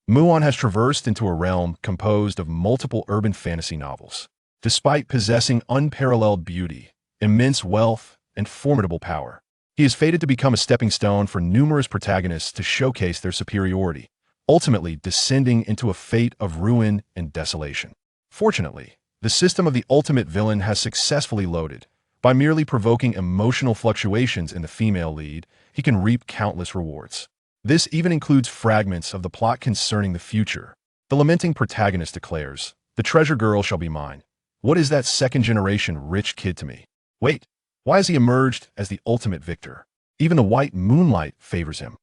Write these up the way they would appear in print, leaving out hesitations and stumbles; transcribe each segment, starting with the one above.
Muon has traversed into a realm composed of multiple urban fantasy novels. Despite possessing unparalleled beauty, immense wealth, and formidable power, he is fated to become a stepping stone for numerous protagonists to showcase their superiority, ultimately descending into a fate of ruin and desolation. Fortunately, the system of the ultimate villain has successfully loaded. By merely provoking emotional fluctuations in the female lead, he can reap countless rewards. This even includes fragments of the plot concerning the future. The lamenting protagonist declares, "The treasure girl shall be mine. What is that second-generation rich kid to me? Wait, why has he emerged as the ultimate victor? Even the white moonlight favors him."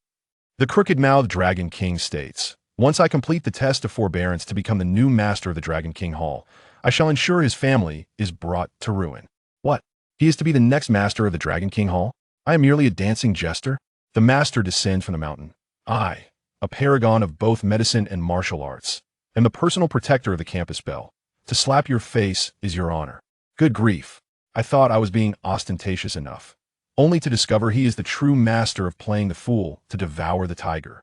The crooked-mouthed Dragon King states, "Once I complete the test of forbearance to become the new master of the Dragon King Hall, I shall ensure his family is brought to ruin." What? He is to be the next master of the Dragon King Hall? I am merely a dancing jester? The master descends from the mountain. I, a paragon of both medicine and martial arts, am the personal protector of the campus belle. To slap your face is your honor. Good grief. I thought I was being ostentatious enough, only to discover he is the true master of playing the fool to devour the tiger.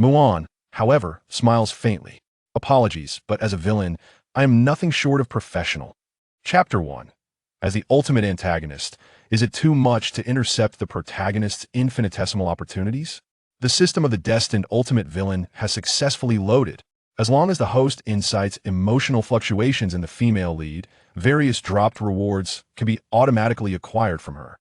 Muon, however, smiles faintly. Apologies, but as a villain, I am nothing short of professional. Chapter 1. As the ultimate antagonist, is it too much to intercept the protagonist's infinitesimal opportunities? The system of the destined ultimate villain has successfully loaded. As long as the host incites emotional fluctuations in the female lead, various dropped rewards can be automatically acquired from her.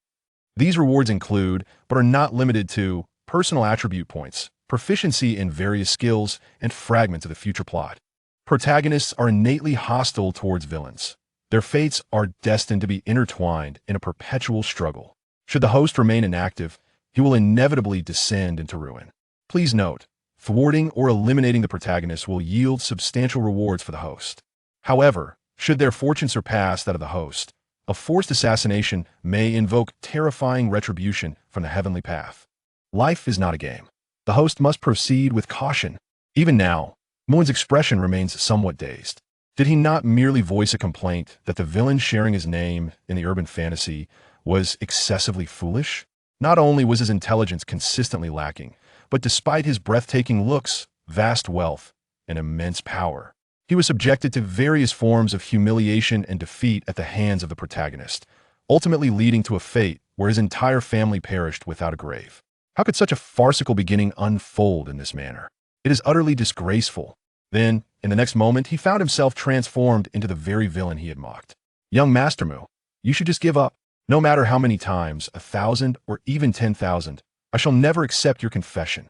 These rewards include, but are not limited to, personal attribute points, proficiency in various skills, and fragments of the future plot. Protagonists are innately hostile towards villains. Their fates are destined to be intertwined in a perpetual struggle. Should the host remain inactive, he will inevitably descend into ruin. Please note, thwarting or eliminating the protagonist will yield substantial rewards for the host. However, should their fortune surpass that of the host, a forced assassination may invoke terrifying retribution from the heavenly path. Life is not a game. The host must proceed with caution. Even now, Muon's expression remains somewhat dazed. Did he not merely voice a complaint that the villain sharing his name in the urban fantasy was excessively foolish? Not only was his intelligence consistently lacking, but despite his breathtaking looks, vast wealth, and immense power, he was subjected to various forms of humiliation and defeat at the hands of the protagonist, ultimately leading to a fate where his entire family perished without a grave. How could such a farcical beginning unfold in this manner? It is utterly disgraceful. Then, in the next moment, he found himself transformed into the very villain he had mocked. Young Master Mu, you should just give up. No matter how many times, 1,000 or even 10,000, I shall never accept your confession.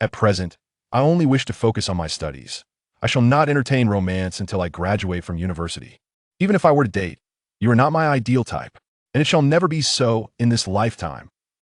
At present, I only wish to focus on my studies. I shall not entertain romance until I graduate from university. Even if I were to date, you are not my ideal type, and it shall never be so in this lifetime.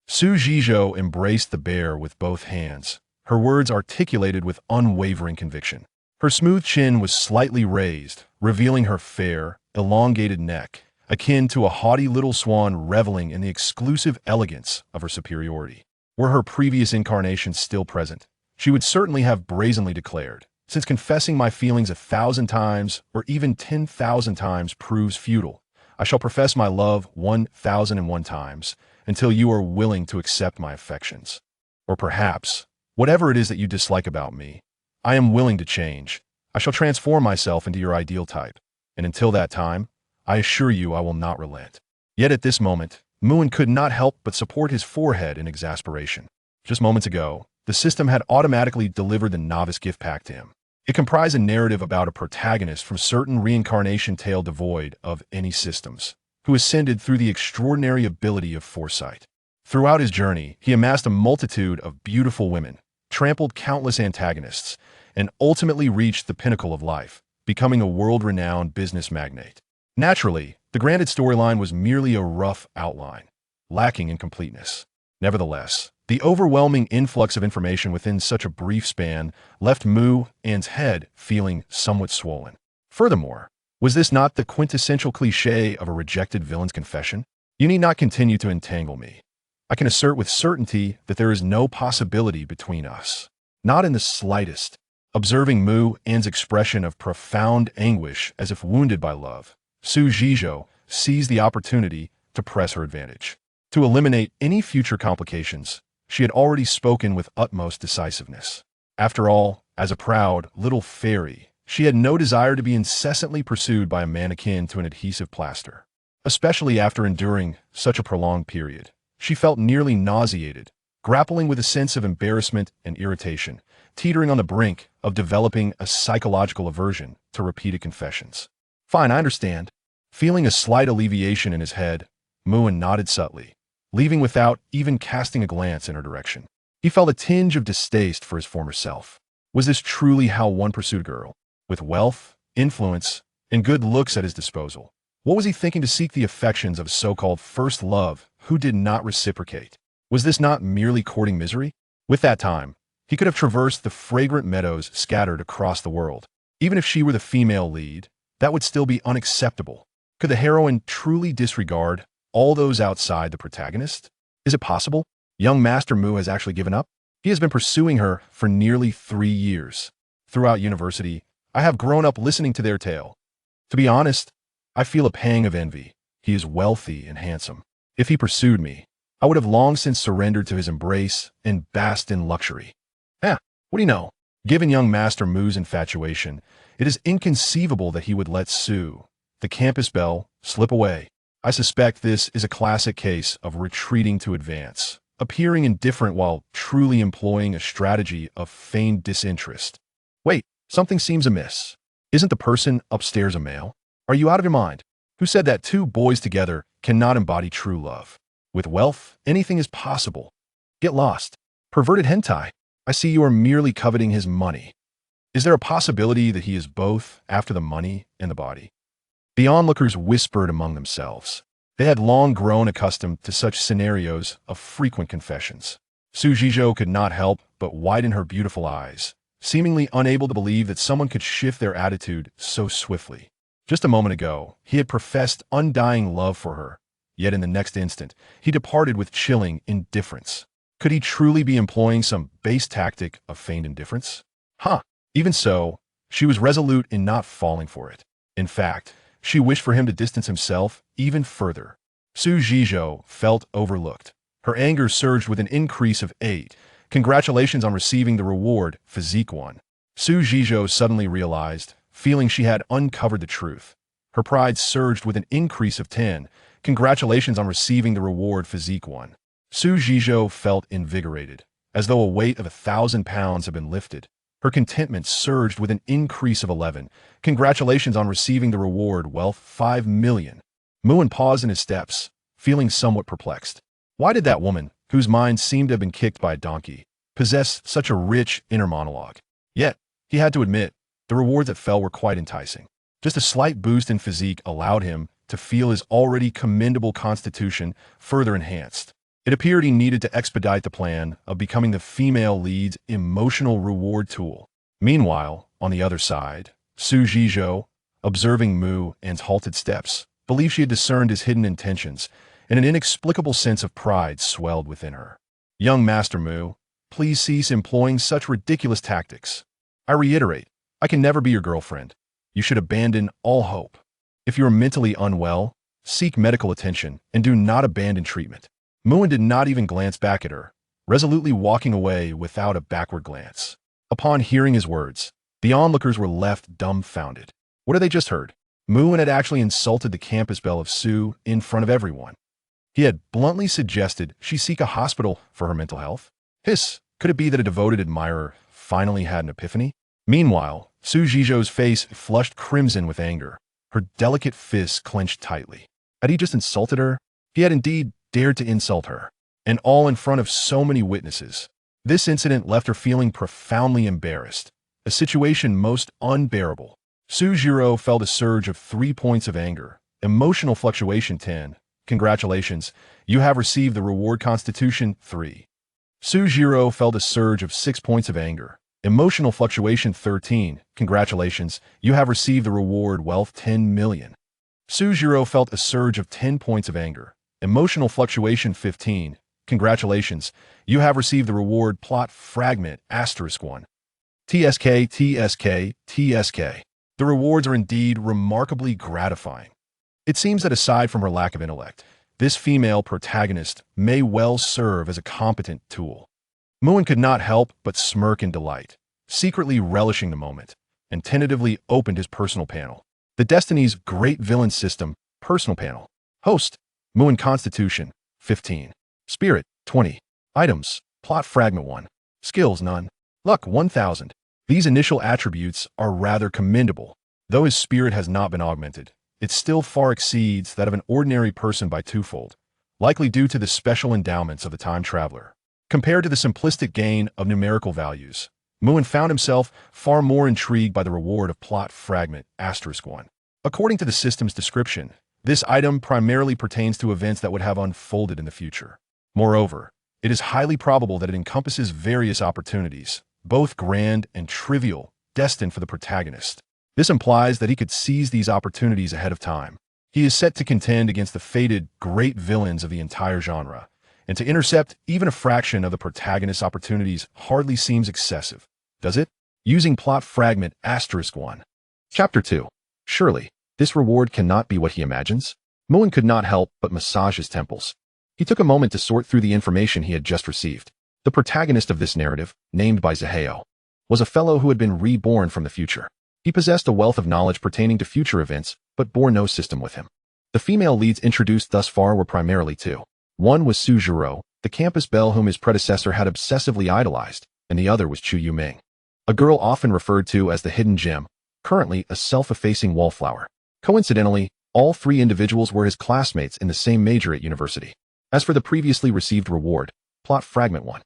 Su Zhizhou embraced the bear with both hands, her words articulated with unwavering conviction. Her smooth chin was slightly raised, revealing her fair, elongated neck, akin to a haughty little swan reveling in the exclusive elegance of her superiority. Were her previous incarnations still present, she would certainly have brazenly declared, "Since confessing my feelings 1,000 times or even 10,000 times proves futile, I shall profess my love 1,001 times until you are willing to accept my affections. Or perhaps, whatever it is that you dislike about me, I am willing to change. I shall transform myself into your ideal type, and until that time, I assure you I will not relent." Yet at this moment, Muon could not help but support his forehead in exasperation. Just moments ago, the system had automatically delivered the novice gift pack to him. It comprised a narrative about a protagonist from certain reincarnation tale devoid of any systems, who ascended through the extraordinary ability of foresight. Throughout his journey, he amassed a multitude of beautiful women, trampled countless antagonists, and ultimately reached the pinnacle of life, becoming a world-renowned business magnate. Naturally, the granted storyline was merely a rough outline, lacking in completeness. Nevertheless, the overwhelming influx of information within such a brief span left Muon's head feeling somewhat swollen. Furthermore, was this not the quintessential cliché of a rejected villain's confession? You need not continue to entangle me. I can assert with certainty that there is no possibility between us. Not in the slightest. Observing Muon's expression of profound anguish as if wounded by love, Su Zhizhou seized the opportunity to press her advantage. To eliminate any future complications, she had already spoken with utmost decisiveness. After all, As a proud, little fairy, she had no desire to be incessantly pursued by a man akin to an adhesive plaster. Especially after enduring such a prolonged period, she felt nearly nauseated, grappling with a sense of embarrassment and irritation, teetering on the brink of developing a psychological aversion to repeated confessions. Fine, I understand. Feeling a slight alleviation in his head, Moon nodded subtly, leaving without even casting a glance in her direction. He felt a tinge of distaste for his former self. Was this truly how one pursued a girl? With wealth, influence, and good looks at his disposal? What was he thinking to seek the affections of a so-called first love who did not reciprocate? Was this not merely courting misery? With that time, he could have traversed the fragrant meadows scattered across the world. Even if she were the female lead, that would still be unacceptable. Could the heroine truly disregard all those outside the protagonist? Is it possible? Young Master Mu has actually given up? He has been pursuing her for nearly 3 years. Throughout university, I have grown up listening to their tale. To be honest, I feel a pang of envy. He is wealthy and handsome. If he pursued me, I would have long since surrendered to his embrace and basked in luxury. What do you know? Given young Master Mu's infatuation, it is inconceivable that he would let Sue, the campus belle, slip away. I suspect this is a classic case of retreating to advance, appearing indifferent while truly employing a strategy of feigned disinterest. Wait, something seems amiss. Isn't the person upstairs a male? Are you out of your mind? Who said that 2 boys together cannot embody true love? With wealth, anything is possible. Get lost. Perverted hentai. I see you are merely coveting his money. Is there a possibility that he is both after the money and the body? The onlookers whispered among themselves. They had long grown accustomed to such scenarios of frequent confessions. Su Jizhou could not help but widen her beautiful eyes, seemingly unable to believe that someone could shift their attitude so swiftly. Just a moment ago, he had professed undying love for her, yet in the next instant, he departed with chilling indifference. Could he truly be employing some base tactic of feigned indifference? Even so, she was resolute in not falling for it. In fact, she wished for him to distance himself even further. Su Jizhou felt overlooked. Her anger surged with an increase of 8. Congratulations on receiving the reward, Physique 1. Su Jizhou suddenly realized, feeling she had uncovered the truth. Her pride surged with an increase of 10. Congratulations on receiving the reward, Physique 1. Su Jizhou felt invigorated, as though a weight of 1,000 pounds had been lifted. Her contentment surged with an increase of 11. Congratulations on receiving the reward, wealth 5 million. Muin paused in his steps, feeling somewhat perplexed. Why did that woman, whose mind seemed to have been kicked by a donkey, possess such a rich inner monologue? Yet, he had to admit, the rewards that fell were quite enticing. Just a slight boost in physique allowed him to feel his already commendable constitution further enhanced. It appeared he needed to expedite the plan of becoming the female lead's emotional reward tool. Meanwhile, on the other side, Su Jizhou, observing Mu An's halted steps, believed she had discerned his hidden intentions, and an inexplicable sense of pride swelled within her. Young Master Mu, please cease employing such ridiculous tactics. I reiterate, I can never be your girlfriend. You should abandon all hope. If you are mentally unwell, seek medical attention and do not abandon treatment. Muin did not even glance back at her, resolutely walking away without a backward glance. Upon hearing his words, the onlookers were left dumbfounded. What had they just heard? Muin had actually insulted the campus belle of Su in front of everyone. He had bluntly suggested she seek a hospital for her mental health. Could it be that a devoted admirer finally had an epiphany? Meanwhile, Su Jizhou's face flushed crimson with anger. Her delicate fists clenched tightly. Had he just insulted her? He had indeed dared to insult her, and all in front of so many witnesses. This incident left her feeling profoundly embarrassed, a situation most unbearable. Su Jizhou felt a surge of 3 points of anger. Emotional fluctuation 10. Congratulations, you have received the reward Constitution 3. Su Jizhou felt a surge of 6 points of anger. Emotional fluctuation 13. Congratulations, you have received the reward wealth 10 million. Su Jizhou felt a surge of 10 points of anger. Emotional fluctuation 15. Congratulations, you have received the reward plot fragment *1. TSK. The rewards are indeed remarkably gratifying. It seems that aside from her lack of intellect, this female protagonist may well serve as a competent tool. Muin could not help but smirk in delight. secretly relishing the moment, and tentatively opened his personal panel. The Destiny's Great Villain System personal panel. Host, Muin Constitution, 15. Spirit, 20. Items, Plot Fragment 1. Skills, none. Luck, 1000. These initial attributes are rather commendable. Though his spirit has not been augmented, it still far exceeds that of an ordinary person by twofold, likely due to the special endowments of the time traveler. Compared to the simplistic gain of numerical values, Muin found himself far more intrigued by the reward of Plot Fragment *1. According to the system's description, this item primarily pertains to events that would have unfolded in the future. Moreover, it is highly probable that it encompasses various opportunities, both grand and trivial, destined for the protagonist. This implies that he could seize these opportunities ahead of time. He is set to contend against the fated great villains of the entire genre, and to intercept even a fraction of the protagonist's opportunities hardly seems excessive, does it? Using Plot Fragment *1. Chapter 2. Surely, this reward cannot be what he imagines? Muin could not help but massage his temples. He took a moment to sort through the information he had just received. The protagonist of this narrative, named by Zaheo, was a fellow who had been reborn from the future. He possessed a wealth of knowledge pertaining to future events, but bore no system with him. The female leads introduced thus far were primarily two. One was Su Zhiro, the campus belle whom his predecessor had obsessively idolized, and the other was Chu Yuming, a girl often referred to as the hidden gem, currently a self-effacing wallflower. Coincidentally, all three individuals were his classmates in the same major at university. As for the previously received reward, Plot Fragment 1,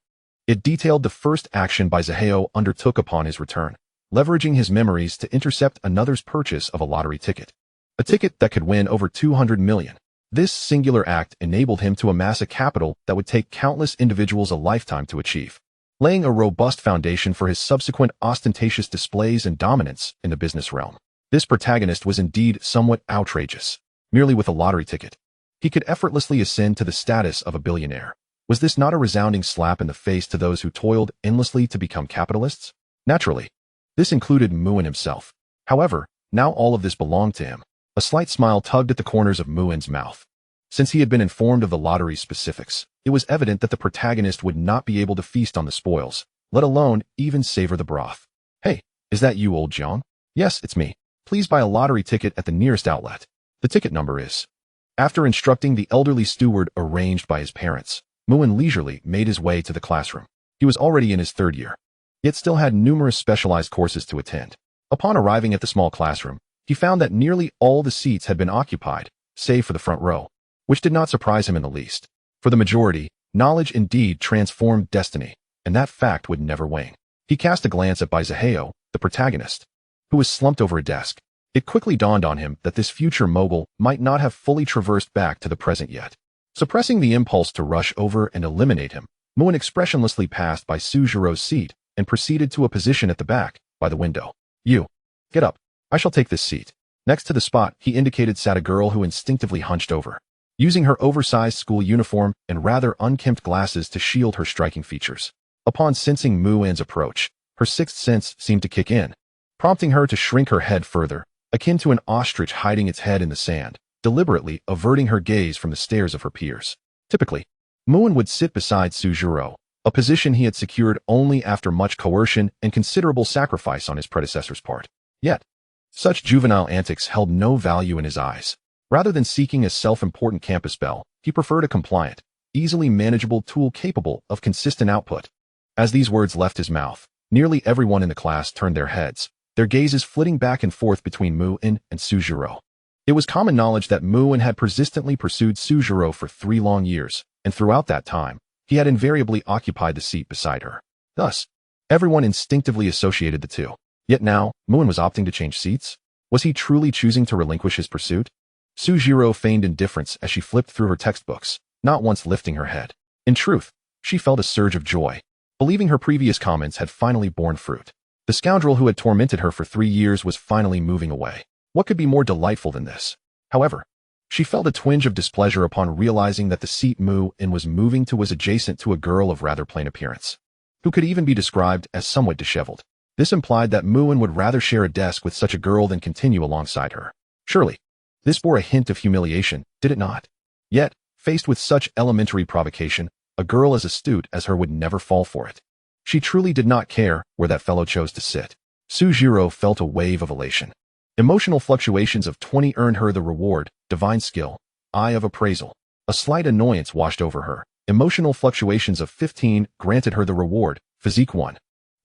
it detailed the first action by Zaheo undertook upon his return, leveraging his memories to intercept another's purchase of a lottery ticket. A ticket that could win over 200 million. This singular act enabled him to amass a capital that would take countless individuals a lifetime to achieve, laying a robust foundation for his subsequent ostentatious displays and dominance in the business realm. This protagonist was indeed somewhat outrageous. Merely with a lottery ticket, he could effortlessly ascend to the status of a billionaire. Was this not a resounding slap in the face to those who toiled endlessly to become capitalists? Naturally, this included Muin himself. However, now all of this belonged to him. A slight smile tugged at the corners of Muin's mouth. Since he had been informed of the lottery's specifics, it was evident that the protagonist would not be able to feast on the spoils, let alone even savor the broth. Hey, is that you, old Jiang? Yes, it's me. Please buy a lottery ticket at the nearest outlet. The ticket number is. After instructing the elderly steward arranged by his parents, Muin leisurely made his way to the classroom. He was already in his third year, yet still had numerous specialized courses to attend. Upon arriving at the small classroom, he found that nearly all the seats had been occupied, save for the front row, which did not surprise him in the least. For the majority, knowledge indeed transformed destiny, and that fact would never wane. He cast a glance at Zaheo, the protagonist, who was slumped over a desk. It quickly dawned on him that this future mogul might not have fully traversed back to the present yet. Suppressing the impulse to rush over and eliminate him, Muin expressionlessly passed by Su Zhiro's seat and proceeded to a position at the back, by the window. You. Get up. I shall take this seat. Next to the spot he indicated sat a girl who instinctively hunched over, using her oversized school uniform and rather unkempt glasses to shield her striking features. Upon sensing Muin's approach, her sixth sense seemed to kick in, prompting her to shrink her head further, akin to an ostrich hiding its head in the sand, deliberately averting her gaze from the stares of her peers. Typically, Muin would sit beside Su Zhiro, a position he had secured only after much coercion and considerable sacrifice on his predecessor's part. Yet, such juvenile antics held no value in his eyes. Rather than seeking a self-important campus belle, he preferred a compliant, easily manageable tool capable of consistent output. As these words left his mouth, nearly everyone in the class turned their heads, their gazes flitting back and forth between Muin and Su Zhiro. It was common knowledge that Muin had persistently pursued Su Zhiro for 3 long years, and throughout that time, he had invariably occupied the seat beside her. Thus, everyone instinctively associated the two. Yet now, Muin was opting to change seats? Was he truly choosing to relinquish his pursuit? Su Zhiro feigned indifference as she flipped through her textbooks, not once lifting her head. In truth, she felt a surge of joy, believing her previous comments had finally borne fruit. The scoundrel who had tormented her for 3 years was finally moving away. What could be more delightful than this? However, she felt a twinge of displeasure upon realizing that the seat Muin was moving to was adjacent to a girl of rather plain appearance, who could even be described as somewhat disheveled. This implied that Muin would rather share a desk with such a girl than continue alongside her. Surely, this bore a hint of humiliation, did it not? Yet, faced with such elementary provocation, a girl as astute as her would never fall for it. She truly did not care where that fellow chose to sit. Sujiro felt a wave of elation. Emotional fluctuations of 20 earned her the reward, divine skill, eye of appraisal. A slight annoyance washed over her. Emotional fluctuations of 15 granted her the reward, physique 1.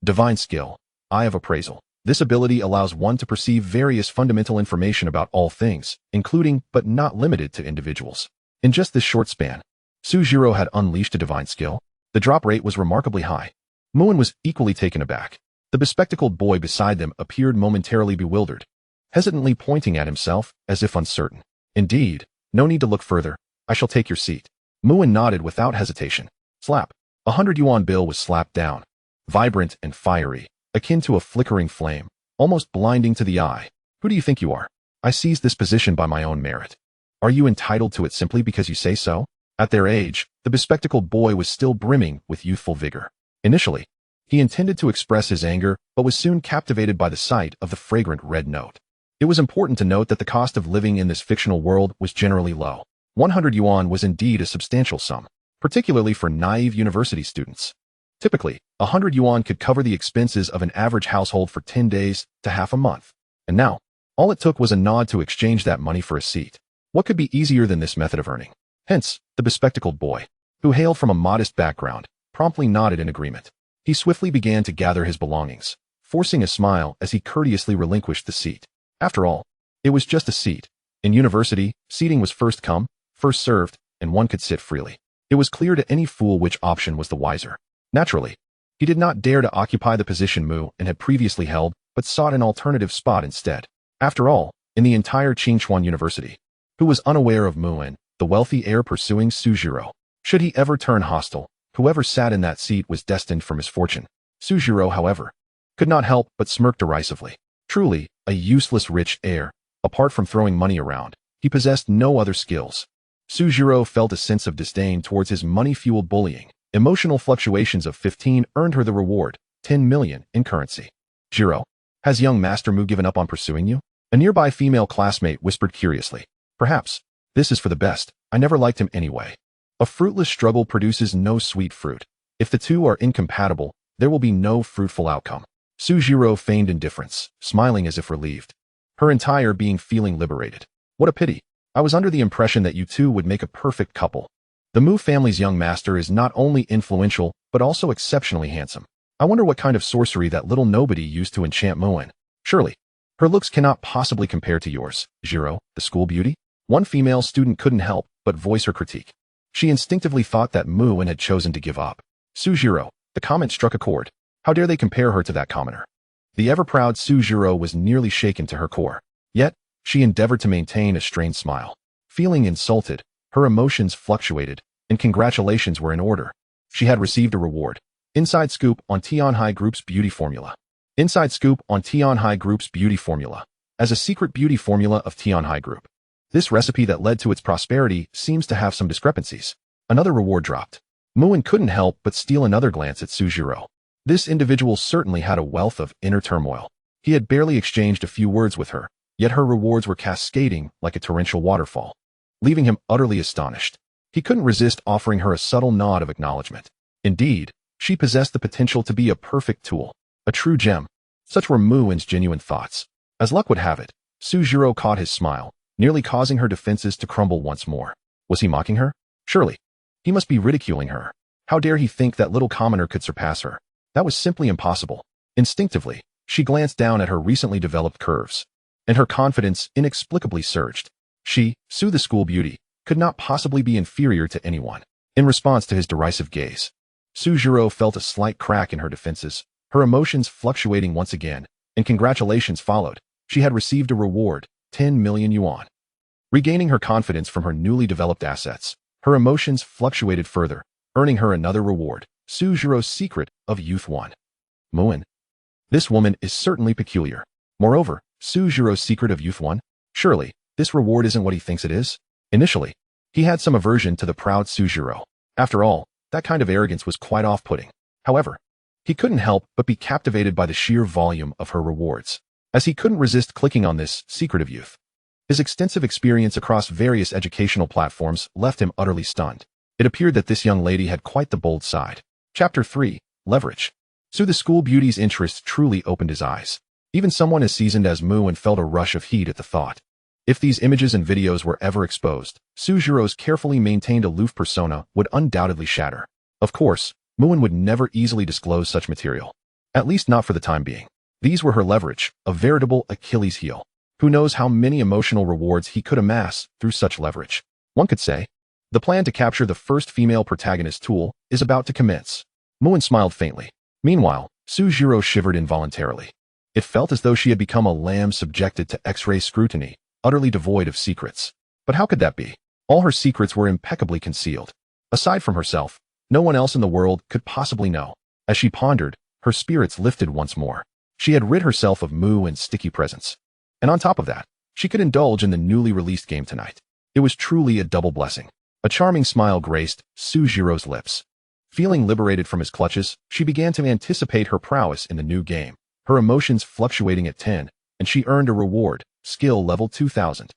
Divine skill, eye of appraisal. This ability allows one to perceive various fundamental information about all things, including but not limited to individuals. In just this short span, Sujiro had unleashed a divine skill. The drop rate was remarkably high. Moon was equally taken aback. The bespectacled boy beside them appeared momentarily bewildered, hesitantly pointing at himself as if uncertain. Indeed, no need to look further. I shall take your seat. Moon nodded without hesitation. Slap. 100 yuan bill was slapped down. Vibrant and fiery, akin to a flickering flame, almost blinding to the eye. Who do you think you are? I seized this position by my own merit. Are you entitled to it simply because you say so? At their age, the bespectacled boy was still brimming with youthful vigor. Initially, he intended to express his anger, but was soon captivated by the sight of the fragrant red note. It was important to note that the cost of living in this fictional world was generally low. 100 yuan was indeed a substantial sum, particularly for naive university students. Typically, 100 yuan could cover the expenses of an average household for 10 days to half a month. And now, all it took was a nod to exchange that money for a seat. What could be easier than this method of earning? Hence, the bespectacled boy, who hailed from a modest background, promptly nodded in agreement. He swiftly began to gather his belongings, forcing a smile as he courteously relinquished the seat. After all, it was just a seat. In university, seating was first come, first served, and one could sit freely. It was clear to any fool which option was the wiser. Naturally, he did not dare to occupy the position Mu and had previously held, but sought an alternative spot instead. After all, in the entire Qingchuan University, who was unaware of Muin, the wealthy heir pursuing Sujiro? Should he ever turn hostile, whoever sat in that seat was destined for misfortune. Sujiro, however, could not help but smirk derisively. Truly, a useless rich heir. Apart from throwing money around, he possessed no other skills. Sujiro felt a sense of disdain towards his money-fueled bullying. Emotional fluctuations of 15 earned her the reward, 10 million in currency. Jiro, has young Master Mu given up on pursuing you? A nearby female classmate whispered curiously. Perhaps. This is for the best. I never liked him anyway. A fruitless struggle produces no sweet fruit. If the two are incompatible, there will be no fruitful outcome. Sujiro feigned indifference, smiling as if relieved. Her entire being feeling liberated. What a pity. I was under the impression that you two would make a perfect couple. The Mu family's young master is not only influential, but also exceptionally handsome. I wonder what kind of sorcery that little nobody used to enchant Muin. Surely, her looks cannot possibly compare to yours, Jiro, the school beauty? One female student couldn't help but voice her critique. She instinctively thought that Muin had chosen to give up. Sujiro, the comment struck a chord. How dare they compare her to that commoner? The ever-proud Sujiro was nearly shaken to her core. Yet, she endeavored to maintain a strained smile. Feeling insulted, her emotions fluctuated, and congratulations were in order. She had received a reward. Inside scoop on Tianhai Group's beauty formula. Inside scoop on Tianhai Group's beauty formula. As a secret beauty formula of Tianhai Group. This recipe that led to its prosperity seems to have some discrepancies. Another reward dropped. Muin couldn't help but steal another glance at Sujiro. This individual certainly had a wealth of inner turmoil. He had barely exchanged a few words with her, yet her rewards were cascading like a torrential waterfall, leaving him utterly astonished. He couldn't resist offering her a subtle nod of acknowledgement. Indeed, she possessed the potential to be a perfect tool, a true gem. Such were Muin's genuine thoughts. As luck would have it, Sujiro caught his smile, nearly causing her defenses to crumble once more. Was he mocking her? Surely. He must be ridiculing her. How dare he think that little commoner could surpass her? That was simply impossible. Instinctively, she glanced down at her recently developed curves, and her confidence inexplicably surged. She, Su the school beauty, could not possibly be inferior to anyone. In response to his derisive gaze, Sujiro felt a slight crack in her defenses, her emotions fluctuating once again, and congratulations followed. She had received a reward, 10 million yuan. Regaining her confidence from her newly developed assets, her emotions fluctuated further, earning her another reward, Sujiro's secret of youth 1. Muin. This woman is certainly peculiar. Moreover, Sujiro's secret of youth 1? Surely, this reward isn't what he thinks it is? Initially, he had some aversion to the proud Sujiro. After all, that kind of arrogance was quite off-putting. However, he couldn't help but be captivated by the sheer volume of her rewards, as he couldn't resist clicking on this secret of youth. His extensive experience across various educational platforms left him utterly stunned. It appeared that this young lady had quite the bold side. Chapter 3, Leverage. So the school beauty's interest truly opened his eyes. Even someone as seasoned as Muin felt a rush of heat at the thought. If these images and videos were ever exposed, Sujiro's carefully maintained aloof persona would undoubtedly shatter. Of course, Muin would never easily disclose such material. At least not for the time being. These were her leverage, a veritable Achilles heel. Who knows how many emotional rewards he could amass through such leverage. One could say, the plan to capture the first female protagonist tool is about to commence. Muin smiled faintly. Meanwhile, Sujiro shivered involuntarily. It felt as though she had become a lamb subjected to X-ray scrutiny, utterly devoid of secrets. But how could that be? All her secrets were impeccably concealed. Aside from herself, no one else in the world could possibly know. As she pondered, her spirits lifted once more. She had rid herself of Muin's sticky presence. And on top of that, she could indulge in the newly released game tonight. It was truly a double blessing. A charming smile graced Sujiro's lips. Feeling liberated from his clutches, she began to anticipate her prowess in the new game, her emotions fluctuating at 10, and she earned a reward, skill level 2000.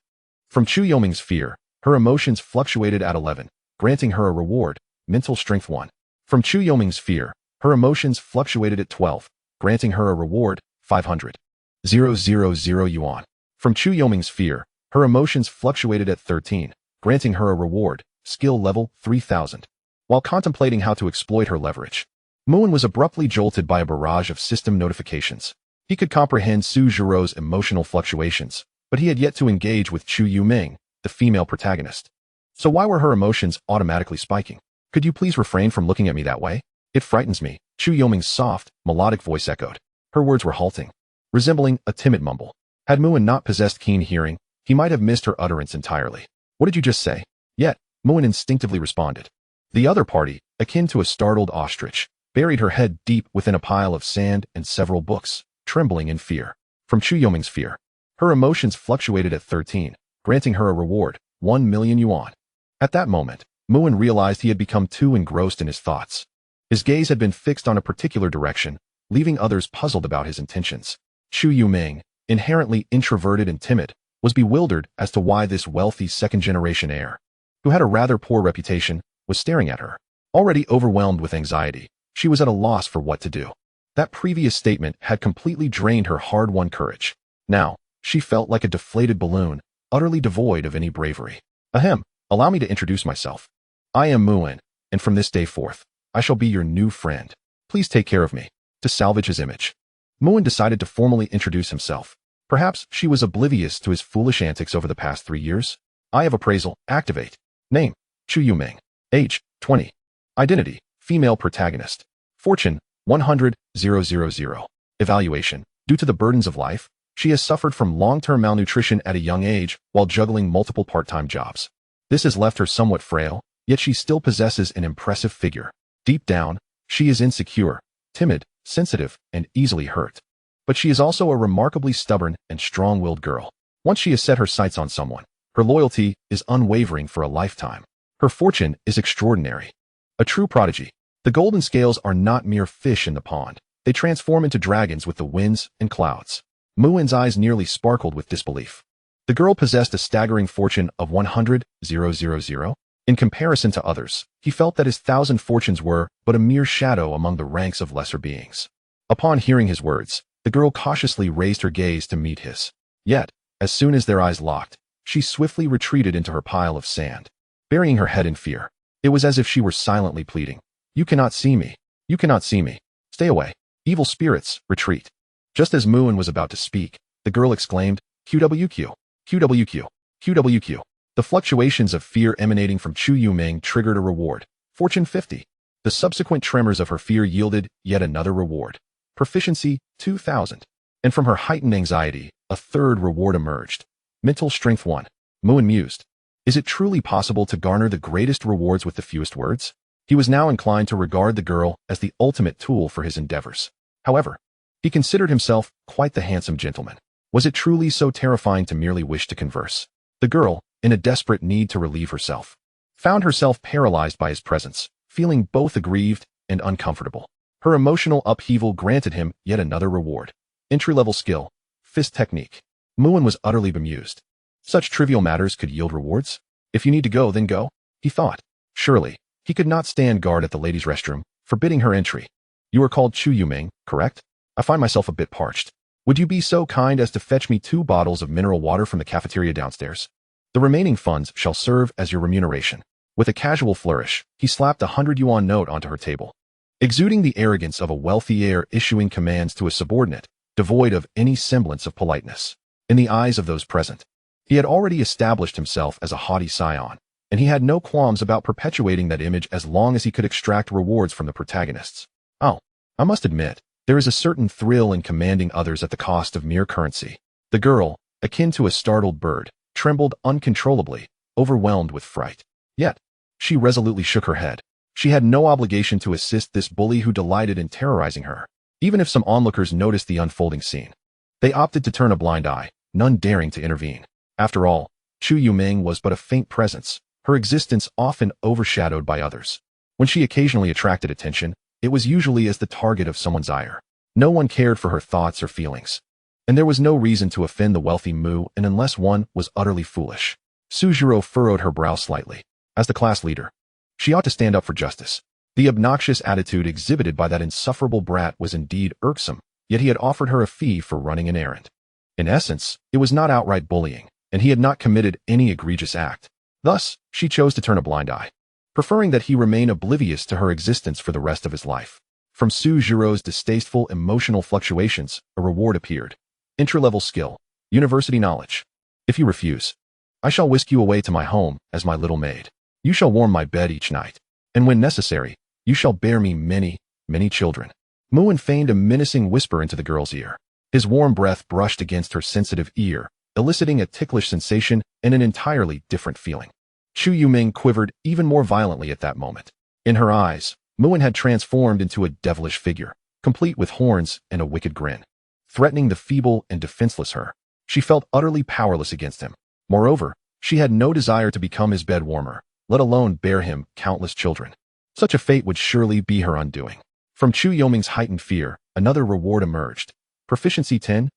From Chu Yoming's fear, her emotions fluctuated at 11, granting her a reward, mental strength 1. From Chu Yoming's fear, her emotions fluctuated at 12, granting her a reward, 500. 000 yuan. From Chu Yoming's fear, her emotions fluctuated at 13, granting her a reward, skill level 3000. While contemplating how to exploit her leverage, Muin was abruptly jolted by a barrage of system notifications. He could comprehend Sujiro's emotional fluctuations, but he had yet to engage with Chu Yuming, the female protagonist. So why were her emotions automatically spiking? Could you please refrain from looking at me that way? It frightens me, Chu Yoming's soft, melodic voice echoed. Her words were halting, resembling a timid mumble. Had Muin not possessed keen hearing, he might have missed her utterance entirely. What did you just say? Yet, Muin instinctively responded. The other party, akin to a startled ostrich, buried her head deep within a pile of sand and several books, trembling in fear. From Chu Yoming's fear, her emotions fluctuated at 13, granting her a reward, 1 million yuan. At that moment, Muin realized he had become too engrossed in his thoughts. His gaze had been fixed on a particular direction, leaving others puzzled about his intentions. Chu Yuming, inherently introverted and timid, was bewildered as to why this wealthy second-generation heir, who had a rather poor reputation, was staring at her. Already overwhelmed with anxiety, she was at a loss for what to do. That previous statement had completely drained her hard-won courage. Now, she felt like a deflated balloon, utterly devoid of any bravery. Ahem, allow me to introduce myself. I am Muin, and from this day forth, I shall be your new friend. Please take care of me. To salvage his image, Muin decided to formally introduce himself. Perhaps she was oblivious to his foolish antics over the past 3 years. Eye of appraisal, activate. Name, Chu Yuming. Age, 20. Identity, female protagonist. Fortune, 100,000. Evaluation, due to the burdens of life, she has suffered from long-term malnutrition at a young age while juggling multiple part-time jobs. This has left her somewhat frail, yet she still possesses an impressive figure. Deep down, she is insecure, timid, sensitive, and easily hurt. But she is also a remarkably stubborn and strong-willed girl. Once she has set her sights on someone, her loyalty is unwavering for a lifetime. Her fortune is extraordinary. A true prodigy. The golden scales are not mere fish in the pond. They transform into dragons with the winds and clouds. Muin's eyes nearly sparkled with disbelief. The girl possessed a staggering fortune of 100,000. In comparison to others, he felt that his 1,000 fortunes were but a mere shadow among the ranks of lesser beings. Upon hearing his words, the girl cautiously raised her gaze to meet his. Yet, as soon as their eyes locked, she swiftly retreated into her pile of sand, burying her head in fear. It was as if she were silently pleading. You cannot see me. You cannot see me. Stay away. Evil spirits, retreat. Just as Muin was about to speak, the girl exclaimed, QWQ, QWQ, QWQ. The fluctuations of fear emanating from Chu Yuming triggered a reward, Fortune 50. The subsequent tremors of her fear yielded yet another reward, Proficiency 2000. And from her heightened anxiety, a third reward emerged, Mental Strength 1. Muin mused. Is it truly possible to garner the greatest rewards with the fewest words? He was now inclined to regard the girl as the ultimate tool for his endeavors. However, he considered himself quite the handsome gentleman. Was it truly so terrifying to merely wish to converse? The girl, in a desperate need to relieve herself, found herself paralyzed by his presence, feeling both aggrieved and uncomfortable. Her emotional upheaval granted him yet another reward. Entry-level skill, Fist Technique. Muin was utterly bemused. Such trivial matters could yield rewards? If you need to go, then go, he thought. Surely, he could not stand guard at the ladies' restroom, forbidding her entry. You are called Chu Yuming, correct? I find myself a bit parched. Would you be so kind as to fetch me 2 bottles of mineral water from the cafeteria downstairs? The remaining funds shall serve as your remuneration. With a casual flourish, he slapped a 100 yuan note onto her table. Exuding the arrogance of a wealthy heir issuing commands to a subordinate, devoid of any semblance of politeness. In the eyes of those present, he had already established himself as a haughty scion, and he had no qualms about perpetuating that image as long as he could extract rewards from the protagonists. Oh, I must admit, there is a certain thrill in commanding others at the cost of mere currency. The girl, akin to a startled bird, trembled uncontrollably, overwhelmed with fright. Yet, she resolutely shook her head. She had no obligation to assist this bully who delighted in terrorizing her, even if some onlookers noticed the unfolding scene. They opted to turn a blind eye, none daring to intervene. After all, Chu Yuming was but a faint presence, her existence often overshadowed by others. When she occasionally attracted attention, it was usually as the target of someone's ire. No one cared for her thoughts or feelings. And there was no reason to offend the wealthy Mu, and unless one was utterly foolish. Suzhiro furrowed her brow slightly. As the class leader, she ought to stand up for justice. The obnoxious attitude exhibited by that insufferable brat was indeed irksome, yet he had offered her a fee for running an errand. In essence, it was not outright bullying, and he had not committed any egregious act. Thus, she chose to turn a blind eye, preferring that he remain oblivious to her existence for the rest of his life. From Sujiro's distasteful emotional fluctuations, a reward appeared. Entry-level skill, university knowledge. If you refuse, I shall whisk you away to my home as my little maid. You shall warm my bed each night, and when necessary, you shall bear me many, many children. Muin feigned a menacing whisper into the girl's ear. His warm breath brushed against her sensitive ear, eliciting a ticklish sensation and an entirely different feeling. Chu Yuming quivered even more violently at that moment. In her eyes, Muin had transformed into a devilish figure, complete with horns and a wicked grin. Threatening the feeble and defenseless her, she felt utterly powerless against him. Moreover, she had no desire to become his bed warmer, let alone bear him countless children. Such a fate would surely be her undoing. From Chu Yuming's heightened fear, another reward emerged. Proficiency 10,000.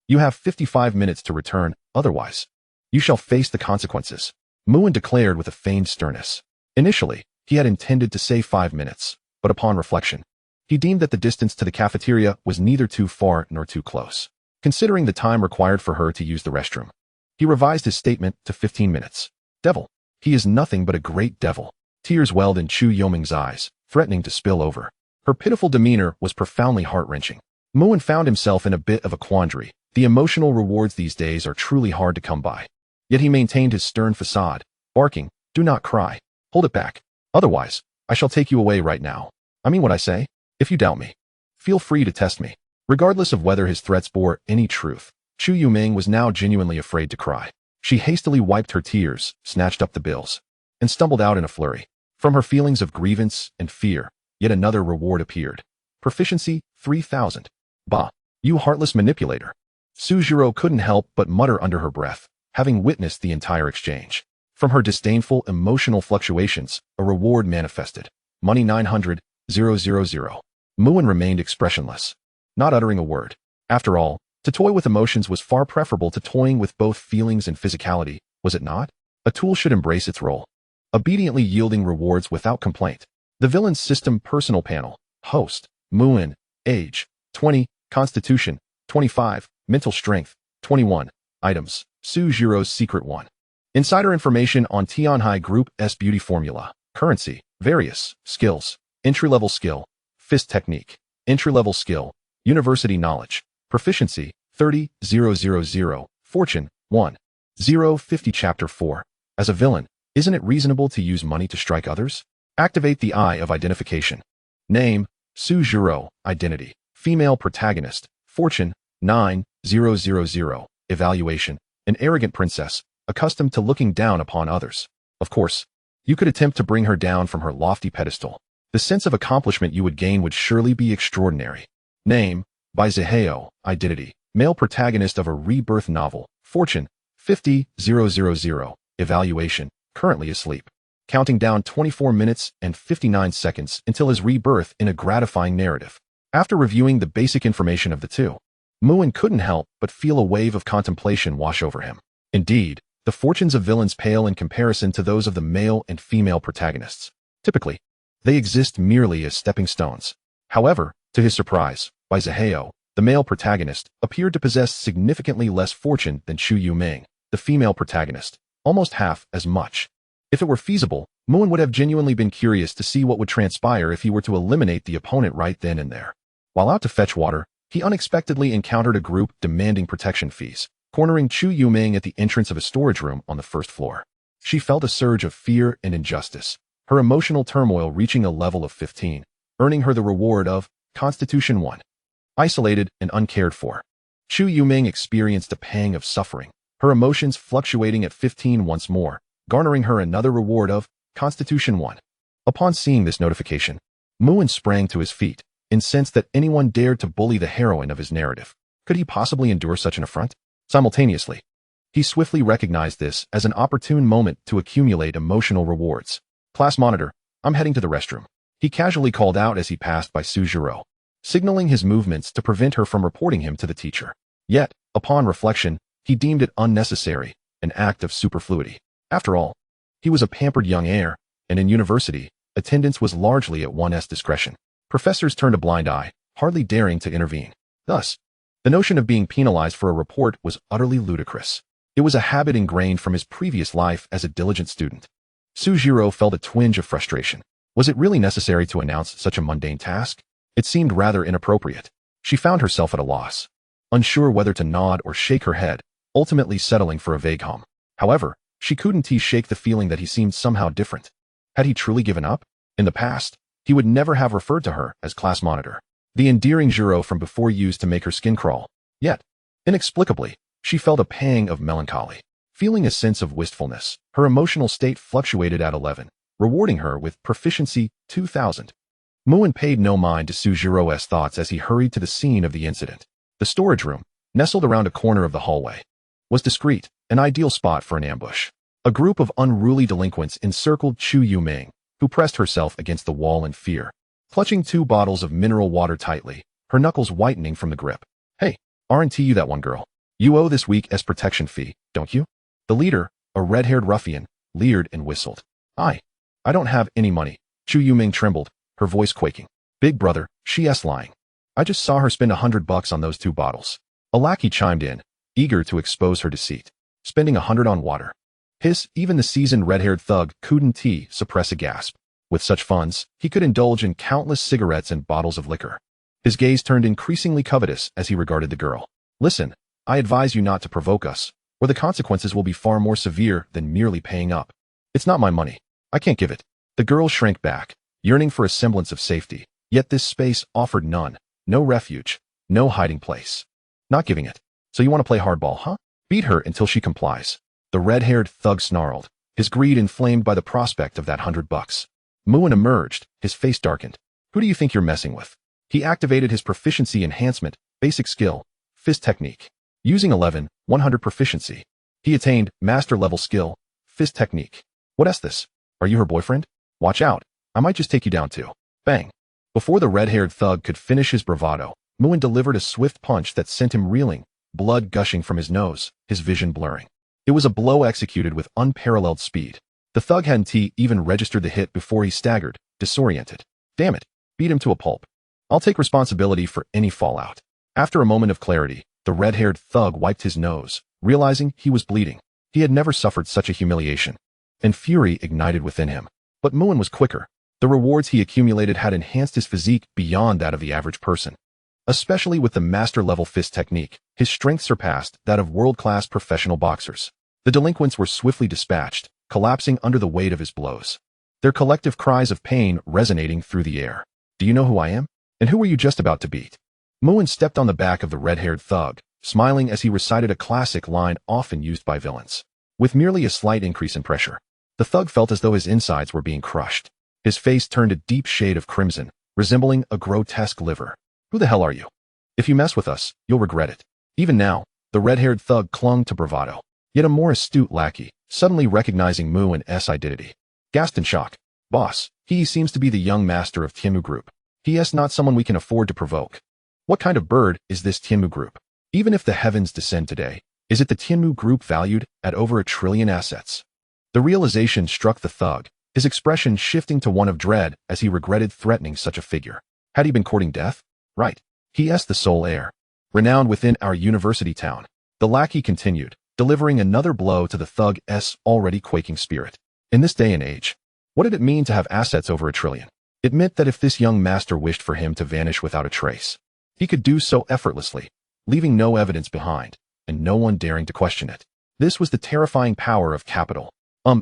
You have 55 minutes to return, otherwise, you shall face the consequences, Muin declared with a feigned sternness. Initially, he had intended to say 5 minutes, but upon reflection, he deemed that the distance to the cafeteria was neither too far nor too close. Considering the time required for her to use the restroom, he revised his statement to 15 minutes. Devil. He is nothing but a great devil. Tears welled in Chu Yuming's eyes, threatening to spill over. Her pitiful demeanor was profoundly heart-wrenching. Muin found himself in a bit of a quandary. The emotional rewards these days are truly hard to come by. Yet he maintained his stern facade, barking, "Do not cry. Hold it back. Otherwise, I shall take you away right now. I mean what I say. If you doubt me, feel free to test me." Regardless of whether his threats bore any truth, Chu Yuming was now genuinely afraid to cry. She hastily wiped her tears, snatched up the bills, and stumbled out in a flurry. From her feelings of grievance and fear, yet another reward appeared. Proficiency 3,000. Bah, you heartless manipulator. Suzhiro couldn't help but mutter under her breath, having witnessed the entire exchange. From her disdainful emotional fluctuations, a reward manifested. Money 900,000. Muin remained expressionless, not uttering a word. After all, to toy with emotions was far preferable to toying with both feelings and physicality, was it not? A tool should embrace its role, obediently yielding rewards without complaint. The Villain System Personal Panel. Host, Muin. Age, 20. Constitution, 25. Mental Strength, 21. Items, Sujiro's Secret 1. Insider information on Tianhai Group S Beauty Formula. Currency, various. Skills, entry-level skill, fist technique. Entry-level skill, university knowledge. Proficiency, 30,000. Fortune, 1. 050. Chapter 4. As a villain, isn't it reasonable to use money to strike others? Activate the Eye of Identification. Name, Suzhiro. Identity, female protagonist. Fortune, 9,000. Evaluation, an arrogant princess, accustomed to looking down upon others. Of course, you could attempt to bring her down from her lofty pedestal. The sense of accomplishment you would gain would surely be extraordinary. Name, by Ziheo. Identity, male protagonist of a rebirth novel. Fortune, 50,000. Evaluation, currently asleep. Counting down 24 minutes and 59 seconds until his rebirth in a gratifying narrative. After reviewing the basic information of the two, Muin couldn't help but feel a wave of contemplation wash over him. Indeed, the fortunes of villains pale in comparison to those of the male and female protagonists. Typically, They exist merely as stepping stones. However, to his surprise, Bai Zihao, the male protagonist, appeared to possess significantly less fortune than Chu Yuming, the female protagonist, almost half as much. If it were feasible, Muin would have genuinely been curious to see what would transpire if he were to eliminate the opponent right then and there. While out to fetch water, he unexpectedly encountered a group demanding protection fees, cornering Chu Yuming at the entrance of a storage room on the first floor. She felt a surge of fear and injustice, her emotional turmoil reaching a level of 15, earning her the reward of Constitution 1. Isolated and uncared for, Chu Yuming experienced a pang of suffering, her emotions fluctuating at 15 once more, garnering her another reward of Constitution 1. Upon seeing this notification, Muin sprang to his feet, incensed that anyone dared to bully the heroine of his narrative. Could he possibly endure such an affront? Simultaneously, he swiftly recognized this as an opportune moment to accumulate emotional rewards. Class monitor, I'm heading to the restroom. He casually called out as he passed by Suzhiro, signaling his movements to prevent her from reporting him to the teacher. Yet, upon reflection, he deemed it unnecessary, an act of superfluity. After all, he was a pampered young heir, and in university, attendance was largely at one's discretion. Professors turned a blind eye, hardly daring to intervene. Thus, the notion of being penalized for a report was utterly ludicrous. It was a habit ingrained from his previous life as a diligent student. Suzhiro felt a twinge of frustration. Was it really necessary to announce such a mundane task? It seemed rather inappropriate. She found herself at a loss, unsure whether to nod or shake her head, ultimately settling for a vague hum. However, she couldn't shake the feeling that he seemed somehow different. Had he truly given up? In the past, he would never have referred to her as class monitor. The endearing Juro from before used to make her skin crawl. Yet, inexplicably, she felt a pang of melancholy. Feeling a sense of wistfulness, her emotional state fluctuated at 11, rewarding her with proficiency 2000. Muin paid no mind to Sujiro's thoughts as he hurried to the scene of the incident. The storage room, nestled around a corner of the hallway, was discreet, an ideal spot for an ambush. A group of unruly delinquents encircled Chu Yuming, who pressed herself against the wall in fear, clutching 2 bottles of mineral water tightly, her knuckles whitening from the grip. Hey, aren't you that one girl? You owe this week's protection fee, don't you? The leader, a red-haired ruffian, leered and whistled. I don't have any money. Chu Yuming trembled, her voice quaking. Big brother, she's lying. I just saw her spend $100 on those 2 bottles. A lackey chimed in, eager to expose her deceit. Spending $100 on water. Even the seasoned red-haired thug couldn't suppress a gasp. With such funds, he could indulge in countless cigarettes and bottles of liquor. His gaze turned increasingly covetous as he regarded the girl. Listen, I advise you not to provoke us, or the consequences will be far more severe than merely paying up. It's not my money. I can't give it. The girl shrank back, yearning for a semblance of safety, yet this space offered none. No refuge, no hiding place. Not giving it. So you want to play hardball, huh? Beat her until she complies. The red-haired thug snarled, his greed inflamed by the prospect of that $100. Muin emerged, his face darkened. Who do you think you're messing with? He activated his proficiency enhancement, basic skill, fist technique. Using 100 proficiency, he attained master-level skill, fist technique. What's this? Are you her boyfriend? Watch out, I might just take you down too. Bang. Before the red-haired thug could finish his bravado, Muin delivered a swift punch that sent him reeling, blood gushing from his nose, his vision blurring. It was a blow executed with unparalleled speed. The thug hadn't even registered the hit before he staggered, disoriented. Damn it, beat him to a pulp. I'll take responsibility for any fallout. After a moment of clarity, the red-haired thug wiped his nose, realizing he was bleeding. He had never suffered such a humiliation, and fury ignited within him. But Muin was quicker. The rewards he accumulated had enhanced his physique beyond that of the average person. Especially with the master-level fist technique, his strength surpassed that of world-class professional boxers. The delinquents were swiftly dispatched, collapsing under the weight of his blows, their collective cries of pain resonating through the air. Do you know who I am? And who are you just about to beat? Muin stepped on the back of the red-haired thug, smiling as he recited a classic line often used by villains. With merely a slight increase in pressure, the thug felt as though his insides were being crushed. His face turned a deep shade of crimson, resembling a grotesque liver. Who the hell are you? If you mess with us, you'll regret it. Even now, the red-haired thug clung to bravado. Yet a more astute lackey, suddenly recognizing Muin's identity, gasped in shock. Boss, he seems to be the young master of Tianmu Group. He is not someone we can afford to provoke. What kind of bird is this Tianmu Group? Even if the heavens descend today, is it the Tianmu Group valued at over 1 trillion assets? The realization struck the thug, his expression shifting to one of dread as he regretted threatening such a figure. Had he been courting death? Right. He is the sole heir, renowned within our university town. The lackey continued, delivering another blow to the thug's already quaking spirit. In this day and age, what did it mean to have assets over $1 trillion? It meant that if this young master wished for him to vanish without a trace, he could do so effortlessly, leaving no evidence behind, and no one daring to question it. This was the terrifying power of capital.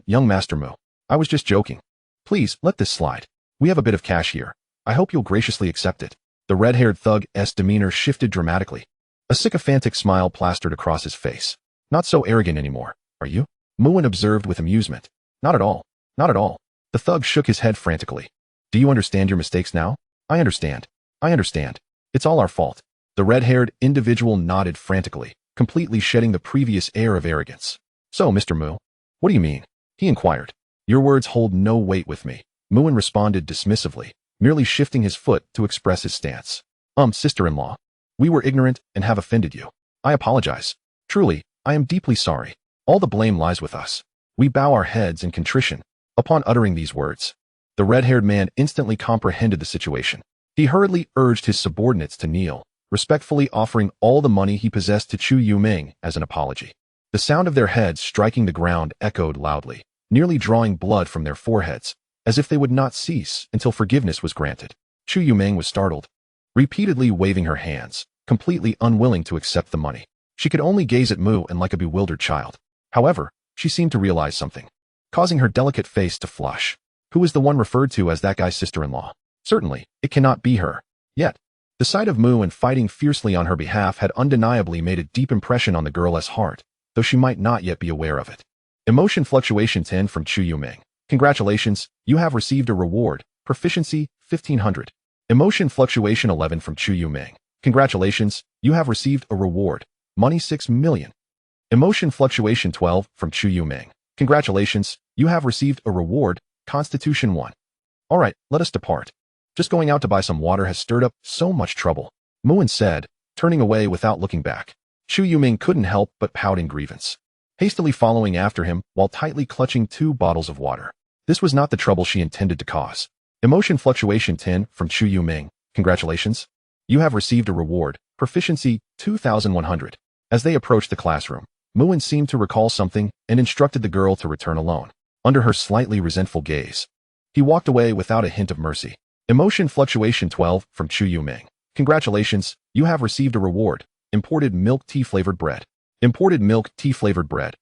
Young Master Mu, I was just joking. Please, let this slide. We have a bit of cash here. I hope you'll graciously accept it. The red-haired thug's demeanor shifted dramatically. A sycophantic smile plastered across his face. Not so arrogant anymore, are you? Muin observed with amusement. Not at all. Not at all. The thug shook his head frantically. Do you understand your mistakes now? I understand. I understand. It's all our fault. The red-haired individual nodded frantically, completely shedding the previous air of arrogance. So, Mr. Mu, what do you mean? He inquired. Your words hold no weight with me. Muin responded dismissively, merely shifting his foot to express his stance. Sister-in-law, we were ignorant and have offended you. I apologize. Truly, I am deeply sorry. All the blame lies with us. We bow our heads in contrition. Upon uttering these words, the red-haired man instantly comprehended the situation. He hurriedly urged his subordinates to kneel, respectfully offering all the money he possessed to Chu Yuming as an apology. The sound of their heads striking the ground echoed loudly, nearly drawing blood from their foreheads, as if they would not cease until forgiveness was granted. Chu Yuming was startled, repeatedly waving her hands, completely unwilling to accept the money. She could only gaze at Mu and like a bewildered child. However, she seemed to realize something, causing her delicate face to flush. Who is the one referred to as that guy's sister-in-law? Certainly, it cannot be her. Yet, the sight of Mu and fighting fiercely on her behalf had undeniably made a deep impression on the girl's heart, though she might not yet be aware of it. Emotion fluctuation 10 from Chu Yuming. Congratulations, you have received a reward. Proficiency, 1500. Emotion fluctuation 11 from Chu Yuming. Congratulations, you have received a reward. Money 6 million. Emotion fluctuation 12 from Chu Yuming. Congratulations, you have received a reward. Constitution 1. Alright, let us depart. Just going out to buy some water has stirred up so much trouble, Muin said, turning away without looking back. Chu Yuming couldn't help but pout in grievance, hastily following after him while tightly clutching 2 bottles of water. This was not the trouble she intended to cause. Emotion fluctuation 10 from Chu Yuming. Congratulations. You have received a reward. Proficiency 2100. As they approached the classroom, Muin seemed to recall something and instructed the girl to return alone. Under her slightly resentful gaze, he walked away without a hint of mercy. Emotion fluctuation 12 from Chu Yuming. Congratulations, you have received a reward. Imported milk tea flavored bread. Imported milk tea flavored bread.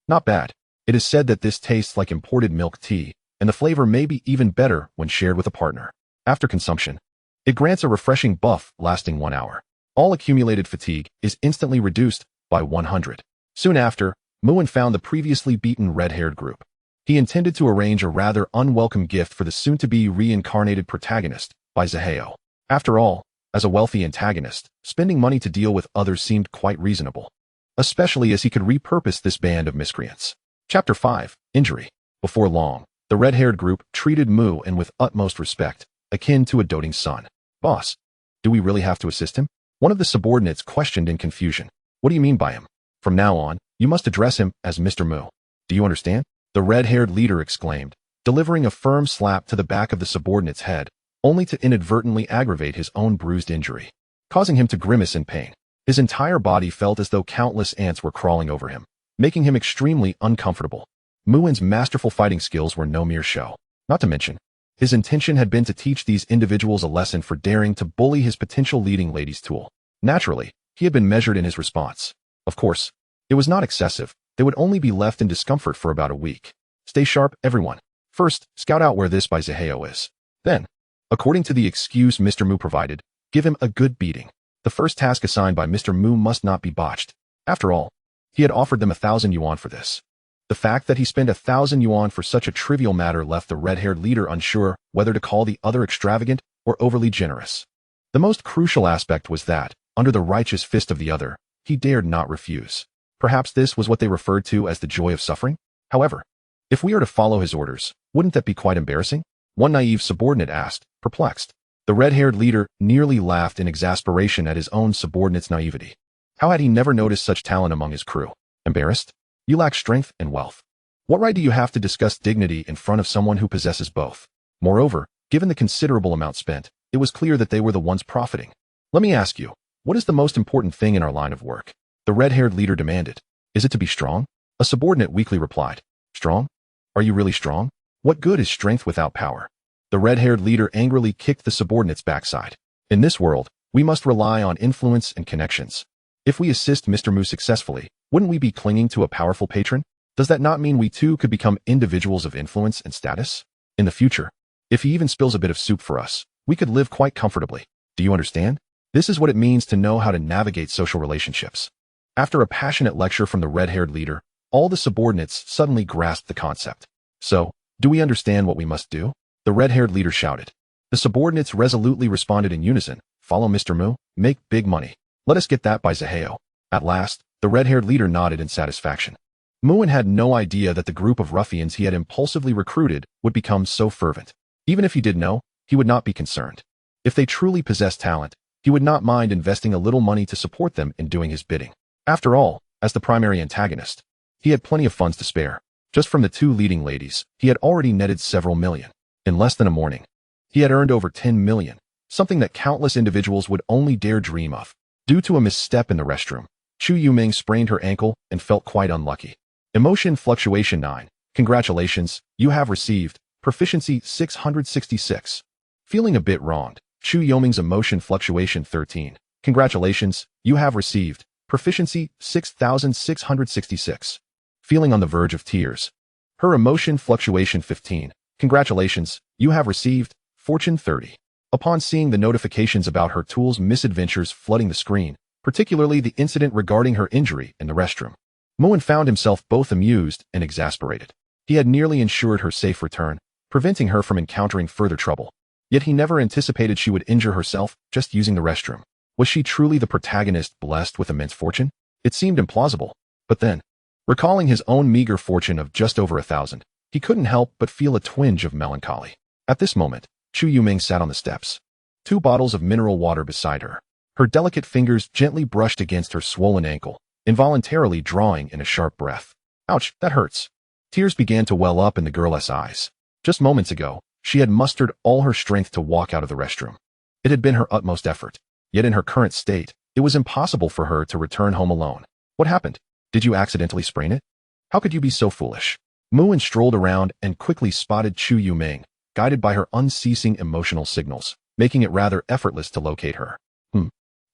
Not bad. It is said that this tastes like imported milk tea, and the flavor may be even better when shared with a partner. After consumption, it grants a refreshing buff lasting 1 hour. All accumulated fatigue is instantly reduced by 100. Soon after, Muin found the previously beaten red-haired group. He intended to arrange a rather unwelcome gift for the soon-to-be reincarnated protagonist by Zaheo. After all, as a wealthy antagonist, spending money to deal with others seemed quite reasonable, especially as he could repurpose this band of miscreants. Chapter 5. Injury. Before long, the red-haired group treated Mu and with utmost respect, akin to a doting son. Boss, do we really have to assist him? One of the subordinates questioned in confusion. What do you mean by him? From now on, you must address him as Mr. Mu. Do you understand? The red-haired leader exclaimed, delivering a firm slap to the back of the subordinate's head, only to inadvertently aggravate his own bruised injury, causing him to grimace in pain. His entire body felt as though countless ants were crawling over him, making him extremely uncomfortable. Muin's masterful fighting skills were no mere show. Not to mention, his intention had been to teach these individuals a lesson for daring to bully his potential leading lady's tool. Naturally, he had been measured in his response. Of course, it was not excessive. They would only be left in discomfort for about a week. Stay sharp, everyone. First, scout out where this by Zaheo is. Then, according to the excuse Mr. Mu provided, give him a good beating. The first task assigned by Mr. Mu must not be botched. After all, he had offered them 1,000 yuan for this. The fact that he spent 1,000 yuan for such a trivial matter left the red-haired leader unsure whether to call the other extravagant or overly generous. The most crucial aspect was that, under the righteous fist of the other, he dared not refuse. Perhaps this was what they referred to as the joy of suffering? However, if we are to follow his orders, wouldn't that be quite embarrassing? One naive subordinate asked, perplexed. The red-haired leader nearly laughed in exasperation at his own subordinate's naivety. How had he never noticed such talent among his crew? Embarrassed? You lack strength and wealth. What right do you have to discuss dignity in front of someone who possesses both? Moreover, given the considerable amount spent, it was clear that they were the ones profiting. Let me ask you, what is the most important thing in our line of work? The red-haired leader demanded. Is it to be strong? A subordinate weakly replied. Strong? Are you really strong? What good is strength without power? The red-haired leader angrily kicked the subordinate's backside. In this world, we must rely on influence and connections. If we assist Mr. Mu successfully, wouldn't we be clinging to a powerful patron? Does that not mean we too could become individuals of influence and status? In the future, if he even spills a bit of soup for us, we could live quite comfortably. Do you understand? This is what it means to know how to navigate social relationships. After a passionate lecture from the red-haired leader, all the subordinates suddenly grasped the concept. So, do we understand what we must do? The red-haired leader shouted. The subordinates resolutely responded in unison. Follow Mr. Mu, make big money. Let us get that by Zaheo. At last, the red-haired leader nodded in satisfaction. Muin had no idea that the group of ruffians he had impulsively recruited would become so fervent. Even if he did know, he would not be concerned. If they truly possessed talent, he would not mind investing a little money to support them in doing his bidding. After all, as the primary antagonist, he had plenty of funds to spare. Just from the two leading ladies, he had already netted several million. In less than a morning, he had earned over 10 million, something that countless individuals would only dare dream of. Due to a misstep in the restroom, Chu Yuming sprained her ankle and felt quite unlucky. Emotion fluctuation 9. Congratulations, you have received proficiency 666. Feeling a bit wronged, Chu Yuming's emotion fluctuation 13. Congratulations, you have received proficiency 6666. Feeling on the verge of tears, her emotion fluctuation 15. Congratulations, you have received fortune 30. Upon seeing the notifications about her tool's misadventures flooding the screen, particularly the incident regarding her injury in the restroom, Muin found himself both amused and exasperated. He had nearly ensured her safe return, preventing her from encountering further trouble. Yet he never anticipated she would injure herself just using the restroom. Was she truly the protagonist blessed with immense fortune? It seemed implausible. But then, recalling his own meager fortune of just over 1,000, he couldn't help but feel a twinge of melancholy. At this moment, Chu Yuming sat on the steps, 2 bottles of mineral water beside her. Her delicate fingers gently brushed against her swollen ankle, involuntarily drawing in a sharp breath. Ouch, that hurts. Tears began to well up in the girl's eyes. Just moments ago, she had mustered all her strength to walk out of the restroom. It had been her utmost effort. Yet in her current state, it was impossible for her to return home alone. What happened? Did you accidentally sprain it? How could you be so foolish? Muin strolled around and quickly spotted Chu Yuming, guided by her unceasing emotional signals, making it rather effortless to locate her.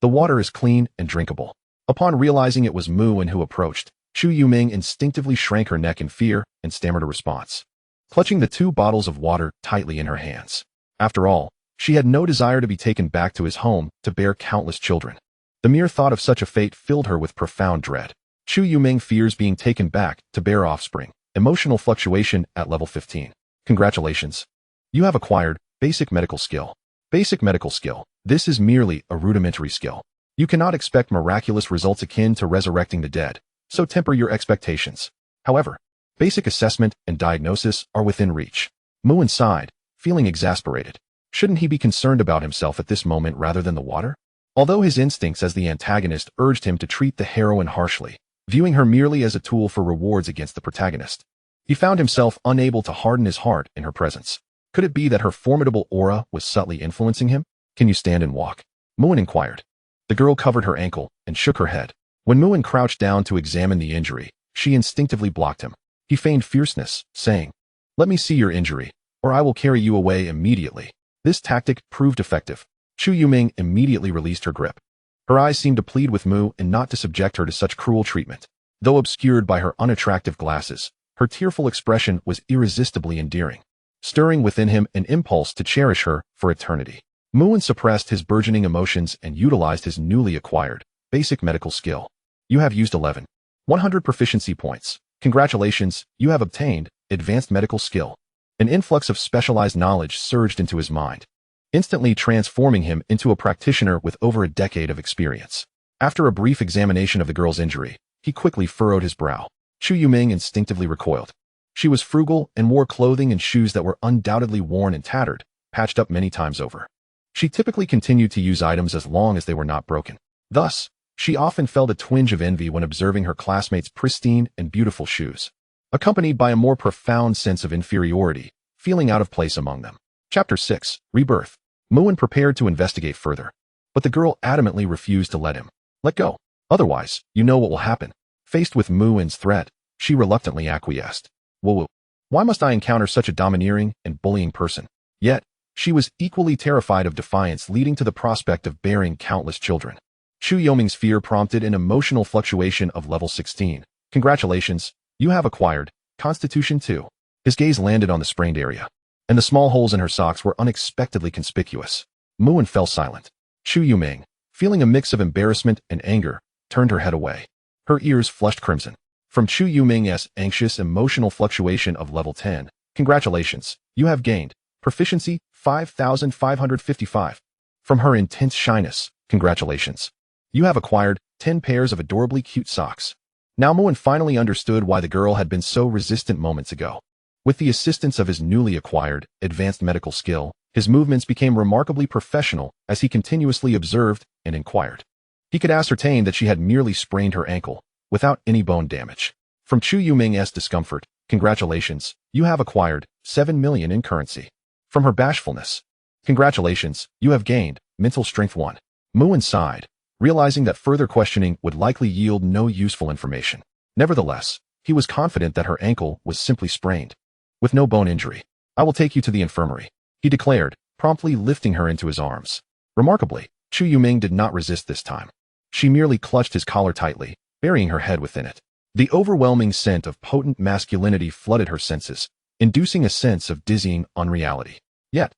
The water is clean and drinkable. Upon realizing it was Muin who approached, Chu Yuming instinctively shrank her neck in fear and stammered a response, clutching the 2 bottles of water tightly in her hands. After all, she had no desire to be taken back to his home to bear countless children. The mere thought of such a fate filled her with profound dread. Chu Yuming fears being taken back to bear offspring. Emotional fluctuation at level 15. Congratulations. You have acquired basic medical skill. Basic medical skill. This is merely a rudimentary skill. You cannot expect miraculous results akin to resurrecting the dead, so temper your expectations. However, basic assessment and diagnosis are within reach. Muin sighed, feeling exasperated. Shouldn't he be concerned about himself at this moment rather than the water? Although his instincts as the antagonist urged him to treat the heroine harshly, viewing her merely as a tool for rewards against the protagonist, he found himself unable to harden his heart in her presence. Could it be that her formidable aura was subtly influencing him? Can you stand and walk? Muin inquired. The girl covered her ankle and shook her head. When Muin crouched down to examine the injury, she instinctively blocked him. He feigned fierceness, saying, "Let me see your injury, or I will carry you away immediately." This tactic proved effective. Chu Yuming immediately released her grip. Her eyes seemed to plead with Mu and not to subject her to such cruel treatment. Though obscured by her unattractive glasses, her tearful expression was irresistibly endearing, stirring within him an impulse to cherish her for eternity. Muin suppressed his burgeoning emotions and utilized his newly acquired basic medical skill. You have used 100 proficiency points. Congratulations, you have obtained advanced medical skill. An influx of specialized knowledge surged into his mind, instantly transforming him into a practitioner with over a decade of experience. After a brief examination of the girl's injury, he quickly furrowed his brow. Chu Yuming instinctively recoiled. She was frugal and wore clothing and shoes that were undoubtedly worn and tattered, patched up many times over. She typically continued to use items as long as they were not broken. Thus, she often felt a twinge of envy when observing her classmates' pristine and beautiful shoes. accompanied by a more profound sense of inferiority, feeling out of place among them. Chapter 6. Rebirth. Muin prepared to investigate further, but the girl adamantly refused to let him. Let go. Otherwise, you know what will happen. Faced with Muin's threat, she reluctantly acquiesced. Whoa, why must I encounter such a domineering and bullying person? Yet, she was equally terrified of defiance leading to the prospect of bearing countless children. Chu Yoming's fear prompted an emotional fluctuation of level 16. Congratulations, you have acquired Constitution 2. His gaze landed on the sprained area, and the small holes in her socks were unexpectedly conspicuous. Muin fell silent. Chu Yuming, feeling a mix of embarrassment and anger, turned her head away. Her ears flushed crimson. From Chu Yuming's anxious emotional fluctuation of level 10, congratulations, you have gained proficiency 5,555. From her intense shyness, congratulations, you have acquired 10 pairs of adorably cute socks. Now Muin finally understood why the girl had been so resistant moments ago. With the assistance of his newly acquired, advanced medical skill, his movements became remarkably professional as he continuously observed and inquired. He could ascertain that she had merely sprained her ankle, without any bone damage. From Chu Yuming's discomfort, congratulations, you have acquired 7 million in currency. From her bashfulness, congratulations, you have gained mental strength 1. Muin sighed, realizing that further questioning would likely yield no useful information. Nevertheless, he was confident that her ankle was simply sprained, with no bone injury. I will take you to the infirmary, he declared, promptly lifting her into his arms. Remarkably, Chu Yuming did not resist this time. She merely clutched his collar tightly, burying her head within it. The overwhelming scent of potent masculinity flooded her senses, inducing a sense of dizzying unreality. Yet,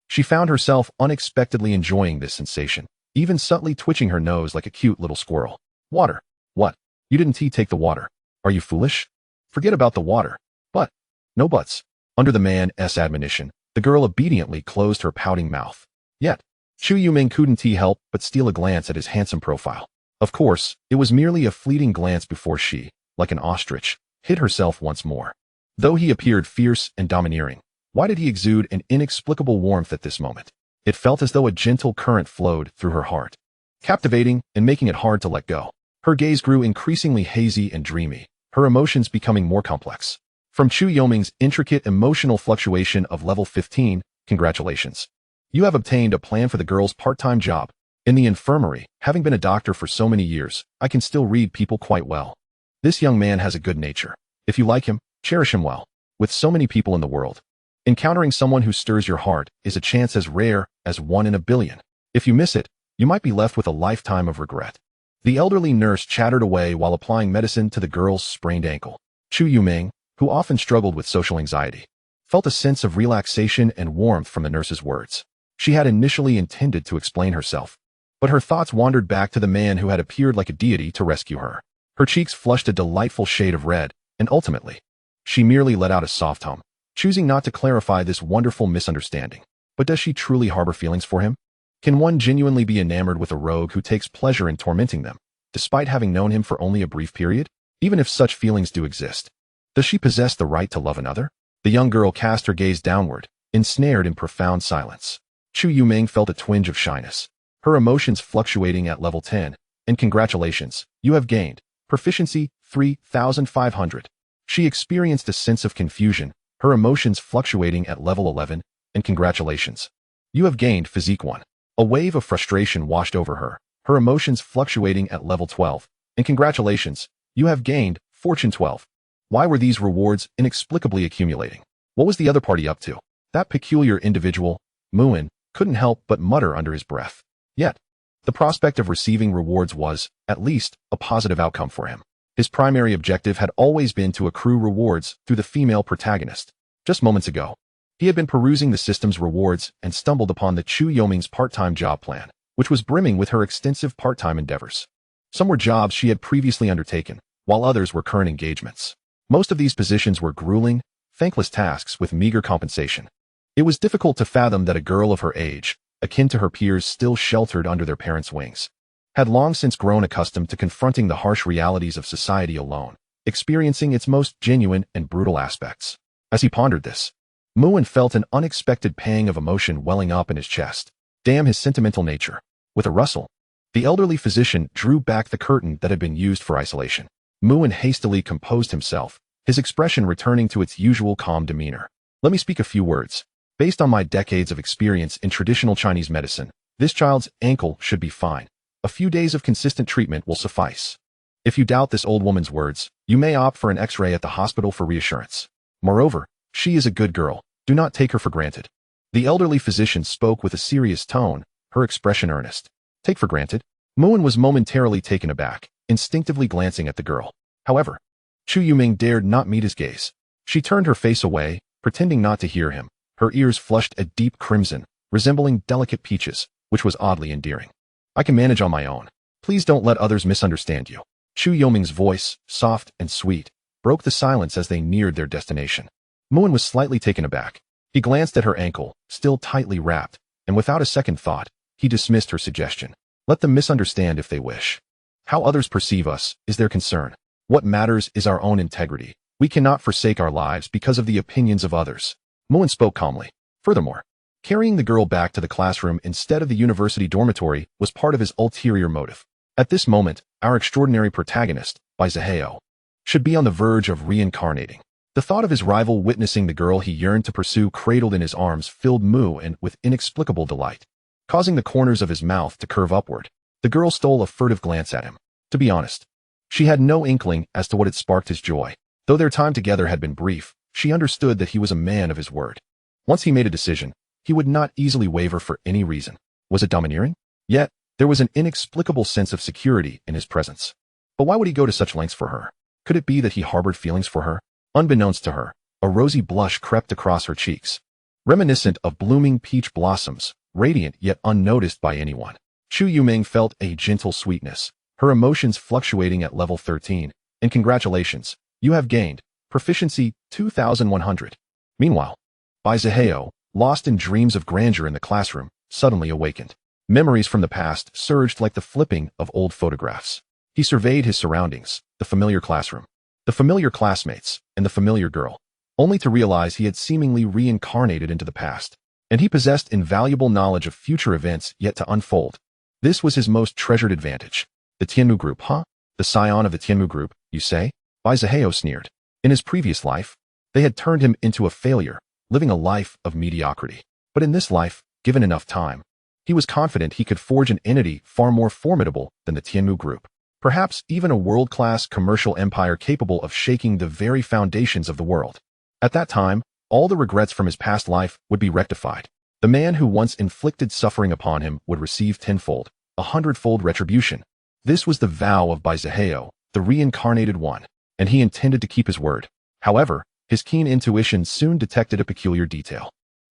she found herself unexpectedly enjoying this sensation, even subtly twitching her nose like a cute little squirrel. Water. What? You didn't take the water. Are you foolish? Forget about the water. But. No buts. Under the man's admonition, the girl obediently closed her pouting mouth. Yet, Chu Yuming couldn't help but steal a glance at his handsome profile. Of course, it was merely a fleeting glance before she, like an ostrich, hid herself once more. Though he appeared fierce and domineering, why did he exude an inexplicable warmth at this moment? It felt as though a gentle current flowed through her heart, captivating and making it hard to let go. Her gaze grew increasingly hazy and dreamy, her emotions becoming more complex. From Chu Yoming's intricate emotional fluctuation of level 15, congratulations. You have obtained a plan for the girl's part-time job. In the infirmary, having been a doctor for so many years, I can still read people quite well. This young man has a good nature. If you like him, cherish him well. With so many people in the world, encountering someone who stirs your heart is a chance as rare as 1 in a billion. If you miss it, you might be left with a lifetime of regret. The elderly nurse chattered away while applying medicine to the girl's sprained ankle. Chu Yuming, who often struggled with social anxiety, felt a sense of relaxation and warmth from the nurse's words. She had initially intended to explain herself, but her thoughts wandered back to the man who had appeared like a deity to rescue her. Her cheeks flushed a delightful shade of red, and ultimately, she merely let out a soft hum, choosing not to clarify this wonderful misunderstanding. But does she truly harbor feelings for him? Can one genuinely be enamored with a rogue who takes pleasure in tormenting them, despite having known him for only a brief period? Even if such feelings do exist, does she possess the right to love another? The young girl cast her gaze downward, ensnared in profound silence. Chu Yuming felt a twinge of shyness, her emotions fluctuating at level 10, and congratulations, you have gained proficiency 3,500. She experienced a sense of confusion, her emotions fluctuating at level 11, and congratulations, you have gained physique 1. A wave of frustration washed over her, her emotions fluctuating at level 12, and congratulations, you have gained fortune 12. Why were these rewards inexplicably accumulating? What was the other party up to? That peculiar individual, Muin, couldn't help but mutter under his breath. Yet, the prospect of receiving rewards was, at least, a positive outcome for him. His primary objective had always been to accrue rewards through the female protagonist. Just moments ago, he had been perusing the system's rewards and stumbled upon the Chu Yoming's part-time job plan, which was brimming with her extensive part-time endeavors. Some were jobs she had previously undertaken, while others were current engagements. Most of these positions were grueling, thankless tasks with meager compensation. It was difficult to fathom that a girl of her age, akin to her peers still sheltered under their parents' wings, had long since grown accustomed to confronting the harsh realities of society alone, experiencing its most genuine and brutal aspects. As he pondered this, Muin felt an unexpected pang of emotion welling up in his chest. Damn his sentimental nature. With a rustle, the elderly physician drew back the curtain that had been used for isolation. Muin hastily composed himself, his expression returning to its usual calm demeanor. Let me speak a few words. Based on my decades of experience in traditional Chinese medicine, this child's ankle should be fine. A few days of consistent treatment will suffice. If you doubt this old woman's words, you may opt for an X-ray at the hospital for reassurance. Moreover, she is a good girl. Do not take her for granted. The elderly physician spoke with a serious tone, her expression earnest. Take for granted? Muin was momentarily taken aback, instinctively glancing at the girl. However, Chu Yuming dared not meet his gaze. She turned her face away, pretending not to hear him, her ears flushed a deep crimson, resembling delicate peaches, which was oddly endearing. I can manage on my own. Please don't let others misunderstand you. Chu Yuming's voice, soft and sweet, broke the silence as they neared their destination. Muin was slightly taken aback. He glanced at her ankle, still tightly wrapped, and without a second thought, he dismissed her suggestion. Let them misunderstand if they wish. How others perceive us is their concern. What matters is our own integrity. We cannot forsake our lives because of the opinions of others. Muin spoke calmly. Furthermore, carrying the girl back to the classroom instead of the university dormitory was part of his ulterior motive. At this moment, our extraordinary protagonist, Bai Zihao, should be on the verge of reincarnating. The thought of his rival witnessing the girl he yearned to pursue cradled in his arms filled Muin with inexplicable delight. Causing the corners of his mouth to curve upward, the girl stole a furtive glance at him. To be honest, she had no inkling as to what had sparked his joy. Though their time together had been brief, she understood that he was a man of his word. Once he made a decision, he would not easily waver for any reason. Was it domineering? Yet, there was an inexplicable sense of security in his presence. But why would he go to such lengths for her? Could it be that he harbored feelings for her? Unbeknownst to her, a rosy blush crept across her cheeks, reminiscent of blooming peach blossoms, radiant yet unnoticed by anyone. Chu Yuming felt a gentle sweetness, her emotions fluctuating at level 13. And congratulations, you have gained proficiency 2100. Meanwhile, Bai Zihao, lost in dreams of grandeur in the classroom, suddenly awakened. Memories from the past surged like the flipping of old photographs. He surveyed his surroundings, the familiar classroom, the familiar classmates, and the familiar girl, only to realize he had seemingly reincarnated into the past, and he possessed invaluable knowledge of future events yet to unfold. This was his most treasured advantage. The Tianmu group, huh? The scion of the Tianmu group, you say? Bai Zihao sneered. In his previous life, they had turned him into a failure, living a life of mediocrity. But in this life, given enough time, he was confident he could forge an entity far more formidable than the Tianmu group. Perhaps even a world-class commercial empire capable of shaking the very foundations of the world. At that time, all the regrets from his past life would be rectified. The man who once inflicted suffering upon him would receive tenfold, 100-fold retribution. This was the vow of Bai Zihao, the reincarnated one, and he intended to keep his word. However, his keen intuition soon detected a peculiar detail.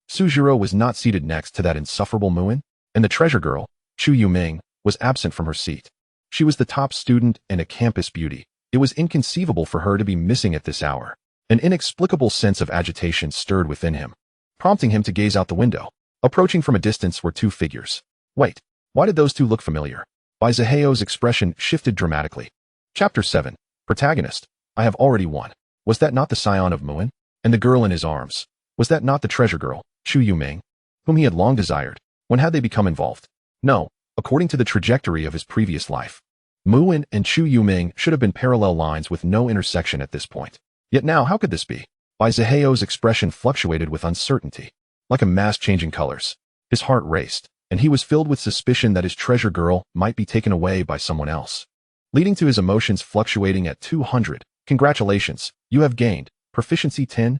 Suzhiro was not seated next to that insufferable Muin, and the treasure girl, Chu Yuming, was absent from her seat. She was the top student and a campus beauty. It was inconceivable for her to be missing at this hour. An inexplicable sense of agitation stirred within him, prompting him to gaze out the window. Approaching from a distance were two figures. Wait, why did those two look familiar? Bai Zihao's expression shifted dramatically. Chapter 7. Protagonist. I have already won. Was that not the scion of Muin? And the girl in his arms? Was that not the treasure girl, Chu Yuming, whom he had long desired? When had they become involved? No. According to the trajectory of his previous life, Muin and Chu Yuming should have been parallel lines with no intersection at this point. Yet now, how could this be? Bai Zihao's expression fluctuated with uncertainty, like a mass changing colors. His heart raced, and he was filled with suspicion that his treasure girl might be taken away by someone else, leading to his emotions fluctuating at 200. Congratulations, you have gained proficiency 10,000.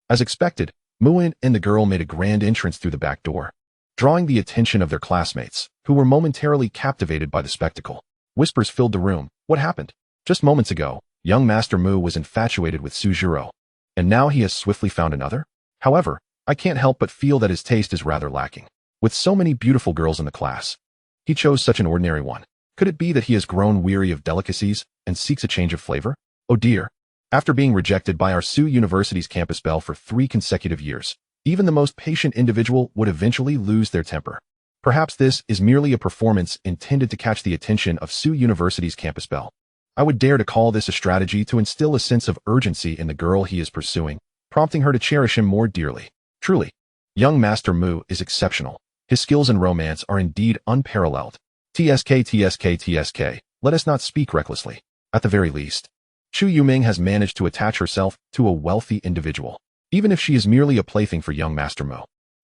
As expected, Muin and the girl made a grand entrance through the back door, drawing the attention of their classmates, who were momentarily captivated by the spectacle. Whispers filled the room. What happened? Just moments ago, young Master Mu was infatuated with Suzhiro, and now he has swiftly found another? However, I can't help but feel that his taste is rather lacking. With so many beautiful girls in the class, he chose such an ordinary one. Could it be that he has grown weary of delicacies and seeks a change of flavor? Oh dear. After being rejected by our Sioux University's campus bell for 3 consecutive years, even the most patient individual would eventually lose their temper. Perhaps this is merely a performance intended to catch the attention of Sioux University's campus bell. I would dare to call this a strategy to instill a sense of urgency in the girl he is pursuing, prompting her to cherish him more dearly. Truly, young Master Mu is exceptional. His skills in romance are indeed unparalleled. TSK, let us not speak recklessly. At the very least, Chu Yuming has managed to attach herself to a wealthy individual, even if she is merely a plaything for young Master Mu.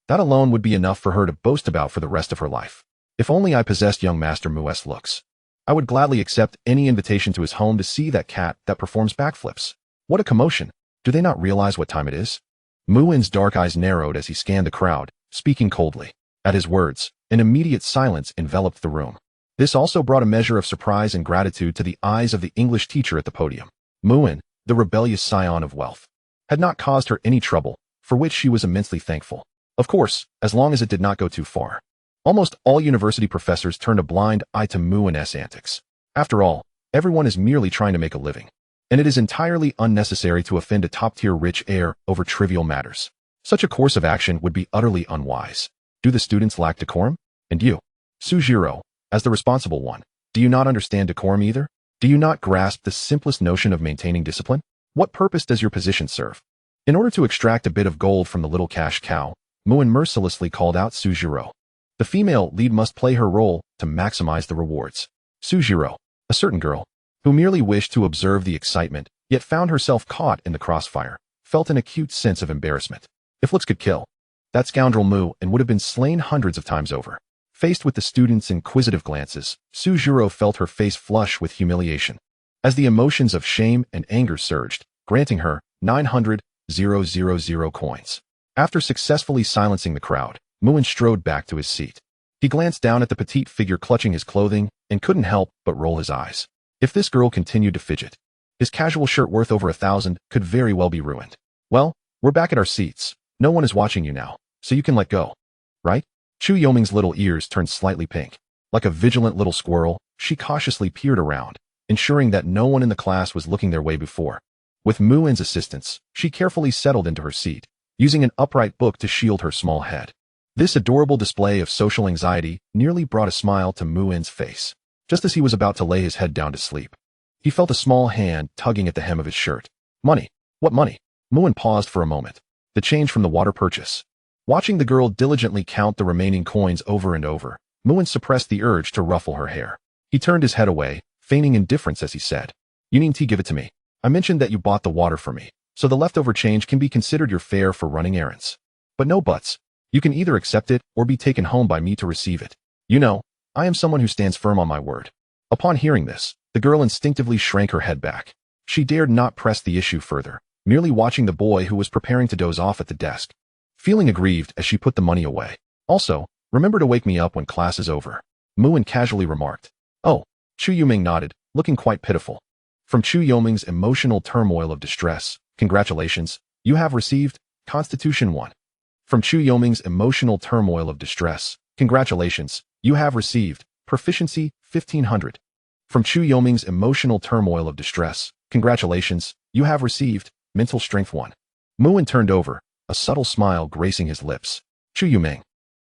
That alone would be enough for her to boast about for the rest of her life. If only I possessed young Master Mu's looks. I would gladly accept any invitation to his home to see that cat that performs backflips. What a commotion. Do they not realize what time it is? Muin's dark eyes narrowed as he scanned the crowd, speaking coldly. At his words, an immediate silence enveloped the room. This also brought a measure of surprise and gratitude to the eyes of the English teacher at the podium. Muin, the rebellious scion of wealth, had not caused her any trouble, for which she was immensely thankful. Of course, as long as it did not go too far. Almost all university professors turned a blind eye to Muin's antics. After all, everyone is merely trying to make a living, and it is entirely unnecessary to offend a top-tier rich heir over trivial matters. Such a course of action would be utterly unwise. Do the students lack decorum? And you, Sujiro, as the responsible one, do you not understand decorum either? Do you not grasp the simplest notion of maintaining discipline? What purpose does your position serve? In order to extract a bit of gold from the little cash cow, Muin mercilessly called out Sujiro. The female lead must play her role to maximize the rewards. Sujiro, a certain girl, who merely wished to observe the excitement, yet found herself caught in the crossfire, felt an acute sense of embarrassment. If looks could kill, that scoundrel Mu and would have been slain hundreds of times over. Faced with the students' inquisitive glances, Sujiro felt her face flush with humiliation, as the emotions of shame and anger surged, granting her 900,000 coins. After successfully silencing the crowd, Muin strode back to his seat. He glanced down at the petite figure clutching his clothing and couldn't help but roll his eyes. If this girl continued to fidget, his casual shirt worth over 1,000 could very well be ruined. Well, we're back at our seats. No one is watching you now, so you can let go. Right? Chu Yoming's little ears turned slightly pink. Like a vigilant little squirrel, she cautiously peered around, ensuring that no one in the class was looking their way before. With Muin's assistance, she carefully settled into her seat, using an upright book to shield her small head. This adorable display of social anxiety nearly brought a smile to Muin's face. Just as he was about to lay his head down to sleep, he felt a small hand tugging at the hem of his shirt. Money. What money? Muin paused for a moment. The change from the water purchase. Watching the girl diligently count the remaining coins over and over, Muin suppressed the urge to ruffle her hair. He turned his head away, feigning indifference as he said, "You needn't give it to me. I mentioned that you bought the water for me, so the leftover change can be considered your fare for running errands. But no buts. You can either accept it or be taken home by me to receive it. You know, I am someone who stands firm on my word." Upon hearing this, the girl instinctively shrank her head back. She dared not press the issue further, merely watching the boy who was preparing to doze off at the desk, feeling aggrieved as she put the money away. "Also, remember to wake me up when class is over," Muin casually remarked. "Oh," Chu Yuming nodded, looking quite pitiful. From Chu Yoming's emotional turmoil of distress, "Congratulations, you have received Constitution 1. From Chu Yoming's emotional turmoil of distress, "Congratulations, you have received Proficiency 1500. From Chu Yoming's emotional turmoil of distress, "Congratulations, you have received Mental Strength 1. Muin turned over, a subtle smile gracing his lips. Chu Yuming,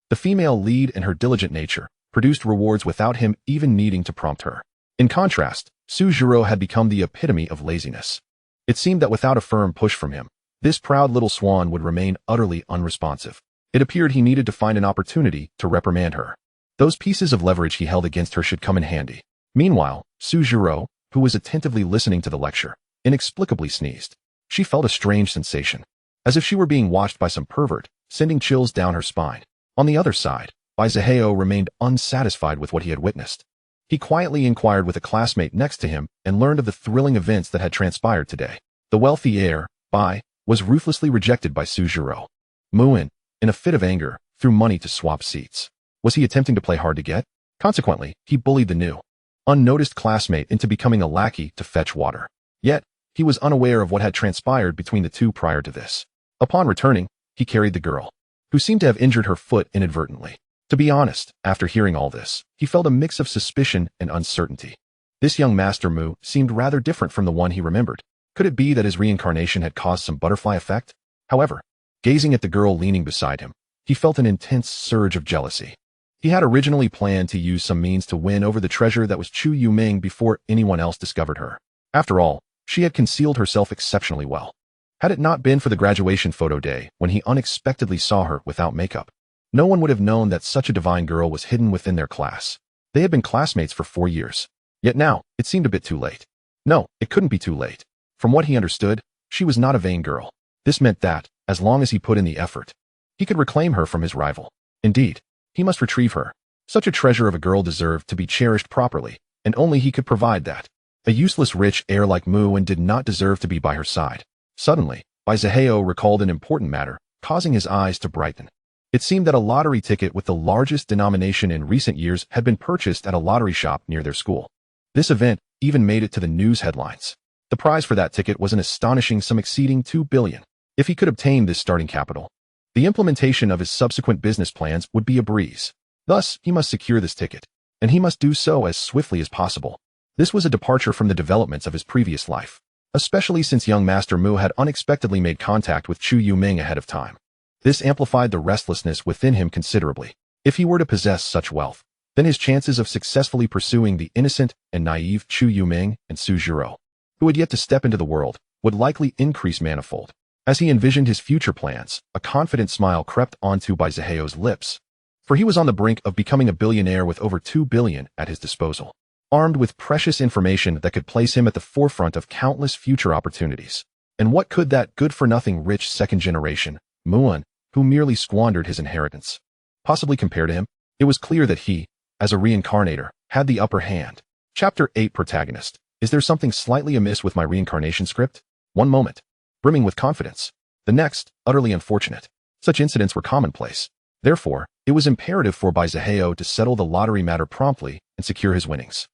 the female lead in her diligent nature, produced rewards without him even needing to prompt her. In contrast, Sujiro had become the epitome of laziness. It seemed that without a firm push from him, this proud little swan would remain utterly unresponsive. It appeared he needed to find an opportunity to reprimand her. Those pieces of leverage he held against her should come in handy. Meanwhile, Sujiro, who was attentively listening to the lecture, inexplicably sneezed. She felt a strange sensation, as if she were being watched by some pervert, sending chills down her spine. On the other side, Baizaheo remained unsatisfied with what he had witnessed. He quietly inquired with a classmate next to him and learned of the thrilling events that had transpired today. The wealthy heir, Bai, was ruthlessly rejected by Sujiro. Muin, in a fit of anger, threw money to swap seats. Was he attempting to play hard to get? Consequently, he bullied the new, unnoticed classmate into becoming a lackey to fetch water. Yet, he was unaware of what had transpired between the two prior to this. Upon returning, he carried the girl, who seemed to have injured her foot inadvertently. To be honest, after hearing all this, he felt a mix of suspicion and uncertainty. This young Master Mu seemed rather different from the one he remembered. Could it be that his reincarnation had caused some butterfly effect? However, gazing at the girl leaning beside him, he felt an intense surge of jealousy. He had originally planned to use some means to win over the treasure that was Chu Yuming before anyone else discovered her. After all, she had concealed herself exceptionally well. Had it not been for the graduation photo day when he unexpectedly saw her without makeup, no one would have known that such a divine girl was hidden within their class. They had been classmates for 4 years. Yet now, it seemed a bit too late. No, it couldn't be too late. From what he understood, she was not a vain girl. This meant that, as long as he put in the effort, he could reclaim her from his rival. Indeed, he must retrieve her. Such a treasure of a girl deserved to be cherished properly, and only he could provide that. A useless rich heir like Muan did not deserve to be by her side. Suddenly, Bai Zihao recalled an important matter, causing his eyes to brighten. It seemed that a lottery ticket with the largest denomination in recent years had been purchased at a lottery shop near their school. This event even made it to the news headlines. The prize for that ticket was an astonishing sum exceeding 2 billion. If he could obtain this starting capital, the implementation of his subsequent business plans would be a breeze. Thus, he must secure this ticket, and he must do so as swiftly as possible. This was a departure from the developments of his previous life, especially since young Master Mu had unexpectedly made contact with Chu Yuming ahead of time. This amplified the restlessness within him considerably. If he were to possess such wealth, then his chances of successfully pursuing the innocent and naive Chu Yuming and Su Zhiro, who had yet to step into the world, would likely increase manifold. As he envisioned his future plans, a confident smile crept onto Bai Zihao's lips, for he was on the brink of becoming a billionaire with over 2 billion at his disposal, armed with precious information that could place him at the forefront of countless future opportunities. And what could that good-for-nothing rich second generation, Muan, who merely squandered his inheritance, possibly compare to him? It was clear that he, as a reincarnator, had the upper hand. Chapter 8 Protagonist. Is there something slightly amiss with my reincarnation script? One moment, brimming with confidence. The next, utterly unfortunate. Such incidents were commonplace. Therefore, it was imperative for Bai Zihao to settle the lottery matter promptly and secure his winnings,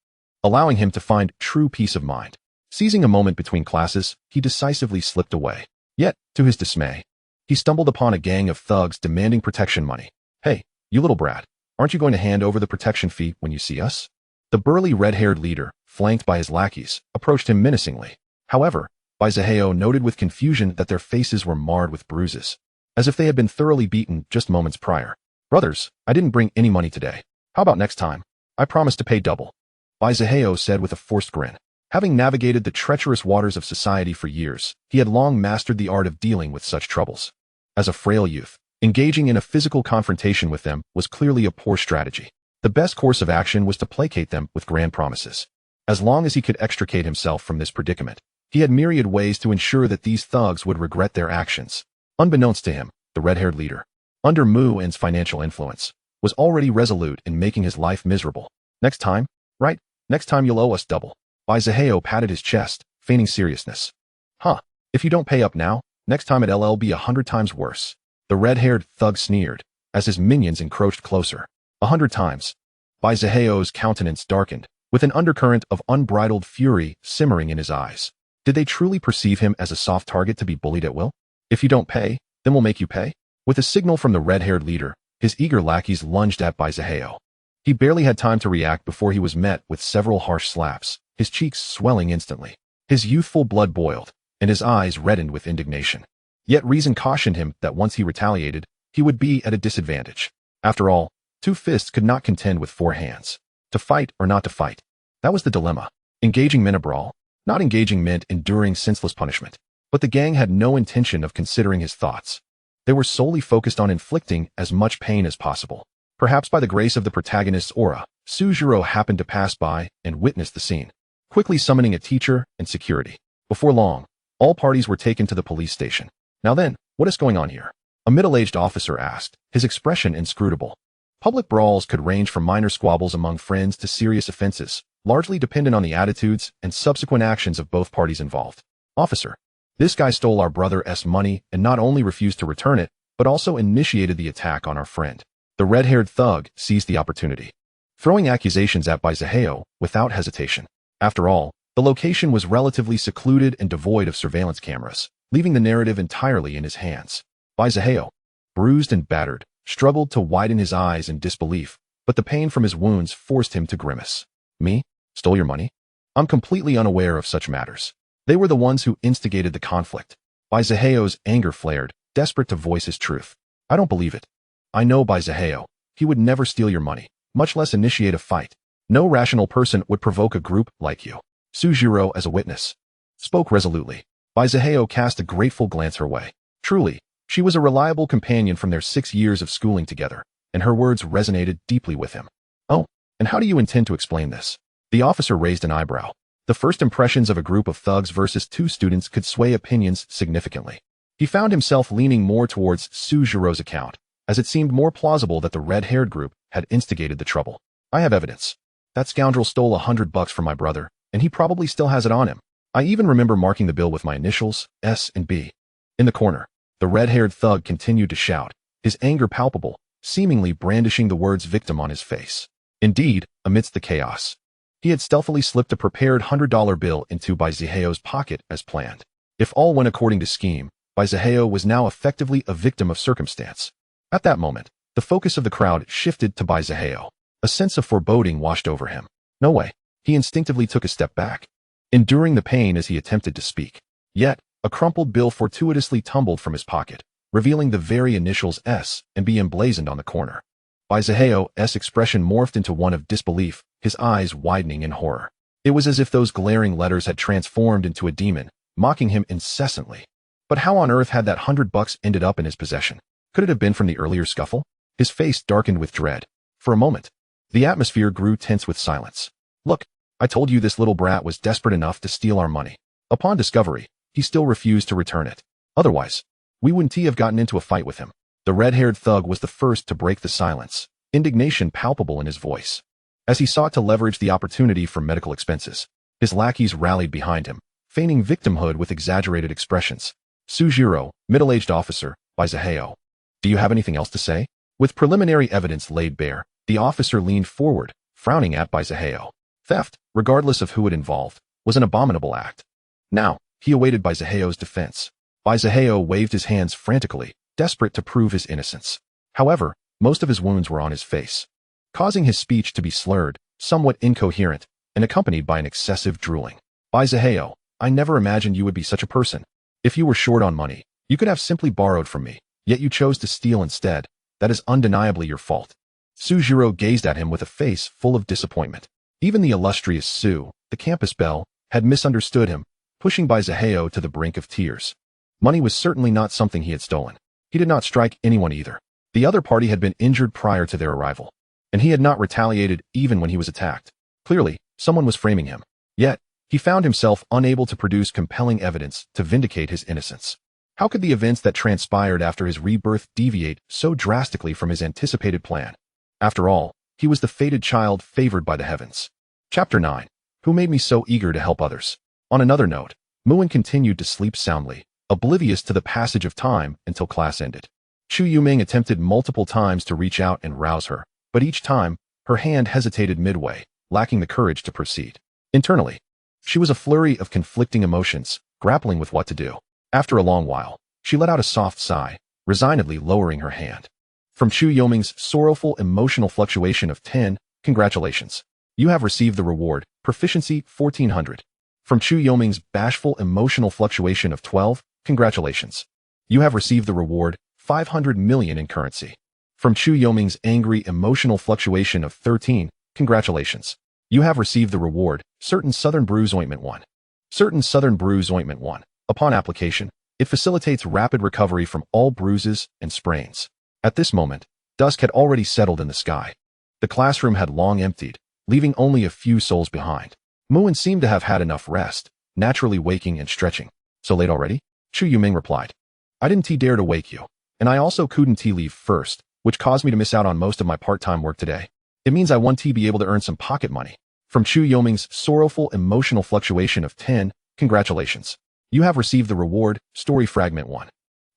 allowing him to find true peace of mind. Seizing a moment between classes, he decisively slipped away. Yet, to his dismay, he stumbled upon a gang of thugs demanding protection money. Hey, you little brat, aren't you going to hand over the protection fee when you see us? The burly red-haired leader, flanked by his lackeys, approached him menacingly. However, Bai Zihao noted with confusion that their faces were marred with bruises, as if they had been thoroughly beaten just moments prior. Brothers, I didn't bring any money today. How about next time? I promise to pay double. Bai Zihao said with a forced grin. Having navigated the treacherous waters of society for years, he had long mastered the art of dealing with such troubles. As a frail youth, engaging in a physical confrontation with them was clearly a poor strategy. The best course of action was to placate them with grand promises. As long as he could extricate himself from this predicament, he had myriad ways to ensure that these thugs would regret their actions. Unbeknownst to him, the red-haired leader, under Muan's financial influence, was already resolute in making his life miserable. Next time, right? Next time you'll owe us double. Bai Zihao patted his chest, feigning seriousness. Huh, if you don't pay up now, next time it'll be 100 times worse. The red-haired thug sneered, as his minions encroached closer. 100 times. Bai Zihao's countenance darkened, with an undercurrent of unbridled fury simmering in his eyes. Did they truly perceive him as a soft target to be bullied at will? If you don't pay, then we'll make you pay? With a signal from the red-haired leader, his eager lackeys lunged at Bai Zihao. He barely had time to react before he was met with several harsh slaps, his cheeks swelling instantly. His youthful blood boiled, and his eyes reddened with indignation. Yet reason cautioned him that once he retaliated, he would be at a disadvantage. After all, 2 fists could not contend with 4 hands. To fight or not to fight? That was the dilemma. Engaging men in a brawl, not engaging meant enduring senseless punishment. But the gang had no intention of considering his thoughts. They were solely focused on inflicting as much pain as possible. Perhaps by the grace of the protagonist's aura, Su Zhiro happened to pass by and witnessed the scene, quickly summoning a teacher and security. Before long, all parties were taken to the police station. Now then, what is going on here? A middle-aged officer asked, his expression inscrutable. Public brawls could range from minor squabbles among friends to serious offenses, largely dependent on the attitudes and subsequent actions of both parties involved. Officer, this guy stole our brother's money and not only refused to return it, but also initiated the attack on our friend. The red-haired thug seized the opportunity, throwing accusations at Bai Zihao without hesitation. After all, the location was relatively secluded and devoid of surveillance cameras, leaving the narrative entirely in his hands. Bai Zihao, bruised and battered, struggled to widen his eyes in disbelief, but the pain from his wounds forced him to grimace. Me? Stole your money? I'm completely unaware of such matters. They were the ones who instigated the conflict. Bai Zihao's anger flared, desperate to voice his truth. I don't believe it. I know Bai Zihao. He would never steal your money, much less initiate a fight. No rational person would provoke a group like you. Su Zhiro, as a witness, spoke resolutely. Bai Zihao cast a grateful glance her way. Truly, she was a reliable companion from their 6 years of schooling together, and her words resonated deeply with him. Oh, and how do you intend to explain this? The officer raised an eyebrow. The first impressions of a group of thugs versus two students could sway opinions significantly. He found himself leaning more towards Sujiro's account, as it seemed more plausible that the red-haired group had instigated the trouble. I have evidence. That scoundrel stole $100 from my brother, and he probably still has it on him. I even remember marking the bill with my initials, S and B. In the corner, the red-haired thug continued to shout, his anger palpable, seemingly brandishing the words victim on his face. Indeed, amidst the chaos, he had stealthily slipped a prepared $100 bill into Baizeheo's pocket as planned. If all went according to scheme, Baizeheo was now effectively a victim of circumstance. At that moment, the focus of the crowd shifted to Baizeheo. A sense of foreboding washed over him. No way. He instinctively took a step back, enduring the pain as he attempted to speak. Yet, a crumpled bill fortuitously tumbled from his pocket, revealing the very initials S and B emblazoned on the corner. Baizeheo's expression morphed into one of disbelief, his eyes widening in horror. It was as if those glaring letters had transformed into a demon, mocking him incessantly. But how on earth had that $100 ended up in his possession? Could it have been from the earlier scuffle? His face darkened with dread. For a moment, the atmosphere grew tense with silence. Look, I told you this little brat was desperate enough to steal our money. Upon discovery, he still refused to return it. Otherwise, we wouldn't have gotten into a fight with him. The red-haired thug was the first to break the silence, indignation palpable in his voice. As he sought to leverage the opportunity for medical expenses, his lackeys rallied behind him, feigning victimhood with exaggerated expressions. Sujiro, middle-aged officer, Baizeheo. Do you have anything else to say? With preliminary evidence laid bare, the officer leaned forward, frowning at Baizeheo. Theft, regardless of who it involved, was an abominable act. Now, he awaited Baizeheo's defense. Baizeheo waved his hands frantically, desperate to prove his innocence. However, most of his wounds were on his face, causing his speech to be slurred, somewhat incoherent, and accompanied by an excessive drooling. Baizeheo, I never imagined you would be such a person. If you were short on money, you could have simply borrowed from me, yet you chose to steal instead. That is undeniably your fault. Sujiro gazed at him with a face full of disappointment. Even the illustrious Su, the campus belle, had misunderstood him, pushing Baizeheo to the brink of tears. Money was certainly not something he had stolen. He did not strike anyone either. The other party had been injured prior to their arrival, and he had not retaliated even when he was attacked. Clearly, someone was framing him. Yet, he found himself unable to produce compelling evidence to vindicate his innocence. How could the events that transpired after his rebirth deviate so drastically from his anticipated plan? After all, he was the fated child favored by the heavens. Chapter 9. Who made me so eager to help others? On another note, Muin continued to sleep soundly, oblivious to the passage of time until class ended. Chu Yuming attempted multiple times to reach out and rouse her, but each time, her hand hesitated midway, lacking the courage to proceed. Internally, she was a flurry of conflicting emotions, grappling with what to do. After a long while, she let out a soft sigh, resignedly lowering her hand. From Chu Yoming's sorrowful emotional fluctuation of 10, congratulations. You have received the reward, proficiency 1400. From Chu Yoming's bashful emotional fluctuation of 12, congratulations. You have received the reward, 500 million in currency. From Chu Yoming's angry emotional fluctuation of 13, congratulations. You have received the reward, certain Southern Bruise Ointment 1. Certain Southern Bruise Ointment 1. Upon application, it facilitates rapid recovery from all bruises and sprains. At this moment, dusk had already settled in the sky. The classroom had long emptied, leaving only a few souls behind. Muin seemed to have had enough rest, naturally waking and stretching. So late already? Chu Yuming replied. I didn't dare to wake you, and I also couldn't leave first, which caused me to miss out on most of my part-time work today. It means I won't be able to earn some pocket money. From Chu Yoming's sorrowful emotional fluctuation of 10, congratulations. You have received the reward, Story Fragment 1.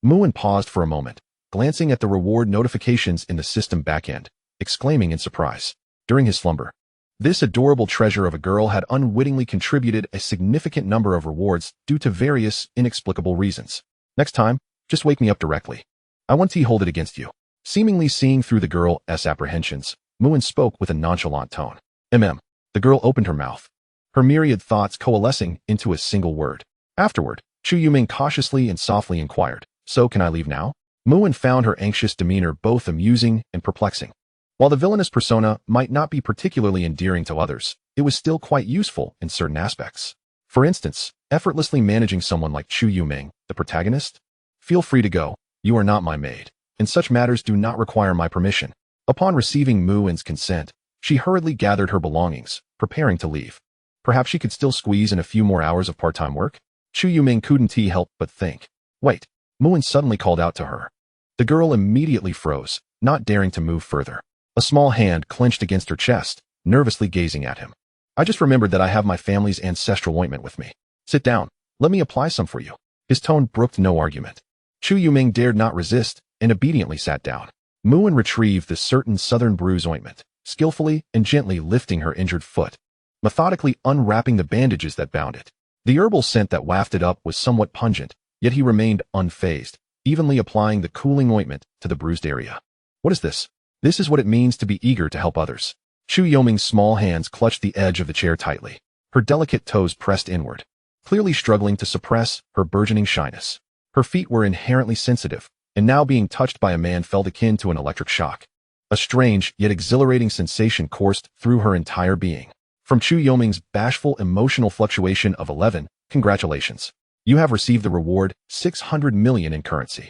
Muin paused for a moment, glancing at the reward notifications in the system backend, exclaiming in surprise. During his slumber, this adorable treasure of a girl had unwittingly contributed a significant number of rewards due to various inexplicable reasons. Next time, just wake me up directly. I won't hold it against you. Seemingly seeing through the girl's apprehensions, Muin spoke with a nonchalant tone. The girl opened her mouth, her myriad thoughts coalescing into a single word. Afterward, Chu Yuming cautiously and softly inquired, So can I leave now? Muin found her anxious demeanor both amusing and perplexing. While the villainous persona might not be particularly endearing to others, it was still quite useful in certain aspects. For instance, effortlessly managing someone like Chu Yuming, the protagonist. Feel free to go, you are not my maid, and such matters do not require my permission. Upon receiving Muin's consent, she hurriedly gathered her belongings, preparing to leave. Perhaps she could still squeeze in a few more hours of part-time work? Chu Yuming couldn't help but think. Wait, Muin suddenly called out to her. The girl immediately froze, not daring to move further. A small hand clenched against her chest, nervously gazing at him. I just remembered that I have my family's ancestral ointment with me. Sit down, let me apply some for you. His tone brooked no argument. Chu Yuming dared not resist, and obediently sat down. Muin retrieved the certain southern bruise ointment, skillfully and gently lifting her injured foot, methodically unwrapping the bandages that bound it. The herbal scent that wafted up was somewhat pungent, yet he remained unfazed, evenly applying the cooling ointment to the bruised area. What is this? This is what it means to be eager to help others. Chu Yoming's small hands clutched the edge of the chair tightly, her delicate toes pressed inward, clearly struggling to suppress her burgeoning shyness. Her feet were inherently sensitive, and now being touched by a man felt akin to an electric shock. A strange yet exhilarating sensation coursed through her entire being. From Chu Yoming's bashful emotional fluctuation of 11, congratulations. You have received the reward, 600 million in currency.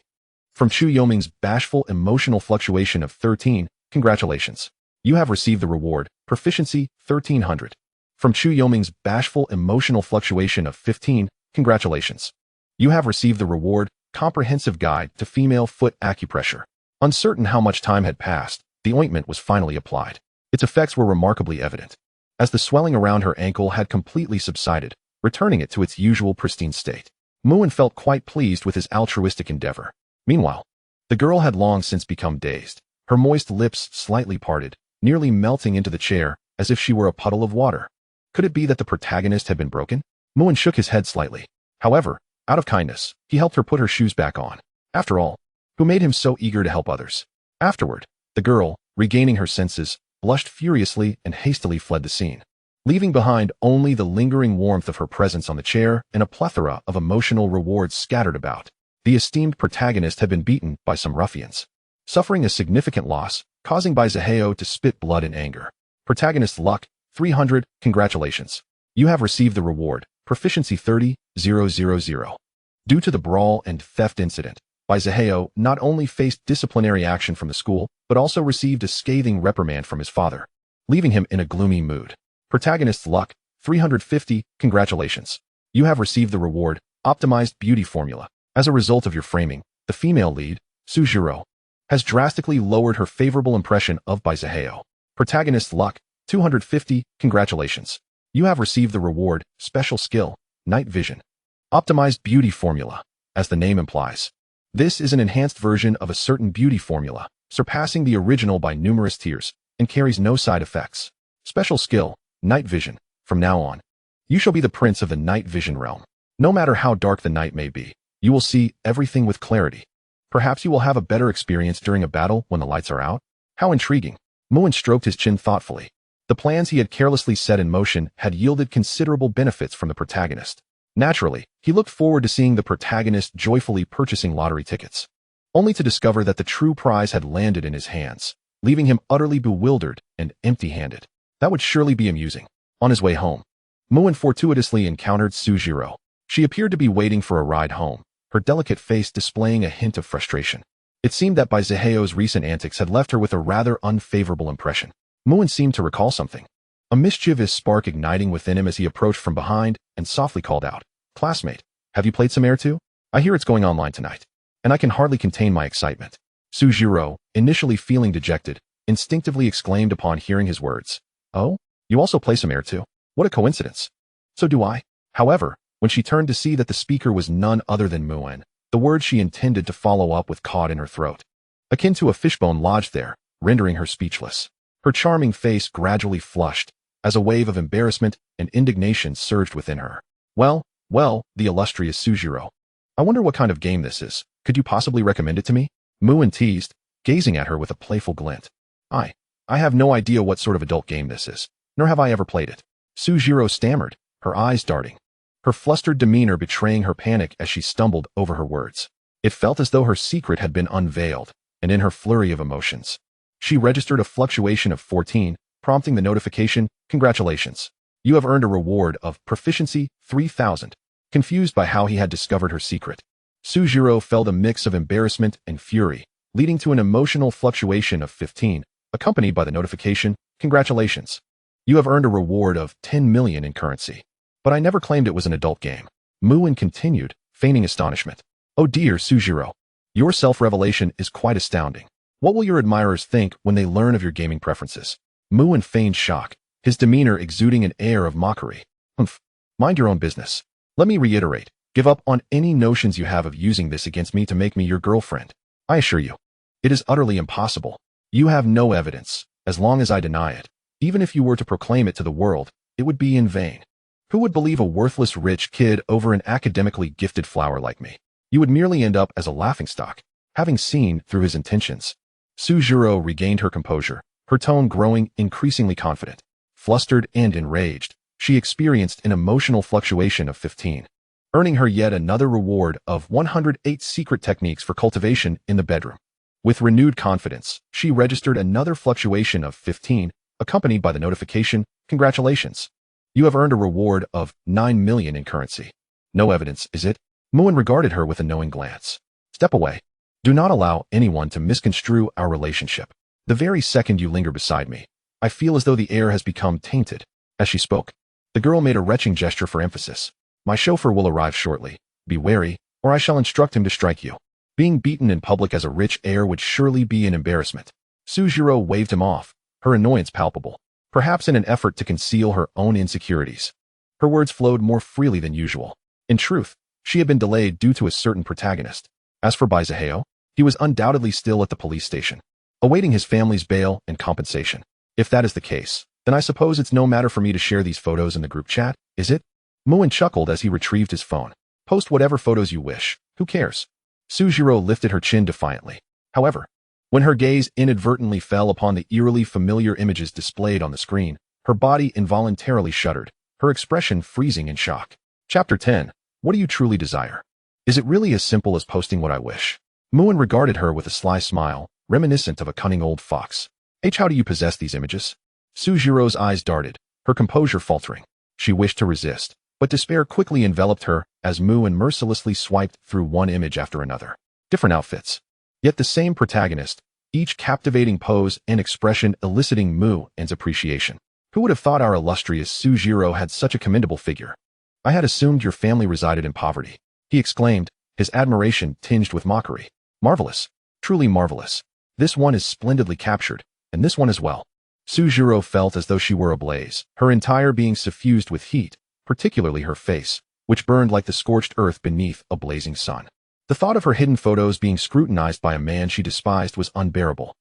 From Chu Yoming's bashful emotional fluctuation of 13, congratulations. You have received the reward, proficiency, 1300. From Chu Yoming's bashful emotional fluctuation of 15, congratulations. You have received the reward, comprehensive guide to female foot acupressure. Uncertain how much time had passed, the ointment was finally applied. Its effects were remarkably evident, as the swelling around her ankle had completely subsided, returning it to its usual pristine state. Muin felt quite pleased with his altruistic endeavor. Meanwhile, the girl had long since become dazed, her moist lips slightly parted, nearly melting into the chair as if she were a puddle of water. Could it be that the protagonist had been broken? Muin shook his head slightly. However, out of kindness, he helped her put her shoes back on. After all, who made him so eager to help others? Afterward, the girl, regaining her senses, blushed furiously and hastily fled the scene, leaving behind only the lingering warmth of her presence on the chair and a plethora of emotional rewards scattered about. The esteemed protagonist had been beaten by some ruffians, suffering a significant loss, causing Bai Zaheo to spit blood in anger. Protagonist luck, 300, congratulations. You have received the reward, proficiency 30,000. Due to the brawl and theft incident, Bai Zaheo not only faced disciplinary action from the school, but also received a scathing reprimand from his father, leaving him in a gloomy mood. Protagonist's luck, 350, congratulations. You have received the reward, optimized beauty formula. As a result of your framing, the female lead, Sujiro, has drastically lowered her favorable impression of Bai Zaheo. Protagonist's luck, 250, congratulations. You have received the reward, special skill, night vision. Optimized beauty formula, as the name implies. This is an enhanced version of a certain beauty formula, surpassing the original by numerous tiers, and carries no side effects. Special skill, night vision. From now on, you shall be the prince of the night vision realm. No matter how dark the night may be, you will see everything with clarity. Perhaps you will have a better experience during a battle when the lights are out? How intriguing. Muin stroked his chin thoughtfully. The plans he had carelessly set in motion had yielded considerable benefits from the protagonist. Naturally, he looked forward to seeing the protagonist joyfully purchasing lottery tickets, only to discover that the true prize had landed in his hands, leaving him utterly bewildered and empty-handed. That would surely be amusing. On his way home, Muin fortuitously encountered Sujiro. She appeared to be waiting for a ride home, her delicate face displaying a hint of frustration. It seemed that Bai Zaheo's recent antics had left her with a rather unfavorable impression. Muin seemed to recall something, a mischievous spark igniting within him as he approached from behind and softly called out, "Classmate, have you played some Air 2? I hear it's going online tonight, and I can hardly contain my excitement." Sujiro, initially feeling dejected, instinctively exclaimed upon hearing his words, "Oh, you also play some Air 2? What a coincidence." "So do I." However, when she turned to see that the speaker was none other than Muin, the words she intended to follow up with caught in her throat, akin to a fishbone lodged there, rendering her speechless. Her charming face gradually flushed, as a wave of embarrassment and indignation surged within her. Well, the illustrious Sujiro. I wonder what kind of game this is. Could you possibly recommend it to me?" Muin teased, gazing at her with a playful glint. I have no idea what sort of adult game this is, nor have I ever played it." Sujiro stammered, her eyes darting, her flustered demeanor betraying her panic as she stumbled over her words. It felt as though her secret had been unveiled, and in her flurry of emotions, she registered a fluctuation of 14, prompting the notification, "Congratulations. You have earned a reward of proficiency 3000. Confused by how he had discovered her secret, Sujiro felt a mix of embarrassment and fury, leading to an emotional fluctuation of 15, accompanied by the notification, "Congratulations. You have earned a reward of 10 million in currency. But I never claimed it was an adult game. Muin continued, feigning astonishment. Oh dear, Sujiro. Your self-revelation is quite astounding. What will your admirers think when they learn of your gaming preferences? Muin feigned shock, his demeanor exuding an air of mockery. Humph. Mind your own business. Let me reiterate, give up on any notions you have of using this against me to make me your girlfriend. I assure you, it is utterly impossible. You have no evidence, as long as I deny it. Even if you were to proclaim it to the world, it would be in vain. Who would believe a worthless rich kid over an academically gifted flower like me? You would merely end up as a laughingstock, having seen through his intentions. Sujiro regained her composure, her tone growing increasingly confident. Flustered and enraged, she experienced an emotional fluctuation of 15, earning her yet another reward of 108 secret techniques for cultivation in the bedroom. With renewed confidence, she registered another fluctuation of 15, accompanied by the notification, "Congratulations. You have earned a reward of 9 million in currency." No evidence, is it? Muin regarded her with a knowing glance. Step away. Do not allow anyone to misconstrue our relationship. The very second you linger beside me, I feel as though the air has become tainted. As she spoke, the girl made a retching gesture for emphasis. My chauffeur will arrive shortly. Be wary, or I shall instruct him to strike you. Being beaten in public as a rich heir would surely be an embarrassment. Sujiro waved him off, her annoyance palpable, perhaps in an effort to conceal her own insecurities. Her words flowed more freely than usual. In truth, she had been delayed due to a certain protagonist. As for Baizaheo, he was undoubtedly still at the police station, awaiting his family's bail and compensation. If that is the case, then I suppose it's no matter for me to share these photos in the group chat, is it? Muin chuckled as he retrieved his phone. Post whatever photos you wish, who cares? Sujiro lifted her chin defiantly. However, when her gaze inadvertently fell upon the eerily familiar images displayed on the screen, her body involuntarily shuddered, her expression freezing in shock. Chapter 10. What do you truly desire? Is it really as simple as posting what I wish? Muin regarded her with a sly smile, reminiscent of a cunning old fox. How do you possess these images? Sujiro's eyes darted, her composure faltering. She wished to resist, but despair quickly enveloped her as Muin mercilessly swiped through one image after another. Different outfits, yet the same protagonist, each captivating pose and expression eliciting Muin's appreciation. Who would have thought our illustrious Sujiro had such a commendable figure? I had assumed your family resided in poverty, he exclaimed, his admiration tinged with mockery. Marvelous, truly marvelous. This one is splendidly captured, and this one as well. Sujiro felt as though she were ablaze, her entire being suffused with heat, particularly her face, which burned like the scorched earth beneath a blazing sun. The thought of her hidden photos being scrutinized by a man she despised was unbearable.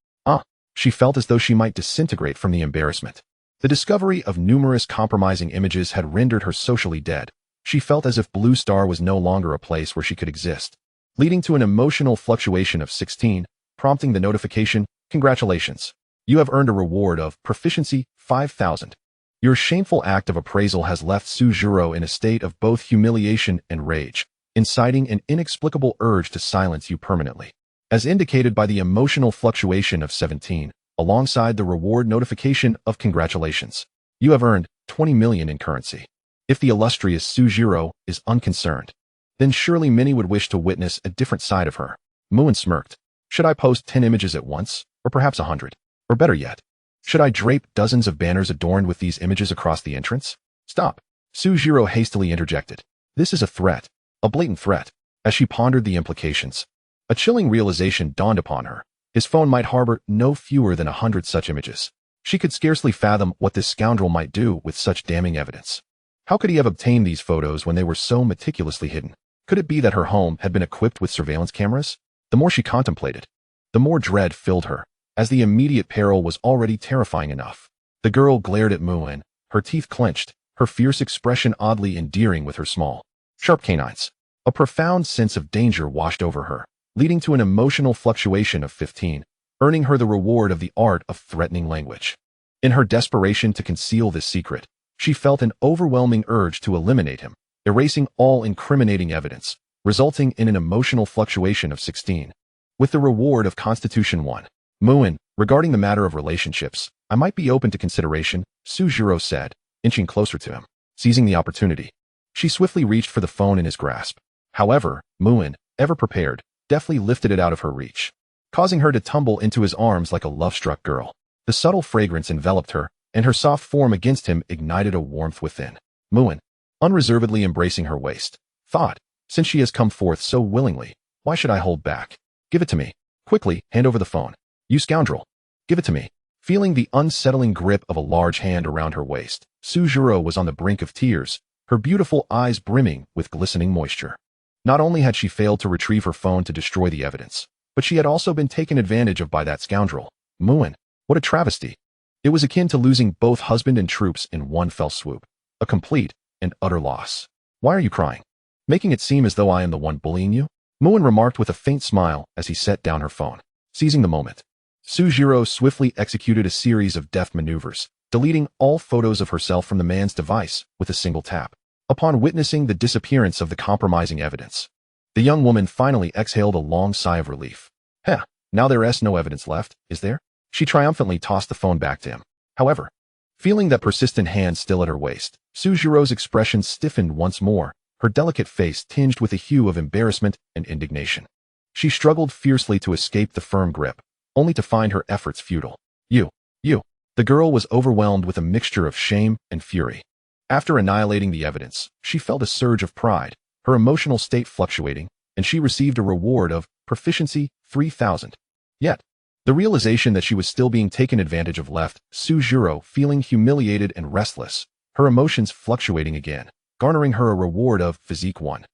She felt as though she might disintegrate from the embarrassment. The discovery of numerous compromising images had rendered her socially dead. She felt as if Blue Star was no longer a place where she could exist, leading to an emotional fluctuation of 16, prompting the notification, "Congratulations. You have earned a reward of proficiency 5,000. Your shameful act of appraisal has left Sujiro in a state of both humiliation and rage, inciting an inexplicable urge to silence you permanently. As indicated by the emotional fluctuation of 17, alongside the reward notification of congratulations, you have earned 20 million in currency. If the illustrious Sujiro is unconcerned, then surely many would wish to witness a different side of her." Muin smirked. Should I post 10 images at once, or perhaps 100? Or better yet, should I drape dozens of banners adorned with these images across the entrance? Stop. Sujiro hastily interjected. This is a threat, a blatant threat. As she pondered the implications, a chilling realization dawned upon her. His phone might harbor no fewer than 100 such images. She could scarcely fathom what this scoundrel might do with such damning evidence. How could he have obtained these photos when they were so meticulously hidden? Could it be that her home had been equipped with surveillance cameras? The more she contemplated, the more dread filled her, as the immediate peril was already terrifying enough. The girl glared at Muin, her teeth clenched, her fierce expression oddly endearing with her small, sharp canines. A profound sense of danger washed over her, leading to an emotional fluctuation of 15, earning her the reward of the art of threatening language. In her desperation to conceal this secret, she felt an overwhelming urge to eliminate him, erasing all incriminating evidence, resulting in an emotional fluctuation of 16. With the reward of Constitution 1. Muin, regarding the matter of relationships, I might be open to consideration, Sujiro said, inching closer to him. Seizing the opportunity, she swiftly reached for the phone in his grasp. However, Muin, ever prepared, deftly lifted it out of her reach, causing her to tumble into his arms like a love-struck girl. The subtle fragrance enveloped her, and her soft form against him ignited a warmth within. Muin, unreservedly embracing her waist, thought, since she has come forth so willingly, why should I hold back? Give it to me. Quickly, hand over the phone. You scoundrel. Give it to me. Feeling the unsettling grip of a large hand around her waist, Suzuro was on the brink of tears, her beautiful eyes brimming with glistening moisture. Not only had she failed to retrieve her phone to destroy the evidence, but she had also been taken advantage of by that scoundrel. Muin, what a travesty. It was akin to losing both husband and troops in one fell swoop. A complete and utter loss. Why are you crying? Making it seem as though I am the one bullying you? Muin remarked with a faint smile as he set down her phone. Seizing the moment, Suzuro swiftly executed a series of deft maneuvers, deleting all photos of herself from the man's device with a single tap. Upon witnessing the disappearance of the compromising evidence, the young woman finally exhaled a long sigh of relief. Heh, now there's no evidence left, is there? She triumphantly tossed the phone back to him. However, feeling that persistent hand still at her waist, Suzuro's expression stiffened once more, her delicate face tinged with a hue of embarrassment and indignation. She struggled fiercely to escape the firm grip, only to find her efforts futile. You. The girl was overwhelmed with a mixture of shame and fury. After annihilating the evidence, she felt a surge of pride, her emotional state fluctuating, and she received a reward of proficiency 3,000. Yet, the realization that she was still being taken advantage of left Suzuro feeling humiliated and restless, her emotions fluctuating again, garnering her a reward of physique 1.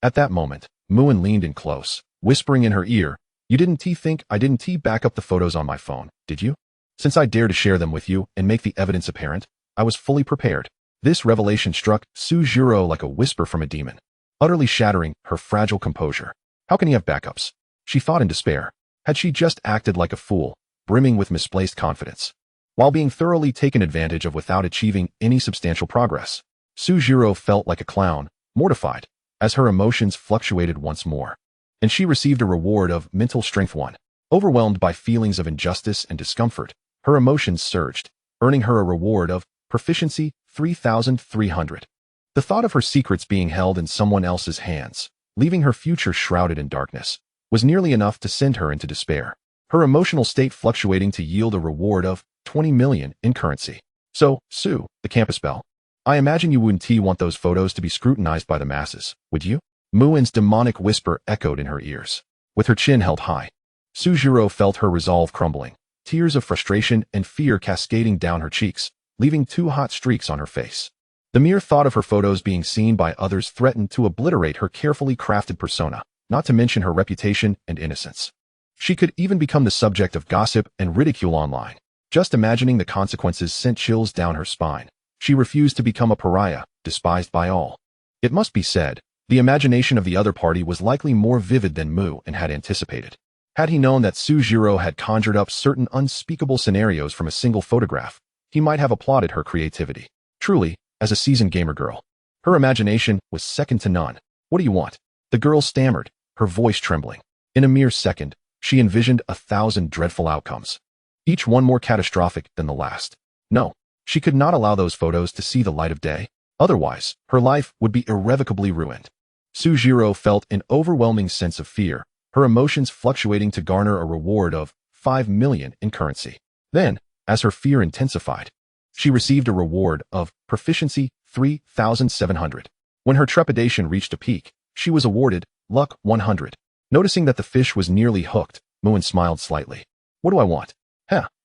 At that moment, Muin leaned in close, whispering in her ear, You didn't think I didn't back up the photos on my phone, did you? Since I dare to share them with you and make the evidence apparent, I was fully prepared. This revelation struck Suzuro like a whisper from a demon, utterly shattering her fragile composure. How can he have backups? She thought in despair. Had she just acted like a fool, brimming with misplaced confidence, while being thoroughly taken advantage of without achieving any substantial progress? Suzuro felt like a clown, mortified, as her emotions fluctuated once more. And she received a reward of mental strength 1. Overwhelmed by feelings of injustice and discomfort, her emotions surged, earning her a reward of proficiency 3,300. The thought of her secrets being held in someone else's hands, leaving her future shrouded in darkness, was nearly enough to send her into despair, her emotional state fluctuating to yield a reward of 20 million in currency. So, Sue, the campus belle, I imagine you wouldn't want those photos to be scrutinized by the masses, would you? Muin's demonic whisper echoed in her ears. With her chin held high, Suzuro felt her resolve crumbling, tears of frustration and fear cascading down her cheeks, leaving 2 hot streaks on her face. The mere thought of her photos being seen by others threatened to obliterate her carefully crafted persona, not to mention her reputation and innocence. She could even become the subject of gossip and ridicule online. Just imagining the consequences sent chills down her spine. She refused to become a pariah, despised by all. It must be said, the imagination of the other party was likely more vivid than Muin had anticipated. Had he known that Suzuro had conjured up certain unspeakable scenarios from a single photograph, he might have applauded her creativity. Truly, as a seasoned gamer girl, her imagination was second to none. What do you want? The girl stammered, her voice trembling. In a mere second, she envisioned 1,000 dreadful outcomes, each one more catastrophic than the last. No, she could not allow those photos to see the light of day. Otherwise, her life would be irrevocably ruined. Suzuro felt an overwhelming sense of fear, her emotions fluctuating to garner a reward of 5 million in currency. Then, as her fear intensified, she received a reward of proficiency 3,700. When her trepidation reached a peak, she was awarded luck 100. Noticing that the fish was nearly hooked, Muin smiled slightly. What do I want?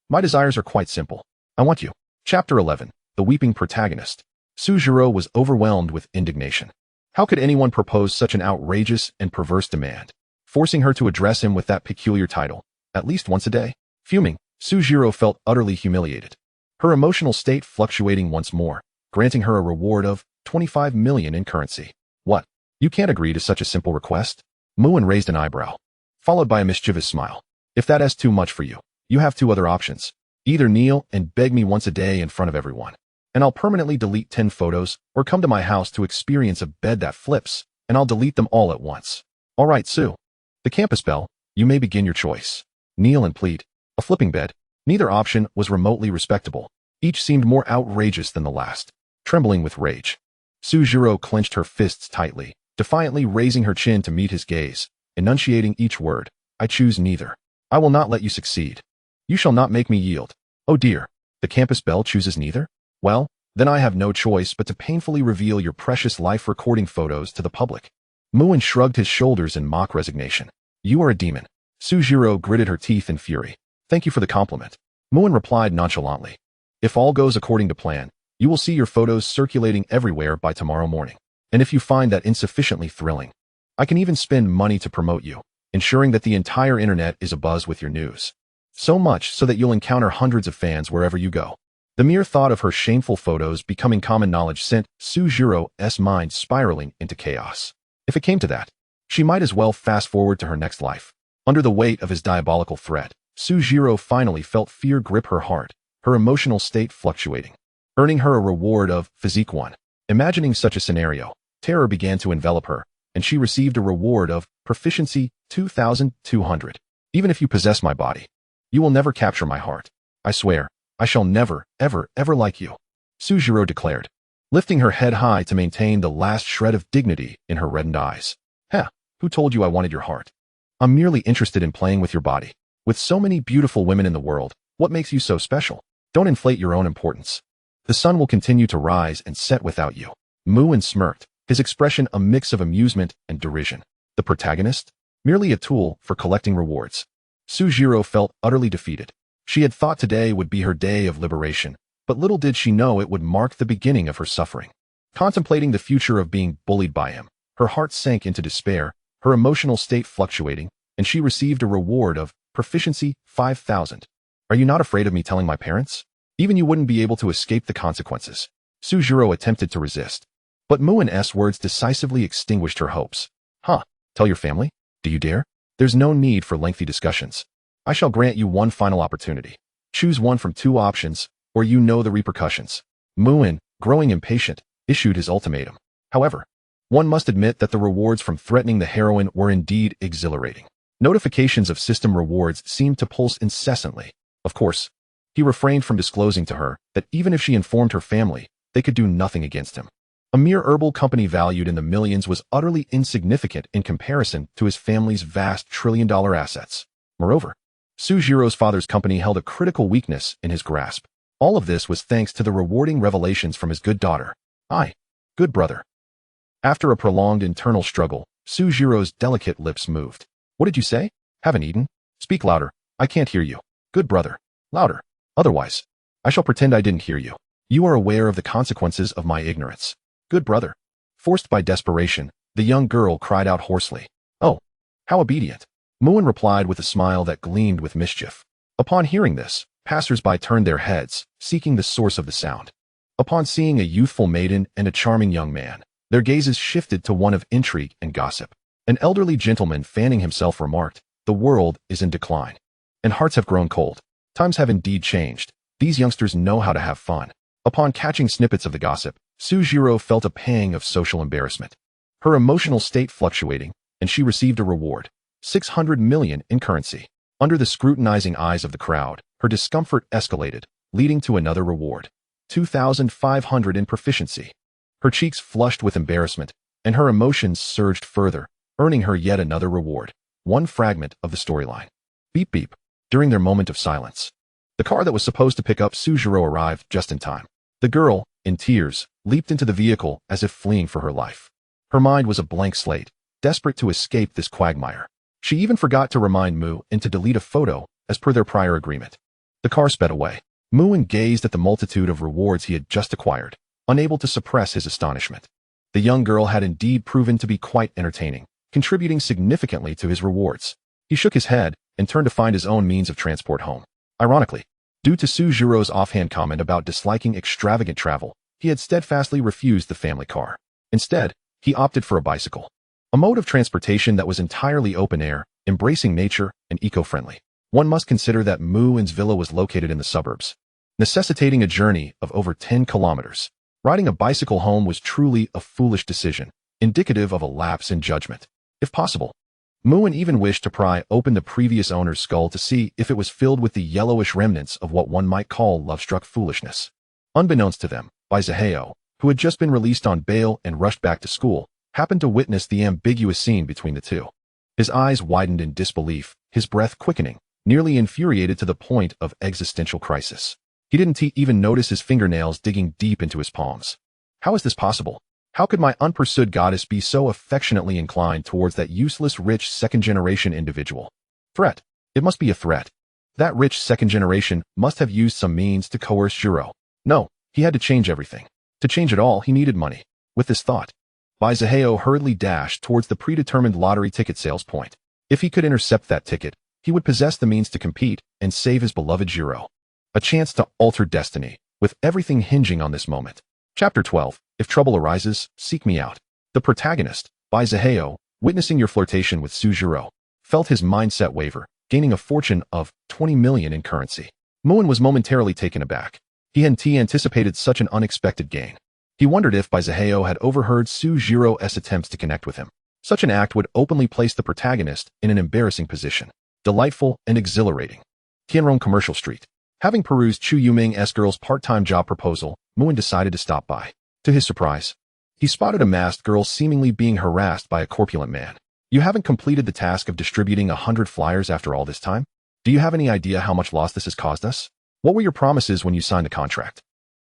My desires are quite simple. I want you. Chapter 11. The Weeping Protagonist. Suzuro was overwhelmed with indignation. How could anyone propose such an outrageous and perverse demand, forcing her to address him with that peculiar title, at least once a day? Fuming, Suzuro felt utterly humiliated, her emotional state fluctuating once more, granting her a reward of 25 million in currency. What? You can't agree to such a simple request? Muin raised an eyebrow, followed by a mischievous smile. If that is too much for you, you have 2 other options. Either kneel and beg me once a day in front of everyone, and I'll permanently delete 10 photos, or come to my house to experience a bed that flips, and I'll delete them all at once. All right, Sue. The campus belle, you may begin your choice. Kneel and plead. A flipping bed. Neither option was remotely respectable. Each seemed more outrageous than the last. Trembling with rage, Suzuro clenched her fists tightly, defiantly raising her chin to meet his gaze, enunciating each word. I choose neither. I will not let you succeed. You shall not make me yield. Oh dear. The campus belle chooses neither? Well, then I have no choice but to painfully reveal your precious life recording photos to the public. Muin shrugged his shoulders in mock resignation. You are a demon. Sujiro gritted her teeth in fury. Thank you for the compliment. Muin replied nonchalantly. If all goes according to plan, you will see your photos circulating everywhere by tomorrow morning. And if you find that insufficiently thrilling, I can even spend money to promote you, ensuring that the entire internet is abuzz with your news. So much so that you'll encounter hundreds of fans wherever you go. The mere thought of her shameful photos becoming common knowledge sent Sujiro's mind spiraling into chaos. If it came to that, she might as well fast forward to her next life. Under the weight of his diabolical threat, Sujiro finally felt fear grip her heart, her emotional state fluctuating, earning her a reward of Physique 1. Imagining such a scenario, terror began to envelop her, and she received a reward of Proficiency 2,200. Even if you possess my body, you will never capture my heart. I swear, I shall never, ever, ever like you, Sujiro declared, lifting her head high to maintain the last shred of dignity in her reddened eyes. Heh, who told you I wanted your heart? I'm merely interested in playing with your body. With so many beautiful women in the world, what makes you so special? Don't inflate your own importance. The sun will continue to rise and set without you. Muin smirked, his expression a mix of amusement and derision. The protagonist? Merely a tool for collecting rewards. Sujiro felt utterly defeated. She had thought today would be her day of liberation, but little did she know it would mark the beginning of her suffering. Contemplating the future of being bullied by him, her heart sank into despair, her emotional state fluctuating, and she received a reward of Proficiency 5,000. Are you not afraid of me telling my parents? Even you wouldn't be able to escape the consequences. Sujiro attempted to resist, but Muin's words decisively extinguished her hopes. Huh, tell your family? Do you dare? There's no need for lengthy discussions. I shall grant you one final opportunity. Choose one from two options, or you know the repercussions. Muin, growing impatient, issued his ultimatum. However, one must admit that the rewards from threatening the heroine were indeed exhilarating. Notifications of system rewards seemed to pulse incessantly. Of course, he refrained from disclosing to her that even if she informed her family, they could do nothing against him. A mere herbal company valued in the millions was utterly insignificant in comparison to his family's vast trillion-dollar assets. Moreover, Sujiro's father's company held a critical weakness in his grasp. All of this was thanks to the rewarding revelations from his good daughter. Good brother. After a prolonged internal struggle, Sujiro's delicate lips moved. What did you say? Haven't eaten? Speak louder. I can't hear you. Good brother. Louder. Otherwise, I shall pretend I didn't hear you. You are aware of the consequences of my ignorance. Good brother. Forced by desperation, the young girl cried out hoarsely. Oh, how obedient. Muin replied with a smile that gleamed with mischief. Upon hearing this, passers-by turned their heads, seeking the source of the sound. Upon seeing a youthful maiden and a charming young man, their gazes shifted to one of intrigue and gossip. An elderly gentleman fanning himself remarked, "The world is in decline, and hearts have grown cold. Times have indeed changed. These youngsters know how to have fun." Upon catching snippets of the gossip, Sujiro felt a pang of social embarrassment. Her emotional state fluctuating, and she received a reward, 600 million in currency. Under the scrutinizing eyes of the crowd, her discomfort escalated, leading to another reward, 2,500 in proficiency. Her cheeks flushed with embarrassment, and her emotions surged further, earning her yet another reward, one fragment of the storyline. Beep beep. During their moment of silence, the car that was supposed to pick up Sujiro arrived just in time. The girl, in tears, leaped into the vehicle as if fleeing for her life. Her mind was a blank slate, desperate to escape this quagmire. She even forgot to remind Mu and to delete a photo, as per their prior agreement. The car sped away. Muin gazed at the multitude of rewards he had just acquired, unable to suppress his astonishment. The young girl had indeed proven to be quite entertaining, contributing significantly to his rewards. He shook his head and turned to find his own means of transport home. Ironically, due to Sujiro's offhand comment about disliking extravagant travel, he had steadfastly refused the family car. Instead, he opted for a bicycle, a mode of transportation that was entirely open-air, embracing nature, and eco-friendly. One must consider that Muin's villa was located in the suburbs, necessitating a journey of over 10 kilometers. Riding a bicycle home was truly a foolish decision, indicative of a lapse in judgment. If possible, Muin even wished to pry open the previous owner's skull to see if it was filled with the yellowish remnants of what one might call love-struck foolishness. Unbeknownst to them, Baizaheo, who had just been released on bail and rushed back to school, happened to witness the ambiguous scene between the two. His eyes widened in disbelief, his breath quickening, nearly infuriated to the point of existential crisis. He didn't even notice his fingernails digging deep into his palms. How is this possible? How could my unpursued goddess be so affectionately inclined towards that useless rich second-generation individual? Threat. It must be a threat. That rich second generation must have used some means to coerce Jiro. No, he had to change everything. To change it all, he needed money. With this thought, Baizaheo hurriedly dashed towards the predetermined lottery ticket sales point. If he could intercept that ticket, he would possess the means to compete and save his beloved Jiro. A chance to alter destiny, with everything hinging on this moment. Chapter 12. If trouble arises, seek me out. The protagonist, Baizaheo, witnessing your flirtation with Sujiro, felt his mindset waver, gaining a fortune of 20 million in currency. Muin was momentarily taken aback. He hadn't anticipated such an unexpected gain. He wondered if Baizaheo had overheard Sujiro's attempts to connect with him. Such an act would openly place the protagonist in an embarrassing position. Delightful and exhilarating. Tianrong Commercial Street. Having perused Chu Yuming's girl's part-time job proposal, Muin decided to stop by. To his surprise, he spotted a masked girl seemingly being harassed by a corpulent man. You haven't completed the task of distributing 100 flyers after all this time? Do you have any idea how much loss this has caused us? What were your promises when you signed the contract?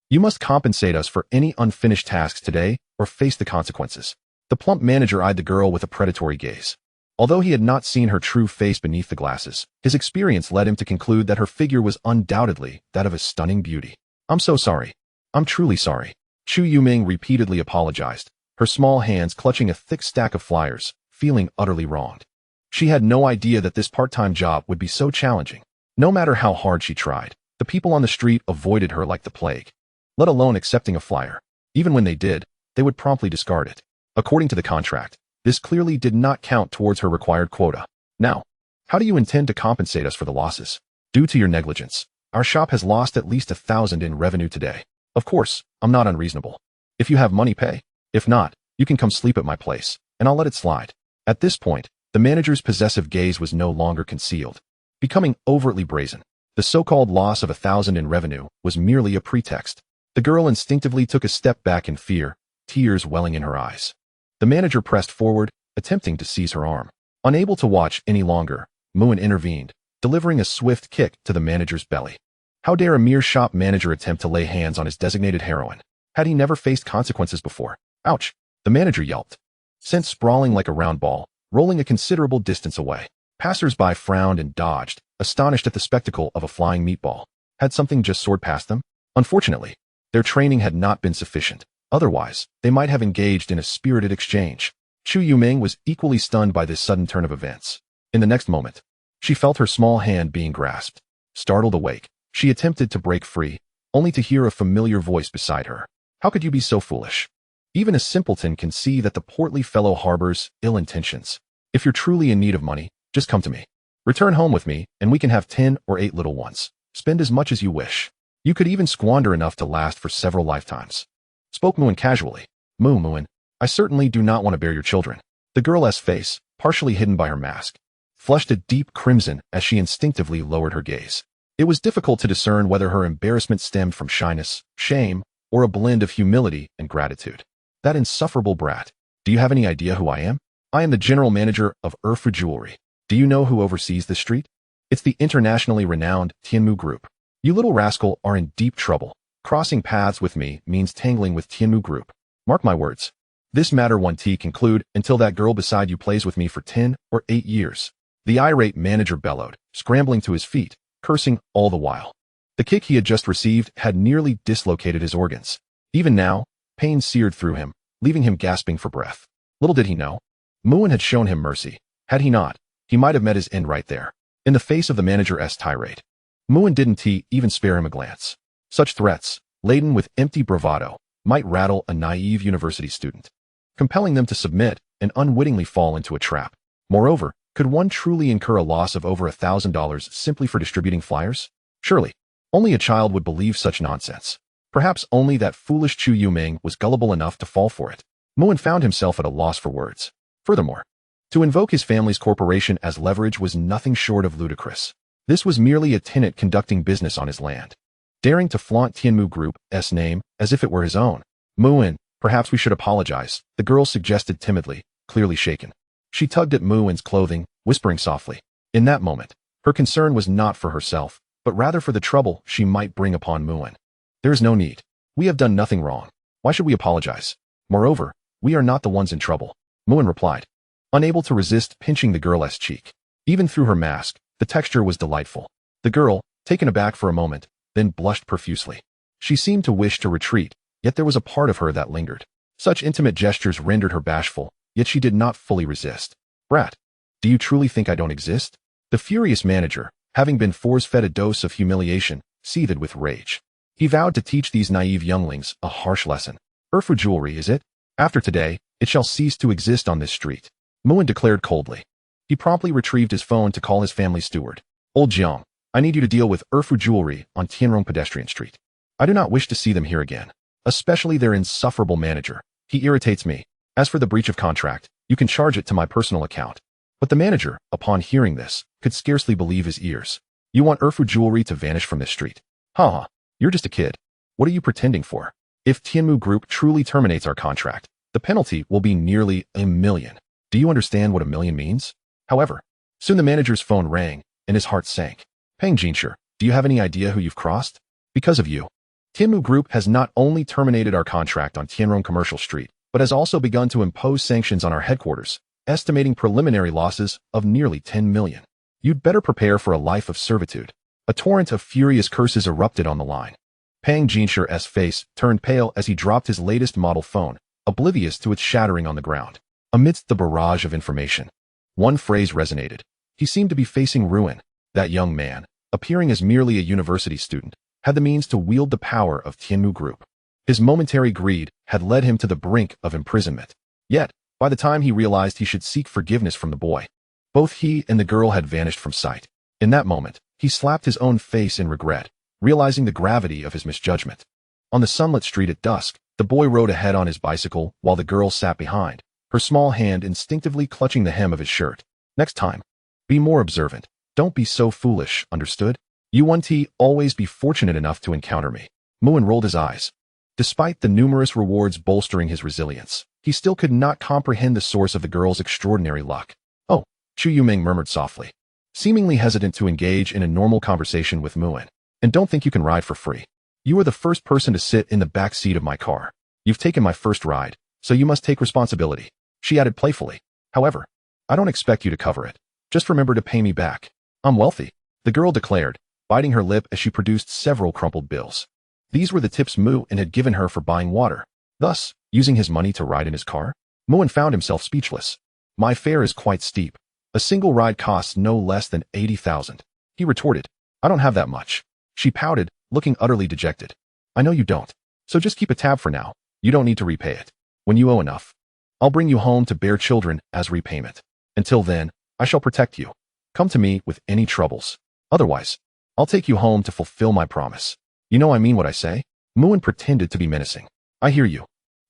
You must compensate us for any unfinished tasks today or face the consequences. The plump manager eyed the girl with a predatory gaze. Although he had not seen her true face beneath the glasses, his experience led him to conclude that her figure was undoubtedly that of a stunning beauty. I'm so sorry. I'm truly sorry. Chu Yuming repeatedly apologized, her small hands clutching a thick stack of flyers, feeling utterly wronged. She had no idea that this part-time job would be so challenging. No matter how hard she tried, the people on the street avoided her like the plague, let alone accepting a flyer. Even when they did, they would promptly discard it. According to the contract, this clearly did not count towards her required quota. Now, how do you intend to compensate us for the losses? Due to your negligence, our shop has lost at least 1,000 in revenue today. Of course, I'm not unreasonable. If you have money, pay. If not, you can come sleep at my place, and I'll let it slide. At this point, the manager's possessive gaze was no longer concealed, becoming overtly brazen. The so-called loss of 1,000 in revenue was merely a pretext. The girl instinctively took a step back in fear, tears welling in her eyes. The manager pressed forward, attempting to seize her arm. Unable to watch any longer, Muin intervened, delivering a swift kick to the manager's belly. How dare a mere shop manager attempt to lay hands on his designated heroine? Had he never faced consequences before? Ouch! The manager yelped, sent sprawling like a round ball, rolling a considerable distance away. Passers-by frowned and dodged, astonished at the spectacle of a flying meatball. Had something just soared past them? Unfortunately, their training had not been sufficient. Otherwise, they might have engaged in a spirited exchange. Chu Yuming was equally stunned by this sudden turn of events. In the next moment, she felt her small hand being grasped. Startled awake, she attempted to break free, only to hear a familiar voice beside her. How could you be so foolish? Even a simpleton can see that the portly fellow harbors ill intentions. If you're truly in need of money, just come to me. Return home with me, and we can have 10 or 8 little ones. Spend as much as you wish. You could even squander enough to last for several lifetimes. Spoke Muin casually. Muin, I certainly do not want to bear your children. The girl's face, partially hidden by her mask, flushed a deep crimson as she instinctively lowered her gaze. It was difficult to discern whether her embarrassment stemmed from shyness, shame, or a blend of humility and gratitude. That insufferable brat. Do you have any idea who I am? I am the general manager of Erfu Jewelry. Do you know who oversees this street? It's the internationally renowned Tianmu Group. You little rascal are in deep trouble. Crossing paths with me means tangling with Tianmu Group. Mark my words. This matter won't conclude until that girl beside you plays with me for 10 or 8 years. The irate manager bellowed, scrambling to his feet, cursing all the while. The kick he had just received had nearly dislocated his organs. Even now, pain seared through him, leaving him gasping for breath. Little did he know, Muin had shown him mercy. Had he not, he might have met his end right there, in the face of the manager's tirade. Muin didn't even spare him a glance. Such threats, laden with empty bravado, might rattle a naive university student, compelling them to submit and unwittingly fall into a trap. Moreover, could one truly incur a loss of over $1,000 simply for distributing flyers? Surely, only a child would believe such nonsense. Perhaps only that foolish Chu Yuming was gullible enough to fall for it. Muin found himself at a loss for words. Furthermore, to invoke his family's corporation as leverage was nothing short of ludicrous. This was merely a tenant conducting business on his land, daring to flaunt Tianmu Group's name as if it were his own. Muin, perhaps we should apologize, the girl suggested timidly, clearly shaken. She tugged at Muin's clothing, whispering softly. In that moment, her concern was not for herself, but rather for the trouble she might bring upon Muin. There is no need. We have done nothing wrong. Why should we apologize? Moreover, we are not the ones in trouble, Muin replied, unable to resist pinching the girl's cheek. Even through her mask, the texture was delightful. The girl, taken aback for a moment, then blushed profusely. She seemed to wish to retreat, yet there was a part of her that lingered. Such intimate gestures rendered her bashful, yet she did not fully resist. Brat, do you truly think I don't exist? The furious manager, having been force-fed a dose of humiliation, seethed with rage. He vowed to teach these naive younglings a harsh lesson. Erfu jewelry, is it? After today, it shall cease to exist on this street, Muin declared coldly. He promptly retrieved his phone to call his family steward. Old Jiang, I need you to deal with Erfu jewelry on Tianrong Pedestrian Street. I do not wish to see them here again. Especially their insufferable manager. He irritates me. As for the breach of contract, you can charge it to my personal account. But the manager, upon hearing this, could scarcely believe his ears. You want Erfu jewelry to vanish from this street? Ha! You're just a kid. What are you pretending for? If Tianmu Group truly terminates our contract, the penalty will be nearly $1 million. Do you understand what $1 million means? However, soon the manager's phone rang, and his heart sank. Peng Jinsher, do you have any idea who you've crossed? Because of you, Tianmu Group has not only terminated our contract on Tianrong Commercial Street, but has also begun to impose sanctions on our headquarters, estimating preliminary losses of nearly 10 million. You'd better prepare for a life of servitude. A torrent of furious curses erupted on the line. Pang Jinsher's face turned pale as he dropped his latest model phone, oblivious to its shattering on the ground. Amidst the barrage of information, one phrase resonated. He seemed to be facing ruin. That young man, appearing as merely a university student, had the means to wield the power of Tianmu Group. His momentary greed had led him to the brink of imprisonment. Yet, by the time he realized he should seek forgiveness from the boy, both he and the girl had vanished from sight. In that moment, he slapped his own face in regret, realizing the gravity of his misjudgment. On the sunlit street at dusk, the boy rode ahead on his bicycle while the girl sat behind, her small hand instinctively clutching the hem of his shirt. Next time, be more observant. Don't be so foolish, understood? You want to always be fortunate enough to encounter me. Muin rolled his eyes. Despite the numerous rewards bolstering his resilience, he still could not comprehend the source of the girl's extraordinary luck. Oh, Chu Yuming murmured softly, seemingly hesitant to engage in a normal conversation with Muin. And don't think you can ride for free. You are the first person to sit in the back seat of my car. You've taken my first ride, so you must take responsibility, she added playfully. However, I don't expect you to cover it. Just remember to pay me back. I'm wealthy, the girl declared, biting her lip as she produced several crumpled bills. These were the tips Muin had given her for buying water. Thus, using his money to ride in his car, Muin found himself speechless. My fare is quite steep. A single ride costs no less than 80,000. He retorted. I don't have that much. She pouted, looking utterly dejected. I know you don't. So just keep a tab for now. You don't need to repay it. When you owe enough, I'll bring you home to bear children as repayment. Until then, I shall protect you. Come to me with any troubles. Otherwise, I'll take you home to fulfill my promise. You know I mean what I say? Muin pretended to be menacing. I hear you.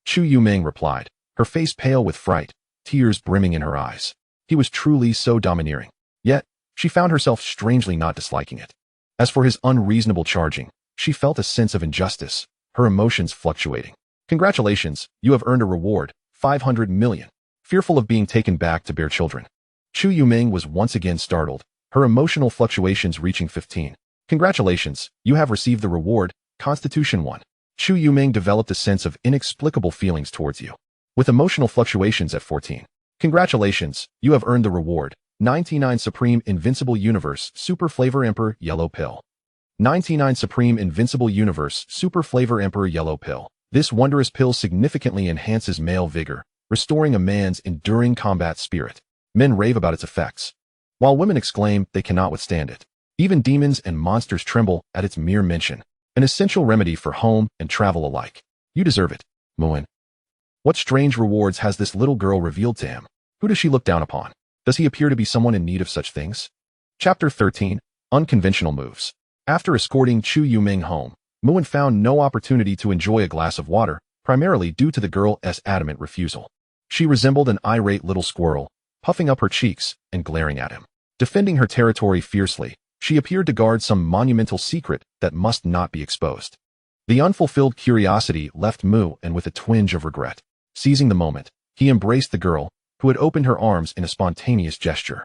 Chu Yuming replied, her face pale with fright, tears brimming in her eyes. He was truly so domineering. Yet, she found herself strangely not disliking it. As for his unreasonable charging, she felt a sense of injustice, her emotions fluctuating. Congratulations, you have earned a reward, 500 million. Fearful of being taken back to bear children, Chu Yuming was once again startled, her emotional fluctuations reaching 15. Congratulations, you have received the reward, Constitution 1. Chu Yuming developed a sense of inexplicable feelings towards you. With emotional fluctuations at 14. Congratulations, you have earned the reward, 99 Supreme Invincible Universe Super Flavor Emperor Yellow Pill. 99 Supreme Invincible Universe Super Flavor Emperor Yellow Pill. This wondrous pill significantly enhances male vigor, restoring a man's enduring combat spirit. Men rave about its effects, while women exclaim they cannot withstand it. Even demons and monsters tremble at its mere mention. An essential remedy for home and travel alike. You deserve it, Muin. What strange rewards has this little girl revealed to him? Who does she look down upon? Does he appear to be someone in need of such things? Chapter 13. Unconventional Moves. After escorting Chu Yuming home, Muin found no opportunity to enjoy a glass of water, primarily due to the girl's adamant refusal. She resembled an irate little squirrel, puffing up her cheeks and glaring at him. Defending her territory fiercely, she appeared to guard some monumental secret that must not be exposed. The unfulfilled curiosity left Muin with a twinge of regret. Seizing the moment, he embraced the girl, who had opened her arms in a spontaneous gesture.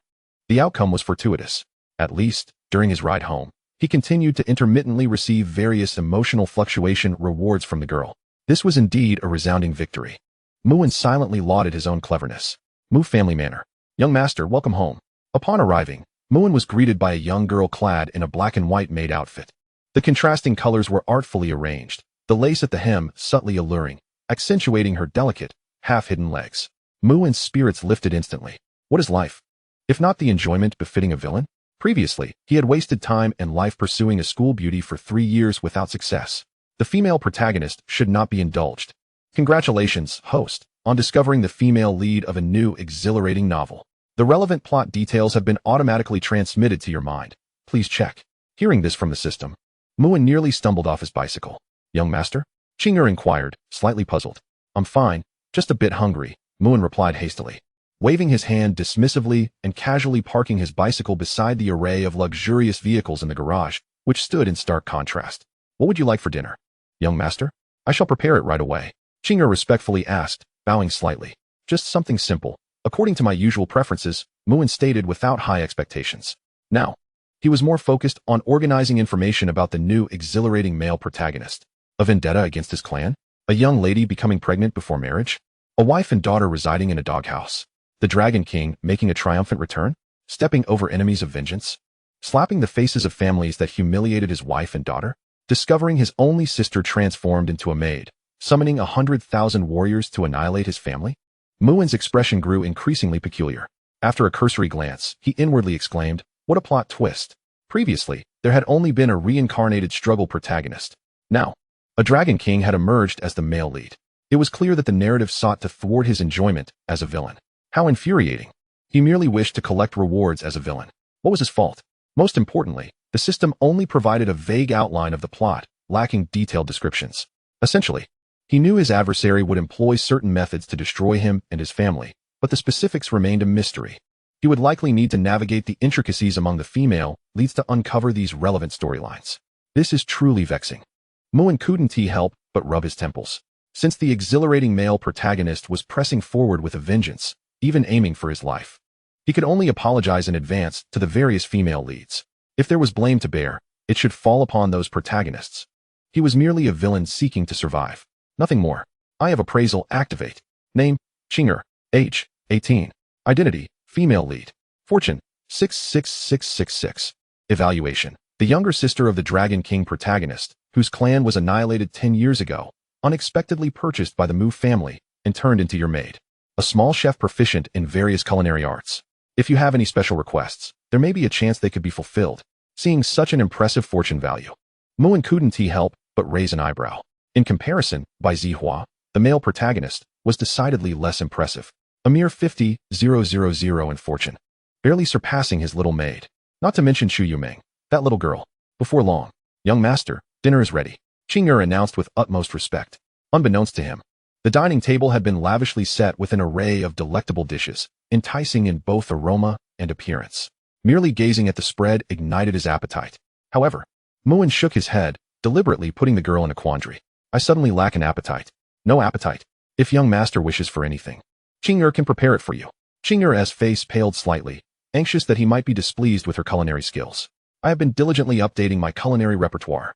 The outcome was fortuitous. At least, during his ride home, He continued to intermittently receive various emotional fluctuation rewards from the girl. This was indeed a resounding victory. Muin silently lauded his own cleverness. Mu family manner. Young master, welcome home. Upon arriving, Muin was greeted by a young girl clad in a black and white maid outfit. The contrasting colors were artfully arranged, the lace at the hem subtly alluring, accentuating her delicate, half-hidden legs. Muin's spirits lifted instantly. What is life, if not the enjoyment befitting a villain? Previously, he had wasted time and life pursuing a school beauty for 3 years without success. The female protagonist should not be indulged. Congratulations, host, on discovering the female lead of a new, exhilarating novel. The relevant plot details have been automatically transmitted to your mind. Please check. Hearing this from the system, Muin nearly stumbled off his bicycle. Young master? Qing'er inquired, slightly puzzled. I'm fine, just a bit hungry, Muin replied hastily, waving his hand dismissively and casually parking his bicycle beside the array of luxurious vehicles in the garage, which stood in stark contrast. What would you like for dinner? Young master? I shall prepare it right away, Qing'er respectfully asked, bowing slightly. Just something simple, according to my usual preferences, Muin stated without high expectations. Now, he was more focused on organizing information about the new exhilarating male protagonist. A vendetta against his clan? A young lady becoming pregnant before marriage? A wife and daughter residing in a doghouse? The Dragon King making a triumphant return? Stepping over enemies of vengeance? Slapping the faces of families that humiliated his wife and daughter? Discovering his only sister transformed into a maid? Summoning 100,000 warriors to annihilate his family? Muin's expression grew increasingly peculiar. After a cursory glance, he inwardly exclaimed, what a plot twist. Previously, there had only been a reincarnated struggle protagonist. Now, a Dragon King had emerged as the male lead. It was clear that the narrative sought to thwart his enjoyment as a villain. How infuriating. He merely wished to collect rewards as a villain. What was his fault? Most importantly, the system only provided a vague outline of the plot, lacking detailed descriptions. Essentially, he knew his adversary would employ certain methods to destroy him and his family, but the specifics remained a mystery. He would likely need to navigate the intricacies among the female leads to uncover these relevant storylines. This is truly vexing. Muin couldn't help but rub his temples. Since the exhilarating male protagonist was pressing forward with a vengeance, even aiming for his life, he could only apologize in advance to the various female leads. If there was blame to bear, it should fall upon those protagonists. He was merely a villain seeking to survive. Nothing more. Eye of appraisal activate. Name, Qing'er. Age, 18. Identity, female lead. Fortune, 66666. Evaluation. The younger sister of the Dragon King protagonist, whose clan was annihilated 10 years ago, unexpectedly purchased by the Mu family and turned into your maid. A small chef proficient in various culinary arts. If you have any special requests, there may be a chance they could be fulfilled. Seeing such an impressive fortune value, Muin couldn't help but raise an eyebrow. In comparison, by Zihua, the male protagonist was decidedly less impressive. A mere 50,000 in fortune, barely surpassing his little maid. Not to mention Shu Yumeng, that little girl. Before long, young master, dinner is ready, Qing'er announced with utmost respect. Unbeknownst to him, the dining table had been lavishly set with an array of delectable dishes, enticing in both aroma and appearance. Merely gazing at the spread ignited his appetite. However, Muin shook his head, deliberately putting the girl in a quandary. I suddenly lack an appetite. No appetite. If young master wishes for anything, Qing'er can prepare it for you. Qing'er's face paled slightly, anxious that he might be displeased with her culinary skills. I have been diligently updating my culinary repertoire.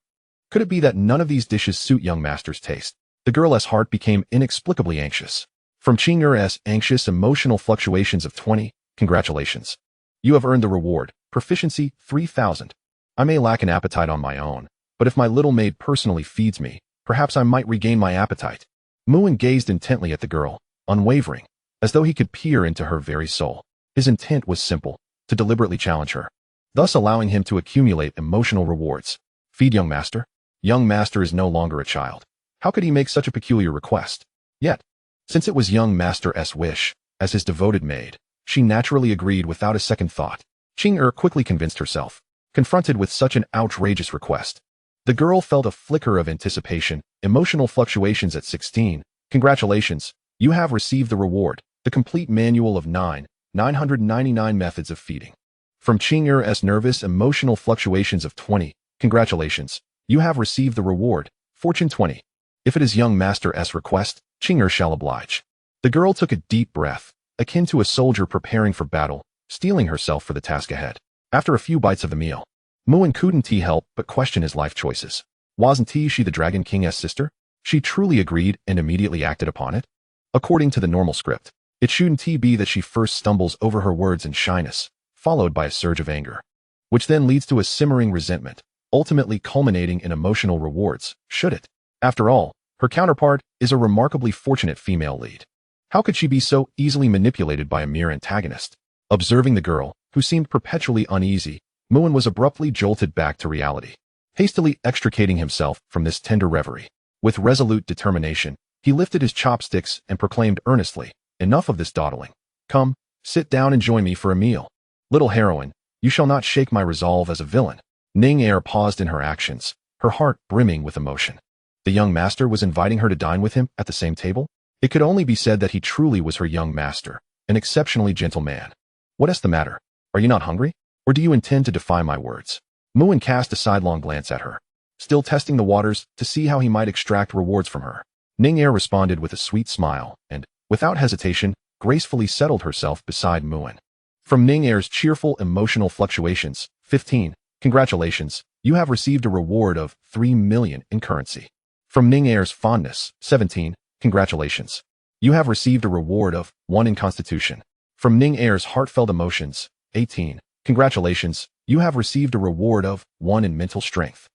Could it be that none of these dishes suit young master's taste? The girl's heart became inexplicably anxious. From Qing'er's anxious emotional fluctuations of 20, congratulations. You have earned the reward, proficiency 3000. I may lack an appetite on my own, but if my little maid personally feeds me, perhaps I might regain my appetite. Muin gazed intently at the girl, unwavering, as though he could peer into her very soul. His intent was simple, to deliberately challenge her, thus allowing him to accumulate emotional rewards. Feed young master? Young master is no longer a child. How could he make such a peculiar request? Yet, since it was young master's wish, as his devoted maid, she naturally agreed without a second thought. Qing'er quickly convinced herself. Confronted with such an outrageous request, the girl felt a flicker of anticipation, emotional fluctuations at 16. Congratulations, you have received the reward, the complete manual of 999 methods of feeding. From Qing'er's nervous emotional fluctuations of 20. Congratulations, you have received the reward, fortune 20. If it is young master's request, Qing'er shall oblige. The girl took a deep breath, akin to a soldier preparing for battle, steeling herself for the task ahead. After a few bites of the meal, Muin couldn't help but question his life choices. Wasn't she the Dragon King's sister? She truly agreed and immediately acted upon it? According to the normal script, it shouldn't be that she first stumbles over her words in shyness, followed by a surge of anger, which then leads to a simmering resentment, ultimately culminating in emotional rewards, should it? After all, her counterpart is a remarkably fortunate female lead. How could she be so easily manipulated by a mere antagonist? Observing the girl, who seemed perpetually uneasy, Muin was abruptly jolted back to reality. Hastily extricating himself from this tender reverie, with resolute determination, he lifted his chopsticks and proclaimed earnestly, "Enough of this dawdling. Come, sit down and join me for a meal. Little heroine, you shall not shake my resolve as a villain." Ning-Er paused in her actions, her heart brimming with emotion. The young master was inviting her to dine with him at the same table? It could only be said that he truly was her young master, an exceptionally gentle man. "What's the matter? Are you not hungry? Or do you intend to defy my words?" Muin cast a sidelong glance at her, still testing the waters to see how he might extract rewards from her. Ning-Er responded with a sweet smile and, without hesitation, gracefully settled herself beside Muin. From Ning-Er's cheerful emotional fluctuations, 15, congratulations, you have received a reward of 3 million in currency. From Ning-Er's fondness, 17, congratulations, you have received a reward of 1 in constitution. From Ning-Er's heartfelt emotions, 18, congratulations, you have received a reward of 1 in mental strength.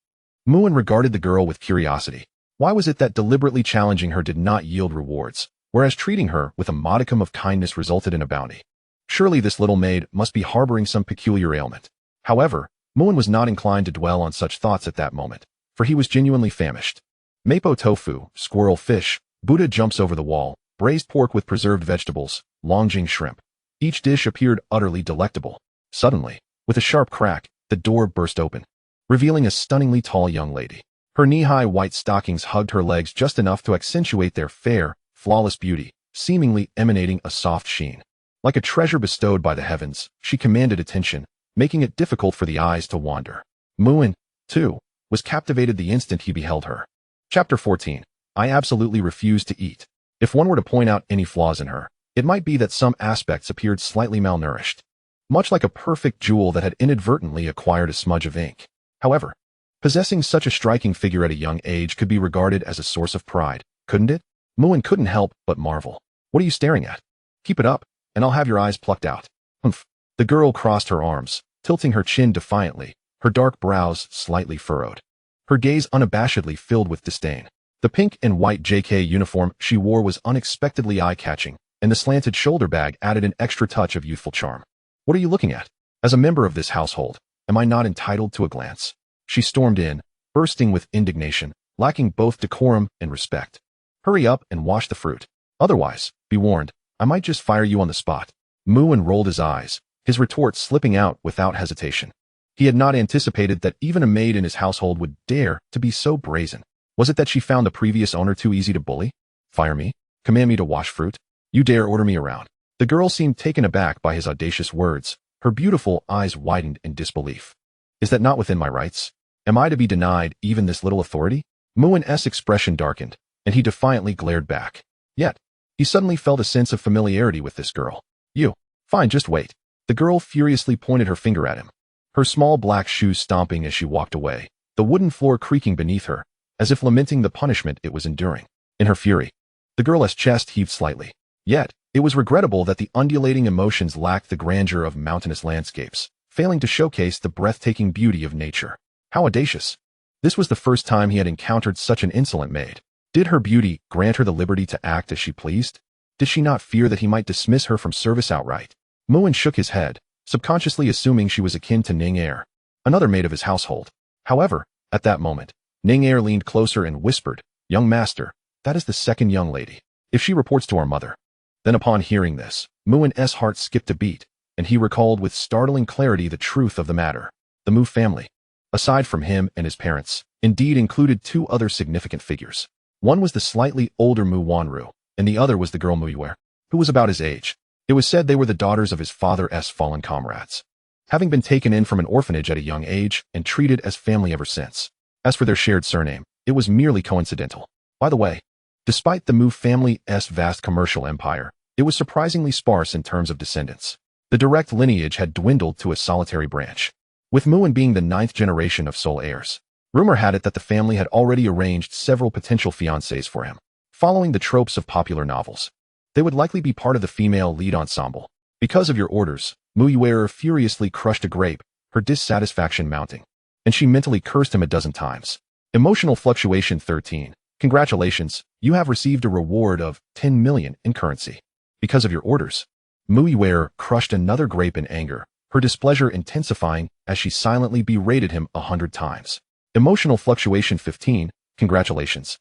Muin regarded the girl with curiosity. Why was it that deliberately challenging her did not yield rewards, whereas treating her with a modicum of kindness resulted in a bounty? Surely this little maid must be harboring some peculiar ailment. However, Muin was not inclined to dwell on such thoughts at that moment, for he was genuinely famished. Mapo tofu, squirrel fish, Buddha jumps over the wall, braised pork with preserved vegetables, Longjing shrimp. Each dish appeared utterly delectable. Suddenly, with a sharp crack, the door burst open, revealing a stunningly tall young lady. Her knee-high white stockings hugged her legs just enough to accentuate their fair, flawless beauty, seemingly emanating a soft sheen. Like a treasure bestowed by the heavens, she commanded attention, making it difficult for the eyes to wander. Muin, too, was captivated the instant he beheld her. Chapter 14. I absolutely refuse to eat. If one were to point out any flaws in her, it might be that some aspects appeared slightly malnourished, much like a perfect jewel that had inadvertently acquired a smudge of ink. However, possessing such a striking figure at a young age could be regarded as a source of pride, couldn't it? Muin couldn't help but marvel. What are you staring at? Keep it up, and I'll have your eyes plucked out. Humph. The girl crossed her arms, tilting her chin defiantly, her dark brows slightly furrowed, her gaze unabashedly filled with disdain. The pink and white JK uniform she wore was unexpectedly eye-catching, and the slanted shoulder bag added an extra touch of youthful charm. What are you looking at? As a member of this household, am I not entitled to a glance? She stormed in, bursting with indignation, lacking both decorum and respect. Hurry up and wash the fruit. Otherwise, be warned, I might just fire you on the spot. Muin rolled his eyes, his retort slipping out without hesitation. He had not anticipated that even a maid in his household would dare to be so brazen. Was it that she found the previous owner too easy to bully? Fire me? Command me to wash fruit? You dare order me around? The girl seemed taken aback by his audacious words, her beautiful eyes widened in disbelief. Is that not within my rights? Am I to be denied even this little authority? Muin's expression darkened, and he defiantly glared back. Yet, he suddenly felt a sense of familiarity with this girl. You. Fine, just wait. The girl furiously pointed her finger at him, her small black shoes stomping as she walked away, the wooden floor creaking beneath her, as if lamenting the punishment it was enduring. In her fury, the girl's chest heaved slightly. Yet, it was regrettable that the undulating emotions lacked the grandeur of mountainous landscapes, failing to showcase the breathtaking beauty of nature. How audacious! This was the first time he had encountered such an insolent maid. Did her beauty grant her the liberty to act as she pleased? Did she not fear that he might dismiss her from service outright? Muin shook his head, subconsciously assuming she was akin to Ning-Er, another maid of his household. However, at that moment, Ning-Er leaned closer and whispered, Young master, that is the second young lady. If she reports to our mother. Then upon hearing this, Muin's heart skipped a beat, and he recalled with startling clarity the truth of the matter. The Mu family, aside from him and his parents, indeed included 2 other significant figures. One was the slightly older Mu Wanru, and the other was the girl Mu Yuer, who was about his age. It was said they were the daughters of his father's fallen comrades, having been taken in from an orphanage at a young age and treated as family ever since. As for their shared surname, it was merely coincidental. By the way, despite the Mu family's vast commercial empire, it was surprisingly sparse in terms of descendants. The direct lineage had dwindled to a solitary branch. With Muin being the 9th generation of sole heirs, rumor had it that the family had already arranged several potential fiancés for him. Following the tropes of popular novels, they would likely be part of the female lead ensemble. Because of your orders, Muiwearer furiously crushed a grape, her dissatisfaction mounting, and she mentally cursed him a dozen times. Emotional fluctuation 13. Congratulations, you have received a reward of 10 million in currency. Because of your orders, Muiwearer crushed another grape in anger, her displeasure intensifying as she silently berated him 100 times. Emotional fluctuation 15. Congratulations.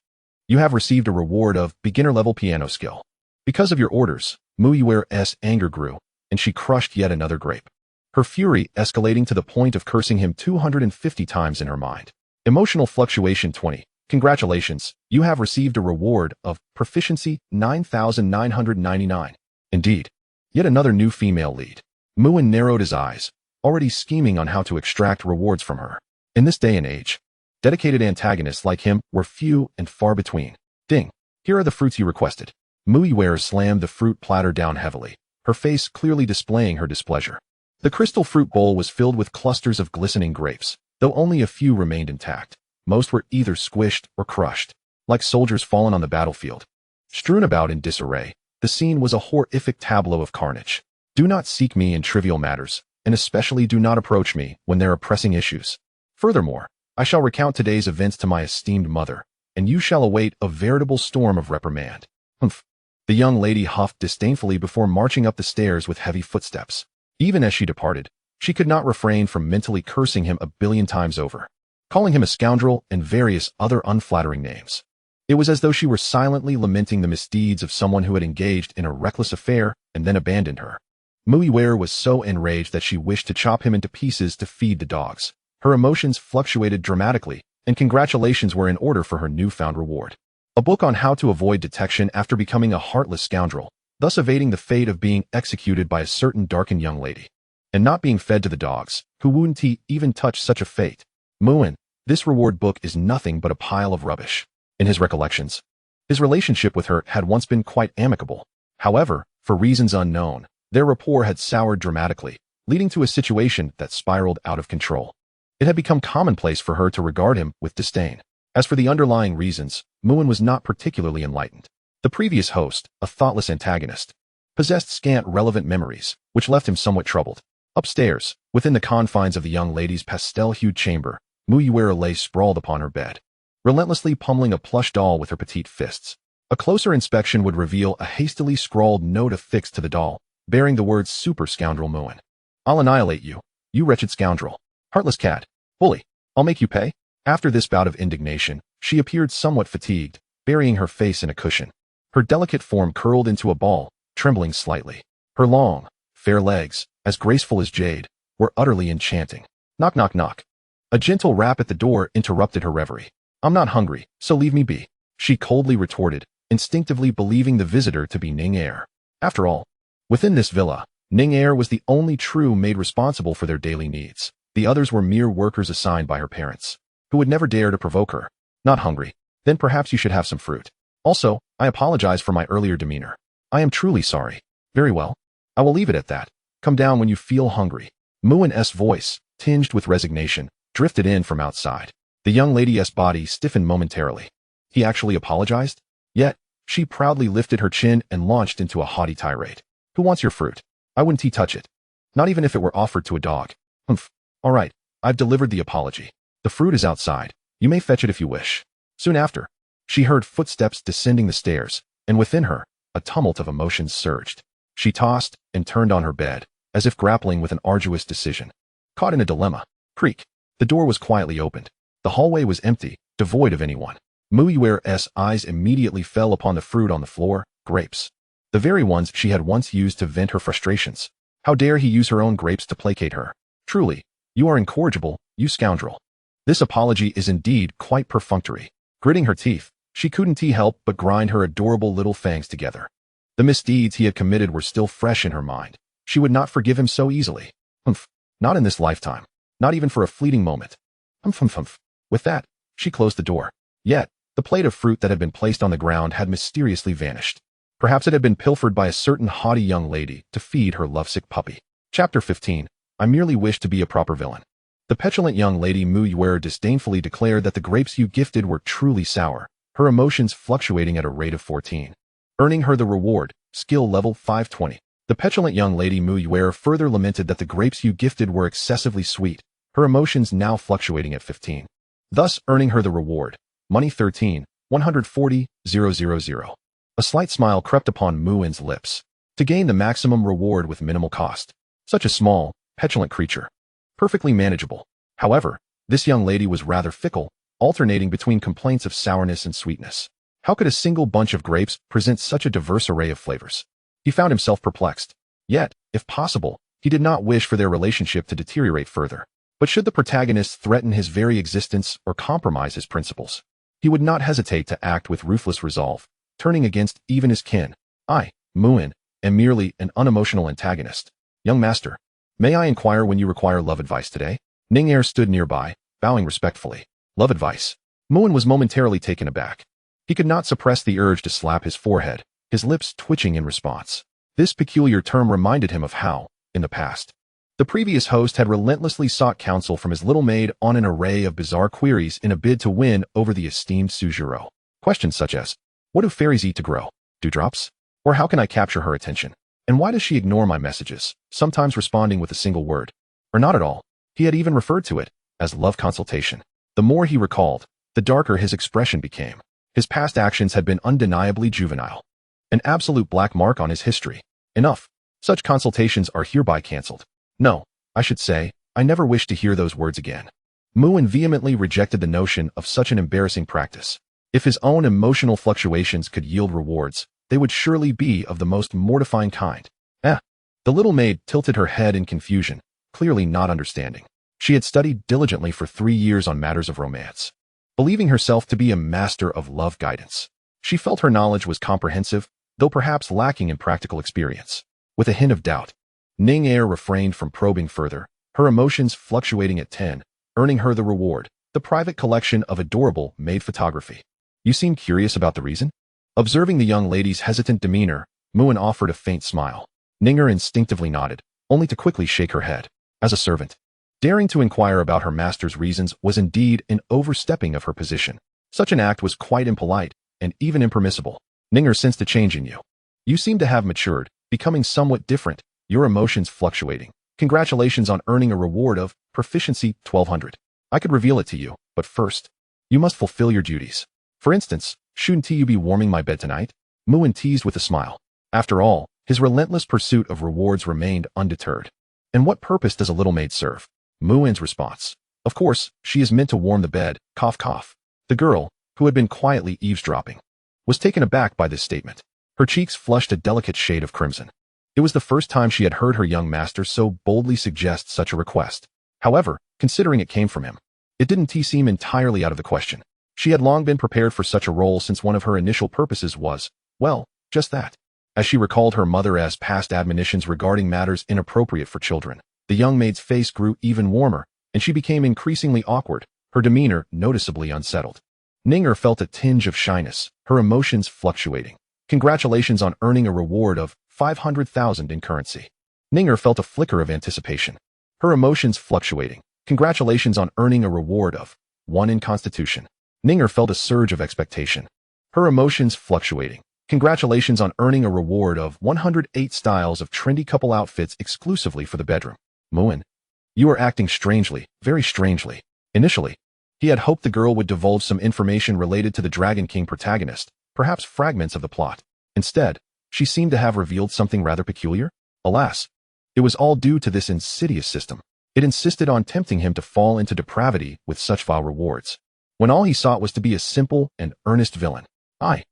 You have received a reward of beginner-level piano skill. Because of your orders, Muiwearer's anger grew, and she crushed yet another grape, her fury escalating to the point of cursing him 250 times in her mind. Emotional fluctuation 20. Congratulations, you have received a reward of proficiency 9,999. Indeed, yet another new female lead. Muin narrowed his eyes, already scheming on how to extract rewards from her. In this day and age, dedicated antagonists like him were few and far between. Ding. Here are the fruits you requested. Muiwearer slammed the fruit platter down heavily, her face clearly displaying her displeasure. The crystal fruit bowl was filled with clusters of glistening grapes, though only a few remained intact. Most were either squished or crushed, like soldiers fallen on the battlefield. Strewn about in disarray, the scene was a horrific tableau of carnage. Do not seek me in trivial matters, and especially do not approach me when there are pressing issues. Furthermore, I shall recount today's events to my esteemed mother, and you shall await a veritable storm of reprimand. Humph. The young lady huffed disdainfully before marching up the stairs with heavy footsteps. Even as she departed, she could not refrain from mentally cursing him a billion times over, calling him a scoundrel and various other unflattering names. It was as though she were silently lamenting the misdeeds of someone who had engaged in a reckless affair and then abandoned her. Muiwearer was so enraged that she wished to chop him into pieces to feed the dogs. Her emotions fluctuated dramatically, and congratulations were in order for her newfound reward. A book on how to avoid detection after becoming a heartless scoundrel, thus evading the fate of being executed by a certain darkened young lady, and not being fed to the dogs, who wouldn't even touch such a fate. Muin, this reward book is nothing but a pile of rubbish. In his recollections, his relationship with her had once been quite amicable. However, for reasons unknown, their rapport had soured dramatically, leading to a situation that spiraled out of control. It had become commonplace for her to regard him with disdain. As for the underlying reasons, Muin was not particularly enlightened. The previous host, a thoughtless antagonist, possessed scant relevant memories, which left him somewhat troubled. Upstairs, within the confines of the young lady's pastel-hued chamber, Muiwearer lay sprawled upon her bed, relentlessly pummeling a plush doll with her petite fists. A closer inspection would reveal a hastily scrawled note affixed to the doll, bearing the words "Super Scoundrel Muin. I'll annihilate you, you wretched scoundrel. Heartless cat. Bully. I'll make you pay." After this bout of indignation, she appeared somewhat fatigued, burying her face in a cushion. Her delicate form curled into a ball, trembling slightly. Her long, fair legs, as graceful as jade, were utterly enchanting. Knock, knock, knock. A gentle rap at the door interrupted her reverie. "I'm not hungry, so leave me be," she coldly retorted, instinctively believing the visitor to be Ning Er. After all, within this villa, Ning Er was the only true maid responsible for their daily needs. The others were mere workers assigned by her parents, who would never dare to provoke her. "Not hungry? Then perhaps you should have some fruit. Also, I apologize for my earlier demeanor. I am truly sorry." "Very well. I will leave it at that. Come down when you feel hungry." Muin's voice, tinged with resignation, drifted in from outside. The young lady's body stiffened momentarily. He actually apologized? Yet, she proudly lifted her chin and launched into a haughty tirade. "Who wants your fruit? I wouldn't touch it. Not even if it were offered to a dog." "Humph. All right, I've delivered the apology. The fruit is outside. You may fetch it if you wish." Soon after, she heard footsteps descending the stairs, and within her, a tumult of emotions surged. She tossed and turned on her bed, as if grappling with an arduous decision. Caught in a dilemma. Creak. The door was quietly opened. The hallway was empty, devoid of anyone. Muiwearer's eyes immediately fell upon the fruit on the floor, grapes. The very ones she had once used to vent her frustrations. How dare he use her own grapes to placate her? Truly, you are incorrigible, you scoundrel. This apology is indeed quite perfunctory. Gritting her teeth, she couldn't help but grind her adorable little fangs together. The misdeeds he had committed were still fresh in her mind. She would not forgive him so easily. Humph. Not in this lifetime. Not even for a fleeting moment. Humph, humph, humph. With that, she closed the door. Yet, the plate of fruit that had been placed on the ground had mysteriously vanished. Perhaps it had been pilfered by a certain haughty young lady to feed her lovesick puppy. Chapter 15. I merely wish to be a proper villain. The petulant young lady Mu Yuer disdainfully declared that the grapes you gifted were truly sour, her emotions fluctuating at a rate of 14. Earning her the reward, skill level 520. The petulant young lady Mu Yuer further lamented that the grapes you gifted were excessively sweet, her emotions now fluctuating at 15. Thus earning her the reward, money 13, 140,000. A slight smile crept upon Muin's lips. To gain the maximum reward with minimal cost. Such a small, petulant creature. Perfectly manageable. However, this young lady was rather fickle, alternating between complaints of sourness and sweetness. How could a single bunch of grapes present such a diverse array of flavors? He found himself perplexed. Yet, if possible, he did not wish for their relationship to deteriorate further. But should the protagonist threaten his very existence or compromise his principles, he would not hesitate to act with ruthless resolve, turning against even his kin. I, Muin, am merely an unemotional antagonist. Young master, may I inquire when you require love advice today? Ning-er stood nearby, bowing respectfully. Love advice. Muin was momentarily taken aback. He could not suppress the urge to slap his forehead, his lips twitching in response. This peculiar term reminded him of how, in the past, the previous host had relentlessly sought counsel from his little maid on an array of bizarre queries in a bid to win over the esteemed Suzhiro. Questions such as, what do fairies eat to grow? Dewdrops? Or how can I capture her attention? And why does she ignore my messages, sometimes responding with a single word? Or not at all. He had even referred to it as love consultation. The more he recalled, the darker his expression became. His past actions had been undeniably juvenile. An absolute black mark on his history. Enough. Such consultations are hereby cancelled. No, I should say, I never wish to hear those words again. Muin vehemently rejected the notion of such an embarrassing practice. If his own emotional fluctuations could yield rewards, they would surely be of the most mortifying kind. The little maid tilted her head in confusion, clearly not understanding. She had studied diligently for 3 years on matters of romance, believing herself to be a master of love guidance. She felt her knowledge was comprehensive, though perhaps lacking in practical experience. With a hint of doubt, Ning-er refrained from probing further, her emotions fluctuating at 10, earning her the reward, the private collection of adorable maid photography. You seem curious about the reason? Observing the young lady's hesitant demeanor, Muin offered a faint smile. Ning-er instinctively nodded, only to quickly shake her head. As a servant, daring to inquire about her master's reasons was indeed an overstepping of her position. Such an act was quite impolite, and even impermissible. Ning-er sensed a change in you. You seem to have matured, becoming somewhat different, your emotions fluctuating. Congratulations on earning a reward of proficiency 1200. I could reveal it to you, but first, you must fulfill your duties. For instance, shouldn't you be warming my bed tonight? Muin teased with a smile. After all, his relentless pursuit of rewards remained undeterred. And what purpose does a little maid serve? Muin's response. Of course, she is meant to warm the bed, cough cough. The girl, who had been quietly eavesdropping, was taken aback by this statement. Her cheeks flushed a delicate shade of crimson. It was the first time she had heard her young master so boldly suggest such a request. However, considering it came from him, it didn't seem entirely out of the question. She had long been prepared for such a role since one of her initial purposes was, well, just that. As she recalled her mother's past admonitions regarding matters inappropriate for children, the young maid's face grew even warmer, and she became increasingly awkward, her demeanor noticeably unsettled. Ning-er felt a tinge of shyness, her emotions fluctuating. Congratulations on earning a reward of 500,000 in currency. Ning-er felt a flicker of anticipation, her emotions fluctuating. Congratulations on earning a reward of 1 in constitution. Ning-er felt a surge of expectation, her emotions fluctuating. Congratulations on earning a reward of 108 styles of trendy couple outfits exclusively for the bedroom. Muin, you are acting strangely, very strangely. Initially, he had hoped the girl would divulge some information related to the Dragon King protagonist, perhaps fragments of the plot. Instead, she seemed to have revealed something rather peculiar. Alas, it was all due to this insidious system. It insisted on tempting him to fall into depravity with such vile rewards, when all he sought was to be a simple and earnest villain. I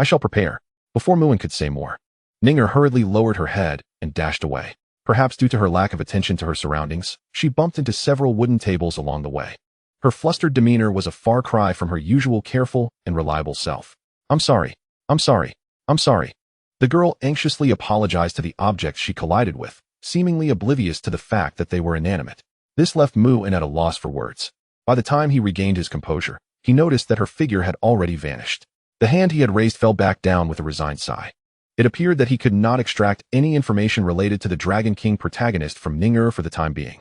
shall prepare. Before Muin could say more, Ning-er hurriedly lowered her head and dashed away. Perhaps due to her lack of attention to her surroundings, she bumped into several wooden tables along the way. Her flustered demeanor was a far cry from her usual careful and reliable self. I'm sorry. The girl anxiously apologized to the objects she collided with, seemingly oblivious to the fact that they were inanimate. This left Muin at a loss for words. By the time he regained his composure, he noticed that her figure had already vanished. The hand he had raised fell back down with a resigned sigh. It appeared that he could not extract any information related to the Dragon King protagonist from Ning-er for the time being.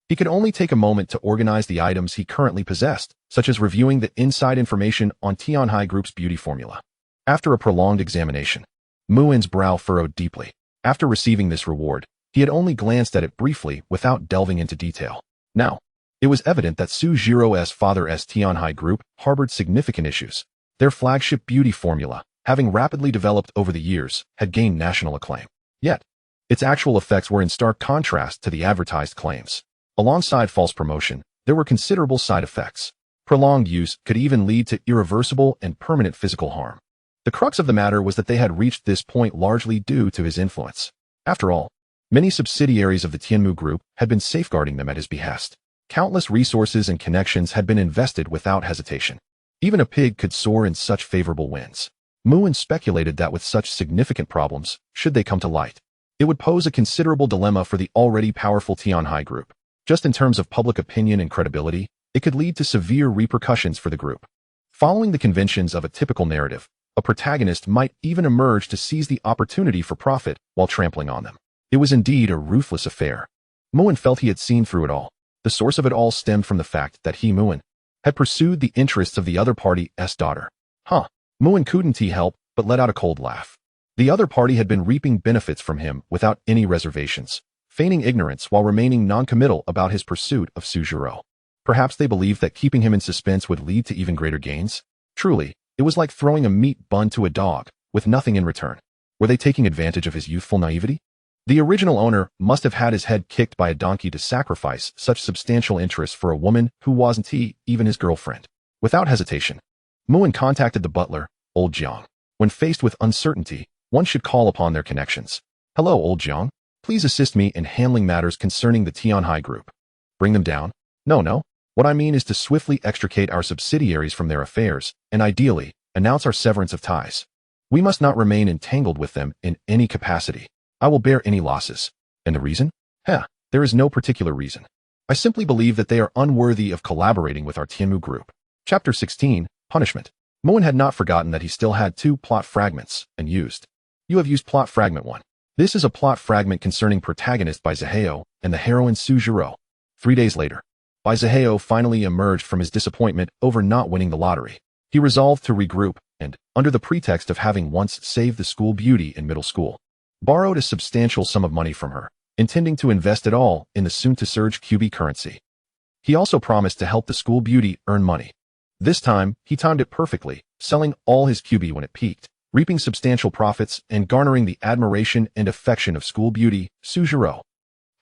He could only take a moment to organize the items he currently possessed, such as reviewing the inside information on Tianhai Group's beauty formula. After a prolonged examination, Muin's brow furrowed deeply. After receiving this reward, he had only glanced at it briefly without delving into detail. Now, it was evident that Su Jiro's father's Tianhai Group harbored significant issues. Their flagship beauty formula, having rapidly developed over the years, had gained national acclaim. Yet, its actual effects were in stark contrast to the advertised claims. Alongside false promotion, there were considerable side effects. Prolonged use could even lead to irreversible and permanent physical harm. The crux of the matter was that they had reached this point largely due to his influence. After all, many subsidiaries of the Tianmu Group had been safeguarding them at his behest. Countless resources and connections had been invested without hesitation. Even a pig could soar in such favorable winds. Muin speculated that with such significant problems, should they come to light, it would pose a considerable dilemma for the already powerful Tianhai Group. Just in terms of public opinion and credibility, it could lead to severe repercussions for the group. Following the conventions of a typical narrative, a protagonist might even emerge to seize the opportunity for profit while trampling on them. It was indeed a ruthless affair. Muin felt he had seen through it all. The source of it all stemmed from the fact that he, Muin, had pursued the interests of the other party's daughter. Muin couldn't help but let out a cold laugh. The other party had been reaping benefits from him without any reservations, feigning ignorance while remaining non-committal about his pursuit of Su Jiro. Perhaps they believed that keeping him in suspense would lead to even greater gains? Truly, it was like throwing a meat bun to a dog, with nothing in return. Were they taking advantage of his youthful naivety? The original owner must have had his head kicked by a donkey to sacrifice such substantial interest for a woman who wasn't even his girlfriend. Without hesitation, Muin contacted the butler, Old Jiang. When faced with uncertainty, one should call upon their connections. Hello, Old Jiang. Please assist me in handling matters concerning the Tianhai Group. Bring them down? No. What I mean is to swiftly extricate our subsidiaries from their affairs, and ideally, announce our severance of ties. We must not remain entangled with them in any capacity. I will bear any losses. And the reason? There is no particular reason. I simply believe that they are unworthy of collaborating with our Tianmu Group. Chapter 16, Punishment. Muin had not forgotten that he still had 2 plot fragments, and used. You have used plot fragment 1. This is a plot fragment concerning protagonist Bai Zihao and the heroine Su Jiro. 3 days later, Bai Zihao finally emerged from his disappointment over not winning the lottery. He resolved to regroup and, under the pretext of having once saved the school beauty in middle school, borrowed a substantial sum of money from her, intending to invest it all in the soon-to-surge QB currency. He also promised to help the school beauty earn money. This time, he timed it perfectly, selling all his QB when it peaked, reaping substantial profits and garnering the admiration and affection of school beauty, Su Jiro.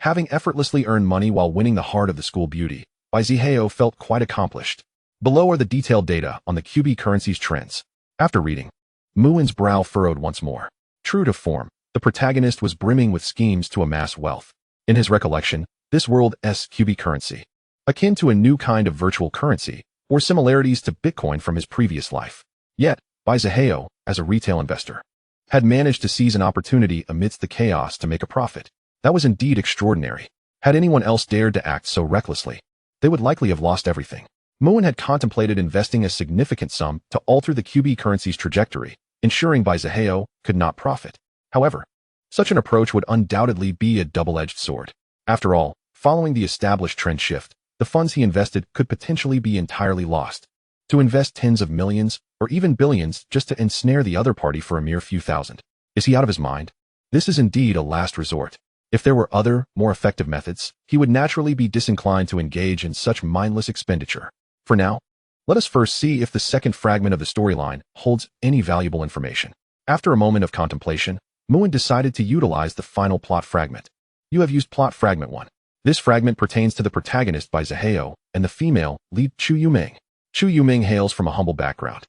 Having effortlessly earned money while winning the heart of the school beauty, Bai Zihao felt quite accomplished. Below are the detailed data on the QB currency's trends. After reading, Muin's brow furrowed once more. True to form, the protagonist was brimming with schemes to amass wealth. In his recollection, this world's QB currency, akin to a new kind of virtual currency, or similarities to Bitcoin from his previous life. Yet, Bai Zihao, as a retail investor, had managed to seize an opportunity amidst the chaos to make a profit. That was indeed extraordinary. Had anyone else dared to act so recklessly, they would likely have lost everything. Muin had contemplated investing a significant sum to alter the QB currency's trajectory, ensuring Bai Zihao could not profit. However, such an approach would undoubtedly be a double-edged sword. After all, following the established trend shift, the funds he invested could potentially be entirely lost. To invest tens of millions, or even billions, just to ensnare the other party for a mere few thousand. Is he out of his mind? This is indeed a last resort. If there were other, more effective methods, he would naturally be disinclined to engage in such mindless expenditure. For now, let us first see if the second fragment of the storyline holds any valuable information. After a moment of contemplation, Muin decided to utilize the final plot fragment. You have used plot fragment 1. This fragment pertains to the protagonist Bai Zihao and the female lead Chu Yuming. Chu Yuming hails from a humble background.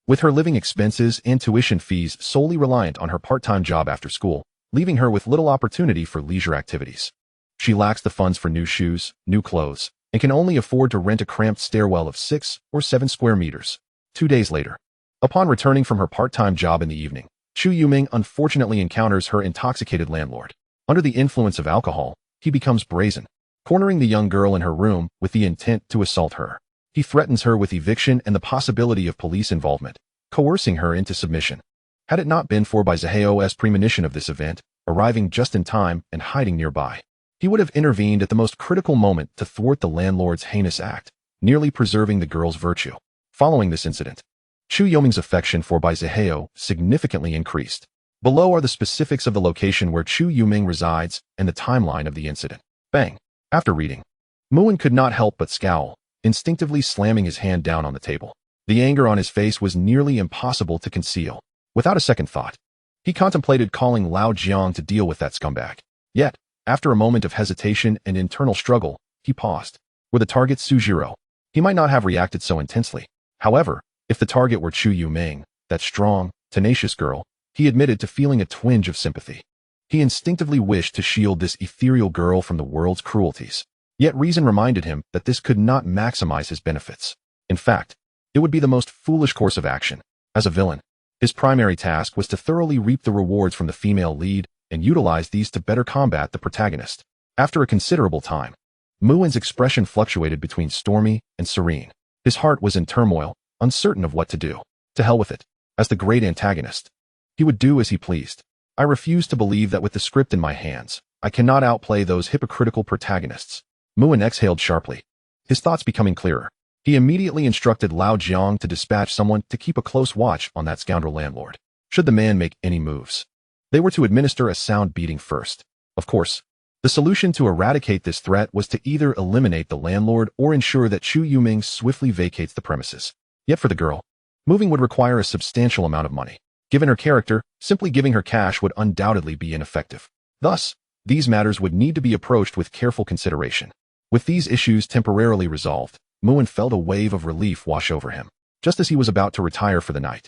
With her living expenses and tuition fees solely reliant on her part-time job after school, leaving her with little opportunity for leisure activities. She lacks the funds for new shoes, new clothes, and can only afford to rent a cramped stairwell of 6 or 7 square meters. 2 days later, upon returning from her part-time job in the evening, Chu Yuming unfortunately encounters her intoxicated landlord. Under the influence of alcohol, he becomes brazen, cornering the young girl in her room with the intent to assault her. He threatens her with eviction and the possibility of police involvement, coercing her into submission. Had it not been for Bai Zihao's premonition of this event, arriving just in time and hiding nearby, He would have intervened at the most critical moment to thwart the landlord's heinous act, nearly preserving the girl's virtue. Following this incident, Chu Yoming's affection for Bai Zihao significantly increased. Below are the specifics of the location where Chu Yuming resides and the timeline of the incident. Bang! After reading, Muin could not help but scowl, instinctively slamming his hand down on the table. The anger on his face was nearly impossible to conceal. Without a second thought, he contemplated calling Lao Jiang to deal with that scumbag. Yet, after a moment of hesitation and internal struggle, he paused. Were the target Sujiro, he might not have reacted so intensely. However, if the target were Chu Yuming, that strong, tenacious girl, he admitted to feeling a twinge of sympathy. He instinctively wished to shield this ethereal girl from the world's cruelties. Yet reason reminded him that this could not maximize his benefits. In fact, it would be the most foolish course of action. As a villain, his primary task was to thoroughly reap the rewards from the female lead and utilize these to better combat the protagonist. After a considerable time, Muin's expression fluctuated between stormy and serene. His heart was in turmoil, uncertain of what to do. To hell with it. As the great antagonist, he would do as he pleased. I refuse to believe that with the script in my hands, I cannot outplay those hypocritical protagonists. Muin exhaled sharply, his thoughts becoming clearer. He immediately instructed Lao Jiang to dispatch someone to keep a close watch on that scoundrel landlord. Should the man make any moves, they were to administer a sound beating first. Of course, the solution to eradicate this threat was to either eliminate the landlord or ensure that Chu Yuming swiftly vacates the premises. Yet for the girl, moving would require a substantial amount of money. Given her character, simply giving her cash would undoubtedly be ineffective. Thus, these matters would need to be approached with careful consideration. With these issues temporarily resolved, Muin felt a wave of relief wash over him. Just as he was about to retire for the night,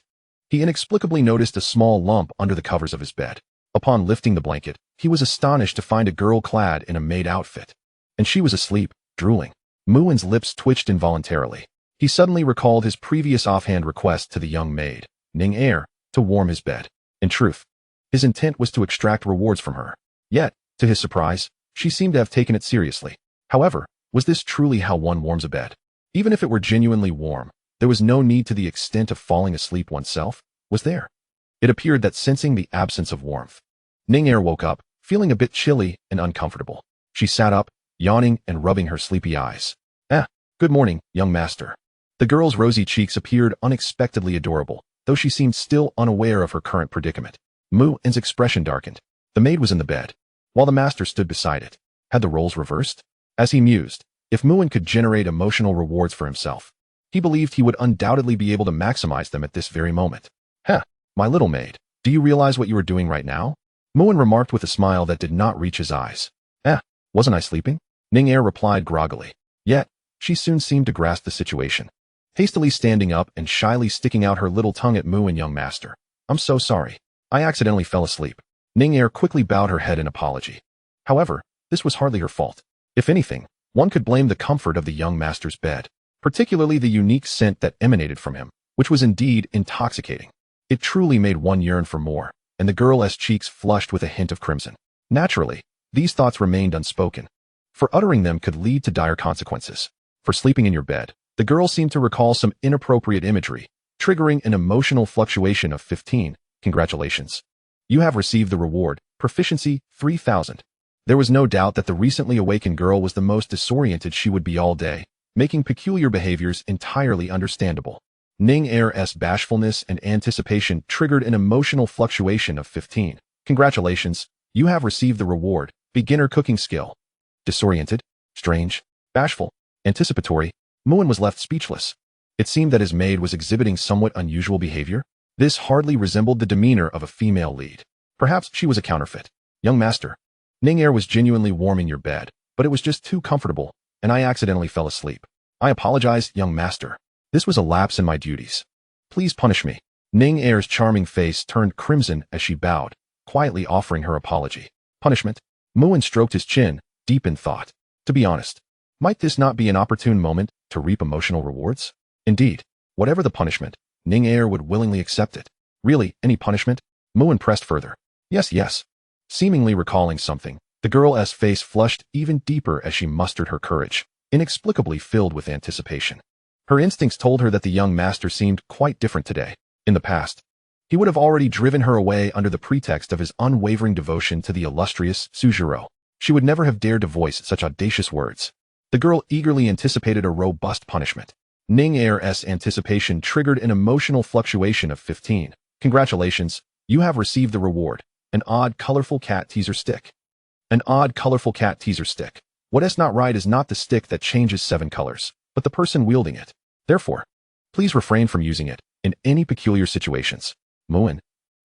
he inexplicably noticed a small lump under the covers of his bed. Upon lifting the blanket, he was astonished to find a girl clad in a maid outfit. And she was asleep, drooling. Muin's lips twitched involuntarily. He suddenly recalled his previous offhand request to the young maid, Ning Er, to warm his bed. In truth, his intent was to extract rewards from her. Yet, to his surprise, she seemed to have taken it seriously. However, was this truly how one warms a bed? Even if it were genuinely warm, there was no need to the extent of falling asleep oneself, was there? It appeared that sensing the absence of warmth, Ning Er woke up, feeling a bit chilly and uncomfortable. She sat up, yawning and rubbing her sleepy eyes. Good morning, young master. The girl's rosy cheeks appeared unexpectedly adorable, though she seemed still unaware of her current predicament. Muin's expression darkened. The maid was in the bed, while the master stood beside it. Had the roles reversed? As he mused, if Muin could generate emotional rewards for himself, he believed he would undoubtedly be able to maximize them at this very moment. My little maid, do you realize what you are doing right now? Muin remarked with a smile that did not reach his eyes. Wasn't I sleeping? Ning Er replied groggily. Yet, she soon seemed to grasp the situation. Hastily standing up and shyly sticking out her little tongue at Muin, young master. I'm so sorry. I accidentally fell asleep. Ning Er quickly bowed her head in apology. However, this was hardly her fault. If anything, one could blame the comfort of the young master's bed, particularly the unique scent that emanated from him, which was indeed intoxicating. It truly made one yearn for more, and the girl's cheeks flushed with a hint of crimson. Naturally, these thoughts remained unspoken, for uttering them could lead to dire consequences. For sleeping in your bed, the girl seemed to recall some inappropriate imagery, triggering an emotional fluctuation of 15. Congratulations. You have received the reward, proficiency 3000. There was no doubt that the recently awakened girl was the most disoriented she would be all day, making peculiar behaviors entirely understandable. Ning Er's bashfulness and anticipation triggered an emotional fluctuation of 15. Congratulations, you have received the reward, beginner cooking skill. Disoriented, strange, bashful, anticipatory, Muin was left speechless. It seemed that his maid was exhibiting somewhat unusual behavior. This hardly resembled the demeanor of a female lead. Perhaps she was a counterfeit. Young master, Ning Er was genuinely warming your bed, but it was just too comfortable, and I accidentally fell asleep. I apologize, young master. This was a lapse in my duties. Please punish me. Ning Er's charming face turned crimson as she bowed, quietly offering her apology. Punishment? Muin stroked his chin, deep in thought. To be honest, might this not be an opportune moment to reap emotional rewards? Indeed, whatever the punishment, Ning Er would willingly accept it. Really, any punishment? Muin pressed further. Yes. Seemingly recalling something, the girl's face flushed even deeper as she mustered her courage, inexplicably filled with anticipation. Her instincts told her that the young master seemed quite different today. In the past, he would have already driven her away under the pretext of his unwavering devotion to the illustrious Sujiro. She would never have dared to voice such audacious words. The girl eagerly anticipated a robust punishment. Ning Er's anticipation triggered an emotional fluctuation of 15. Congratulations, you have received the reward. An odd, colorful cat teaser stick. An odd, colorful cat teaser stick. What's not right is not the stick that changes 7 colors, but the person wielding it. Therefore, please refrain from using it in any peculiar situations. Muin.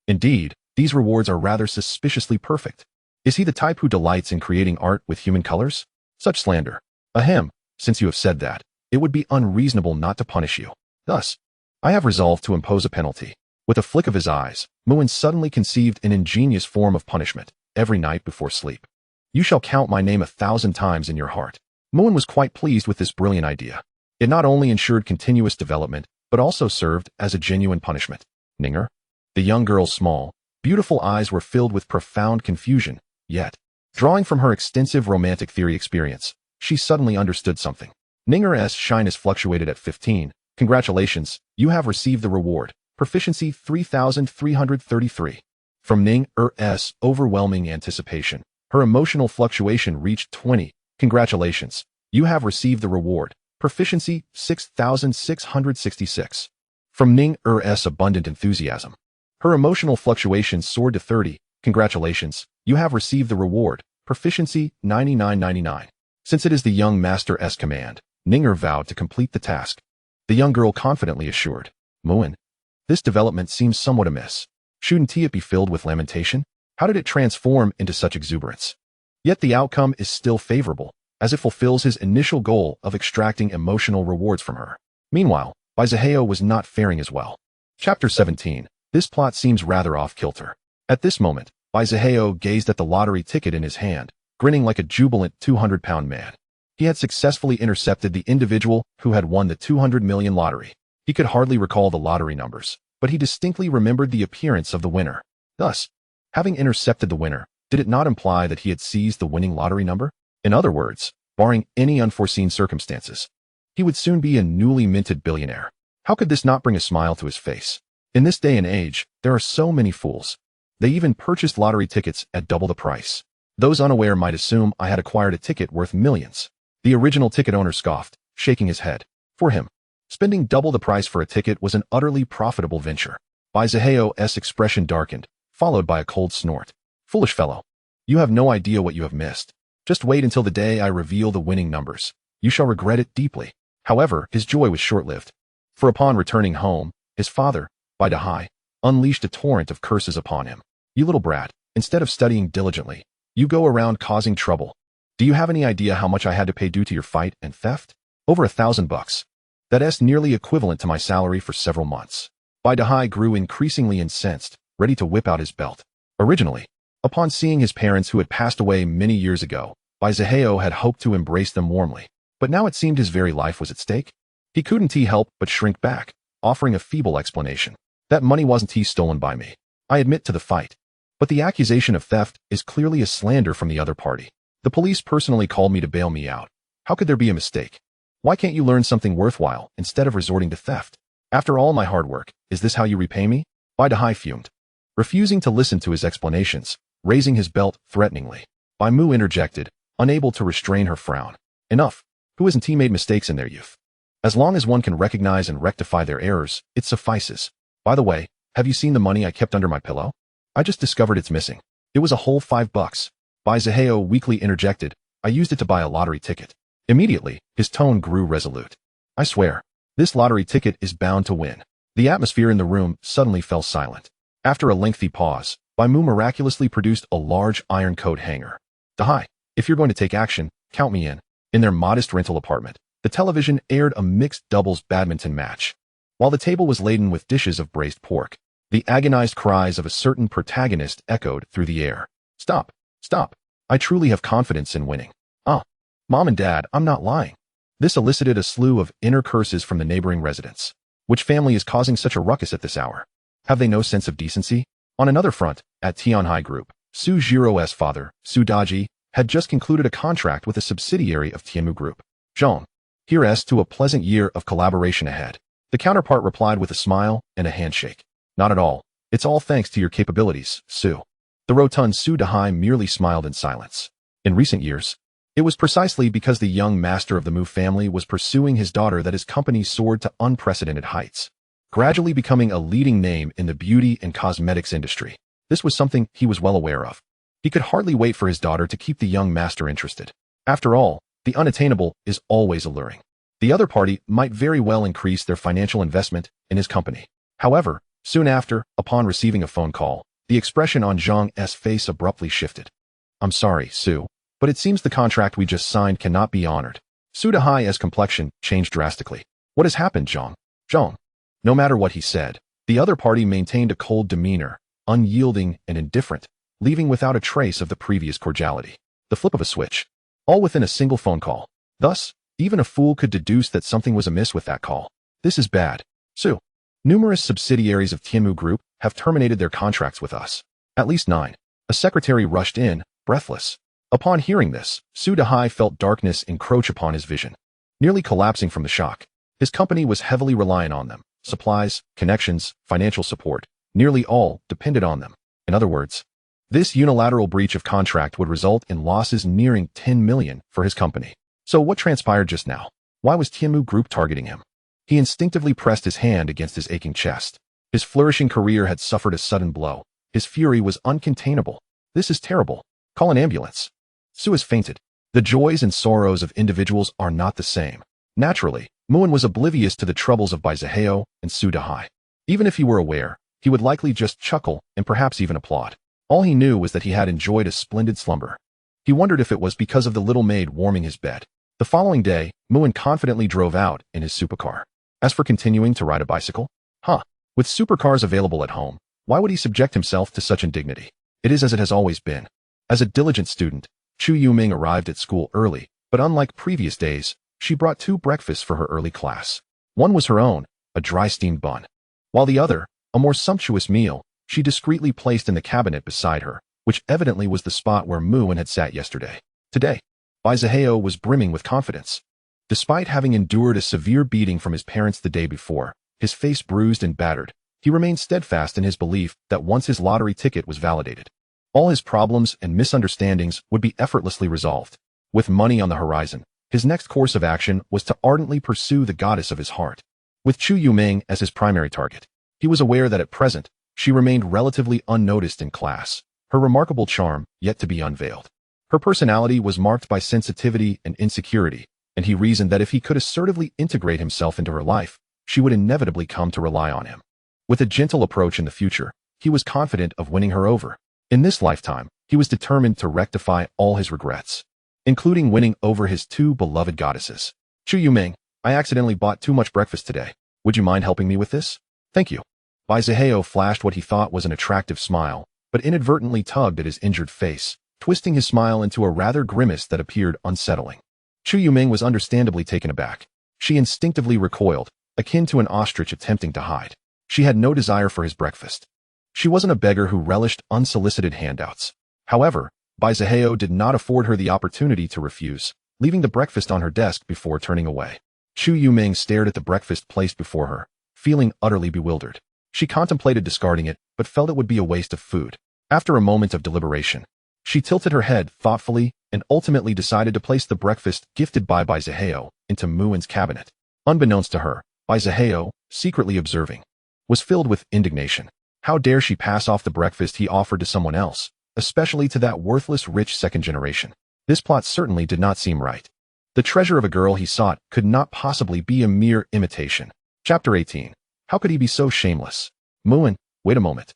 Indeed, these rewards are rather suspiciously perfect. Is he the type who delights in creating art with human colors? Such slander. Ahem, since you have said that, it would be unreasonable not to punish you. Thus, I have resolved to impose a penalty. With a flick of his eyes, Muin suddenly conceived an ingenious form of punishment. Every night before sleep, you shall count my name 1,000 times in your heart. Muin was quite pleased with this brilliant idea. It not only ensured continuous development, but also served as a genuine punishment. Ninger? The young girl's small, beautiful eyes were filled with profound confusion, yet, drawing from her extensive romantic theory experience, she suddenly understood something. Ninger's shyness fluctuated at 15. Congratulations, you have received the reward. Proficiency 3,333. From Ninger's overwhelming anticipation, her emotional fluctuation reached 20. Congratulations, you have received the reward. Proficiency 6,666. From Ninger's abundant enthusiasm, her emotional fluctuation soared to 30. Congratulations, you have received the reward. Proficiency 9999. Since it is the young master's command, Ninger vowed to complete the task. The young girl confidently assured, Muin, this development seems somewhat amiss. Shouldn't it be filled with lamentation? How did it transform into such exuberance? Yet the outcome is still favorable, as it fulfills his initial goal of extracting emotional rewards from her. Meanwhile, Baizaheo was not faring as well. Chapter 17. This plot seems rather off-kilter. At this moment, Baizaheo gazed at the lottery ticket in his hand, grinning like a jubilant 200-pound man. He had successfully intercepted the individual who had won the 200 million lottery. He could hardly recall the lottery numbers, but he distinctly remembered the appearance of the winner. Thus, having intercepted the winner, did it not imply that he had seized the winning lottery number? In other words, barring any unforeseen circumstances, he would soon be a newly minted billionaire. How could this not bring a smile to his face? In this day and age, there are so many fools. They even purchased lottery tickets at double the price. Those unaware might assume I had acquired a ticket worth millions. The original ticket owner scoffed, shaking his head. For him, spending double the price for a ticket was an utterly profitable venture. Baizaheo's expression darkened, followed by a cold snort. Foolish fellow. You have no idea what you have missed. Just wait until the day I reveal the winning numbers. You shall regret it deeply. However, his joy was short-lived. For upon returning home, his father, Baidahai, unleashed a torrent of curses upon him. You little brat, instead of studying diligently, you go around causing trouble. Do you have any idea how much I had to pay due to your fight and theft? Over $1,000. That's nearly equivalent to my salary for several months. Baidahai grew increasingly incensed, ready to whip out his belt. Originally, upon seeing his parents who had passed away many years ago, Baizaheo had hoped to embrace them warmly, but now it seemed his very life was at stake. He couldn't help but shrink back, offering a feeble explanation. That money wasn't stolen by me. I admit to the fight. But the accusation of theft is clearly a slander from the other party. The police personally called me to bail me out. How could there be a mistake? Why can't you learn something worthwhile instead of resorting to theft? After all my hard work, is this how you repay me? Baidahai fumed, refusing to listen to his explanations, raising his belt threateningly. Baimu interjected, unable to restrain her frown. Enough. Who hasn't made mistakes in their youth? As long as one can recognize and rectify their errors, it suffices. By the way, have you seen the money I kept under my pillow? I just discovered it's missing. It was a whole $5. Baizaheo weakly interjected, I used it to buy a lottery ticket. Immediately, his tone grew resolute. I swear, this lottery ticket is bound to win. The atmosphere in the room suddenly fell silent. After a lengthy pause, Baimu miraculously produced a large iron coat hanger. Dahai, if you're going to take action, count me in. In their modest rental apartment, the television aired a mixed doubles badminton match. While the table was laden with dishes of braised pork, the agonized cries of a certain protagonist echoed through the air. Stop, stop. I truly have confidence in winning. Mom and Dad, I'm not lying. This elicited a slew of inner curses from the neighboring residents. Which family is causing such a ruckus at this hour? Have they no sense of decency? On another front, at Tianhai Group, Su Jiro's father, Su Daji, had just concluded a contract with a subsidiary of Tianmu Group. Zhong, here's to a pleasant year of collaboration ahead. The counterpart replied with a smile and a handshake. Not at all. It's all thanks to your capabilities, Su. The rotund Su Dahai merely smiled in silence. In recent years, it was precisely because the young master of the Mu family was pursuing his daughter that his company soared to unprecedented heights, gradually becoming a leading name in the beauty and cosmetics industry. This was something he was well aware of. He could hardly wait for his daughter to keep the young master interested. After all, the unattainable is always alluring. The other party might very well increase their financial investment in his company. However, soon after, upon receiving a phone call, the expression on Zhang's face abruptly shifted. "I'm sorry, Su, but it seems the contract we just signed cannot be honored." Su Dehai's complexion changed drastically. "What has happened, Zhang?" "Zhang." No matter what he said, the other party maintained a cold demeanor, unyielding and indifferent, leaving without a trace of the previous cordiality. The flip of a switch. All within a single phone call. Thus, even a fool could deduce that something was amiss with that call. "This is bad, Su. Numerous subsidiaries of Tianmu Group have terminated their contracts with us. At least 9. A secretary rushed in, breathless. Upon hearing this, Su Dehai felt darkness encroach upon his vision. Nearly collapsing from the shock, his company was heavily reliant on them. Supplies, connections, financial support, nearly all depended on them. In other words, this unilateral breach of contract would result in losses nearing 10 million for his company. So what transpired just now? Why was Tianmu Group targeting him? He instinctively pressed his hand against his aching chest. His flourishing career had suffered a sudden blow. His fury was uncontainable. "This is terrible. Call an ambulance." Su has fainted. The joys and sorrows of individuals are not the same. Naturally, Muin was oblivious to the troubles of Bai Zihao and Su Dehai. Even if he were aware, he would likely just chuckle and perhaps even applaud. All he knew was that he had enjoyed a splendid slumber. He wondered if it was because of the little maid warming his bed. The following day, Muin confidently drove out in his supercar. As for continuing to ride a bicycle? With supercars available at home, why would he subject himself to such indignity? It is as it has always been. As a diligent student, Chu Yuming arrived at school early, but unlike previous days, she brought 2 breakfasts for her early class. One was her own, a dry steamed bun, while the other, a more sumptuous meal, she discreetly placed in the cabinet beside her, which evidently was the spot where Muin had sat yesterday. Today, Bai Zihao was brimming with confidence. Despite having endured a severe beating from his parents the day before, his face bruised and battered, he remained steadfast in his belief that once his lottery ticket was validated, all his problems and misunderstandings would be effortlessly resolved. With money on the horizon, his next course of action was to ardently pursue the goddess of his heart. With Chu Yuming as his primary target, he was aware that at present, she remained relatively unnoticed in class, her remarkable charm yet to be unveiled. Her personality was marked by sensitivity and insecurity, and he reasoned that if he could assertively integrate himself into her life, she would inevitably come to rely on him. With a gentle approach in the future, he was confident of winning her over. In this lifetime, he was determined to rectify all his regrets, including winning over his 2 beloved goddesses. "Chu Yuming, I accidentally bought too much breakfast today. Would you mind helping me with this?" "Thank you." Bai Zihao flashed what he thought was an attractive smile, but inadvertently tugged at his injured face, twisting his smile into a rather grimace that appeared unsettling. Chu Yuming was understandably taken aback. She instinctively recoiled, akin to an ostrich attempting to hide. She had no desire for his breakfast. She wasn't a beggar who relished unsolicited handouts. However, Bai Zihao did not afford her the opportunity to refuse, leaving the breakfast on her desk before turning away. Chu Yuming stared at the breakfast placed before her, feeling utterly bewildered. She contemplated discarding it, but felt it would be a waste of food. After a moment of deliberation, she tilted her head thoughtfully and ultimately decided to place the breakfast gifted by Bai Zihao into Muin's cabinet. Unbeknownst to her, Bai Zihao, secretly observing, was filled with indignation. How dare she pass off the breakfast he offered to someone else, especially to that worthless rich second generation? This plot certainly did not seem right. The treasure of a girl he sought could not possibly be a mere imitation. Chapter 18. How could he be so shameless? Muin, wait a moment.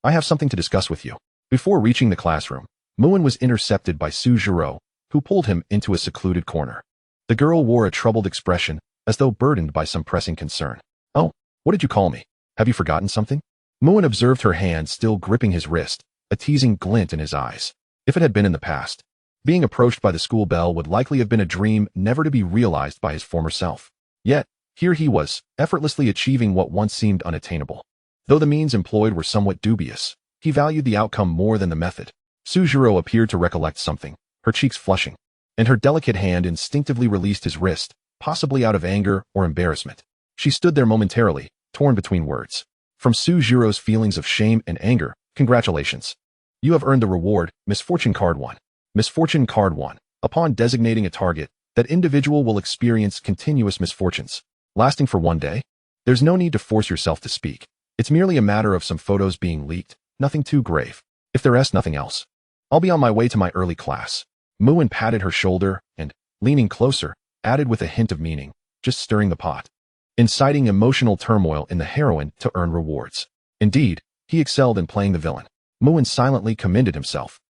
I have something to discuss with you. Before reaching the classroom, Muin was intercepted by Su Zhiro, who pulled him into a secluded corner. The girl wore a troubled expression, as though burdened by some pressing concern. "Oh, what did you call me? Have you forgotten something?" Muin observed her hand still gripping his wrist, a teasing glint in his eyes. If it had been in the past, being approached by the school bell would likely have been a dream never to be realized by his former self. Yet, here he was, effortlessly achieving what once seemed unattainable. Though the means employed were somewhat dubious, he valued the outcome more than the method. Su Zhiro appeared to recollect something, her cheeks flushing, and her delicate hand instinctively released his wrist, possibly out of anger or embarrassment. She stood there momentarily, torn between words. From Su Zhiro's feelings of shame and anger, "Congratulations. You have earned the reward, Misfortune Card 1. Misfortune Card 1. Upon designating a target, that individual will experience continuous misfortunes, lasting for one day. There's no need to force yourself to speak. It's merely a matter of some photos being leaked, nothing too grave. If there's nothing else, I'll be on my way to my early class. Muin patted her shoulder and, leaning closer, added with a hint of meaning, just stirring the pot, inciting emotional turmoil in the heroine to earn rewards. Indeed, he excelled in playing the villain. Muin silently commended himself.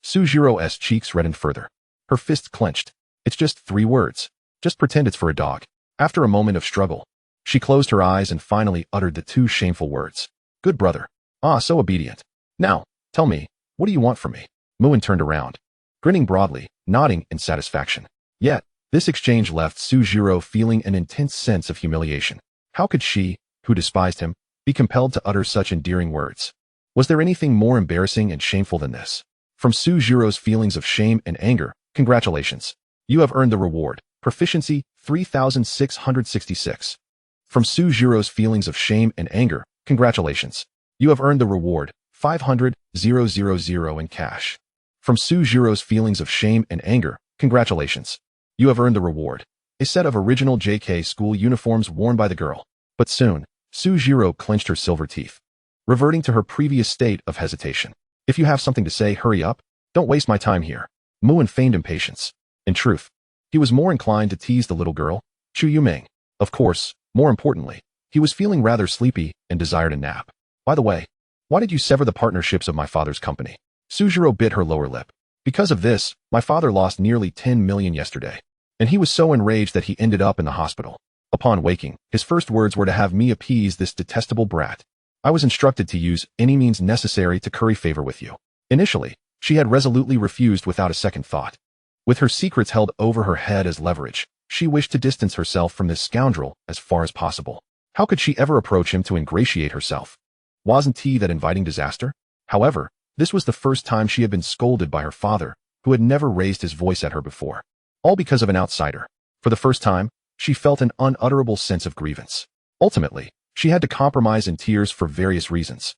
Sujiro's cheeks reddened further. Her fists clenched. It's just 3 words. Just pretend it's for a dog. After a moment of struggle, she closed her eyes and finally uttered the 2 shameful words. Good brother. So obedient. Now, tell me, what do you want from me? Muin turned around, grinning broadly, nodding in satisfaction. Yet, this exchange left Sujiro feeling an intense sense of humiliation. How could she, who despised him, be compelled to utter such endearing words? Was there anything more embarrassing and shameful than this? From Sujiro's feelings of shame and anger, congratulations. You have earned the reward. Proficiency 3666. From Sujiro's feelings of shame and anger, congratulations. You have earned the reward 500,000 in cash. From Sujiro's feelings of shame and anger, congratulations. You have earned the reward. A set of original JK school uniforms worn by the girl. But soon, Sujiro clenched her silver teeth, reverting to her previous state of hesitation. If you have something to say, hurry up. Don't waste my time here. Muin feigned impatience. In truth, he was more inclined to tease the little girl, Chu Yuming. Of course, more importantly, he was feeling rather sleepy and desired a nap. By the way, why did you sever the partnerships of my father's company? Sujiro bit her lower lip. Because of this, my father lost nearly 10 million yesterday, and he was so enraged that he ended up in the hospital. Upon waking, his first words were to have me appease this detestable brat. I was instructed to use any means necessary to curry favor with you. Initially, she had resolutely refused without a second thought. With her secrets held over her head as leverage, she wished to distance herself from this scoundrel as far as possible. How could she ever approach him to ingratiate herself? Wasn't he that inviting disaster? However, this was the first time she had been scolded by her father, who had never raised his voice at her before. All because of an outsider. For the first time, she felt an unutterable sense of grievance. Ultimately, she had to compromise in tears for various reasons.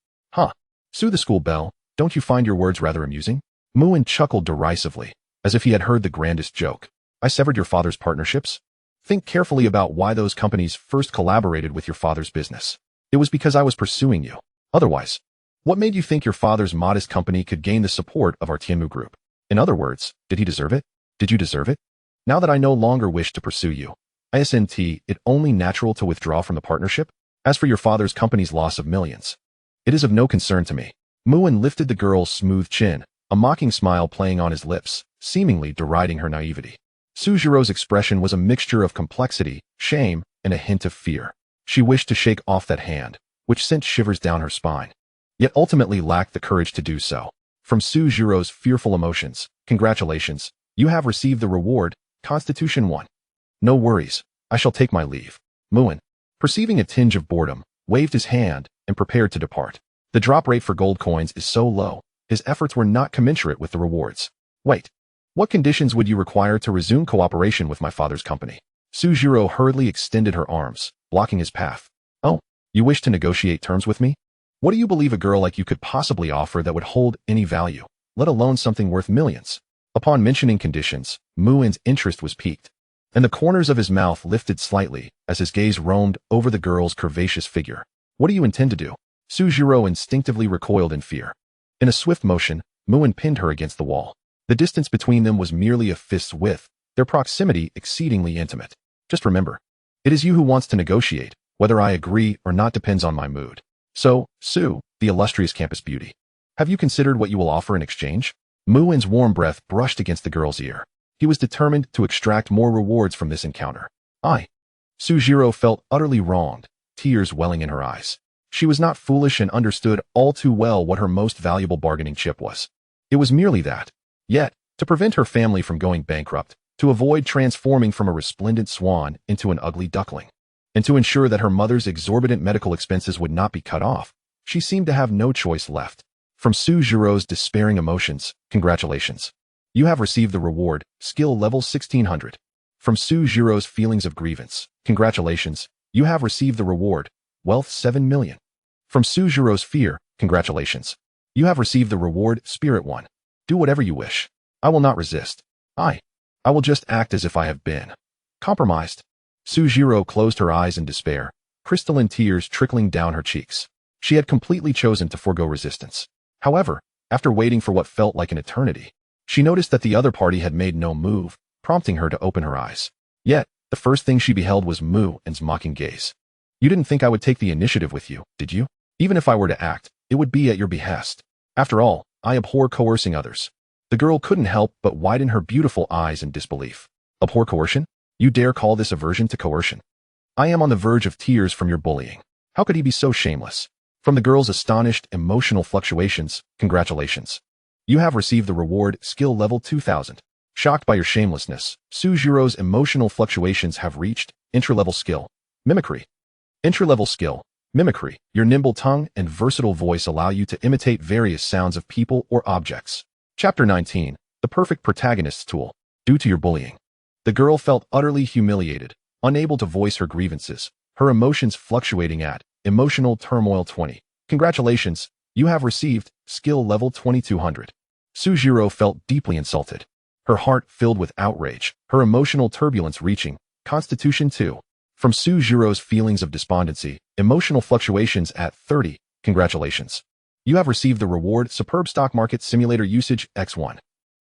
Sue the school bell, don't you find your words rather amusing? Muin chuckled derisively, as if he had heard the grandest joke. I severed your father's partnerships? Think carefully about why those companies first collaborated with your father's business. It was because I was pursuing you. Otherwise, what made you think your father's modest company could gain the support of our Tianmu group? In other words, did he deserve it? Did you deserve it? Now that I no longer wish to pursue you, isn't it only natural to withdraw from the partnership? As for your father's company's loss of millions, it is of no concern to me. Muin lifted the girl's smooth chin, a mocking smile playing on his lips, seemingly deriding her naivety. Sujiro's expression was a mixture of complexity, shame, and a hint of fear. She wished to shake off that hand, which sent shivers down her spine, yet ultimately lacked the courage to do so. From Sujiro's fearful emotions, congratulations, you have received the reward, Constitution 1. No worries, I shall take my leave. Muin, perceiving a tinge of boredom, waved his hand and prepared to depart. The drop rate for gold coins is so low, his efforts were not commensurate with the rewards. Wait, what conditions would you require to resume cooperation with my father's company? Sujiro hurriedly extended her arms, blocking his path. Oh, you wish to negotiate terms with me? What do you believe a girl like you could possibly offer that would hold any value, let alone something worth millions? Upon mentioning conditions, Muin's interest was piqued, and the corners of his mouth lifted slightly as his gaze roamed over the girl's curvaceous figure. What do you intend to do? Sujiro instinctively recoiled in fear. In a swift motion, Muin pinned her against the wall. The distance between them was merely a fist's width, their proximity exceedingly intimate. Just remember, it is you who wants to negotiate. Whether I agree or not depends on my mood. So, Sue, the illustrious campus beauty, have you considered what you will offer in exchange? Muin's warm breath brushed against the girl's ear. He was determined to extract more rewards from this encounter. Sujiro felt utterly wronged, tears welling in her eyes. She was not foolish and understood all too well what her most valuable bargaining chip was. It was merely that. Yet, to prevent her family from going bankrupt, to avoid transforming from a resplendent swan into an ugly duckling, and to ensure that her mother's exorbitant medical expenses would not be cut off, she seemed to have no choice left. From Sujiro's despairing emotions, congratulations. You have received the reward, skill level 1600. From Sujiro's feelings of grievance, congratulations. You have received the reward, wealth 7 million. From Sujiro's fear, congratulations. You have received the reward, spirit 1. Do whatever you wish. I will not resist. I will just act as if I have been compromised. Sujiro closed her eyes in despair, crystalline tears trickling down her cheeks. She had completely chosen to forego resistance. However, after waiting for what felt like an eternity, she noticed that the other party had made no move, prompting her to open her eyes. Yet, the first thing she beheld was Mu-en's mocking gaze. You didn't think I would take the initiative with you, did you? Even if I were to act, it would be at your behest. After all, I abhor coercing others. The girl couldn't help but widen her beautiful eyes in disbelief. Abhor coercion? You dare call this aversion to coercion? I am on the verge of tears from your bullying. How could he be so shameless? From the girl's astonished, emotional fluctuations, congratulations. You have received the reward, skill level 2000. Shocked by your shamelessness, Sujiro's emotional fluctuations have reached intra-level skill, mimicry. Intra-level skill, mimicry. Your nimble tongue and versatile voice allow you to imitate various sounds of people or objects. Chapter 19, The Perfect Protagonist's Tool. Due to your bullying, the girl felt utterly humiliated, unable to voice her grievances, her emotions fluctuating at emotional turmoil 20. Congratulations, you have received skill level 2200. Sujiro felt deeply insulted. Her heart filled with outrage, her emotional turbulence reaching Constitution 2. From Sujiro's feelings of despondency, emotional fluctuations at 30. Congratulations. You have received the reward Superb Stock Market Simulator Usage X1.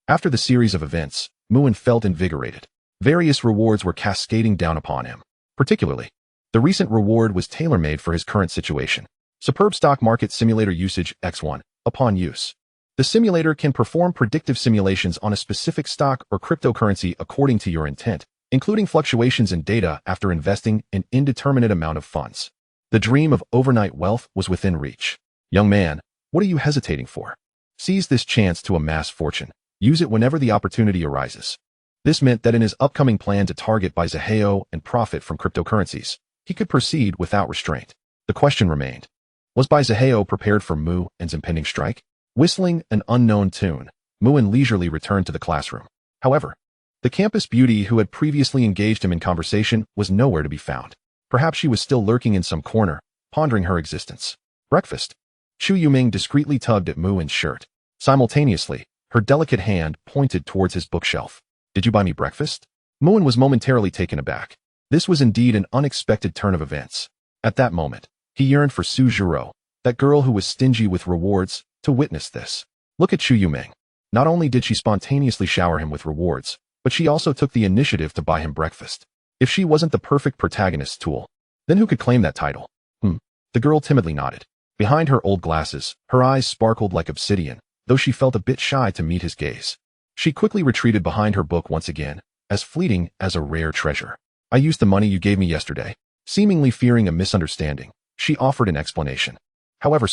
After the series of events, Mu-en felt invigorated. Various rewards were cascading down upon him. Particularly, the recent reward was tailor-made for his current situation. Superb Stock Market Simulator Usage X1. Upon use, the simulator can perform predictive simulations on a specific stock or cryptocurrency according to your intent, including fluctuations in data after investing an indeterminate amount of funds. The dream of overnight wealth was within reach. Young man, what are you hesitating for? Seize this chance to amass fortune. Use it whenever the opportunity arises. This meant that in his upcoming plan to target Baizaheo and profit from cryptocurrencies, he could proceed without restraint. The question remained, was Baizaheo prepared for Mu-en's impending strike? Whistling an unknown tune, Mu-en leisurely returned to the classroom. However, the campus beauty who had previously engaged him in conversation was nowhere to be found. Perhaps she was still lurking in some corner, pondering her existence. Breakfast. Chu Yuming discreetly tugged at Mu-en's shirt. Simultaneously, her delicate hand pointed towards his bookshelf. Did you buy me breakfast? Mu-en was momentarily taken aback. This was indeed an unexpected turn of events. At that moment, he yearned for Sujiro, that girl who was stingy with rewards, to witness this. Look at Chu Yuming. Not only did she spontaneously shower him with rewards, but she also took the initiative to buy him breakfast. If she wasn't the perfect protagonist's tool, then who could claim that title? The girl timidly nodded. Behind her old glasses, her eyes sparkled like obsidian, though she felt a bit shy to meet his gaze. She quickly retreated behind her book once again, as fleeting as a rare treasure. I used the money you gave me yesterday. Seemingly fearing a misunderstanding, she offered an explanation. However,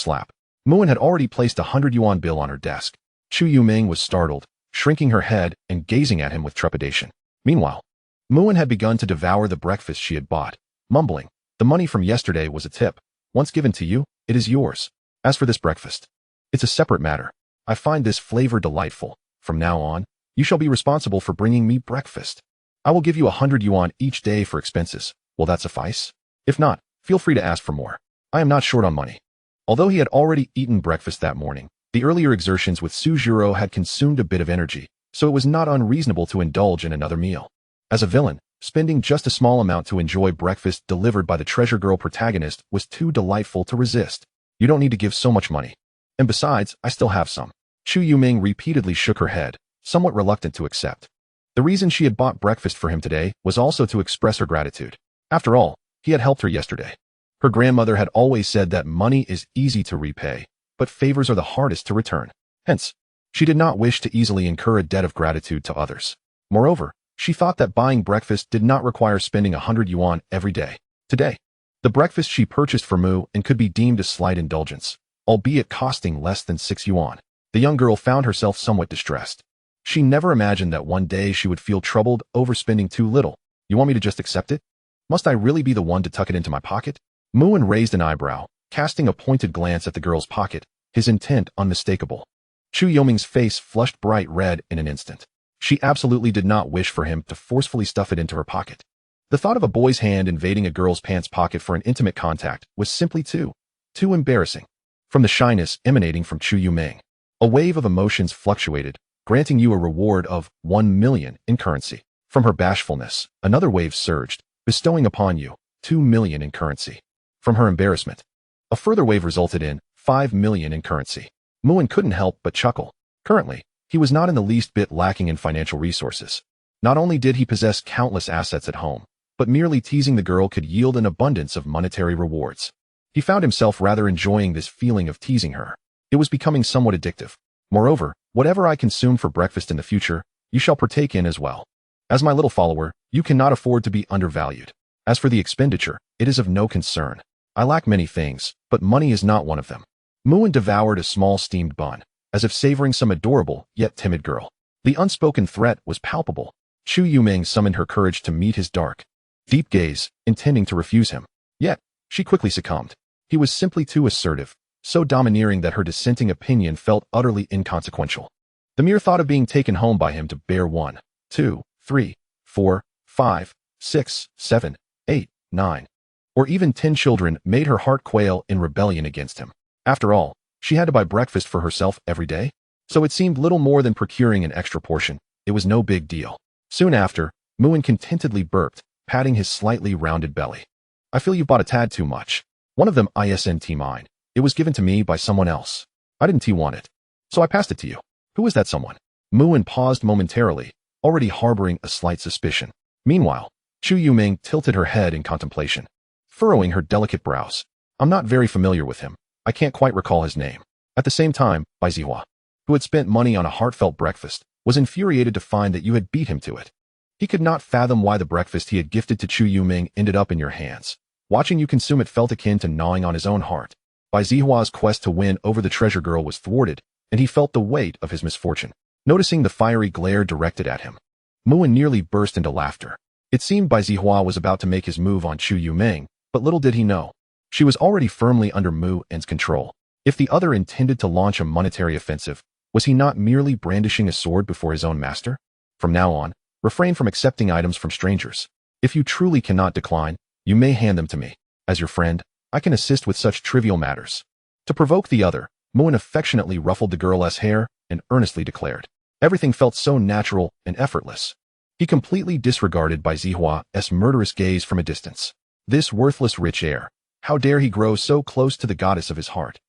Mu-en had already placed a 100 yuan bill on her desk. Chu Yuming was startled, shrinking her head and gazing at him with trepidation. Meanwhile, Mu-en had begun to devour the breakfast she had bought, mumbling, the money from yesterday was a tip. Once given to you, it is yours. As for this breakfast, it's a separate matter. I find this flavor delightful. From now on, you shall be responsible for bringing me breakfast. I will give you 100 yuan each day for expenses. Will that suffice? If not, feel free to ask for more. I am not short on money. Although he had already eaten breakfast that morning, the earlier exertions with Sujiro had consumed a bit of energy, so it was not unreasonable to indulge in another meal. As a villain, spending just a small amount to enjoy breakfast delivered by the treasure girl protagonist was too delightful to resist. You don't need to give so much money. And besides, I still have some. Chu Yuming repeatedly shook her head, somewhat reluctant to accept. The reason she had bought breakfast for him today was also to express her gratitude. After all, he had helped her yesterday. Her grandmother had always said that money is easy to repay, but favors are the hardest to return. Hence, she did not wish to easily incur a debt of gratitude to others. Moreover, she thought that buying breakfast did not require spending 100 yuan every day. Today, the breakfast she purchased for Mu-en could be deemed a slight indulgence, albeit costing less than 6 yuan. The young girl found herself somewhat distressed. She never imagined that one day she would feel troubled over spending too little. You want me to just accept it? Must I really be the one to tuck it into my pocket? Mu-en raised an eyebrow, casting a pointed glance at the girl's pocket, his intent unmistakable. Chu Yuming's face flushed bright red in an instant. She absolutely did not wish for him to forcefully stuff it into her pocket. The thought of a boy's hand invading a girl's pants pocket for an intimate contact was simply too embarrassing. From the shyness emanating from Chu Yuming, a wave of emotions fluctuated, granting you a reward of 1 million in currency. From her bashfulness, another wave surged, bestowing upon you 2 million in currency. From her embarrassment, a further wave resulted in 5 million in currency. Muin couldn't help but chuckle. Currently, he was not in the least bit lacking in financial resources. Not only did he possess countless assets at home, but merely teasing the girl could yield an abundance of monetary rewards. He found himself rather enjoying this feeling of teasing her. It was becoming somewhat addictive. Moreover, whatever I consume for breakfast in the future, you shall partake in as well. As my little follower, you cannot afford to be undervalued. As for the expenditure, it is of no concern. I lack many things, but money is not one of them. Muin devoured a small steamed bun, as if savoring some adorable yet timid girl. The unspoken threat was palpable. Chu Yuming summoned her courage to meet his dark, deep gaze, intending to refuse him. Yet, she quickly succumbed. He was simply too assertive, so domineering that her dissenting opinion felt utterly inconsequential. The mere thought of being taken home by him to bear 1, 2, 3, 4, 5, 6, 7, 8, 9, or even 10 children made her heart quail in rebellion against him. After all, she had to buy breakfast for herself every day, so it seemed little more than procuring an extra portion. It was no big deal. Soon after, Muin contentedly burped, patting his slightly rounded belly. I feel you've bought a tad too much. One of them isn't mine. It was given to me by someone else. I didn't want it, so I passed it to you. Who is that someone? Muin paused momentarily, already harboring a slight suspicion. Meanwhile, Chu Yuming tilted her head in contemplation, furrowing her delicate brows. I'm not very familiar with him. I can't quite recall his name. At the same time, Bai Zihua, who had spent money on a heartfelt breakfast, was infuriated to find that you had beat him to it. He could not fathom why the breakfast he had gifted to Chu Yuming ended up in your hands. Watching you consume it felt akin to gnawing on his own heart. Bai Zihua's quest to win over the treasure girl was thwarted, and he felt the weight of his misfortune. Noticing the fiery glare directed at him, Muin nearly burst into laughter. It seemed Bai Zihua was about to make his move on Chu Yuming, but little did he know. She was already firmly under Muin's control. If the other intended to launch a monetary offensive, was he not merely brandishing a sword before his own master? From now on, refrain from accepting items from strangers. If you truly cannot decline, you may hand them to me. As your friend, I can assist with such trivial matters. To provoke the other, Muin affectionately ruffled the girl's hair and earnestly declared. Everything felt so natural and effortless. He completely disregarded Bai Zihua's murderous gaze from a distance. This worthless rich heir. How dare he grow so close to the goddess of his heart?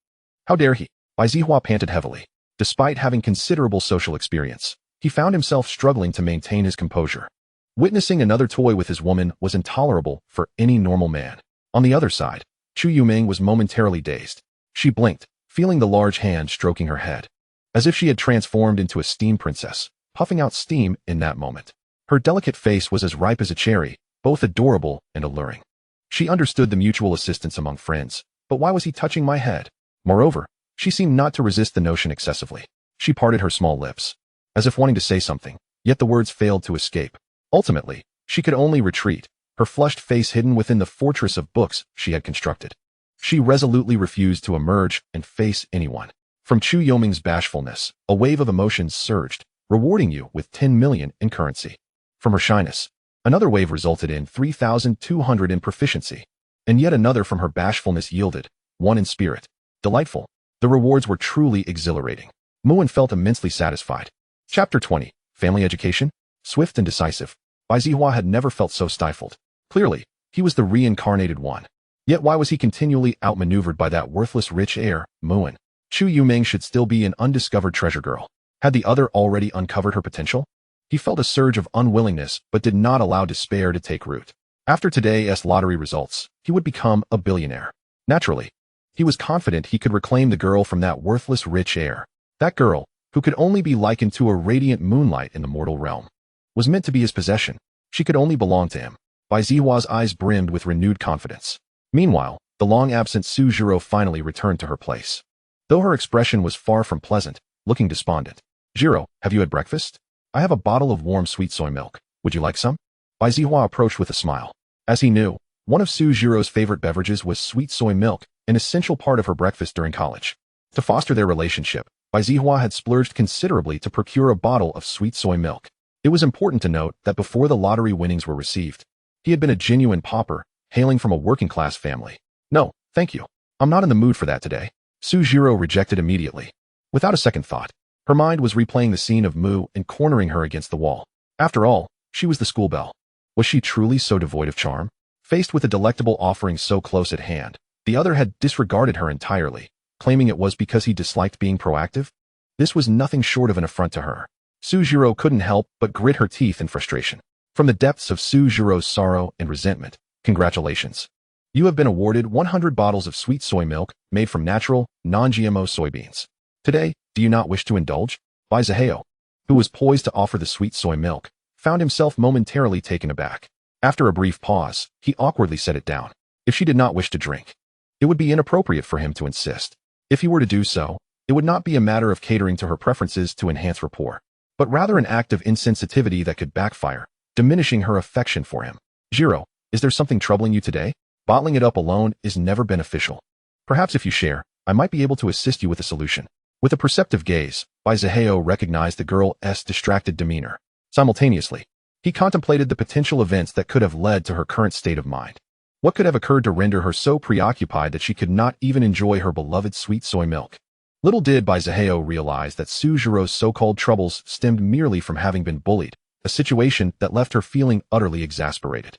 How dare he? Bai Zihua panted heavily. Despite having considerable social experience, he found himself struggling to maintain his composure. Witnessing another toy with his woman was intolerable for any normal man. On the other side, Chu Yuming was momentarily dazed. She blinked, feeling the large hand stroking her head, as if she had transformed into a steam princess, puffing out steam in that moment. Her delicate face was as ripe as a cherry, both adorable and alluring. She understood the mutual assistance among friends, but why was he touching my head? Moreover, she seemed not to resist the notion excessively. She parted her small lips, as if wanting to say something, yet the words failed to escape. Ultimately, she could only retreat, her flushed face hidden within the fortress of books she had constructed. She resolutely refused to emerge and face anyone. From Chu Yoming's bashfulness, a wave of emotions surged, rewarding you with 10 million in currency. From her shyness, another wave resulted in 3,200 in proficiency, and yet another from her bashfulness yielded 1 in spirit. Delightful. The rewards were truly exhilarating. Muin felt immensely satisfied. Chapter 20. Family education? Swift and decisive. Bai Zihua had never felt so stifled. Clearly, he was the reincarnated one. Yet why was he continually outmaneuvered by that worthless rich heir, Muin? Chu Yuming should still be an undiscovered treasure girl. Had the other already uncovered her potential? He felt a surge of unwillingness but did not allow despair to take root. After today's lottery results, he would become a billionaire. Naturally, he was confident he could reclaim the girl from that worthless rich heir. That girl, who could only be likened to a radiant moonlight in the mortal realm, was meant to be his possession. She could only belong to him. Bai Zihua's eyes brimmed with renewed confidence. Meanwhile, the long-absent Su Zhiro finally returned to her place. Though her expression was far from pleasant, looking despondent. Zhiro, have you had breakfast? I have a bottle of warm sweet soy milk. Would you like some? Bai Zihua approached with a smile. As he knew, one of Su Zhiro's favorite beverages was sweet soy milk, an essential part of her breakfast during college. To foster their relationship, Bai Zihua had splurged considerably to procure a bottle of sweet soy milk. It was important to note that before the lottery winnings were received, he had been a genuine pauper, hailing from a working-class family. No, thank you. I'm not in the mood for that today. Su Zhiro rejected immediately. Without a second thought, Her mind was replaying the scene of Mu and cornering her against the wall. After all, she was the school belle. Was she truly so devoid of charm? Faced with a delectable offering so close at hand, the other had disregarded her entirely, claiming it was because he disliked being proactive? This was nothing short of an affront to her. Sujiro couldn't help but grit her teeth in frustration. From the depths of Sujiro's sorrow and resentment, congratulations. You have been awarded 100 bottles of sweet soy milk made from natural, non-GMO soybeans. Today, do you not wish to indulge? Baizaheo, who was poised to offer the sweet soy milk, found himself momentarily taken aback. After a brief pause, he awkwardly set it down. If she did not wish to drink, it would be inappropriate for him to insist. If he were to do so, it would not be a matter of catering to her preferences to enhance rapport, but rather an act of insensitivity that could backfire, diminishing her affection for him. Jiro, is there something troubling you today? Bottling it up alone is never beneficial. Perhaps if you share, I might be able to assist you with a solution. With a perceptive gaze, Baizaheo recognized the girl's distracted demeanor. Simultaneously, he contemplated the potential events that could have led to her current state of mind. What could have occurred to render her so preoccupied that she could not even enjoy her beloved sweet soy milk? Little did Baizaheo realize that Sujiro's so-called troubles stemmed merely from having been bullied, a situation that left her feeling utterly exasperated.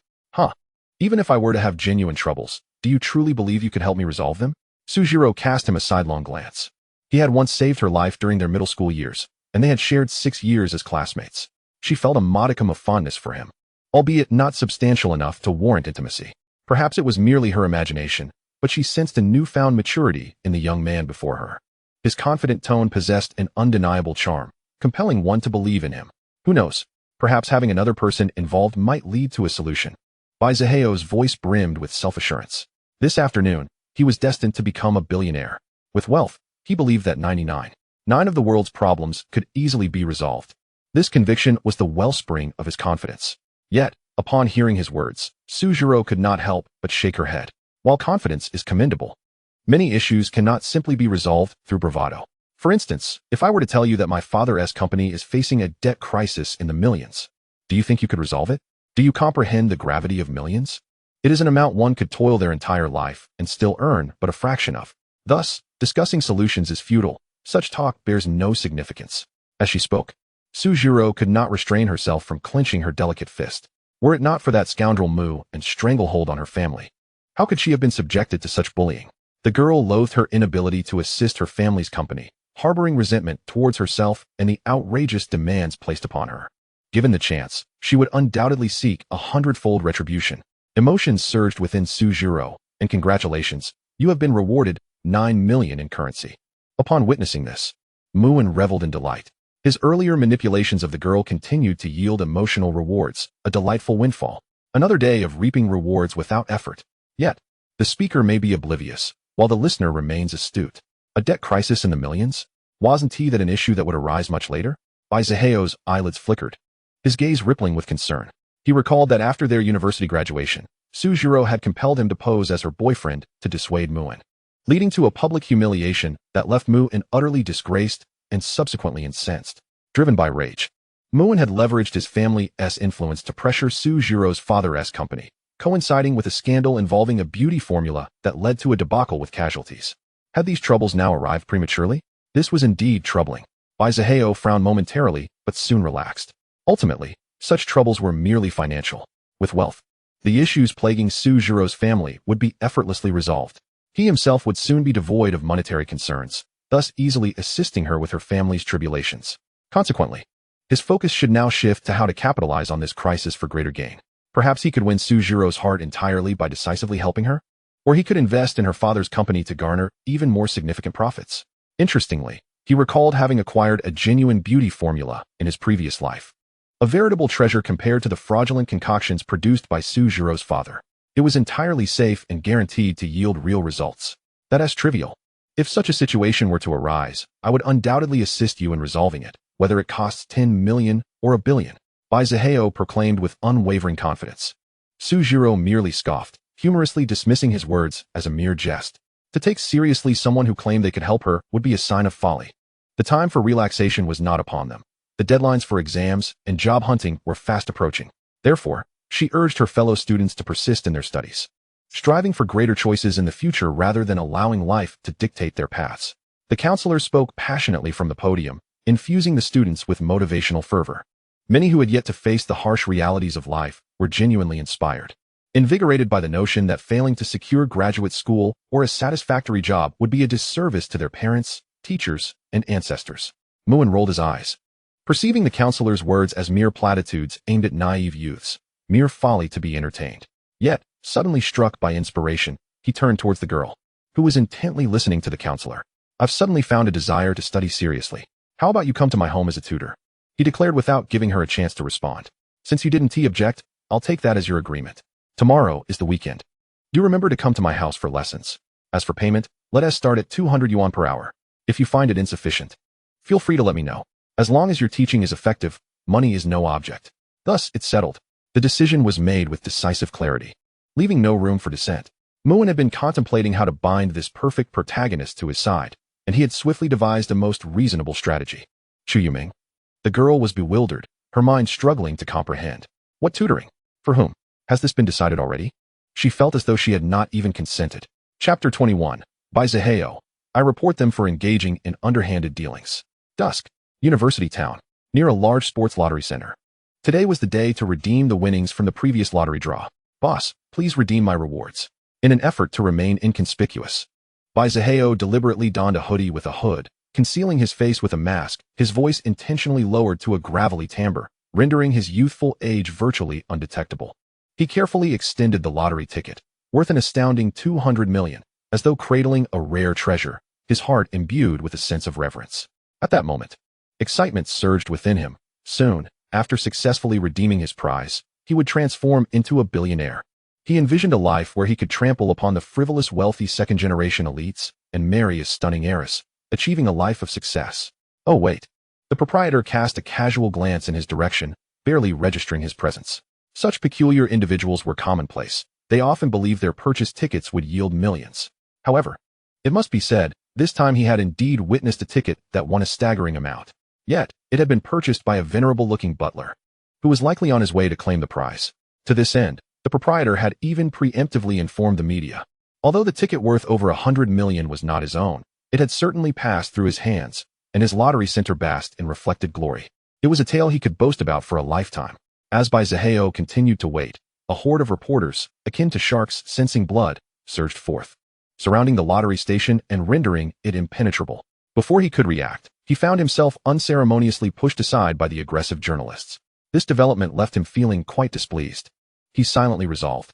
Even if I were to have genuine troubles, do you truly believe you could help me resolve them? Sujiro cast him a sidelong glance. He had once saved her life during their middle school years, and they had shared 6 years as classmates. She felt a modicum of fondness for him, albeit not substantial enough to warrant intimacy. Perhaps it was merely her imagination, but she sensed a newfound maturity in the young man before her. His confident tone possessed an undeniable charm, compelling one to believe in him. Who knows? Perhaps having another person involved might lead to a solution. Baizaheo's voice brimmed with self-assurance. This afternoon, he was destined to become a billionaire. With wealth, he believed that 99 of the world's problems could easily be resolved. This conviction was the wellspring of his confidence. Yet, upon hearing his words, Sujiro could not help but shake her head. While confidence is commendable, many issues cannot simply be resolved through bravado. For instance, if I were to tell you that my father's company is facing a debt crisis in the millions, do you think you could resolve it? Do you comprehend the gravity of millions? It is an amount one could toil their entire life and still earn but a fraction of. Thus, discussing solutions is futile. Such talk bears no significance. As she spoke, Sujiro could not restrain herself from clenching her delicate fist. Were it not for that scoundrel Mu and stranglehold on her family, how could she have been subjected to such bullying? The girl loathed her inability to assist her family's company, harboring resentment towards herself and the outrageous demands placed upon her. Given the chance, she would undoubtedly seek 100-fold retribution. Emotions surged within Sujiro, and congratulations, you have been rewarded 9 million in currency. Upon witnessing this, Muin reveled in delight. His earlier manipulations of the girl continued to yield emotional rewards, a delightful windfall. Another day of reaping rewards without effort. Yet, the speaker may be oblivious, while the listener remains astute. A debt crisis in the millions? Wasn't that an issue that would arise much later? Baizaheo's eyelids flickered, his gaze rippling with concern. He recalled that after their university graduation, Sujiro had compelled him to pose as her boyfriend to dissuade Muin, leading to a public humiliation that left Muin utterly disgraced and subsequently incensed. Driven by rage, Muin had leveraged his family's influence to pressure Sujiro's father's company, coinciding with a scandal involving a beauty formula that led to a debacle with casualties. Had these troubles now arrived prematurely? This was indeed troubling. Baizaheo frowned momentarily, but soon relaxed. Ultimately, such troubles were merely financial. With wealth, the issues plaguing Sujiro's family would be effortlessly resolved. He himself would soon be devoid of monetary concerns, thus easily assisting her with her family's tribulations. Consequently, his focus should now shift to how to capitalize on this crisis for greater gain. Perhaps he could win Sujiro's heart entirely by decisively helping her, or he could invest in her father's company to garner even more significant profits. Interestingly, he recalled having acquired a genuine beauty formula in his previous life. A veritable treasure compared to the fraudulent concoctions produced by Sujiro's father. It was entirely safe and guaranteed to yield real results. That is trivial. If such a situation were to arise, I would undoubtedly assist you in resolving it, whether it costs 10 million or a billion. Baizaheo proclaimed with unwavering confidence. Sujiro merely scoffed, humorously dismissing his words as a mere jest. To take seriously someone who claimed they could help her would be a sign of folly. The time for relaxation was not upon them. The deadlines for exams and job hunting were fast approaching. Therefore, she urged her fellow students to persist in their studies, striving for greater choices in the future rather than allowing life to dictate their paths. The counselor spoke passionately from the podium, infusing the students with motivational fervor. Many who had yet to face the harsh realities of life were genuinely inspired, invigorated by the notion that failing to secure graduate school or a satisfactory job would be a disservice to their parents, teachers, and ancestors. Muin rolled his eyes, perceiving the counselor's words as mere platitudes aimed at naive youths, mere folly to be entertained. Yet, suddenly struck by inspiration, he turned towards the girl, who was intently listening to the counselor. I've suddenly found a desire to study seriously. How about you come to my home as a tutor? He declared without giving her a chance to respond. Since you didn't object, I'll take that as your agreement. Tomorrow is the weekend. Do remember to come to my house for lessons. As for payment, let us start at 200 yuan per hour. If you find it insufficient, feel free to let me know. As long as your teaching is effective, money is no object. Thus, it's settled. The decision was made with decisive clarity, leaving no room for dissent. Muin had been contemplating how to bind this perfect protagonist to his side, and he had swiftly devised a most reasonable strategy. Chu Yuming. The girl was bewildered, her mind struggling to comprehend. What tutoring? For whom? Has this been decided already? She felt as though she had not even consented. Chapter 21. By Zaheo. I report them for engaging in underhanded dealings. Dusk. University Town. Near a large sports lottery center. Today was the day to redeem the winnings from the previous lottery draw. Boss, please redeem my rewards. In an effort to remain inconspicuous, Bai Zaheo deliberately donned a hoodie with a hood, concealing his face with a mask, his voice intentionally lowered to a gravelly timbre, rendering his youthful age virtually undetectable. He carefully extended the lottery ticket, worth an astounding 200 million, as though cradling a rare treasure, his heart imbued with a sense of reverence. At that moment, excitement surged within him. Soon, after successfully redeeming his prize, he would transform into a billionaire. He envisioned a life where he could trample upon the frivolous wealthy second-generation elites and marry a stunning heiress, achieving a life of success. Oh wait. The proprietor cast a casual glance in his direction, barely registering his presence. Such peculiar individuals were commonplace. They often believed their purchase tickets would yield millions. However, it must be said, this time he had indeed witnessed a ticket that won a staggering amount. Yet, it had been purchased by a venerable-looking butler, who was likely on his way to claim the prize. To this end, the proprietor had even preemptively informed the media. Although the ticket worth over 100 million was not his own, it had certainly passed through his hands, and his lottery center basked in reflected glory. It was a tale he could boast about for a lifetime. As Bai Zaheo continued to wait, a horde of reporters, akin to sharks sensing blood, surged forth, surrounding the lottery station and rendering it impenetrable. Before he could react, he found himself unceremoniously pushed aside by the aggressive journalists. This development left him feeling quite displeased. He silently resolved,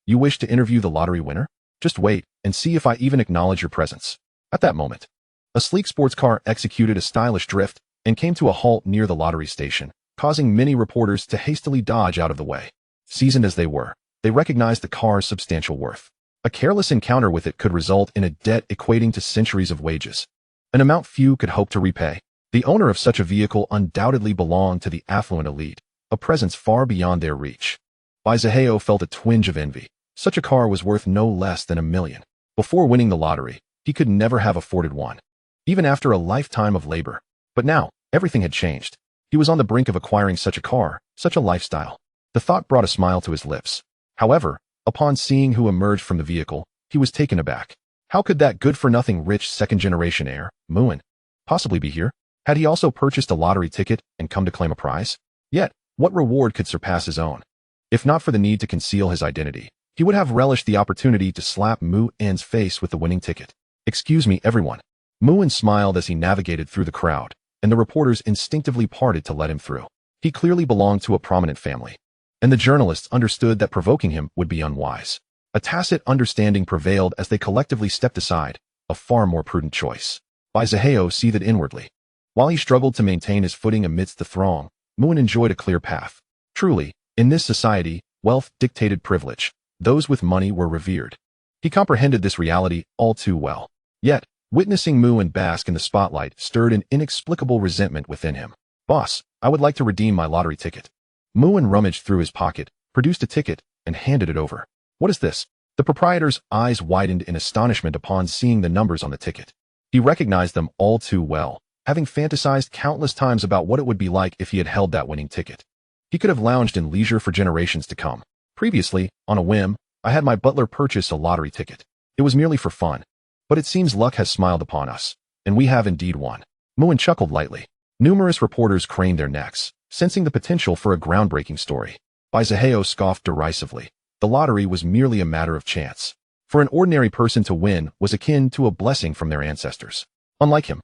you wish to interview the lottery winner? Just wait and see if I even acknowledge your presence. At that moment, a sleek sports car executed a stylish drift and came to a halt near the lottery station, causing many reporters to hastily dodge out of the way. Seasoned as they were, they recognized the car's substantial worth. A careless encounter with it could result in a debt equating to centuries of wages, an amount few could hope to repay. The owner of such a vehicle undoubtedly belonged to the affluent elite, a presence far beyond their reach. Bai Zaheo felt a twinge of envy. Such a car was worth no less than 1 million. Before winning the lottery, he could never have afforded one, even after a lifetime of labor. But now, everything had changed. He was on the brink of acquiring such a car, such a lifestyle. The thought brought a smile to his lips. However, upon seeing who emerged from the vehicle, he was taken aback. How could that good-for-nothing rich second-generation heir, Muin, possibly be here? Had he also purchased a lottery ticket and come to claim a prize? Yet, what reward could surpass his own? If not for the need to conceal his identity, he would have relished the opportunity to slap Muin's face with the winning ticket. Excuse me, everyone. Muin smiled as he navigated through the crowd, and the reporters instinctively parted to let him through. He clearly belonged to a prominent family, and the journalists understood that provoking him would be unwise. A tacit understanding prevailed as they collectively stepped aside, a far more prudent choice. Bai Zaheo seethed inwardly. While he struggled to maintain his footing amidst the throng, Muin enjoyed a clear path. Truly, in this society, wealth dictated privilege. Those with money were revered. He comprehended this reality all too well. Yet, witnessing Muin bask in the spotlight stirred an inexplicable resentment within him. Boss, I would like to redeem my lottery ticket. Muin rummaged through his pocket, produced a ticket, and handed it over. What is this? The proprietor's eyes widened in astonishment upon seeing the numbers on the ticket. He recognized them all too well, having fantasized countless times about what it would be like if he had held that winning ticket. He could have lounged in leisure for generations to come. Previously, on a whim, I had my butler purchase a lottery ticket. It was merely for fun. But it seems luck has smiled upon us, and we have indeed won. Muin chuckled lightly. Numerous reporters craned their necks, sensing the potential for a groundbreaking story. Bai Zihao scoffed derisively. The lottery was merely a matter of chance. For an ordinary person to win was akin to a blessing from their ancestors. Unlike him,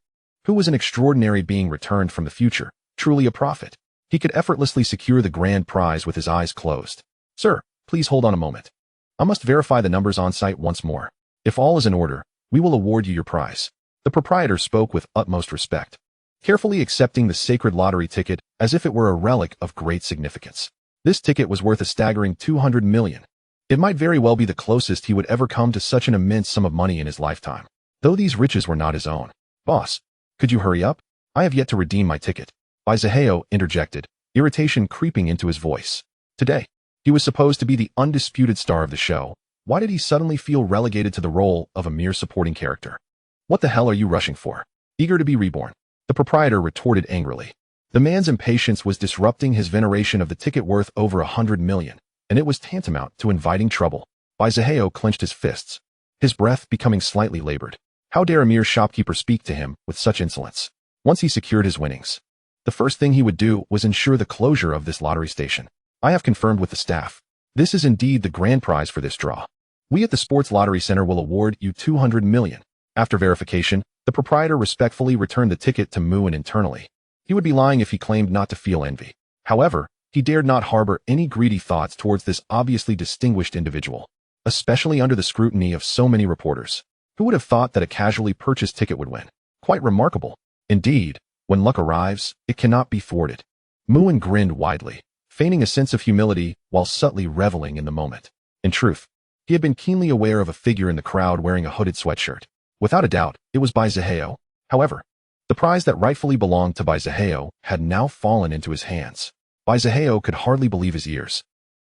who was an extraordinary being returned from the future, truly a prophet, he could effortlessly secure the grand prize with his eyes closed. Sir, please hold on a moment. I must verify the numbers on site once more. If all is in order, we will award you your prize. The proprietor spoke with utmost respect, carefully accepting the sacred lottery ticket as if it were a relic of great significance. This ticket was worth a staggering 200 million. It might very well be the closest he would ever come to such an immense sum of money in his lifetime, though these riches were not his own. Boss, could you hurry up? I have yet to redeem my ticket. Bai Zihao interjected, irritation creeping into his voice. Today, he was supposed to be the undisputed star of the show. Why did he suddenly feel relegated to the role of a mere supporting character? What the hell are you rushing for? Eager to be reborn? The proprietor retorted angrily. The man's impatience was disrupting his veneration of the ticket worth over 100 million, and it was tantamount to inviting trouble. Bai Zihao clenched his fists, his breath becoming slightly labored. How dare a mere shopkeeper speak to him with such insolence? Once he secured his winnings, the first thing he would do was ensure the closure of this lottery station. I have confirmed with the staff. This is indeed the grand prize for this draw. We at the Sports Lottery Center will award you 200 million. After verification, the proprietor respectfully returned the ticket to Muin internally. He would be lying if he claimed not to feel envy. However, he dared not harbor any greedy thoughts towards this obviously distinguished individual, especially under the scrutiny of so many reporters. Who would have thought that a casually purchased ticket would win? Quite remarkable. Indeed, when luck arrives, it cannot be thwarted. Muin grinned widely, feigning a sense of humility while subtly reveling in the moment. In truth, he had been keenly aware of a figure in the crowd wearing a hooded sweatshirt. Without a doubt, it was Bai Zihao. However, the prize that rightfully belonged to Bai Zihao had now fallen into his hands. Bai Zihao could hardly believe his ears.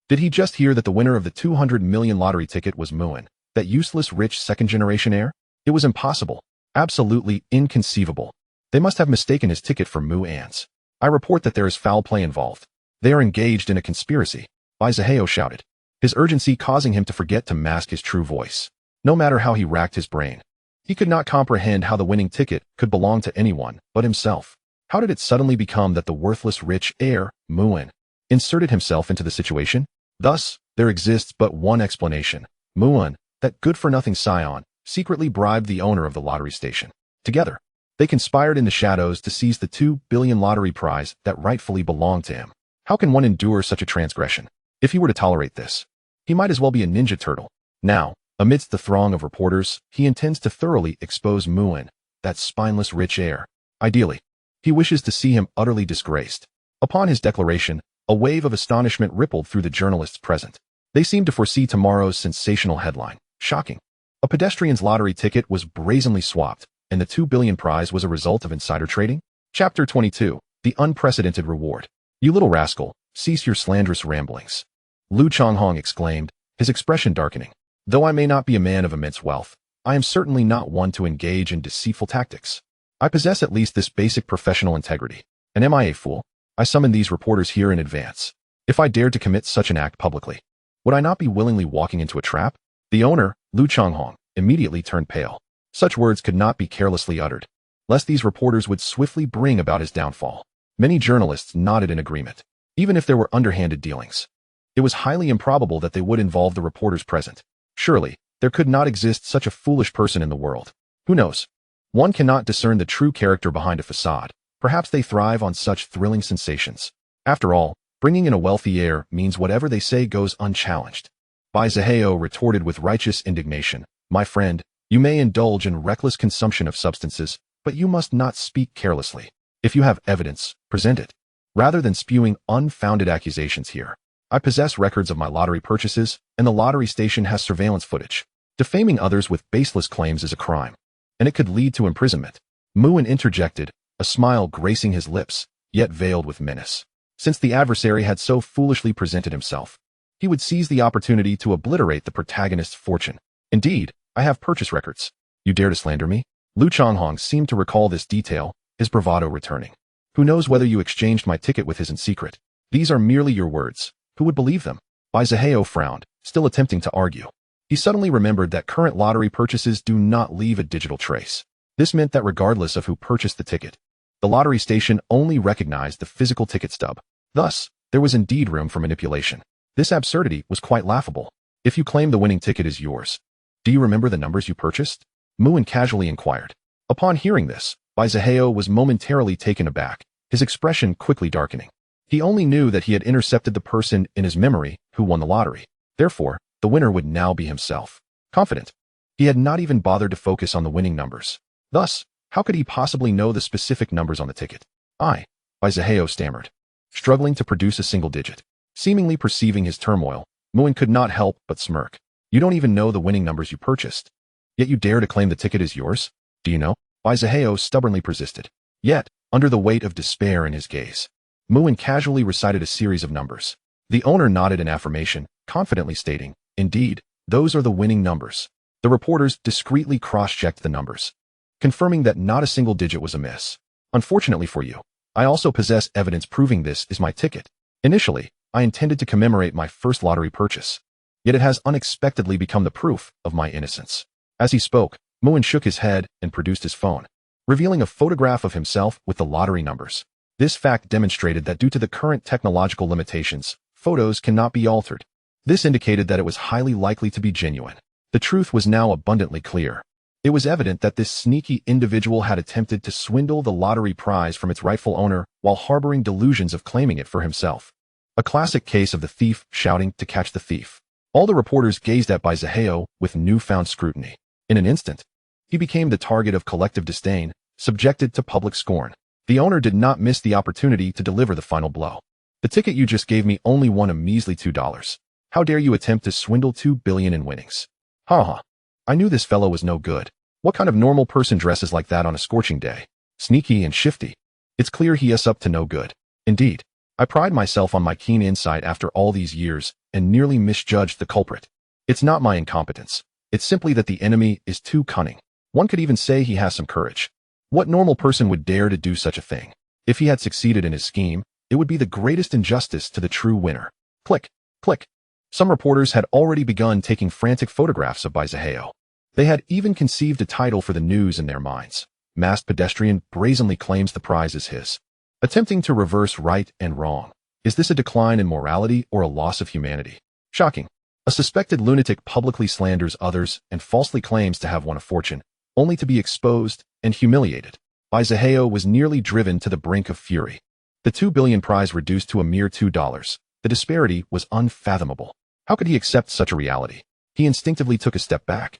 Did he just hear that the winner of the 200 million lottery ticket was Muin, that useless rich second-generation heir? It was impossible. Absolutely inconceivable. They must have mistaken his ticket for Muin's. I report that there is foul play involved. They are engaged in a conspiracy, Bai Zihao shouted, his urgency causing him to forget to mask his true voice. No matter how he racked his brain, he could not comprehend how the winning ticket could belong to anyone but himself. How did it suddenly become that the worthless rich heir, Muin, inserted himself into the situation? Thus, there exists but one explanation. Muin, that good-for-nothing scion, secretly bribed the owner of the lottery station. Together, they conspired in the shadows to seize the 2 billion lottery prize that rightfully belonged to him. How can one endure such a transgression? If he were to tolerate this, he might as well be a ninja turtle. Now, amidst the throng of reporters, he intends to thoroughly expose Muin, that spineless rich heir. Ideally, he wishes to see him utterly disgraced. Upon his declaration, a wave of astonishment rippled through the journalists present. They seemed to foresee tomorrow's sensational headline. Shocking. A pedestrian's lottery ticket was brazenly swapped, and the 2 billion prize was a result of insider trading? Chapter 22. The Unprecedented Reward. You little rascal, cease your slanderous ramblings. Lu Changhong exclaimed, his expression darkening. Though I may not be a man of immense wealth, I am certainly not one to engage in deceitful tactics. I possess at least this basic professional integrity. And am I a fool? I summon these reporters here in advance. If I dared to commit such an act publicly, would I not be willingly walking into a trap? The owner, Lu Changhong, immediately turned pale. Such words could not be carelessly uttered, lest these reporters would swiftly bring about his downfall. Many journalists nodded in agreement, even if there were underhanded dealings. It was highly improbable that they would involve the reporters present. Surely, there could not exist such a foolish person in the world. Who knows? One cannot discern the true character behind a facade. Perhaps they thrive on such thrilling sensations. After all, bringing in a wealthy heir means whatever they say goes unchallenged. Bai Zihao retorted with righteous indignation. My friend, you may indulge in reckless consumption of substances, but you must not speak carelessly. If you have evidence, present it. Rather than spewing unfounded accusations here. I possess records of my lottery purchases, and the lottery station has surveillance footage. Defaming others with baseless claims is a crime, and it could lead to imprisonment. Muin interjected, a smile gracing his lips, yet veiled with menace. Since the adversary had so foolishly presented himself, he would seize the opportunity to obliterate the protagonist's fortune. Indeed, I have purchase records. You dare to slander me? Lu Changhong seemed to recall this detail, his bravado returning. Who knows whether you exchanged my ticket with his in secret? These are merely your words. Who would believe them? Bai Zihao frowned, still attempting to argue. He suddenly remembered that current lottery purchases do not leave a digital trace. This meant that regardless of who purchased the ticket, The lottery station only recognized the physical ticket stub. Thus, there was indeed room for manipulation. This absurdity was quite laughable. If you claim the winning ticket is yours, do you remember the numbers you purchased? Muin casually inquired. Upon hearing this, Baizaheo was momentarily taken aback, his expression quickly darkening. He only knew that he had intercepted the person in his memory who won the lottery. Therefore, the winner would now be himself. Confident, he had not even bothered to focus on the winning numbers. Thus, how could he possibly know the specific numbers on the ticket? Baizaheo stammered, struggling to produce a single digit. Seemingly perceiving his turmoil, Muin could not help but smirk. You don't even know the winning numbers you purchased. Yet you dare to claim the ticket is yours? Do you know? Baizaheo stubbornly persisted. Yet, under the weight of despair in his gaze, Muin casually recited a series of numbers. The owner nodded in affirmation, confidently stating, Indeed, those are the winning numbers. The reporters discreetly cross-checked the numbers, confirming that not a single digit was amiss. Unfortunately for you, I also possess evidence proving this is my ticket. Initially, I intended to commemorate my first lottery purchase, yet it has unexpectedly become the proof of my innocence. As he spoke, Muin shook his head and produced his phone, revealing a photograph of himself with the lottery numbers. This fact demonstrated that due to the current technological limitations, photos cannot be altered. This indicated that it was highly likely to be genuine. The truth was now abundantly clear. It was evident that this sneaky individual had attempted to swindle the lottery prize from its rightful owner while harboring delusions of claiming it for himself. A classic case of the thief shouting to catch the thief. All the reporters gazed at Baizaheo with newfound scrutiny. In an instant, he became the target of collective disdain, subjected to public scorn. The owner did not miss the opportunity to deliver the final blow. The ticket you just gave me only won a measly $2. How dare you attempt to swindle $2 billion in winnings? Ha! I knew this fellow was no good. What kind of normal person dresses like that on a scorching day? Sneaky and shifty. It's clear he is up to no good. Indeed, I pride myself on my keen insight after all these years and nearly misjudged the culprit. It's not my incompetence. It's simply that the enemy is too cunning. One could even say he has some courage. What normal person would dare to do such a thing? If he had succeeded in his scheme, it would be the greatest injustice to the true winner. Click, click. Some reporters had already begun taking frantic photographs of Baizaheo. They had even conceived a title for the news in their minds. Masked pedestrian brazenly claims the prize is his. Attempting to reverse right and wrong. Is this a decline in morality or a loss of humanity? Shocking. A suspected lunatic publicly slanders others and falsely claims to have won a fortune, only to be exposed and humiliated. Baizaheo was nearly driven to the brink of fury. The $2 billion prize reduced to a mere $2. The disparity was unfathomable. How could he accept such a reality? He instinctively took a step back,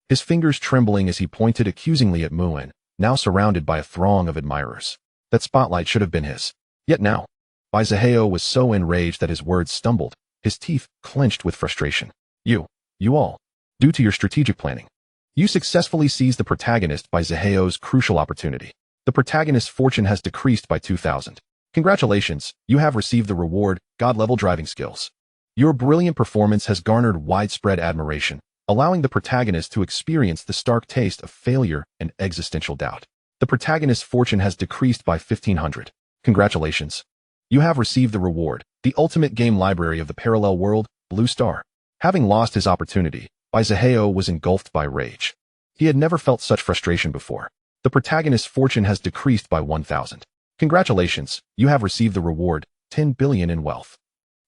his fingers trembling as he pointed accusingly at Muin, now surrounded by a throng of admirers. That spotlight should have been his. Yet now, Baizaheo was so enraged that his words stumbled, his teeth clenched with frustration. You all, due to your strategic planning, you successfully seized the protagonist Baizaheo's crucial opportunity. The protagonist's fortune has decreased by 2,000. Congratulations, you have received the reward, God-level driving skills. Your brilliant performance has garnered widespread admiration, allowing the protagonist to experience the stark taste of failure and existential doubt. The protagonist's fortune has decreased by 1,500. Congratulations. You have received the reward, the ultimate game library of the parallel world, Blue Star. Having lost his opportunity, Baizaheo was engulfed by rage. He had never felt such frustration before. The protagonist's fortune has decreased by 1,000. Congratulations, you have received the reward, 10 billion in wealth.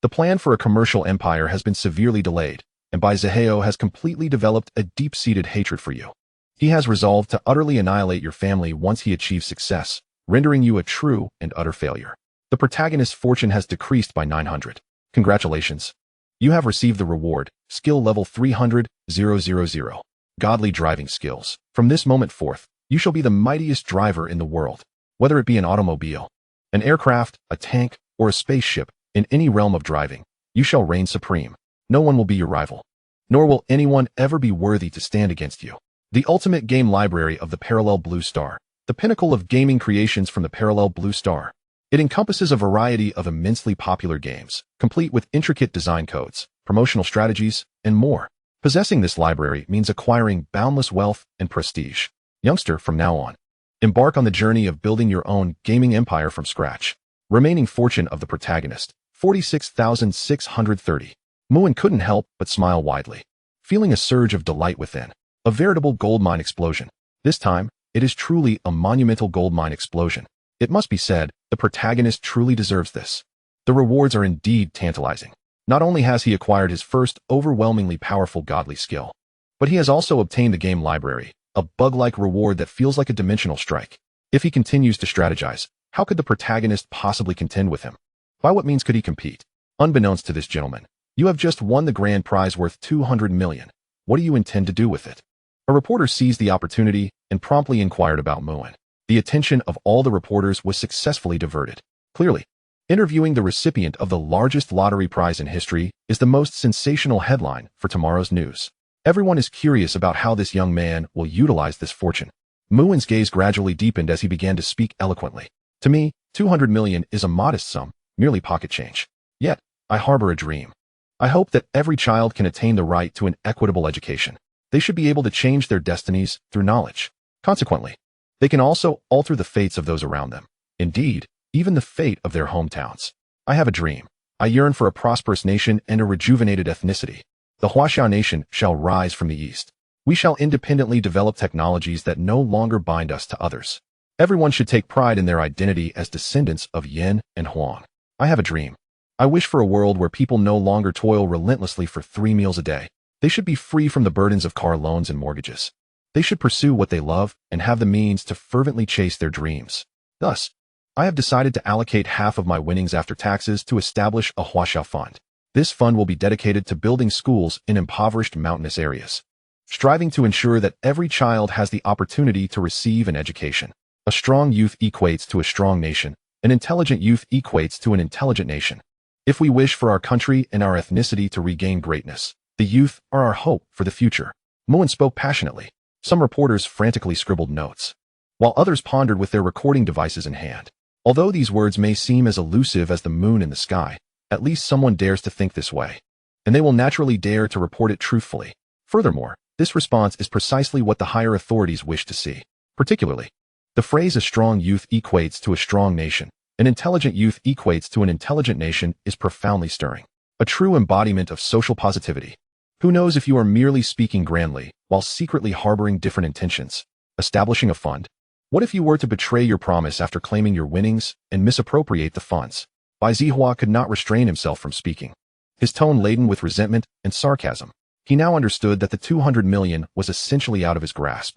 The plan for a commercial empire has been severely delayed, and Baizaheo has completely developed a deep-seated hatred for you. He has resolved to utterly annihilate your family once he achieves success, rendering you a true and utter failure. The protagonist's fortune has decreased by 900. Congratulations. You have received the reward, skill level 300,000. Godly driving skills. From this moment forth, you shall be the mightiest driver in the world. Whether it be an automobile, an aircraft, a tank, or a spaceship, in any realm of driving, you shall reign supreme. No one will be your rival, nor will anyone ever be worthy to stand against you. The ultimate game library of the Parallel Blue Star, the pinnacle of gaming creations from the Parallel Blue Star. It encompasses a variety of immensely popular games, complete with intricate design codes, promotional strategies, and more. Possessing this library means acquiring boundless wealth and prestige. Youngster, from now on, embark on the journey of building your own gaming empire from scratch. Remaining fortune of the protagonist, 46,630. Muin couldn't help but smile widely, feeling a surge of delight within. A veritable goldmine explosion. This time, it is truly a monumental goldmine explosion. It must be said, the protagonist truly deserves this. The rewards are indeed tantalizing. Not only has he acquired his first overwhelmingly powerful godly skill, but he has also obtained the game library, a bug-like reward that feels like a dimensional strike. If he continues to strategize, how could the protagonist possibly contend with him? By what means could he compete? Unbeknownst to this gentleman, you have just won the grand prize worth 200 million. What do you intend to do with it? A reporter seized the opportunity and promptly inquired about Muin. The attention of all the reporters was successfully diverted. Clearly, interviewing the recipient of the largest lottery prize in history is the most sensational headline for tomorrow's news. Everyone is curious about how this young man will utilize this fortune. Muin's gaze gradually deepened as he began to speak eloquently. To me, 200 million is a modest sum, merely pocket change. Yet, I harbor a dream. I hope that every child can attain the right to an equitable education. They should be able to change their destinies through knowledge. Consequently, they can also alter the fates of those around them. Indeed, even the fate of their hometowns. I have a dream. I yearn for a prosperous nation and a rejuvenated ethnicity. The Huaxia nation shall rise from the east. We shall independently develop technologies that no longer bind us to others. Everyone should take pride in their identity as descendants of Yin and Huang. I have a dream. I wish for a world where people no longer toil relentlessly for 3 meals a day. They should be free from the burdens of car loans and mortgages. They should pursue what they love and have the means to fervently chase their dreams. Thus, I have decided to allocate half of my winnings after taxes to establish a Huaxia fund. This fund will be dedicated to building schools in impoverished mountainous areas, striving to ensure that every child has the opportunity to receive an education. A strong youth equates to a strong nation. An intelligent youth equates to an intelligent nation. If we wish for our country and our ethnicity to regain greatness, the youth are our hope for the future. Muin spoke passionately. Some reporters frantically scribbled notes, while others pondered with their recording devices in hand. Although these words may seem as elusive as the moon in the sky, at least someone dares to think this way, and they will naturally dare to report it truthfully. Furthermore, this response is precisely what the higher authorities wish to see. Particularly, the phrase "a strong youth equates to a strong nation, an intelligent youth equates to an intelligent nation" is profoundly stirring. A true embodiment of social positivity. Who knows if you are merely speaking grandly, while secretly harboring different intentions? Establishing a fund? What if you were to betray your promise after claiming your winnings and misappropriate the funds? Bai Zihua could not restrain himself from speaking, his tone laden with resentment and sarcasm. He now understood that the 200 million was essentially out of his grasp,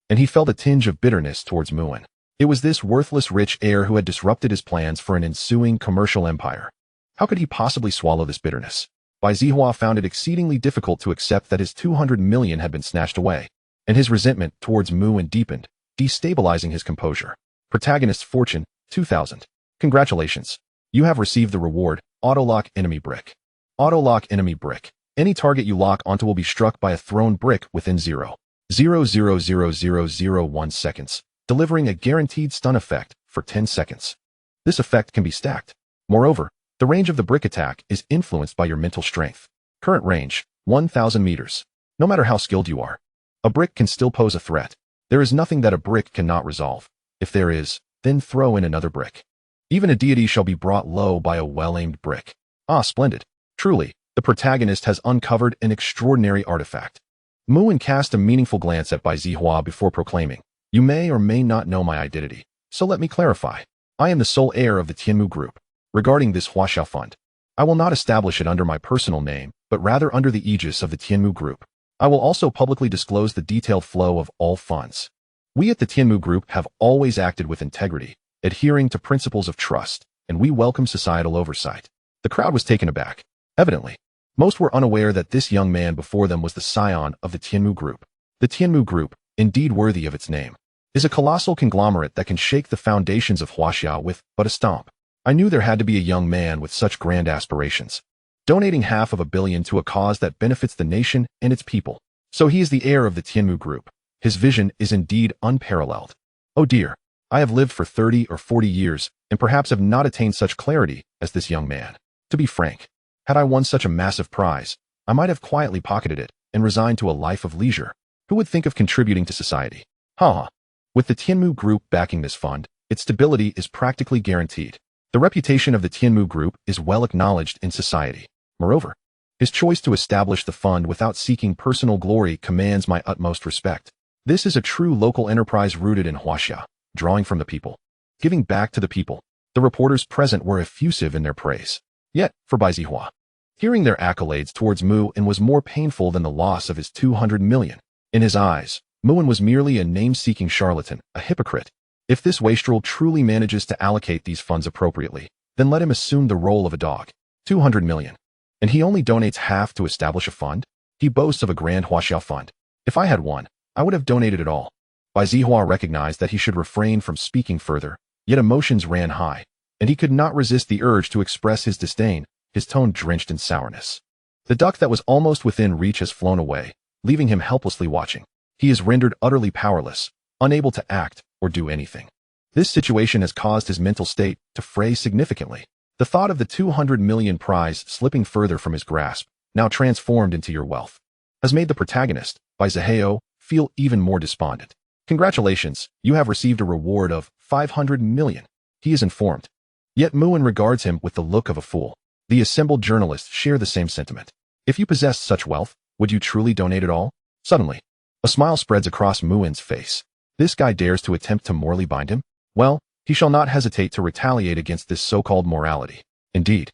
and he felt a tinge of bitterness towards Muin. It was this worthless rich heir who had disrupted his plans for an ensuing commercial empire. How could he possibly swallow this bitterness? Bai Zihua found it exceedingly difficult to accept that his 200 million had been snatched away, and his resentment towards Muin deepened, destabilizing his composure. Protagonist's fortune, 2000. Congratulations. You have received the reward, Auto-Lock Enemy Brick. Auto-Lock Enemy Brick. Any target you lock onto will be struck by a thrown brick within 0.0000001 seconds, delivering a guaranteed stun effect for 10 seconds. This effect can be stacked. Moreover, the range of the brick attack is influenced by your mental strength. Current range, 1,000 meters. No matter how skilled you are, a brick can still pose a threat. There is nothing that a brick cannot resolve. If there is, then throw in another brick. Even a deity shall be brought low by a well-aimed brick. Ah, splendid. Truly, the protagonist has uncovered an extraordinary artifact. Muin cast a meaningful glance at Bai Zihua before proclaiming, "You may or may not know my identity, so let me clarify. I am the sole heir of the Tianmu Group. Regarding this Huaxia fund, I will not establish it under my personal name, but rather under the aegis of the Tianmu Group. I will also publicly disclose the detailed flow of all funds. We at the Tianmu Group have always acted with integrity, adhering to principles of trust, and we welcome societal oversight." The crowd was taken aback. Evidently, most were unaware that this young man before them was the scion of the Tianmu Group. The Tianmu Group, indeed worthy of its name, is a colossal conglomerate that can shake the foundations of Huaxia with but a stomp. I knew there had to be a young man with such grand aspirations, donating $500 million to a cause that benefits the nation and its people. So he is the heir of the Tianmu Group. His vision is indeed unparalleled. Oh dear, I have lived for 30 or 40 years and perhaps have not attained such clarity as this young man. To be frank, had I won such a massive prize, I might have quietly pocketed it and resigned to a life of leisure. Who would think of contributing to society? Ha! With the Tianmu Group backing this fund, its stability is practically guaranteed. The reputation of the Tianmu Group is well acknowledged in society. Moreover, his choice to establish the fund without seeking personal glory commands my utmost respect. This is a true local enterprise rooted in Huaxia, drawing from the people. giving back to the people. The reporters present were effusive in their praise. Yet, for Bai Zihua, hearing their accolades towards Mu En was more painful than the loss of his 200 million. In his eyes, Mu En was merely a name-seeking charlatan, a hypocrite. If this wastrel truly manages to allocate these funds appropriately, then let him assume the role of a dog. 200 million. And he only donates half to establish a fund? He boasts of a grand Huaxiao fund. If I had one, I would have donated it all. Bai Zihua recognized that he should refrain from speaking further, yet emotions ran high, and he could not resist the urge to express his disdain, his tone drenched in sourness. The duck that was almost within reach has flown away, leaving him helplessly watching. He is rendered utterly powerless, unable to act or do anything. This situation has caused his mental state to fray significantly. The thought of the 200 million prize slipping further from his grasp, now transformed into your wealth, has made the protagonist, Bai Zihua, feel even more despondent. Congratulations, you have received a reward of 500 million. He is informed. Yet Mu En regards him with the look of a fool. The assembled journalists share the same sentiment. If you possessed such wealth, would you truly donate it all? Suddenly, a smile spreads across Mu En's face. This guy dares to attempt to morally bind him? Well, he shall not hesitate to retaliate against this so-called morality. Indeed,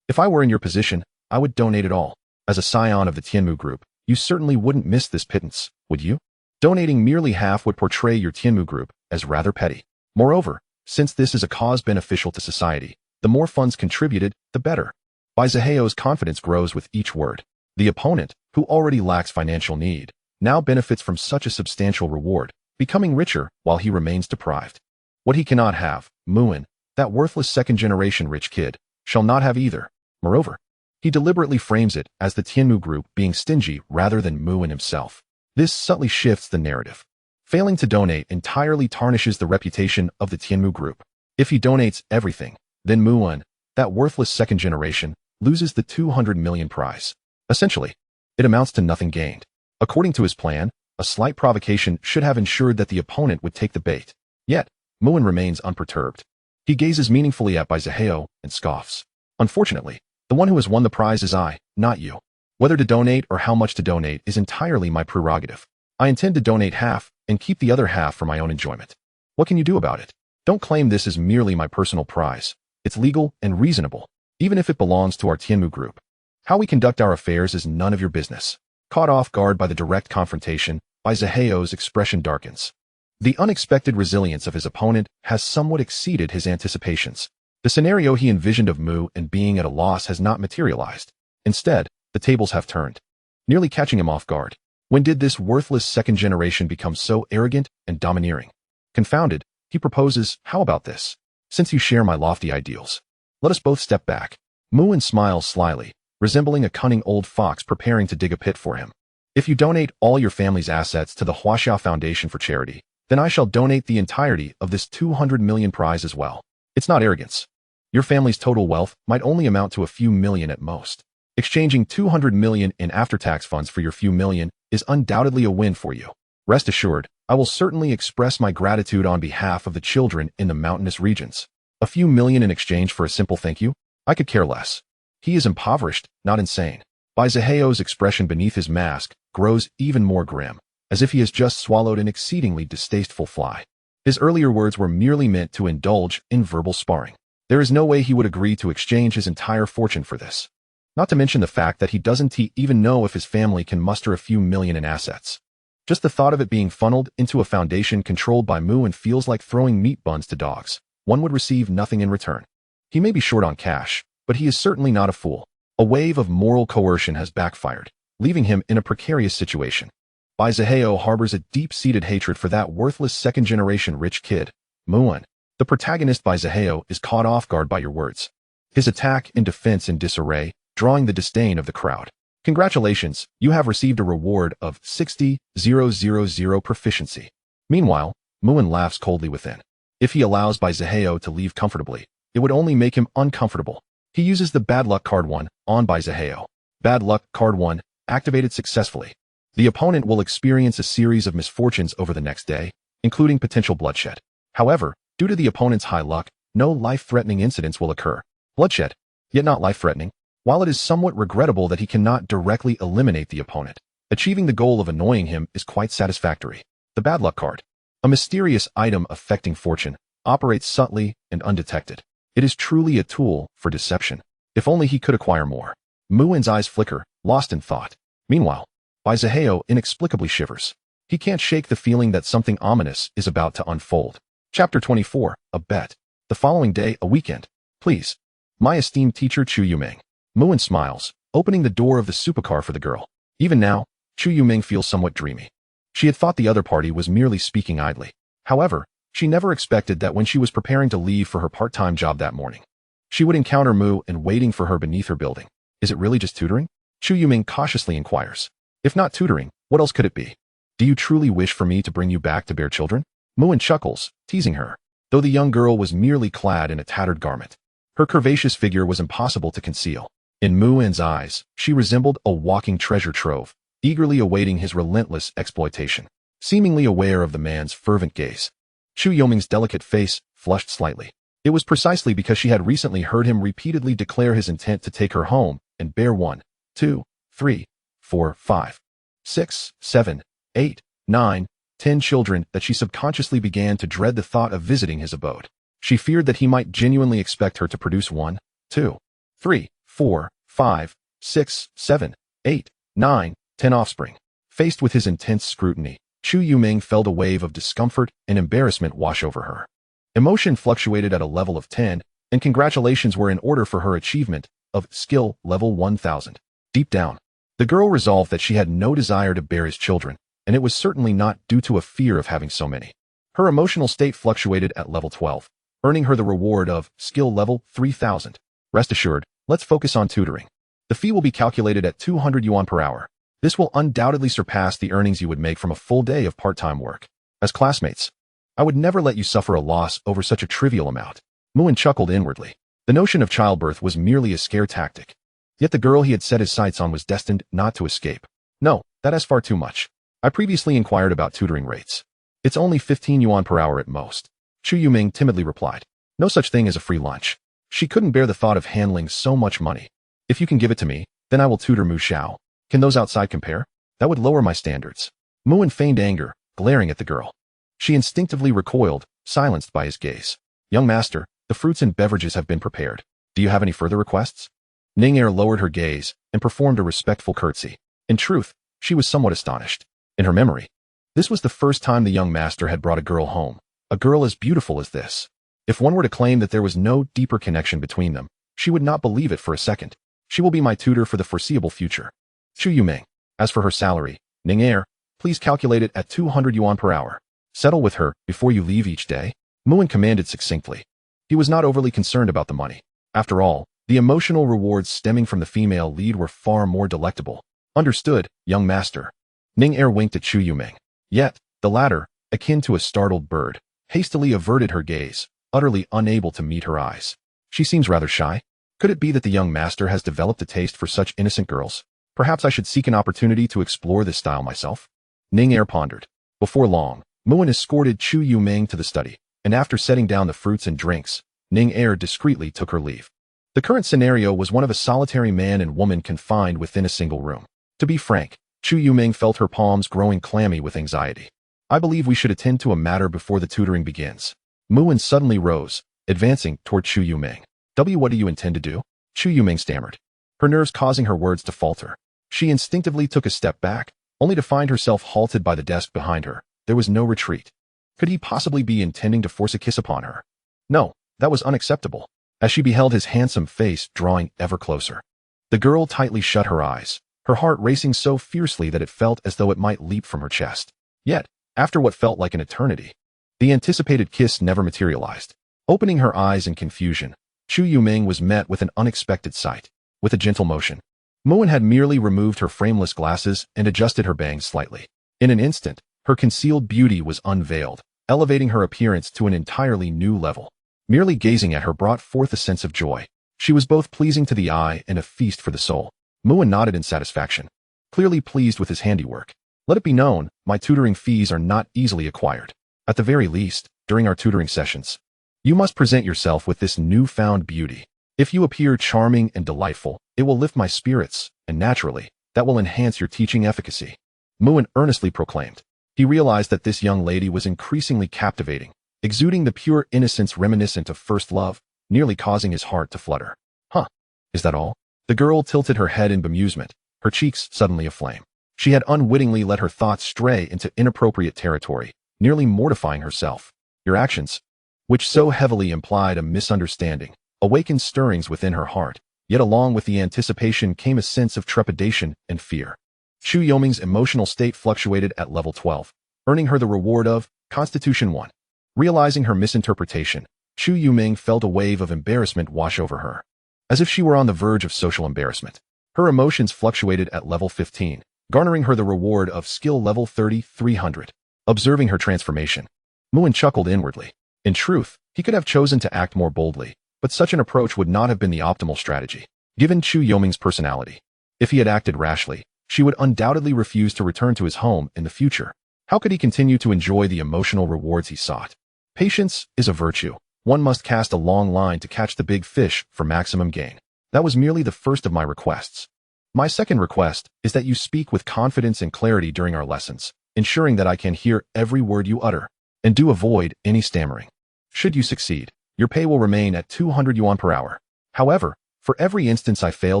if I were in your position, I would donate it all. As a scion of the Tianmu group, you certainly wouldn't miss this pittance, would you? Donating merely half would portray your Tianmu group as rather petty. Moreover, since this is a cause beneficial to society, the more funds contributed, the better. Bai Zihua's confidence grows with each word. The opponent, who already lacks financial need, now benefits from such a substantial reward, becoming richer while he remains deprived. What he cannot have, Mu En, that worthless second-generation rich kid, shall not have either. Moreover, he deliberately frames it as the Tianmu group being stingy rather than Mu En himself. This subtly shifts the narrative. Failing to donate entirely tarnishes the reputation of the Tianmu group. If he donates everything, then Mu En, that worthless second generation, loses the 200 million prize. Essentially, it amounts to nothing gained. According to his plan, a slight provocation should have ensured that the opponent would take the bait. Yet, Mu En remains unperturbed. He gazes meaningfully at Bai Zihua and scoffs. Unfortunately, the one who has won the prize is I, not you. Whether to donate or how much to donate is entirely my prerogative. I intend to donate half and keep the other half for my own enjoyment. What can you do about it? Don't claim this is merely my personal prize. It's legal and reasonable, even if it belongs to our Tianmu group. How we conduct our affairs is none of your business. Caught off guard by the direct confrontation, Bai Zihua's expression darkens. The unexpected resilience of his opponent has somewhat exceeded his anticipations. The scenario he envisioned of Mu En being at a loss has not materialized. Instead, the tables have turned, nearly catching him off guard. When did this worthless second generation become so arrogant and domineering? Confounded, he proposes, how about this? Since you share my lofty ideals, let us both step back. Mu En smiles slyly, resembling a cunning old fox preparing to dig a pit for him. If you donate all your family's assets to the Huaxia Foundation for charity, then I shall donate the entirety of this 200 million prize as well. It's not arrogance. Your family's total wealth might only amount to a few million at most. Exchanging 200 million in after-tax funds for your few million is undoubtedly a win for you. Rest assured, I will certainly express my gratitude on behalf of the children in the mountainous regions. A few million in exchange for a simple thank you? I could care less. He is impoverished, not insane. Bai Zihua's expression beneath his mask grows even more grim, as if he has just swallowed an exceedingly distasteful fly. His earlier words were merely meant to indulge in verbal sparring. There is no way he would agree to exchange his entire fortune for this. Not to mention the fact that he doesn't even know if his family can muster a few million in assets. Just the thought of it being funneled into a foundation controlled by Mu En feels like throwing meat buns to dogs. One would receive nothing in return. He may be short on cash, but he is certainly not a fool. A wave of moral coercion has backfired, leaving him in a precarious situation. Bai Zihua harbors a deep-seated hatred for that worthless second-generation rich kid, Mu En. The protagonist Bai Zihua is caught off guard by your words. His attack in defense in disarray, drawing the disdain of the crowd. Congratulations, you have received a reward of 60,000 proficiency. Meanwhile, Mu En laughs coldly within. If he allows Bai Zihua to leave comfortably, it would only make him uncomfortable. He uses the bad luck card 1 on Bai Zihua. Bad luck card 1 activated successfully. The opponent will experience a series of misfortunes over the next day, including potential bloodshed. However, due to the opponent's high luck, no life-threatening incidents will occur. Bloodshed, yet not life-threatening. While it is somewhat regrettable that he cannot directly eliminate the opponent, achieving the goal of annoying him is quite satisfactory. The bad luck card, a mysterious item affecting fortune, operates subtly and undetected. It is truly a tool for deception. If only he could acquire more. Muin's eyes flicker, lost in thought. Meanwhile, Bai Zihao inexplicably shivers. He can't shake the feeling that something ominous is about to unfold. Chapter 24, A Bet. The following day, a weekend. Please. My esteemed teacher Chu Yuming. Muin smiles, opening the door of the supercar for the girl. Even now, Chu Yuming feels somewhat dreamy. She had thought the other party was merely speaking idly. However, she never expected that when she was preparing to leave for her part-time job that morning, she would encounter Mu and waiting for her beneath her building. Is it really just tutoring? Chu Yuming cautiously inquires. If not tutoring, what else could it be? Do you truly wish for me to bring you back to bear children? Muin chuckles, teasing her. Though the young girl was merely clad in a tattered garment, her curvaceous figure was impossible to conceal. In Muin's eyes, she resembled a walking treasure trove, eagerly awaiting his relentless exploitation. Seemingly aware of the man's fervent gaze, Chu Yuming's delicate face flushed slightly. It was precisely because she had recently heard him repeatedly declare his intent to take her home and bear 1, 2, 3, 4, 5, 6, 7, 8, 9, 10 children that she subconsciously began to dread the thought of visiting his abode. She feared that he might genuinely expect her to produce 1, 2, 3, 4, 5, 6, 7, 8, 9, 10 offspring. Faced with his intense scrutiny, Chu Yuming felt a wave of discomfort and embarrassment wash over her. Emotion fluctuated at a level of 10, and congratulations were in order for her achievement of skill level 1000. Deep down, the girl resolved that she had no desire to bear his children, and it was certainly not due to a fear of having so many. Her emotional state fluctuated at level 12, earning her the reward of skill level 3000. Rest assured, let's focus on tutoring. The fee will be calculated at 200 yuan per hour. This will undoubtedly surpass the earnings you would make from a full day of part-time work. As classmates, I would never let you suffer a loss over such a trivial amount. Muin chuckled inwardly. The notion of childbirth was merely a scare tactic. Yet the girl he had set his sights on was destined not to escape. No, that is far too much. I previously inquired about tutoring rates. It's only 15 yuan per hour at most. Chu Yuming timidly replied. No such thing as a free lunch. She couldn't bear the thought of handling so much money. If you can give it to me, then I will tutor Mu Xiao. Can those outside compare? That would lower my standards. Muin feigned anger, glaring at the girl. She instinctively recoiled, silenced by his gaze. Young master, the fruits and beverages have been prepared. Do you have any further requests? Ning'er lowered her gaze and performed a respectful curtsy. In truth, she was somewhat astonished. In her memory, this was the first time the young master had brought a girl home, a girl as beautiful as this. If one were to claim that there was no deeper connection between them, she would not believe it for a second. She will be my tutor for the foreseeable future. Chu Yuming. As for her salary, Ning'er, please calculate it at 200 yuan per hour. Settle with her before you leave each day. Muin commanded succinctly. He was not overly concerned about the money. After all, the emotional rewards stemming from the female lead were far more delectable. Understood, young master. Ning'er winked at Chu Yuming. Yet, the latter, akin to a startled bird, hastily averted her gaze, utterly unable to meet her eyes. She seems rather shy. Could it be that the young master has developed a taste for such innocent girls? Perhaps I should seek an opportunity to explore this style myself? Ning'er pondered. Before long, Muin escorted Chu Yuming to the study, and after setting down the fruits and drinks, Ning'er discreetly took her leave. The current scenario was one of a solitary man and woman confined within a single room. To be frank, Chu Yuming felt her palms growing clammy with anxiety. I believe we should attend to a matter before the tutoring begins. Muin suddenly rose, advancing toward Chu Yuming. What do you intend to do? Chu Yuming stammered, her nerves causing her words to falter. She instinctively took a step back, only to find herself halted by the desk behind her. There was no retreat. Could he possibly be intending to force a kiss upon her? No, that was unacceptable. As she beheld his handsome face drawing ever closer, the girl tightly shut her eyes, her heart racing so fiercely that it felt as though it might leap from her chest. Yet, after what felt like an eternity, the anticipated kiss never materialized. Opening her eyes in confusion, Chu Yuming was met with an unexpected sight. With a gentle motion, Muin had merely removed her frameless glasses and adjusted her bangs slightly. In an instant, her concealed beauty was unveiled, elevating her appearance to an entirely new level. Merely gazing at her brought forth a sense of joy. She was both pleasing to the eye and a feast for the soul. Muin nodded in satisfaction, clearly pleased with his handiwork. Let it be known, my tutoring fees are not easily acquired. At the very least, during our tutoring sessions, you must present yourself with this newfound beauty. If you appear charming and delightful, it will lift my spirits, and naturally, that will enhance your teaching efficacy. Muin earnestly proclaimed. He realized that this young lady was increasingly captivating, exuding the pure innocence reminiscent of first love, nearly causing his heart to flutter. Huh? Is that all? The girl tilted her head in bemusement, her cheeks suddenly aflame. She had unwittingly let her thoughts stray into inappropriate territory, nearly mortifying herself. Your actions, which so heavily implied a misunderstanding, awakened stirrings within her heart, yet along with the anticipation came a sense of trepidation and fear. Chu Yoming's emotional state fluctuated at level 12, earning her the reward of Constitution 1. Realizing her misinterpretation, Chu Yuming felt a wave of embarrassment wash over her, as if she were on the verge of social embarrassment. Her emotions fluctuated at level 15, garnering her the reward of skill level 3,300. Observing her transformation, Muin chuckled inwardly. In truth, he could have chosen to act more boldly, but such an approach would not have been the optimal strategy, given Chu Yoming's personality. If he had acted rashly, she would undoubtedly refuse to return to his home in the future. How could he continue to enjoy the emotional rewards he sought? Patience is a virtue. One must cast a long line to catch the big fish for maximum gain. That was merely the first of my requests. My second request is that you speak with confidence and clarity during our lessons, ensuring that I can hear every word you utter, and do avoid any stammering. Should you succeed, your pay will remain at 200 yuan per hour. However, for every instance I fail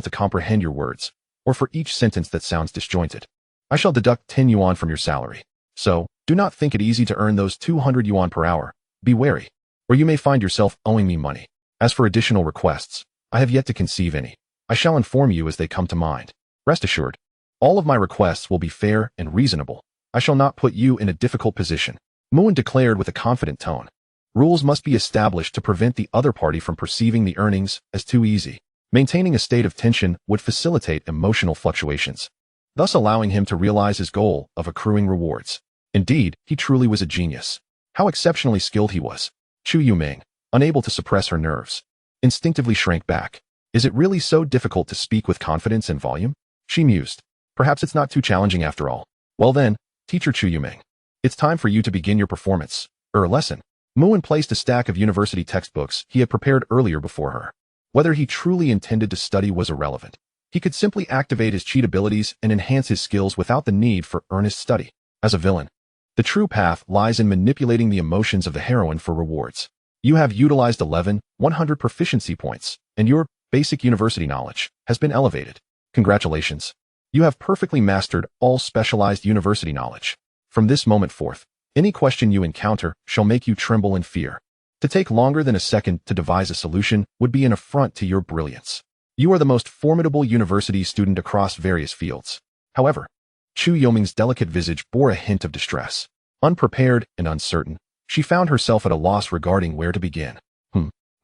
to comprehend your words, or for each sentence that sounds disjointed, I shall deduct 10 yuan from your salary. So, do not think it easy to earn those 200 yuan per hour. Be wary, or you may find yourself owing me money. As for additional requests, I have yet to conceive any. I shall inform you as they come to mind. Rest assured, all of my requests will be fair and reasonable. I shall not put you in a difficult position, Muin declared with a confident tone. Rules must be established to prevent the other party from perceiving the earnings as too easy. Maintaining a state of tension would facilitate emotional fluctuations, thus allowing him to realize his goal of accruing rewards. Indeed, he truly was a genius. How exceptionally skilled he was. Chu Yuming, unable to suppress her nerves, instinctively shrank back. Is it really so difficult to speak with confidence and volume? She mused. Perhaps it's not too challenging after all. Well then, teacher Chu Yuming, it's time for you to begin your performance, lesson. Muin placed a stack of university textbooks he had prepared earlier before her. Whether he truly intended to study was irrelevant. He could simply activate his cheat abilities and enhance his skills without the need for earnest study. As a villain, the true path lies in manipulating the emotions of the heroine for rewards. You have utilized 100 proficiency points, and your basic university knowledge has been elevated. Congratulations. You have perfectly mastered all specialized university knowledge. From this moment forth, any question you encounter shall make you tremble in fear. To take longer than a second to devise a solution would be an affront to your brilliance. You are the most formidable university student across various fields. However, Chu Yoming's delicate visage bore a hint of distress. Unprepared and uncertain, she found herself at a loss regarding where to begin.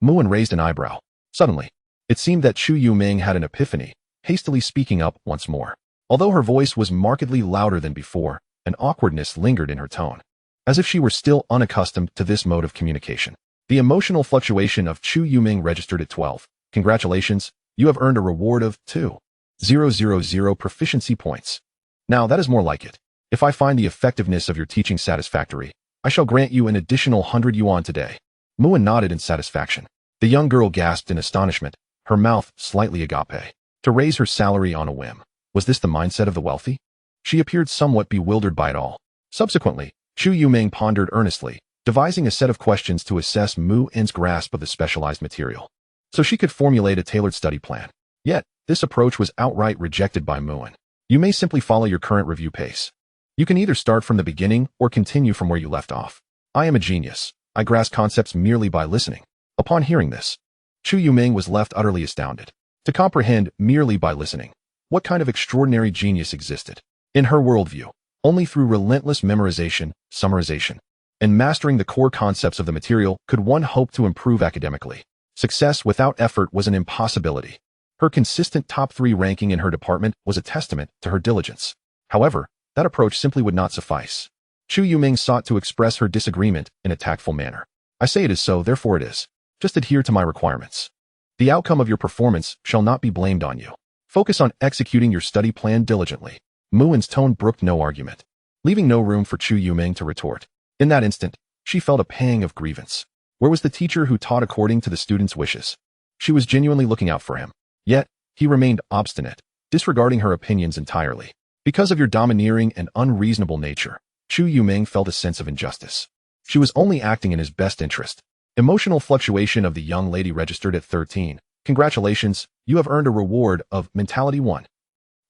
Muin raised an eyebrow. Suddenly, it seemed that Chu Yuming had an epiphany, hastily speaking up once more. Although her voice was markedly louder than before, an awkwardness lingered in her tone, as if she were still unaccustomed to this mode of communication. The emotional fluctuation of Chu Yuming registered at 12. Congratulations, you have earned a reward of 2,000 proficiency points. Now that is more like it. If I find the effectiveness of your teaching satisfactory, I shall grant you an additional 100 yuan today. Muin nodded in satisfaction. The young girl gasped in astonishment, her mouth slightly agape. To raise her salary on a whim. Was this the mindset of the wealthy? She appeared somewhat bewildered by it all. Subsequently, Chu Yuming pondered earnestly, devising a set of questions to assess Muin's grasp of the specialized material, so she could formulate a tailored study plan. Yet, this approach was outright rejected by Muin. You may simply follow your current review pace. You can either start from the beginning or continue from where you left off. I am a genius. I grasp concepts merely by listening. Upon hearing this, Chu Yuming was left utterly astounded. To comprehend merely by listening, what kind of extraordinary genius existed? In her worldview, only through relentless memorization, summarization, and mastering the core concepts of the material could one hope to improve academically. Success without effort was an impossibility. Her consistent top 3 ranking in her department was a testament to her diligence. However, that approach simply would not suffice. Chu Yuming sought to express her disagreement in a tactful manner. I say it is so, therefore it is. Just adhere to my requirements. The outcome of your performance shall not be blamed on you. Focus on executing your study plan diligently. Muin's tone brooked no argument, leaving no room for Chu Yuming to retort. In that instant, she felt a pang of grievance. Where was the teacher who taught according to the student's wishes? She was genuinely looking out for him. Yet, he remained obstinate, disregarding her opinions entirely. Because of your domineering and unreasonable nature, Chu Yuming felt a sense of injustice. She was only acting in his best interest. Emotional fluctuation of the young lady registered at 13. Congratulations, you have earned a reward of Mentality 1.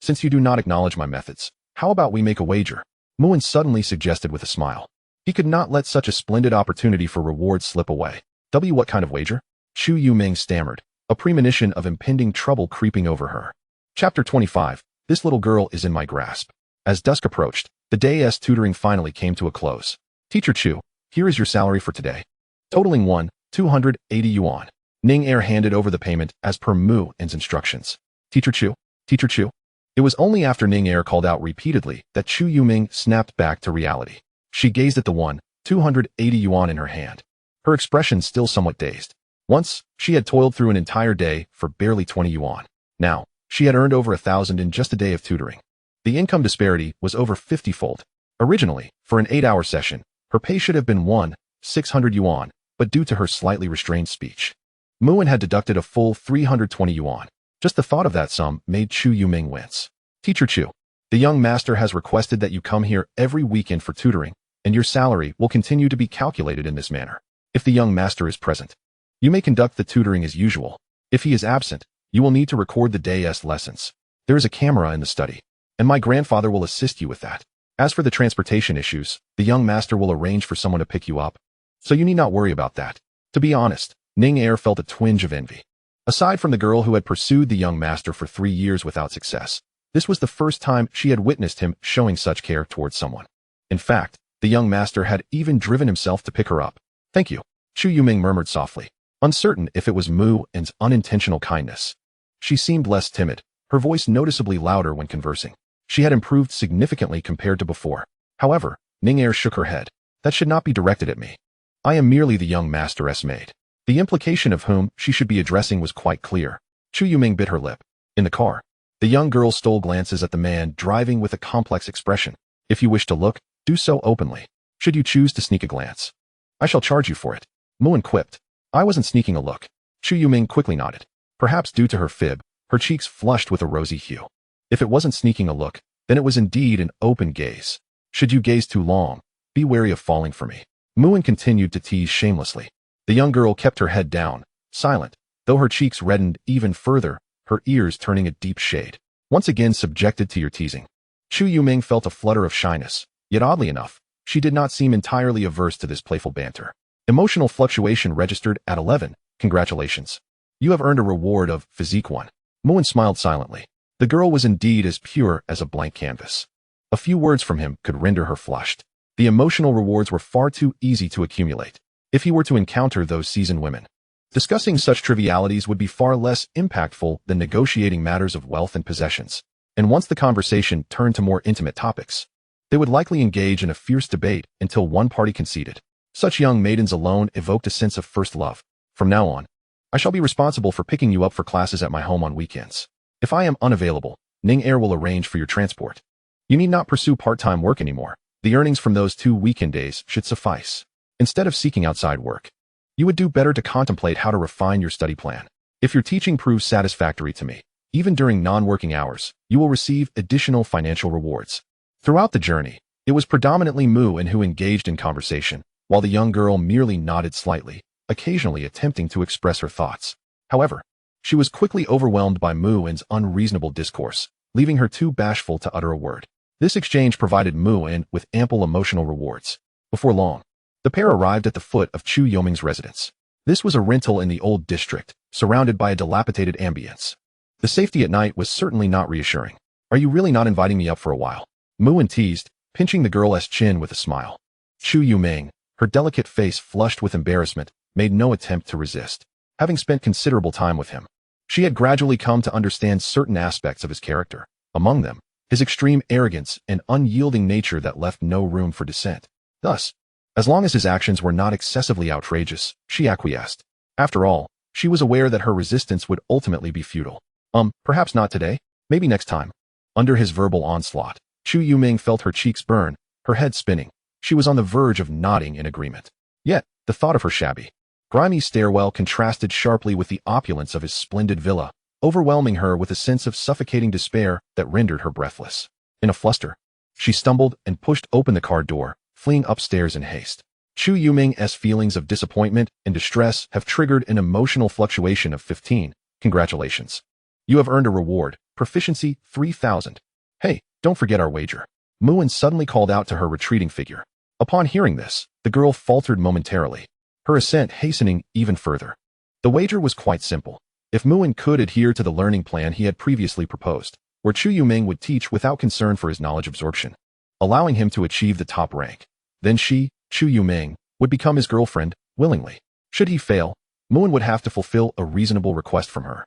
Since you do not acknowledge my methods, how about we make a wager? Muin suddenly suggested with a smile. He could not let such a splendid opportunity for reward slip away. What kind of wager? Chu Yuming stammered, a premonition of impending trouble creeping over her. Chapter 25. This little girl is in my grasp. As dusk approached, the day's tutoring finally came to a close. Teacher Chu, here is your salary for today. Totaling 280 yuan. Ning Er handed over the payment as per Muin's instructions. Teacher Chu? Teacher Chu? It was only after Ning Er called out repeatedly that Chu Yuming snapped back to reality. She gazed at the 280 yuan in her hand, her expression still somewhat dazed. Once, she had toiled through an entire day for barely 20 yuan. Now, she had earned over 1,000 in just a day of tutoring. The income disparity was over 50-fold. Originally, for an 8-hour session, her pay should have been 600 yuan, but due to her slightly restrained speech, Muin had deducted a full 320 yuan. Just the thought of that sum made Chu Yuming wince. Teacher Chu, the young master has requested that you come here every weekend for tutoring, and your salary will continue to be calculated in this manner. If the young master is present, you may conduct the tutoring as usual. If he is absent, you will need to record the day's lessons. There is a camera in the study, and my grandfather will assist you with that. As for the transportation issues, the young master will arrange for someone to pick you up, so you need not worry about that. To be honest, Ning Er felt a twinge of envy. Aside from the girl who had pursued the young master for 3 years without success, this was the first time she had witnessed him showing such care towards someone. In fact, the young master had even driven himself to pick her up. Thank you, Chu Yuming murmured softly, uncertain if it was Muin's unintentional kindness. She seemed less timid, her voice noticeably louder when conversing. She had improved significantly compared to before. However, Ning Er shook her head. That should not be directed at me. I am merely the young master's maid. The implication of whom she should be addressing was quite clear. Chu Yuming bit her lip. In the car, the young girl stole glances at the man driving with a complex expression. If you wish to look, do so openly. Should you choose to sneak a glance, I shall charge you for it. Muin quipped. I wasn't sneaking a look. Chu Yuming quickly nodded. Perhaps due to her fib, her cheeks flushed with a rosy hue. If it wasn't sneaking a look, then it was indeed an open gaze. Should you gaze too long, be wary of falling for me. Muin continued to tease shamelessly. The young girl kept her head down, silent, though her cheeks reddened even further, her ears turning a deep shade. Once again subjected to your teasing. Chu Yuming felt a flutter of shyness, yet oddly enough, she did not seem entirely averse to this playful banter. Emotional fluctuation registered at 11. Congratulations. You have earned a reward of Physique 1. Muin smiled silently. The girl was indeed as pure as a blank canvas. A few words from him could render her flushed. The emotional rewards were far too easy to accumulate. If he were to encounter those seasoned women, discussing such trivialities would be far less impactful than negotiating matters of wealth and possessions. And once the conversation turned to more intimate topics, they would likely engage in a fierce debate until one party conceded. Such young maidens alone evoked a sense of first love. From now on, I shall be responsible for picking you up for classes at my home on weekends. If I am unavailable, Ning Er will arrange for your transport. You need not pursue part-time work anymore. The earnings from those 2 weekend days should suffice. Instead of seeking outside work, you would do better to contemplate how to refine your study plan. If your teaching proves satisfactory to me, even during non-working hours, you will receive additional financial rewards. Throughout the journey, it was predominantly Muin who engaged in conversation, while the young girl merely nodded slightly, occasionally attempting to express her thoughts. However, she was quickly overwhelmed by Muin's unreasonable discourse, leaving her too bashful to utter a word. This exchange provided Muin with ample emotional rewards. Before long, the pair arrived at the foot of Chu Yuming's residence. This was a rental in the old district, surrounded by a dilapidated ambience. The safety at night was certainly not reassuring. Are you really not inviting me up for a while? Muin teased, pinching the girl's chin with a smile. Chu Yuming, her delicate face flushed with embarrassment, made no attempt to resist. Having spent considerable time with him, she had gradually come to understand certain aspects of his character, among them, his extreme arrogance and unyielding nature that left no room for dissent. Thus, as long as his actions were not excessively outrageous, she acquiesced. After all, she was aware that her resistance would ultimately be futile. Perhaps not today, maybe next time. Under his verbal onslaught, Chu Yuming felt her cheeks burn, her head spinning. She was on the verge of nodding in agreement. Yet, the thought of her shabby, grimy stairwell contrasted sharply with the opulence of his splendid villa, overwhelming her with a sense of suffocating despair that rendered her breathless. In a fluster, she stumbled and pushed open the car door, fleeing upstairs in haste. Chu Yuming's feelings of disappointment and distress have triggered an emotional fluctuation of 15. Congratulations. You have earned a reward, proficiency 3000. Hey, don't forget our wager. Muin suddenly called out to her retreating figure. Upon hearing this, the girl faltered momentarily, her ascent hastening even further. The wager was quite simple. If Muin could adhere to the learning plan he had previously proposed, where Chu Yuming would teach without concern for his knowledge absorption, allowing him to achieve the top rank, then she, Chu Yuming, would become his girlfriend, willingly. Should he fail, Muin would have to fulfill a reasonable request from her.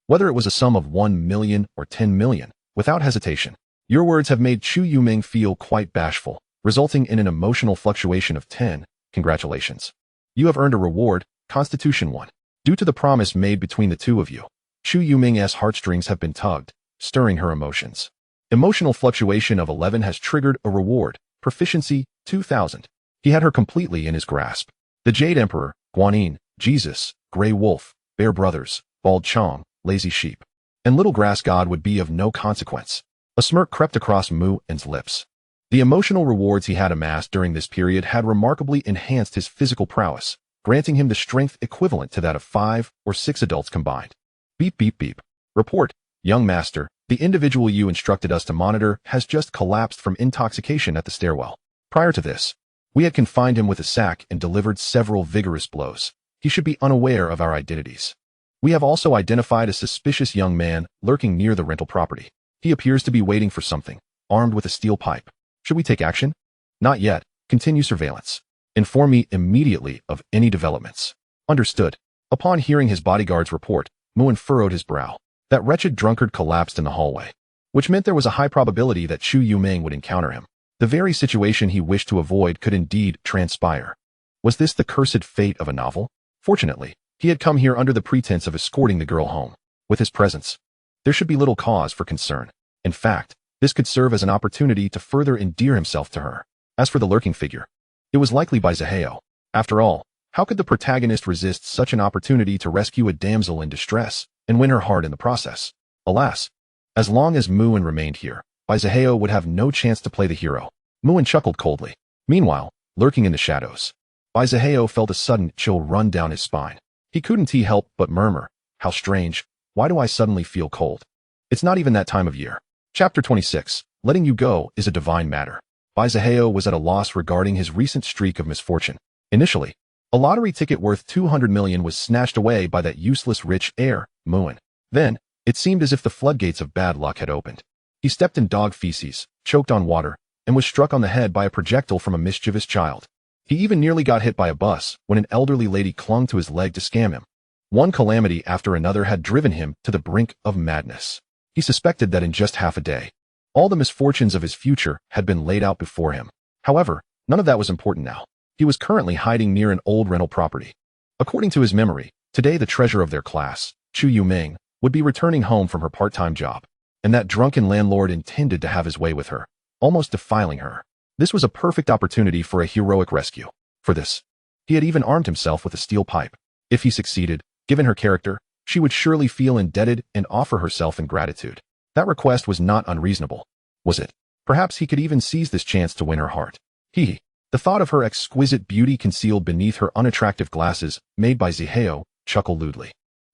Whether it was a sum of 1 million or 10 million, without hesitation. Your words have made Chu Yuming feel quite bashful, resulting in an emotional fluctuation of 10. Congratulations. You have earned a reward, Constitution 1. Due to the promise made between the two of you, Chu Yuming's heartstrings have been tugged, stirring her emotions. Emotional fluctuation of 11 has triggered a reward, proficiency 2000. He had her completely in his grasp. The Jade Emperor, Guanyin, Jesus, Grey Wolf, Bear Brothers, Bald Chong, Lazy Sheep, and Little Grass God would be of no consequence. A smirk crept across Muin's lips. The emotional rewards he had amassed during this period had remarkably enhanced his physical prowess, granting him the strength equivalent to that of 5 or 6 adults combined. Beep beep beep. Report, young master, the individual you instructed us to monitor has just collapsed from intoxication at the stairwell. Prior to this, we had confined him with a sack and delivered several vigorous blows. He should be unaware of our identities. We have also identified a suspicious young man lurking near the rental property. He appears to be waiting for something, armed with a steel pipe. Should we take action? Not yet. Continue surveillance. Inform me immediately of any developments. Understood. Upon hearing his bodyguard's report, Muin furrowed his brow. That wretched drunkard collapsed in the hallway, which meant there was a high probability that Chu Yuming would encounter him. The very situation he wished to avoid could indeed transpire. Was this the cursed fate of a novel? Fortunately, he had come here under the pretense of escorting the girl home. With his presence, there should be little cause for concern. In fact, this could serve as an opportunity to further endear himself to her. As for the lurking figure, it was likely by Zaheo. After all, how could the protagonist resist such an opportunity to rescue a damsel in distress and win her heart in the process? Alas, as long as Muin remained here, Zaheo would have no chance to play the hero. Muin chuckled coldly. Meanwhile, lurking in the shadows, Zaheo felt a sudden chill run down his spine. He couldn't help but murmur, how strange, why do I suddenly feel cold? It's not even that time of year. Chapter 26, Letting You Go is a Divine Matter. Zaheo was at a loss regarding his recent streak of misfortune. Initially, a lottery ticket worth 200 million was snatched away by that useless rich heir, Muin. Then, it seemed as if the floodgates of bad luck had opened. He stepped in dog feces, choked on water, and was struck on the head by a projectile from a mischievous child. He even nearly got hit by a bus when an elderly lady clung to his leg to scam him. One calamity after another had driven him to the brink of madness. He suspected that in just half a day, all the misfortunes of his future had been laid out before him. However, none of that was important now. He was currently hiding near an old rental property. According to his memory, today the treasure of their class, Chu Yuming, would be returning home from her part-time job, and that drunken landlord intended to have his way with her, almost defiling her. This was a perfect opportunity for a heroic rescue. For this, he had even armed himself with a steel pipe. If he succeeded, given her character, she would surely feel indebted and offer herself in gratitude. That request was not unreasonable, was it? Perhaps he could even seize this chance to win her heart. The thought of her exquisite beauty concealed beneath her unattractive glasses, made by Zaheo, chuckled lewdly.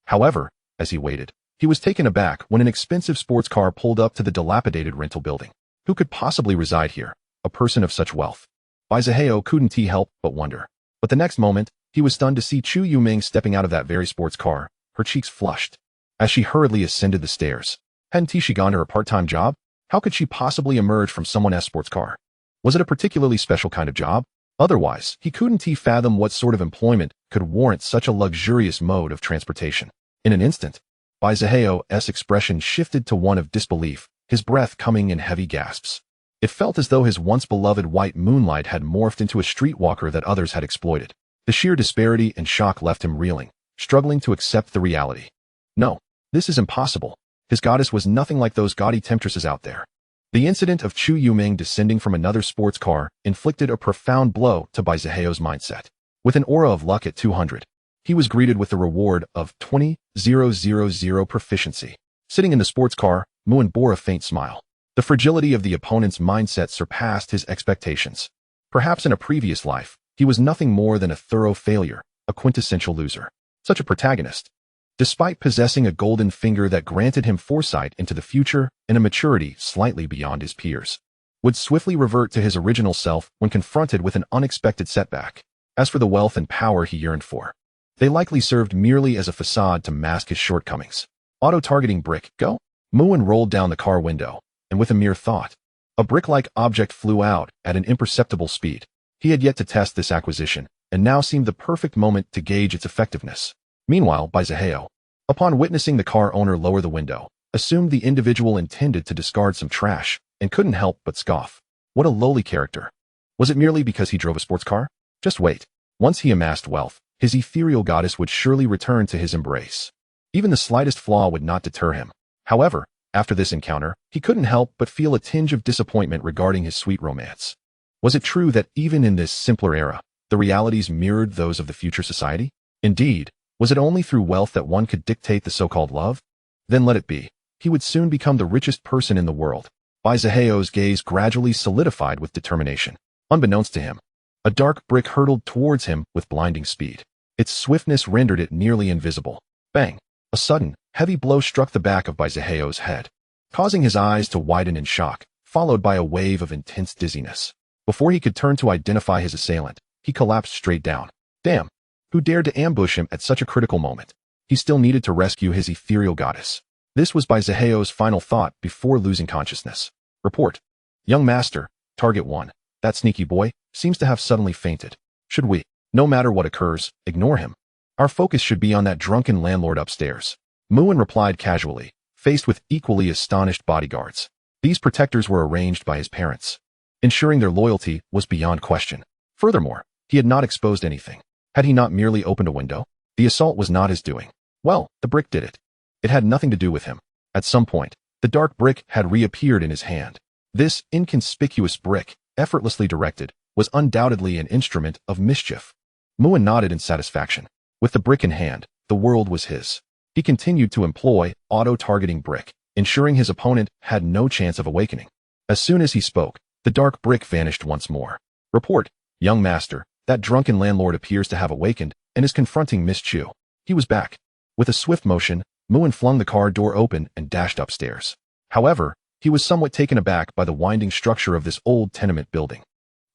However, as he waited, he was taken aback when an expensive sports car pulled up to the dilapidated rental building. Who could possibly reside here? A person of such wealth? Zaheo couldn't help but wonder. But the next moment, he was stunned to see Chu Yuming stepping out of that very sports car, her cheeks flushed, as she hurriedly ascended the stairs. Hadn't she gone to her part-time job? How could she possibly emerge from someone else's sports car? Was it a particularly special kind of job? Otherwise, he couldn't fathom what sort of employment could warrant such a luxurious mode of transportation. In an instant, Zaheo's expression shifted to one of disbelief, his breath coming in heavy gasps. It felt as though his once beloved white moonlight had morphed into a streetwalker that others had exploited. The sheer disparity and shock left him reeling, struggling to accept the reality. No, this is impossible. His goddess was nothing like those gaudy temptresses out there. The incident of Chu Yuming descending from another sports car inflicted a profound blow to Zaheo's mindset. With an aura of luck at 200, he was greeted with the reward of 20,000 proficiency. Sitting in the sports car, Muin bore a faint smile. The fragility of the opponent's mindset surpassed his expectations. Perhaps in a previous life, He was nothing more than a thorough failure, a quintessential loser. Such a protagonist. Despite possessing a golden finger that granted him foresight into the future and a maturity slightly beyond his peers, would swiftly revert to his original self when confronted with an unexpected setback. As for the wealth and power he yearned for, they likely served merely as a facade to mask his shortcomings. Auto-targeting brick, go? Muin rolled down the car window, and with a mere thought, a brick-like object flew out at an imperceptible speed. He had yet to test this acquisition, and now seemed the perfect moment to gauge its effectiveness. Meanwhile, Baizaheo, upon witnessing the car owner lower the window, assumed the individual intended to discard some trash, and couldn't help but scoff. What a lowly character. Was it merely because he drove a sports car? Just wait. Once he amassed wealth, his ethereal goddess would surely return to his embrace. Even the slightest flaw would not deter him. However, after this encounter, he couldn't help but feel a tinge of disappointment regarding his sweet romance. Was it true that even in this simpler era, the realities mirrored those of the future society? Indeed, was it only through wealth that one could dictate the so-called love? Then let it be. He would soon become the richest person in the world. Baizaheo's gaze gradually solidified with determination. Unbeknownst to him, a dark brick hurtled towards him with blinding speed. Its swiftness rendered it nearly invisible. Bang! A sudden, heavy blow struck the back of Baizaheo's head, causing his eyes to widen in shock, followed by a wave of intense dizziness. Before he could turn to identify his assailant, he collapsed straight down. Damn! Who dared to ambush him at such a critical moment? He still needed to rescue his ethereal goddess. This was Baizaheo's final thought before losing consciousness. Report. Young master, target 1. That sneaky boy seems to have suddenly fainted. Should we, no matter what occurs, ignore him? Our focus should be on that drunken landlord upstairs. Muin replied casually, faced with equally astonished bodyguards. These protectors were arranged by his parents. Ensuring their loyalty was beyond question. Furthermore, he had not exposed anything. Had he not merely opened a window? The assault was not his doing. Well, the brick did it. It had nothing to do with him. At some point, the dark brick had reappeared in his hand. This inconspicuous brick, effortlessly directed, was undoubtedly an instrument of mischief. Muin nodded in satisfaction. With the brick in hand, the world was his. He continued to employ auto-targeting brick, ensuring his opponent had no chance of awakening. As soon as he spoke, the dark brick vanished once more. Report, young master, that drunken landlord appears to have awakened and is confronting Miss Chu. He was back. With a swift motion, Muin flung the car door open and dashed upstairs. However, he was somewhat taken aback by the winding structure of this old tenement building,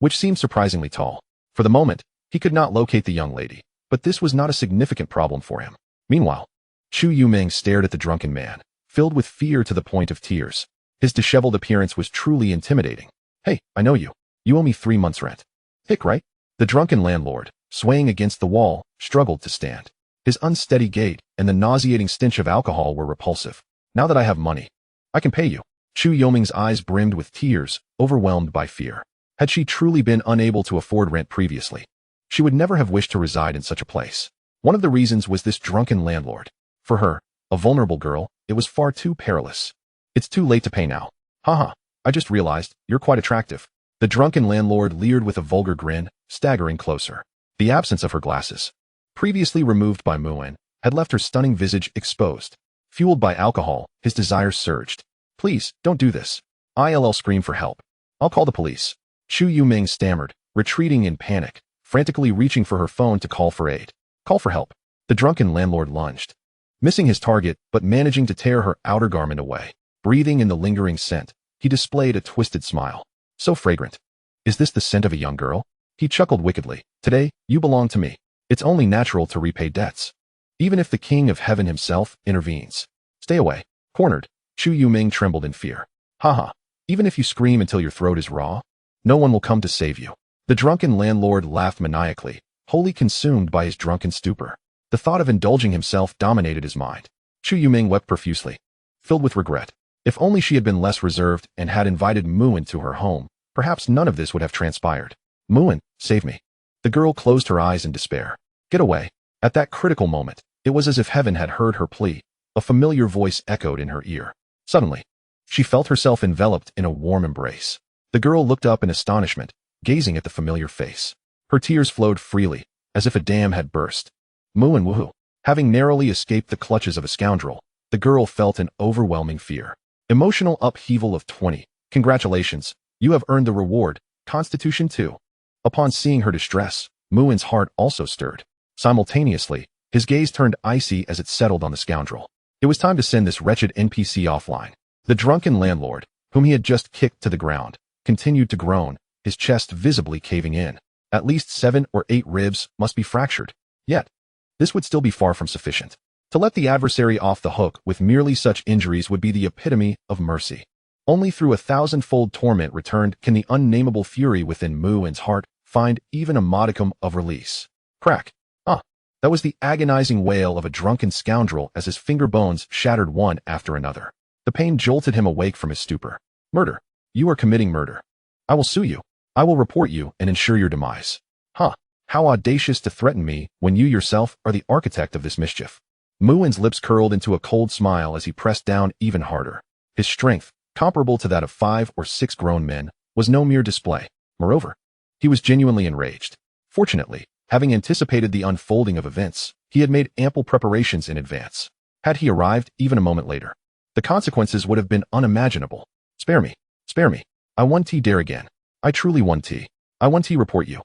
which seemed surprisingly tall. For the moment, he could not locate the young lady, but this was not a significant problem for him. Meanwhile, Chu Yuming stared at the drunken man, filled with fear to the point of tears. His disheveled appearance was truly intimidating. Hey, I know you. You owe me 3 months' rent. Hick, right? The drunken landlord, swaying against the wall, struggled to stand. His unsteady gait and the nauseating stench of alcohol were repulsive. Now that I have money, I can pay you. Chu Yoming's eyes brimmed with tears, overwhelmed by fear. Had she truly been unable to afford rent previously, she would never have wished to reside in such a place. One of the reasons was this drunken landlord. For her, a vulnerable girl, it was far too perilous. It's too late to pay now. Haha, I just realized, you're quite attractive. The drunken landlord leered with a vulgar grin, staggering closer. The absence of her glasses, previously removed by Muin, had left her stunning visage exposed. Fueled by alcohol, his desires surged. Please, don't do this. I'll scream for help. I'll call the police. Chu Yuming stammered, retreating in panic, frantically reaching for her phone to call for aid. Call for help. The drunken landlord lunged, missing his target but managing to tear her outer garment away. Breathing in the lingering scent, he displayed a twisted smile. So fragrant. Is this the scent of a young girl? He chuckled wickedly. Today, you belong to me. It's only natural to repay debts. Even if the king of heaven himself intervenes. Stay away. Cornered, Chu Yuming trembled in fear. Haha. Even if you scream until your throat is raw, no one will come to save you. The drunken landlord laughed maniacally, wholly consumed by his drunken stupor. The thought of indulging himself dominated his mind. Chu Yuming wept profusely, filled with regret. If only she had been less reserved and had invited Muin to her home, perhaps none of this would have transpired. Muin, save me. The girl closed her eyes in despair. Get away. At that critical moment, it was as if heaven had heard her plea. A familiar voice echoed in her ear. Suddenly, she felt herself enveloped in a warm embrace. The girl looked up in astonishment, gazing at the familiar face. Her tears flowed freely, as if a dam had burst. Muin woohoo. Having narrowly escaped the clutches of a scoundrel, the girl felt an overwhelming fear. Emotional upheaval of 20. Congratulations, you have earned the reward, Constitution 2. Upon seeing her distress, Muin's heart also stirred. Simultaneously, his gaze turned icy as it settled on the scoundrel. It was time to send this wretched NPC offline. The drunken landlord, whom he had just kicked to the ground, continued to groan, his chest visibly caving in. At least 7 or 8 ribs must be fractured. Yet, this would still be far from sufficient. To let the adversary off the hook with merely such injuries would be the epitome of mercy. Only through 1,000-fold torment returned can the unnameable fury within Muin's heart find even a modicum of release. Crack. That was the agonizing wail of a drunken scoundrel as his finger bones shattered one after another. The pain jolted him awake from his stupor. Murder. You are committing murder. I will sue you. I will report you and ensure your demise. How audacious to threaten me when you yourself are the architect of this mischief. Muin's lips curled into a cold smile as he pressed down even harder. His strength, comparable to that of 5 or 6 grown men, was no mere display. Moreover, he was genuinely enraged. Fortunately, having anticipated the unfolding of events, he had made ample preparations in advance. Had he arrived even a moment later, the consequences would have been unimaginable. Spare me. Spare me. I 1T dare again. I truly 1T. I 1T report you.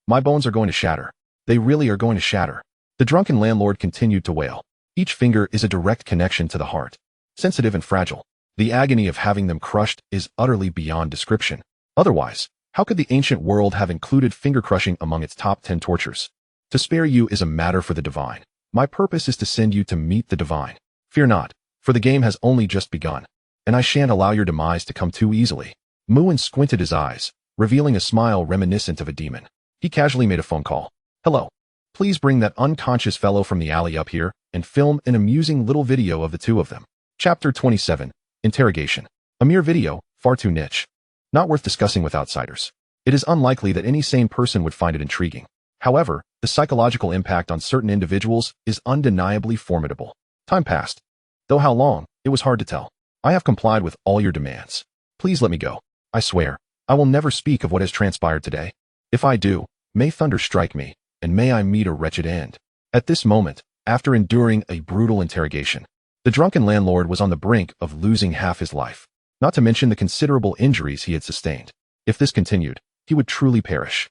My bones are going to shatter. They really are going to shatter. The drunken landlord continued to wail. Each finger is a direct connection to the heart. Sensitive and fragile. The agony of having them crushed is utterly beyond description. Otherwise, how could the ancient world have included finger crushing among its top 10 tortures? To spare you is a matter for the divine. My purpose is to send you to meet the divine. Fear not, for the game has only just begun, and I shan't allow your demise to come too easily. Muin squinted his eyes, revealing a smile reminiscent of a demon. He casually made a phone call. Hello. Please bring that unconscious fellow from the alley up here and film an amusing little video of the two of them. Chapter 27. Interrogation. A mere video, far too niche. Not worth discussing with outsiders. It is unlikely that any sane person would find it intriguing. However, the psychological impact on certain individuals is undeniably formidable. Time passed. Though how long, it was hard to tell. I have complied with all your demands. Please let me go. I swear, I will never speak of what has transpired today. If I do, may thunder strike me, and may I meet a wretched end. At this moment, after enduring a brutal interrogation, the drunken landlord was on the brink of losing half his life, not to mention the considerable injuries he had sustained. If this continued, he would truly perish.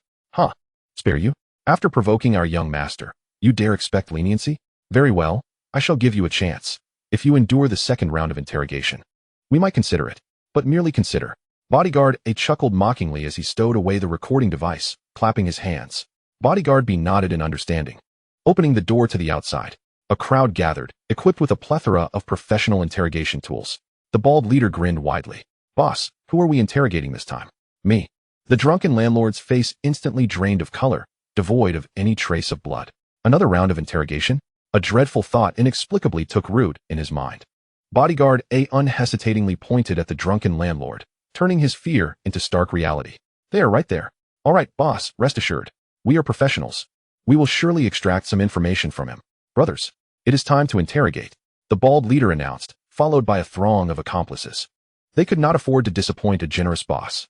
Spare you? After provoking our young master, you dare expect leniency? Very well, I shall give you a chance. If you endure the second round of interrogation, we might consider it, but merely consider. Bodyguard A chuckled mockingly as he stowed away the recording device, clapping his hands. Bodyguard B nodded in understanding. Opening the door to the outside, a crowd gathered, equipped with a plethora of professional interrogation tools. The bald leader grinned widely. Boss, who are we interrogating this time? Me. The drunken landlord's face instantly drained of color, devoid of any trace of blood. Another round of interrogation? A dreadful thought inexplicably took root in his mind. Bodyguard A unhesitatingly pointed at the drunken landlord, turning his fear into stark reality. There, right there. All right, boss, rest assured. We are professionals. We will surely extract some information from him. Brothers, it is time to interrogate, the bald leader announced, followed by a throng of accomplices. They could not afford to disappoint a generous boss.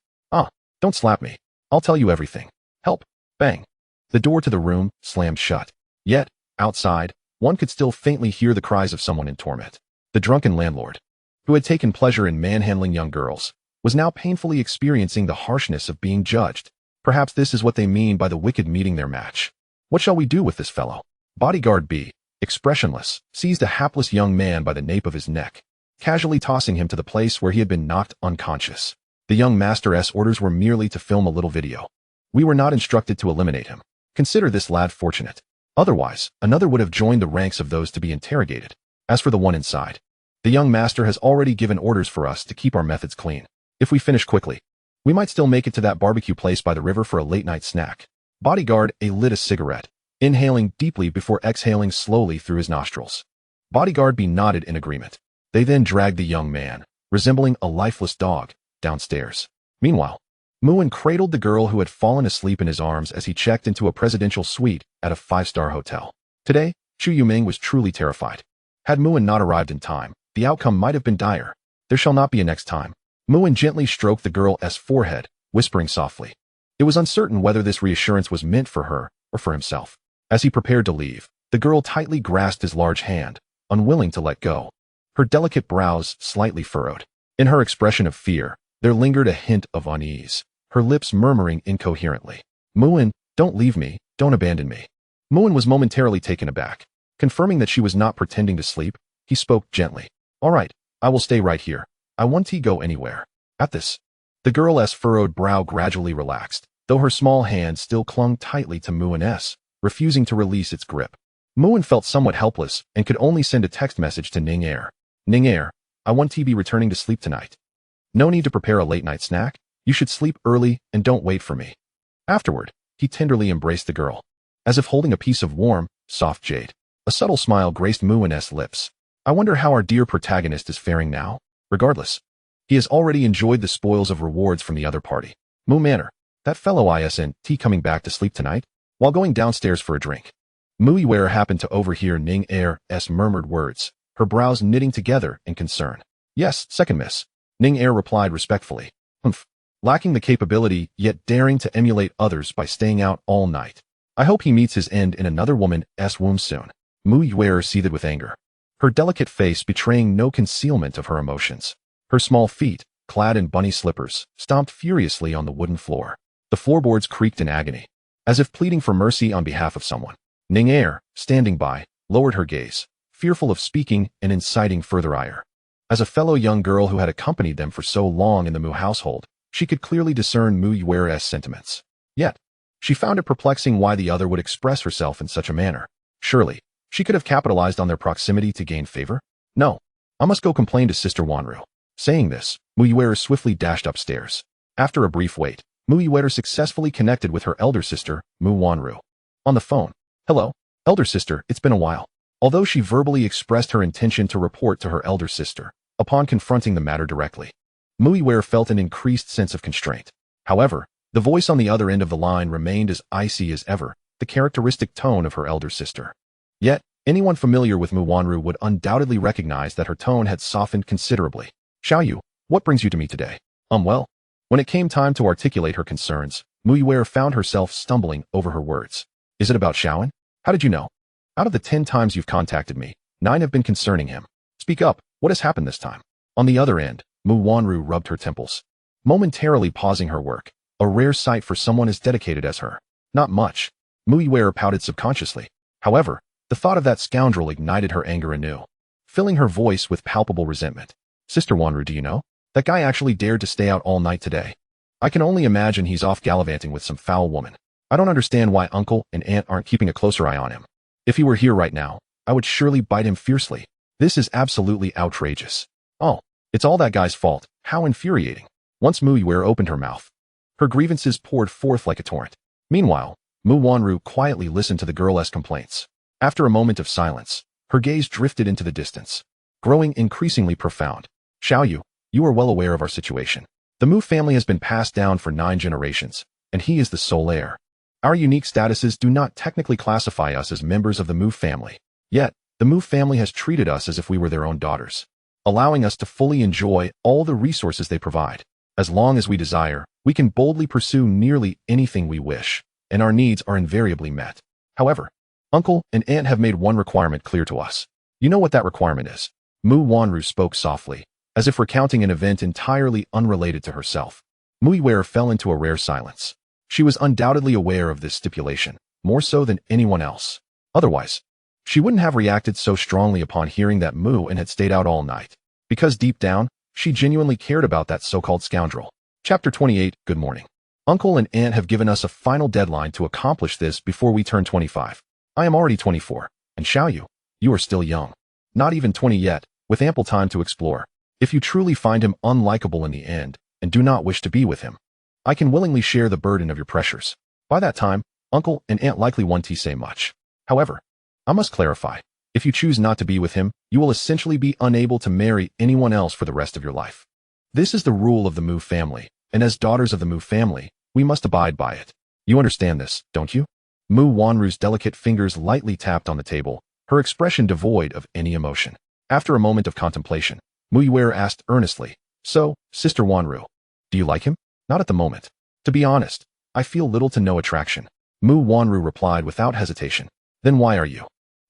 Don't slap me. I'll tell you everything. Help. Bang. The door to the room slammed shut. Yet, outside, one could still faintly hear the cries of someone in torment. The drunken landlord, who had taken pleasure in manhandling young girls, was now painfully experiencing the harshness of being judged. Perhaps this is what they mean by the wicked meeting their match. What shall we do with this fellow? Bodyguard B, expressionless, seized a hapless young man by the nape of his neck, casually tossing him to the place where he had been knocked unconscious. The young master's orders were merely to film a little video. We were not instructed to eliminate him. Consider this lad fortunate. Otherwise, another would have joined the ranks of those to be interrogated. As for the one inside, the young master has already given orders for us to keep our methods clean. If we finish quickly, we might still make it to that barbecue place by the river for a late-night snack. Bodyguard A lit a cigarette, inhaling deeply before exhaling slowly through his nostrils. Bodyguard B nodded in agreement. They then dragged the young man, resembling a lifeless dog, downstairs. Meanwhile, Muin cradled the girl who had fallen asleep in his arms as he checked into a presidential suite at a 5-star hotel. Today, Chu Yuming was truly terrified. Had Muin not arrived in time, the outcome might have been dire. There shall not be a next time. Muin gently stroked the girl's forehead, whispering softly. It was uncertain whether this reassurance was meant for her or for himself. As he prepared to leave, the girl tightly grasped his large hand, unwilling to let go. Her delicate brows slightly furrowed. In her expression of fear, there lingered a hint of unease. her lips murmuring incoherently. Muin, don't leave me, don't abandon me. Muin was momentarily taken aback. Confirming that she was not pretending to sleep, he spoke gently. All right, I will stay right here. I won't go anywhere. At this, the girl's furrowed brow gradually relaxed, though her small hand still clung tightly to Muin's, refusing to release its grip. Muin felt somewhat helpless and could only send a text message to Ning Er. Ning Er, I won't be returning to sleep tonight. No need to prepare a late-night snack. You should sleep early and don't wait for me. Afterward, he tenderly embraced the girl, as if holding a piece of warm, soft jade. A subtle smile graced Muin's lips. I wonder how our dear protagonist is faring now. Regardless, he has already enjoyed the spoils of rewards from the other party. Mu Manor, that fellow isn't coming back to sleep tonight? While going downstairs for a drink, Muiware happened to overhear Ning Er's murmured words, her brows knitting together in concern. Yes, second miss. Ning Er replied respectfully. Humph. Lacking the capability, yet daring to emulate others by staying out all night. I hope he meets his end in another woman's womb soon. Muiware seethed with anger, her delicate face betraying no concealment of her emotions. Her small feet, clad in bunny slippers, stomped furiously on the wooden floor. The floorboards creaked in agony, as if pleading for mercy on behalf of someone. Ning Er, standing by, lowered her gaze, fearful of speaking and inciting further ire. As a fellow young girl who had accompanied them for so long in the Mu household, she could clearly discern Muiware's sentiments. Yet, she found it perplexing why the other would express herself in such a manner. Surely, she could have capitalized on their proximity to gain favor? No. I must go complain to Sister Wanru. Saying this, Muiware swiftly dashed upstairs. After a brief wait, Muiware successfully connected with her elder sister, Mu Wanru. On the phone. Hello, elder sister, it's been a while. Although she verbally expressed her intention to report to her elder sister, upon confronting the matter directly, Muiware felt an increased sense of constraint. However, the voice on the other end of the line remained as icy as ever, the characteristic tone of her elder sister. Yet, anyone familiar with Mu Wanru would undoubtedly recognize that her tone had softened considerably. Xiaoyu, what brings you to me today? Well. When it came time to articulate her concerns, Muiware found herself stumbling over her words. Is it about Xiaoan? How did you know? Out of the 10 times you've contacted me, 9 have been concerning him. Speak up, what has happened this time? On the other end, Mu Wanru rubbed her temples, momentarily pausing her work, a rare sight for someone as dedicated as her. Not much. Muiware pouted subconsciously. However, the thought of that scoundrel ignited her anger anew, filling her voice with palpable resentment. Sister Wanru, do you know? That guy actually dared to stay out all night today. I can only imagine he's off gallivanting with some foul woman. I don't understand why uncle and aunt aren't keeping a closer eye on him. If he were here right now, I would surely bite him fiercely. This is absolutely outrageous. Oh, it's all that guy's fault. How infuriating. Once Muiware opened her mouth, her grievances poured forth like a torrent. Meanwhile, Mu Wanru quietly listened to the girl's complaints. After a moment of silence, her gaze drifted into the distance, growing increasingly profound. Xiaoyu, you are well aware of our situation. The Mu family has been passed down for 9 generations, and he is the sole heir. Our unique statuses do not technically classify us as members of the Mu family. Yet, the Mu family has treated us as if we were their own daughters, allowing us to fully enjoy all the resources they provide. As long as we desire, we can boldly pursue nearly anything we wish, and our needs are invariably met. However, uncle and aunt have made one requirement clear to us. You know what that requirement is? Mu Wanru spoke softly, as if recounting an event entirely unrelated to herself. Muiware fell into a rare silence. She was undoubtedly aware of this stipulation, more so than anyone else. Otherwise, she wouldn't have reacted so strongly upon hearing that Mu and had stayed out all night, because deep down, she genuinely cared about that so-called scoundrel. Chapter 28, Good morning. Uncle and aunt have given us a final deadline to accomplish this before we turn 25. I am already 24, and Xiaoyu, you are still young. Not even 20 yet, with ample time to explore. If you truly find him unlikable in the end, and do not wish to be with him, I can willingly share the burden of your pressures. By that time, uncle and aunt likely won't say much. However, I must clarify, if you choose not to be with him, you will essentially be unable to marry anyone else for the rest of your life. This is the rule of the Mu family, and as daughters of the Mu family, we must abide by it. You understand this, don't you? Mu Wanru's delicate fingers lightly tapped on the table, her expression devoid of any emotion. After a moment of contemplation, Muiware asked earnestly, So, Sister Wanru, do you like him? Not at the moment. To be honest, I feel little to no attraction. Mu Wanru replied without hesitation. Then why are you?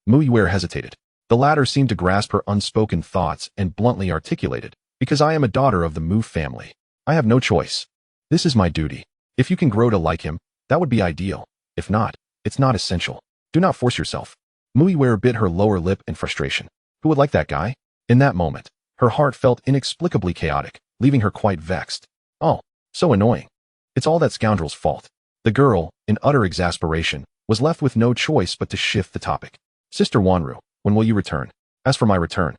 Muiware hesitated. The latter seemed to grasp her unspoken thoughts and bluntly articulated, Because I am a daughter of the Mu family. I have no choice. This is my duty. If you can grow to like him, that would be ideal. If not, it's not essential. Do not force yourself. Muiware bit her lower lip in frustration. Who would like that guy? In that moment, her heart felt inexplicably chaotic, leaving her quite vexed. Oh, so annoying. It's all that scoundrel's fault. The girl, in utter exasperation, was left with no choice but to shift the topic. Sister Wanru, when will you return? As for my return,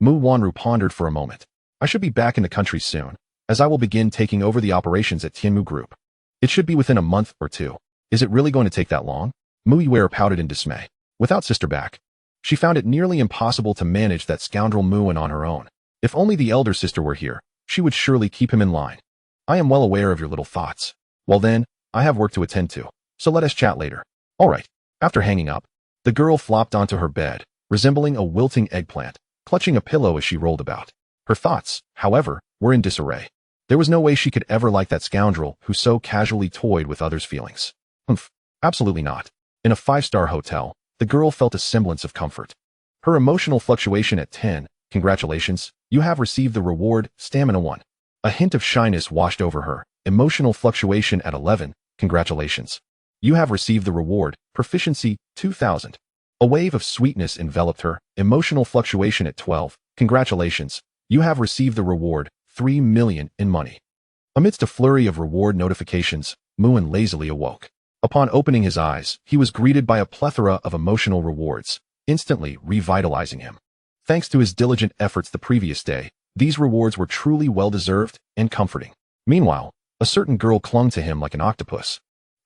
Mu Wanru pondered for a moment. I should be back in the country soon, as I will begin taking over the operations at Tianmu Group. It should be within a month or two. Is it really going to take that long? Muiware pouted in dismay. Without sister back, she found it nearly impossible to manage that scoundrel Muin on her own. If only the elder sister were here, she would surely keep him in line. I am well aware of your little thoughts. Well then, I have work to attend to, so let us chat later. All right. After hanging up, the girl flopped onto her bed, resembling a wilting eggplant, clutching a pillow as she rolled about. Her thoughts, however, were in disarray. There was no way she could ever like that scoundrel who so casually toyed with others' feelings. Absolutely not. In a 5-star hotel, the girl felt a semblance of comfort. Her emotional fluctuation at 10, congratulations, you have received the reward, stamina 1. A hint of shyness washed over her, emotional fluctuation at 11, congratulations. You have received the reward, proficiency, 2000. A wave of sweetness enveloped her, emotional fluctuation at 12, congratulations. You have received the reward, 3 million in money. Amidst a flurry of reward notifications, Muin lazily awoke. Upon opening his eyes, he was greeted by a plethora of emotional rewards, instantly revitalizing him. Thanks to his diligent efforts the previous day, these rewards were truly well-deserved and comforting. Meanwhile, a certain girl clung to him like an octopus,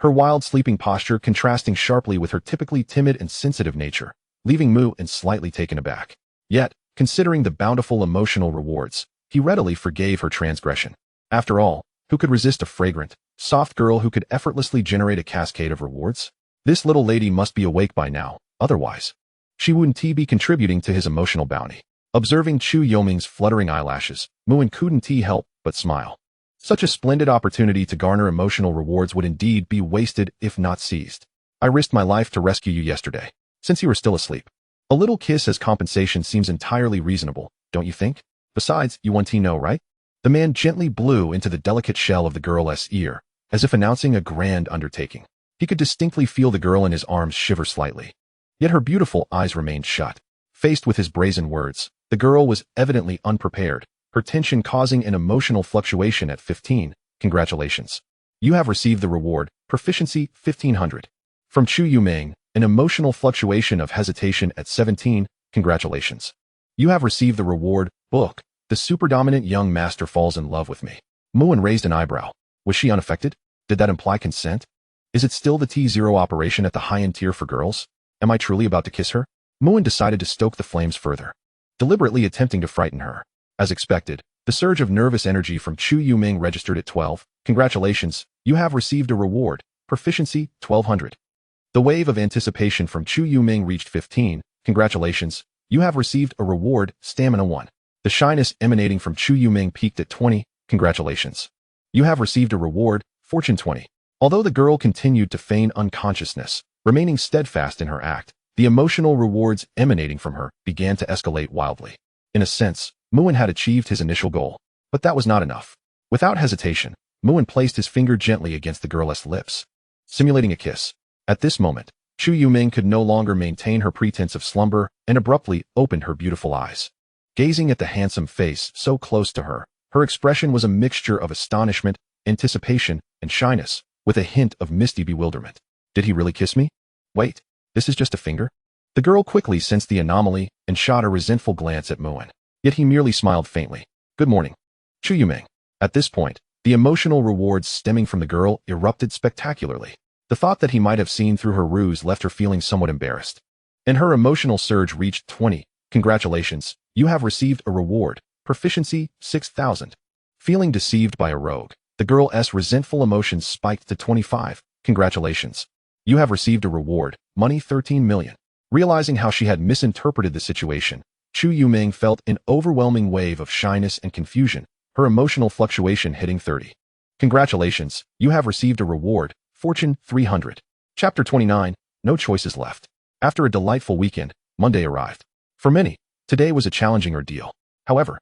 her wild sleeping posture contrasting sharply with her typically timid and sensitive nature, leaving Muin slightly taken aback. Yet, considering the bountiful emotional rewards, he readily forgave her transgression. After all, who could resist a fragrant, soft girl who could effortlessly generate a cascade of rewards? This little lady must be awake by now, otherwise she wouldn't be contributing to his emotional bounty. Observing Chu Yoming's fluttering eyelashes, Muin couldn't help but smile. Such a splendid opportunity to garner emotional rewards would indeed be wasted if not seized. I risked my life to rescue you yesterday, since you were still asleep. A little kiss as compensation seems entirely reasonable, don't you think? Besides, you want to know, right? The man gently blew into the delicate shell of the girl's ear, as if announcing a grand undertaking. He could distinctly feel the girl in his arms shiver slightly. Yet her beautiful eyes remained shut. Faced with his brazen words, the girl was evidently unprepared, her tension causing an emotional fluctuation at 15. Congratulations. You have received the reward, proficiency, 1500. From Chu Yuming, an emotional fluctuation of hesitation at 17. Congratulations. You have received the reward, book. The superdominant young master falls in love with me. Muin raised an eyebrow. Was she unaffected? Did that imply consent? Is it still the T0 operation at the high-end tier for girls? Am I truly about to kiss her? Muin decided to stoke the flames further, deliberately attempting to frighten her. As expected, the surge of nervous energy from Chu Yuming registered at 12. Congratulations, you have received a reward, proficiency, 1200. The wave of anticipation from Chu Yuming reached 15. Congratulations, you have received a reward, stamina 1. The shyness emanating from Chu Yuming peaked at 20. Congratulations. You have received a reward, fortune 20. Although the girl continued to feign unconsciousness, remaining steadfast in her act, the emotional rewards emanating from her began to escalate wildly. In a sense, Muin had achieved his initial goal, but that was not enough. Without hesitation, Muin placed his finger gently against the girl's lips, simulating a kiss. At this moment, Chu Yuming could no longer maintain her pretense of slumber and abruptly opened her beautiful eyes. Gazing at the handsome face so close to her, her expression was a mixture of astonishment, anticipation, and shyness, with a hint of misty bewilderment. Did he really kiss me? Wait, this is just a finger? The girl quickly sensed the anomaly and shot a resentful glance at Muin. Yet he merely smiled faintly. Good morning, Chu Yuming. At this point, the emotional rewards stemming from the girl erupted spectacularly. The thought that he might have seen through her ruse left her feeling somewhat embarrassed. And her emotional surge reached 20. Congratulations, you have received a reward, proficiency, 6000. Feeling deceived by a rogue, the girl's resentful emotions spiked to 25. Congratulations. You have received a reward, money 13 million. Realizing how she had misinterpreted the situation, Chu Yuming felt an overwhelming wave of shyness and confusion, her emotional fluctuation hitting 30. Congratulations, you have received a reward, fortune 300. Chapter 29, No Choices Left. After a delightful weekend, Monday arrived. For many, today was a challenging ordeal. However,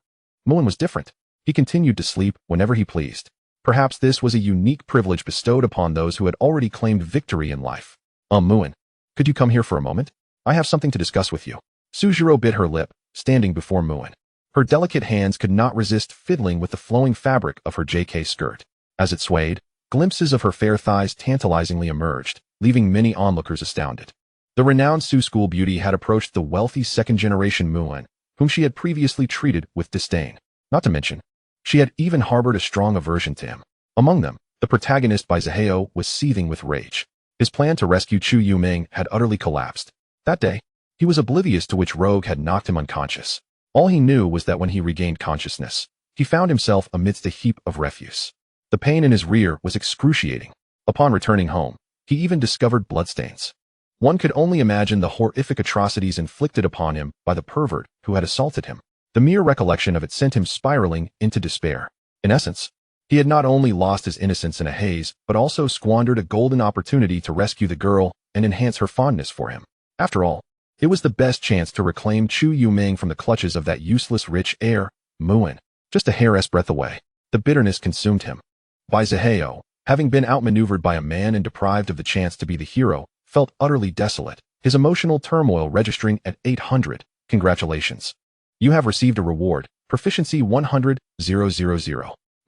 Muin was different. He continued to sleep whenever he pleased. Perhaps this was a unique privilege bestowed upon those who had already claimed victory in life. Muin, could you come here for a moment? I have something to discuss with you. Sujiro bit her lip, standing before Muin. Her delicate hands could not resist fiddling with the flowing fabric of her JK skirt. As it swayed, glimpses of her fair thighs tantalizingly emerged, leaving many onlookers astounded. The renowned Su school beauty had approached the wealthy second-generation Muin, whom she had previously treated with disdain. Not to mention, she had even harbored a strong aversion to him. Among them, the protagonist by Zaheo was seething with rage. His plan to rescue Chu Yuming had utterly collapsed. That day, he was oblivious to which rogue had knocked him unconscious. All he knew was that when he regained consciousness, he found himself amidst a heap of refuse. The pain in his rear was excruciating. Upon returning home, he even discovered bloodstains. One could only imagine the horrific atrocities inflicted upon him by the pervert who had assaulted him. The mere recollection of it sent him spiraling into despair. In essence, he had not only lost his innocence in a haze, but also squandered a golden opportunity to rescue the girl and enhance her fondness for him. After all, it was the best chance to reclaim Chu Yuming from the clutches of that useless rich heir, Muin, just a hair's breadth away. The bitterness consumed him. Bai Zaheo, having been outmaneuvered by a man and deprived of the chance to be the hero, felt utterly desolate, his emotional turmoil registering at 800. Congratulations. You have received a reward, proficiency 100,000.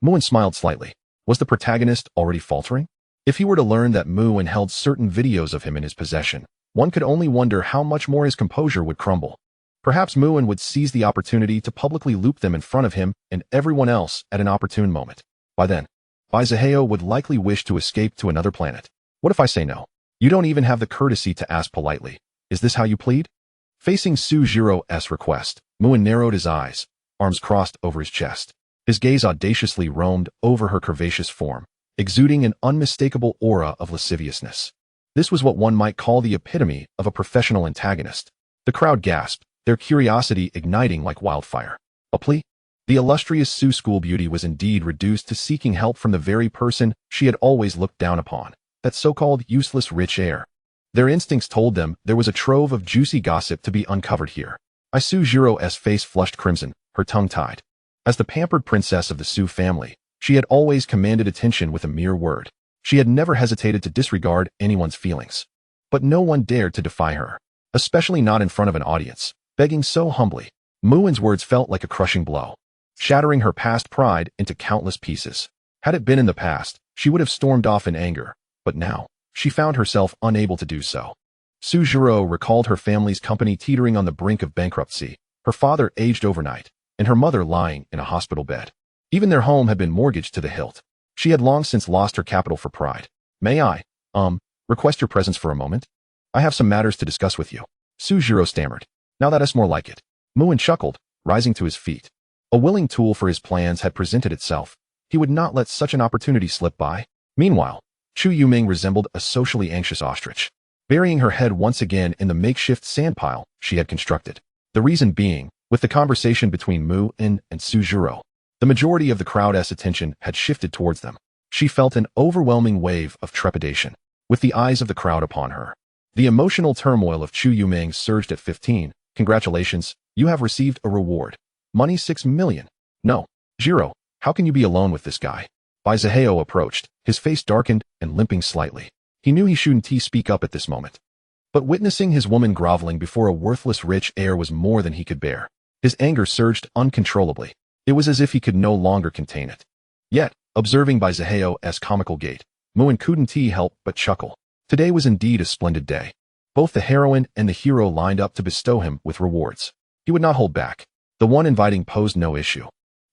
Muin smiled slightly. Was the protagonist already faltering? If he were to learn that Muin held certain videos of him in his possession, one could only wonder how much more his composure would crumble. Perhaps Muin would seize the opportunity to publicly loop them in front of him and everyone else at an opportune moment. By then, Bai Zaheo would likely wish to escape to another planet. What if I say no? You don't even have the courtesy to ask politely. Is this how you plead? Facing Sujiro's request, Muin narrowed his eyes, arms crossed over his chest. His gaze audaciously roamed over her curvaceous form, exuding an unmistakable aura of lasciviousness. This was what one might call the epitome of a professional antagonist. The crowd gasped, their curiosity igniting like wildfire. A plea? The illustrious Su school beauty was indeed reduced to seeking help from the very person she had always looked down upon, that so-called useless rich heir. Their instincts told them there was a trove of juicy gossip to be uncovered here. Sujiro's face flushed crimson, her tongue tied. As the pampered princess of the Su family, she had always commanded attention with a mere word. She had never hesitated to disregard anyone's feelings. But no one dared to defy her, especially not in front of an audience, begging so humbly. Muin's words felt like a crushing blow, shattering her past pride into countless pieces. Had it been in the past, she would have stormed off in anger, but now, she found herself unable to do so. Sujiro recalled her family's company teetering on the brink of bankruptcy, her father aged overnight, and her mother lying in a hospital bed. Even their home had been mortgaged to the hilt. She had long since lost her capital for pride. May I, request your presence for a moment? I have some matters to discuss with you. Sujiro stammered. Now that is more like it. Muin chuckled, rising to his feet. A willing tool for his plans had presented itself. He would not let such an opportunity slip by. Meanwhile, Chu Yuming resembled a socially anxious ostrich, burying her head once again in the makeshift sandpile she had constructed. The reason being, with the conversation between Muin and Sujiro, the majority of the crowd's attention had shifted towards them. She felt an overwhelming wave of trepidation, with the eyes of the crowd upon her. The emotional turmoil of Chu Yuming surged at 15. Congratulations, you have received a reward. Money 6 million. No, Jiro, how can you be alone with this guy? Bai Zaheo approached, his face darkened and limping slightly. He knew he shouldn't speak up at this moment. But witnessing his woman groveling before a worthless rich heir was more than he could bear. His anger surged uncontrollably. It was as if he could no longer contain it. Yet, observing Bai Zaheo's comical gait, Muin couldn't help but chuckle. Today was indeed a splendid day. Both the heroine and the hero lined up to bestow him with rewards. He would not hold back. The one inviting posed no issue.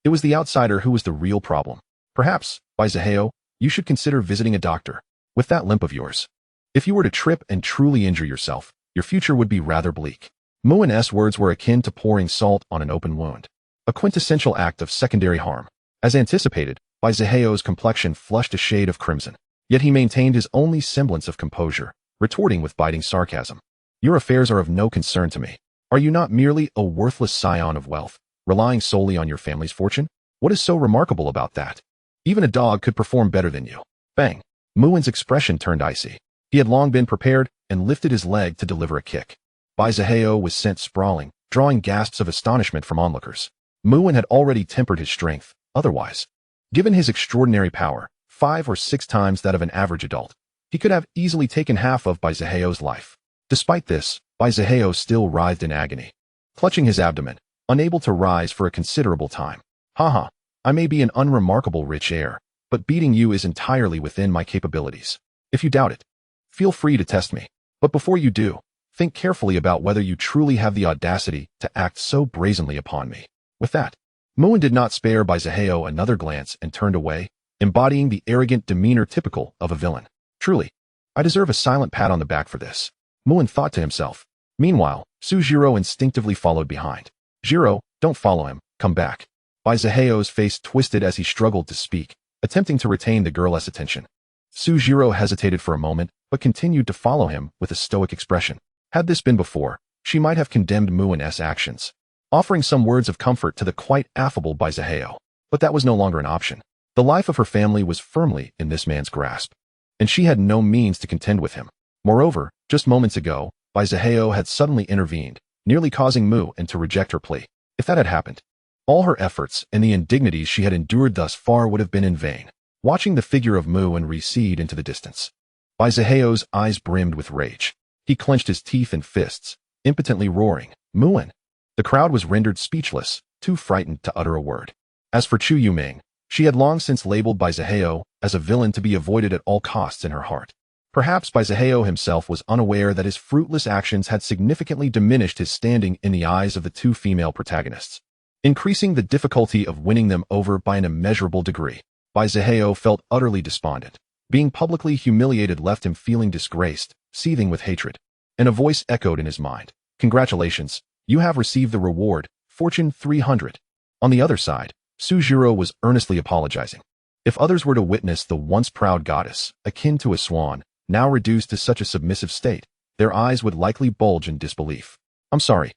It was the outsider who was the real problem. Perhaps, Bai Zaheo, you should consider visiting a doctor. With that limp of yours. If you were to trip and truly injure yourself, your future would be rather bleak. Muin's words were akin to pouring salt on an open wound. A quintessential act of secondary harm. As anticipated, Bai Zaheo's complexion flushed a shade of crimson. Yet he maintained his only semblance of composure, retorting with biting sarcasm. Your affairs are of no concern to me. Are you not merely a worthless scion of wealth, relying solely on your family's fortune? What is so remarkable about that? Even a dog could perform better than you. Bang! Muin's expression turned icy. He had long been prepared and lifted his leg to deliver a kick. Bai Zaheo was sent sprawling, drawing gasps of astonishment from onlookers. Muin had already tempered his strength. Otherwise, Given his extraordinary power, 5 or 6 times that of an average adult, he could have easily taken half of Baizaheo's life. Despite this, Baizaheo still writhed in agony, clutching his abdomen, unable to rise for a considerable time. Haha, I may be an unremarkable rich heir, but beating you is entirely within my capabilities. If you doubt it, feel free to test me. But before you do, think carefully about whether you truly have the audacity to act so brazenly upon me. With that, Muin did not spare Baizaheo another glance and turned away, embodying the arrogant demeanor typical of a villain. Truly, I deserve a silent pat on the back for this, Muin thought to himself. Meanwhile, Sujiro instinctively followed behind. Jiro, don't follow him, come back. Baizaheo's face twisted as he struggled to speak, attempting to retain the girl's attention. Sujiro hesitated for a moment, but continued to follow him with a stoic expression. Had this been before, she might have condemned Muin's actions, offering some words of comfort to the quite affable Baizaheo. But that was no longer an option. The life of her family was firmly in this man's grasp, and she had no means to contend with him. Moreover, just moments ago, Baizaheo had suddenly intervened, nearly causing Muin to reject her plea. If that had happened, all her efforts and the indignities she had endured thus far would have been in vain. Watching the figure of Muin recede into the distance, Baizaheo's eyes brimmed with rage. He clenched his teeth and fists, impotently roaring, Muin! The crowd was rendered speechless, too frightened to utter a word. As for Chu Yuming, she had long since labeled Baizaheo as a villain to be avoided at all costs in her heart. Perhaps Baizaheo himself was unaware that his fruitless actions had significantly diminished his standing in the eyes of the two female protagonists, increasing the difficulty of winning them over by an immeasurable degree. Baizaheo felt utterly despondent. Being publicly humiliated left him feeling disgraced, seething with hatred. And a voice echoed in his mind. Congratulations, you have received the reward, Fortune 300. On the other side, Sujiro was earnestly apologizing. If others were to witness the once proud goddess, akin to a swan, now reduced to such a submissive state, their eyes would likely bulge in disbelief. I'm sorry,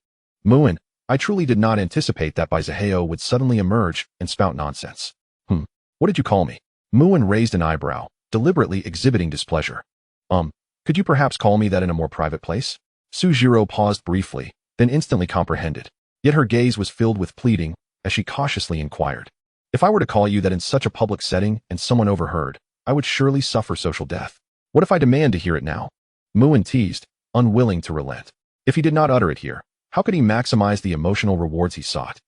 Muin, I truly did not anticipate that Baizaheo would suddenly emerge and spout nonsense. What did you call me? Muin raised an eyebrow, deliberately exhibiting displeasure. Could you perhaps call me that in a more private place? Sujiro paused briefly, then instantly comprehended. Yet her gaze was filled with pleading, as she cautiously inquired. If I were to call you that in such a public setting and someone overheard, I would surely suffer social death. What if I demand to hear it now? Muin teased, unwilling to relent. If he did not utter it here, how could he maximize the emotional rewards he sought?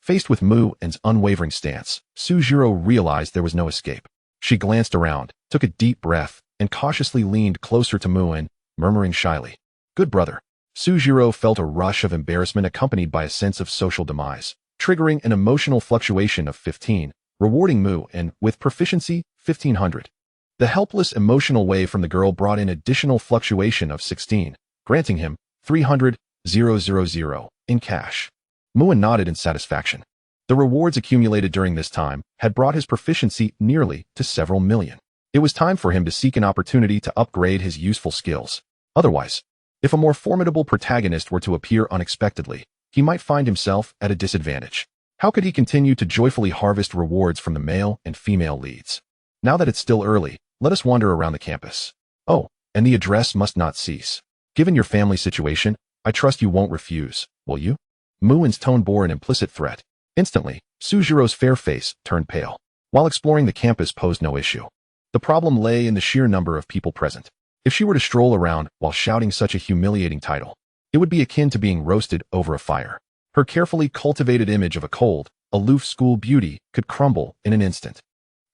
Faced with Muin's unwavering stance, Sujiro realized there was no escape. She glanced around, took a deep breath, and cautiously leaned closer to Muin, murmuring shyly, Good brother. Sujiro felt a rush of embarrassment accompanied by a sense of social demise, triggering an emotional fluctuation of 15, rewarding Muin with proficiency 1500. The helpless emotional wave from the girl brought in additional fluctuation of 16, granting him 300,000 in cash. Muin nodded in satisfaction. The rewards accumulated during this time had brought his proficiency nearly to several million. It was time for him to seek an opportunity to upgrade his useful skills. Otherwise, if a more formidable protagonist were to appear unexpectedly, he might find himself at a disadvantage. How could he continue to joyfully harvest rewards from the male and female leads? Now that it's still early, let us wander around the campus. Oh, and the address must not cease. Given your family situation, I trust you won't refuse, will you? Muin's tone bore an implicit threat. Instantly, Sujiro's fair face turned pale. While exploring the campus posed no issue. The problem lay in the sheer number of people present. If she were to stroll around while shouting such a humiliating title, it would be akin to being roasted over a fire. Her carefully cultivated image of a cold, aloof school beauty could crumble in an instant.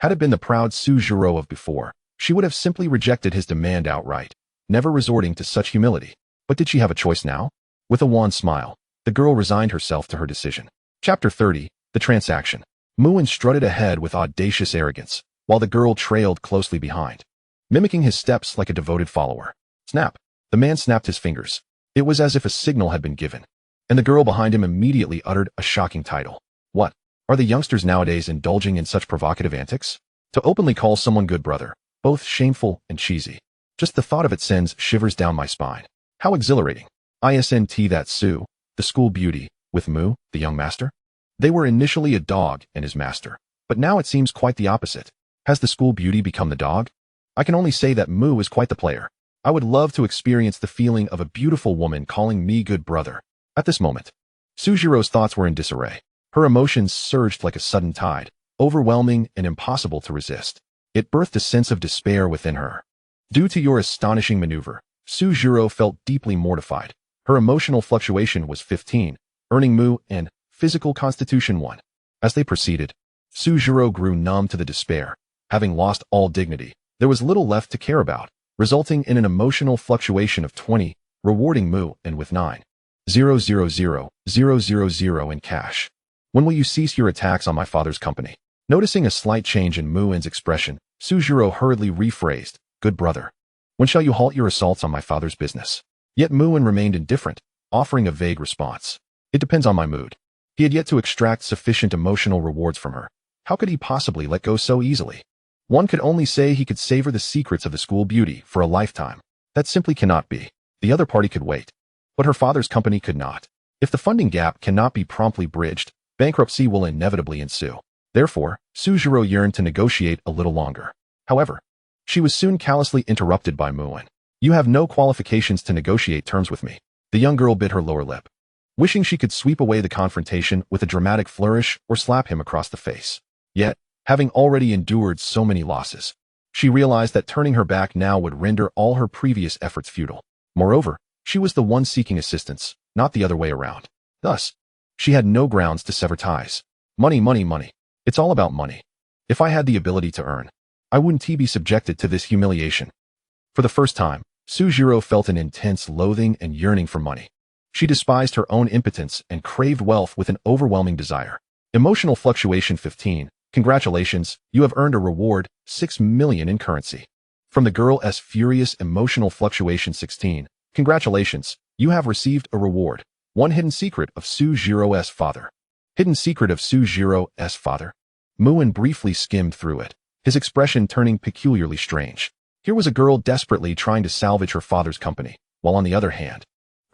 Had it been the proud Sujiro of before, she would have simply rejected his demand outright, never resorting to such humility. But did she have a choice now? With a wan smile, the girl resigned herself to her decision. Chapter 30, The Transaction. Muin strutted ahead with audacious arrogance, while the girl trailed closely behind, mimicking his steps like a devoted follower. Snap! The man snapped his fingers. It was as if a signal had been given, and the girl behind him immediately uttered a shocking title. What? Are the youngsters nowadays indulging in such provocative antics? To openly call someone good brother, both shameful and cheesy. Just the thought of it sends shivers down my spine. How exhilarating. Isn't that Sue, the school beauty, with Mu, the young master? They were initially a dog and his master, but now it seems quite the opposite. Has the school beauty become the dog? I can only say that Mu is quite the player. I would love to experience the feeling of a beautiful woman calling me good brother. At this moment, Sujiro's thoughts were in disarray. Her emotions surged like a sudden tide, overwhelming and impossible to resist. It birthed a sense of despair within her. Due to your astonishing maneuver, Suzhiro felt deeply mortified. Her emotional fluctuation was 15, earning Mu and physical constitution 1. As they proceeded, Suzhiro grew numb to the despair. Having lost all dignity, there was little left to care about, resulting in an emotional fluctuation of 20, rewarding Mu and with 9,000,000 in cash. When will you cease your attacks on my father's company? Noticing a slight change in Muin's expression, Suzhiro hurriedly rephrased, good brother. When shall you halt your assaults on my father's business? Yet Muin remained indifferent, offering a vague response. It depends on my mood. He had yet to extract sufficient emotional rewards from her. How could he possibly let go so easily? One could only say he could savor the secrets of the school beauty for a lifetime. That simply cannot be. The other party could wait. But her father's company could not. If the funding gap cannot be promptly bridged, bankruptcy will inevitably ensue. Therefore, Suzhiro yearned to negotiate a little longer. However, she was soon callously interrupted by Muin. You have no qualifications to negotiate terms with me. The young girl bit her lower lip, wishing she could sweep away the confrontation with a dramatic flourish or slap him across the face. Yet, having already endured so many losses, she realized that turning her back now would render all her previous efforts futile. Moreover, she was the one seeking assistance, not the other way around. Thus, she had no grounds to sever ties. Money, money, money. It's all about money. If I had the ability to earn, I wouldn't be subjected to this humiliation. For the first time, Suzhiro felt an intense loathing and yearning for money. She despised her own impotence and craved wealth with an overwhelming desire. Emotional fluctuation 15. Congratulations, you have earned a reward, 6 million in currency. From the girl's furious emotional fluctuation 16. Congratulations, you have received a reward. 1 hidden secret of Suzhiro's father. Hidden secret of Suzhiro's father. Muin briefly skimmed through it, his expression turning peculiarly strange. Here was a girl desperately trying to salvage her father's company, while on the other hand,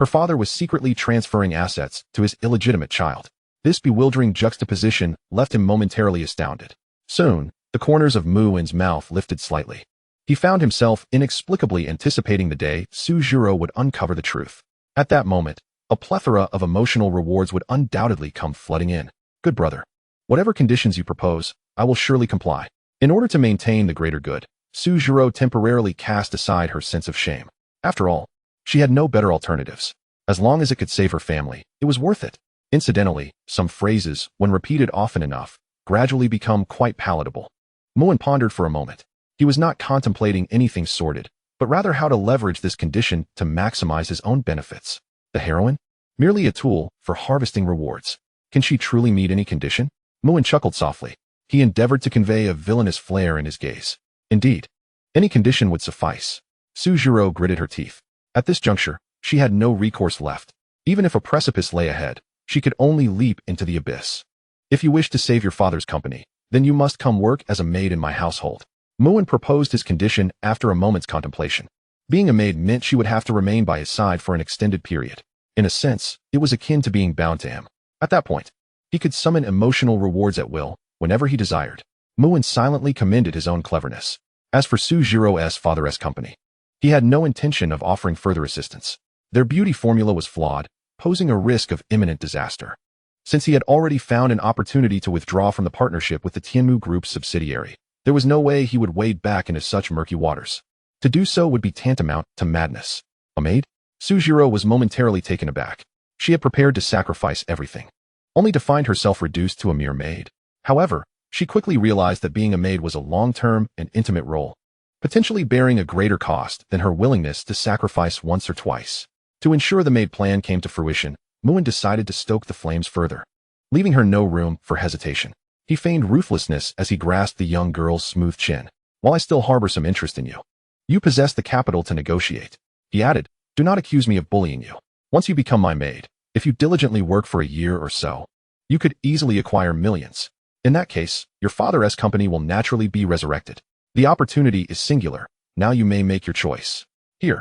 her father was secretly transferring assets to his illegitimate child. This bewildering juxtaposition left him momentarily astounded. Soon, the corners of Muin's mouth lifted slightly. He found himself inexplicably anticipating the day Suzhiro would uncover the truth. At that moment, a plethora of emotional rewards would undoubtedly come flooding in. Good brother. Whatever conditions you propose, I will surely comply. In order to maintain the greater good, Suzhiro temporarily cast aside her sense of shame. After all, she had no better alternatives. As long as it could save her family, it was worth it. Incidentally, some phrases, when repeated often enough, gradually become quite palatable. Muin pondered for a moment. He was not contemplating anything sordid, but rather how to leverage this condition to maximize his own benefits. The heroine? Merely a tool for harvesting rewards. Can she truly meet any condition? Muin chuckled softly. He endeavored to convey a villainous flair in his gaze. Indeed, any condition would suffice. Suzhiro gritted her teeth. At this juncture, she had no recourse left. Even if a precipice lay ahead, she could only leap into the abyss. If you wish to save your father's company, then you must come work as a maid in my household. Muin proposed his condition after a moment's contemplation. Being a maid meant she would have to remain by his side for an extended period. In a sense, it was akin to being bound to him. At that point, he could summon emotional rewards at will, whenever he desired. Muin silently commended his own cleverness. As for Suzhiro's father's company, he had no intention of offering further assistance. Their beauty formula was flawed, posing a risk of imminent disaster. Since he had already found an opportunity to withdraw from the partnership with the Tianmu Group's subsidiary, there was no way he would wade back into such murky waters. To do so would be tantamount to madness. A maid? Suzhiro was momentarily taken aback. She had prepared to sacrifice everything, only to find herself reduced to a mere maid. However, she quickly realized that being a maid was a long-term and intimate role, potentially bearing a greater cost than her willingness to sacrifice once or twice. To ensure the maid plan came to fruition, Muin decided to stoke the flames further, leaving her no room for hesitation. He feigned ruthlessness as he grasped the young girl's smooth chin. While I still harbor some interest in you, you possess the capital to negotiate. He added, do not accuse me of bullying you. Once you become my maid, if you diligently work for a year or so, you could easily acquire millions. In that case, your father's company will naturally be resurrected. The opportunity is singular. Now you may make your choice. Here,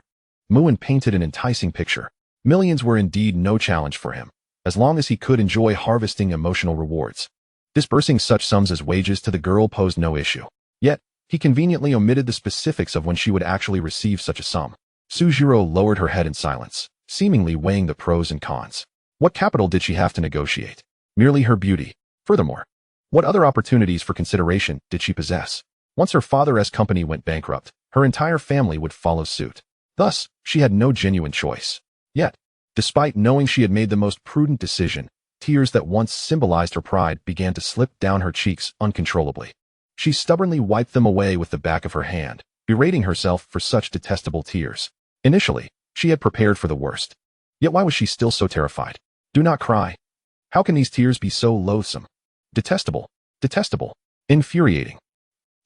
Muin painted an enticing picture. Millions were indeed no challenge for him, as long as he could enjoy harvesting emotional rewards. Disbursing such sums as wages to the girl posed no issue. Yet, he conveniently omitted the specifics of when she would actually receive such a sum. Suzhiro lowered her head in silence, seemingly weighing the pros and cons. What capital did she have to negotiate? Merely her beauty. Furthermore, What other opportunities for consideration did she possess? Once her father's company went bankrupt, her entire family would follow suit. Thus, she had no genuine choice. Yet, despite knowing she had made the most prudent decision, tears that once symbolized her pride began to slip down her cheeks uncontrollably. She stubbornly wiped them away with the back of her hand, berating herself for such detestable tears. Initially, she had prepared for the worst. Yet why was she still so terrified? Do not cry. How can these tears be so loathsome? Detestable, detestable, infuriating.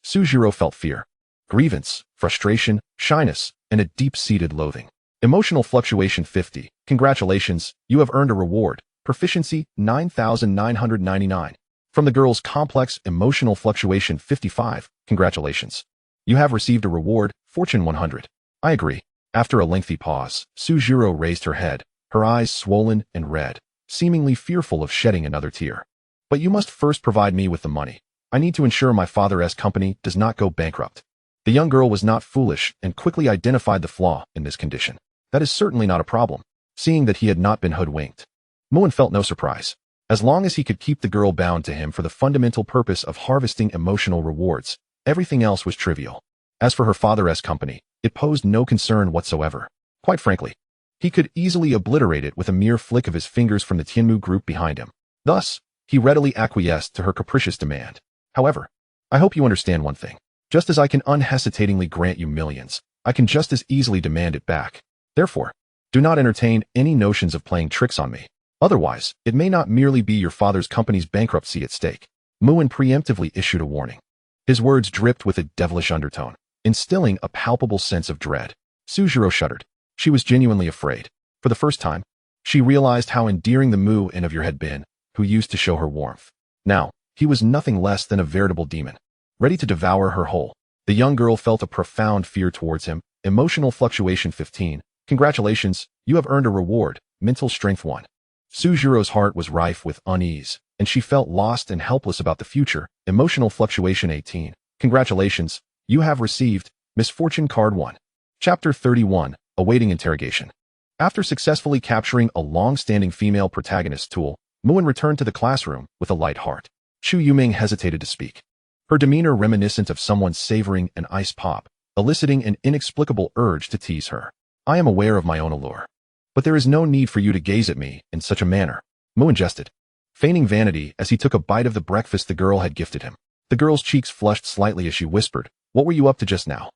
Sujiro felt fear, grievance, frustration, shyness, and a deep-seated loathing. Emotional fluctuation 50. Congratulations, you have earned a reward. Proficiency 9,999. From the girl's complex emotional fluctuation 55. Congratulations. You have received a reward, Fortune 100. I agree. After a lengthy pause, Sujiro raised her head, her eyes swollen and red, seemingly fearful of shedding another tear. But you must first provide me with the money. I need to ensure my father's company does not go bankrupt. The young girl was not foolish and quickly identified the flaw in this condition. That is certainly not a problem, seeing that he had not been hoodwinked. Muin felt no surprise. As long as he could keep the girl bound to him for the fundamental purpose of harvesting emotional rewards, everything else was trivial. As for her father's company, it posed no concern whatsoever. Quite frankly, he could easily obliterate it with a mere flick of his fingers from the Tianmu group behind him. Thus, he readily acquiesced to her capricious demand. However, I hope you understand one thing. Just as I can unhesitatingly grant you millions, I can just as easily demand it back. Therefore, do not entertain any notions of playing tricks on me. Otherwise, it may not merely be your father's company's bankruptcy at stake. Muin preemptively issued a warning. His words dripped with a devilish undertone, instilling a palpable sense of dread. Sujiro shuddered. She was genuinely afraid. For the first time, she realized how endearing the Mu-in of your had been, who used to show her warmth. Now, he was nothing less than a veritable demon, ready to devour her whole. The young girl felt a profound fear towards him. Emotional fluctuation 15. Congratulations, you have earned a reward, mental strength 1. Sujiro's heart was rife with unease, and she felt lost and helpless about the future. Emotional fluctuation 18. Congratulations, you have received misfortune card 1. Chapter 31. Awaiting interrogation. After successfully capturing a long-standing female protagonist tool, Muin returned to the classroom with a light heart. Chu Yuming hesitated to speak, her demeanor reminiscent of someone savoring an ice pop, eliciting an inexplicable urge to tease her. I am aware of my own allure, but there is no need for you to gaze at me in such a manner. Muin jested, feigning vanity as he took a bite of the breakfast the girl had gifted him. The girl's cheeks flushed slightly as she whispered, "What were you up to just now?"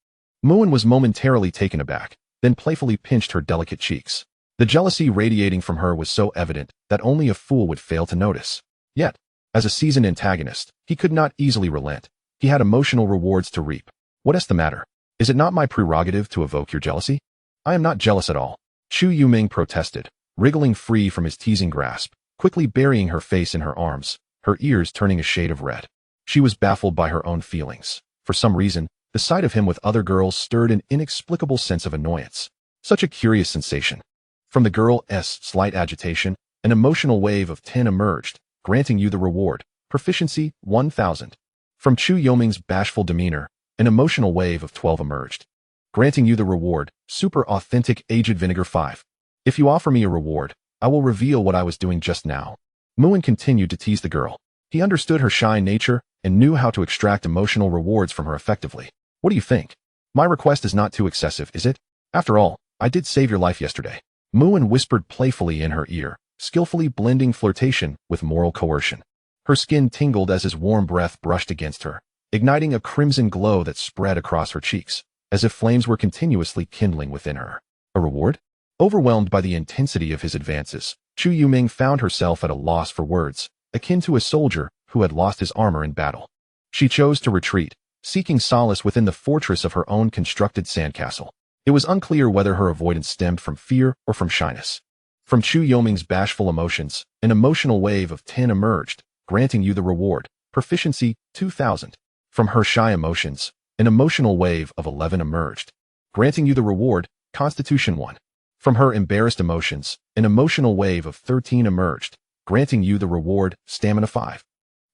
Muin was momentarily taken aback, then playfully pinched her delicate cheeks. The jealousy radiating from her was so evident that only a fool would fail to notice. Yet, as a seasoned antagonist, he could not easily relent. He had emotional rewards to reap. What is the matter? Is it not my prerogative to evoke your jealousy? I am not jealous at all. Chu Yuming protested, wriggling free from his teasing grasp, quickly burying her face in her arms, her ears turning a shade of red. She was baffled by her own feelings. For some reason, the sight of him with other girls stirred an inexplicable sense of annoyance. Such a curious sensation. From the girl's slight agitation, an emotional wave of 10 emerged, granting you the reward, proficiency 1000. From Chu Yoming's bashful demeanor, an emotional wave of 12 emerged, granting you the reward, super authentic aged vinegar 5. If you offer me a reward, I will reveal what I was doing just now. Muin continued to tease the girl. He understood her shy nature and knew how to extract emotional rewards from her effectively. What do you think? My request is not too excessive, is it? After all, I did save your life yesterday. Muin whispered playfully in her ear, skillfully blending flirtation with moral coercion. Her skin tingled as his warm breath brushed against her, igniting a crimson glow that spread across her cheeks, as if flames were continuously kindling within her. A reward? Overwhelmed by the intensity of his advances, Chu Yuming found herself at a loss for words, akin to a soldier who had lost his armor in battle. She chose to retreat, seeking solace within the fortress of her own constructed sandcastle. It was unclear whether her avoidance stemmed from fear or from shyness. From Chu Yoming's bashful emotions, an emotional wave of 10 emerged, granting you the reward, proficiency 2000. From her shy emotions, an emotional wave of 11 emerged, granting you the reward, constitution 1. From her embarrassed emotions, an emotional wave of 13 emerged, granting you the reward, stamina 5.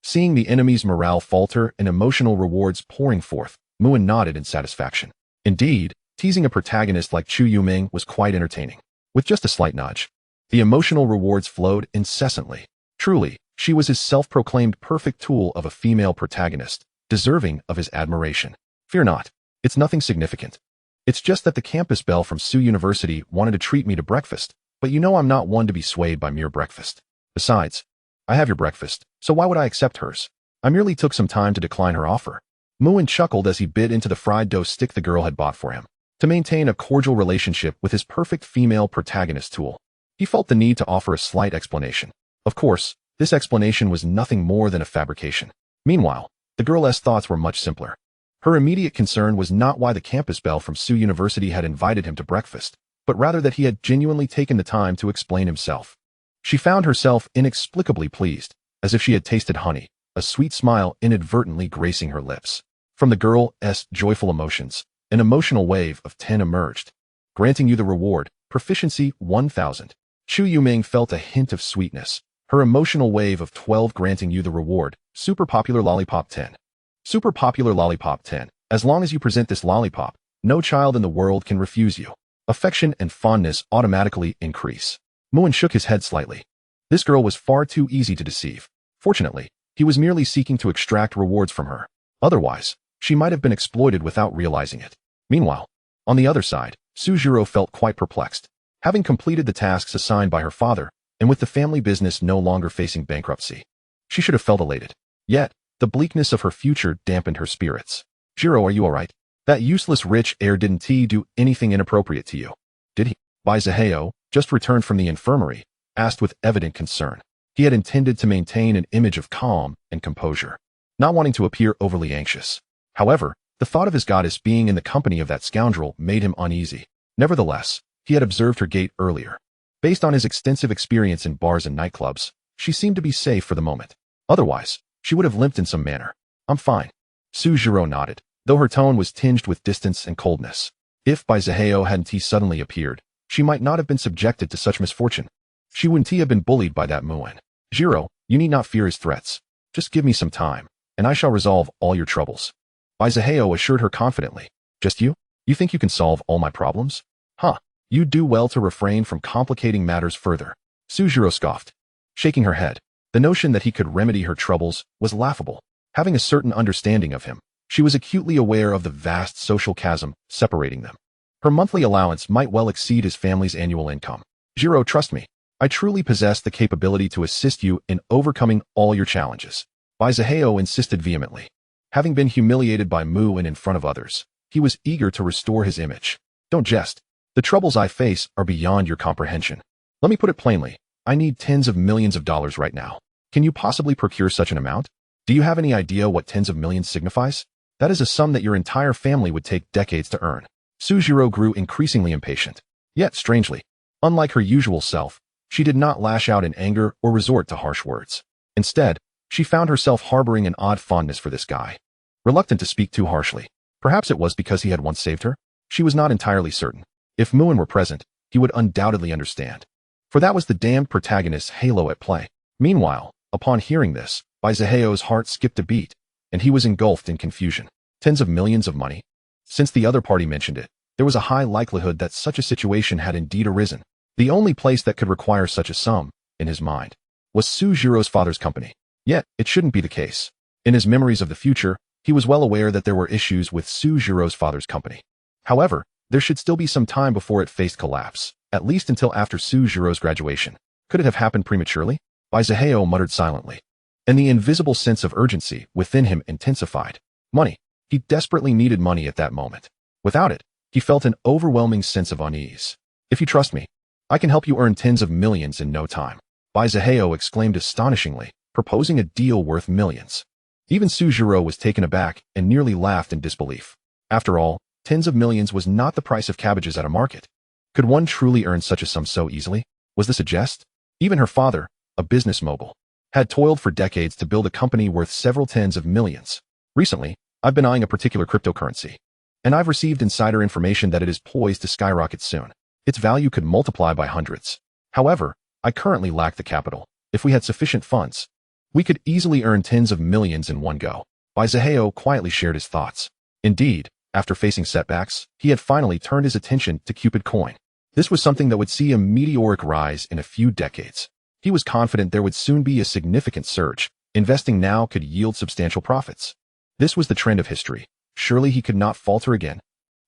Seeing the enemy's morale falter and emotional rewards pouring forth, Muin nodded in satisfaction. Indeed, teasing a protagonist like Chu Yuming was quite entertaining. With just a slight nudge, the emotional rewards flowed incessantly. Truly, She was his self-proclaimed perfect tool of a female protagonist, deserving of his admiration. Fear not. It's nothing significant. It's just that the campus belle from Sioux University wanted to treat me to breakfast, but you know I'm not one to be swayed by mere breakfast. Besides, I have your breakfast, so why would I accept hers? I merely took some time to decline her offer. Moon chuckled as he bit into the fried dough stick the girl had bought for him. To maintain a cordial relationship with his perfect female protagonist tool, he felt the need to offer a slight explanation. Of course, this explanation was nothing more than a fabrication. Meanwhile, the girl's thoughts were much simpler. Her immediate concern was not why the campus belle from Sioux University had invited him to breakfast, but rather that he had genuinely taken the time to explain himself. She found herself inexplicably pleased, as if she had tasted honey, a sweet smile inadvertently gracing her lips. From the girl's joyful emotions, an emotional wave of 10 emerged. Granting you the reward, proficiency 1000. Chu Yuming felt a hint of sweetness. Her emotional wave of 12 granting you the reward, super popular lollipop 10. Super popular lollipop 10. As long as you present this lollipop, no child in the world can refuse you. Affection and fondness automatically increase. Moon shook his head slightly. This girl was far too easy to deceive. Fortunately, he was merely seeking to extract rewards from her. Otherwise, she might have been exploited without realizing it. Meanwhile, on the other side, Suzhiro felt quite perplexed. Having completed the tasks assigned by her father, and with the family business no longer facing bankruptcy, she should have felt elated. Yet, the bleakness of her future dampened her spirits. Jiro, are you alright? That useless rich heir didn't he do anything inappropriate to you? Did he? Baizaheo, just returned from the infirmary, asked with evident concern. He had intended to maintain an image of calm and composure, not wanting to appear overly anxious. However, the thought of his goddess being in the company of that scoundrel made him uneasy. Nevertheless, he had observed her gait earlier. Based on his extensive experience in bars and nightclubs, she seemed to be safe for the moment. Otherwise, she would have limped in some manner. I'm fine. Suzhiro nodded, though her tone was tinged with distance and coldness. If Baizaheo hadn't suddenly appeared, she might not have been subjected to such misfortune. She wouldn't have been bullied by that Muin. Jiro, you need not fear his threats. Just give me some time, and I shall resolve all your troubles. Baizaheo assured her confidently. Just you? You think you can solve all my problems? Huh. You do well to refrain from complicating matters further. Suzhiro scoffed, shaking her head. The notion that he could remedy her troubles was laughable. Having a certain understanding of him, she was acutely aware of the vast social chasm separating them. Her monthly allowance might well exceed his family's annual income. Jiro, trust me. I truly possess the capability to assist you in overcoming all your challenges. Baizaheo insisted vehemently. Having been humiliated by Muin in front of others, he was eager to restore his image. Don't jest. The troubles I face are beyond your comprehension. Let me put it plainly. I need tens of millions of dollars right now. Can you possibly procure such an amount? Do you have any idea what tens of millions signifies? That is a sum that your entire family would take decades to earn. Suzhiro grew increasingly impatient. Yet, strangely, unlike her usual self, she did not lash out in anger or resort to harsh words. Instead, she found herself harboring an odd fondness for this guy. Reluctant to speak too harshly. Perhaps it was because he had once saved her? She was not entirely certain. If Muin were present, he would undoubtedly understand. For that was the damned protagonist's halo at play. Meanwhile, upon hearing this, Baizaheo's heart skipped a beat, and he was engulfed in confusion. Tens of millions of money? Since the other party mentioned it, there was a high likelihood that such a situation had indeed arisen. The only place that could require such a sum, in his mind, was Sujiro's father's company. Yet, it shouldn't be the case. In his memories of the future, he was well aware that there were issues with Sujiro's father's company. However, there should still be some time before it faced collapse, at least until after Sujiro's graduation. Could it have happened prematurely? Baizaheo muttered silently, and the invisible sense of urgency within him intensified. Money. He desperately needed money at that moment. Without it, he felt an overwhelming sense of unease. If you trust me, I can help you earn tens of millions in no time. Baizaheo exclaimed astonishingly, proposing a deal worth millions. Even Sujiro was taken aback and nearly laughed in disbelief. After all, tens of millions was not the price of cabbages at a market. Could one truly earn such a sum so easily? Was this a jest? Even her father, a business mogul, had toiled for decades to build a company worth several tens of millions. Recently, I've been eyeing a particular cryptocurrency, and I've received insider information that it is poised to skyrocket soon. Its value could multiply by hundreds. However, I currently lack the capital. If we had sufficient funds, we could easily earn tens of millions in one go. Baizaheo quietly shared his thoughts. Indeed, after facing setbacks, he had finally turned his attention to Cupid coin. This was something that would see a meteoric rise in a few decades. He was confident there would soon be a significant surge. Investing now could yield substantial profits. This was the trend of history. Surely he could not falter again.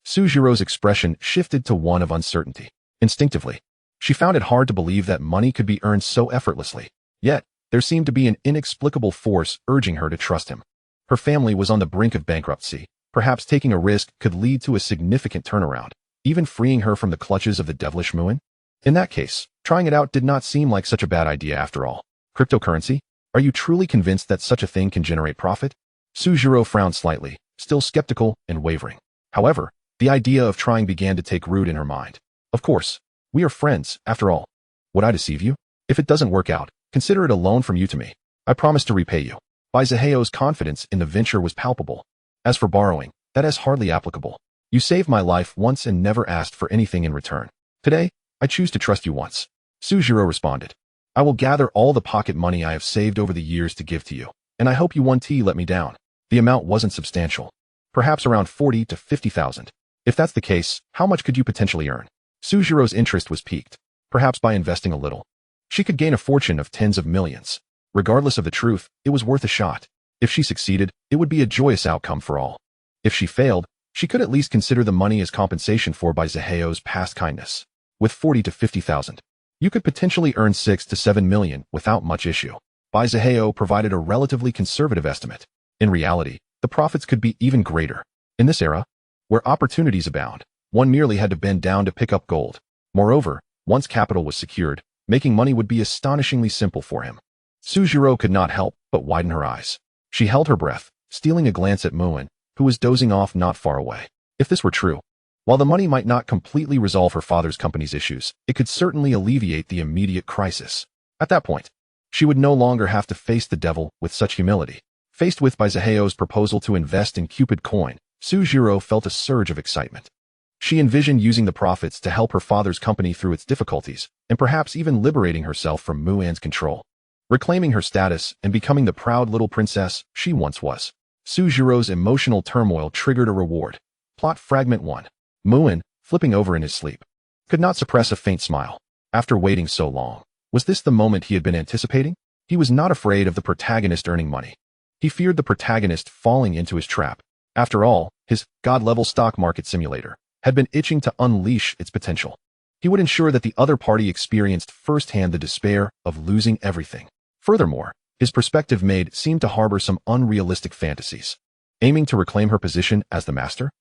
Sujiro's expression shifted to one of uncertainty. Instinctively, she found it hard to believe that money could be earned so effortlessly. Yet, there seemed to be an inexplicable force urging her to trust him. Her family was on the brink of bankruptcy. Perhaps taking a risk could lead to a significant turnaround, even freeing her from the clutches of the devilish Muin. In that case, trying it out did not seem like such a bad idea after all. Cryptocurrency? Are you truly convinced that such a thing can generate profit? Sujiro frowned slightly, still skeptical and wavering. However, the idea of trying began to take root in her mind. Of course, we are friends, after all. Would I deceive you? If it doesn't work out, consider it a loan from you to me. I promise to repay you. Baizaheo's confidence in the venture was palpable. As for borrowing, that is hardly applicable. You saved my life once and never asked for anything in return. Today, I choose to trust you once. Sujiro responded. I will gather all the pocket money I have saved over the years to give to you, and I hope you won't let me down. The amount wasn't substantial. Perhaps around 40 to 50,000. If that's the case, how much could you potentially earn? Sujiro's interest was piqued. Perhaps by investing a little. She could gain a fortune of tens of millions. Regardless of the truth, it was worth a shot. If she succeeded, it would be a joyous outcome for all. If she failed, she could at least consider the money as compensation for Baizaheo's past kindness. With 40 to 50,000, you could potentially earn 6 to 7 million without much issue. Baizaheo provided a relatively conservative estimate. In reality, the profits could be even greater. In this era, where opportunities abound, one merely had to bend down to pick up gold. Moreover, once capital was secured, making money would be astonishingly simple for him. Sujiro could not help but widen her eyes. She held her breath, stealing a glance at Muin, who was dozing off not far away. If this were true, while the money might not completely resolve her father's company's issues, it could certainly alleviate the immediate crisis. At that point, she would no longer have to face the devil with such humility. Faced with Baizaheo's proposal to invest in Cupid coin, Sujiro felt a surge of excitement. She envisioned using the profits to help her father's company through its difficulties, and perhaps even liberating herself from Muin's control. Reclaiming her status and becoming the proud little princess she once was. Sujiro's emotional turmoil triggered a reward. Plot Fragment 1. Muin, flipping over in his sleep, could not suppress a faint smile. After waiting so long, was this the moment he had been anticipating? He was not afraid of the protagonist earning money. He feared the protagonist falling into his trap. After all, his god-level stock market simulator had been itching to unleash its potential. He would ensure that the other party experienced firsthand the despair of losing everything. Furthermore, his perspective maid seemed to harbor some unrealistic fantasies. Aiming to reclaim her position as the master?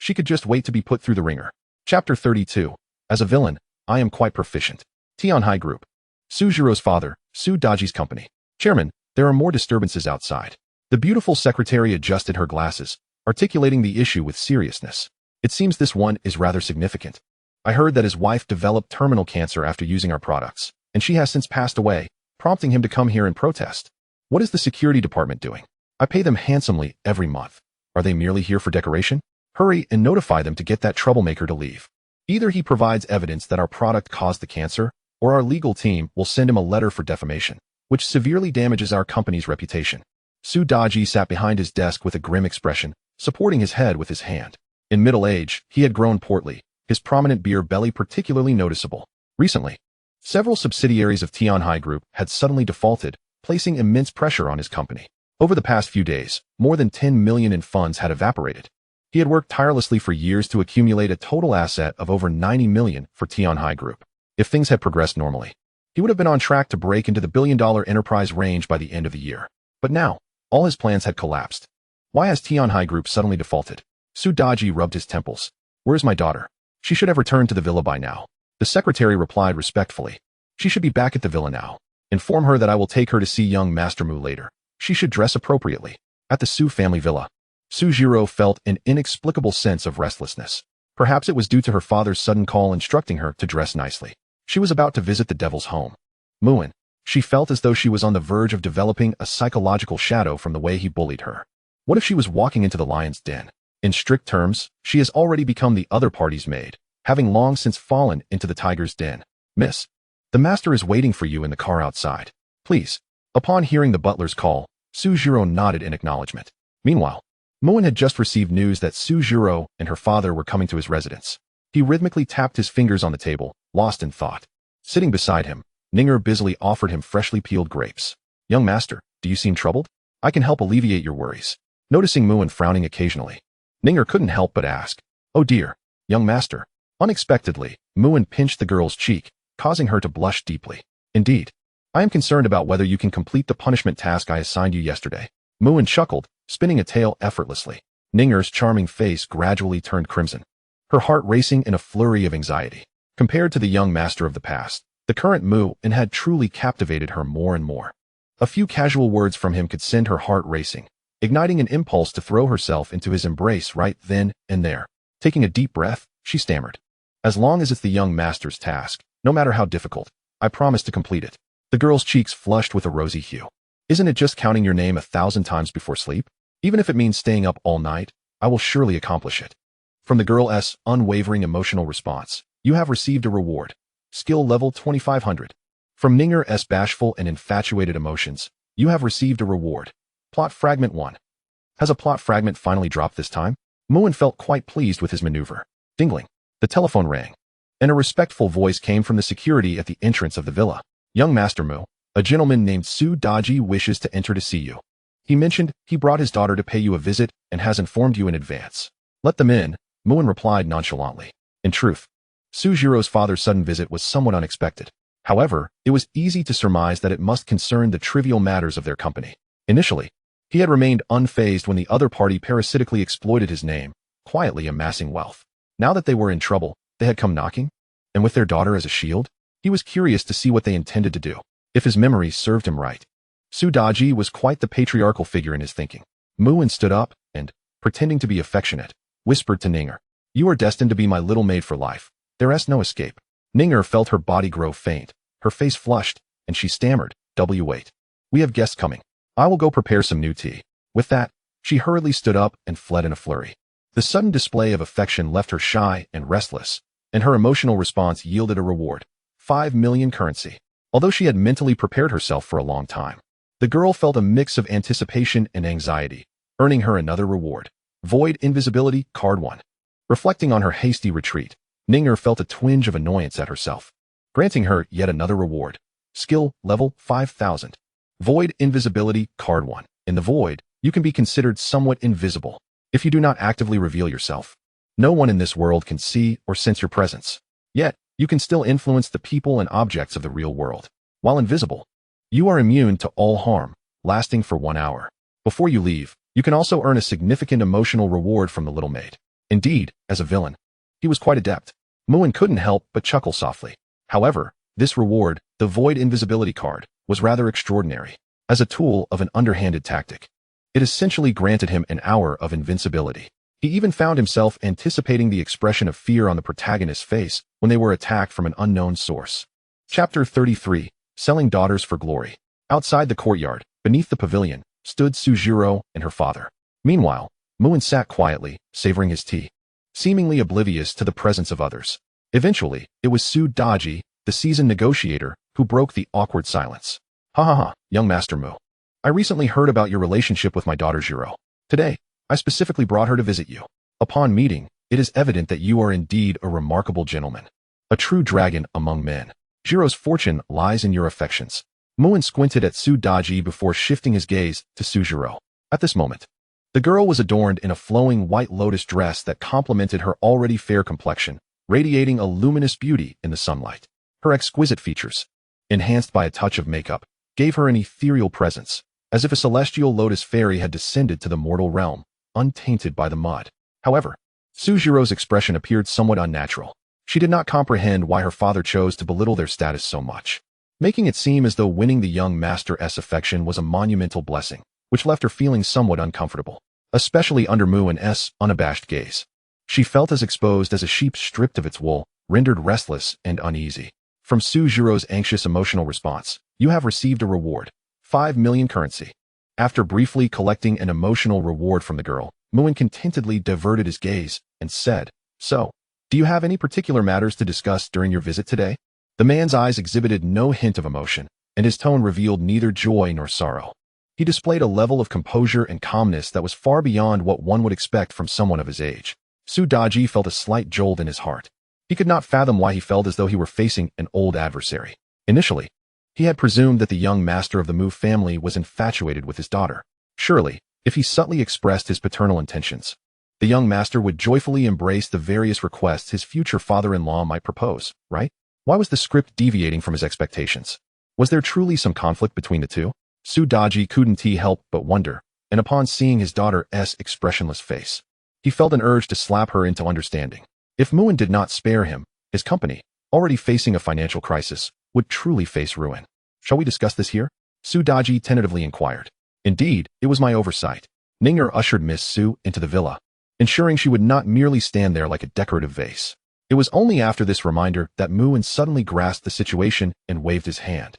She could just wait to be put through the ringer. Chapter 32. As a villain, I am quite proficient. Tianhai Group. Sujiro's father, Su Daji's company. Chairman, there are more disturbances outside. The beautiful secretary adjusted her glasses, articulating the issue with seriousness. It seems this one is rather significant. I heard that his wife developed terminal cancer after using our products, and she has since passed away, prompting him to come here and protest. What is the security department doing? I pay them handsomely every month. Are they merely here for decoration? Hurry and notify them to get that troublemaker to leave. Either he provides evidence that our product caused the cancer, or our legal team will send him a letter for defamation, which severely damages our company's reputation. Su Daji sat behind his desk with a grim expression, supporting his head with his hand. In middle age, he had grown portly, his prominent beer belly particularly noticeable. Recently, several subsidiaries of Tianhai Group had suddenly defaulted, placing immense pressure on his company. Over the past few days, more than 10 million in funds had evaporated. He had worked tirelessly for years to accumulate a total asset of over 90 million for Tianhai Group. If things had progressed normally, he would have been on track to break into the billion-dollar enterprise range by the end of the year. But now, all his plans had collapsed. Why has Tianhai Group suddenly defaulted? Su Daji rubbed his temples. Where is my daughter? She should have returned to the villa by now. The secretary replied respectfully. She should be back at the villa now. Inform her that I will take her to see young Master Mu later. She should dress appropriately. At the Su family villa, Sujiro felt an inexplicable sense of restlessness. Perhaps it was due to her father's sudden call instructing her to dress nicely. She was about to visit the devil's home. Muin. She felt as though she was on the verge of developing a psychological shadow from the way he bullied her. What if she was walking into the lion's den? In strict terms, she has already become the other party's maid, having long since fallen into the tiger's den. Miss, the master is waiting for you in the car outside. Please. Upon hearing the butler's call, Sujiro nodded in acknowledgement. Meanwhile, Muin had just received news that Sujiro and her father were coming to his residence. He rhythmically tapped his fingers on the table, lost in thought. Sitting beside him, Ninger busily offered him freshly peeled grapes. Young master, do you seem troubled? I can help alleviate your worries. Noticing Muin frowning occasionally, Ninger couldn't help but ask, oh dear, young master. Unexpectedly, Muin pinched the girl's cheek, causing her to blush deeply. Indeed. I am concerned about whether you can complete the punishment task I assigned you yesterday. Muin chuckled, spinning a tail effortlessly. Ninger's charming face gradually turned crimson, her heart racing in a flurry of anxiety. Compared to the young master of the past, the current Muin had truly captivated her more and more. A few casual words from him could send her heart racing, igniting an impulse to throw herself into his embrace right then and there. Taking a deep breath, she stammered. As long as it's the young master's task, no matter how difficult, I promise to complete it. The girl's cheeks flushed with a rosy hue. Isn't it just counting your name 1,000 times before sleep? Even if it means staying up all night, I will surely accomplish it. From the girl's unwavering emotional response, you have received a reward. Skill level 2500. From Ninger's bashful and infatuated emotions, you have received a reward. Plot fragment 1. Has a plot fragment finally dropped this time? Muin felt quite pleased with his maneuver. Dingling. The telephone rang, and a respectful voice came from the security at the entrance of the villa. Young Master Mu, a gentleman named Su Daji wishes to enter to see you. He mentioned he brought his daughter to pay you a visit and has informed you in advance. Let them in, Muin replied nonchalantly. In truth, Sujiro's father's sudden visit was somewhat unexpected. However, it was easy to surmise that it must concern the trivial matters of their company. Initially, he had remained unfazed when the other party parasitically exploited his name, quietly amassing wealth. Now that they were in trouble, they had come knocking, and with their daughter as a shield, he was curious to see what they intended to do. If his memory served him right, Su Daji was quite the patriarchal figure in his thinking. Muin stood up and, pretending to be affectionate, whispered to Ninger, you are destined to be my little maid for life. There is no escape. Ninger felt her body grow faint, her face flushed, and she stammered, wait. We have guests coming. I will go prepare some new tea. With that, she hurriedly stood up and fled in a flurry. The sudden display of affection left her shy and restless, and her emotional response yielded a reward. 5 million currency. Although she had mentally prepared herself for a long time, the girl felt a mix of anticipation and anxiety, earning her another reward. Void Invisibility, Card 1. Reflecting on her hasty retreat, Ninger felt a twinge of annoyance at herself, granting her yet another reward. Skill level 5000. Void Invisibility, Card 1. In the void, you can be considered somewhat invisible if you do not actively reveal yourself. No one in this world can see or sense your presence. Yet, you can still influence the people and objects of the real world. While invisible, you are immune to all harm, lasting for 1 hour. Before you leave, you can also earn a significant emotional reward from the little maid. Indeed, as a villain, he was quite adept. Muin couldn't help but chuckle softly. However, this reward, the Void Invisibility card, was rather extraordinary. As a tool of an underhanded tactic, it essentially granted him an hour of invincibility. He even found himself anticipating the expression of fear on the protagonist's face when they were attacked from an unknown source. Chapter 33. Selling Daughters for Glory. Outside the courtyard, beneath the pavilion, stood Sujiro and her father. Meanwhile, Muin sat quietly, savoring his tea, seemingly oblivious to the presence of others. Eventually, it was Su Daji, the seasoned negotiator, who broke the awkward silence. Ha ha ha, young Master Mu. I recently heard about your relationship with my daughter Jiro. Today, I specifically brought her to visit you. Upon meeting, it is evident that you are indeed a remarkable gentleman, a true dragon among men. Jiro's fortune lies in your affections. Muin squinted at Su Daji before shifting his gaze to Sujiro. At this moment, the girl was adorned in a flowing white lotus dress that complemented her already fair complexion, radiating a luminous beauty in the sunlight. Her exquisite features, enhanced by a touch of makeup, gave her an ethereal presence, as if a celestial lotus fairy had descended to the mortal realm, untainted by the mud. However, Sujiro's expression appeared somewhat unnatural. She did not comprehend why her father chose to belittle their status so much, making it seem as though winning the young master's affection was a monumental blessing, which left her feeling somewhat uncomfortable, especially under Muin's unabashed gaze. She felt as exposed as a sheep stripped of its wool, rendered restless and uneasy. From Sujiro's anxious emotional response, you have received a reward. 5 million currency. After briefly collecting an emotional reward from the girl, Muin contentedly diverted his gaze and said, So, do you have any particular matters to discuss during your visit today? The man's eyes exhibited no hint of emotion, and his tone revealed neither joy nor sorrow. He displayed a level of composure and calmness that was far beyond what one would expect from someone of his age. Su Daji felt a slight jolt in his heart. He could not fathom why he felt as though he were facing an old adversary. Initially, He had presumed that the young master of the Mu family was infatuated with his daughter. Surely, if he subtly expressed his paternal intentions, the young master would joyfully embrace the various requests his future father-in-law might propose, right? Why was the script deviating from his expectations? Was there truly some conflict between the two? Su Daji couldn't help but wonder, and upon seeing his daughter's expressionless face, he felt an urge to slap her into understanding. If Muin did not spare him, his company, already facing a financial crisis, would truly face ruin. Shall we discuss this here? Su Daji tentatively inquired. Indeed, it was my oversight. Ninger ushered Miss Su into the villa, ensuring she would not merely stand there like a decorative vase. It was only after this reminder that Muin suddenly grasped the situation and waved his hand.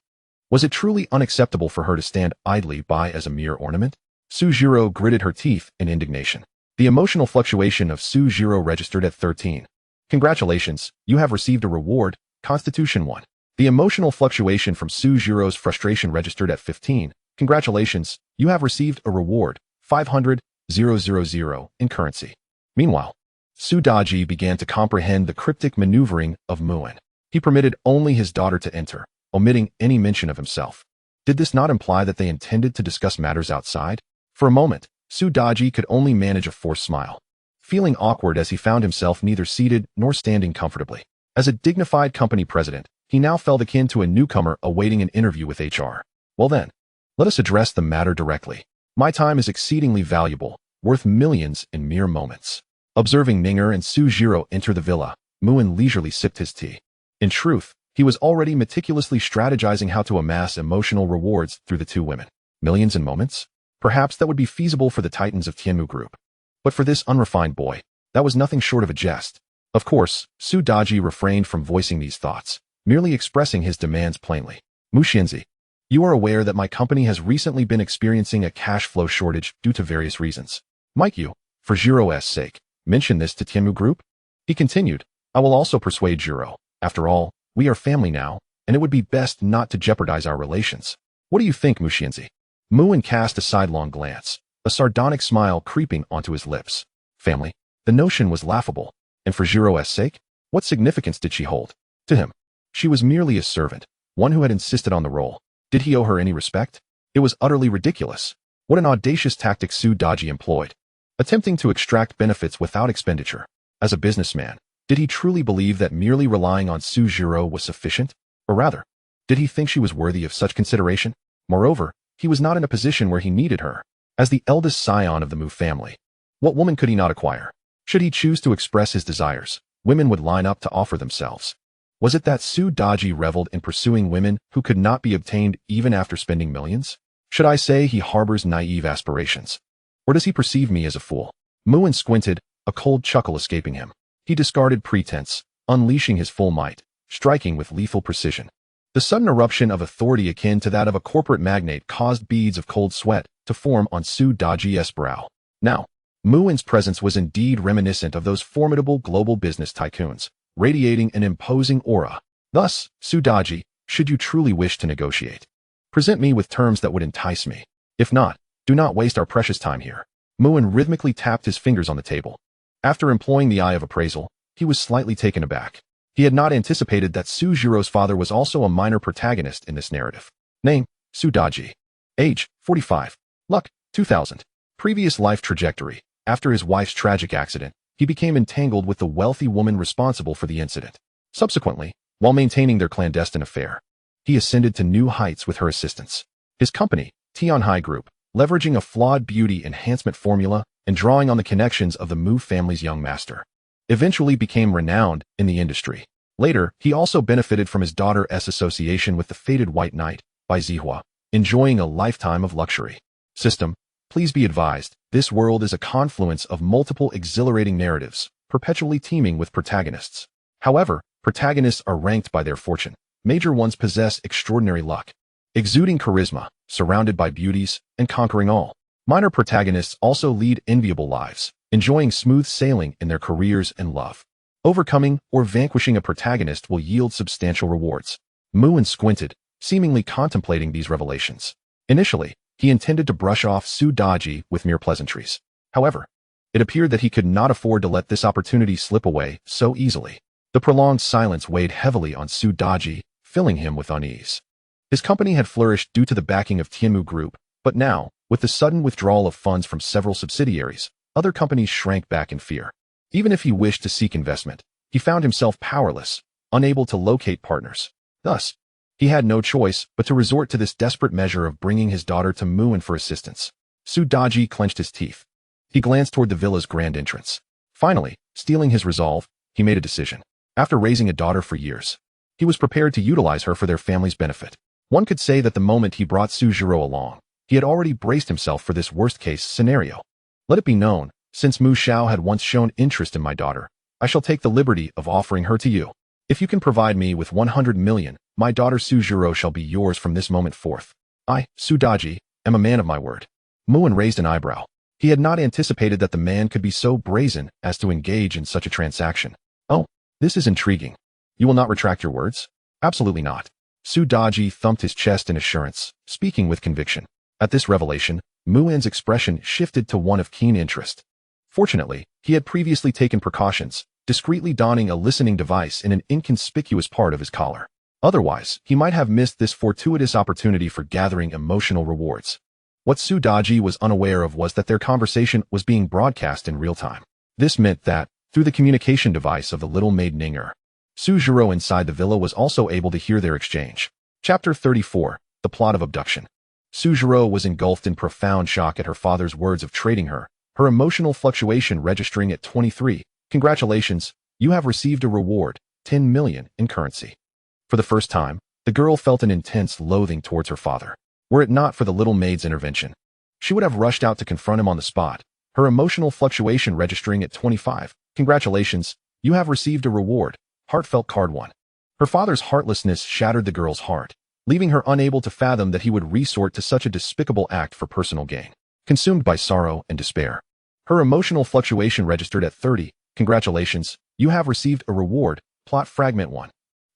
Was it truly unacceptable for her to stand idly by as a mere ornament? Sujiro gritted her teeth in indignation. The emotional fluctuation of Sujiro registered at 13. Congratulations, you have received a reward, Constitution 1. The emotional fluctuation from Sujiro's frustration registered at 15. Congratulations, you have received a reward, 500,000 in currency. Meanwhile, Su Daji began to comprehend the cryptic maneuvering of Muin. He permitted only his daughter to enter, omitting any mention of himself. Did this not imply that they intended to discuss matters outside? For a moment, Su Daji could only manage a forced smile, feeling awkward as he found himself neither seated nor standing comfortably. As a dignified company president, he now felt akin to a newcomer awaiting an interview with HR. Well then, let us address the matter directly. My time is exceedingly valuable, worth millions in mere moments. Observing Ninger and Sujiro enter the villa, Muin leisurely sipped his tea. In truth, he was already meticulously strategizing how to amass emotional rewards through the two women. Millions in moments? Perhaps that would be feasible for the titans of Tianmu Group. But for this unrefined boy, that was nothing short of a jest. Of course, Su Daji refrained from voicing these thoughts, merely expressing his demands plainly. Mu Xianzi, you are aware that my company has recently been experiencing a cash flow shortage due to various reasons. Might you, for Jiro's sake, mention this to Tianmu Group? He continued, I will also persuade Jiro. After all, we are family now, and it would be best not to jeopardize our relations. What do you think, Mu Xianzi? Muin cast a sidelong glance, a sardonic smile creeping onto his lips. Family? The notion was laughable. And for Jiro's sake, what significance did she hold? To him, she was merely a servant, one who had insisted on the role. Did he owe her any respect? It was utterly ridiculous. What an audacious tactic Su Daji employed, attempting to extract benefits without expenditure. As a businessman, did he truly believe that merely relying on Sujiro was sufficient? Or rather, did he think she was worthy of such consideration? Moreover, he was not in a position where he needed her. As the eldest scion of the Mu family, what woman could he not acquire? Should he choose to express his desires, women would line up to offer themselves. Was it that Su Daji reveled in pursuing women who could not be obtained even after spending millions? Should I say he harbors naive aspirations? Or does he perceive me as a fool? Muin squinted, a cold chuckle escaping him. He discarded pretense, unleashing his full might, striking with lethal precision. The sudden eruption of authority akin to that of a corporate magnate caused beads of cold sweat to form on Su Daji's brow. Now, Muin's presence was indeed reminiscent of those formidable global business tycoons, radiating an imposing aura. Thus, Su Daji, should you truly wish to negotiate, present me with terms that would entice me. If not, do not waste our precious time here. Muin rhythmically tapped his fingers on the table. After employing the eye of appraisal, he was slightly taken aback. He had not anticipated that Sujiro's father was also a minor protagonist in this narrative. Name, Su Daji. Age, 45. Luck, 2000. Previous life trajectory. After his wife's tragic accident, he became entangled with the wealthy woman responsible for the incident. Subsequently, while maintaining their clandestine affair, he ascended to new heights with her assistance. His company, Tianhai Group, leveraging a flawed beauty enhancement formula and drawing on the connections of the Mu family's young master, eventually became renowned in the industry. Later, he also benefited from his daughter's association with the fated White Knight, Bai Zihua, enjoying a lifetime of luxury. System, please be advised, this world is a confluence of multiple exhilarating narratives, perpetually teeming with protagonists. However, protagonists are ranked by their fortune. Major ones possess extraordinary luck, exuding charisma, surrounded by beauties, and conquering all. Minor protagonists also lead enviable lives, enjoying smooth sailing in their careers and love. Overcoming or vanquishing a protagonist will yield substantial rewards. Muin squinted, seemingly contemplating these revelations. Initially, he intended to brush off Su Daji with mere pleasantries. However, it appeared that he could not afford to let this opportunity slip away so easily. The prolonged silence weighed heavily on Su Daji, filling him with unease. His company had flourished due to the backing of Tianmu Group, but now, with the sudden withdrawal of funds from several subsidiaries, other companies shrank back in fear. Even if he wished to seek investment, he found himself powerless, unable to locate partners. Thus, he had no choice but to resort to this desperate measure of bringing his daughter to Muin for assistance. Su Daji clenched his teeth. He glanced toward the villa's grand entrance. Finally, steeling his resolve, he made a decision. After raising a daughter for years, he was prepared to utilize her for their family's benefit. One could say that the moment he brought Suzhiro along, he had already braced himself for this worst-case scenario. Let it be known, since Mu Xiao had once shown interest in my daughter, I shall take the liberty of offering her to you. If you can provide me with 100 million, my daughter Suzhiro shall be yours from this moment forth. I, Su Daji, am a man of my word. Muin raised an eyebrow. He had not anticipated that the man could be so brazen as to engage in such a transaction. Oh, this is intriguing. You will not retract your words? Absolutely not. Su Daji thumped his chest in assurance, speaking with conviction. At this revelation, Muin's expression shifted to one of keen interest. Fortunately, he had previously taken precautions, discreetly donning a listening device in an inconspicuous part of his collar. Otherwise, he might have missed this fortuitous opportunity for gathering emotional rewards. What Su Daji was unaware of was that their conversation was being broadcast in real time. This meant that, through the communication device of the little maid Ninger, Suzhiro inside the villa was also able to hear their exchange. Chapter 34, The Plot of Abduction. Suzhiro was engulfed in profound shock at her father's words of trading her, her emotional fluctuation registering at 23. Congratulations, you have received a reward, 10 million in currency. For the first time, the girl felt an intense loathing towards her father. Were it not for the little maid's intervention, she would have rushed out to confront him on the spot, her emotional fluctuation registering at 25. Congratulations, you have received a reward, heartfelt card 1. Her father's heartlessness shattered the girl's heart, leaving her unable to fathom that he would resort to such a despicable act for personal gain. Consumed by sorrow and despair, her emotional fluctuation registered at 30. Congratulations, you have received a reward, plot fragment 1.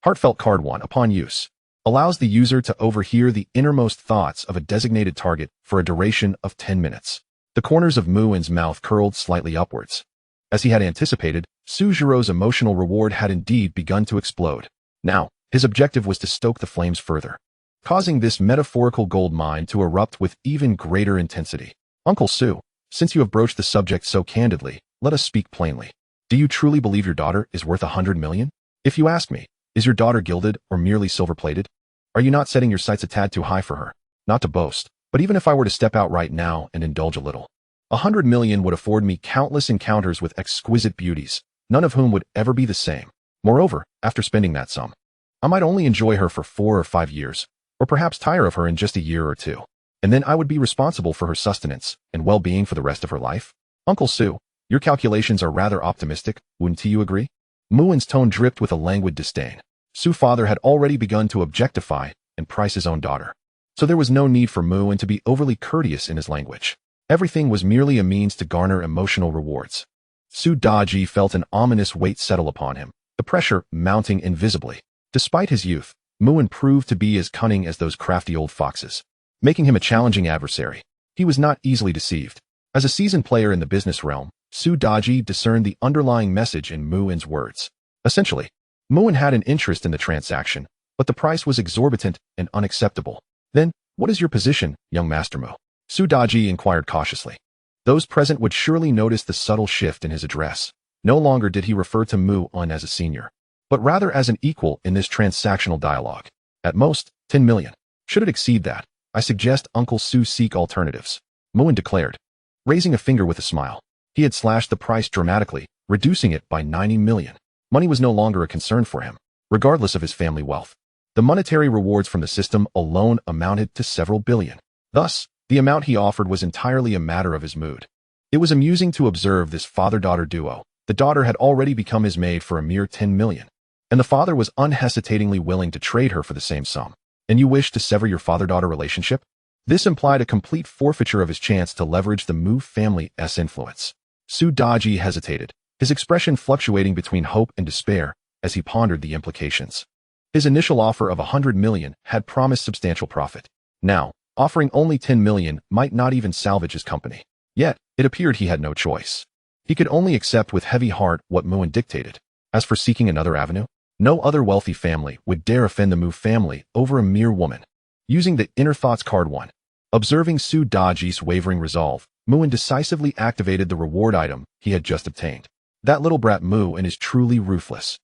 Heartfelt card 1 upon use allows the user to overhear the innermost thoughts of a designated target for a duration of 10 minutes. The corners of Muin's mouth curled slightly upwards. As he had anticipated, Suzhiro's emotional reward had indeed begun to explode. Now, his objective was to stoke the flames further, causing this metaphorical gold mine to erupt with even greater intensity. Uncle Su, since you have broached the subject so candidly, let us speak plainly. Do you truly believe your daughter is worth 100 million? If you ask me, is your daughter gilded or merely silver-plated? Are you not setting your sights a tad too high for her? Not to boast, but even if I were to step out right now and indulge a little, 100 million would afford me countless encounters with exquisite beauties, none of whom would ever be the same. Moreover, after spending that sum, I might only enjoy her for 4 or 5 years, or perhaps tire of her in just a year or 2, and then I would be responsible for her sustenance and well-being for the rest of her life. Uncle Su, your calculations are rather optimistic, wouldn't you agree? Muin's tone dripped with a languid disdain. Su's father had already begun to objectify and price his own daughter, so there was no need for Muin to be overly courteous in his language. Everything was merely a means to garner emotional rewards. Su Daji felt an ominous weight settle upon him, the pressure mounting invisibly. Despite his youth, Muin proved to be as cunning as those crafty old foxes, making him a challenging adversary. He was not easily deceived. As a seasoned player in the business realm, Su Daji discerned the underlying message in Muin's words. Essentially, Muin had an interest in the transaction, but the price was exorbitant and unacceptable. Then, what is your position, young Master Mu? Su Daji inquired cautiously. Those present would surely notice the subtle shift in his address. No longer did he refer to Muin as a senior, but rather as an equal in this transactional dialogue. At most, 10 million. Should it exceed that, I suggest Uncle Su seek alternatives, Muin declared, raising a finger with a smile. He had slashed the price dramatically, reducing it by 90 million. Money was no longer a concern for him, regardless of his family wealth. The monetary rewards from the system alone amounted to several billion. Thus, the amount he offered was entirely a matter of his mood. It was amusing to observe this father-daughter duo. The daughter had already become his maid for a mere 10 million, and the father was unhesitatingly willing to trade her for the same sum. And you wish to sever your father-daughter relationship? This implied a complete forfeiture of his chance to leverage the Mu family's influence. Su Daji hesitated, his expression fluctuating between hope and despair as he pondered the implications. His initial offer of 100 million had promised substantial profit. Now, offering only 10 million might not even salvage his company. Yet, it appeared he had no choice. He could only accept with heavy heart what Muin dictated. As for seeking another avenue, no other wealthy family would dare offend the Mu family over a mere woman. Using the Inner Thoughts card 1. Observing Su Daji's wavering resolve, Muin decisively activated the reward item he had just obtained. That little brat Muin is truly ruthless.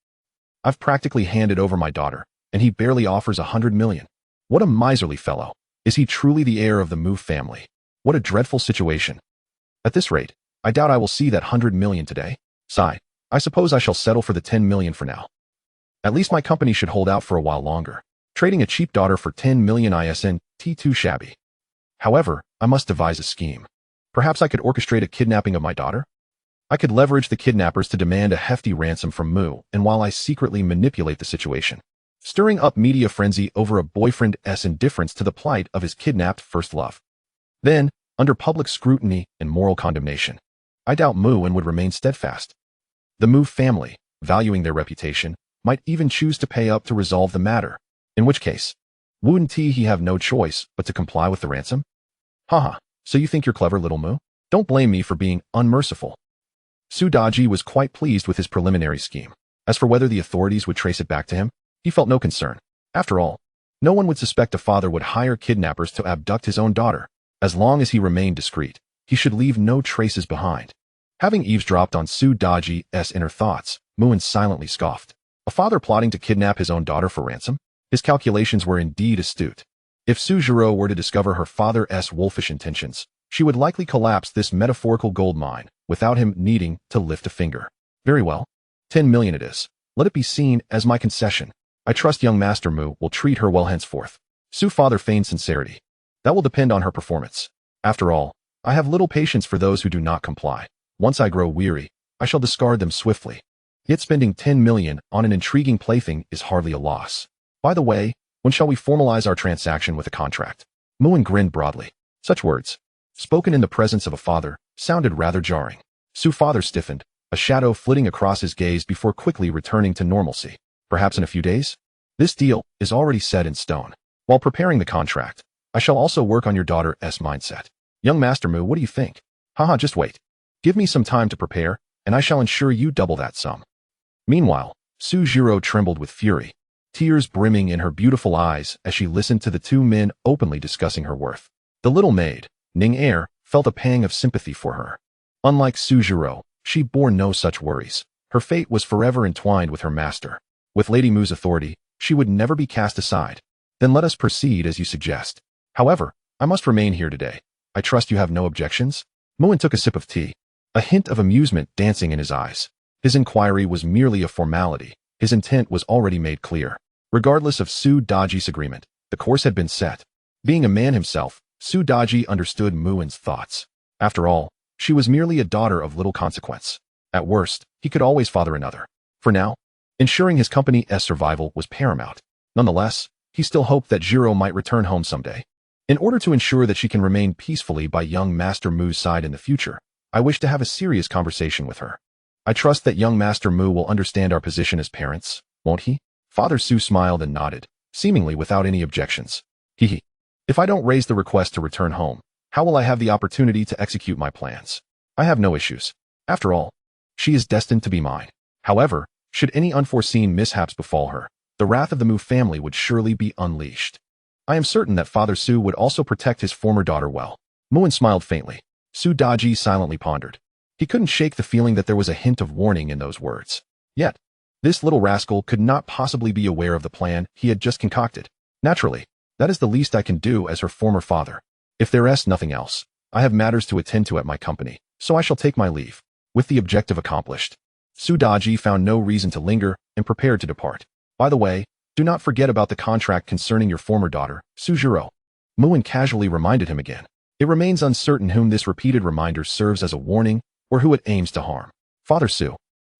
I've practically handed over my daughter, and he barely offers 100 million. What a miserly fellow. Is he truly the heir of the Mu family? What a dreadful situation. At this rate, I doubt I will see that 100 million today. Sigh. I suppose I shall settle for the 10 million for now. At least my company should hold out for a while longer. Trading a cheap daughter for 10 million isn't too shabby. However, I must devise a scheme. Perhaps I could orchestrate a kidnapping of my daughter? I could leverage the kidnappers to demand a hefty ransom from Mu, and while I secretly manipulate the situation, stirring up media frenzy over a boyfriend's indifference to the plight of his kidnapped first love. Then, under public scrutiny and moral condemnation, I doubt Mu would remain steadfast. The Mu family, valuing their reputation, might even choose to pay up to resolve the matter, in which case, wouldn't he have no choice but to comply with the ransom? Haha, so you think you're clever, little Mu? Don't blame me for being unmerciful. Su Daji was quite pleased with his preliminary scheme. As for whether the authorities would trace it back to him, he felt no concern. After all, no one would suspect a father would hire kidnappers to abduct his own daughter. As long as he remained discreet, he should leave no traces behind. Having eavesdropped on Su Daji's inner thoughts, Muin silently scoffed. A father plotting to kidnap his own daughter for ransom? His calculations were indeed astute. If Sujiro were to discover her father's wolfish intentions, she would likely collapse this metaphorical gold mine without him needing to lift a finger. Very well. 10 million it is. Let it be seen as my concession. I trust young Master Mu will treat her well henceforth. Su father feigned sincerity. That will depend on her performance. After all, I have little patience for those who do not comply. Once I grow weary, I shall discard them swiftly. Yet spending 10 million on an intriguing plaything is hardly a loss. By the way, when shall we formalize our transaction with a contract? Muin grinned broadly. Such words, spoken in the presence of a father, sounded rather jarring. Su father stiffened, a shadow flitting across his gaze before quickly returning to normalcy. Perhaps in a few days? This deal is already set in stone. While preparing the contract, I shall also work on your daughter's mindset. Young Master Mu, what do you think? Haha, just wait. Give me some time to prepare, and I shall ensure you double that sum. Meanwhile, Sujiro trembled with fury, tears brimming in her beautiful eyes as she listened to the two men openly discussing her worth. The little maid, Ning-er, felt a pang of sympathy for her. Unlike Sujiro, she bore no such worries. Her fate was forever entwined with her master. With Lady Mu's authority, she would never be cast aside. Then let us proceed as you suggest. However, I must remain here today. I trust you have no objections? Muin took a sip of tea, a hint of amusement dancing in his eyes. His inquiry was merely a formality. His intent was already made clear. Regardless of Su Daji's agreement, the course had been set. Being a man himself, Su Daji understood Muin's thoughts. After all, she was merely a daughter of little consequence. At worst, he could always father another. For now, ensuring his company's survival was paramount. Nonetheless, he still hoped that Jiro might return home someday. In order to ensure that she can remain peacefully by young Master Mu's side in the future, I wish to have a serious conversation with her. I trust that young Master Mu will understand our position as parents, won't he? Father Su smiled and nodded, seemingly without any objections. Hehe. If I don't raise the request to return home, how will I have the opportunity to execute my plans? I have no issues. After all, she is destined to be mine. However, should any unforeseen mishaps befall her, the wrath of the Mu family would surely be unleashed. I am certain that Father Su would also protect his former daughter well. Muin smiled faintly. Su Daji silently pondered. He couldn't shake the feeling that there was a hint of warning in those words. Yet, this little rascal could not possibly be aware of the plan he had just concocted. Naturally, that is the least I can do as her former father. If there is nothing else, I have matters to attend to at my company, so I shall take my leave. With the objective accomplished, Su Daji found no reason to linger and prepared to depart. By the way, do not forget about the contract concerning your former daughter, Sujiro. Muin casually reminded him again. It remains uncertain whom this repeated reminder serves as a warning or who it aims to harm. Father Su.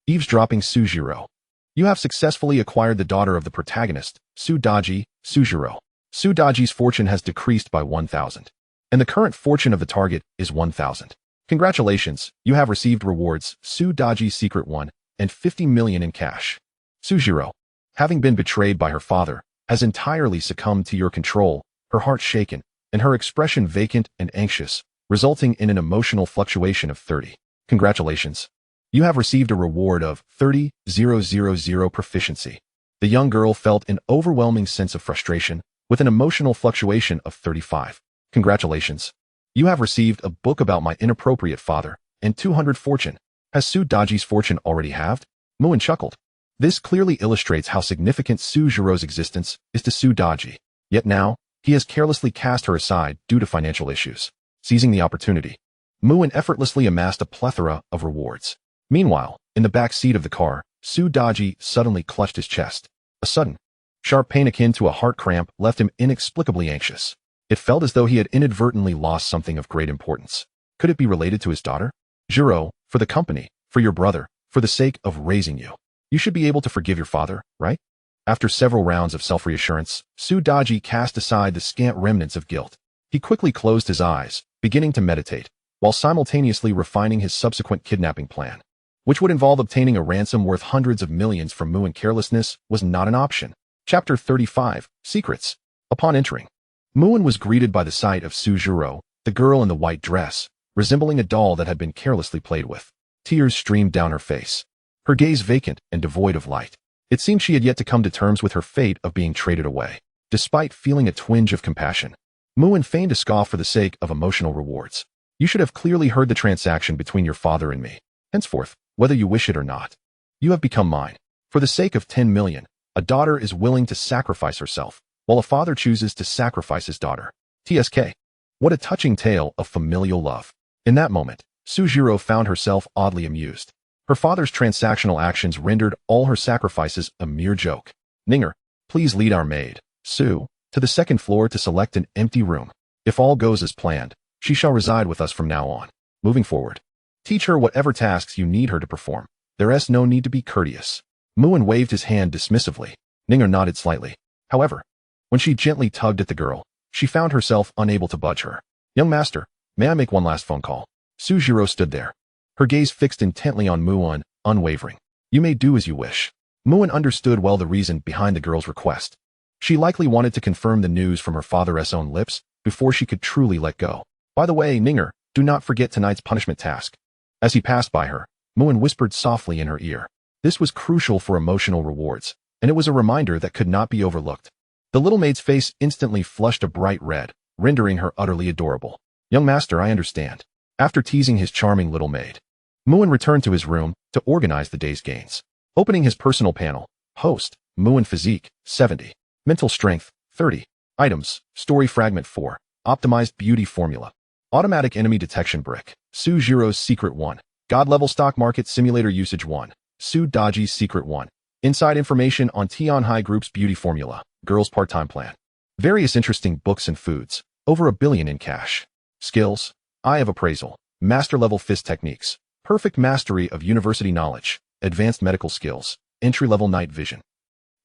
Eavesdropping Sujiro. You have successfully acquired the daughter of the protagonist, Su Daji, Sujiro. Su Daji's fortune has decreased by 1,000. And the current fortune of the target is 1,000. Congratulations, you have received rewards, Su Daji's secret one, and 50 million in cash. Sujiro, having been betrayed by her father, has entirely succumbed to your control, her heart shaken, and her expression vacant and anxious, resulting in an emotional fluctuation of 30. Congratulations. You have received a reward of 30,000 proficiency. The young girl felt an overwhelming sense of frustration, with an emotional fluctuation of 35. Congratulations. You have received a book about my inappropriate father and 200 fortune. Has Su Daji's fortune already halved? Muin chuckled. This clearly illustrates how significant Su Jiro's existence is to Su Daji. Yet now, he has carelessly cast her aside due to financial issues. Seizing the opportunity, Muin effortlessly amassed a plethora of rewards. Meanwhile, in the back seat of the car, Su Daji suddenly clutched his chest. A sudden, sharp pain akin to a heart cramp left him inexplicably anxious. It felt as though he had inadvertently lost something of great importance. Could it be related to his daughter? Jiro, for the company, for your brother, for the sake of raising you. You should be able to forgive your father, right? After several rounds of self-reassurance, Su Daji cast aside the scant remnants of guilt. He quickly closed his eyes, beginning to meditate, while simultaneously refining his subsequent kidnapping plan, which would involve obtaining a ransom worth hundreds of millions from Muin. Carelessness was not an option. Chapter 35, Secrets. Upon entering, Muin was greeted by the sight of Su Jiro, the girl in the white dress, resembling a doll that had been carelessly played with. Tears streamed down her face, her gaze vacant and devoid of light. It seemed she had yet to come to terms with her fate of being traded away. Despite feeling a twinge of compassion, Muin feigned a scoff for the sake of emotional rewards. You should have clearly heard the transaction between your father and me. Henceforth, whether you wish it or not, you have become mine. For the sake of 10 million, a daughter is willing to sacrifice herself, while a father chooses to sacrifice his daughter. TSK. What a touching tale of familial love. In that moment, Su Jiro found herself oddly amused. Her father's transactional actions rendered all her sacrifices a mere joke. Ninger, please lead our maid, Su, to the second floor to select an empty room. If all goes as planned, she shall reside with us from now on. Moving forward, teach her whatever tasks you need her to perform. There is no need to be courteous. Muin waved his hand dismissively. Ninger nodded slightly. However, when she gently tugged at the girl, she found herself unable to budge her. Young master, may I make one last phone call? Su Jiro stood there, her gaze fixed intently on Muin, unwavering. You may do as you wish. Muin understood well the reason behind the girl's request. She likely wanted to confirm the news from her father's own lips before she could truly let go. By the way, Ninger, do not forget tonight's punishment task. As he passed by her, Muin whispered softly in her ear. This was crucial for emotional rewards, and it was a reminder that could not be overlooked. The little maid's face instantly flushed a bright red, rendering her utterly adorable. Young master, I understand. After teasing his charming little maid, Muin returned to his room to organize the day's gains. Opening his personal panel, host, Muin physique, 70. Mental strength, 30. Items, story fragment 4. Optimized beauty formula. Automatic enemy detection brick. Su Jiro's secret 1. God level stock market simulator usage 1. Su Daji's secret 1. Inside information on Tian High Group's beauty formula. Girls part-time plan. Various interesting books and foods. Over 1 billion in cash. Skills. Eye of appraisal. Master level fist techniques. Perfect mastery of university knowledge. Advanced medical skills. Entry-level night vision.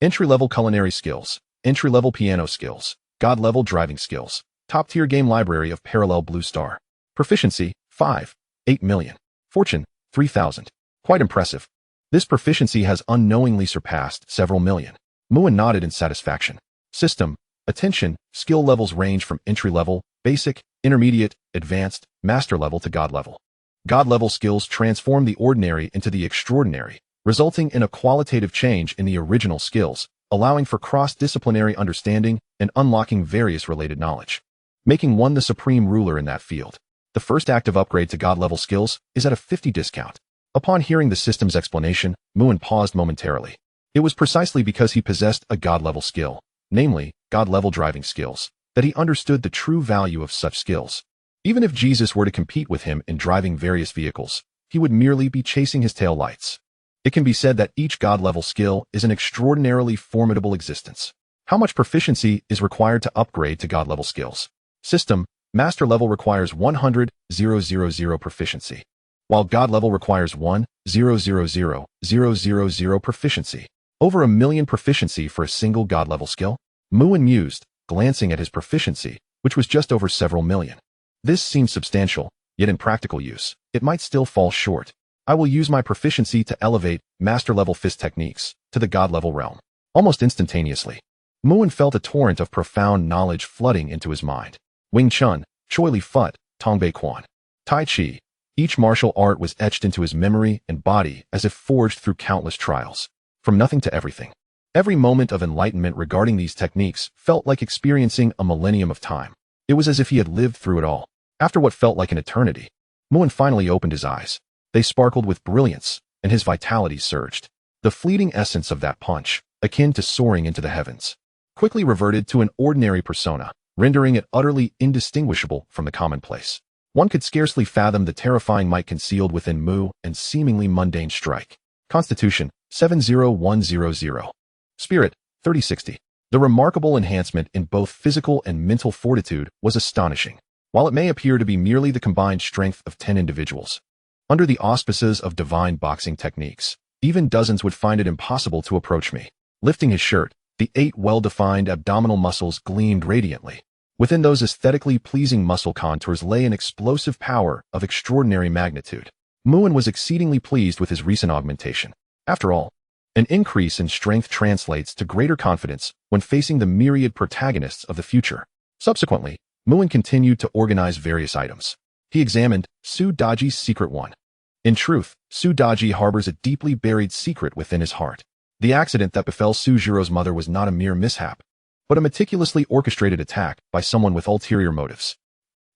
Entry-level culinary skills. Entry-level piano skills. God-level driving skills. Top-tier game library of parallel blue star. Proficiency, 5. 8 million. Fortune, 3,000. Quite impressive. This proficiency has unknowingly surpassed several million. Muin nodded in satisfaction. System. Attention, skill levels range from entry-level, basic, intermediate, advanced, master level to God level. God level skills transform the ordinary into the extraordinary, resulting in a qualitative change in the original skills, allowing for cross-disciplinary understanding and unlocking various related knowledge, making one the supreme ruler in that field. The first active upgrade to God level skills is at a 50 discount. Upon hearing the system's explanation, Muin paused momentarily. It was precisely because he possessed a God level skill, namely, God level driving skills, that he understood the true value of such skills. Even if Jesus were to compete with him in driving various vehicles, he would merely be chasing his tail lights. It can be said that each God level skill is an extraordinarily formidable existence. How much proficiency is required to upgrade to God level skills? System, master level requires 100,000 proficiency, while God level requires 100,000 proficiency. Over 1 million proficiency for a single God level skill? Muin mused, glancing at his proficiency, which was just over several million. This seemed substantial, yet in practical use, it might still fall short. I will use my proficiency to elevate master-level fist techniques to the God-level realm. Almost instantaneously, Muin felt a torrent of profound knowledge flooding into his mind. Wing Chun, Choi Li Fut, Tongbei Quan, Tai Chi. Each martial art was etched into his memory and body as if forged through countless trials. From nothing to everything. Every moment of enlightenment regarding these techniques felt like experiencing a millennium of time. It was as if he had lived through it all. After what felt like an eternity, Muin finally opened his eyes. They sparkled with brilliance, and his vitality surged. The fleeting essence of that punch, akin to soaring into the heavens, quickly reverted to an ordinary persona, rendering it utterly indistinguishable from the commonplace. One could scarcely fathom the terrifying might concealed within Mu and seemingly mundane strike. Constitution, 70100. Spirit, 3060. The remarkable enhancement in both physical and mental fortitude was astonishing. While it may appear to be merely the combined strength of 10 individuals, under the auspices of divine boxing techniques, even dozens would find it impossible to approach me. Lifting his shirt, the 8 well-defined abdominal muscles gleamed radiantly. Within those aesthetically pleasing muscle contours lay an explosive power of extraordinary magnitude. Muin was exceedingly pleased with his recent augmentation. After all, an increase in strength translates to greater confidence when facing the myriad protagonists of the future. Subsequently, Muin continued to organize various items. He examined Su Daji's secret one. In truth, Su Daji harbors a deeply buried secret within his heart. The accident that befell Sujiro's mother was not a mere mishap, but a meticulously orchestrated attack by someone with ulterior motives.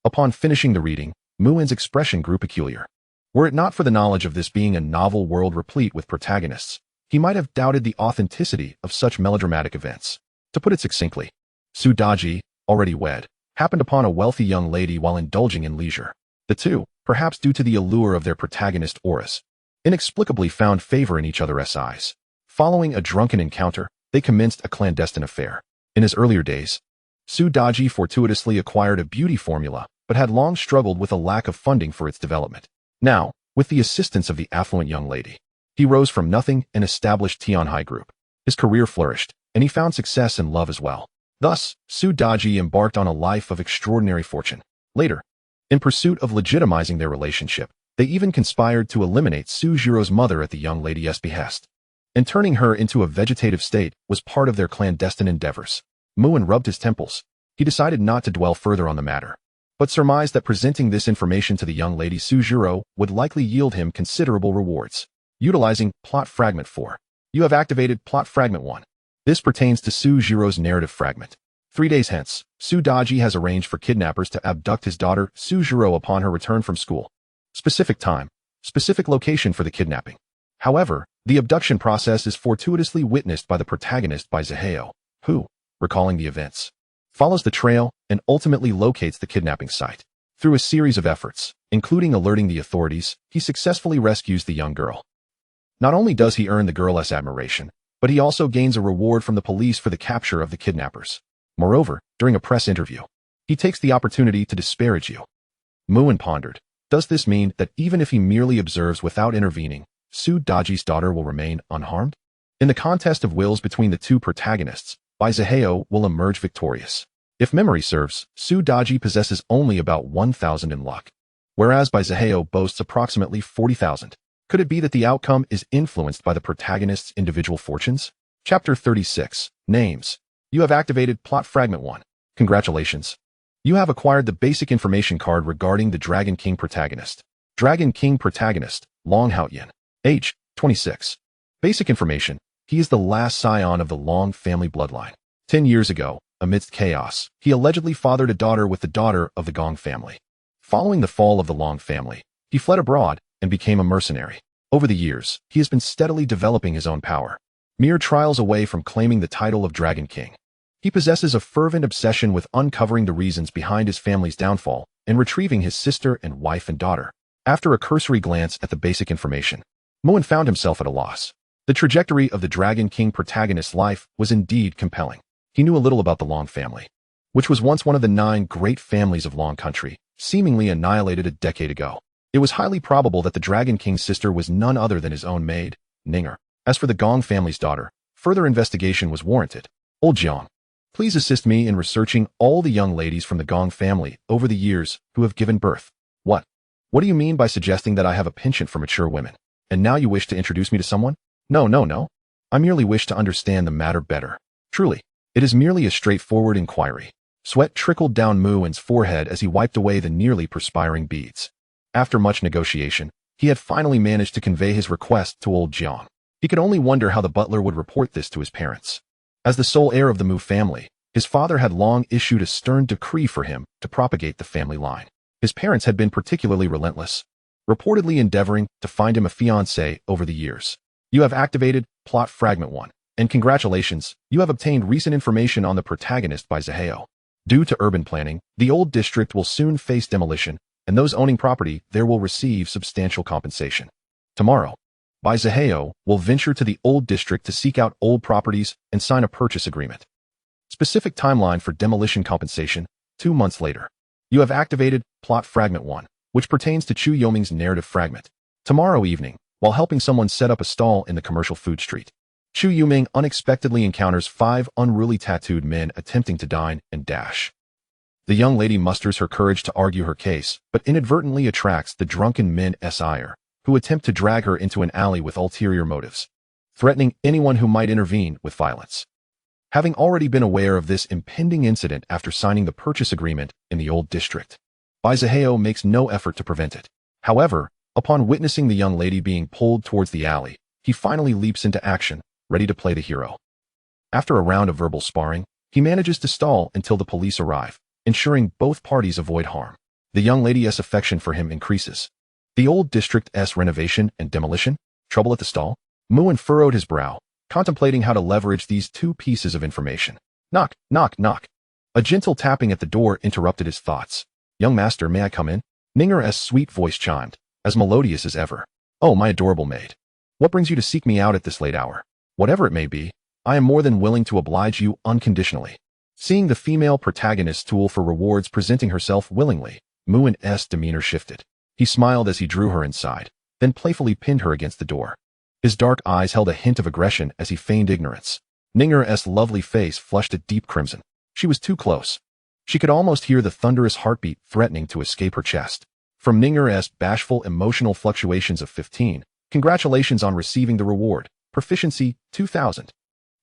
Upon finishing the reading, Muin's expression grew peculiar. Were it not for the knowledge of this being a novel world replete with protagonists, he might have doubted the authenticity of such melodramatic events. To put it succinctly, Su Daji, already wed, happened upon a wealthy young lady while indulging in leisure. The two, perhaps due to the allure of their protagonist auras, inexplicably found favor in each other's eyes. Following a drunken encounter, they commenced a clandestine affair. In his earlier days, Su Daji fortuitously acquired a beauty formula, but had long struggled with a lack of funding for its development. Now, with the assistance of the affluent young lady, he rose from nothing and established Tianhai Group. His career flourished, and he found success in love as well. Thus, Su Daji embarked on a life of extraordinary fortune. Later, in pursuit of legitimizing their relationship, they even conspired to eliminate Sujiro's mother at the young lady's behest. And turning her into a vegetative state was part of their clandestine endeavors. Muin rubbed his temples. He decided not to dwell further on the matter, but surmised that presenting this information to the young lady Sujiro would likely yield him considerable rewards. Utilizing Plot Fragment 4. You have activated Plot Fragment 1. This pertains to Sujiro's narrative fragment. 3 days hence, Su Daji has arranged for kidnappers to abduct his daughter Sujiro upon her return from school. Specific time, specific location for the kidnapping. However, the abduction process is fortuitously witnessed by the protagonist by Zaheo, who, recalling the events, follows the trail and ultimately locates the kidnapping site. Through a series of efforts, including alerting the authorities, he successfully rescues the young girl. Not only does he earn the girl's admiration, but he also gains a reward from the police for the capture of the kidnappers. Moreover, during a press interview, he takes the opportunity to disparage you. Muin pondered. Does this mean that even if he merely observes without intervening, Su Daji's daughter will remain unharmed? In the contest of wills between the two protagonists, Zaheo will emerge victorious. If memory serves, Su Daji possesses only about 1,000 in luck, whereas Zaheo boasts approximately 40,000. Could it be that the outcome is influenced by the protagonist's individual fortunes? Chapter 36. Names. You have activated Plot Fragment 1. Congratulations. You have acquired the basic information card regarding the Dragon King protagonist. Dragon King protagonist, Long Haoyan. Age, 26. Basic information. He is the last scion of the Long family bloodline. 10 years ago, amidst chaos, he allegedly fathered a daughter with the daughter of the Gong family. Following the fall of the Long family, he fled abroad and became a mercenary. Over the years, he has been steadily developing his own power, mere trials away from claiming the title of Dragon King. He possesses a fervent obsession with uncovering the reasons behind his family's downfall and retrieving his sister and wife and daughter. After a cursory glance at the basic information, Muin found himself at a loss. The trajectory of the Dragon King protagonist's life was indeed compelling. He knew a little about the Long family, which was once one of the 9 great families of Long Country, seemingly annihilated a decade ago. It was highly probable that the Dragon King's sister was none other than his own maid, Ninger. As for the Gong family's daughter, further investigation was warranted. Old Jiang, please assist me in researching all the young ladies from the Gong family over the years who have given birth. What? What do you mean by suggesting that I have a penchant for mature women? And now you wish to introduce me to someone? No. I merely wish to understand the matter better. Truly, it is merely a straightforward inquiry. Sweat trickled down Muin's forehead as he wiped away the nearly perspiring beads. After much negotiation, he had finally managed to convey his request to old Jiang. He could only wonder how the butler would report this to his parents. As the sole heir of the Mu family, his father had long issued a stern decree for him to propagate the family line. His parents had been particularly relentless, reportedly endeavoring to find him a fiancée over the years. You have activated Plot Fragment 1, and congratulations, you have obtained recent information on the protagonist by Zaheo. Due to urban planning, the old district will soon face demolition, and those owning property there will receive substantial compensation. Tomorrow, by Zaheo will venture to the old district to seek out old properties and sign a purchase agreement. Specific timeline for demolition compensation, 2 months later. You have activated Plot Fragment 1, which pertains to Chu Yoming's narrative fragment. Tomorrow evening, while helping someone set up a stall in the commercial food street, Chu Yoming unexpectedly encounters 5 unruly tattooed men attempting to dine and dash. The young lady musters her courage to argue her case, but inadvertently attracts the drunken men's ire, who attempt to drag her into an alley with ulterior motives, threatening anyone who might intervene with violence. Having already been aware of this impending incident after signing the purchase agreement in the old district, Bai Zaheo makes no effort to prevent it. However, upon witnessing the young lady being pulled towards the alley, he finally leaps into action, ready to play the hero. After a round of verbal sparring, he manages to stall until the police arrive, ensuring both parties avoid harm. The young lady's affection for him increases. The old district's renovation and demolition, trouble at the stall. Muin furrowed his brow, contemplating how to leverage these 2 pieces of information. Knock, knock, knock. A gentle tapping at the door interrupted his thoughts. Young master, may I come in? Ninger's sweet voice chimed, as melodious as ever. Oh, my adorable maid. What brings you to seek me out at this late hour? Whatever it may be, I am more than willing to oblige you unconditionally. Seeing the female protagonist's tool for rewards presenting herself willingly, Muin's demeanor shifted. He smiled as he drew her inside, then playfully pinned her against the door. His dark eyes held a hint of aggression as he feigned ignorance. Ninger's lovely face flushed a deep crimson. She was too close. She could almost hear the thunderous heartbeat threatening to escape her chest. From Ninger's bashful emotional fluctuations of 15, congratulations on receiving the reward, Proficiency 2000.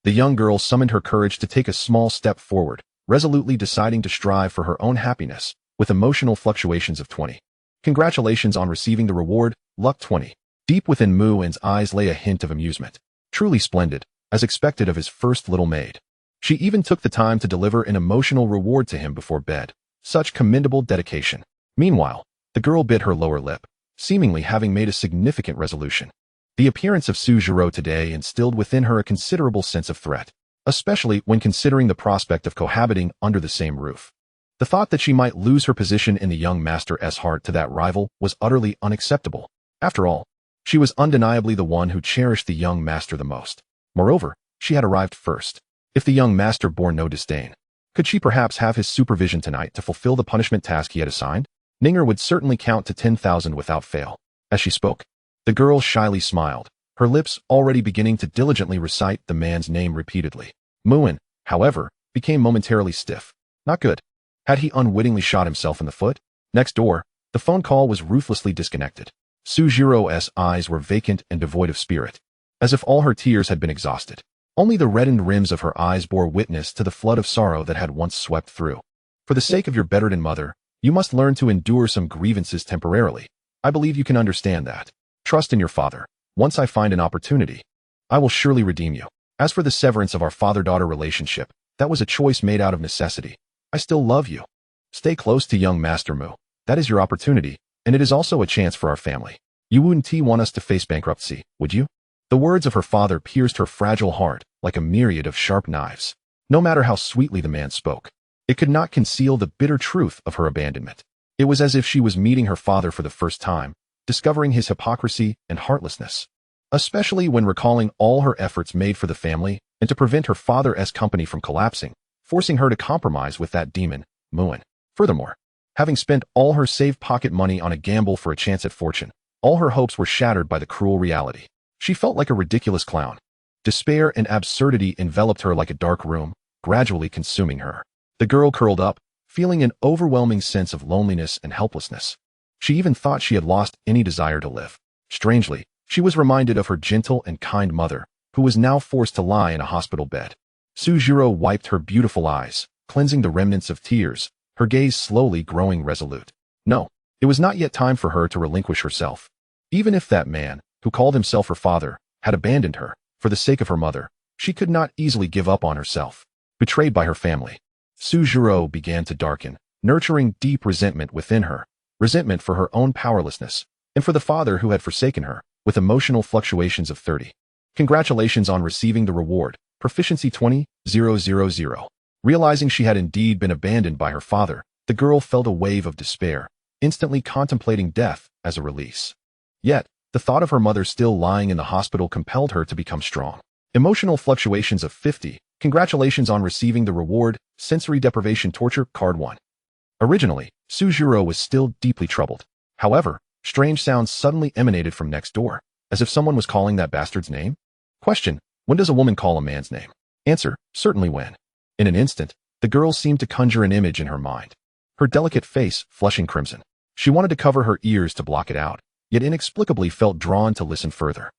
The young girl summoned her courage to take a small step forward, resolutely deciding to strive for her own happiness, with emotional fluctuations of 20. Congratulations on receiving the reward, Luck 20. Deep within Muin's eyes lay a hint of amusement. Truly splendid, as expected of his first little maid. She even took the time to deliver an emotional reward to him before bed. Such commendable dedication. Meanwhile, the girl bit her lower lip, seemingly having made a significant resolution. The appearance of Suzhiro today instilled within her a considerable sense of threat, especially when considering the prospect of cohabiting under the same roof. The thought that she might lose her position in the young master's heart to that rival was utterly unacceptable. After all, she was undeniably the one who cherished the young master the most. Moreover, she had arrived first. If the young master bore no disdain, could she perhaps have his supervision tonight to fulfill the punishment task he had assigned? Ninger would certainly count to 10,000 without fail. As she spoke, the girl shyly smiled, her lips already beginning to diligently recite the man's name repeatedly. Muin, however, became momentarily stiff. Not good. Had he unwittingly shot himself in the foot? Next door, the phone call was ruthlessly disconnected. Sujiro's eyes were vacant and devoid of spirit, as if all her tears had been exhausted. Only the reddened rims of her eyes bore witness to the flood of sorrow that had once swept through. For the sake of your bettered mother, you must learn to endure some grievances temporarily. I believe you can understand that. Trust in your father. Once I find an opportunity, I will surely redeem you. As for the severance of our father-daughter relationship, that was a choice made out of necessity. I still love you. Stay close to young Master Mu. That is your opportunity, and it is also a chance for our family. You wouldn't want us to face bankruptcy, would you? The words of her father pierced her fragile heart like a myriad of sharp knives. No matter how sweetly the man spoke, it could not conceal the bitter truth of her abandonment. It was as if she was meeting her father for the first time, discovering his hypocrisy and heartlessness, especially when recalling all her efforts made for the family and to prevent her father's company from collapsing, forcing her to compromise with that demon, Muin. Furthermore, having spent all her saved pocket money on a gamble for a chance at fortune, all her hopes were shattered by the cruel reality. She felt like a ridiculous clown. Despair and absurdity enveloped her like a dark room, gradually consuming her. The girl curled up, feeling an overwhelming sense of loneliness and helplessness. She even thought she had lost any desire to live. Strangely, she was reminded of her gentle and kind mother, who was now forced to lie in a hospital bed. Suzhiro wiped her beautiful eyes, cleansing the remnants of tears, her gaze slowly growing resolute. No, it was not yet time for her to relinquish herself. Even if that man, who called himself her father, had abandoned her. For the sake of her mother, she could not easily give up on herself. Betrayed by her family, Suzuro began to darken, nurturing deep resentment within her, resentment for her own powerlessness, and for the father who had forsaken her, with emotional fluctuations of 30. Congratulations on receiving the reward, proficiency 20,000. Realizing she had indeed been abandoned by her father, the girl felt a wave of despair, instantly contemplating death as a release. Yet, the thought of her mother still lying in the hospital compelled her to become strong. Emotional fluctuations of 50. Congratulations on receiving the reward, sensory deprivation torture, card 1. Originally, Suzuro was still deeply troubled. However, strange sounds suddenly emanated from next door, as if someone was calling that bastard's name. Question: when does a woman call a man's name? Answer: certainly when. In an instant, the girl seemed to conjure an image in her mind. Her delicate face flushing crimson. She wanted to cover her ears to block it out, yet inexplicably felt drawn to listen further.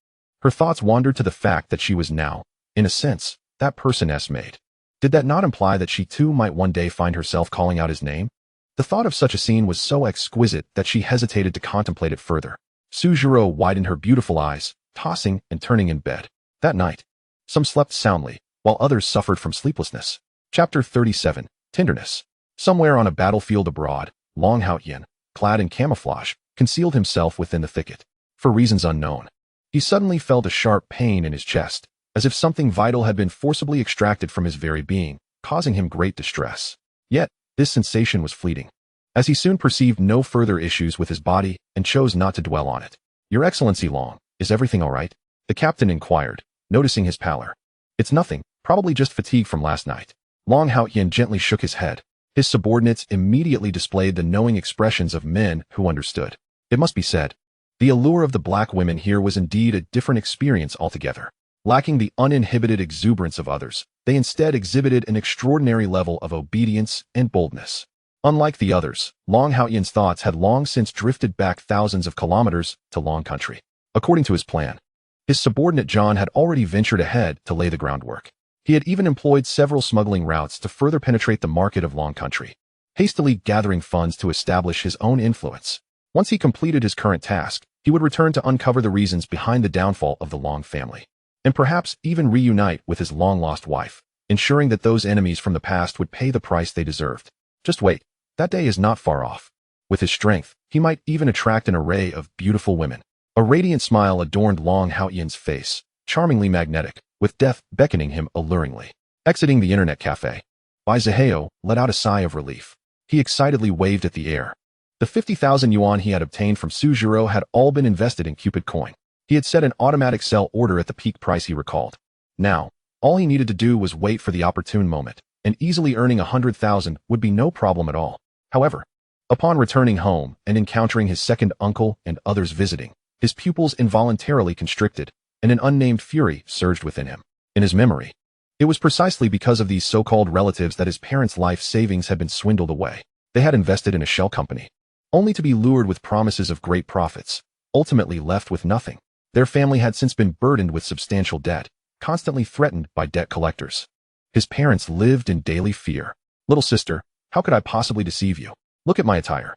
Her thoughts wandered to the fact that she was now, in a sense, that person's maid. Did that not imply that she too might one day find herself calling out his name? The thought of such a scene was so exquisite that she hesitated to contemplate it further. Suzuro widened her beautiful eyes, tossing and turning in bed. That night, some slept soundly, while others suffered from sleeplessness. Chapter 37. Tenderness. Somewhere on a battlefield abroad, Long Haotian, clad in camouflage, concealed himself within the thicket. For reasons unknown, he suddenly felt a sharp pain in his chest, as if something vital had been forcibly extracted from his very being, causing him great distress. Yet, this sensation was fleeting, as he soon perceived no further issues with his body and chose not to dwell on it. "Your Excellency Long, is everything all right?" the captain inquired, noticing his pallor. "It's nothing, probably just fatigue from last night." Long Haotian gently shook his head. His subordinates immediately displayed the knowing expressions of men who understood. It must be said, the allure of the black women here was indeed a different experience altogether. Lacking the uninhibited exuberance of others, they instead exhibited an extraordinary level of obedience and boldness. Unlike the others, Long Haotian's thoughts had long since drifted back thousands of kilometers to Long Country. According to his plan, his subordinate John had already ventured ahead to lay the groundwork. He had even employed several smuggling routes to further penetrate the market of Long Country, hastily gathering funds to establish his own influence. Once he completed his current task, he would return to uncover the reasons behind the downfall of the Long family, and perhaps even reunite with his long-lost wife, ensuring that those enemies from the past would pay the price they deserved. Just wait, that day is not far off. With his strength, he might even attract an array of beautiful women. A radiant smile adorned Long Haotian's face, charmingly magnetic, with death beckoning him alluringly. Exiting the internet cafe, Bai Zihao let out a sigh of relief. He excitedly waved at the air. The 50,000 yuan he had obtained from Suzuro had all been invested in Cupid coin. He had set an automatic sell order at the peak price he recalled. Now, all he needed to do was wait for the opportune moment, and easily earning 100,000 would be no problem at all. However, upon returning home and encountering his second uncle and others visiting, his pupils involuntarily constricted, and an unnamed fury surged within him. In his memory, it was precisely because of these so-called relatives that his parents' life savings had been swindled away. They had invested in a shell company, only to be lured with promises of great profits, ultimately left with nothing. Their family had since been burdened with substantial debt, constantly threatened by debt collectors. His parents lived in daily fear. "Little sister, how could I possibly deceive you? Look at my attire.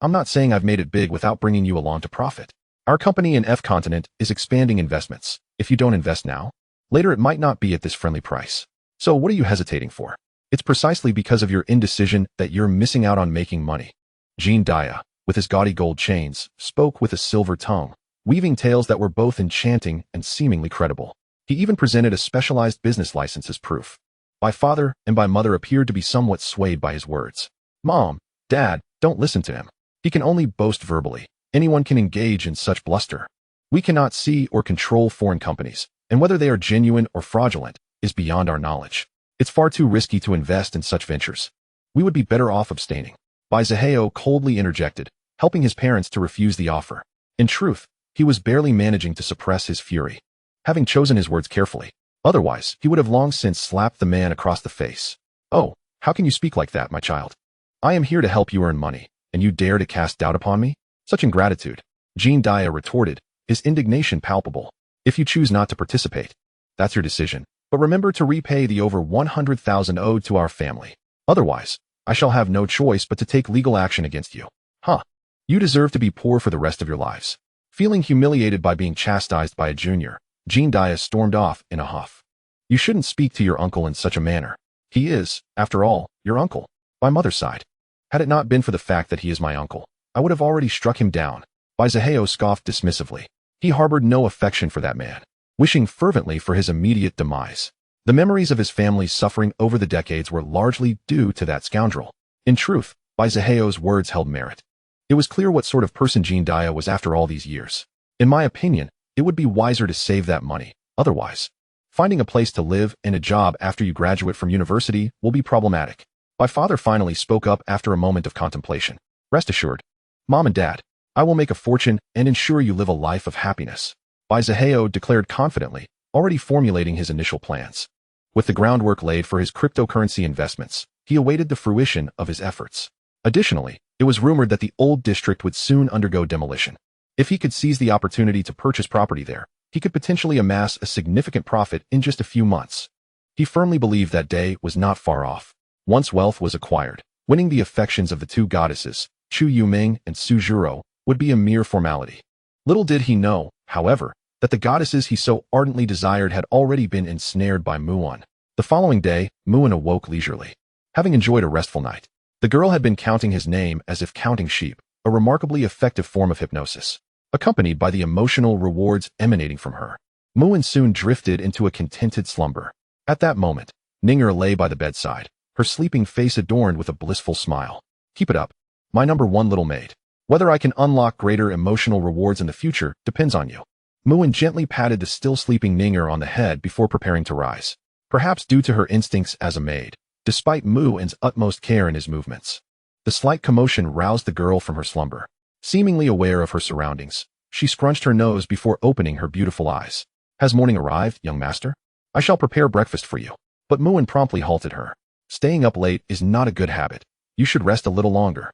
I'm not saying I've made it big without bringing you along to profit. Our company in F continent is expanding investments. If you don't invest now, later it might not be at this friendly price. So what are you hesitating for? It's precisely because of your indecision that you're missing out on making money." Jean Dia, with his gaudy gold chains, spoke with a silver tongue, weaving tales that were both enchanting and seemingly credible. He even presented a specialized business license as proof. My father and my mother appeared to be somewhat swayed by his words. "Mom, Dad, don't listen to him. He can only boast verbally. Anyone can engage in such bluster. We cannot see or control foreign companies, and whether they are genuine or fraudulent is beyond our knowledge. It's far too risky to invest in such ventures. We would be better off abstaining." Bai Zihao coldly interjected, helping his parents to refuse the offer. In truth, he was barely managing to suppress his fury, having chosen his words carefully. Otherwise, he would have long since slapped the man across the face. "Oh, how can you speak like that, my child? I am here to help you earn money, and you dare to cast doubt upon me? Such ingratitude." Jean Dia retorted, his indignation palpable. "If you choose not to participate, that's your decision. But remember to repay the over 100,000 owed to our family. Otherwise, I shall have no choice but to take legal action against you." "Huh. You deserve to be poor for the rest of your lives." Feeling humiliated by being chastised by a junior, Jean Dia stormed off in a huff. You shouldn't speak to your uncle in such a manner. He is, after all, your uncle, by mother's side. Had it not been for the fact that he is my uncle, I would have already struck him down. Baizaheo scoffed dismissively. He harbored no affection for that man, wishing fervently for his immediate demise. The memories of his family's suffering over the decades were largely due to that scoundrel. In truth, Baizaheo's words held merit. It was clear what sort of person Jean Dia was after all these years. In my opinion, it would be wiser to save that money. Otherwise, finding a place to live and a job after you graduate from university will be problematic. My father finally spoke up after a moment of contemplation. Rest assured, Mom and Dad, I will make a fortune and ensure you live a life of happiness. Baizaheo declared confidently, already formulating his initial plans. With the groundwork laid for his cryptocurrency investments, he awaited the fruition of his efforts. Additionally, it was rumored that the old district would soon undergo demolition. If he could seize the opportunity to purchase property there, he could potentially amass a significant profit in just a few months. He firmly believed that day was not far off. Once wealth was acquired, winning the affections of the two goddesses, Chu Yuming and Su Zhuro, would be a mere formality. Little did he know, however, that the goddesses he so ardently desired had already been ensnared by Muon. The following day, Muon awoke leisurely. Having enjoyed a restful night, the girl had been counting his name as if counting sheep, a remarkably effective form of hypnosis. Accompanied by the emotional rewards emanating from her, Muon soon drifted into a contented slumber. At that moment, Ninger lay by the bedside, her sleeping face adorned with a blissful smile. Keep it up, my number one little maid. Whether I can unlock greater emotional rewards in the future depends on you. Muon gently patted the still sleeping Ninger on the head before preparing to rise. Perhaps due to her instincts as a maid, despite Muon's utmost care in his movements. The slight commotion roused the girl from her slumber. Seemingly aware of her surroundings, she scrunched her nose before opening her beautiful eyes. Has morning arrived, young master? I shall prepare breakfast for you. But Muon promptly halted her. Staying up late is not a good habit. You should rest a little longer.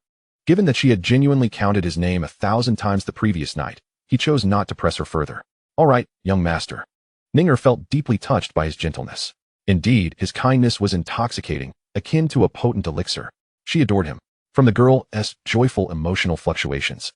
Given that she had genuinely counted his name 1,000 times the previous night, he chose not to press her further. All right, young master. Ninger felt deeply touched by his gentleness. Indeed, his kindness was intoxicating, akin to a potent elixir. She adored him. From the girl's joyful emotional fluctuations,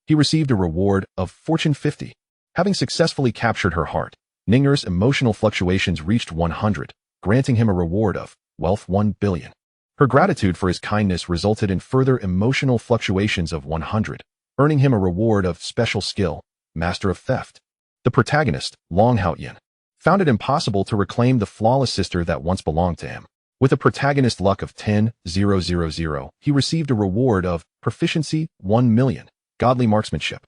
he received a reward of Fortune 50. Having successfully captured her heart, Ninger's emotional fluctuations reached 100, granting him a reward of wealth 1 billion. Her gratitude for his kindness resulted in further emotional fluctuations of 100, earning him a reward of special skill, Master of Theft. The protagonist, Long Haoyan, found it impossible to reclaim the flawless sister that once belonged to him. With a protagonist luck of 10,000, he received a reward of Proficiency 1 million, Godly Marksmanship.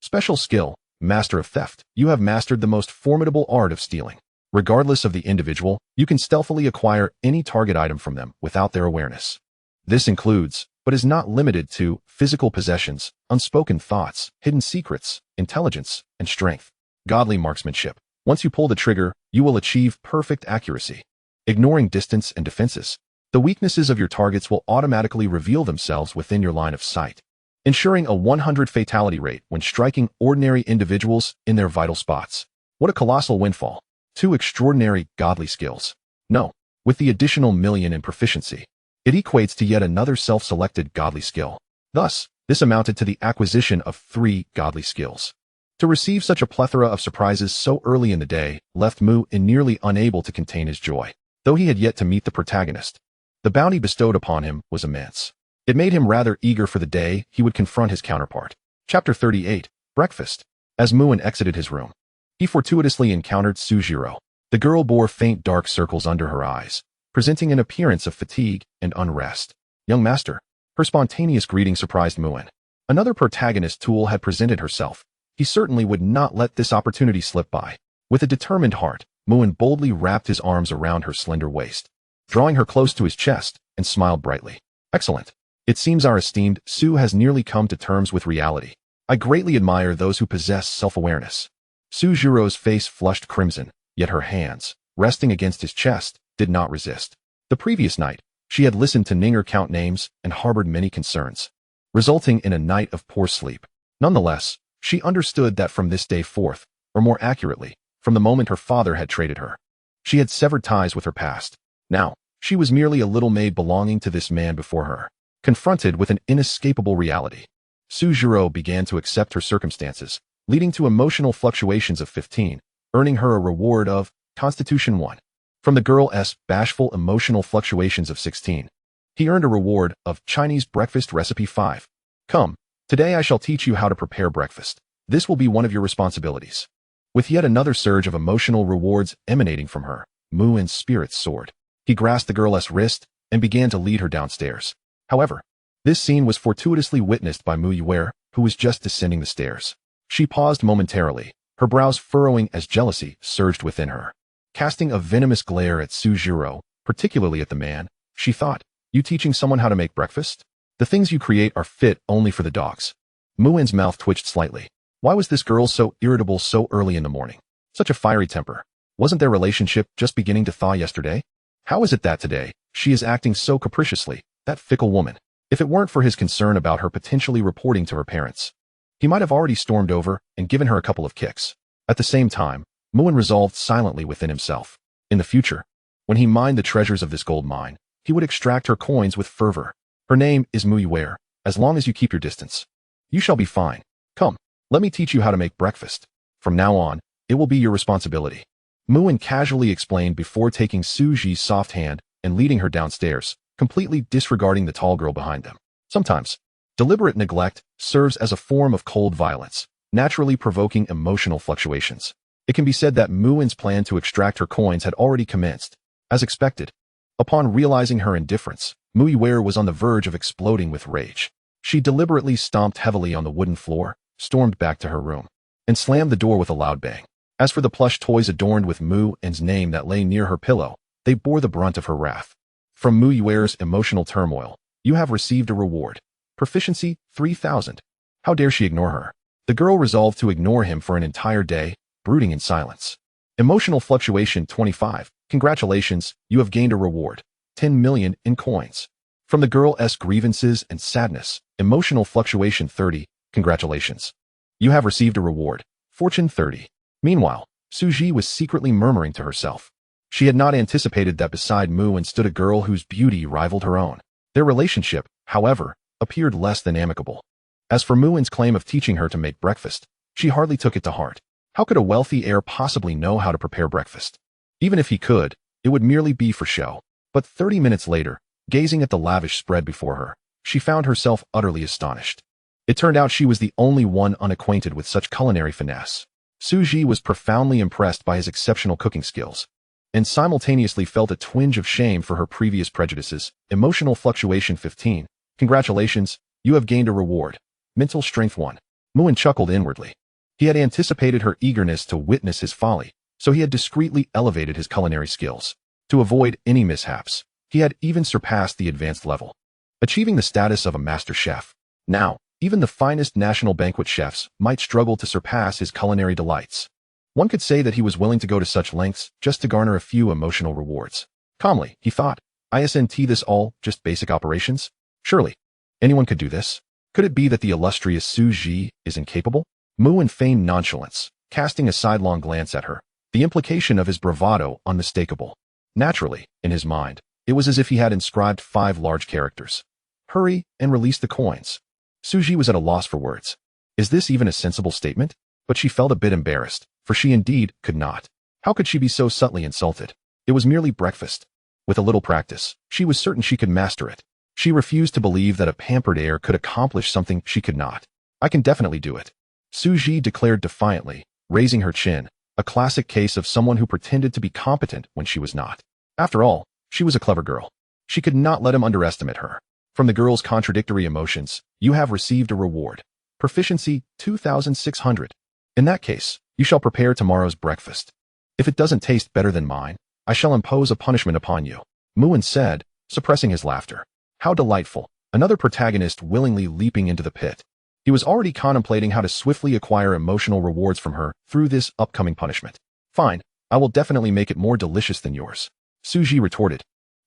Special skill, Master of Theft. You have mastered the most formidable art of stealing. Regardless of the individual, you can stealthily acquire any target item from them without their awareness. This includes, but is not limited to, physical possessions, unspoken thoughts, hidden secrets, intelligence, and strength. Godly Marksmanship. Once you pull the trigger, you will achieve perfect accuracy. Ignoring distance and defenses, the weaknesses of your targets will automatically reveal themselves within your line of sight, ensuring a 100 fatality rate when striking ordinary individuals in their vital spots. What a colossal windfall. 2 extraordinary godly skills. No, with the additional million in proficiency, it equates to yet another self-selected godly skill. Thus, this amounted to the acquisition of 3 godly skills. To receive such a plethora of surprises so early in the day left Mu nearly unable to contain his joy. Though he had yet to meet the protagonist, the bounty bestowed upon him was immense. It made him rather eager for the day he would confront his counterpart. Chapter 38, Breakfast. As Muon exited his room, he fortuitously encountered Su Zhuro. The girl bore faint dark circles under her eyes, presenting an appearance of fatigue and unrest. Young master. Her spontaneous greeting surprised Muon. Another protagonist tool had presented herself. He certainly would not let this opportunity slip by. With a determined heart, Muon boldly wrapped his arms around her slender waist, drawing her close to his chest, and smiled brightly. Excellent. It seems our esteemed Su has nearly come to terms with reality. I greatly admire those who possess self-awareness. Su Zhuro's face flushed crimson, yet her hands, resting against his chest, did not resist. The previous night, she had listened to Ninger count names and harbored many concerns, resulting in a night of poor sleep. Nonetheless, she understood that from this day forth, or more accurately, from the moment her father had traded her, she had severed ties with her past. Now, she was merely a little maid belonging to this man before her. Confronted with an inescapable reality, Su Zhuro began to accept her circumstances, leading to emotional fluctuations of 15, earning her a reward of Constitution 1. From the girl's bashful emotional fluctuations of 16. He earned a reward of Chinese breakfast recipe 5. Come, today I shall teach you how to prepare breakfast. This will be one of your responsibilities. With yet another surge of emotional rewards emanating from her, Muin's spirits soared. He grasped the girl's wrist and began to lead her downstairs. However, this scene was fortuitously witnessed by Mu Yuer, who was just descending the stairs. She paused momentarily, her brows furrowing as jealousy surged within her. Casting a venomous glare at Su Jiro, particularly at the man, she thought, "You teaching someone how to make breakfast? The things you create are fit only for the dogs." Muin's mouth twitched slightly. Why was this girl so irritable so early in the morning? Such a fiery temper. Wasn't their relationship just beginning to thaw yesterday? How is it that today, she is acting so capriciously, that fickle woman? If it weren't for his concern about her potentially reporting to her parents, he might have already stormed over and given her a couple of kicks. At the same time, Muin resolved silently within himself. In the future, when he mined the treasures of this gold mine, he would extract her coins with fervor. Her name is Mu Yuer. As long as you keep your distance, you shall be fine. Come, let me teach you how to make breakfast. From now on, it will be your responsibility. Muin casually explained before taking Su Ji's soft hand and leading her downstairs, completely disregarding the tall girl behind them. Sometimes, deliberate neglect serves as a form of cold violence, naturally provoking emotional fluctuations. It can be said that Muin's plan to extract her coins had already commenced. As expected, upon realizing her indifference, Mu Yuer was on the verge of exploding with rage. She deliberately stomped heavily on the wooden floor, stormed back to her room, and slammed the door with a loud bang. As for the plush toys adorned with Muin's name that lay near her pillow, they bore the brunt of her wrath. From Mu Yuer's emotional turmoil, you have received a reward. Proficiency 3000. How dare she ignore her? The girl resolved to ignore him for an entire day, brooding in silence. Emotional fluctuation 25. Congratulations, you have gained a reward. 10 million in coins. From the girl's grievances and sadness, emotional fluctuation 30. Congratulations. You have received a reward. Fortune 30. Meanwhile, Su Ji was secretly murmuring to herself. She had not anticipated that beside Muin stood a girl whose beauty rivaled her own. Their relationship, however, appeared less than amicable. As for Muin's claim of teaching her to make breakfast, she hardly took it to heart. How could a wealthy heir possibly know how to prepare breakfast? Even if he could, it would merely be for show. But 30 minutes later, gazing at the lavish spread before her, she found herself utterly astonished. It turned out she was the only one unacquainted with such culinary finesse. Su Ji was profoundly impressed by his exceptional cooking skills, and simultaneously felt a twinge of shame for her previous prejudices. Emotional fluctuation 15. Congratulations, you have gained a reward. Mental strength 1. Muin chuckled inwardly. He had anticipated her eagerness to witness his folly, so he had discreetly elevated his culinary skills. To avoid any mishaps, he had even surpassed the advanced level, achieving the status of a master chef. Now, even the finest national banquet chefs might struggle to surpass his culinary delights. One could say that he was willing to go to such lengths just to garner a few emotional rewards. Calmly, he thought, isn't this all just basic operations? Surely, anyone could do this. Could it be that the illustrious Su Ji is incapable? Muin feigned nonchalance, casting a sidelong glance at her, the implication of his bravado unmistakable. Naturally, in his mind, it was as if he had inscribed 5 large characters. Hurry and release the coins. Su Ji was at a loss for words. Is this even a sensible statement? But she felt a bit embarrassed, for she indeed could not. How could she be so subtly insulted? It was merely breakfast. With a little practice, she was certain she could master it. She refused to believe that a pampered heir could accomplish something she could not. I can definitely do it, Su Ji declared defiantly, raising her chin, a classic case of someone who pretended to be competent when she was not. After all, she was a clever girl. She could not let him underestimate her. From the girl's contradictory emotions, you have received a reward. Proficiency 2600. In that case, you shall prepare tomorrow's breakfast. If it doesn't taste better than mine, I shall impose a punishment upon you, Muin said, suppressing his laughter. How delightful, another protagonist willingly leaping into the pit. He was already contemplating how to swiftly acquire emotional rewards from her through this upcoming punishment. Fine, I will definitely make it more delicious than yours, Su Ji retorted,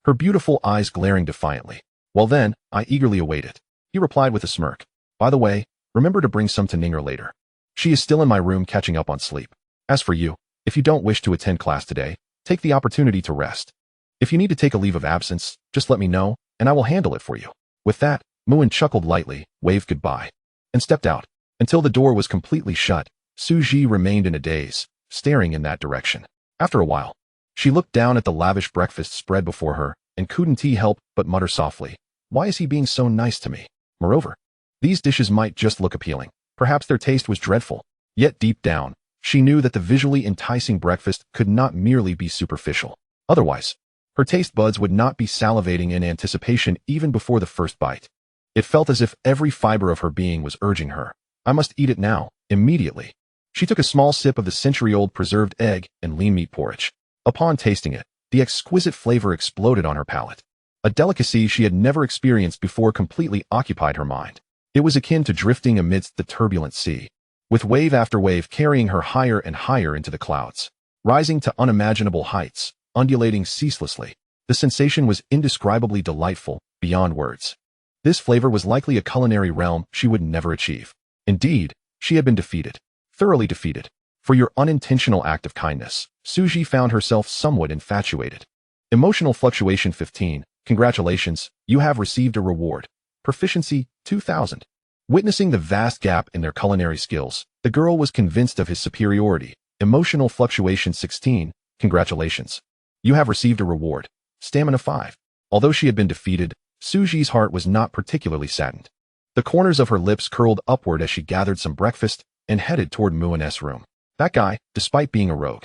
her beautiful eyes glaring defiantly. Well then, I eagerly await it, he replied with a smirk. By the way, remember to bring some to Ninger later. She is still in my room catching up on sleep. As for you, if you don't wish to attend class today, take the opportunity to rest. If you need to take a leave of absence, just let me know, and I will handle it for you. With that, Muin chuckled lightly, waved goodbye, and stepped out. Until the door was completely shut, Su Ji remained in a daze, staring in that direction. After a while, she looked down at the lavish breakfast spread before her and couldn't help but mutter softly, "Why is he being so nice to me?" Moreover, these dishes might just look appealing. Perhaps their taste was dreadful. Yet deep down, she knew that the visually enticing breakfast could not merely be superficial. Otherwise, her taste buds would not be salivating in anticipation even before the first bite. It felt as if every fiber of her being was urging her, "I must eat it now, immediately." She took a small sip of the century-old preserved egg and lean meat porridge. Upon tasting it, the exquisite flavor exploded on her palate. A delicacy she had never experienced before completely occupied her mind. It was akin to drifting amidst the turbulent sea, with wave after wave carrying her higher and higher into the clouds, rising to unimaginable heights, undulating ceaselessly. The sensation was indescribably delightful, beyond words. This flavor was likely a culinary realm she would never achieve. Indeed, she had been defeated, thoroughly defeated. For your unintentional act of kindness, Suji found herself somewhat infatuated. Emotional fluctuation 15. Congratulations, you have received a reward. Proficiency 2000. Witnessing the vast gap in their culinary skills, the girl was convinced of his superiority. Emotional fluctuation 16. Congratulations. You have received a reward. Stamina 5. Although she had been defeated, Suji's heart was not particularly saddened. The corners of her lips curled upward as she gathered some breakfast and headed toward Muin's room. That guy, despite being a rogue,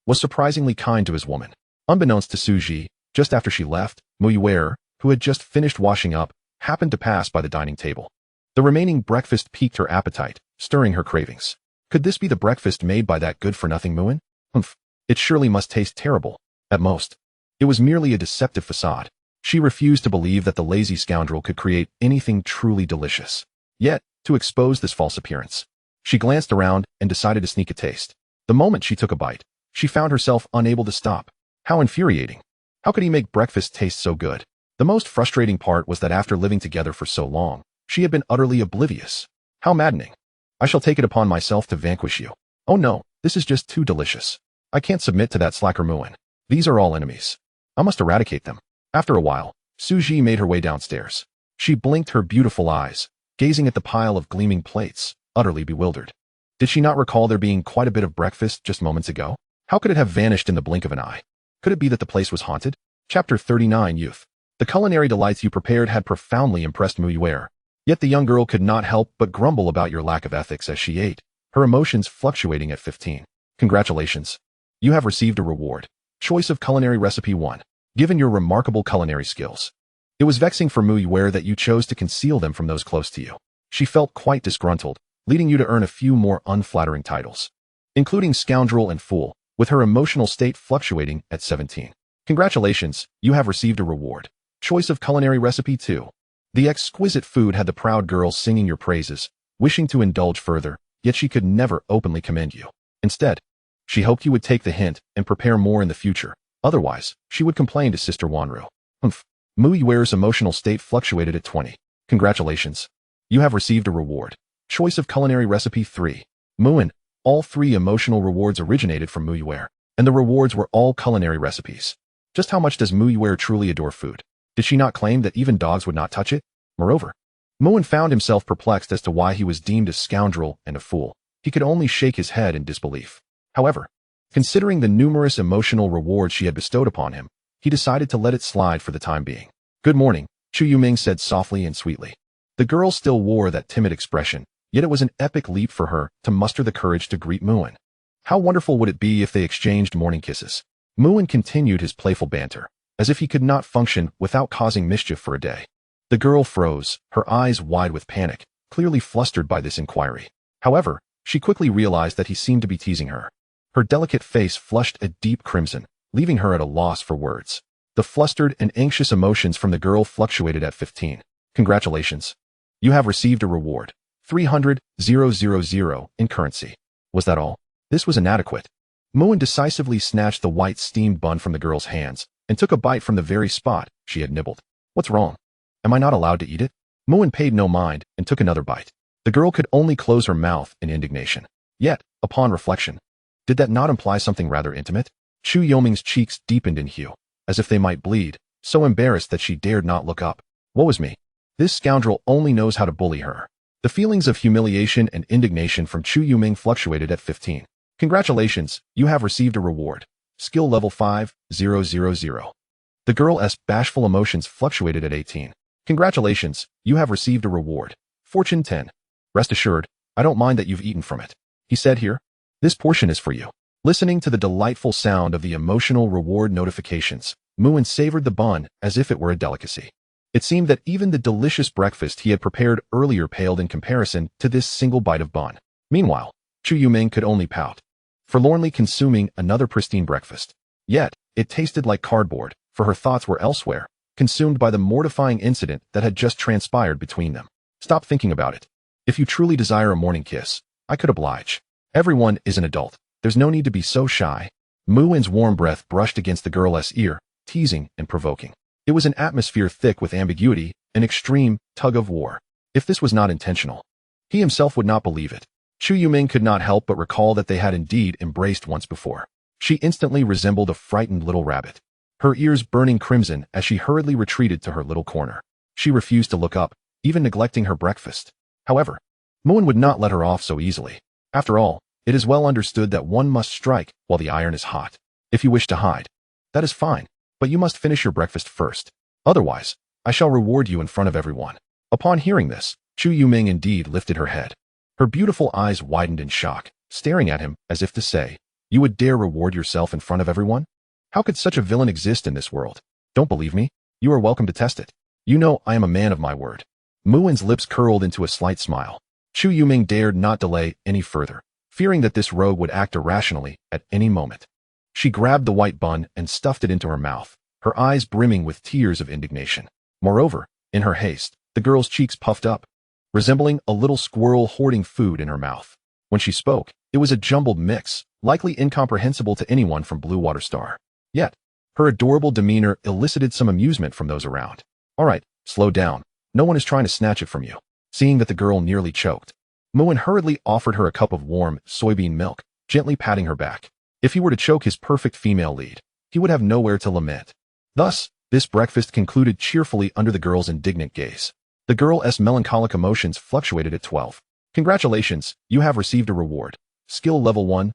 was surprisingly kind to his woman. Unbeknownst to Suji, just after she left, Muiwer, who had just finished washing up, happened to pass by the dining table. The remaining breakfast piqued her appetite, stirring her cravings. Could this be the breakfast made by that good-for-nothing Muin? Humph, it surely must taste terrible. At most, it was merely a deceptive facade. She refused to believe that the lazy scoundrel could create anything truly delicious. Yet, to expose this false appearance, she glanced around and decided to sneak a taste. The moment she took a bite, she found herself unable to stop. How infuriating. How could he make breakfast taste so good? The most frustrating part was that after living together for so long, she had been utterly oblivious. How maddening. I shall take it upon myself to vanquish you. Oh no, this is just too delicious. I can't submit to that slacker Muin. These are all enemies. I must eradicate them. After a while, Suji made her way downstairs. She blinked her beautiful eyes, gazing at the pile of gleaming plates, utterly bewildered. Did she not recall there being quite a bit of breakfast just moments ago? How could it have vanished in the blink of an eye? Could it be that the place was haunted? Chapter 39. Youth. The culinary delights you prepared had profoundly impressed Muiwer. Yet the young girl could not help but grumble about your lack of ethics as she ate, her emotions fluctuating at 15. Congratulations. You have received a reward. Choice of culinary recipe 1. Given your remarkable culinary skills, it was vexing for Muiwer that you chose to conceal them from those close to you. She felt quite disgruntled, leading you to earn a few more unflattering titles, including scoundrel and fool, with her emotional state fluctuating at 17. Congratulations, you have received a reward. Choice of culinary recipe 2. The exquisite food had the proud girl singing your praises, wishing to indulge further, yet she could never openly commend you. Instead, she hoped you would take the hint and prepare more in the future. Otherwise, she would complain to Sister Wanru. Humph. Muiwer's emotional state fluctuated at 20. Congratulations. You have received a reward. Choice of culinary recipe 3. Muin. All 3 emotional rewards originated from Muiwer, and the rewards were all culinary recipes. Just how much does Muiwer truly adore food? Did she not claim that even dogs would not touch it? Moreover, Muin found himself perplexed as to why he was deemed a scoundrel and a fool. He could only shake his head in disbelief. However, considering the numerous emotional rewards she had bestowed upon him, he decided to let it slide for the time being. Good morning, Chu Yuming said softly and sweetly. The girl still wore that timid expression, yet it was an epic leap for her to muster the courage to greet Muin. How wonderful would it be if they exchanged morning kisses? Muin continued his playful banter, as if he could not function without causing mischief for a day. The girl froze, her eyes wide with panic, clearly flustered by this inquiry. However, she quickly realized that he seemed to be teasing her. Her delicate face flushed a deep crimson, leaving her at a loss for words. The flustered and anxious emotions from the girl fluctuated at 15. Congratulations. You have received a reward. 300,000 in currency. Was that all? This was inadequate. Muin decisively snatched the white steamed bun from the girl's hands and took a bite from the very spot she had nibbled. What's wrong? Am I not allowed to eat it? Muin paid no mind and took another bite. The girl could only close her mouth in indignation. Yet, upon reflection, did that not imply something rather intimate? Chu Yoming's cheeks deepened in hue, as if they might bleed, so embarrassed that she dared not look up. Woe is me. This scoundrel only knows how to bully her. The feelings of humiliation and indignation from Chu Yuming fluctuated at 15. Congratulations, you have received a reward. Skill level 5000. The girl's bashful emotions fluctuated at 18. Congratulations, you have received a reward. Fortune 10. Rest assured, I don't mind that you've eaten from it. He said here. This portion is for you. Listening to the delightful sound of the emotional reward notifications, Muin savored the bun as if it were a delicacy. It seemed that even the delicious breakfast he had prepared earlier paled in comparison to this single bite of bun. Meanwhile, Chu Yuming could only pout, forlornly consuming another pristine breakfast. Yet, it tasted like cardboard, for her thoughts were elsewhere, consumed by the mortifying incident that had just transpired between them. Stop thinking about it. If you truly desire a morning kiss, I could oblige. Everyone is an adult. There's no need to be so shy. Muin's warm breath brushed against the girl's ear, teasing and provoking. It was an atmosphere thick with ambiguity, an extreme tug-of-war. If this was not intentional, he himself would not believe it. Chu Yuming could not help but recall that they had indeed embraced once before. She instantly resembled a frightened little rabbit, her ears burning crimson as she hurriedly retreated to her little corner. She refused to look up, even neglecting her breakfast. However, Muin would not let her off so easily. After all, it is well understood that one must strike while the iron is hot. If you wish to hide, that is fine, but you must finish your breakfast first. Otherwise, I shall reward you in front of everyone. Upon hearing this, Chu Yuming indeed lifted her head. Her beautiful eyes widened in shock, staring at him as if to say, you would dare reward yourself in front of everyone? How could such a villain exist in this world? Don't believe me? You are welcome to test it. You know I am a man of my word. Muin's lips curled into a slight smile. Chu Yuming dared not delay any further, fearing that this rogue would act irrationally at any moment. She grabbed the white bun and stuffed it into her mouth, her eyes brimming with tears of indignation. Moreover, in her haste, the girl's cheeks puffed up, resembling a little squirrel hoarding food in her mouth. When she spoke, it was a jumbled mix, likely incomprehensible to anyone from Blue Water Star. Yet, her adorable demeanor elicited some amusement from those around. All right, slow down. No one is trying to snatch it from you. Seeing that the girl nearly choked, Muin hurriedly offered her a cup of warm soybean milk, gently patting her back. If he were to choke his perfect female lead, he would have nowhere to lament. Thus, this breakfast concluded cheerfully under the girl's indignant gaze. The girl's melancholic emotions fluctuated at 12. Congratulations, you have received a reward. Skill level 1000.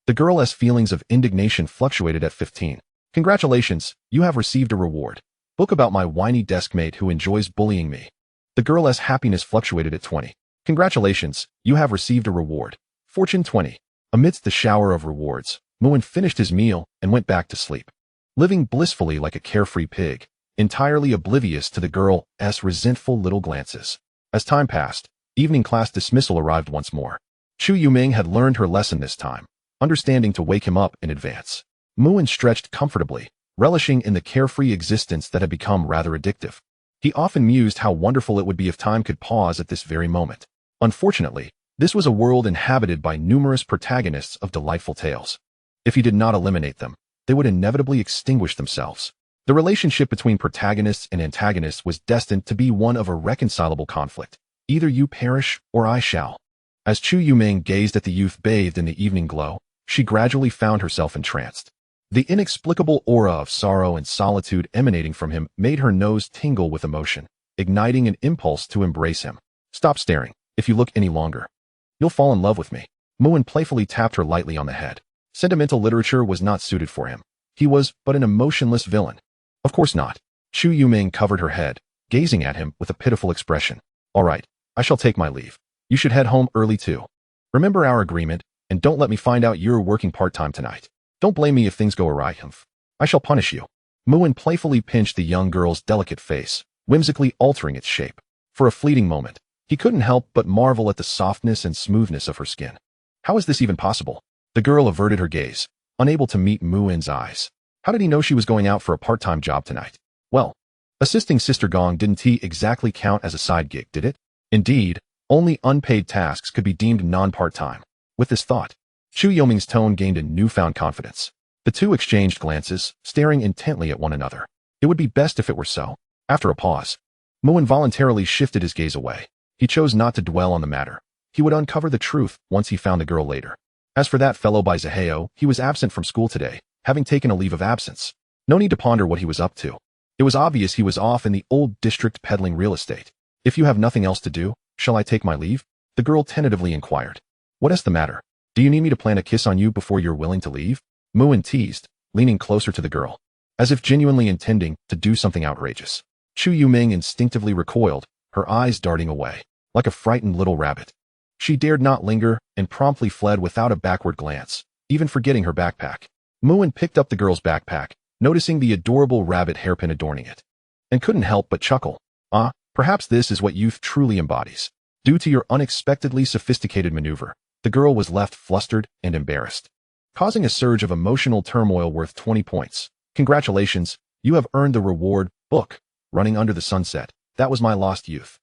The girl's feelings of indignation fluctuated at 15. Congratulations, you have received a reward. Book about my whiny deskmate who enjoys bullying me. The girl's happiness fluctuated at 20. Congratulations, you have received a reward. Fortune 20. Amidst the shower of rewards, Muin finished his meal and went back to sleep, living blissfully like a carefree pig, entirely oblivious to the girl's resentful little glances. As time passed, evening class dismissal arrived once more. Chu Yuming had learned her lesson this time, understanding to wake him up in advance. Muin stretched comfortably, relishing in the carefree existence that had become rather addictive. He often mused how wonderful it would be if time could pause at this very moment. Unfortunately, this was a world inhabited by numerous protagonists of delightful tales. If he did not eliminate them, they would inevitably extinguish themselves. The relationship between protagonists and antagonists was destined to be one of irreconcilable conflict. Either you perish or I shall. As Chu Yuming gazed at the youth bathed in the evening glow, she gradually found herself entranced. The inexplicable aura of sorrow and solitude emanating from him made her nose tingle with emotion, igniting an impulse to embrace him. Stop staring. If you look any longer, you'll fall in love with me. Muin playfully tapped her lightly on the head. Sentimental literature was not suited for him. He was but an emotionless villain. Of course not. Chu Yuming covered her head, gazing at him with a pitiful expression. All right, I shall take my leave. You should head home early too. Remember our agreement, and don't let me find out you're working part-time tonight. Don't blame me if things go awry. I shall punish you. Muin playfully pinched the young girl's delicate face, whimsically altering its shape. For a fleeting moment, he couldn't help but marvel at the softness and smoothness of her skin. How is this even possible? The girl averted her gaze, unable to meet Muin's eyes. How did he know she was going out for a part-time job tonight? Well, assisting Sister Gong didn't exactly count as a side gig, did it? Indeed, only unpaid tasks could be deemed non-part-time. With this thought, Chu Yuming's tone gained a newfound confidence. The two exchanged glances, staring intently at one another. It would be best if it were so. After a pause, Muin voluntarily shifted his gaze away. He chose not to dwell on the matter. He would uncover the truth once he found the girl later. As for that fellow by Zaheo, he was absent from school today, having taken a leave of absence. No need to ponder what he was up to. It was obvious he was off in the old district peddling real estate. If you have nothing else to do, shall I take my leave? The girl tentatively inquired. What is the matter? Do you need me to plant a kiss on you before you're willing to leave? Muin teased, leaning closer to the girl, as if genuinely intending to do something outrageous. Chu Yuming instinctively recoiled, her eyes darting away, like a frightened little rabbit. She dared not linger and promptly fled without a backward glance, even forgetting her backpack. Muin picked up the girl's backpack, noticing the adorable rabbit hairpin adorning it, and couldn't help but chuckle. Ah, perhaps this is what youth truly embodies. Due to your unexpectedly sophisticated maneuver, the girl was left flustered and embarrassed, causing a surge of emotional turmoil worth 20 points. Congratulations, you have earned the reward book, Running Under the Sunset. That was my lost youth.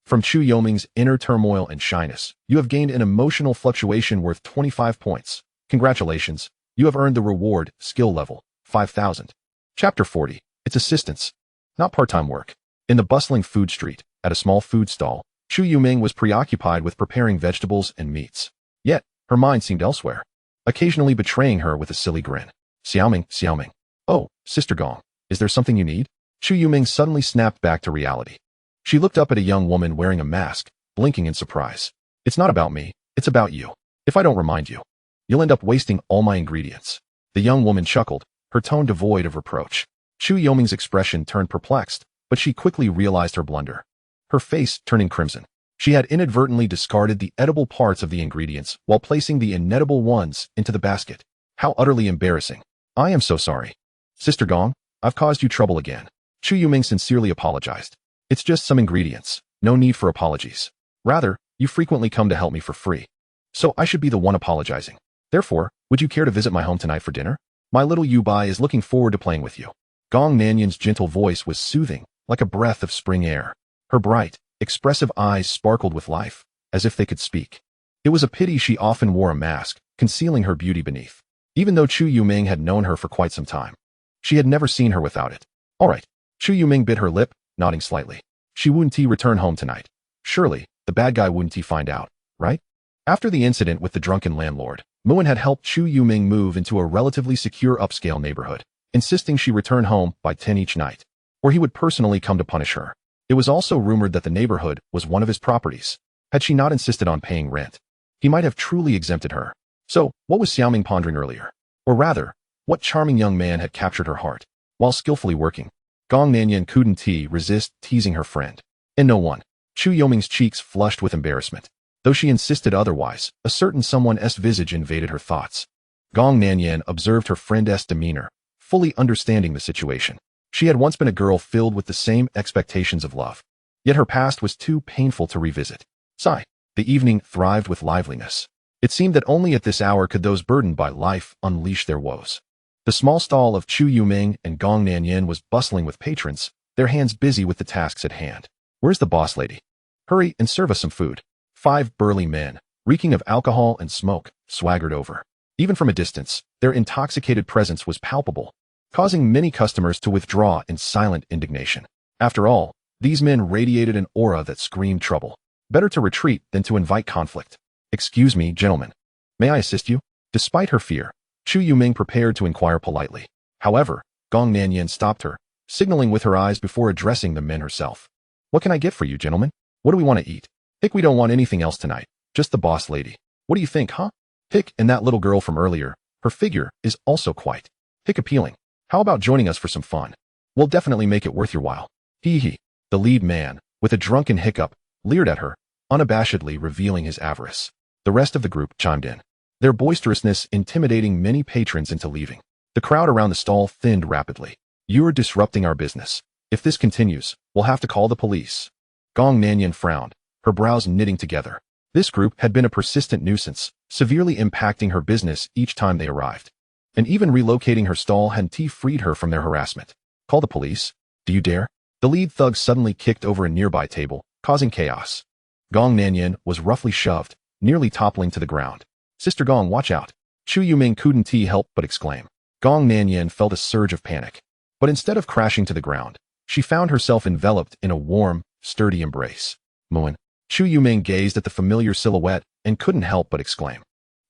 From Chu Yoming's inner turmoil and shyness, you have gained an emotional fluctuation worth 25 points. Congratulations, you have earned the reward skill level, 5,000. Chapter 40. It's assistance, not part-time work. In the bustling food street, at a small food stall, Chu Yuming was preoccupied with preparing vegetables and meats. Yet, her mind seemed elsewhere, occasionally betraying her with a silly grin. Xiaoming, Xiaoming. Oh, Sister Gong, is there something you need? Chu Yuming suddenly snapped back to reality. She looked up at a young woman wearing a mask, blinking in surprise. It's not about me, it's about you. If I don't remind you, you'll end up wasting all my ingredients. The young woman chuckled, her tone devoid of reproach. Chu Yuming's expression turned perplexed, but she quickly realized her blunder, her face turning crimson. She had inadvertently discarded the edible parts of the ingredients while placing the inedible ones into the basket. How utterly embarrassing. I am so sorry. Sister Gong, I've caused you trouble again. Chu Yuming sincerely apologized. It's just some ingredients, no need for apologies. Rather, you frequently come to help me for free, so I should be the one apologizing. Therefore, would you care to visit my home tonight for dinner? My little Yubai is looking forward to playing with you. Gong Nanyan's gentle voice was soothing, like a breath of spring air. Her bright, expressive eyes sparkled with life, as if they could speak. It was a pity she often wore a mask, concealing her beauty beneath. Even though Chu Yuming had known her for quite some time, she had never seen her without it. All right. Chu Yuming bit her lip, nodding slightly. She wouldn't return home tonight. Surely, the bad guy wouldn't find out, right? After the incident with the drunken landlord, Muin had helped Chu Yuming move into a relatively secure upscale neighborhood, insisting she return home by 10 each night, or he would personally come to punish her. It was also rumored that the neighborhood was one of his properties. Had she not insisted on paying rent, he might have truly exempted her. So, what was Xiaoming pondering earlier? Or rather, what charming young man had captured her heart, while skillfully working? Gong Nanyan couldn't resist teasing her friend. And no one. Chu Yoming's cheeks flushed with embarrassment. Though she insisted otherwise, a certain someone's visage invaded her thoughts. Gong Nanyan observed her friend's demeanor, fully understanding the situation. She had once been a girl filled with the same expectations of love. Yet her past was too painful to revisit. Sigh. The evening thrived with liveliness. It seemed that only at this hour could those burdened by life unleash their woes. The small stall of Chu Yuming and Gong Nanyan was bustling with patrons, their hands busy with the tasks at hand. Where's the boss lady? Hurry and serve us some food. 5 burly men, reeking of alcohol and smoke, swaggered over. Even from a distance, their intoxicated presence was palpable, causing many customers to withdraw in silent indignation. After all, these men radiated an aura that screamed trouble. Better to retreat than to invite conflict. Excuse me, gentlemen. May I assist you? Despite her fear, Chu Yuming prepared to inquire politely. However, Gong Nanyan stopped her, signaling with her eyes before addressing the men herself. What can I get for you, gentlemen? What do we want to eat? Pick, we don't want anything else tonight. Just the boss lady. What do you think, huh? Pick, and that little girl from earlier. Her figure is also quite appealing. How about joining us for some fun? We'll definitely make it worth your while. Hee hee. The lead man, with a drunken hiccup, leered at her, unabashedly revealing his avarice. The rest of the group chimed in, their boisterousness intimidating many patrons into leaving. The crowd around the stall thinned rapidly. You're disrupting our business. If this continues, we'll have to call the police. Gong Nanyan frowned, her brows knitting together. This group had been a persistent nuisance, severely impacting her business each time they arrived. And even relocating her stall hadn't freed her from their harassment. Call the police? Do you dare? The lead thug suddenly kicked over a nearby table, causing chaos. Gong Nanyan was roughly shoved, nearly toppling to the ground. Sister Gong, watch out. Chu Yuming couldn't help but exclaim. Gong Nanyan felt a surge of panic. But instead of crashing to the ground, she found herself enveloped in a warm, sturdy embrace. Muin. Chu Yuming gazed at the familiar silhouette and couldn't help but exclaim.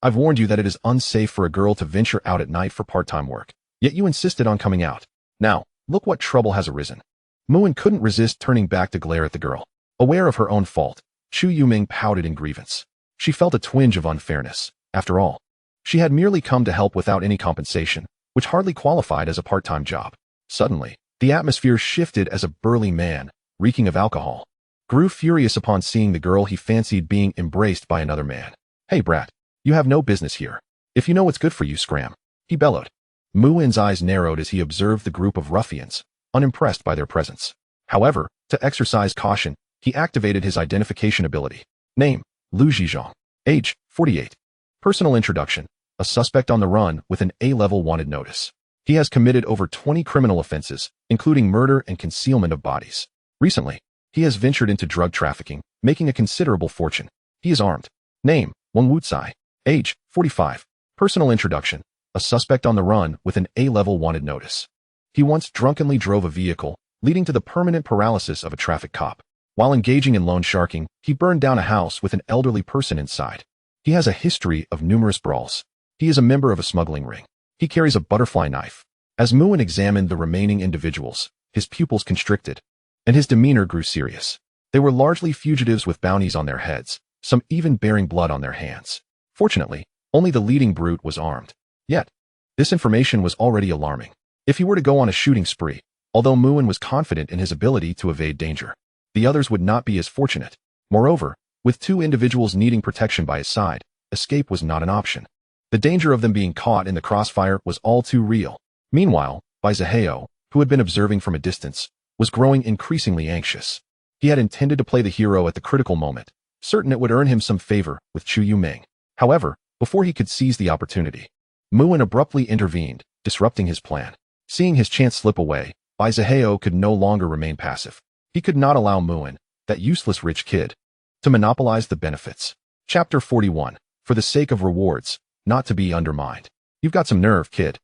I've warned you that it is unsafe for a girl to venture out at night for part-time work, yet you insisted on coming out. Now, look what trouble has arisen. Muin couldn't resist turning back to glare at the girl. Aware of her own fault, Chu Yuming pouted in grievance. She felt a twinge of unfairness, After all, she had merely come to help without any compensation, which hardly qualified as a part-time job. Suddenly, the atmosphere shifted as a burly man, reeking of alcohol, grew furious upon seeing the girl he fancied being embraced by another man. "Hey, brat, you have no business here. If you know what's good for you, scram," he bellowed. Muin's eyes narrowed as he observed the group of ruffians, unimpressed by their presence. However, to exercise caution, he activated his identification ability. Name: Lu Zhizhong. Age: 48. Personal introduction: a suspect on the run with an A-level wanted notice. He has committed over 20 criminal offenses, including murder and concealment of bodies. Recently, he has ventured into drug trafficking, making a considerable fortune. He is armed. Name: Wang Wucai. Age: 45. Personal introduction: a suspect on the run with an A-level wanted notice. He once drunkenly drove a vehicle, leading to the permanent paralysis of a traffic cop. While engaging in loan sharking, he burned down a house with an elderly person inside. He has a history of numerous brawls. He is a member of a smuggling ring. He carries a butterfly knife. As Muin examined the remaining individuals, his pupils constricted, and his demeanor grew serious. They were largely fugitives with bounties on their heads, some even bearing blood on their hands. Fortunately, only the leading brute was armed. Yet, this information was already alarming. If he were to go on a shooting spree, although Muin was confident in his ability to evade danger, the others would not be as fortunate. Moreover, with two individuals needing protection by his side, escape was not an option. The danger of them being caught in the crossfire was all too real. Meanwhile, Bai Zihao, who had been observing from a distance, was growing increasingly anxious. He had intended to play the hero at the critical moment, certain it would earn him some favor with Chu Yuming. However, before he could seize the opportunity, Muin abruptly intervened, disrupting his plan. Seeing his chance slip away, Bai Zihao could no longer remain passive. He could not allow Muin, that useless rich kid, to monopolize the benefits. Chapter 41. For the sake of rewards, not to be undermined. You've got some nerve, kid.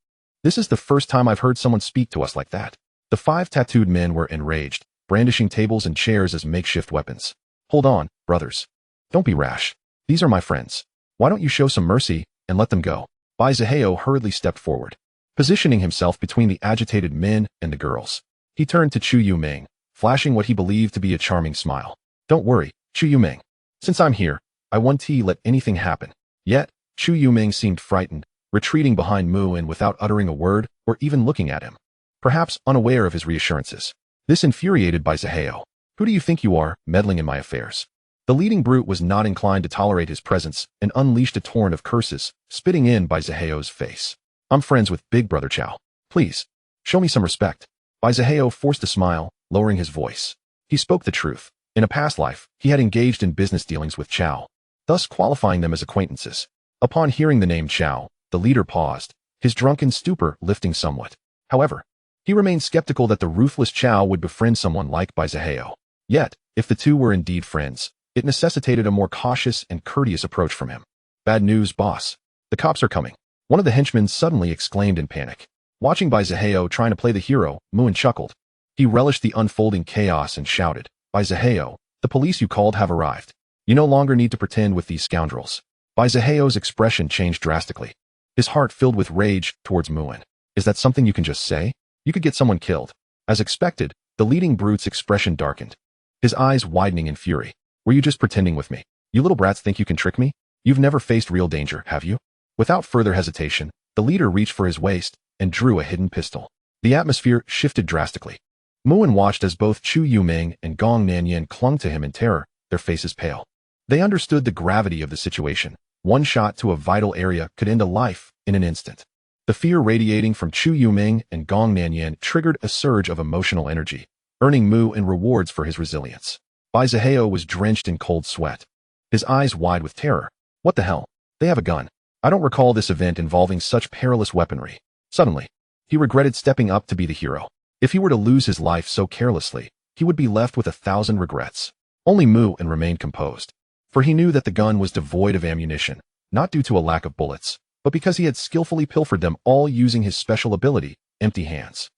This is the first time I've heard someone speak to us like that. The 5 tattooed men were enraged, brandishing tables and chairs as makeshift weapons. Hold on, brothers. Don't be rash. These are my friends. Why don't you show some mercy and let them go? Bai Zihao hurriedly stepped forward, positioning himself between the agitated men and the girls. He turned to Chu Yuming, flashing what he believed to be a charming smile. Don't worry, Chu Yuming. Since I'm here, I won't let anything happen. Yet, Chu Yuming seemed frightened, retreating behind Muin without uttering a word or even looking at him, perhaps unaware of his reassurances. This infuriated Bai Zihao. Who do you think you are, meddling in my affairs? The leading brute was not inclined to tolerate his presence and unleashed a torrent of curses, spitting in Bai Zihao's face. I'm friends with Big Brother Chow. Please, show me some respect. Bai Zihao forced a smile, lowering his voice. He spoke the truth. In a past life, he had engaged in business dealings with Chow, thus qualifying them as acquaintances. Upon hearing the name Chow, the leader paused, his drunken stupor lifting somewhat. However, he remained skeptical that the ruthless Chow would befriend someone like Bai Zihao. Yet, if the two were indeed friends, it necessitated a more cautious and courteous approach from him. Bad news, boss. The cops are coming. One of the henchmen suddenly exclaimed in panic. Watching Bai Zihao trying to play the hero, Muin chuckled. He relished the unfolding chaos and shouted, Bai Zihao, the police you called have arrived. You no longer need to pretend with these scoundrels. Bai Zihao's expression changed drastically. His heart filled with rage towards Muin. Is that something you can just say? You could get someone killed. As expected, the leading brute's expression darkened, his eyes widening in fury. Were you just pretending with me? You little brats think you can trick me? You've never faced real danger, have you? Without further hesitation, the leader reached for his waist and drew a hidden pistol. The atmosphere shifted drastically. Muin watched as both Chu Yuming and Gong Nanyan clung to him in terror, their faces pale. They understood the gravity of the situation. One shot to a vital area could end a life in an instant. The fear radiating from Chu Yuming and Gong Nanyan triggered a surge of emotional energy, earning Muin rewards for his resilience. Bai Zihao was drenched in cold sweat, his eyes wide with terror. What the hell? They have a gun. I don't recall this event involving such perilous weaponry. Suddenly, he regretted stepping up to be the hero. If he were to lose his life so carelessly, he would be left with 1,000 regrets. Only Muin remained composed, for he knew that the gun was devoid of ammunition, not due to a lack of bullets, but because he had skillfully pilfered them all using his special ability, empty hands.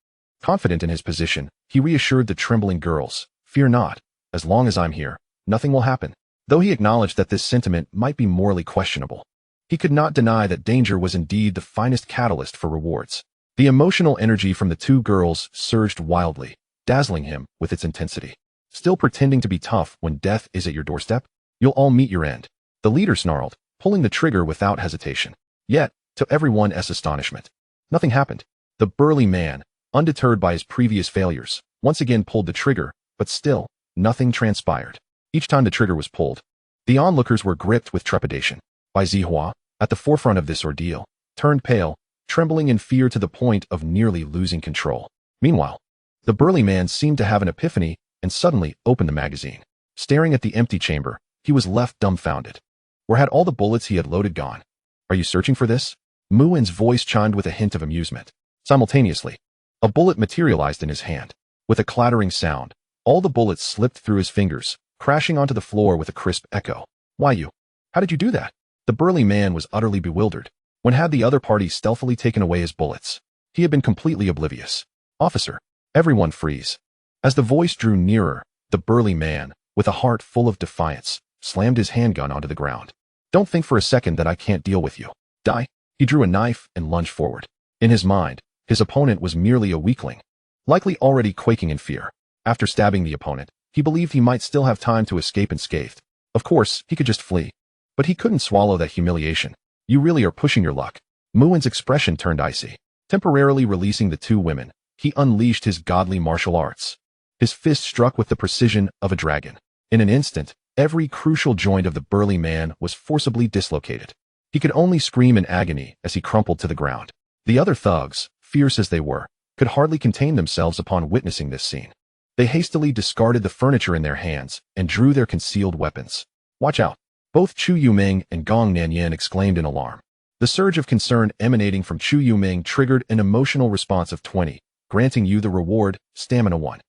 Confident in his position, he reassured the trembling girls, fear not, as long as I'm here, nothing will happen. Though he acknowledged that this sentiment might be morally questionable, he could not deny that danger was indeed the finest catalyst for rewards. The emotional energy from the two girls surged wildly, dazzling him with its intensity. Still pretending to be tough when death is at your doorstep? You'll all meet your end. The leader snarled, pulling the trigger without hesitation. Yet, to everyone's astonishment, nothing happened. The burly man, undeterred by his previous failures, once again pulled the trigger, but still, nothing transpired. Each time the trigger was pulled, the onlookers were gripped with trepidation. Bai Zihua, at the forefront of this ordeal, turned pale, trembling in fear to the point of nearly losing control. Meanwhile, the burly man seemed to have an epiphany and suddenly opened the magazine. Staring at the empty chamber, he was left dumbfounded. Where had all the bullets he had loaded gone? Are you searching for this? Muin's voice chimed with a hint of amusement. Simultaneously, a bullet materialized in his hand. With a clattering sound, all the bullets slipped through his fingers, crashing onto the floor with a crisp echo. Why you? How did you do that? The burly man was utterly bewildered. When had the other party stealthily taken away his bullets? He had been completely oblivious. Officer, everyone freeze. As the voice drew nearer, the burly man, with a heart full of defiance, slammed his handgun onto the ground. Don't think for a second that I can't deal with you. Die. He drew a knife and lunged forward. In his mind, his opponent was merely a weakling, likely already quaking in fear. After stabbing the opponent, he believed he might still have time to escape unscathed. Of course, he could just flee. But he couldn't swallow that humiliation. You really are pushing your luck. Muin's expression turned icy. Temporarily releasing the two women, he unleashed his godly martial arts. His fist struck with the precision of a dragon. In an instant, every crucial joint of the burly man was forcibly dislocated. He could only scream in agony as he crumpled to the ground. The other thugs, fierce as they were, could hardly contain themselves upon witnessing this scene. They hastily discarded the furniture in their hands and drew their concealed weapons. Watch out! Both Chu Yuming and Gong Nanyan exclaimed in alarm. The surge of concern emanating from Chu Yuming triggered an emotional response of 20, granting you the reward, Stamina 1.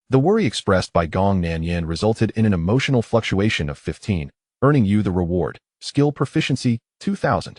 The worry expressed by Gong Nanyan resulted in an emotional fluctuation of 15, earning you the reward, Skill Proficiency, 2000.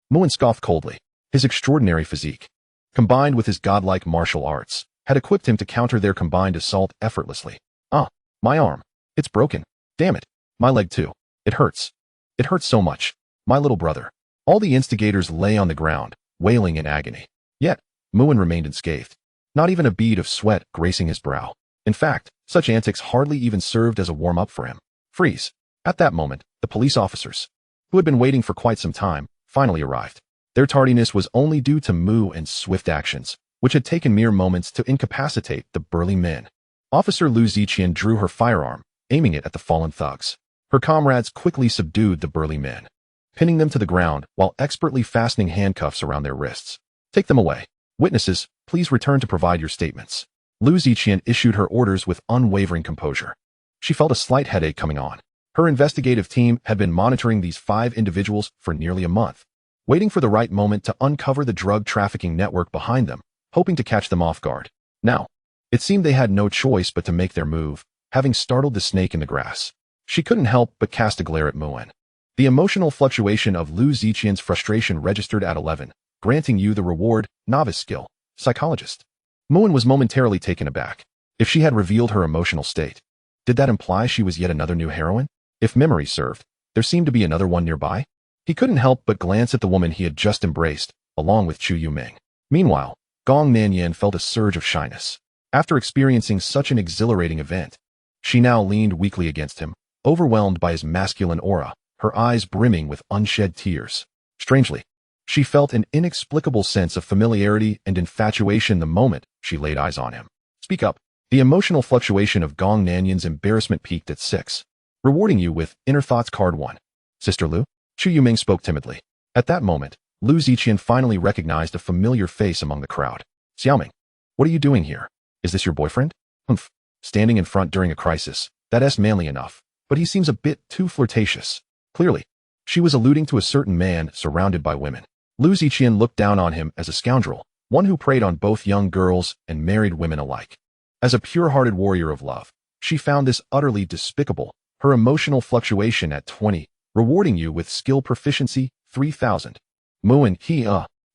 Muin scoffed coldly. His extraordinary physique, combined with his godlike martial arts, had equipped him to counter their combined assault effortlessly. Ah, my arm. It's broken. Damn it. My leg too. It hurts. It hurts so much. My little brother. All the instigators lay on the ground, wailing in agony. Yet, Muin remained unscathed. Not even a bead of sweat gracing his brow. In fact, such antics hardly even served as a warm-up for him. Freeze. At that moment, the police officers, who had been waiting for quite some time, finally arrived. Their tardiness was only due to Muin's swift actions, which had taken mere moments to incapacitate the burly men. Officer Lu Ziqian drew her firearm, aiming it at the fallen thugs. Her comrades quickly subdued the burly men, pinning them to the ground while expertly fastening handcuffs around their wrists. Take them away. Witnesses, please return to provide your statements. Lu Ziqian issued her orders with unwavering composure. She felt a slight headache coming on. Her investigative team had been monitoring these 5 individuals for nearly a month, waiting for the right moment to uncover the drug trafficking network behind them, hoping to catch them off guard. Now, it seemed they had no choice but to make their move, having startled the snake in the grass. She couldn't help but cast a glare at Muin. The emotional fluctuation of Lu Ziqian's frustration registered at 11, granting you the reward, Novice Skill, Psychologist. Muin was momentarily taken aback. If she had revealed her emotional state, did that imply she was yet another new heroine? If memory served, there seemed to be another one nearby. He couldn't help but glance at the woman he had just embraced, along with Chu Yuming. Meanwhile, Gong Nanyan felt a surge of shyness. After experiencing such an exhilarating event, she now leaned weakly against him, overwhelmed by his masculine aura, her eyes brimming with unshed tears. Strangely, she felt an inexplicable sense of familiarity and infatuation the moment she laid eyes on him. Speak up. The emotional fluctuation of Gong Nanyan's embarrassment peaked at 6, rewarding you with Inner Thoughts Card 1. Sister Lu? Chu Yuming spoke timidly. At that moment, Lu Ziqian finally recognized a familiar face among the crowd. Xiaoming, what are you doing here? Is this your boyfriend? Humph. Standing in front during a crisis, that's manly enough, but he seems a bit too flirtatious. Clearly, she was alluding to a certain man surrounded by women. Lu Ziqian looked down on him as a scoundrel, one who preyed on both young girls and married women alike. As a pure-hearted warrior of love, she found this utterly despicable, her emotional fluctuation at 20, rewarding you with Skill Proficiency, 3000. Muin,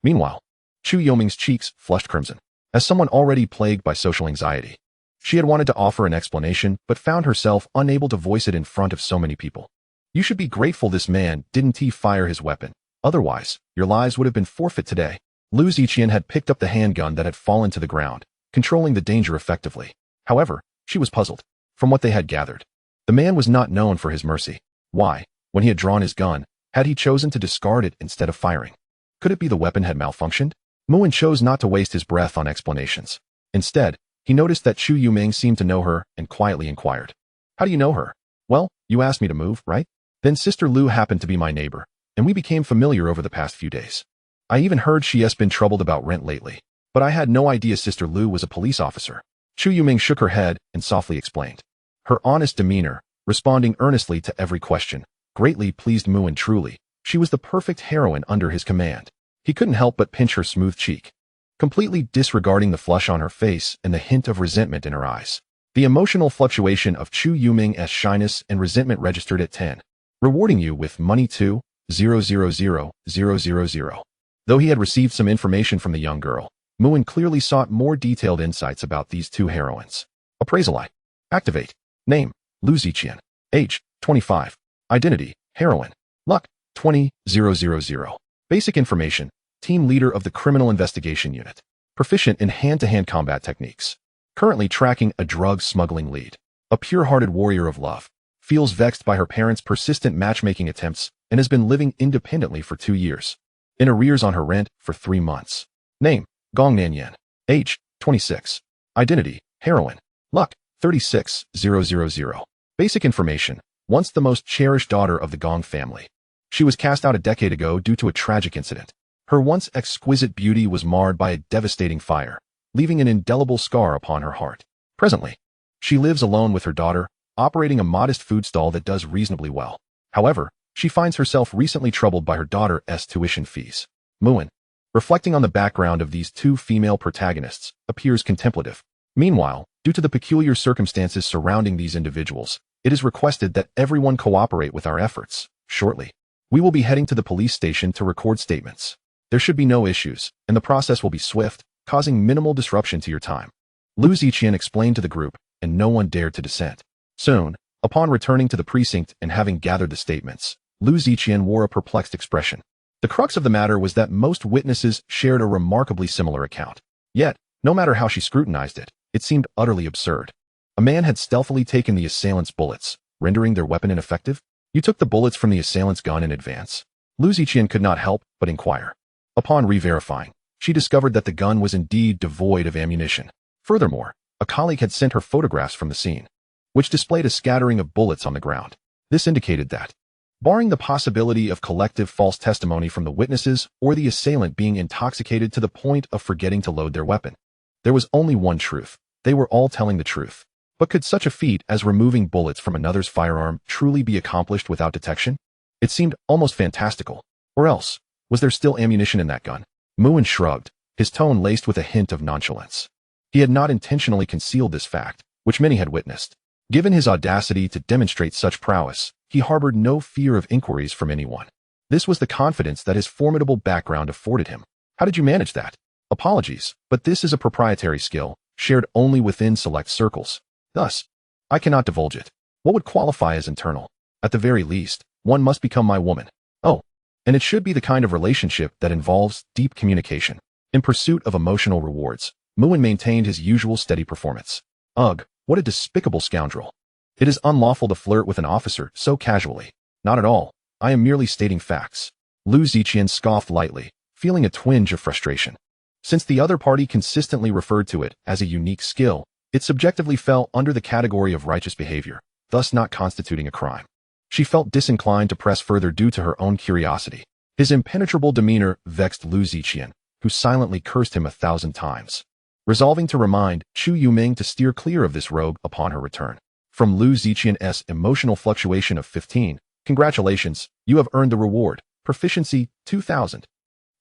Meanwhile, Chu Yoming's cheeks flushed crimson. As someone already plagued by social anxiety, she had wanted to offer an explanation but found herself unable to voice it in front of so many people. You should be grateful this man didn't fire his weapon. Otherwise, your lives would have been forfeit today. Lu Ziqian had picked up the handgun that had fallen to the ground, controlling the danger effectively. However, she was puzzled. From what they had gathered, the man was not known for his mercy. Why, when he had drawn his gun, Had he chosen to discard it instead of firing? Could it be the weapon had malfunctioned? Muin chose not to waste his breath on explanations. Instead, he noticed that Chu Yuming seemed to know her and quietly inquired. How do you know her? Well, you asked me to move, right? Then Sister Lu happened to be my neighbor, and we became familiar over the past few days. I even heard she has been troubled about rent lately, but I had no idea Sister Lu was a police officer. Chu Yuming shook her head and softly explained. Her honest demeanor, responding earnestly to every question, greatly pleased Muin truly. She was the perfect heroine under his command. He couldn't help but pinch her smooth cheek, completely disregarding the flush on her face and the hint of resentment in her eyes. The emotional fluctuation of Chu Yuming's shyness and resentment registered at 10, rewarding you with money to 000,000. Though he had received some information from the young girl, Muin clearly sought more detailed insights about these two heroines. Appraisal I. Activate. Name, Lu Ziqian. Age, 25. Identity, heroine. Luck, 20,000. Basic information, team leader of the Criminal Investigation Unit. Proficient in hand-to-hand combat techniques. Currently tracking a drug smuggling lead. A pure-hearted warrior of love. Feels vexed by her parents' persistent matchmaking attempts and has been living independently for 2 years. In arrears on her rent for 3 months. Name, Gong Nanyan. Age, 26. Identity, heroine. Luck, 36,000. Basic information, once the most cherished daughter of the Gong family. She was cast out a decade ago due to a tragic incident. Her once exquisite beauty was marred by a devastating fire, leaving an indelible scar upon her heart. Presently, she lives alone with her daughter, operating a modest food stall that does reasonably well. However, she finds herself recently troubled by her daughter's tuition fees. Muin, reflecting on the background of these two female protagonists, appears contemplative. Meanwhile, due to the peculiar circumstances surrounding these individuals, it is requested that everyone cooperate with our efforts. Shortly, we will be heading to the police station to record statements. There should be no issues, and the process will be swift, causing minimal disruption to your time. Lu Ziqian explained to the group, and no one dared to dissent. Soon, upon returning to the precinct and having gathered the statements, Lu Ziqian wore a perplexed expression. The crux of the matter was that most witnesses shared a remarkably similar account. Yet, no matter how she scrutinized it, it seemed utterly absurd. A man had stealthily taken the assailant's bullets, rendering their weapon ineffective? You took the bullets from the assailant's gun in advance? Lu Ziqian could not help but inquire. Upon re-verifying, she discovered that the gun was indeed devoid of ammunition. Furthermore, a colleague had sent her photographs from the scene, which displayed a scattering of bullets on the ground. This indicated that, barring the possibility of collective false testimony from the witnesses or the assailant being intoxicated to the point of forgetting to load their weapon, there was only one truth. They were all telling the truth. But could such a feat as removing bullets from another's firearm truly be accomplished without detection? It seemed almost fantastical. Or else, was there still ammunition in that gun? Muin shrugged, his tone laced with a hint of nonchalance. He had not intentionally concealed this fact, which many had witnessed. Given his audacity to demonstrate such prowess, he harbored no fear of inquiries from anyone. This was the confidence that his formidable background afforded him. How did you manage that? Apologies, but this is a proprietary skill, shared only within select circles. Thus, I cannot divulge it. What would qualify as internal? At the very least, one must become my woman. Oh, and it should be the kind of relationship that involves deep communication. In pursuit of emotional rewards, Muin maintained his usual steady performance. Ugh, what a despicable scoundrel. It is unlawful to flirt with an officer so casually. Not at all. I am merely stating facts. Lu Ziqian scoffed lightly, feeling a twinge of frustration. Since the other party consistently referred to it as a unique skill, it subjectively fell under the category of righteous behavior, thus not constituting a crime. She felt disinclined to press further due to her own curiosity. His impenetrable demeanor vexed Lu Ziqian, who silently cursed him 1,000 times. Resolving to remind Chu Yuming to steer clear of this rogue upon her return. From Lu Ziqian's emotional fluctuation of 15, congratulations, you have earned the reward, proficiency 2,000.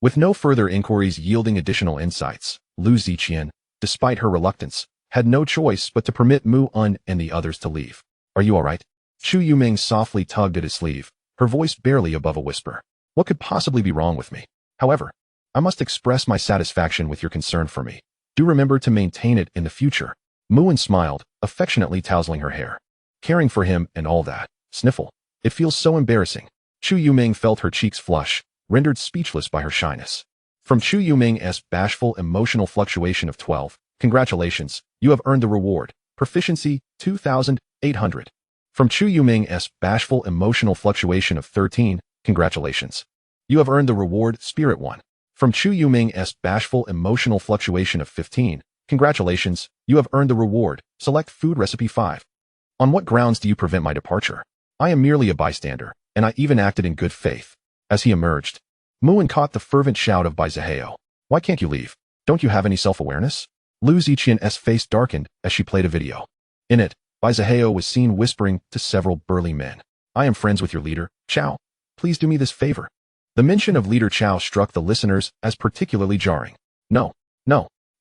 With no further inquiries yielding additional insights, Lu Ziqian, despite her reluctance, had no choice but to permit Muin and the others to leave. Are you all right? Chu Yuming softly tugged at his sleeve, her voice barely above a whisper. What could possibly be wrong with me? However, I must express my satisfaction with your concern for me. Do remember to maintain it in the future. Muin smiled, affectionately tousling her hair. Caring for him and all that. Sniffle. It feels so embarrassing. Chu Yuming felt her cheeks flush, rendered speechless by her shyness. From Chu Yuming's bashful emotional fluctuation of 12, congratulations, you have earned the reward, proficiency 2,800. From Chu Yuming's bashful emotional fluctuation of 13, Congratulations. You have earned the reward Spirit 1. From Chu Yuming's bashful emotional fluctuation of 15. Congratulations, you have earned the reward. Select food recipe 5. On what grounds do you prevent my departure? I am merely a bystander, and I even acted in good faith. As he emerged, Muin caught the fervent shout of Bai Zihao. Why can't you leave? Don't you have any self-awareness? Lu Ziqian's face darkened as she played a video. In it, Bai Zihao was seen whispering to several burly men. I am friends with your leader, Chao. Please do me this favor. The mention of Leader Chao struck the listeners as particularly jarring. No,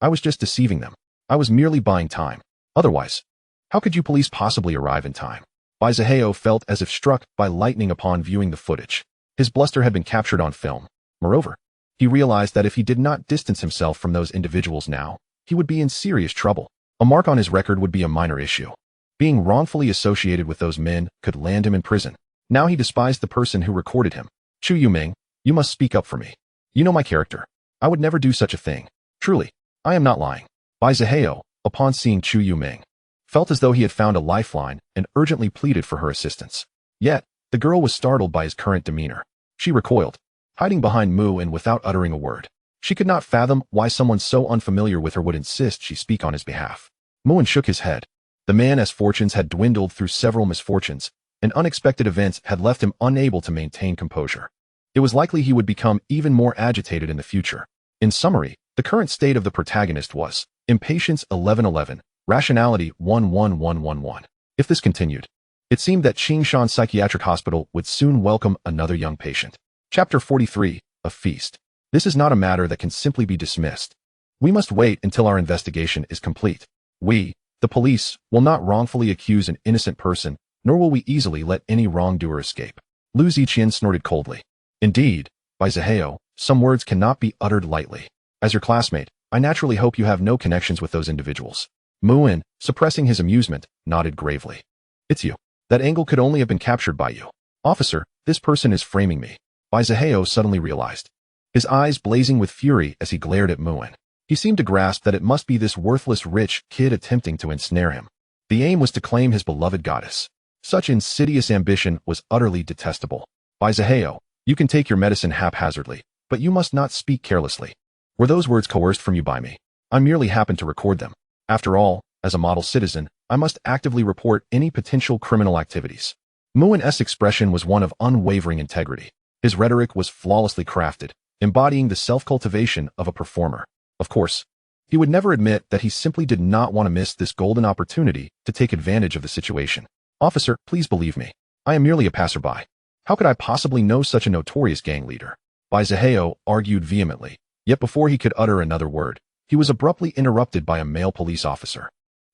I was just deceiving them. I was merely buying time. Otherwise, how could you police possibly arrive in time? Bai Zihao felt as if struck by lightning upon viewing the footage. His bluster had been captured on film. Moreover, he realized that if he did not distance himself from those individuals now, he would be in serious trouble. A mark on his record would be a minor issue. Being wrongfully associated with those men could land him in prison. Now he despised the person who recorded him. Chu Yuming, you must speak up for me. You know my character. I would never do such a thing. Truly, I am not lying. Bai Zihao, upon seeing Chu Yuming, felt as though he had found a lifeline and urgently pleaded for her assistance. Yet, the girl was startled by his current demeanor. She recoiled, hiding behind Mu and without uttering a word. She could not fathom why someone so unfamiliar with her would insist she speak on his behalf. Muin shook his head. The man's fortunes had dwindled through several misfortunes, and unexpected events had left him unable to maintain composure. It was likely he would become even more agitated in the future. In summary, the current state of the protagonist was impatience 1111, rationality 11111. If this continued, it seemed that Qingshan Psychiatric Hospital would soon welcome another young patient. Chapter 43, A Feast. This is not a matter that can simply be dismissed. We must wait until our investigation is complete. We, the police, will not wrongfully accuse an innocent person, nor will we easily let any wrongdoer escape. Lu Ziqian snorted coldly. Indeed, Bai Zihao, some words cannot be uttered lightly. As your classmate, I naturally hope you have no connections with those individuals. Muin, suppressing his amusement, nodded gravely. It's you. That angle could only have been captured by you. Officer, this person is framing me. Bai Zihao suddenly realized, his eyes blazing with fury as he glared at Muin. He seemed to grasp that it must be this worthless rich kid attempting to ensnare him. The aim was to claim his beloved goddess. Such insidious ambition was utterly detestable. Bai Zihao, you can take your medicine haphazardly, but you must not speak carelessly. Were those words coerced from you by me? I merely happened to record them. After all, as a model citizen, I must actively report any potential criminal activities. Muin's expression was one of unwavering integrity. His rhetoric was flawlessly crafted, embodying the self-cultivation of a performer. Of course, he would never admit that he simply did not want to miss this golden opportunity to take advantage of the situation. Officer, please believe me. I am merely a passerby. How could I possibly know such a notorious gang leader? Bai Zihao argued vehemently, yet before he could utter another word, he was abruptly interrupted by a male police officer.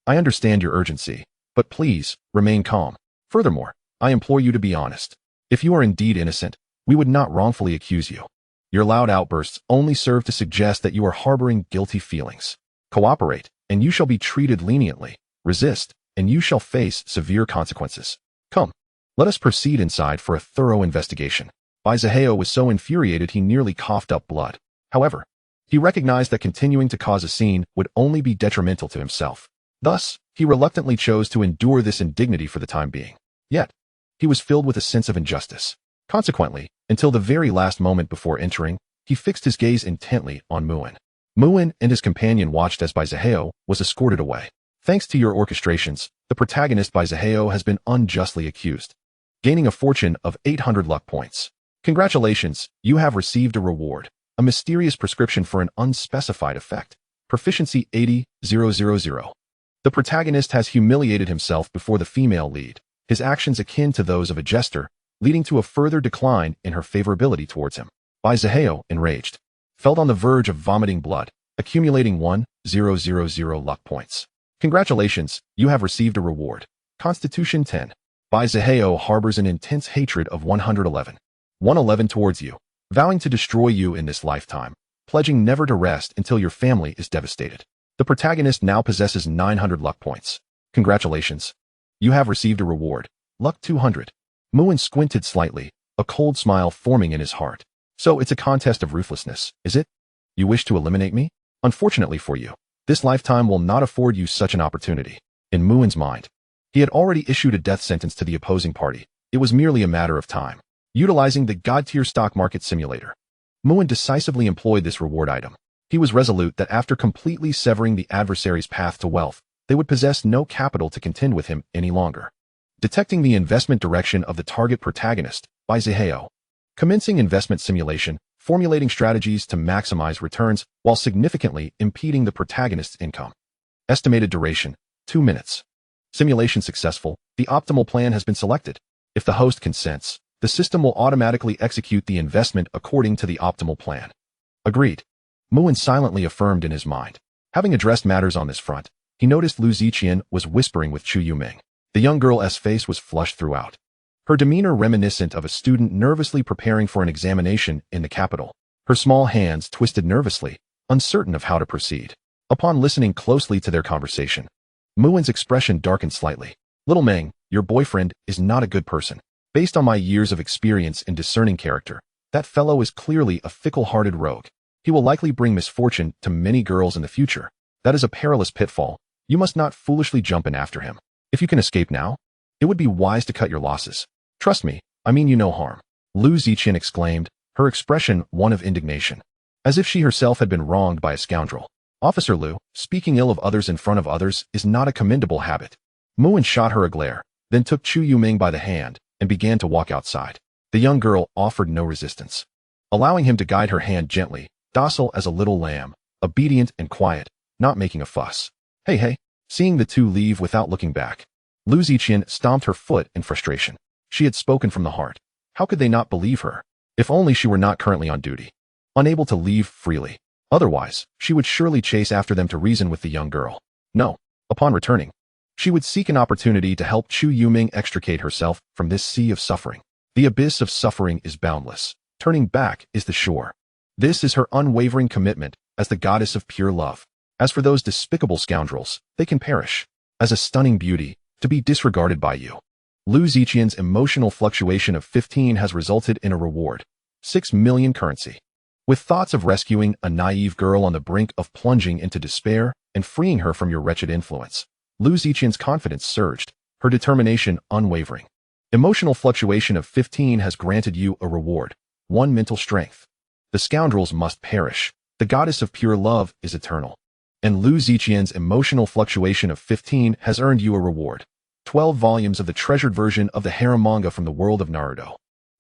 I understand your urgency, but please, remain calm. Furthermore, I implore you to be honest. If you are indeed innocent, we would not wrongfully accuse you. Your loud outbursts only serve to suggest that you are harboring guilty feelings. Cooperate, and you shall be treated leniently. Resist, and you shall face severe consequences. Come, let us proceed inside for a thorough investigation. Bai Zihao was so infuriated he nearly coughed up blood. However, he recognized that continuing to cause a scene would only be detrimental to himself. Thus, he reluctantly chose to endure this indignity for the time being. Yet, he was filled with a sense of injustice. Consequently, until the very last moment before entering, he fixed his gaze intently on Muin. Muin and his companion watched as Bai Zihao was escorted away. Thanks to your orchestrations, the protagonist Bai Zihao has been unjustly accused, gaining a fortune of 800 luck points. Congratulations, you have received a reward. A mysterious prescription for an unspecified effect. Proficiency 80,000. The protagonist has humiliated himself before the female lead, his actions akin to those of a jester, leading to a further decline in her favorability towards him. Bai Zihao, enraged, felt on the verge of vomiting blood, accumulating 1,000 luck points. Congratulations, you have received a reward. Constitution 10. Bai Zihao harbors an intense hatred of 111 towards you, vowing to destroy you in this lifetime, pledging never to rest until your family is devastated. The protagonist now possesses 900 luck points. Congratulations. You have received a reward. Luck 200. Muin squinted slightly, a cold smile forming in his heart. So it's a contest of ruthlessness, is it? You wish to eliminate me? Unfortunately for you, this lifetime will not afford you such an opportunity. In Muin's mind, he had already issued a death sentence to the opposing party. It was merely a matter of time. Utilizing the God-tier stock market simulator, Muin decisively employed this reward item. He was resolute that after completely severing the adversary's path to wealth, they would possess no capital to contend with him any longer. Detecting the investment direction of the target protagonist by Ziheo. Commencing investment simulation, formulating strategies to maximize returns while significantly impeding the protagonist's income. Estimated duration, 2 minutes. Simulation successful, the optimal plan has been selected. If the host consents, the system will automatically execute the investment according to the optimal plan. Agreed. Muin silently affirmed in his mind. Having addressed matters on this front, he noticed Lu Ziqian was whispering with Chu Yuming. The young girl's face was flushed throughout. Her demeanor reminiscent of a student nervously preparing for an examination in the capital. Her small hands twisted nervously, uncertain of how to proceed. Upon listening closely to their conversation, Muin's expression darkened slightly. Little Meng, your boyfriend is not a good person. Based on my years of experience in discerning character, that fellow is clearly a fickle-hearted rogue. He will likely bring misfortune to many girls in the future. That is a perilous pitfall. You must not foolishly jump in after him. If you can escape now, it would be wise to cut your losses. Trust me, I mean you no harm. Lu Ziqian exclaimed, her expression one of indignation, as if she herself had been wronged by a scoundrel. Officer Lu, speaking ill of others in front of others is not a commendable habit. Muin shot her a glare, then took Chu Yuming by the hand and began to walk outside. The young girl offered no resistance, allowing him to guide her hand gently, docile as a little lamb, obedient and quiet, not making a fuss. Hey, seeing the two leave without looking back, Lu Ziqian stomped her foot in frustration. She had spoken from the heart. How could they not believe her? If only she were not currently on duty, unable to leave freely. Otherwise, she would surely chase after them to reason with the young girl. No, upon returning, she would seek an opportunity to help Chu Yuming extricate herself from this sea of suffering. The abyss of suffering is boundless. Turning back is the shore. This is her unwavering commitment as the goddess of pure love. As for those despicable scoundrels, they can perish. As a stunning beauty, to be disregarded by you. Lu Ziqian's emotional fluctuation of 15 has resulted in a reward. 6 million currency. With thoughts of rescuing a naive girl on the brink of plunging into despair and freeing her from your wretched influence, Lu Ziqian's confidence surged, her determination unwavering. Emotional fluctuation of 15 has granted you a reward. 1 mental strength. The scoundrels must perish. The goddess of pure love is eternal. And Lu Ziqian's emotional fluctuation of 15 has earned you a reward. 12 volumes of the treasured version of the harem manga from the world of Naruto.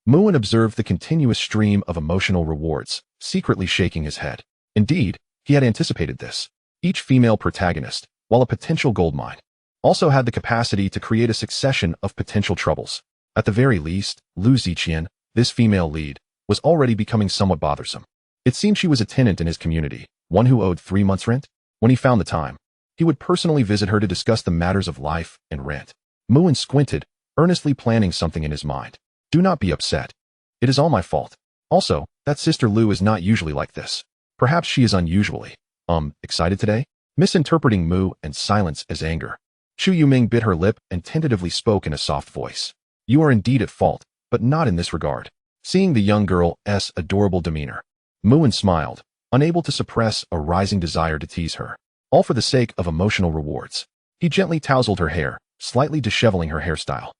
Muin observed the continuous stream of emotional rewards, secretly shaking his head. Indeed, he had anticipated this. Each female protagonist, while a potential goldmine, also had the capacity to create a succession of potential troubles. At the very least, Lu Ziqian, this female lead, was already becoming somewhat bothersome. It seemed she was a tenant in his community, one who owed 3 months' rent. When he found the time, he would personally visit her to discuss the matters of life and rent. Muin squinted, earnestly planning something in his mind. Do not be upset. It is all my fault. Also, that sister Lu is not usually like this. Perhaps she is unusually, excited today? Misinterpreting Mu and silence as anger, Chu Yuming bit her lip and tentatively spoke in a soft voice. You are indeed at fault, but not in this regard. Seeing the young girl's adorable demeanor, Muin smiled, unable to suppress a rising desire to tease her, all for the sake of emotional rewards. He gently tousled her hair, slightly disheveling her hairstyle.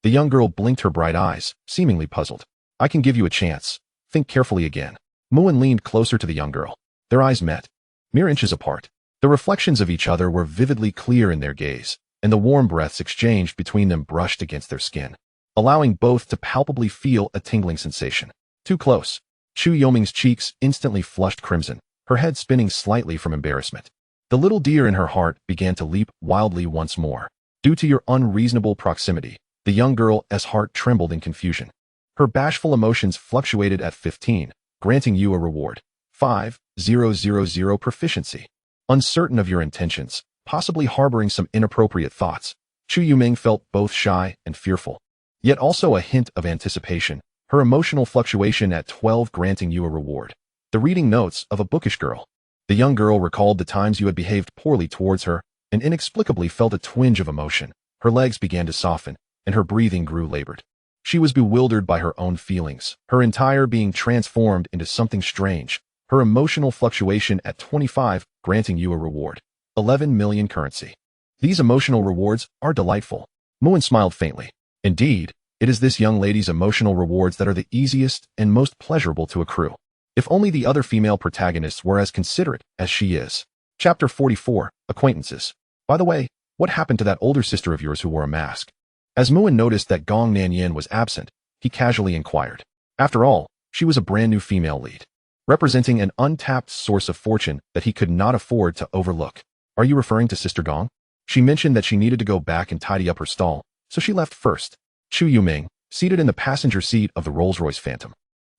The young girl blinked her bright eyes, seemingly puzzled. I can give you a chance. Think carefully again. Muin leaned closer to the young girl. Their eyes met, mere inches apart. The reflections of each other were vividly clear in their gaze, and the warm breaths exchanged between them brushed against their skin, allowing both to palpably feel a tingling sensation. Too close. Chu Yoming's cheeks instantly flushed crimson, her head spinning slightly from embarrassment. The little deer in her heart began to leap wildly once more. Due to your unreasonable proximity, the young girl's heart trembled in confusion. Her bashful emotions fluctuated at 15, granting you a reward. 5,000 proficiency. Uncertain of your intentions, possibly harboring some inappropriate thoughts, Chu Yuming felt both shy and fearful, yet also a hint of anticipation, her emotional fluctuation at 12 granting you a reward. The reading notes of a bookish girl. The young girl recalled the times you had behaved poorly towards her and inexplicably felt a twinge of emotion. Her legs began to soften, and her breathing grew labored. She was bewildered by her own feelings, her entire being transformed into something strange, her emotional fluctuation at 25, granting you a reward. 11 million currency. These emotional rewards are delightful. Muin smiled faintly. Indeed, It is this young lady's emotional rewards that are the easiest and most pleasurable to accrue. If only the other female protagonists were as considerate as she is. Chapter 44, Acquaintances. By the way, what happened to that older sister of yours who wore a mask? As Muin noticed that Gong Nanyan was absent, he casually inquired. After all, she was a brand new female lead, representing an untapped source of fortune that he could not afford to overlook. Are you referring to Sister Gong? She mentioned that she needed to go back and tidy up her stall, so she left first. Chu Yuming, seated in the passenger seat of the Rolls-Royce Phantom,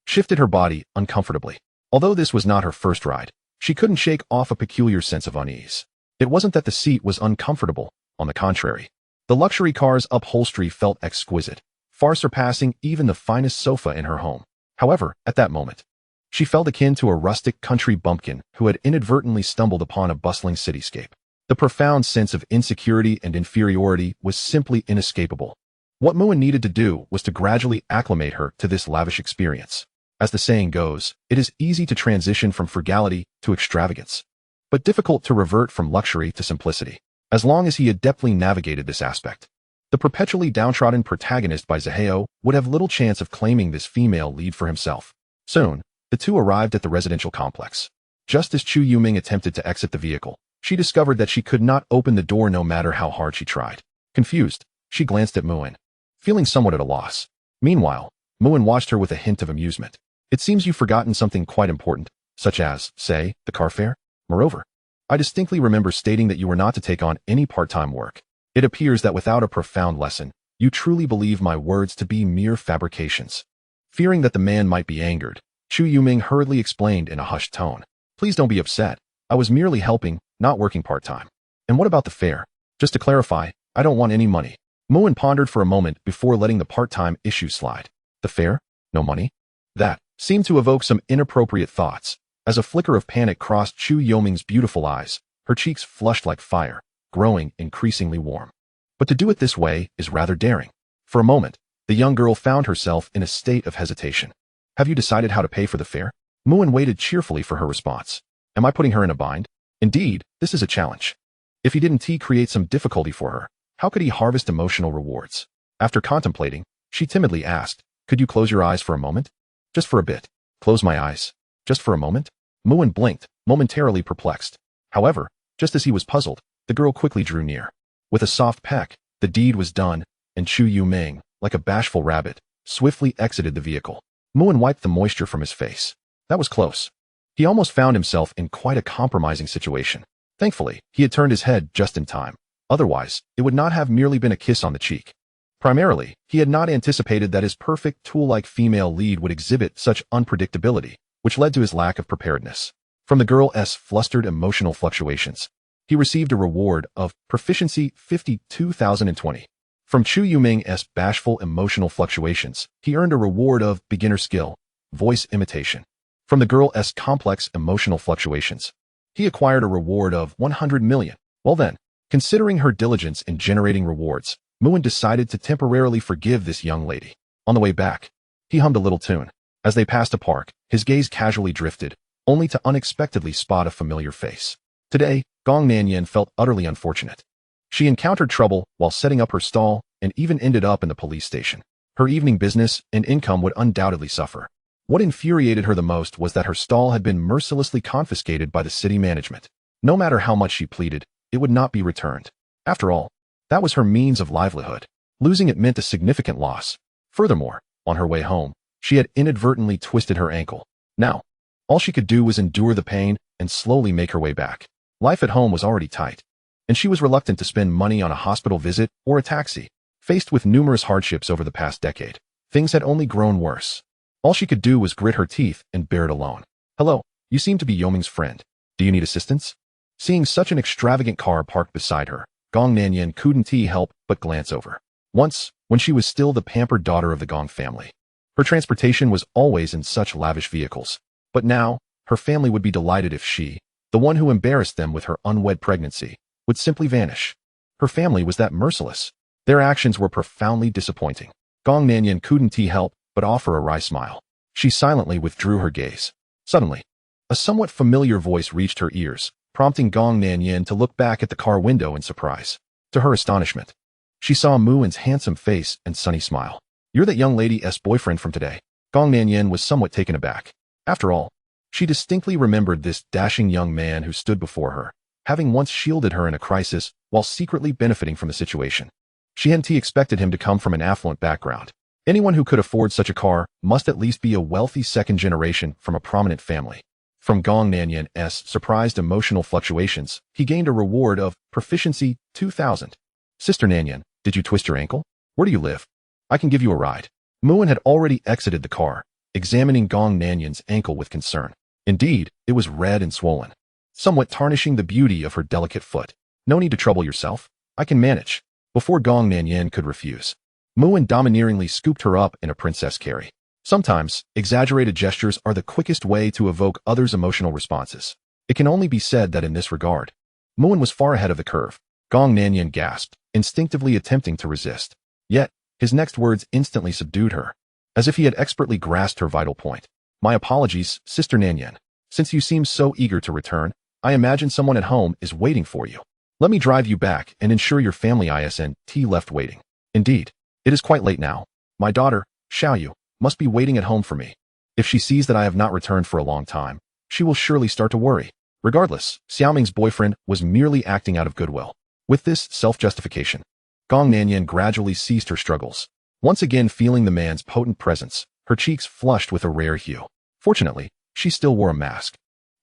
shifted her body uncomfortably. Although this was not her first ride, she couldn't shake off a peculiar sense of unease. It wasn't that the seat was uncomfortable, on the contrary. The luxury car's upholstery felt exquisite, far surpassing even the finest sofa in her home. However, at that moment, she felt akin to a rustic country bumpkin who had inadvertently stumbled upon a bustling cityscape. The profound sense of insecurity and inferiority was simply inescapable. What Muin needed to do was to gradually acclimate her to this lavish experience. As the saying goes, it is easy to transition from frugality to extravagance, but difficult to revert from luxury to simplicity. As long as he adeptly navigated this aspect, the perpetually downtrodden protagonist by Zaheo would have little chance of claiming this female lead for himself. Soon, the two arrived at the residential complex. Just as Chu Yuming attempted to exit the vehicle, she discovered that she could not open the door no matter how hard she tried. Confused, she glanced at Muin, feeling somewhat at a loss. Meanwhile, Muin watched her with a hint of amusement. It seems you've forgotten something quite important, such as, say, the car fare. Moreover, I distinctly remember stating that you were not to take on any part-time work. It appears that without a profound lesson, you truly believe my words to be mere fabrications. Fearing that the man might be angered, Chu Yuming hurriedly explained in a hushed tone. Please don't be upset. I was merely helping, not working part-time. And what about the fare? Just to clarify, I don't want any money. Muin pondered for a moment before letting the part-time issue slide. The fare? No money? That seemed to evoke some inappropriate thoughts. As a flicker of panic crossed Chu Yuming's beautiful eyes, her cheeks flushed like fire, growing increasingly warm. But to do it this way is rather daring. For a moment, the young girl found herself in a state of hesitation. Have you decided how to pay for the fare? Muin waited cheerfully for her response. Am I putting her in a bind? Indeed, this is a challenge. If he didn't create some difficulty for her, how could he harvest emotional rewards? After contemplating, she timidly asked, could you close your eyes for a moment? Just for a bit. Close my eyes. Just for a moment? Muin blinked, momentarily perplexed. However, just as he was puzzled, the girl quickly drew near. With a soft peck, the deed was done, and Chu Yuming, like a bashful rabbit, swiftly exited the vehicle. Muin wiped the moisture from his face. That was close. He almost found himself in quite a compromising situation. Thankfully, he had turned his head just in time. Otherwise, it would not have merely been a kiss on the cheek. Primarily, he had not anticipated that his perfect tool-like female lead would exhibit such unpredictability, which led to his lack of preparedness. From the girl's flustered emotional fluctuations, he received a reward of Proficiency 52,020. From Chu Yuming's bashful emotional fluctuations, he earned a reward of Beginner Skill, Voice Imitation. From the girl's complex emotional fluctuations, he acquired a reward of 100 million. Well then, considering her diligence in generating rewards, Muin decided to temporarily forgive this young lady. On the way back, he hummed a little tune. As they passed a park, his gaze casually drifted, only to unexpectedly spot a familiar face. Today, Gong Nanyan felt utterly unfortunate. She encountered trouble while setting up her stall and even ended up in the police station. Her evening business and income would undoubtedly suffer. What infuriated her the most was that her stall had been mercilessly confiscated by the city management. No matter how much she pleaded, it would not be returned. After all, that was her means of livelihood. Losing it meant a significant loss. Furthermore, on her way home, she had inadvertently twisted her ankle. Now, all she could do was endure the pain and slowly make her way back. Life at home was already tight, and she was reluctant to spend money on a hospital visit or a taxi. Faced with numerous hardships over the past decade, things had only grown worse. All she could do was grit her teeth and bear it alone. Hello, you seem to be Yoming's friend. Do you need assistance? Seeing such an extravagant car parked beside her, Gong Nanyan couldn't help but glance over. Once, when she was still the pampered daughter of the Gong family, her transportation was always in such lavish vehicles. But now, her family would be delighted if she, the one who embarrassed them with her unwed pregnancy, would simply vanish. Her family was that merciless. Their actions were profoundly disappointing. Gong Nanyan couldn't help but offer a wry smile. She silently withdrew her gaze. Suddenly, a somewhat familiar voice reached her ears, prompting Gong Nanyan to look back at the car window in surprise. To her astonishment, she saw Muin's handsome face and sunny smile. You're that young lady's boyfriend from today. Gong Nanyan was somewhat taken aback. After all, she distinctly remembered this dashing young man who stood before her, having once shielded her in a crisis while secretly benefiting from the situation. She hadn't expected him to come from an affluent background. Anyone who could afford such a car must at least be a wealthy second generation from a prominent family. From Gong Nanyan's surprised emotional fluctuations, he gained a reward of proficiency 2,000. Sister Nanyan, did you twist your ankle? Where do you live? I can give you a ride. Muin had already exited the car, examining Gong Nanyan's ankle with concern. Indeed, it was red and swollen, somewhat tarnishing the beauty of her delicate foot. No need to trouble yourself. I can manage. Before Gong Nanyan could refuse, Muin domineeringly scooped her up in a princess carry. Sometimes, exaggerated gestures are the quickest way to evoke others' emotional responses. It can only be said that in this regard, Muin was far ahead of the curve. Gong Nanyan gasped, instinctively attempting to resist. Yet, his next words instantly subdued her, as if he had expertly grasped her vital point. My apologies, Sister Nanyan. Since you seem so eager to return, I imagine someone at home is waiting for you. Let me drive you back and ensure your family isn't left waiting. Indeed, it is quite late now. My daughter, Xiaoyu, must be waiting at home for me. If she sees that I have not returned for a long time, she will surely start to worry. Regardless, Xiaoming's boyfriend was merely acting out of goodwill. With this self-justification, Gong Nanyan gradually ceased her struggles. Once again feeling the man's potent presence, her cheeks flushed with a rare hue. Fortunately, she still wore a mask,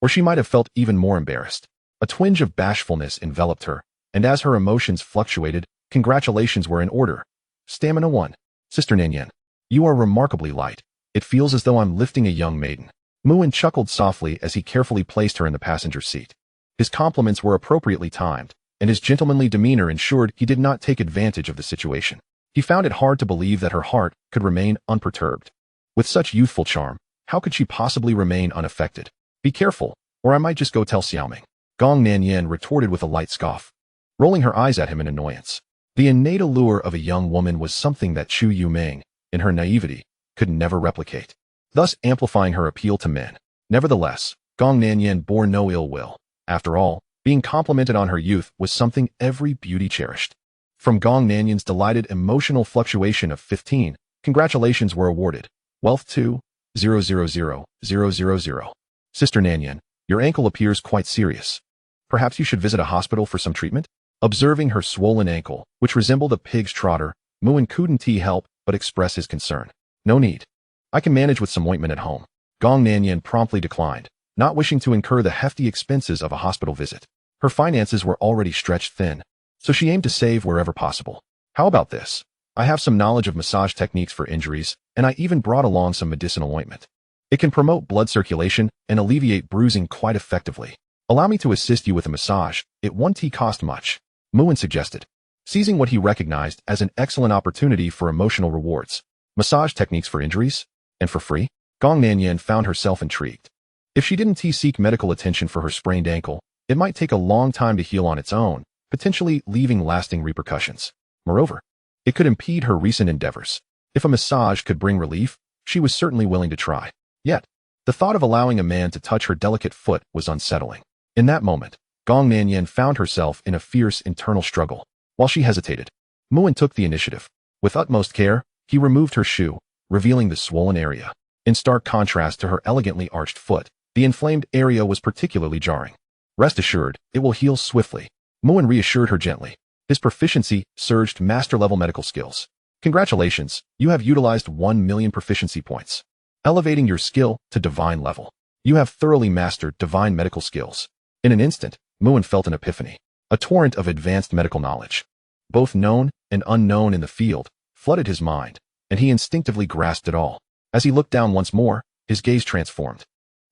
or she might have felt even more embarrassed. A twinge of bashfulness enveloped her, and as her emotions fluctuated, congratulations were in order. Stamina 1. Sister Nanyan, you are remarkably light. It feels as though I'm lifting a young maiden. Muin chuckled softly as he carefully placed her in the passenger seat. His compliments were appropriately timed, and his gentlemanly demeanor ensured he did not take advantage of the situation. He found it hard to believe that her heart could remain unperturbed. With such youthful charm, how could she possibly remain unaffected? Be careful, or I might just go tell Xiaoming. Gong Nanyan retorted with a light scoff, rolling her eyes at him in annoyance. The innate allure of a young woman was something that Chu Yuming, in her naivety, could never replicate, thus amplifying her appeal to men. Nevertheless, Gong Nanyan bore no ill will. After all, being complimented on her youth was something every beauty cherished. From Gong Nanyan's delighted emotional fluctuation of 15, congratulations were awarded. Wealth 2,000,000. Sister Nanyan, your ankle appears quite serious. Perhaps you should visit a hospital for some treatment? Observing her swollen ankle, which resembled a pig's trotter, Muin couldn't help but express his concern. No need. I can manage with some ointment at home. Gong Nanyan promptly declined, not wishing to incur the hefty expenses of a hospital visit. Her finances were already stretched thin, so she aimed to save wherever possible. How about this? I have some knowledge of massage techniques for injuries, and I even brought along some medicinal ointment. It can promote blood circulation and alleviate bruising quite effectively. Allow me to assist you with a massage. It won't cost much, Muin suggested, seizing what he recognized as an excellent opportunity for emotional rewards. Massage techniques for injuries? And for free? Gong Nanyan found herself intrigued. If she didn't seek medical attention for her sprained ankle, it might take a long time to heal on its own, potentially leaving lasting repercussions. Moreover, it could impede her recent endeavors. If a massage could bring relief, she was certainly willing to try. Yet, the thought of allowing a man to touch her delicate foot was unsettling. In that moment, Gong Nanyan found herself in a fierce internal struggle. While she hesitated, Muin took the initiative. With utmost care, he removed her shoe, revealing the swollen area. In stark contrast to her elegantly arched foot, the inflamed area was particularly jarring. Rest assured, it will heal swiftly, Muin reassured her gently. His proficiency surged master-level medical skills. Congratulations, you have utilized 1,000,000 proficiency points, elevating your skill to divine level. You have thoroughly mastered divine medical skills. In an instant, Muin felt an epiphany. A torrent of advanced medical knowledge, both known and unknown in the field, flooded his mind, and he instinctively grasped it all. As he looked down once more, his gaze transformed.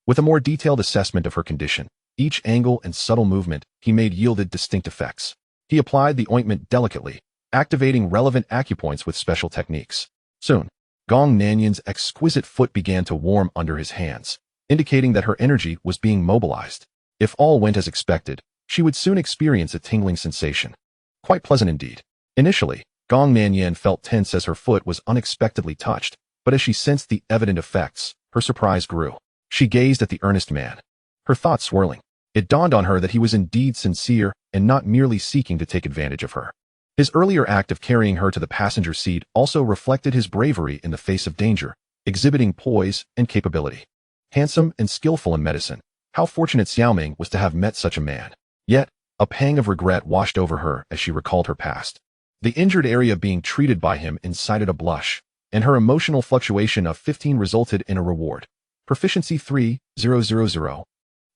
With a more detailed assessment of her condition, each angle and subtle movement he made yielded distinct effects. He applied the ointment delicately, activating relevant acupoints with special techniques. Soon, Gong Nanyan's exquisite foot began to warm under his hands, indicating that her energy was being mobilized. If all went as expected, she would soon experience a tingling sensation. Quite pleasant indeed. Initially, Gong Nanyan felt tense as her foot was unexpectedly touched, but as she sensed the evident effects, her surprise grew. She gazed at the earnest man, her thoughts swirling. It dawned on her that he was indeed sincere and not merely seeking to take advantage of her. His earlier act of carrying her to the passenger seat also reflected his bravery in the face of danger, exhibiting poise and capability. Handsome and skillful in medicine, how fortunate Xiaoming was to have met such a man. Yet, a pang of regret washed over her as she recalled her past. The injured area being treated by him incited a blush, and her emotional fluctuation of 15 resulted in a reward. Proficiency 3000.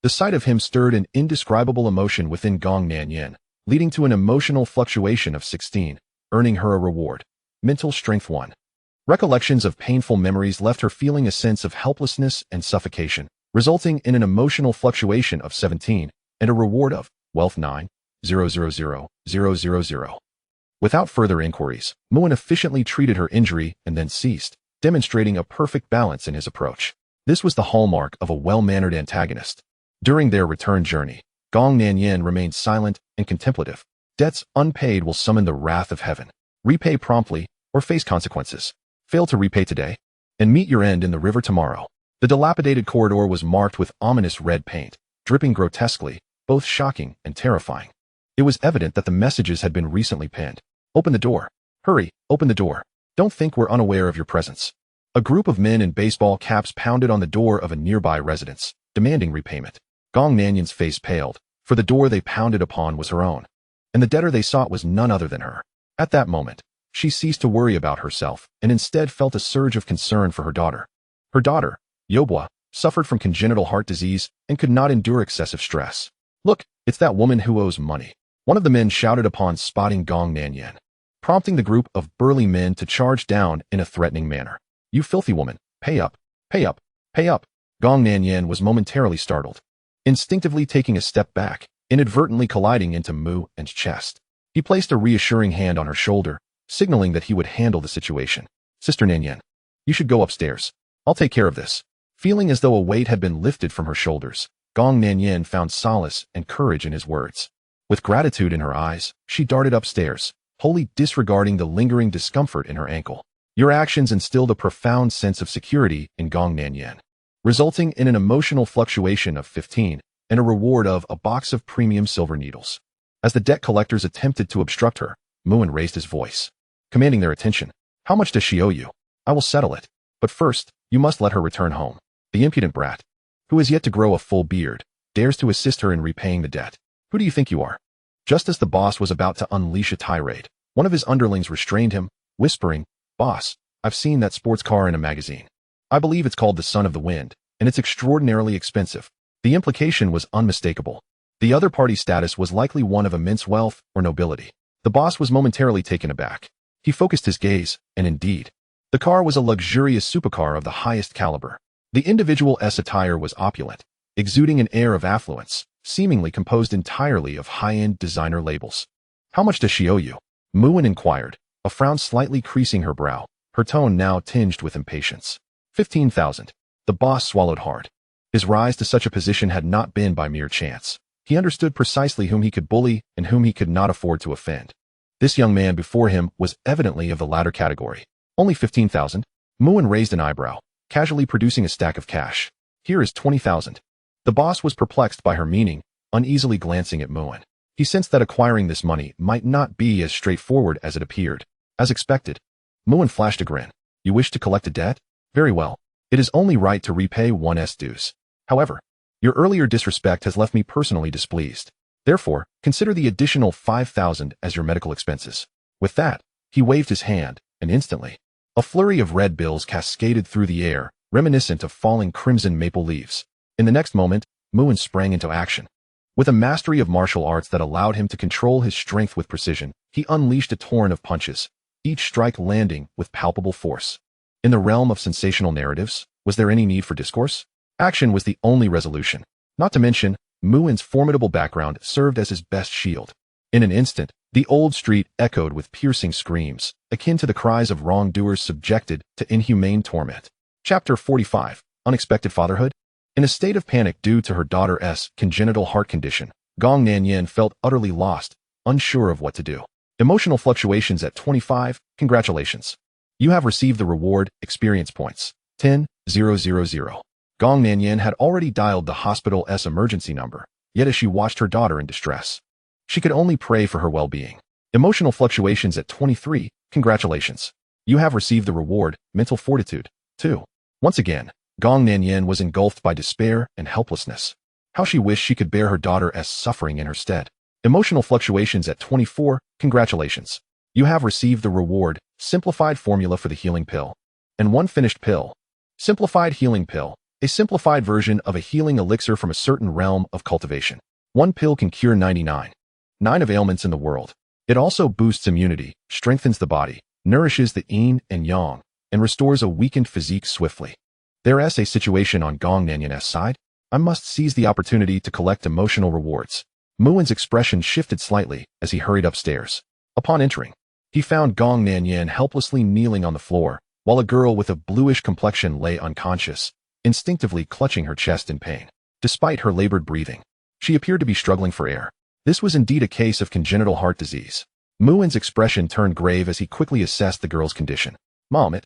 The sight of him stirred an indescribable emotion within Gong Nanyan, leading to an emotional fluctuation of 16, earning her a reward. Mental Strength 1. Recollections of painful memories left her feeling a sense of helplessness and suffocation, resulting in an emotional fluctuation of 17, and a reward of Wealth 9000000. Without further inquiries, Muin efficiently treated her injury and then ceased, demonstrating a perfect balance in his approach. This was the hallmark of a well-mannered antagonist. During their return journey, Gong Nanyan remained silent and contemplative. Debts unpaid will summon the wrath of heaven. Repay promptly or face consequences. Fail to repay today, and meet your end in the river tomorrow. The dilapidated corridor was marked with ominous red paint, dripping grotesquely, both shocking and terrifying. It was evident that the messages had been recently pinned. Open the door. Hurry, open the door. Don't think we're unaware of your presence. A group of men in baseball caps pounded on the door of a nearby residence, demanding repayment. Gong Nanyan's face paled, for the door they pounded upon was her own, and the debtor they sought was none other than her. At that moment, she ceased to worry about herself and instead felt a surge of concern for her daughter. Her daughter, Yobua, suffered from congenital heart disease and could not endure excessive stress. Look, it's that woman who owes money. One of the men shouted upon spotting Gong Nanyan, prompting the group of burly men to charge down in a threatening manner. You filthy woman, pay up, pay up, pay up. Gong Nanyan was momentarily startled, instinctively taking a step back, inadvertently colliding into Muin's chest. He placed a reassuring hand on her shoulder, signaling that he would handle the situation. Sister Nanyan, you should go upstairs. I'll take care of this. Feeling as though a weight had been lifted from her shoulders, Gong Nanyan found solace and courage in his words. With gratitude in her eyes, she darted upstairs, wholly disregarding the lingering discomfort in her ankle. Your actions instilled a profound sense of security in Gong Nanyan, resulting in an emotional fluctuation of 15 and a reward of a box of premium silver needles. As the debt collectors attempted to obstruct her, Muin raised his voice, commanding their attention. How much does she owe you? I will settle it. But first, you must let her return home. The impudent brat, who has yet to grow a full beard, dares to assist her in repaying the debt. Who do you think you are? Just as the boss was about to unleash a tirade, one of his underlings restrained him, whispering, Boss, I've seen that sports car in a magazine. I believe it's called the Son of the Wind, and it's extraordinarily expensive. The implication was unmistakable. The other party's status was likely one of immense wealth or nobility. The boss was momentarily taken aback. He focused his gaze, and indeed, the car was a luxurious supercar of the highest caliber. The individual's attire was opulent, exuding an air of affluence, seemingly composed entirely of high-end designer labels. How much does she owe you? Muin inquired, a frown slightly creasing her brow, her tone now tinged with impatience. 15,000. The boss swallowed hard. His rise to such a position had not been by mere chance. He understood precisely whom he could bully and whom he could not afford to offend. This young man before him was evidently of the latter category. Only 15,000? Muin raised an eyebrow, casually producing a stack of cash. Here is 20,000. The boss was perplexed by her meaning, uneasily glancing at Muin. He sensed that acquiring this money might not be as straightforward as it appeared. As expected, Muin flashed a grin. You wish to collect a debt? Very well. It is only right to repay one's dues. However, your earlier disrespect has left me personally displeased. Therefore, consider the additional 5,000 as your medical expenses. With that, he waved his hand, and instantly, a flurry of red bills cascaded through the air, reminiscent of falling crimson maple leaves. In the next moment, Muin sprang into action. With a mastery of martial arts that allowed him to control his strength with precision, he unleashed a torrent of punches, each strike landing with palpable force. In the realm of sensational narratives, was there any need for discourse? Action was the only resolution. Not to mention, Muin's formidable background served as his best shield. In an instant, the old street echoed with piercing screams, akin to the cries of wrongdoers subjected to inhumane torment. Chapter 45. Unexpected Fatherhood. In a state of panic due to her daughter's congenital heart condition, Gong Nanyan felt utterly lost, unsure of what to do. Emotional fluctuations at 25. Congratulations. You have received the reward, experience points. 10,000. Gong Nanyan had already dialed the hospital's emergency number, yet as she watched her daughter in distress, she could only pray for her well-being. Emotional fluctuations at 23, congratulations. You have received the reward, mental fortitude, 2. Once again, Gong Nanyan was engulfed by despair and helplessness. How she wished she could bear her daughter's suffering in her stead. Emotional fluctuations at 24, congratulations. You have received the reward, simplified formula for the healing pill. And one finished pill. Simplified healing pill, a simplified version of a healing elixir from a certain realm of cultivation. One pill can cure 99 of ailments in the world. It also boosts immunity, strengthens the body, nourishes the yin and yang, and restores a weakened physique swiftly. There's a situation on Gong Nanyan's side. I must seize the opportunity to collect emotional rewards. Muin's expression shifted slightly as he hurried upstairs. Upon entering, he found Gong Nanyan helplessly kneeling on the floor, while a girl with a bluish complexion lay unconscious, instinctively clutching her chest in pain. Despite her labored breathing, she appeared to be struggling for air. This was indeed a case of congenital heart disease. Muin's expression turned grave as he quickly assessed the girl's condition. Mom, it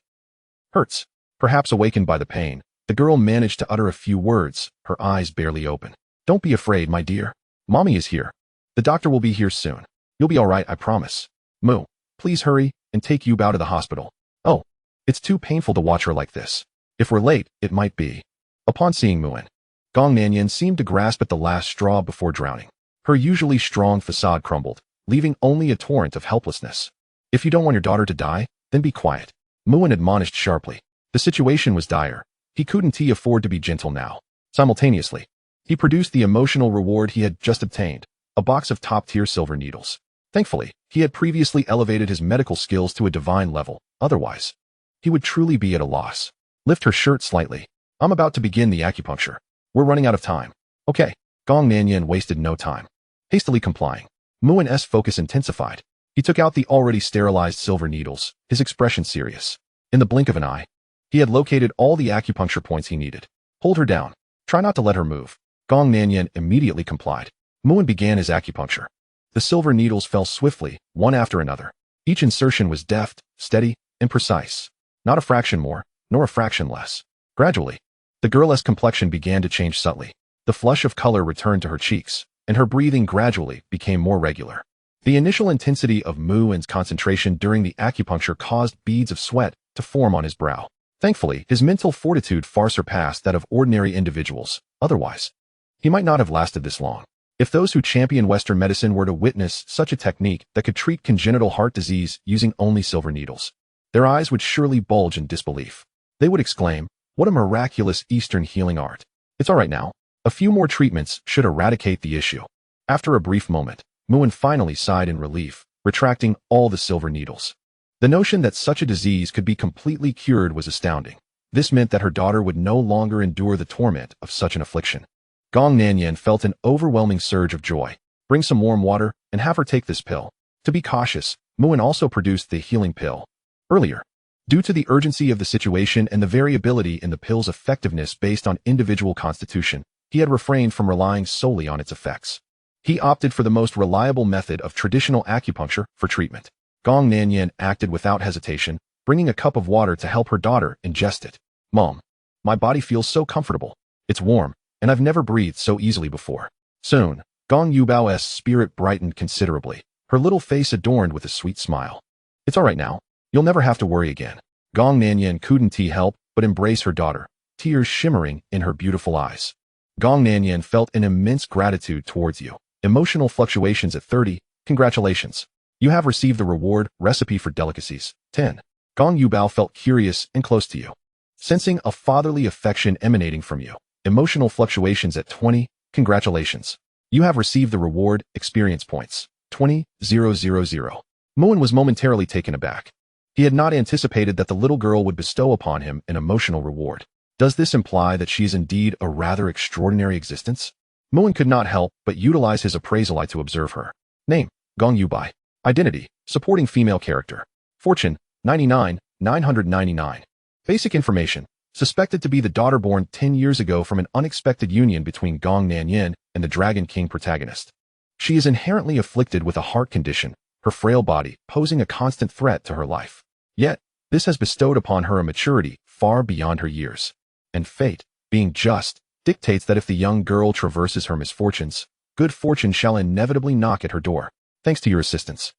hurts. Perhaps awakened by the pain, the girl managed to utter a few words, her eyes barely open. Don't be afraid, my dear. Mommy is here. The doctor will be here soon. You'll be all right, I promise. Mu, please hurry and take Yubao to the hospital. Oh, it's too painful to watch her like this. If we're late, it might be. Upon seeing Muin, Gong Nanyan seemed to grasp at the last straw before drowning. Her usually strong facade crumbled, leaving only a torrent of helplessness. If you don't want your daughter to die, then be quiet. Muin admonished sharply. The situation was dire. He couldn't afford to be gentle now. Simultaneously, he produced the emotional reward he had just obtained, a box of top-tier silver needles. Thankfully, he had previously elevated his medical skills to a divine level. Otherwise, he would truly be at a loss. Lift her shirt slightly. I'm about to begin the acupuncture. We're running out of time. Okay. Gong Nanyan wasted no time. Hastily complying, Muin's focus intensified. He took out the already sterilized silver needles, his expression serious. In the blink of an eye, he had located all the acupuncture points he needed. Hold her down. Try not to let her move. Gong Nanyan immediately complied. Muin began his acupuncture. The silver needles fell swiftly, one after another. Each insertion was deft, steady, and precise. Not a fraction more, nor a fraction less. Gradually, the girl's complexion began to change subtly. The flush of color returned to her cheeks, and her breathing gradually became more regular. The initial intensity of Muin's concentration during the acupuncture caused beads of sweat to form on his brow. Thankfully, his mental fortitude far surpassed that of ordinary individuals. Otherwise, he might not have lasted this long. If those who champion Western medicine were to witness such a technique that could treat congenital heart disease using only silver needles, their eyes would surely bulge in disbelief. They would exclaim, "What a miraculous Eastern healing art." It's all right now. A few more treatments should eradicate the issue. After a brief moment, Muin finally sighed in relief, retracting all the silver needles. The notion that such a disease could be completely cured was astounding. This meant that her daughter would no longer endure the torment of such an affliction. Gong Nanyan felt an overwhelming surge of joy. Bring some warm water and have her take this pill. To be cautious, Muin also produced the healing pill. Earlier, due to the urgency of the situation and the variability in the pill's effectiveness based on individual constitution, he had refrained from relying solely on its effects. He opted for the most reliable method of traditional acupuncture for treatment. Gong Nanyan acted without hesitation, bringing a cup of water to help her daughter ingest it. Mom, my body feels so comfortable. It's warm, and I've never breathed so easily before. Soon, Gong Yubao's spirit brightened considerably, her little face adorned with a sweet smile. It's all right now. You'll never have to worry again. Gong Nanyan couldn't help but embrace her daughter, tears shimmering in her beautiful eyes. Gong Nanyan felt an immense gratitude towards you. Emotional fluctuations at 30, congratulations. You have received the reward, recipe for delicacies, 10. Gong Yubao felt curious and close to you, sensing a fatherly affection emanating from you. Emotional fluctuations at 20, congratulations. You have received the reward, experience points, 20,000. Muin was momentarily taken aback. He had not anticipated that the little girl would bestow upon him an emotional reward. Does this imply that she is indeed a rather extraordinary existence? Muin could not help but utilize his appraisal eye to observe her. Name, Gong Yubai. Identity, supporting female character. Fortune, 99,999. Basic information, suspected to be the daughter born 10 years ago from an unexpected union between Gong Nanyan and the Dragon King protagonist. She is inherently afflicted with a heart condition, her frail body posing a constant threat to her life. Yet, this has bestowed upon her a maturity far beyond her years. And fate, being just, dictates that if the young girl traverses her misfortunes, good fortune shall inevitably knock at her door. Thanks to your assistance,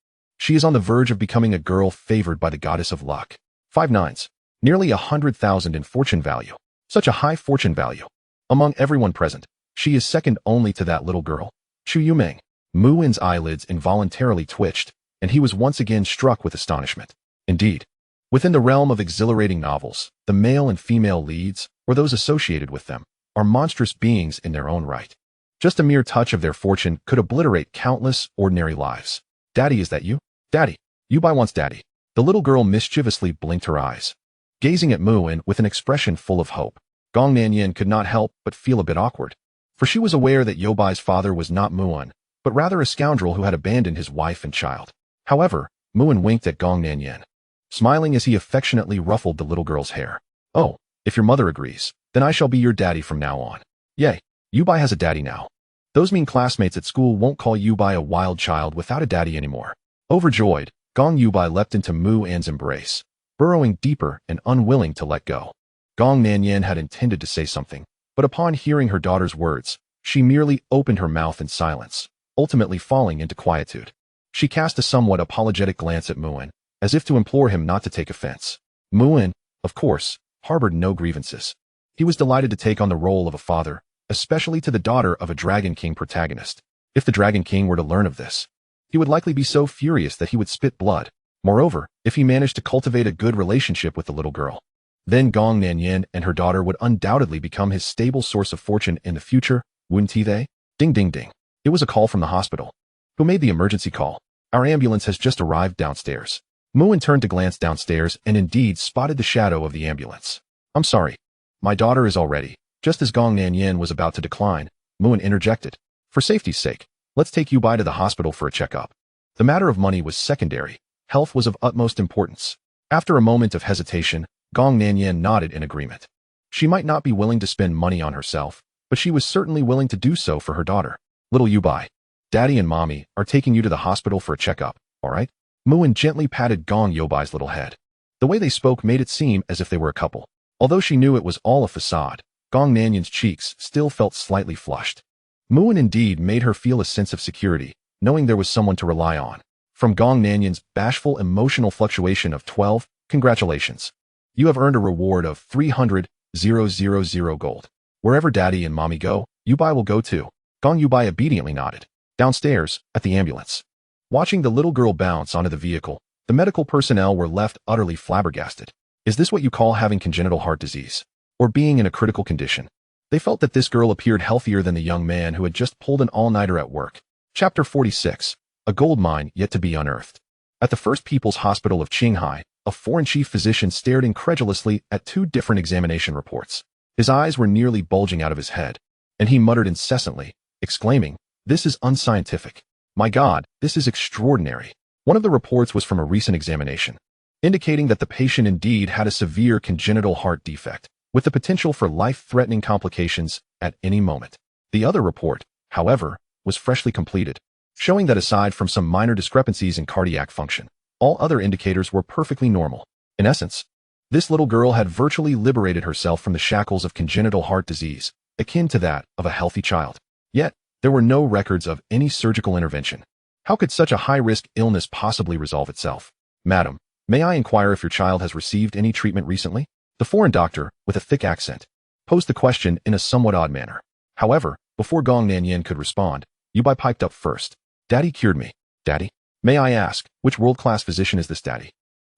She is on the verge of becoming a girl favored by the goddess of luck. 5 nines. Nearly 100,000 in fortune value. Such a high fortune value. Among everyone present, she is second only to that little girl, Chu Yumeng. Mu-Win's eyelids involuntarily twitched, and he was once again struck with astonishment. Indeed, within the realm of exhilarating novels, the male and female leads, or those associated with them, are monstrous beings in their own right. Just a mere touch of their fortune could obliterate countless ordinary lives. Daddy, is that you? Daddy. Yubai wants daddy. The little girl mischievously blinked her eyes, gazing at Mu-Win with an expression full of hope. Gong Nanyan could not help but feel a bit awkward, for she was aware that Yobai's father was not Mu-Win, but rather a scoundrel who had abandoned his wife and child. However, Mu-Win winked at Gong Nanyan, smiling as he affectionately ruffled the little girl's hair. Oh, if your mother agrees, then I shall be your daddy from now on. Yay, Yubai has a daddy now. Those mean classmates at school won't call Yubai a wild child without a daddy anymore. Overjoyed, Gong Yubai leapt into Mu-Win's embrace, burrowing deeper and unwilling to let go. Gong Nanyan had intended to say something, but upon hearing her daughter's words, she merely opened her mouth in silence, ultimately falling into quietude. She cast a somewhat apologetic glance at Mu-Win, as if to implore him not to take offense. Mu-Win, of course, harbored no grievances. He was delighted to take on the role of a father, especially to the daughter of a Dragon King protagonist. If the Dragon King were to learn of this, he would likely be so furious that he would spit blood. Moreover, if he managed to cultivate a good relationship with the little girl, then Gong Nanyan and her daughter would undoubtedly become his stable source of fortune in the future, wouldn't they? Ding ding ding. It was a call from the hospital. Who made the emergency call? Our ambulance has just arrived downstairs. Mu-Win turned to glance downstairs and indeed spotted the shadow of the ambulance. I'm sorry. My daughter is all ready. Just as Gong Nanyan was about to decline, Mu-Win interjected. For safety's sake, let's take Yubai to the hospital for a checkup. The matter of money was secondary. Health was of utmost importance. After a moment of hesitation, Gong Nanyan nodded in agreement. She might not be willing to spend money on herself, but she was certainly willing to do so for her daughter. Little Yubai, Daddy and Mommy are taking you to the hospital for a checkup, all right? Mu-Win gently patted Gong Yobai's little head. The way they spoke made it seem as if they were a couple. Although she knew it was all a facade, Gong Nanyan's cheeks still felt slightly flushed. Mu-Win indeed made her feel a sense of security, knowing there was someone to rely on. From Gong Nanyan's bashful emotional fluctuation of 12, congratulations. You have earned a reward of 300,000 gold. Wherever Daddy and Mommy go, Yubai will go too. Gong Yubai obediently nodded. Downstairs, at the ambulance. Watching the little girl bounce onto the vehicle, the medical personnel were left utterly flabbergasted. Is this what you call having congenital heart disease? Or being in a critical condition? They felt that this girl appeared healthier than the young man who had just pulled an all-nighter at work. Chapter 46. A gold mine yet to be unearthed. At the First People's Hospital of Qinghai, a foreign chief physician stared incredulously at 2 different examination reports. His eyes were nearly bulging out of his head, and he muttered incessantly, exclaiming, "This is unscientific. My God, this is extraordinary." One of the reports was from a recent examination, indicating that the patient indeed had a severe congenital heart defect, with the potential for life-threatening complications at any moment. The other report, however, was freshly completed, showing that aside from some minor discrepancies in cardiac function, all other indicators were perfectly normal. In essence, this little girl had virtually liberated herself from the shackles of congenital heart disease, akin to that of a healthy child. Yet, there were no records of any surgical intervention. How could such a high-risk illness possibly resolve itself? Madam, may I inquire if your child has received any treatment recently? The foreign doctor, with a thick accent, posed the question in a somewhat odd manner. However, before Gong Nanyan could respond, Yubai piped up first. Daddy cured me. Daddy? May I ask, which world-class physician is this daddy?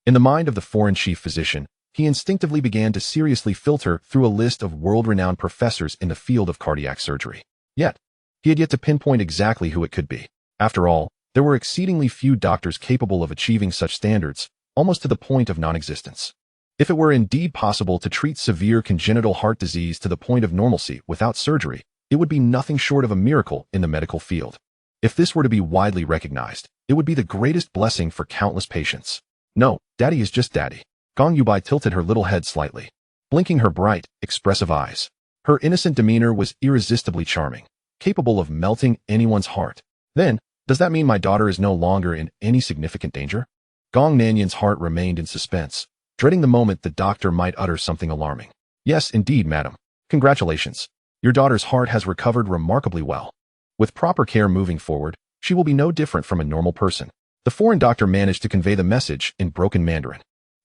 In the mind of the foreign chief physician, he instinctively began to seriously filter through a list of world-renowned professors in the field of cardiac surgery. Yet, he had yet to pinpoint exactly who it could be. After all, there were exceedingly few doctors capable of achieving such standards, almost to the point of non-existence. If it were indeed possible to treat severe congenital heart disease to the point of normalcy without surgery, it would be nothing short of a miracle in the medical field. If this were to be widely recognized, it would be the greatest blessing for countless patients. No, Daddy is just Daddy. Gong Yubai tilted her little head slightly, blinking her bright, expressive eyes. Her innocent demeanor was irresistibly charming, capable of melting anyone's heart. Then, does that mean my daughter is no longer in any significant danger? Gong Nanyan's heart remained in suspense, dreading the moment the doctor might utter something alarming. Yes, indeed, madam. Congratulations. Your daughter's heart has recovered remarkably well. With proper care moving forward, she will be no different from a normal person. The foreign doctor managed to convey the message in broken Mandarin.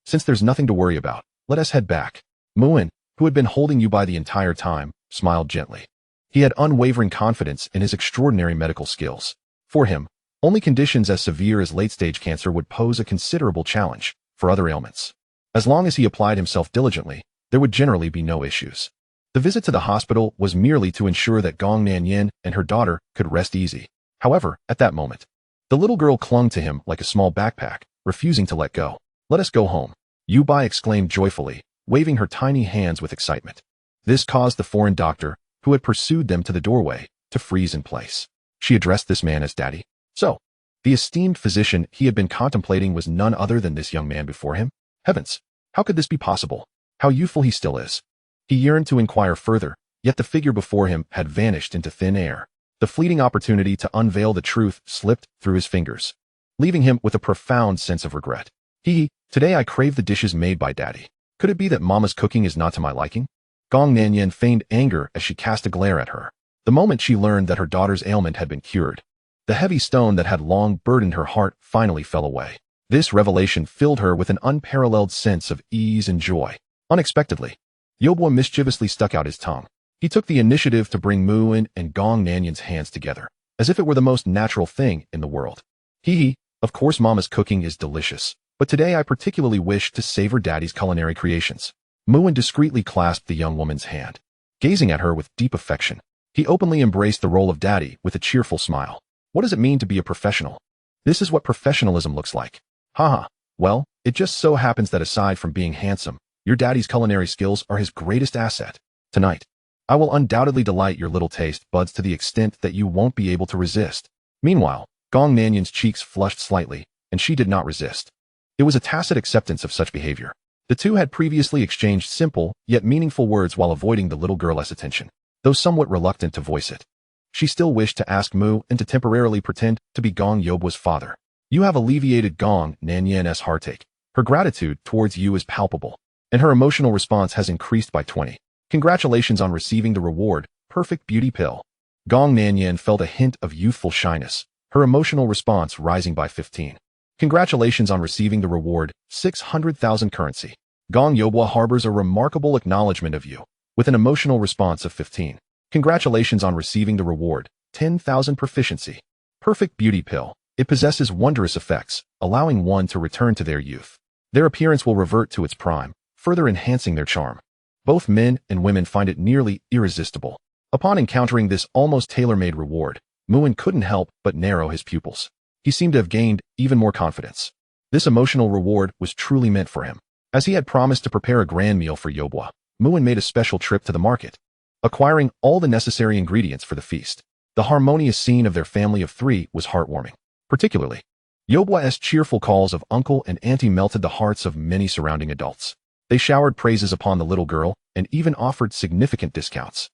Since there's nothing to worry about, let us head back. Muin, who had been holding you by the entire time, smiled gently. He had unwavering confidence in his extraordinary medical skills. For him, only conditions as severe as late-stage cancer would pose a considerable challenge for other ailments. As long as he applied himself diligently, there would generally be no issues. The visit to the hospital was merely to ensure that Gong Nanyin and her daughter could rest easy. However, at that moment, the little girl clung to him like a small backpack, refusing to let go. Let us go home, Yu Bai exclaimed joyfully, waving her tiny hands with excitement. This caused the foreign doctor, who had pursued them to the doorway, to freeze in place. She addressed this man as daddy. So, the esteemed physician he had been contemplating was none other than this young man before him? Heavens, how could this be possible? How youthful he still is. He yearned to inquire further, yet the figure before him had vanished into thin air. The fleeting opportunity to unveil the truth slipped through his fingers, leaving him with a profound sense of regret. Today I crave the dishes made by daddy. Could it be that mama's cooking is not to my liking? Gong Nanyin feigned anger as she cast a glare at her. The moment she learned that her daughter's ailment had been cured, the heavy stone that had long burdened her heart finally fell away. This revelation filled her with an unparalleled sense of ease and joy. Unexpectedly, Yobua mischievously stuck out his tongue. He took the initiative to bring Muin and Gong Nanyin's hands together, as if it were the most natural thing in the world. Of course mama's cooking is delicious, but today I particularly wish to savor daddy's culinary creations. Muin discreetly clasped the young woman's hand. Gazing at her with deep affection, he openly embraced the role of daddy with a cheerful smile. What does it mean to be a professional? This is what professionalism looks like. Haha. Well, it just so happens that aside from being handsome, your daddy's culinary skills are his greatest asset. Tonight, I will undoubtedly delight your little taste buds to the extent that you won't be able to resist. Meanwhile, Gong Nanyin's cheeks flushed slightly, and she did not resist. It was a tacit acceptance of such behavior. The two had previously exchanged simple, yet meaningful words while avoiding the little girl's attention, though somewhat reluctant to voice it. She still wished to ask Mu and to temporarily pretend to be Gong Yobua's father. You have alleviated Gong Nanyin's heartache. Her gratitude towards you is palpable, and her emotional response has increased by 20. Congratulations on receiving the reward, Perfect Beauty Pill. Gong Nanyin felt a hint of youthful shyness, her emotional response rising by 15. Congratulations on receiving the reward, 600,000 currency. Gong Yobua harbors a remarkable acknowledgement of you, with an emotional response of 15. Congratulations on receiving the reward, 10,000 proficiency. Perfect Beauty Pill. It possesses wondrous effects, allowing one to return to their youth. Their appearance will revert to its prime, further enhancing their charm. Both men and women find it nearly irresistible. Upon encountering this almost tailor-made reward, Muin couldn't help but narrow his pupils. He seemed to have gained even more confidence. This emotional reward was truly meant for him. As he had promised to prepare a grand meal for Yobua, Muin made a special trip to the market, acquiring all the necessary ingredients for the feast. The harmonious scene of their family of three was heartwarming. Particularly, Yobua's cheerful calls of uncle and auntie melted the hearts of many surrounding adults. They showered praises upon the little girl and even offered significant discounts.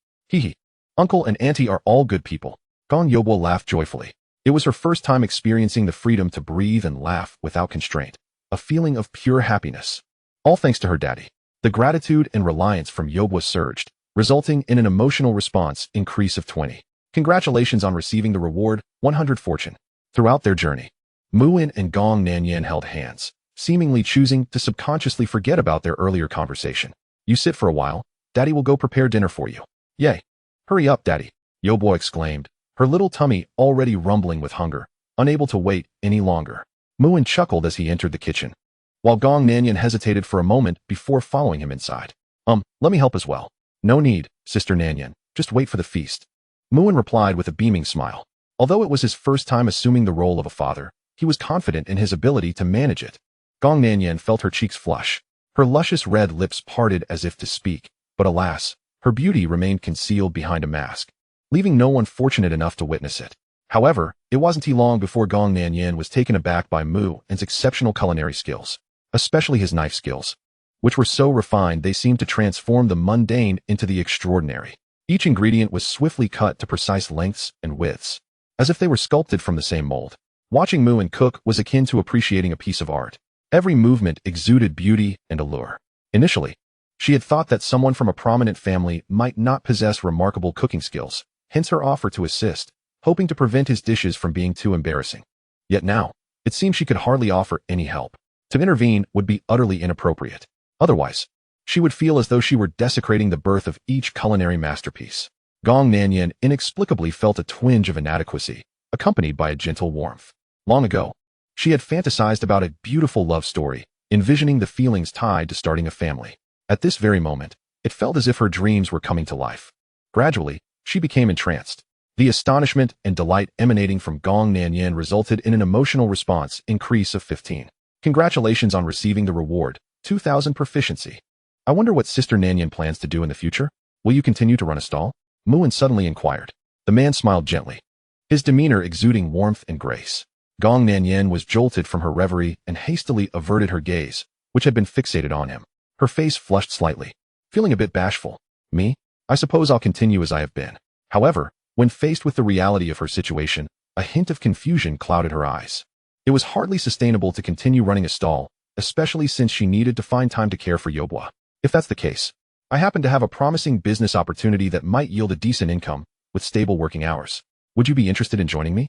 Uncle and auntie are all good people. Gong Yobua laughed joyfully. It was her first time experiencing the freedom to breathe and laugh without constraint, a feeling of pure happiness. All thanks to her daddy. The gratitude and reliance from Yobua surged, resulting in an emotional response increase of 20. Congratulations on receiving the reward, 100 fortune. Throughout their journey, Muin and Gong Nanyin held hands, seemingly choosing to subconsciously forget about their earlier conversation. You sit for a while, daddy will go prepare dinner for you. Yay. Hurry up, daddy, Yobua exclaimed, her little tummy already rumbling with hunger, unable to wait any longer. Muin chuckled as he entered the kitchen, while Gong Nanyin hesitated for a moment before following him inside. Let me help as well. No need, Sister Nanyin, just wait for the feast. Muin replied with a beaming smile. Although it was his first time assuming the role of a father, he was confident in his ability to manage it. Gong Nanyin felt her cheeks flush. Her luscious red lips parted as if to speak, but alas, her beauty remained concealed behind a mask, leaving no one fortunate enough to witness it. However, it wasn't too long before Gong Nanyin was taken aback by Muin's exceptional culinary skills, especially his knife skills, which were so refined they seemed to transform the mundane into the extraordinary. Each ingredient was swiftly cut to precise lengths and widths, as if they were sculpted from the same mold. Watching Muin cook was akin to appreciating a piece of art. Every movement exuded beauty and allure. Initially, she had thought that someone from a prominent family might not possess remarkable cooking skills, hence her offer to assist, hoping to prevent his dishes from being too embarrassing. Yet now, It seemed she could hardly offer any help. To intervene would be utterly inappropriate. Otherwise, she would feel as though she were desecrating the birth of each culinary masterpiece. Gong Nanyan inexplicably felt a twinge of inadequacy, accompanied by a gentle warmth. Long ago, she had fantasized about a beautiful love story, envisioning the feelings tied to starting a family. At this very moment, it felt as if her dreams were coming to life. Gradually, she became entranced. The astonishment and delight emanating from Gong Nanyan resulted in an emotional response increase of 15. Congratulations on receiving the reward, 2,000 proficiency. I wonder what Sister Nanyan plans to do in the future? Will you continue to run a stall? Muin suddenly inquired. The man smiled gently, his demeanor exuding warmth and grace. Gong Nanyan was jolted from her reverie and hastily averted her gaze, which had been fixated on him. Her face flushed slightly, feeling a bit bashful. Me? I suppose I'll continue as I have been. However, when faced with the reality of her situation, a hint of confusion clouded her eyes. It was hardly sustainable to continue running a stall, especially since she needed to find time to care for Yobwa. If that's the case, I happen to have a promising business opportunity that might yield a decent income, with stable working hours. Would you be interested in joining me?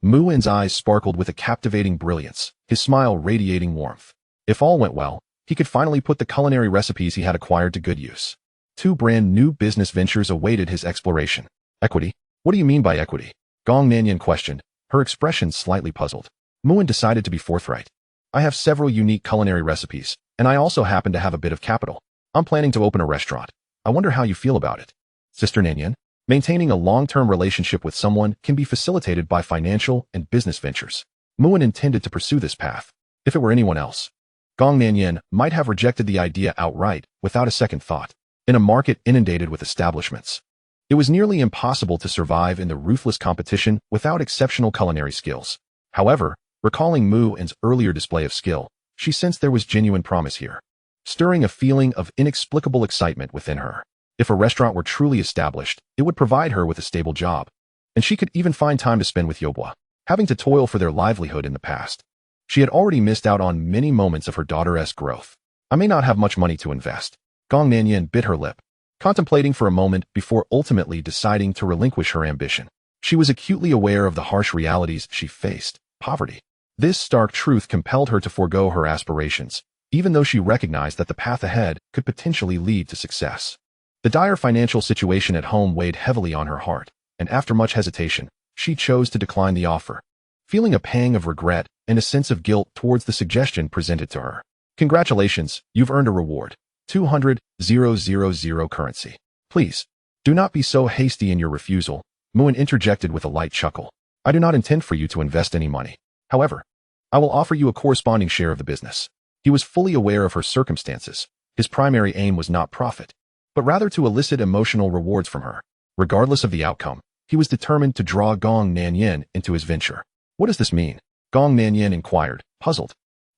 Muin's eyes sparkled with a captivating brilliance, his smile radiating warmth. If all went well, he could finally put the culinary recipes he had acquired to good use. 2 brand new business ventures awaited his exploration. Equity? What do you mean by equity? Gong Nanyan questioned, her expression slightly puzzled. Muin decided to be forthright. I have several unique culinary recipes, and I also happen to have a bit of capital. I'm planning to open a restaurant. I wonder how you feel about it. Sister Nanyan, maintaining a long-term relationship with someone can be facilitated by financial and business ventures. Muin intended to pursue this path. If it were anyone else, Gong Nanyan might have rejected the idea outright without a second thought. In a market inundated with establishments, it was nearly impossible to survive in the ruthless competition without exceptional culinary skills. However, recalling Muin's earlier display of skill, she sensed there was genuine promise here, stirring a feeling of inexplicable excitement within her. If a restaurant were truly established, it would provide her with a stable job, and she could even find time to spend with Yobwa, having to toil for their livelihood in the past. She had already missed out on many moments of her daughter's growth. I may not have much money to invest. Gong Nanyan bit her lip, contemplating for a moment before ultimately deciding to relinquish her ambition. She was acutely aware of the harsh realities she faced, poverty. This stark truth compelled her to forego her aspirations, even though she recognized that the path ahead could potentially lead to success. The dire financial situation at home weighed heavily on her heart, and after much hesitation, she chose to decline the offer, feeling a pang of regret and a sense of guilt towards the suggestion presented to her. Congratulations, you've earned a reward. 200,000 currency. Please, do not be so hasty in your refusal, Muin interjected with a light chuckle. I do not intend for you to invest any money. However, I will offer you a corresponding share of the business. He was fully aware of her circumstances. His primary aim was not profit, but rather to elicit emotional rewards from her. Regardless of the outcome, he was determined to draw Gong Nanyan into his venture. What does this mean? Gong Nanyan inquired, puzzled.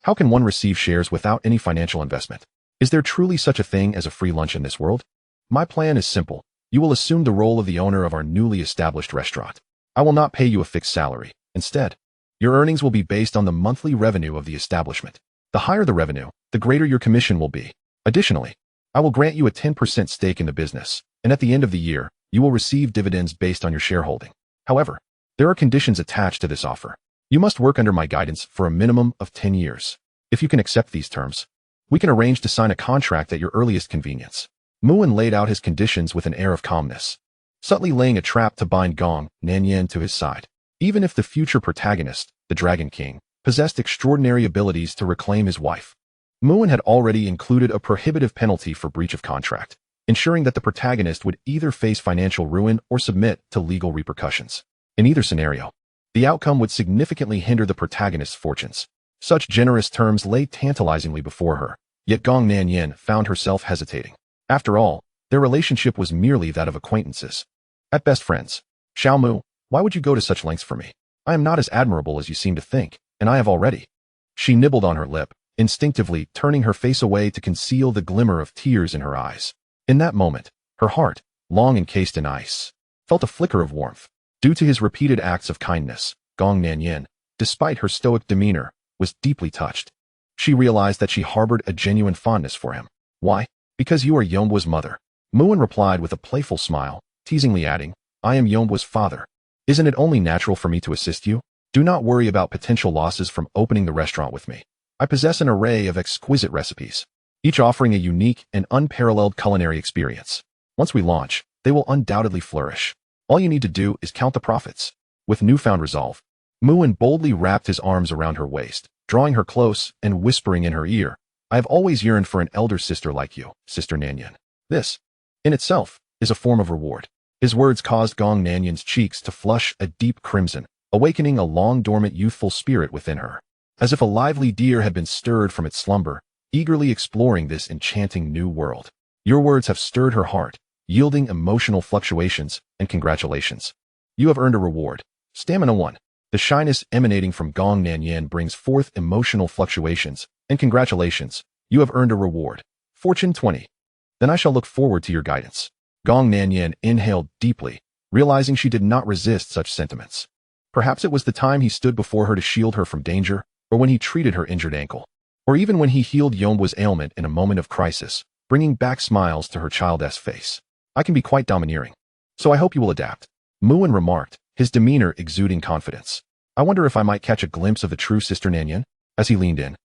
How can one receive shares without any financial investment? Is there truly such a thing as a free lunch in this world? My plan is simple. You will assume the role of the owner of our newly established restaurant. I will not pay you a fixed salary. Instead, your earnings will be based on the monthly revenue of the establishment. The higher the revenue, the greater your commission will be. Additionally, I will grant you a 10% stake in the business, and at the end of the year, you will receive dividends based on your shareholding. However, there are conditions attached to this offer. You must work under my guidance for a minimum of 10 years. If you can accept these terms, we can arrange to sign a contract at your earliest convenience. Muin laid out his conditions with an air of calmness, subtly laying a trap to bind Gong Nanyan to his side. Even if the future protagonist, the Dragon King, possessed extraordinary abilities to reclaim his wife, Muin had already included a prohibitive penalty for breach of contract, ensuring that the protagonist would either face financial ruin or submit to legal repercussions. In either scenario, the outcome would significantly hinder the protagonist's fortunes. Such generous terms lay tantalizingly before her, yet Gong Nanyan found herself hesitating. After all, their relationship was merely that of acquaintances. At best friends. Xiao Mu, why would you go to such lengths for me? I am not as admirable as you seem to think, and I have already. She nibbled on her lip, instinctively turning her face away to conceal the glimmer of tears in her eyes. In that moment, her heart, long encased in ice, felt a flicker of warmth. Due to his repeated acts of kindness, Gong Nanyan, despite her stoic demeanor, was deeply touched. She realized that she harbored a genuine fondness for him. Why? Because you are Yombua's mother. Muin replied with a playful smile, teasingly adding, I am Yombua's father. Isn't it only natural for me to assist you? Do not worry about potential losses from opening the restaurant with me. I possess an array of exquisite recipes, each offering a unique and unparalleled culinary experience. Once we launch, they will undoubtedly flourish. All you need to do is count the profits. With newfound resolve, Muin boldly wrapped his arms around her waist, drawing her close and whispering in her ear, I have always yearned for an elder sister like you, Sister Nanyan. This, in itself, is a form of reward. His words caused Gong Nanyan's cheeks to flush a deep crimson, awakening a long-dormant youthful spirit within her. As if a lively deer had been stirred from its slumber, eagerly exploring this enchanting new world. Your words have stirred her heart, yielding emotional fluctuations, and congratulations. You have earned a reward. Stamina 1. The shyness emanating from Gong Nanyan brings forth emotional fluctuations, and congratulations. You have earned a reward. Fortune 20. Then I shall look forward to your guidance. Gong Nanyan inhaled deeply, realizing she did not resist such sentiments. Perhaps it was the time he stood before her to shield her from danger, or when he treated her injured ankle, or even when he healed Yomba's ailment in a moment of crisis, bringing back smiles to her childess face. I can be quite domineering, so I hope you will adapt. Muin remarked, his demeanor exuding confidence. I wonder if I might catch a glimpse of the true Sister Nanyan? As he leaned in,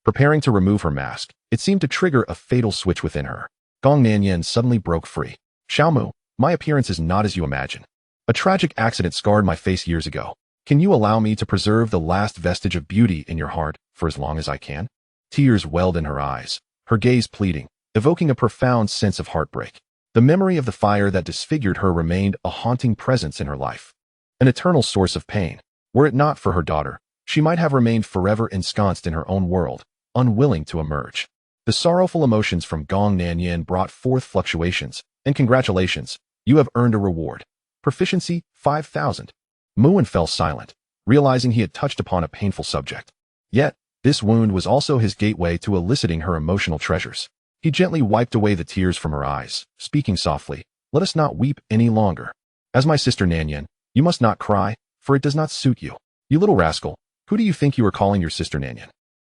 preparing to remove her mask, it seemed to trigger a fatal switch within her. Gong Nanyan suddenly broke free. Xiaomu, my appearance is not as you imagine. A tragic accident scarred my face years ago. Can you allow me to preserve the last vestige of beauty in your heart for as long as I can? Tears welled in her eyes, her gaze pleading, evoking a profound sense of heartbreak. The memory of the fire that disfigured her remained a haunting presence in her life, an eternal source of pain. Were it not for her daughter, she might have remained forever ensconced in her own world, unwilling to emerge. The sorrowful emotions from Gong Nanyan brought forth fluctuations, and congratulations, you have earned a reward. Proficiency 5,000. Muin fell silent, realizing he had touched upon a painful subject. Yet, this wound was also his gateway to eliciting her emotional treasures. He gently wiped away the tears from her eyes, speaking softly, let us not weep any longer. As my sister Nanyan, you must not cry, for it does not suit you. You little rascal, who do you think you are calling your sister Nanyan?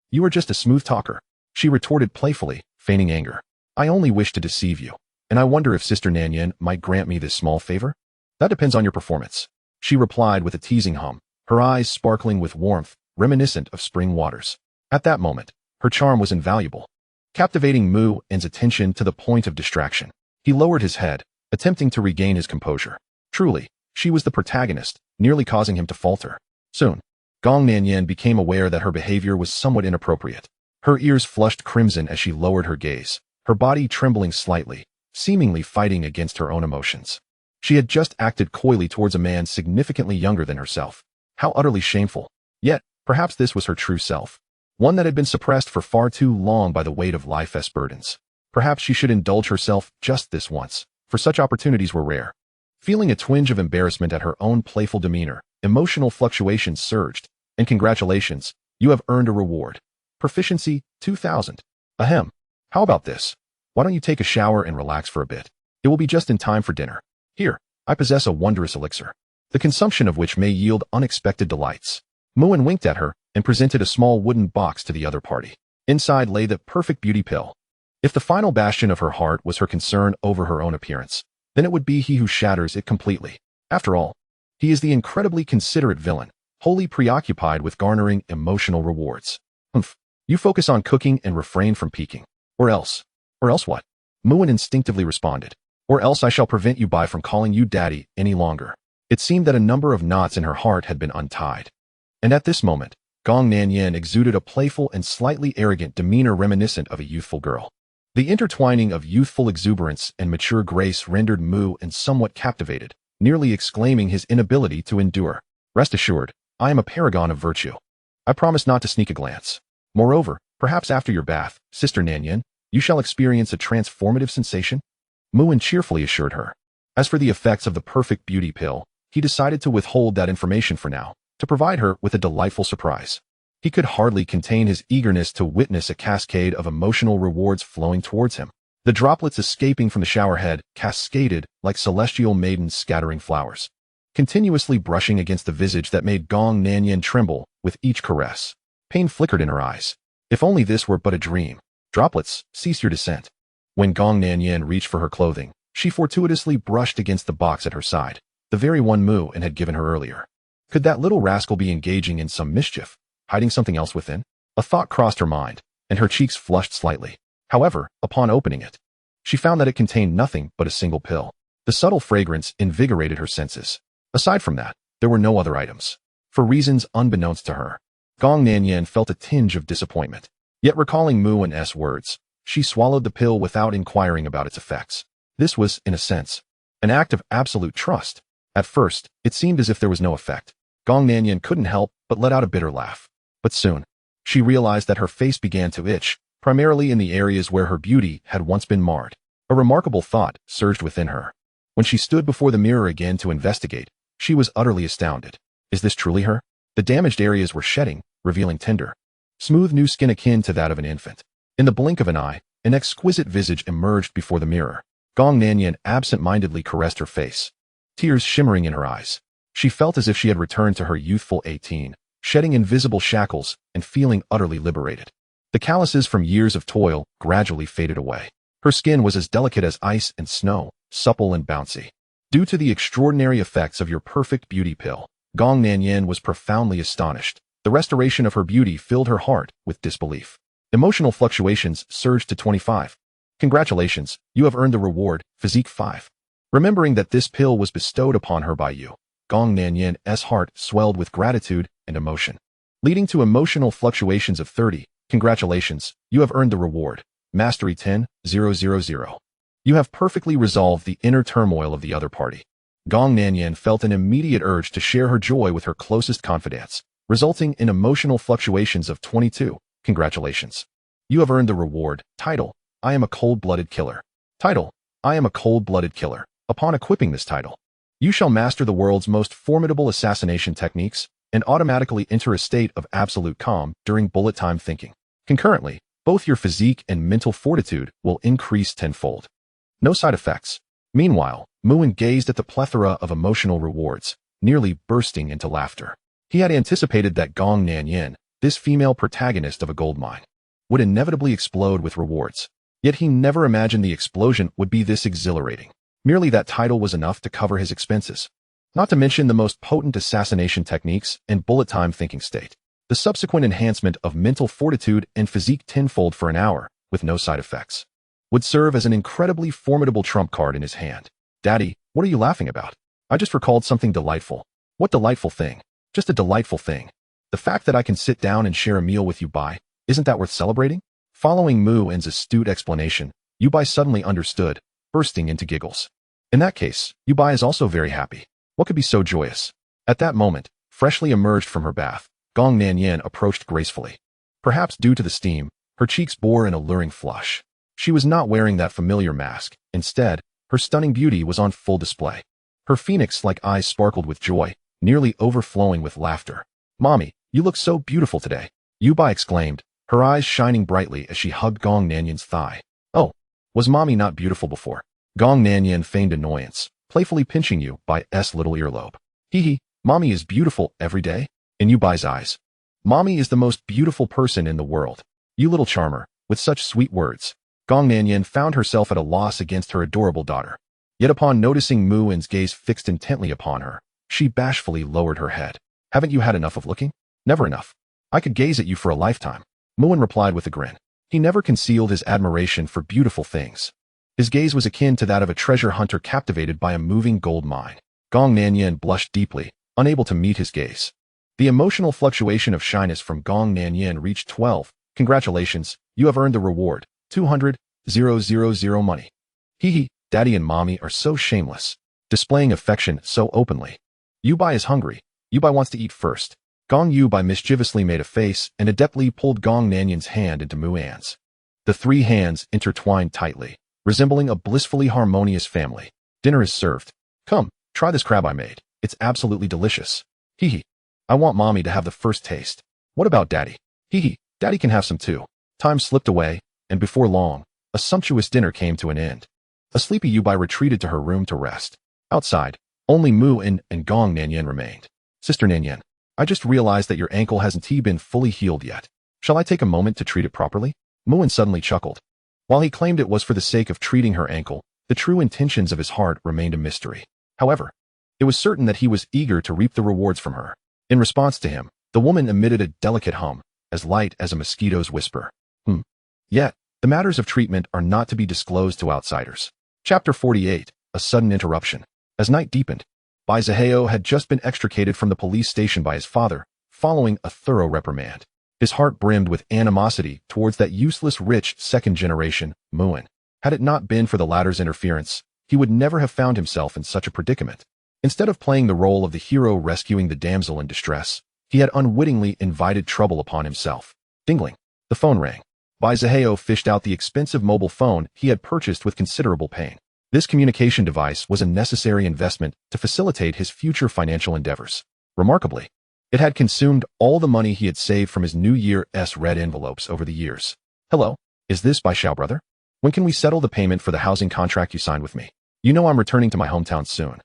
You are just a smooth talker, she retorted playfully, feigning anger. I only wish to deceive you, and I wonder if Sister Nanyan might grant me this small favor? That depends on your performance, she replied with a teasing hum, her eyes sparkling with warmth, reminiscent of spring waters. At that moment, her charm was invaluable, captivating Muin's attention to the point of distraction. He lowered his head, attempting to regain his composure. Truly, she was the protagonist, nearly causing him to falter. Soon, Gong Nanyan became aware that her behavior was somewhat inappropriate. Her ears flushed crimson as she lowered her gaze, her body trembling slightly, seemingly fighting against her own emotions. She had just acted coyly towards a man significantly younger than herself. How utterly shameful. Yet, perhaps this was her true self, one that had been suppressed for far too long by the weight of life's burdens. Perhaps she should indulge herself just this once, for such opportunities were rare. Feeling a twinge of embarrassment at her own playful demeanor, emotional fluctuations surged, and congratulations, you have earned a reward. Proficiency 2,000. Ahem. How about this? Why don't you take a shower and relax for a bit? It will be just in time for dinner. Here, I possess a wondrous elixir, the consumption of which may yield unexpected delights. Muin winked at her and presented a small wooden box to the other party. Inside lay the perfect beauty pill. If the final bastion of her heart was her concern over her own appearance, then it would be he who shatters it completely. After all, he is the incredibly considerate villain, wholly preoccupied with garnering emotional rewards. Humph. You focus on cooking and refrain from peeking. Or else what? Muin instinctively responded. Or else I shall prevent you from calling you daddy any longer. It seemed that a number of knots in her heart had been untied. And at this moment, Gong Nanyan exuded a playful and slightly arrogant demeanor reminiscent of a youthful girl. The intertwining of youthful exuberance and mature grace rendered Muin somewhat captivated, nearly exclaiming his inability to endure. Rest assured, I am a paragon of virtue. I promise not to sneak a glance. Moreover, perhaps after your bath, Sister Nanyan, you shall experience a transformative sensation? Muin cheerfully assured her. As for the effects of the perfect beauty pill, he decided to withhold that information for now, to provide her with a delightful surprise. He could hardly contain his eagerness to witness a cascade of emotional rewards flowing towards him. The droplets escaping from the shower head cascaded like celestial maidens scattering flowers, continuously brushing against the visage that made Gong Nanyan tremble with each caress. Pain flickered in her eyes. If only this were but a dream. Droplets, cease your descent. When Gong Nanyan reached for her clothing, she fortuitously brushed against the box at her side, the very one Muin had given her earlier. Could that little rascal be engaging in some mischief, hiding something else within? A thought crossed her mind, and her cheeks flushed slightly. However, upon opening it, she found that it contained nothing but a single pill. The subtle fragrance invigorated her senses. Aside from that, there were no other items. For reasons unbeknownst to her, Gong Nanyan felt a tinge of disappointment. Yet recalling Mu and S words, she swallowed the pill without inquiring about its effects. This was, in a sense, an act of absolute trust. At first, it seemed as if there was no effect. Gong Nanyan couldn't help but let out a bitter laugh. But soon, she realized that her face began to itch, primarily in the areas where her beauty had once been marred. A remarkable thought surged within her. When she stood before the mirror again to investigate, she was utterly astounded. Is this truly her? The damaged areas were shedding, revealing tender, smooth new skin akin to that of an infant. In the blink of an eye, an exquisite visage emerged before the mirror. Gong Nanyan absent-mindedly caressed her face, tears shimmering in her eyes. She felt as if she had returned to her youthful 18, shedding invisible shackles and feeling utterly liberated. The calluses from years of toil gradually faded away. Her skin was as delicate as ice and snow, supple and bouncy. Due to the extraordinary effects of your perfect beauty pill, Gong Nanyan was profoundly astonished. The restoration of her beauty filled her heart with disbelief. Emotional fluctuations surged to 25. Congratulations, you have earned the reward, Physique 5. Remembering that this pill was bestowed upon her by you, Gong Nanyan's heart swelled with gratitude and emotion, leading to emotional fluctuations of 30. Congratulations, you have earned the reward, Mastery 10,000. You have perfectly resolved the inner turmoil of the other party. Gong Nanyan felt an immediate urge to share her joy with her closest confidants, resulting in emotional fluctuations of 22. Congratulations. You have earned the reward. Title: I am a cold-blooded killer. Title: I am a cold-blooded killer. Upon equipping this title, you shall master the world's most formidable assassination techniques and automatically enter a state of absolute calm during bullet time thinking. Concurrently, both your physique and mental fortitude will increase tenfold. No side effects. Meanwhile, Muin gazed at the plethora of emotional rewards, nearly bursting into laughter. He had anticipated that Gong Nanyan, this female protagonist of a gold mine, would inevitably explode with rewards. Yet he never imagined the explosion would be this exhilarating. Merely that title was enough to cover his expenses. Not to mention the most potent assassination techniques and bullet time thinking state. The subsequent enhancement of mental fortitude and physique tenfold for an hour, with no side effects, would serve as an incredibly formidable trump card in his hand. Daddy, what are you laughing about? I just recalled something delightful. What delightful thing? Just a delightful thing. The fact that I can sit down and share a meal with Yubai, isn't that worth celebrating? Following Muin's astute explanation, Yubai suddenly understood, bursting into giggles. In that case, Yubai is also very happy. What could be so joyous? At that moment, freshly emerged from her bath, Gong Nanyan approached gracefully. Perhaps due to the steam, her cheeks bore an alluring flush. She was not wearing that familiar mask. Instead, her stunning beauty was on full display. Her phoenix-like eyes sparkled with joy, nearly overflowing with laughter. Mommy, you look so beautiful today, Yubai exclaimed, her eyes shining brightly as she hugged Gong Nanyan's thigh. Oh, was Mommy not beautiful before? Gong Nanyan feigned annoyance, playfully pinching Yubai's little earlobe. Hee, Mommy is beautiful every day? In Yubai's eyes, Mommy is the most beautiful person in the world. You little charmer, with such sweet words. Gong Nanyan found herself at a loss against her adorable daughter. Yet upon noticing Muin's gaze fixed intently upon her, she bashfully lowered her head. Haven't you had enough of looking? Never enough. I could gaze at you for a lifetime. Muin replied with a grin. He never concealed his admiration for beautiful things. His gaze was akin to that of a treasure hunter captivated by a moving gold mine. Gong Nanyan blushed deeply, unable to meet his gaze. The emotional fluctuation of shyness from Gong Nanyan reached 12. Congratulations, you have earned the reward, 200,000 money. Hee, Daddy and Mommy are so shameless, displaying affection so openly. Yubai is hungry. Yubai wants to eat first. Gong Yubai mischievously made a face and adeptly pulled Gong Nanyan's hand into Muin's. The three hands intertwined tightly, resembling a blissfully harmonious family. Dinner is served. Come, try this crab I made. It's absolutely delicious. Hee. I want Mommy to have the first taste. What about Daddy? Hee, Daddy can have some too. Time slipped away, and before long, a sumptuous dinner came to an end. A sleepy Yubai retreated to her room to rest. Outside, only Muin and Gong Nanyan remained. Sister Nanyan, I just realized that your ankle hasn't been fully healed yet. Shall I take a moment to treat it properly? Muin suddenly chuckled. While he claimed it was for the sake of treating her ankle, the true intentions of his heart remained a mystery. However, it was certain that he was eager to reap the rewards from her. In response to him, the woman emitted a delicate hum, as light as a mosquito's whisper. Yet, the matters of treatment are not to be disclosed to outsiders. Chapter 48, A Sudden Interruption. As night deepened, Baizaheo had just been extricated from the police station by his father, following a thorough reprimand. His heart brimmed with animosity towards that useless rich second-generation Muin. Had it not been for the latter's interference, he would never have found himself in such a predicament. Instead of playing the role of the hero rescuing the damsel in distress, he had unwittingly invited trouble upon himself. Dingling. The phone rang. Baizaheo fished out the expensive mobile phone he had purchased with considerable pain. This communication device was a necessary investment to facilitate his future financial endeavors. Remarkably, it had consumed all the money he had saved from his New Year's red envelopes over the years. Hello, is this Bai Xiao, brother? When can we settle the payment for the housing contract you signed with me? You know I'm returning to my hometown soon.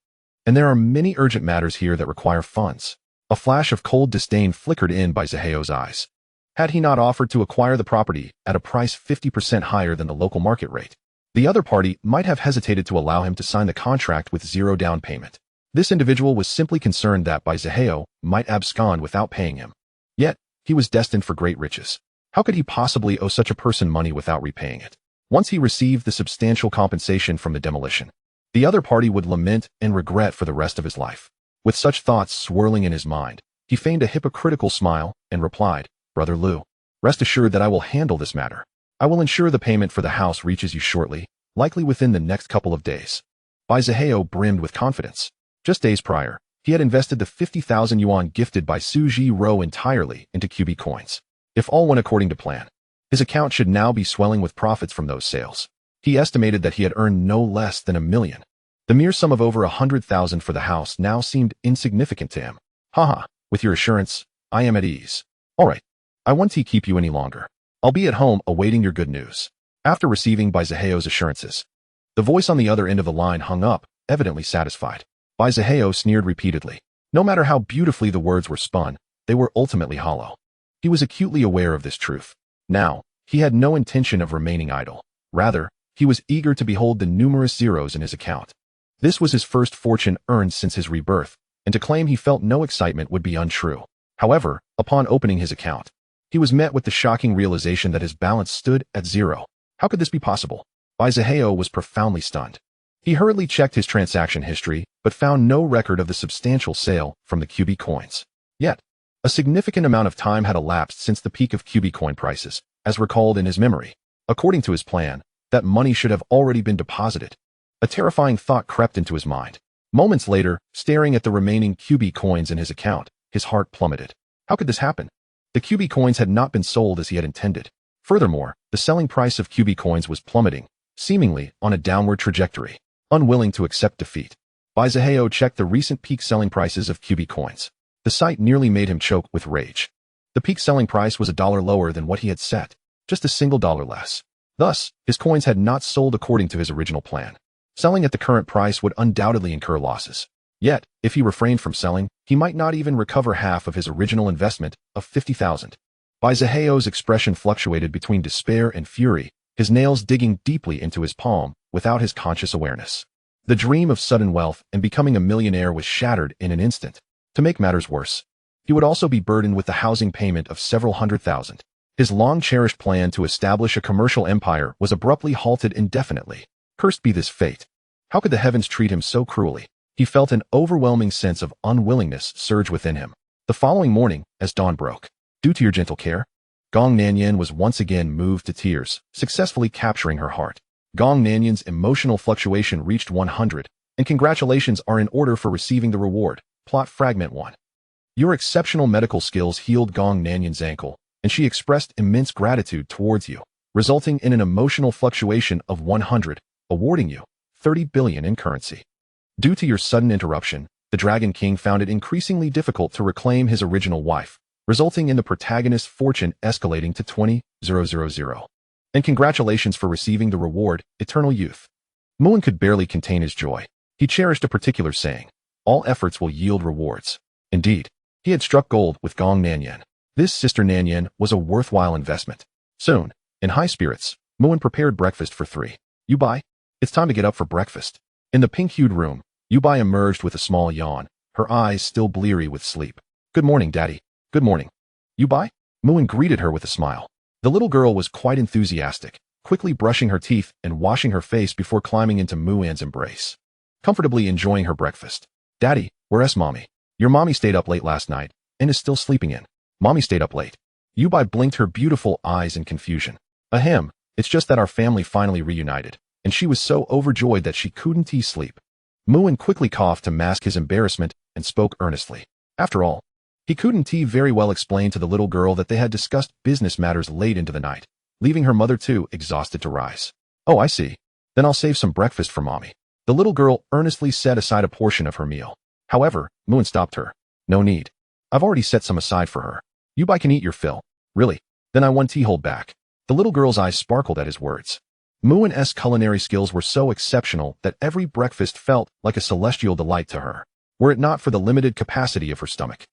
And there are many urgent matters here that require funds. A flash of cold disdain flickered in Baizaheo's eyes. Had he not offered to acquire the property at a price 50% higher than the local market rate, the other party might have hesitated to allow him to sign the contract with zero down payment. This individual was simply concerned that Baizaheo might abscond without paying him. Yet, he was destined for great riches. How could he possibly owe such a person money without repaying it? Once he received the substantial compensation from the demolition, the other party would lament and regret for the rest of his life. With such thoughts swirling in his mind, he feigned a hypocritical smile and replied, Brother Liu, rest assured that I will handle this matter. I will ensure the payment for the house reaches you shortly, likely within the next couple of days. Baizaheo brimmed with confidence. Just days prior, he had invested the 50,000 yuan gifted by Su Ji Ro entirely into QB coins. If all went according to plan, his account should now be swelling with profits from those sales. He estimated that he had earned no less than 1 million. The mere sum of over 100,000 for the house now seemed insignificant to him. Haha, with your assurance, I am at ease. All right, I won't keep you any longer. I'll be at home awaiting your good news. After receiving Baizaheo's assurances, the voice on the other end of the line hung up, evidently satisfied. Baizaheo sneered repeatedly. No matter how beautifully the words were spun, they were ultimately hollow. He was acutely aware of this truth. Now, he had no intention of remaining idle. Rather, he was eager to behold the numerous zeros in his account. This was his first fortune earned since his rebirth, and to claim he felt no excitement would be untrue. However, upon opening his account, he was met with the shocking realization that his balance stood at zero. How could this be possible? Baizaheo was profoundly stunned. He hurriedly checked his transaction history, but found no record of the substantial sale from the QB coins. Yet, a significant amount of time had elapsed since the peak of QB coin prices, as recalled in his memory. According to his plan, that money should have already been deposited. A terrifying thought crept into his mind. Moments later, staring at the remaining QB coins in his account, his heart plummeted. How could this happen? The QB coins had not been sold as he had intended. Furthermore, the selling price of QB coins was plummeting, seemingly on a downward trajectory. Unwilling to accept defeat, Baizaheo checked the recent peak selling prices of QB coins. The sight nearly made him choke with rage. The peak selling price was $1 lower than what he had set, just a single dollar less. Thus, his coins had not sold according to his original plan. Selling at the current price would undoubtedly incur losses. Yet, if he refrained from selling, he might not even recover half of his original investment of 50,000. Baizaheo's expression fluctuated between despair and fury, his nails digging deeply into his palm without his conscious awareness. The dream of sudden wealth and becoming a millionaire was shattered in an instant. To make matters worse, he would also be burdened with the housing payment of several hundred thousand. His long-cherished plan to establish a commercial empire was abruptly halted indefinitely. Cursed be this fate. How could the heavens treat him so cruelly? He felt an overwhelming sense of unwillingness surge within him. The following morning, as dawn broke, due to your gentle care, Gong Nanyan was once again moved to tears, successfully capturing her heart. Gong Nanyan's emotional fluctuation reached 100, and congratulations are in order for receiving the reward. Plot Fragment 1. Your exceptional medical skills healed Gong Nanyan's ankle, and she expressed immense gratitude towards you, resulting in an emotional fluctuation of 100, awarding you 30 billion in currency. Due to your sudden interruption, the Dragon King found it increasingly difficult to reclaim his original wife, resulting in the protagonist's fortune escalating to 20,000. And congratulations for receiving the reward, Eternal Youth. Muin could barely contain his joy. He cherished a particular saying, all efforts will yield rewards. Indeed, he had struck gold with Gong Nanyan. This sister Nanyan was a worthwhile investment. Soon, in high spirits, Muin prepared breakfast for three. Yubai, it's time to get up for breakfast. In the pink-hued room, Yubai emerged with a small yawn, her eyes still bleary with sleep. Good morning, Daddy. Good morning. You buy? Moon greeted her with a smile. The little girl was quite enthusiastic, quickly brushing her teeth and washing her face before climbing into Muan's embrace, comfortably enjoying her breakfast. Daddy, where's Mommy? Your mommy stayed up late last night and is still sleeping in. Mommy stayed up late. Yubai blinked her beautiful eyes in confusion. Ahem, it's just that our family finally reunited, and she was so overjoyed that she couldn't sleep. Muan quickly coughed to mask his embarrassment and spoke earnestly. After all, he couldn't very well explain to the little girl that they had discussed business matters late into the night, leaving her mother too exhausted to rise. Oh, I see. Then I'll save some breakfast for Mommy. The little girl earnestly set aside a portion of her meal. However, Moon stopped her. No need. I've already set some aside for her. Yubai can eat your fill. Really? Then I won't hold back. The little girl's eyes sparkled at his words. Muan's culinary skills were so exceptional that every breakfast felt like a celestial delight to her. Were it not for the limited capacity of her stomach,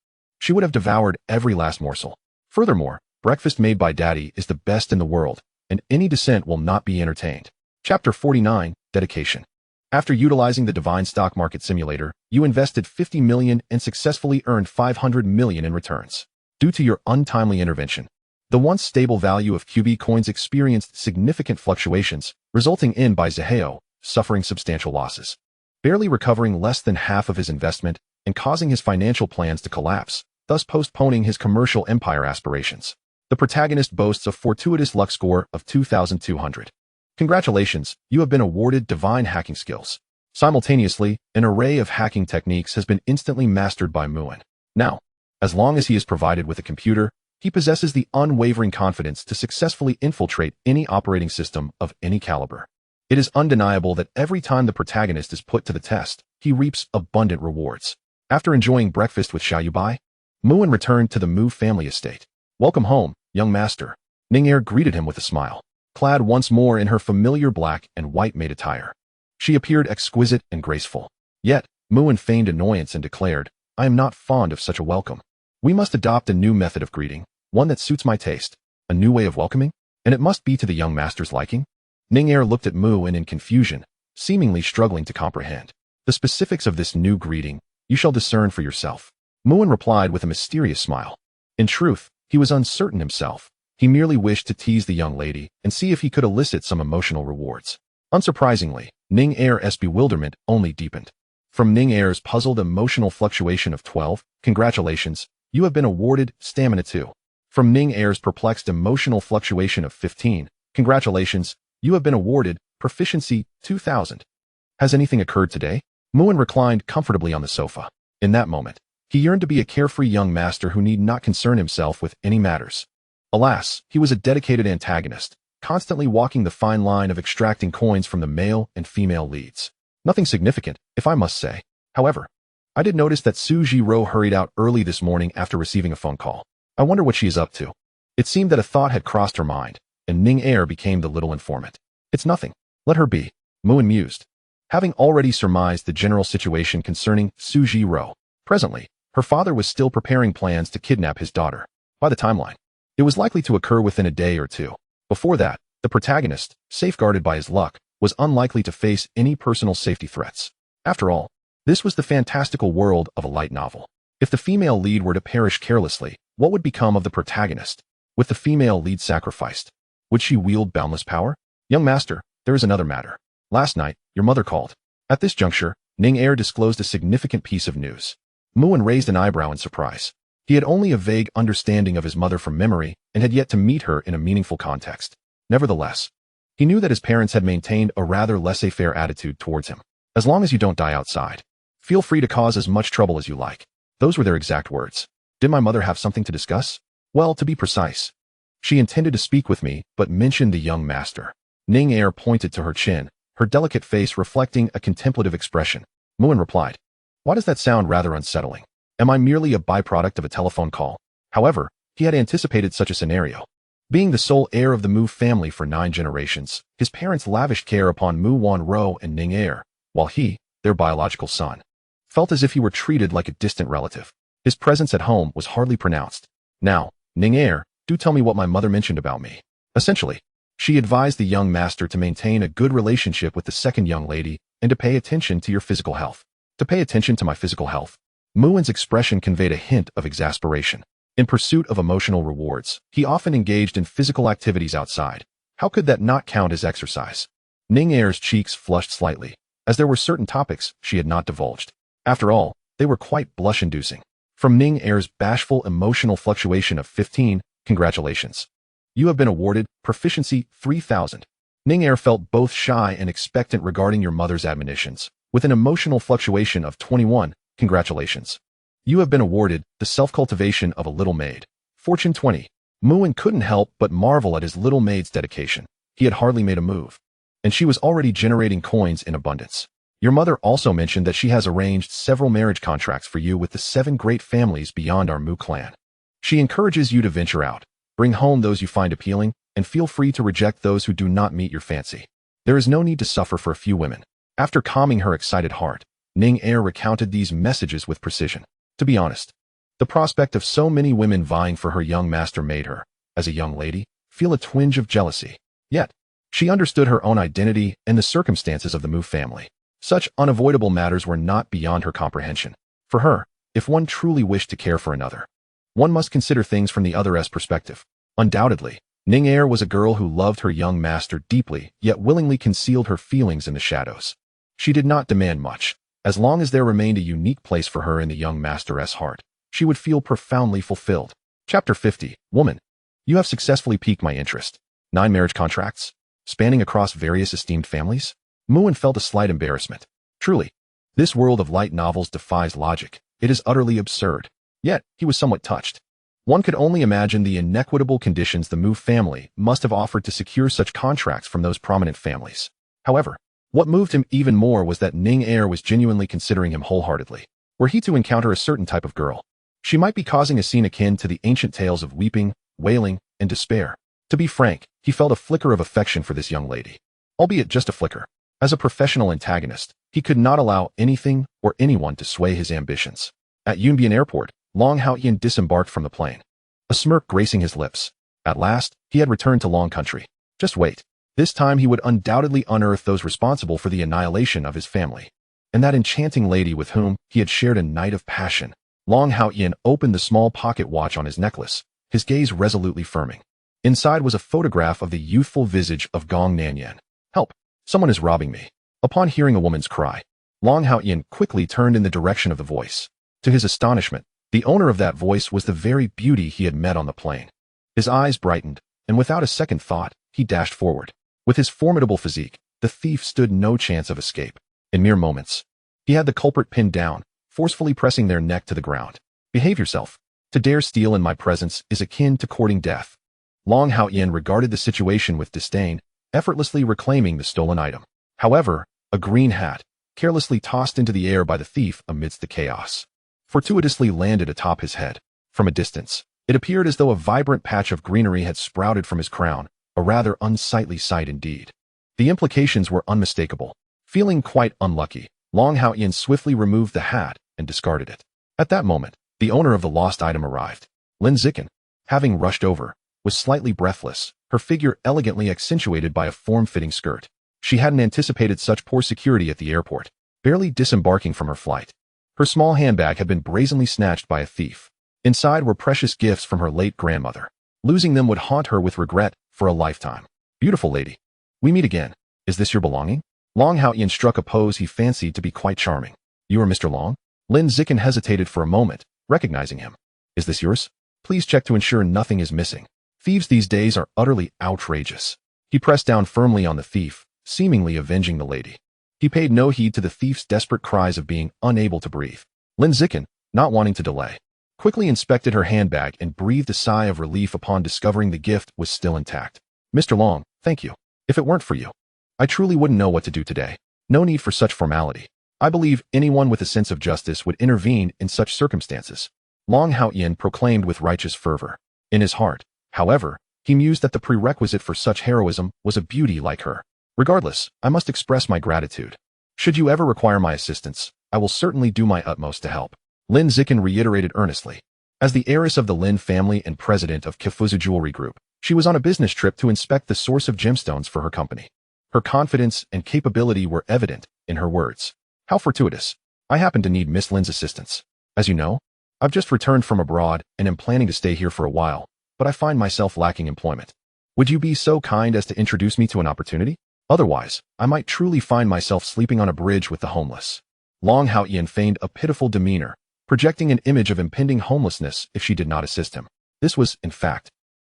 she would have devoured every last morsel. Furthermore, breakfast made by Daddy is the best in the world, and any dissent will not be entertained. Chapter 49, Dedication. After utilizing the Divine Stock Market Simulator, you invested 50 million and successfully earned 500 million in returns. Due to your untimely intervention, the once stable value of QB coins experienced significant fluctuations, resulting in Bai Zihao suffering substantial losses, barely recovering less than half of his investment and causing his financial plans to collapse, thus postponing his commercial empire aspirations. The protagonist boasts a fortuitous luck score of 2,200. Congratulations, you have been awarded divine hacking skills. Simultaneously, an array of hacking techniques has been instantly mastered by Muan. Now, as long as he is provided with a computer, he possesses the unwavering confidence to successfully infiltrate any operating system of any caliber. It is undeniable that every time the protagonist is put to the test, he reaps abundant rewards. After enjoying breakfast with Xiaoyubai, Muan returned to the Mu family estate. Welcome home, young master. Ning'er greeted him with a smile, clad once more in her familiar black and white maid attire. She appeared exquisite and graceful. Yet, Muan feigned annoyance and declared, I am not fond of such a welcome. We must adopt a new method of greeting, one that suits my taste, a new way of welcoming, and it must be to the young master's liking. Ning'er looked at Muan in confusion, seemingly struggling to comprehend. The specifics of this new greeting, you shall discern for yourself. Muan replied with a mysterious smile. In truth, he was uncertain himself. He merely wished to tease the young lady and see if he could elicit some emotional rewards. Unsurprisingly, Ning'er's bewilderment only deepened. From Ning'er's puzzled emotional fluctuation of 12, congratulations, you have been awarded stamina 2. From Ning'er's perplexed emotional fluctuation of 15, congratulations, you have been awarded proficiency 2000. Has anything occurred today? Muan reclined comfortably on the sofa. In that moment, he yearned to be a carefree young master who need not concern himself with any matters. Alas, he was a dedicated antagonist, constantly walking the fine line of extracting coins from the male and female leads. Nothing significant, if I must say. However, I did notice that Su Jiro hurried out early this morning after receiving a phone call. I wonder what she is up to. It seemed that a thought had crossed her mind, and Ning'er became the little informant. It's nothing. Let her be, Muan mused, having already surmised the general situation concerning Su Jiro. Presently, her father was still preparing plans to kidnap his daughter. By the timeline, it was likely to occur within a day or two. Before that, the protagonist, safeguarded by his luck, was unlikely to face any personal safety threats. After all, this was the fantastical world of a light novel. If the female lead were to perish carelessly, what would become of the protagonist? With the female lead sacrificed, would she wield boundless power? Young master, there is another matter. Last night, your mother called. At this juncture, Ning'er disclosed a significant piece of news. Muan raised an eyebrow in surprise. He had only a vague understanding of his mother from memory and had yet to meet her in a meaningful context. Nevertheless, he knew that his parents had maintained a rather laissez-faire attitude towards him. As long as you don't die outside, feel free to cause as much trouble as you like. Those were their exact words. Did my mother have something to discuss? Well, to be precise, she intended to speak with me, but mentioned the young master. Ning'er pointed to her chin, her delicate face reflecting a contemplative expression. Muan replied, why does that sound rather unsettling? Am I merely a byproduct of a telephone call? However, he had anticipated such a scenario. Being the sole heir of the Mu family for 9 generations, his parents lavished care upon Mu Wanro and Ning'er, while he, their biological son, felt as if he were treated like a distant relative. His presence at home was hardly pronounced. Now, Ning'er, do tell me what my mother mentioned about me. Essentially, she advised the young master to maintain a good relationship with the second young lady and to pay attention to your physical health. To pay attention to my physical health? Muin's expression conveyed a hint of exasperation. In pursuit of emotional rewards, he often engaged in physical activities outside. How could that not count as exercise? Ning Er's cheeks flushed slightly, as there were certain topics she had not divulged. After all, they were quite blush-inducing. From Ning Er's bashful emotional fluctuation of 15, congratulations. You have been awarded Proficiency 3000. Ning Er felt both shy and expectant regarding your mother's admonitions. With an emotional fluctuation of 21, congratulations. You have been awarded the Self-Cultivation of a Little Maid. Fortune 20. Muin couldn't help but marvel at his little maid's dedication. He had hardly made a move, and she was already generating coins in abundance. Your mother also mentioned that she has arranged several marriage contracts for you with the 7 great families beyond our Mu clan. She encourages you to venture out, bring home those you find appealing, and feel free to reject those who do not meet your fancy. There is no need to suffer for a few women. After calming her excited heart, Ning Er recounted these messages with precision. To be honest, the prospect of so many women vying for her young master made her, as a young lady, feel a twinge of jealousy. Yet, she understood her own identity and the circumstances of the Mu family. Such unavoidable matters were not beyond her comprehension. For her, if one truly wished to care for another, one must consider things from the other's perspective. Undoubtedly, Ning Er was a girl who loved her young master deeply, yet willingly concealed her feelings in the shadows. She did not demand much. As long as there remained a unique place for her in the young master's heart, she would feel profoundly fulfilled. Chapter 50. Woman. You have successfully piqued my interest. 9 marriage contracts, spanning across various esteemed families? Muin felt a slight embarrassment. Truly, this world of light novels defies logic. It is utterly absurd. Yet, he was somewhat touched. One could only imagine the inequitable conditions the Mu family must have offered to secure such contracts from those prominent families. However, what moved him even more was that Ning Er was genuinely considering him wholeheartedly. Were he to encounter a certain type of girl, she might be causing a scene akin to the ancient tales of weeping, wailing, and despair. To be frank, he felt a flicker of affection for this young lady. Albeit just a flicker. As a professional antagonist, he could not allow anything or anyone to sway his ambitions. At Yunbian Airport, Long Haoyan disembarked from the plane, a smirk gracing his lips. At last, he had returned to Long Country. Just wait. This time he would undoubtedly unearth those responsible for the annihilation of his family. And that enchanting lady with whom he had shared a night of passion. Long Haoyan opened the small pocket watch on his necklace, his gaze resolutely firming. Inside was a photograph of the youthful visage of Gong Nanyan. Help! Someone is robbing me. Upon hearing a woman's cry, Long Haoyan quickly turned in the direction of the voice. To his astonishment, the owner of that voice was the very beauty he had met on the plane. His eyes brightened, and without a second thought, he dashed forward. With his formidable physique, the thief stood no chance of escape. In mere moments, he had the culprit pinned down, forcefully pressing their neck to the ground. Behave yourself. To dare steal in my presence is akin to courting death. Long Haoyan regarded the situation with disdain, effortlessly reclaiming the stolen item. However, a green hat, carelessly tossed into the air by the thief amidst the chaos, fortuitously landed atop his head. From a distance, it appeared as though a vibrant patch of greenery had sprouted from his crown, a rather unsightly sight indeed. The implications were unmistakable. Feeling quite unlucky, Long Haoyan swiftly removed the hat and discarded it. At that moment, the owner of the lost item arrived. Lin Zicken, having rushed over, was slightly breathless, her figure elegantly accentuated by a form-fitting skirt. She hadn't anticipated such poor security at the airport. Barely disembarking from her flight, her small handbag had been brazenly snatched by a thief. Inside were precious gifts from her late grandmother. Losing them would haunt her with regret for a lifetime. Beautiful lady, we meet again. Is this your belonging? Long Haoyan struck a pose he fancied to be quite charming. You are Mr. Long? Lin Zicken hesitated for a moment, recognizing him. Is this yours? Please check to ensure nothing is missing. Thieves these days are utterly outrageous. He pressed down firmly on the thief, seemingly avenging the lady. He paid no heed to the thief's desperate cries of being unable to breathe. Lin Zicken, not wanting to delay, quickly inspected her handbag and breathed a sigh of relief upon discovering the gift was still intact. Mr. Long, thank you. If it weren't for you, I truly wouldn't know what to do today. No need for such formality. I believe anyone with a sense of justice would intervene in such circumstances. Long Haoyan proclaimed with righteous fervor. In his heart, however, he mused that the prerequisite for such heroism was a beauty like her. Regardless, I must express my gratitude. Should you ever require my assistance, I will certainly do my utmost to help. Lin Zicken reiterated earnestly. As the heiress of the Lin family and president of Kifuzu Jewelry Group, she was on a business trip to inspect the source of gemstones for her company. Her confidence and capability were evident in her words. How fortuitous. I happen to need Miss Lin's assistance. As you know, I've just returned from abroad and am planning to stay here for a while, but I find myself lacking employment. Would you be so kind as to introduce me to an opportunity? Otherwise, I might truly find myself sleeping on a bridge with the homeless. Long Hao Yin feigned a pitiful demeanor, projecting an image of impending homelessness if she did not assist him. This was, in fact,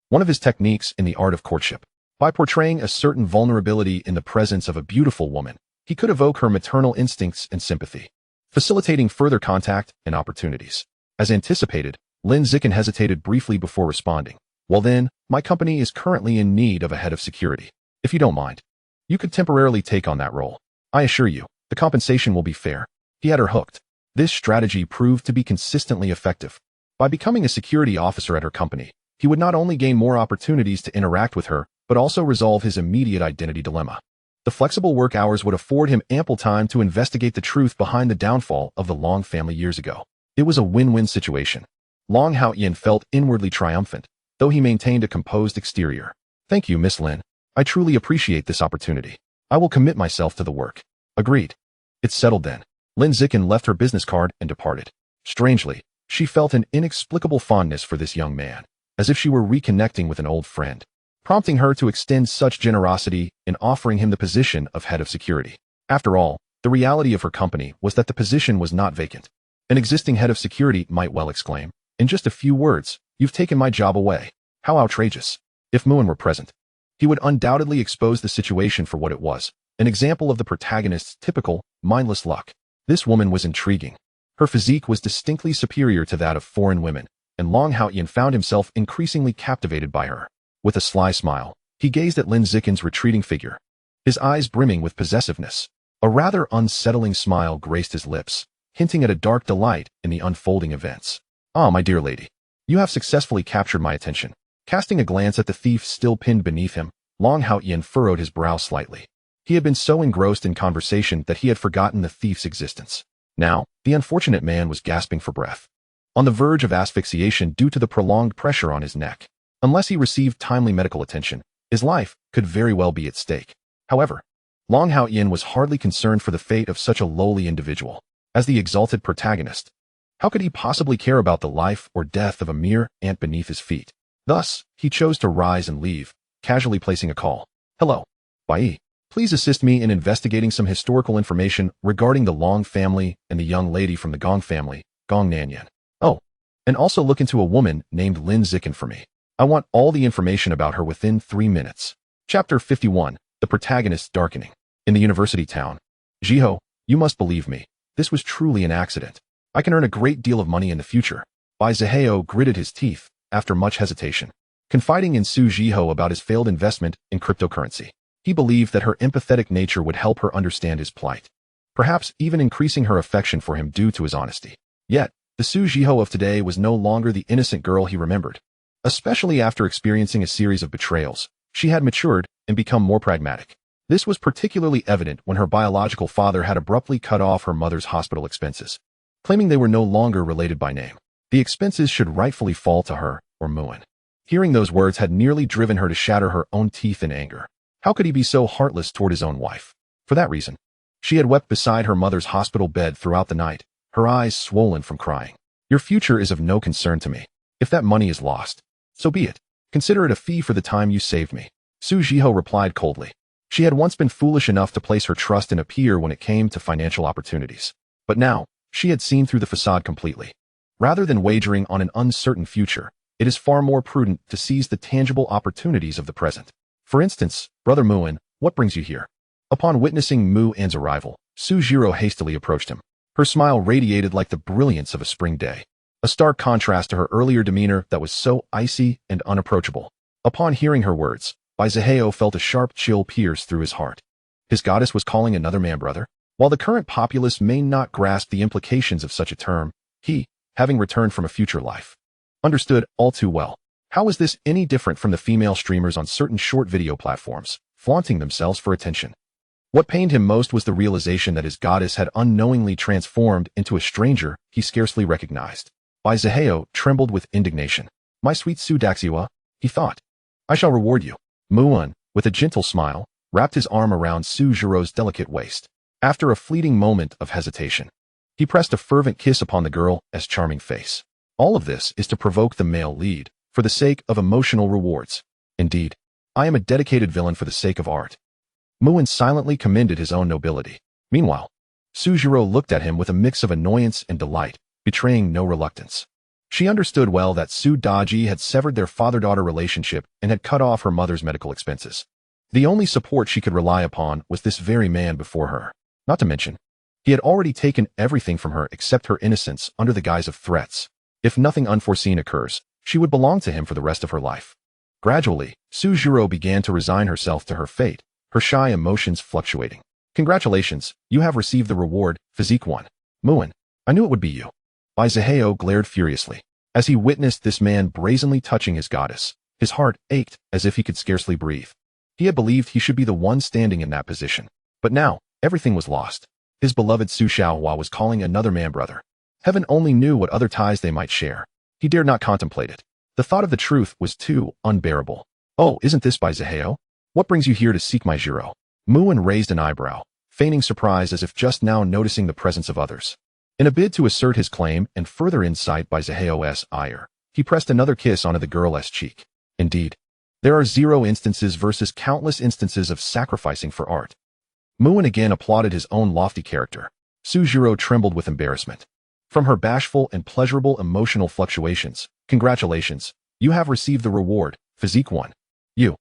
one of his techniques in the art of courtship. By portraying a certain vulnerability in the presence of a beautiful woman, he could evoke her maternal instincts and sympathy, facilitating further contact and opportunities. As anticipated, Lin Zikin hesitated briefly before responding. Well then, my company is currently in need of a head of security. If you don't mind, you could temporarily take on that role. I assure you, the compensation will be fair. He had her hooked. This strategy proved to be consistently effective. By becoming a security officer at her company, he would not only gain more opportunities to interact with her, but also resolve his immediate identity dilemma. The flexible work hours would afford him ample time to investigate the truth behind the downfall of the Long family years ago. It was a win-win situation. Long Hao Yin felt inwardly triumphant, though he maintained a composed exterior. Thank you, Miss Lin. I truly appreciate this opportunity. I will commit myself to the work. Agreed. It's settled then. Lin Zikin left her business card and departed. Strangely, she felt an inexplicable fondness for this young man, as if she were reconnecting with an old friend, prompting her to extend such generosity in offering him the position of head of security. After all, the reality of her company was that the position was not vacant. An existing head of security might well exclaim, in just a few words, "You've taken my job away." How outrageous. If Muin were present, he would undoubtedly expose the situation for what it was, an example of the protagonist's typical, mindless luck. This woman was intriguing. Her physique was distinctly superior to that of foreign women, and Long Hao Yin found himself increasingly captivated by her. With a sly smile, he gazed at Lin Zikin's retreating figure, his eyes brimming with possessiveness. A rather unsettling smile graced his lips, hinting at a dark delight in the unfolding events. "Ah, my dear lady, you have successfully captured my attention." Casting a glance at the thief still pinned beneath him, Long Hao Yin furrowed his brow slightly. He had been so engrossed in conversation that he had forgotten the thief's existence. Now, the unfortunate man was gasping for breath, on the verge of asphyxiation due to the prolonged pressure on his neck. Unless he received timely medical attention, his life could very well be at stake. However, Long Hao Yin was hardly concerned for the fate of such a lowly individual. As the exalted protagonist, how could he possibly care about the life or death of a mere ant beneath his feet? Thus, he chose to rise and leave, casually placing a call. "Hello, Bai. Please assist me in investigating some historical information regarding the Long family and the young lady from the Gong family, Gong Nanyan. Oh, and also look into a woman named Lin Zikin for me. I want all the information about her within 3 minutes." Chapter 51, The Protagonist's Darkening. In the university town. "Jiho, you must believe me. This was truly an accident. I can earn a great deal of money in the future." Bai Zihao gritted his teeth, after much hesitation, confiding in Su Jiho about his failed investment in cryptocurrency. He believed that her empathetic nature would help her understand his plight, perhaps even increasing her affection for him due to his honesty. Yet, the Su Jiho of today was no longer the innocent girl he remembered. Especially after experiencing a series of betrayals, she had matured and become more pragmatic. This was particularly evident when her biological father had abruptly cut off her mother's hospital expenses, claiming they were no longer related by name. The expenses should rightfully fall to her or Muin. Hearing those words had nearly driven her to shatter her own teeth in anger. How could he be so heartless toward his own wife? For that reason, she had wept beside her mother's hospital bed throughout the night, her eyes swollen from crying. "Your future is of no concern to me. If that money is lost, so be it. Consider it a fee for the time you saved me." Su Jiho replied coldly. She had once been foolish enough to place her trust in a peer when it came to financial opportunities. But now, she had seen through the facade completely. Rather than wagering on an uncertain future, it is far more prudent to seize the tangible opportunities of the present. For instance, "Brother Muin, what brings you here?" Upon witnessing Muin's arrival, Su Jiro hastily approached him. Her smile radiated like the brilliance of a spring day, a stark contrast to her earlier demeanor that was so icy and unapproachable. Upon hearing her words, Bai Zihao felt a sharp chill pierce through his heart. His goddess was calling another man brother? While the current populace may not grasp the implications of such a term, he, having returned from a future life, understood all too well. How was this any different from the female streamers on certain short video platforms, flaunting themselves for attention? What pained him most was the realization that his goddess had unknowingly transformed into a stranger he scarcely recognized. Bai Zihao trembled with indignation. "My sweet Su Daxiwa," he thought. "I shall reward you." Muin, with a gentle smile, wrapped his arm around Su Jiro's delicate waist. After a fleeting moment of hesitation, He pressed a fervent kiss upon the girl's charming face. All of this is to provoke the male lead, for the sake of emotional rewards. Indeed, I am a dedicated villain for the sake of art. Muin silently commended his own nobility. Meanwhile, Sujiro looked at him with a mix of annoyance and delight, betraying no reluctance. She understood well that Su Daji had severed their father-daughter relationship and had cut off her mother's medical expenses. The only support she could rely upon was this very man before her. Not to mention, he had already taken everything from her except her innocence under the guise of threats. If nothing unforeseen occurs, she would belong to him for the rest of her life. Gradually, Sujiro began to resign herself to her fate, her shy emotions fluctuating. Congratulations, you have received the reward, Physique 1. Muin, I knew it would be you. Bai Zihao glared furiously. As he witnessed this man brazenly touching his goddess, his heart ached as if he could scarcely breathe. He had believed he should be the one standing in that position. But now, everything was lost. His beloved Su Xiaohua was calling another man brother. Heaven only knew what other ties they might share. He dared not contemplate it. The thought of the truth was too unbearable. Oh, isn't this Bai Zihao? What brings you here to seek my Jiro? Muin raised an eyebrow, feigning surprise as if just now noticing the presence of others. In a bid to assert his claim and further insight Bai Zihao's ire, he pressed another kiss onto the girl's cheek. Indeed, there are 0 instances versus countless instances of sacrificing for art. Muin again applauded his own lofty character. Sujiro trembled with embarrassment. From her bashful and pleasurable emotional fluctuations, congratulations, you have received the reward, Physique 1. You.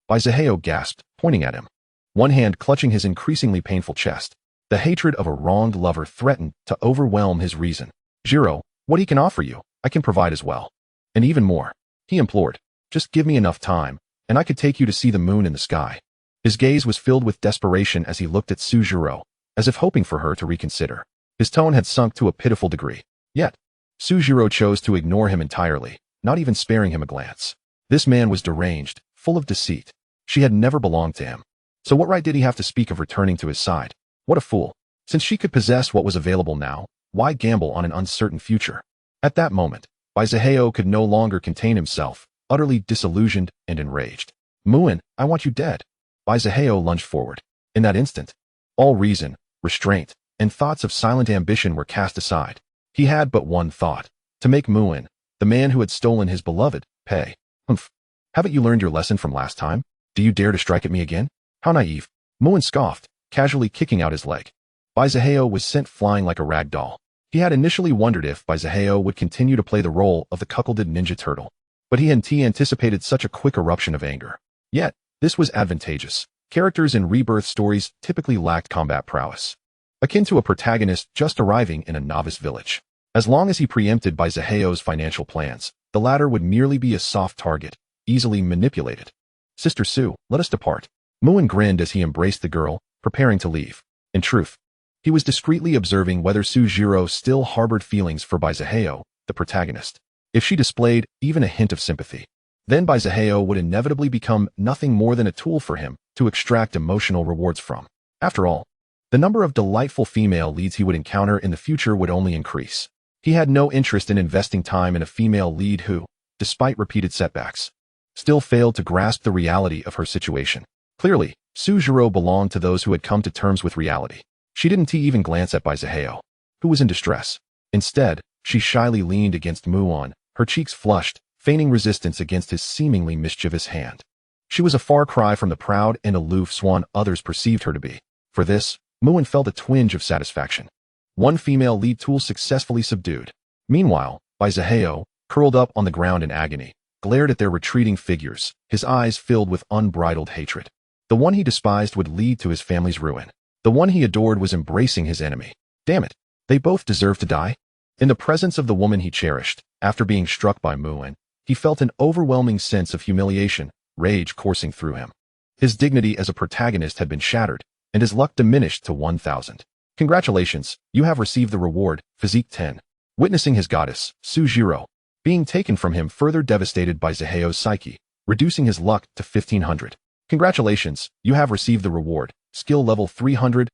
Bai Zihao gasped, pointing at him. One hand clutching his increasingly painful chest. The hatred of a wronged lover threatened to overwhelm his reason. Jiro, what he can offer you, I can provide as well. And even more, he implored. Just give me enough time, and I could take you to see the moon in the sky. His gaze was filled with desperation as he looked at Sujiro, as if hoping for her to reconsider. His tone had sunk to a pitiful degree. Yet, Sujiro chose to ignore him entirely, not even sparing him a glance. This man was deranged, full of deceit. She had never belonged to him. So what right did he have to speak of returning to his side? What a fool. Since she could possess what was available now, why gamble on an uncertain future? At that moment, Bai Zihao could no longer contain himself, utterly disillusioned and enraged. Muin, I want you dead. Bai Zihao lunged forward. In that instant, all reason, restraint, and thoughts of silent ambition were cast aside. He had but one thought, to make Muin, the man who had stolen his beloved, pay. Humph. Haven't you learned your lesson from last time? Do you dare to strike at me again? How naive. Muin scoffed, casually kicking out his leg. Bai Zihao was sent flying like a rag doll. He had initially wondered if Bai Zihao would continue to play the role of the cuckolded ninja turtle, but he hadn't anticipated such a quick eruption of anger. Yet, this was advantageous. Characters in rebirth stories typically lacked combat prowess, akin to a protagonist just arriving in a novice village. As long as he preempted Bai Zihao's financial plans, the latter would merely be a soft target, easily manipulated. Sister Su, let us depart. Muin grinned as he embraced the girl, preparing to leave. In truth, he was discreetly observing whether Sujiro still harbored feelings for Bai Zihao, the protagonist. If she displayed even a hint of sympathy, then Bai Zihao would inevitably become nothing more than a tool for him to extract emotional rewards from. After all, the number of delightful female leads he would encounter in the future would only increase. He had no interest in investing time in a female lead who, despite repeated setbacks, still failed to grasp the reality of her situation. Clearly, Sujiro belonged to those who had come to terms with reality. She didn't even glance at Bai Zihao, who was in distress. Instead, she shyly leaned against Muin, her cheeks flushed, feigning resistance against his seemingly mischievous hand. She was a far cry from the proud and aloof swan others perceived her to be. For this, Muin felt a twinge of satisfaction. One female lead tool successfully subdued. Meanwhile, Bai Zihao, curled up on the ground in agony, glared at their retreating figures, his eyes filled with unbridled hatred. The one he despised would lead to his family's ruin. The one he adored was embracing his enemy. Damn it, they both deserve to die. In the presence of the woman he cherished, after being struck by Muin, he felt an overwhelming sense of humiliation, rage coursing through him. His dignity as a protagonist had been shattered, and his luck diminished to 1,000. Congratulations, you have received the reward, Physique 10. Witnessing his goddess, Sujiro, being taken from him further devastated by Zihao's psyche, reducing his luck to 1,500. Congratulations, you have received the reward, skill level 300,000.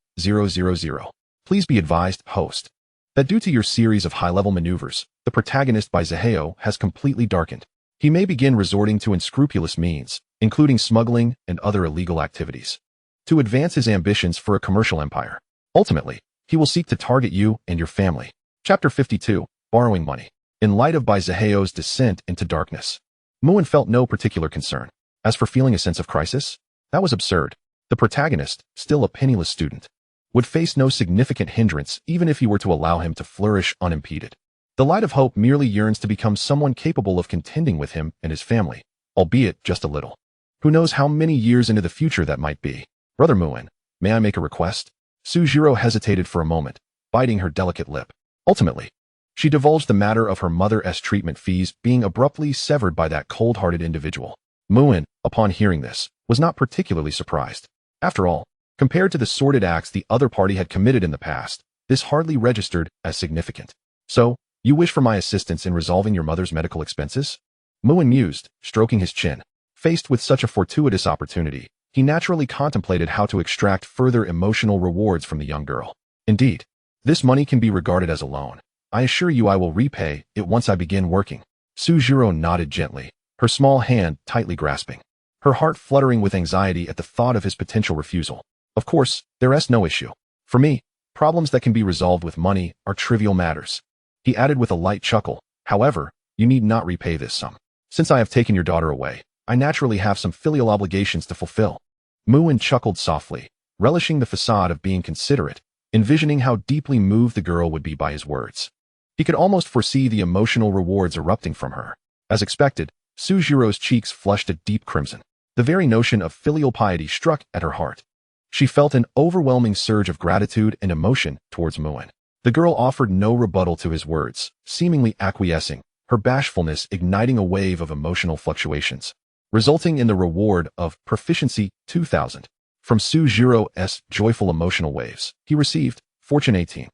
Please be advised, host, that due to your series of high-level maneuvers, the protagonist Bai Zihao has completely darkened. He may begin resorting to unscrupulous means, including smuggling and other illegal activities, to advance his ambitions for a commercial empire. Ultimately, He will seek to target you and your family. Chapter 52. Borrowing money. In light of Bai Ziheo's descent into darkness, Muin felt no particular concern. As for feeling a sense of crisis, that was absurd. The protagonist, still a penniless student, would face no significant hindrance even if he were to allow him to flourish unimpeded. The light of hope merely yearns to become someone capable of contending with him and his family, albeit just a little. Who knows how many years into the future that might be. Brother Muin, may I make a request? Sujiro hesitated for a moment, biting her delicate lip. Ultimately, she divulged the matter of her mother's treatment fees being abruptly severed by that cold-hearted individual. Muin, upon hearing this, was not particularly surprised. After all, compared to the sordid acts the other party had committed in the past, this hardly registered as significant. So, you wish for my assistance in resolving your mother's medical expenses? Muin mused, stroking his chin. Faced with such a fortuitous opportunity, he naturally contemplated how to extract further emotional rewards from the young girl. Indeed, this money can be regarded as a loan. I assure you I will repay it once I begin working. Sujiro nodded gently, her small hand tightly grasping, her heart fluttering with anxiety at the thought of his potential refusal. Of course, there's no issue. For me, problems that can be resolved with money are trivial matters. He added with a light chuckle. However, you need not repay this sum. Since I have taken your daughter away, I naturally have some filial obligations to fulfill. Muin chuckled softly, relishing the facade of being considerate, envisioning how deeply moved the girl would be by his words. He could almost foresee the emotional rewards erupting from her. As expected, Sujiro's cheeks flushed a deep crimson. The very notion of filial piety struck at her heart. She felt an overwhelming surge of gratitude and emotion towards Muin. The girl offered no rebuttal to his words, seemingly acquiescing, her bashfulness igniting a wave of emotional fluctuations, resulting in the reward of Proficiency 2000. From Sujiro's joyful emotional waves, he received Fortune 18.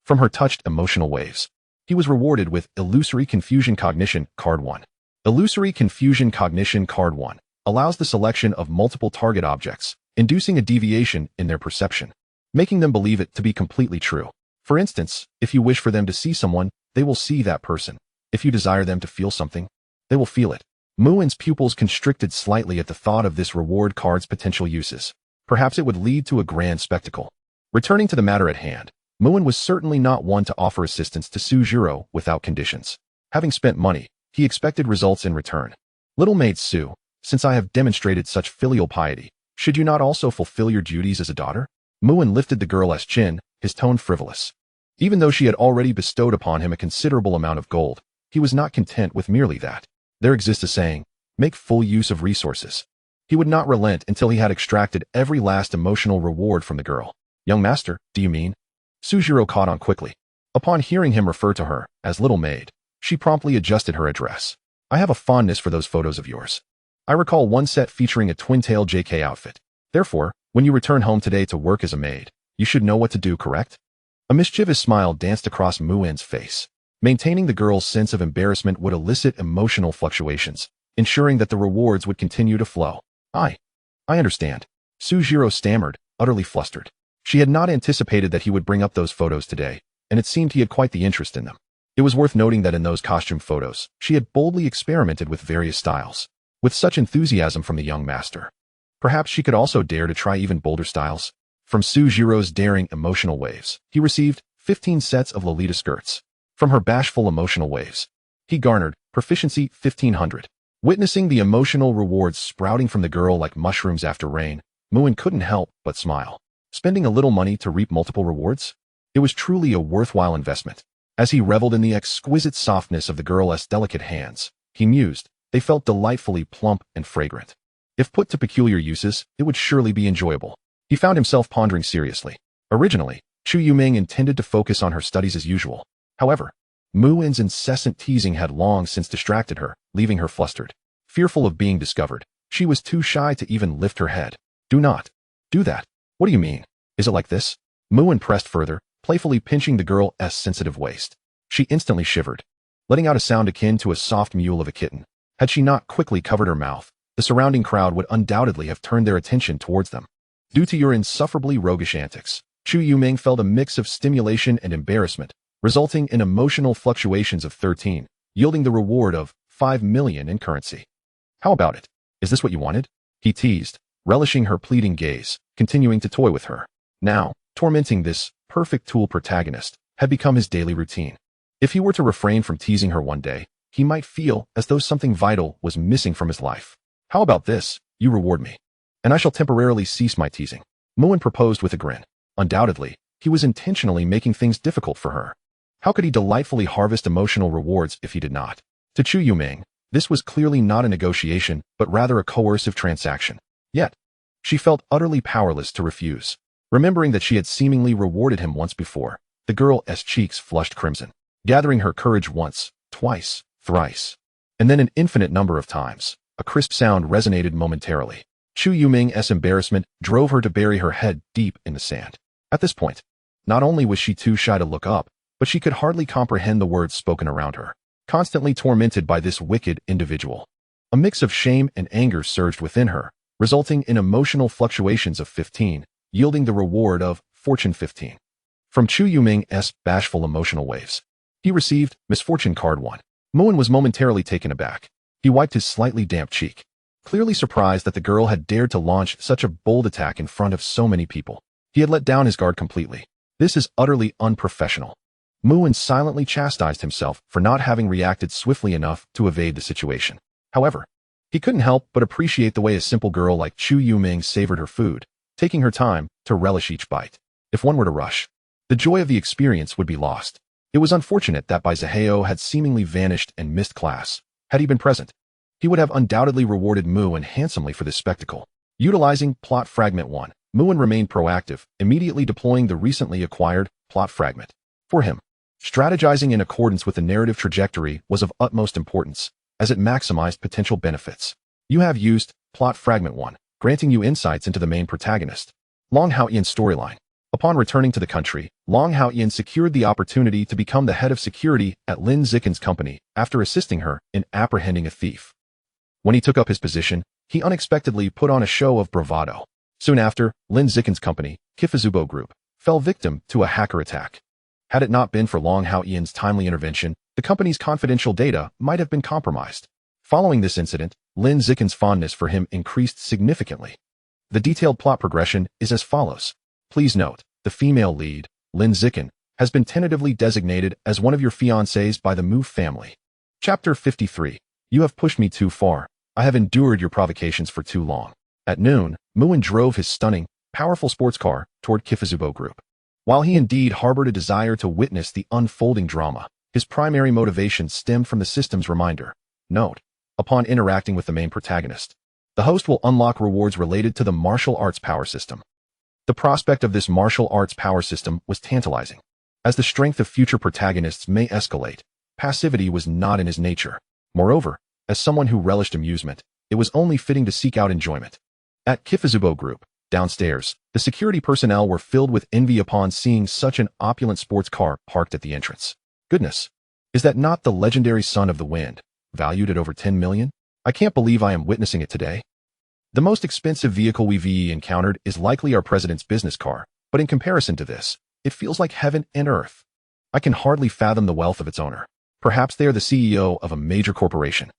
From her touched emotional waves, he was rewarded with Illusory Confusion Cognition Card 1. Illusory Confusion Cognition Card 1 allows the selection of multiple target objects, inducing a deviation in their perception, making them believe it to be completely true. For instance, if you wish for them to see someone, they will see that person. If you desire them to feel something, they will feel it. Muin's pupils constricted slightly at the thought of this reward card's potential uses. Perhaps it would lead to a grand spectacle. Returning to the matter at hand, Muin was certainly not one to offer assistance to Sujiro without conditions. Having spent money, he expected results in return. Little maid Su, since I have demonstrated such filial piety, should you not also fulfill your duties as a daughter? Muin lifted the girl's chin, his tone frivolous. Even though she had already bestowed upon him a considerable amount of gold, he was not content with merely that. There exists a saying, make full use of resources. He would not relent until he had extracted every last emotional reward from the girl. Young master, do you mean? Sujiro caught on quickly. Upon hearing him refer to her as little maid, she promptly adjusted her address. I have a fondness for those photos of yours. I recall one set featuring a twin-tail JK outfit. Therefore, when you return home today to work as a maid, you should know what to do, correct? A mischievous smile danced across Muin's face. Maintaining the girl's sense of embarrassment would elicit emotional fluctuations, ensuring that the rewards would continue to flow. I understand. Sujiro stammered, utterly flustered. She had not anticipated that he would bring up those photos today, and it seemed he had quite the interest in them. It was worth noting that in those costume photos, she had boldly experimented with various styles. With such enthusiasm from the young master, perhaps she could also dare to try even bolder styles. From Sujiro's daring emotional waves, he received 15 sets of Lolita skirts. From her bashful emotional waves, he garnered Proficiency 1500. Witnessing the emotional rewards sprouting from the girl like mushrooms after rain, Muin couldn't help but smile. Spending a little money to reap multiple rewards? It was truly a worthwhile investment. As he reveled in the exquisite softness of the girl's delicate hands, he mused, they felt delightfully plump and fragrant. If put to peculiar uses, it would surely be enjoyable. He found himself pondering seriously. Originally, Chu Yuming intended to focus on her studies as usual. However, Muin's incessant teasing had long since distracted her, leaving her flustered. Fearful of being discovered, she was too shy to even lift her head. Do not do that. What do you mean? Is it like this? Muin pressed further, playfully pinching the girl's sensitive waist. She instantly shivered, letting out a sound akin to a soft mew of a kitten. Had she not quickly covered her mouth, the surrounding crowd would undoubtedly have turned their attention towards them. Due to your insufferably roguish antics, Chu Yuming felt a mix of stimulation and embarrassment, resulting in emotional fluctuations of 13, yielding the reward of 5 million in currency. How about it? Is this what you wanted? He teased, relishing her pleading gaze, continuing to toy with her. Now, tormenting this perfect tool protagonist, had become his daily routine. If he were to refrain from teasing her one day, he might feel as though something vital was missing from his life. How about this? You reward me, and I shall temporarily cease my teasing. Muin proposed with a grin. Undoubtedly, he was intentionally making things difficult for her. How could he delightfully harvest emotional rewards if he did not? To Chu Yuming, this was clearly not a negotiation, but rather a coercive transaction. Yet, she felt utterly powerless to refuse. Remembering that she had seemingly rewarded him once before, the girl's cheeks flushed crimson. Gathering her courage once, twice, thrice, and then an infinite number of times, a crisp sound resonated momentarily. Chu Yuming's embarrassment drove her to bury her head deep in the sand. At this point, not only was she too shy to look up, but she could hardly comprehend the words spoken around her. Constantly tormented by this wicked individual, a mix of shame and anger surged within her, resulting in emotional fluctuations of 15, yielding the reward of Fortune 15. From Chu Yuming's bashful emotional waves, he received Misfortune Card 1. Muin was momentarily taken aback. He wiped his slightly damp cheek, clearly surprised that the girl had dared to launch such a bold attack in front of so many people. He had let down his guard completely. This is utterly unprofessional. Muin silently chastised himself for not having reacted swiftly enough to evade the situation. However, he couldn't help but appreciate the way a simple girl like Chu Yuming savored her food, taking her time to relish each bite. If one were to rush, the joy of the experience would be lost. It was unfortunate that Bai Zihao had seemingly vanished and missed class. Had he been present, he would have undoubtedly rewarded Muin handsomely for this spectacle. Utilizing Plot Fragment 1, Muin remained proactive, immediately deploying the recently acquired Plot Fragment. For him, strategizing in accordance with the narrative trajectory was of utmost importance, as it maximized potential benefits. You have used Plot Fragment 1, granting you insights into the main protagonist, Long Haoyan's storyline. Upon returning to the country, Long Haoyan secured the opportunity to become the head of security at Lin Zikin's company after assisting her in apprehending a thief. When he took up his position, he unexpectedly put on a show of bravado. Soon after, Lin Zikin's company, Kifuzubo Group, fell victim to a hacker attack. Had it not been for Long Haoyan's timely intervention, the company's confidential data might have been compromised. Following this incident, Lin Zikin's fondness for him increased significantly. The detailed plot progression is as follows. Please note, the female lead, Lin Zikin, has been tentatively designated as one of your fiancés by the Mu family. Chapter 53. You have pushed me too far. I have endured your provocations for too long. At noon, Muin drove his stunning, powerful sports car toward Kifuzubo Group. While he indeed harbored a desire to witness the unfolding drama, his primary motivation stemmed from the system's reminder. Note, upon interacting with the main protagonist, the host will unlock rewards related to the martial arts power system. The prospect of this martial arts power system was tantalizing. As the strength of future protagonists may escalate, passivity was not in his nature. Moreover, as someone who relished amusement, it was only fitting to seek out enjoyment. At Kifuzubo Group, downstairs, the security personnel were filled with envy upon seeing such an opulent sports car parked at the entrance. Goodness, is that not the legendary Son of the Wind, valued at over 10 million? I can't believe I am witnessing it today. The most expensive vehicle we've encountered is likely our president's business car, but in comparison to this, it feels like heaven and earth. I can hardly fathom the wealth of its owner. Perhaps they are the CEO of a major corporation.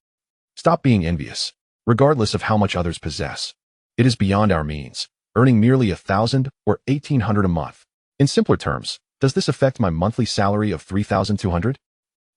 Stop being envious, regardless of how much others possess. It is beyond our means, earning merely 1,000 or 1,800 a month. In simpler terms, does this affect my monthly salary of 3,200?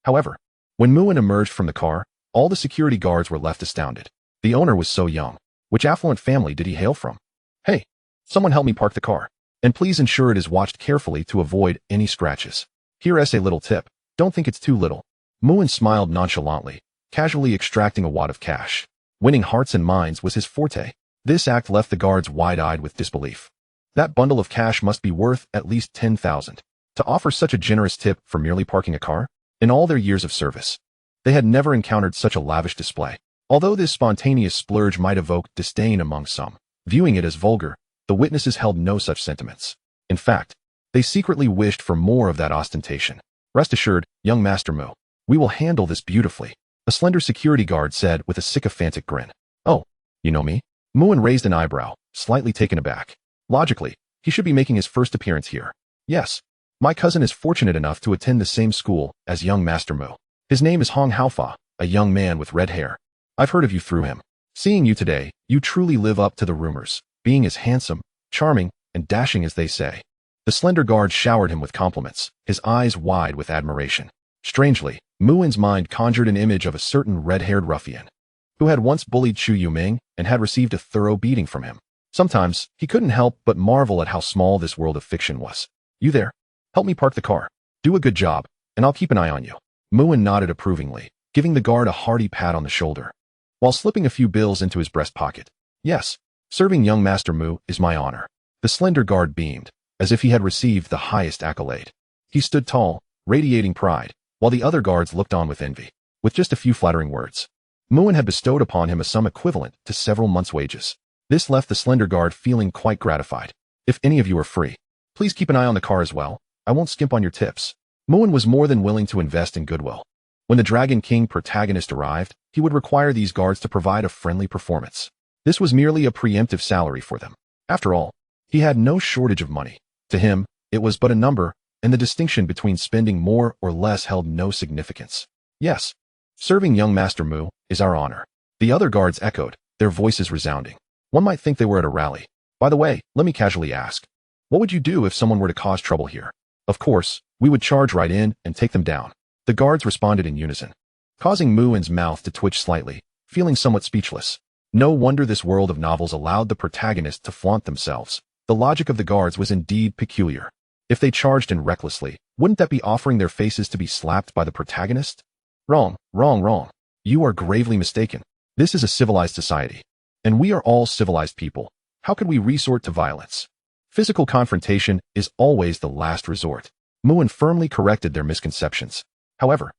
However, when Muin emerged from the car, all the security guards were left astounded. The owner was so young. Which affluent family did he hail from? Hey, someone help me park the car. And please ensure it is watched carefully to avoid any scratches. Here's a little tip. Don't think it's too little. Muin smiled nonchalantly, casually extracting a wad of cash. Winning hearts and minds was his forte. This act left the guards wide-eyed with disbelief. That bundle of cash must be worth at least 10,000. To offer such a generous tip for merely parking a car? In all their years of service, they had never encountered such a lavish display. Although this spontaneous splurge might evoke disdain among some, viewing it as vulgar, the witnesses held no such sentiments. In fact, they secretly wished for more of that ostentation. Rest assured, young Master Mu, we will handle this beautifully, a slender security guard said with a sycophantic grin. Oh, you know me? Muin raised an eyebrow, slightly taken aback. Logically, he should be making his first appearance here. Yes, my cousin is fortunate enough to attend the same school as young Master Mu. His name is Hong Haofa, a young man with red hair. I've heard of you through him. Seeing you today, you truly live up to the rumors, being as handsome, charming, and dashing as they say. The slender guard showered him with compliments, his eyes wide with admiration. Strangely, Muin's mind conjured an image of a certain red-haired ruffian who had once bullied Chu Yuming and had received a thorough beating from him. Sometimes, he couldn't help but marvel at how small this world of fiction was. You there? Help me park the car. Do a good job, and I'll keep an eye on you. Muin nodded approvingly, giving the guard a hearty pat on the shoulder, while slipping a few bills into his breast pocket. Yes, serving young Master Mu is my honor. The slender guard beamed, as if he had received the highest accolade. He stood tall, radiating pride, while the other guards looked on with envy. With just a few flattering words, Muin had bestowed upon him a sum equivalent to several months' wages. This left the slender guard feeling quite gratified. If any of you are free, please keep an eye on the car as well. I won't skimp on your tips. Muin was more than willing to invest in goodwill. When the Dragon King protagonist arrived, he would require these guards to provide a friendly performance. This was merely a preemptive salary for them. After all, he had no shortage of money. To him, it was but a number, and the distinction between spending more or less held no significance. Yes, serving young Master Mu is our honor. The other guards echoed, their voices resounding. One might think they were at a rally. By the way, let me casually ask, what would you do if someone were to cause trouble here? Of course, we would charge right in and take them down. The guards responded in unison, causing Muin's mouth to twitch slightly, feeling somewhat speechless. No wonder this world of novels allowed the protagonists to flaunt themselves. The logic of the guards was indeed peculiar. If they charged in recklessly, wouldn't that be offering their faces to be slapped by the protagonist? Wrong, wrong, wrong. You are gravely mistaken. This is a civilized society, and we are all civilized people. How could we resort to violence? Physical confrontation is always the last resort. Muin firmly corrected their misconceptions. However,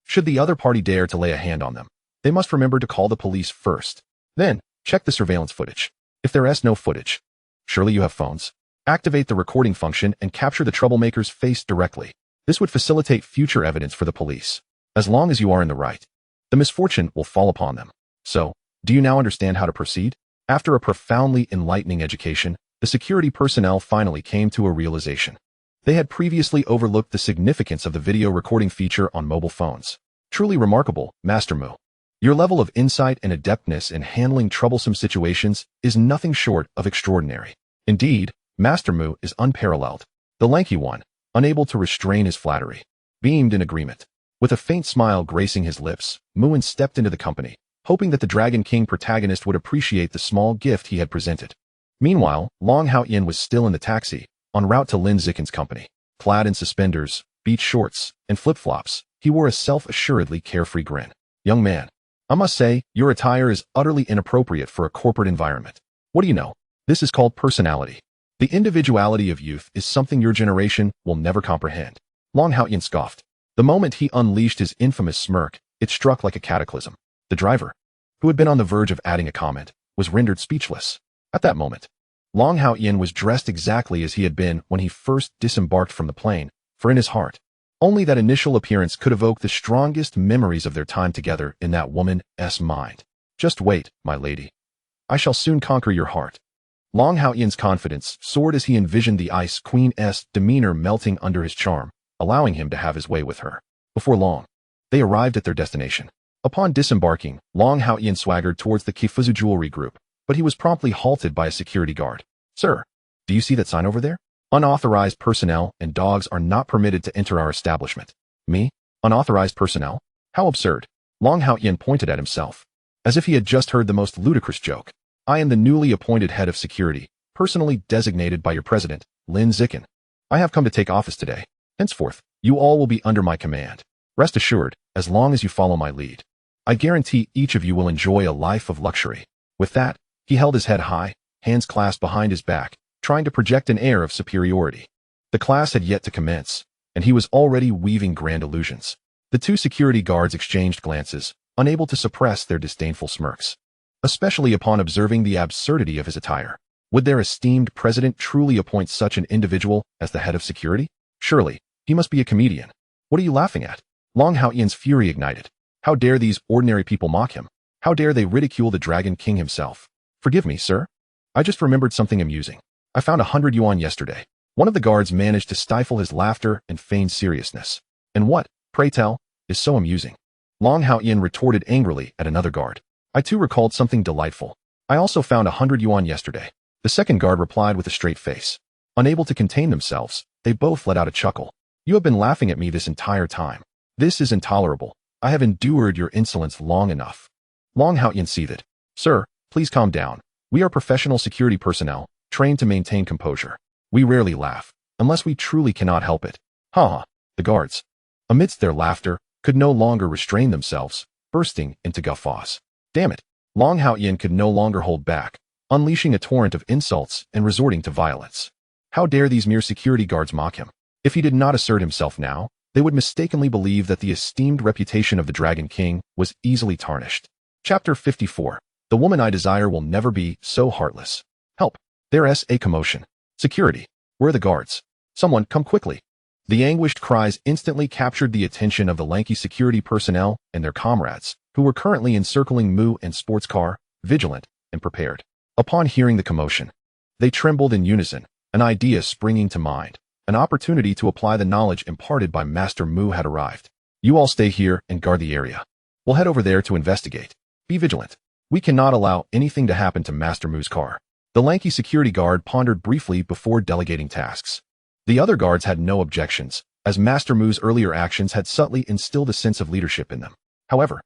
should the other party dare to lay a hand on them, they must remember to call the police first. Then, check the surveillance footage. If there is no footage, surely you have phones. Activate the recording function and capture the troublemaker's face directly. This would facilitate future evidence for the police. As long as you are in the right, the misfortune will fall upon them. So, do you now understand how to proceed? After a profoundly enlightening education, the security personnel finally came to a realization. They had previously overlooked the significance of the video recording feature on mobile phones. Truly remarkable, Master Mu. Your level of insight and adeptness in handling troublesome situations is nothing short of extraordinary. Indeed, Master Mu is unparalleled. The lanky one, unable to restrain his flattery, beamed in agreement. With a faint smile gracing his lips, Muin stepped into the company, hoping that the Dragon King protagonist would appreciate the small gift he had presented. Meanwhile, Long Hao-yin was still in the taxi, en route to Lin Zicken's company. Clad in suspenders, beach shorts, and flip-flops, he wore a self-assuredly carefree grin. Young man, I must say, your attire is utterly inappropriate for a corporate environment. What do you know? This is called personality. The individuality of youth is something your generation will never comprehend. Long Hao-yin scoffed. The moment he unleashed his infamous smirk, it struck like a cataclysm. The driver, who had been on the verge of adding a comment, was rendered speechless. At that moment, Long Hao-yin was dressed exactly as he had been when he first disembarked from the plane, for in his heart, only that initial appearance could evoke the strongest memories of their time together in that woman's mind. Just wait, my lady. I shall soon conquer your heart. Long Hao-yin's confidence soared as he envisioned the Ice Queen's demeanor melting under his charm, allowing him to have his way with her. Before long, they arrived at their destination. Upon disembarking, Long Hao-yin swaggered towards the Kifuzu Jewelry Group, but he was promptly halted by a security guard. Sir, do you see that sign over there? Unauthorized personnel and dogs are not permitted to enter our establishment. Me? Unauthorized personnel? How absurd. Long Hao-yin pointed at himself, as if he had just heard the most ludicrous joke. I am the newly appointed head of security, personally designated by your president, Lin Zicken. I have come to take office today. Henceforth, you all will be under my command. Rest assured, as long as you follow my lead, I guarantee each of you will enjoy a life of luxury. With that, he held his head high, hands clasped behind his back, trying to project an air of superiority. The class had yet to commence, and he was already weaving grand illusions. The two security guards exchanged glances, unable to suppress their disdainful smirks, especially upon observing the absurdity of his attire. Would their esteemed president truly appoint such an individual as the head of security? Surely, he must be a comedian. What are you laughing at? Long Hao-yin's fury ignited. How dare these ordinary people mock him? How dare they ridicule the Dragon King himself? Forgive me, sir. I just remembered something amusing. I found 100 yuan yesterday. One of the guards managed to stifle his laughter and feign seriousness. And what, pray tell, is so amusing? Long Hao-yin retorted angrily at another guard. I too recalled something delightful. I also found 100 yuan yesterday. The second guard replied with a straight face. Unable to contain themselves, they both let out a chuckle. You have been laughing at me this entire time. This is intolerable. I have endured your insolence long enough. Long Haoyan seethed. Sir, please calm down. We are professional security personnel, trained to maintain composure. We rarely laugh, unless we truly cannot help it. Ha ha. The guards, amidst their laughter, could no longer restrain themselves, bursting into guffaws. Damn it. Long Haoyan could no longer hold back, unleashing a torrent of insults and resorting to violence. How dare these mere security guards mock him? If he did not assert himself now, they would mistakenly believe that the esteemed reputation of the Dragon King was easily tarnished. Chapter 54. The woman I desire will never be so heartless. Help. There's a commotion. Security. Where are the guards? Someone, come quickly. The anguished cries instantly captured the attention of the lanky security personnel and their comrades, who were currently encircling Mu and Sports Car, vigilant and prepared. Upon hearing the commotion, they trembled in unison, an idea springing to mind. An opportunity to apply the knowledge imparted by Master Mu had arrived. You all stay here and guard the area. We'll head over there to investigate. Be vigilant. We cannot allow anything to happen to Master Mu's car. The lanky security guard pondered briefly before delegating tasks. The other guards had no objections, as Master Mu's earlier actions had subtly instilled a sense of leadership in them. However,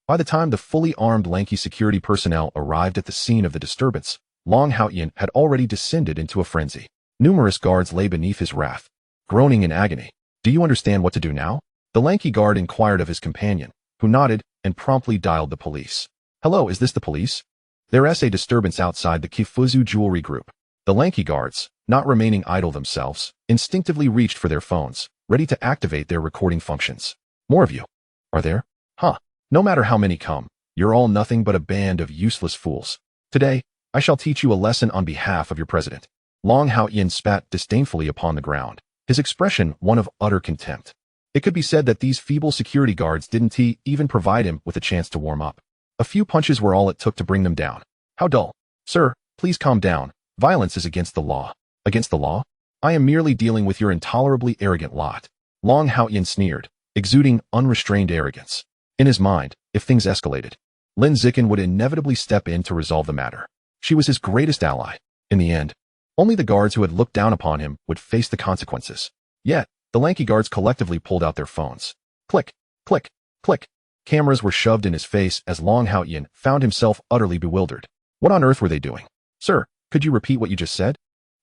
by the time the fully armed lanky security personnel arrived at the scene of the disturbance, Long Haoyan had already descended into a frenzy. Numerous guards lay beneath his wrath, groaning in agony. Do you understand what to do now? The lanky guard inquired of his companion, who nodded and promptly dialed the police. Hello, is this the police? There's a disturbance outside the Kifuzu Jewelry Group. The lanky guards, not remaining idle themselves, instinctively reached for their phones, ready to activate their recording functions. More of you. Are there? Huh. No matter how many come, you're all nothing but a band of useless fools. Today, I shall teach you a lesson on behalf of your president. Long Haoyan spat disdainfully upon the ground, his expression one of utter contempt. It could be said that these feeble security guards didn't even provide him with a chance to warm up. A few punches were all it took to bring them down. How dull. Sir, please calm down. Violence is against the law. Against the law? I am merely dealing with your intolerably arrogant lot. Long Haoyan sneered, exuding unrestrained arrogance. In his mind, if things escalated, Lin Zikin would inevitably step in to resolve the matter. She was his greatest ally. In the end, only the guards who had looked down upon him would face the consequences. Yet, the lanky guards collectively pulled out their phones. Click, click, click. Cameras were shoved in his face as Long Haoyan found himself utterly bewildered. What on earth were they doing? Sir, could you repeat what you just said?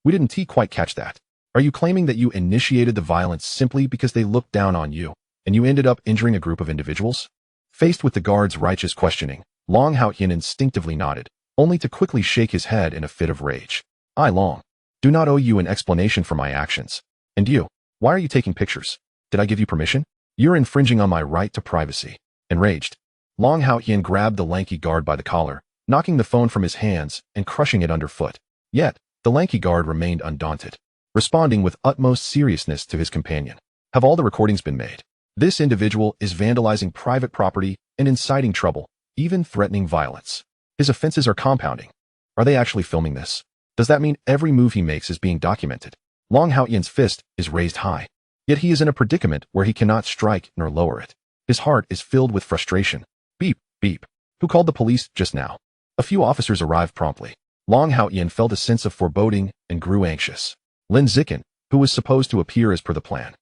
We didn't quite catch that. Are you claiming that you initiated the violence simply because they looked down on you, and you ended up injuring a group of individuals? Faced with the guard's righteous questioning, Long Haoyan instinctively nodded, only to quickly shake his head in a fit of rage. I, Long, do not owe you an explanation for my actions. And you, why are you taking pictures? Did I give you permission? You're infringing on my right to privacy. Enraged, Long Haoyan grabbed the lanky guard by the collar, knocking the phone from his hands and crushing it underfoot. Yet, the lanky guard remained undaunted, responding with utmost seriousness to his companion. Have all the recordings been made? This individual is vandalizing private property and inciting trouble, even threatening violence. His offenses are compounding. Are they actually filming this? Does that mean every move he makes is being documented? Long Haoyan's fist is raised high, yet he is in a predicament where he cannot strike nor lower it. His heart is filled with frustration. Beep, beep. Who called the police just now? A few officers arrived promptly. Long Haoyan felt a sense of foreboding and grew anxious. Lin Zikin, who was supposed to appear as per the plan,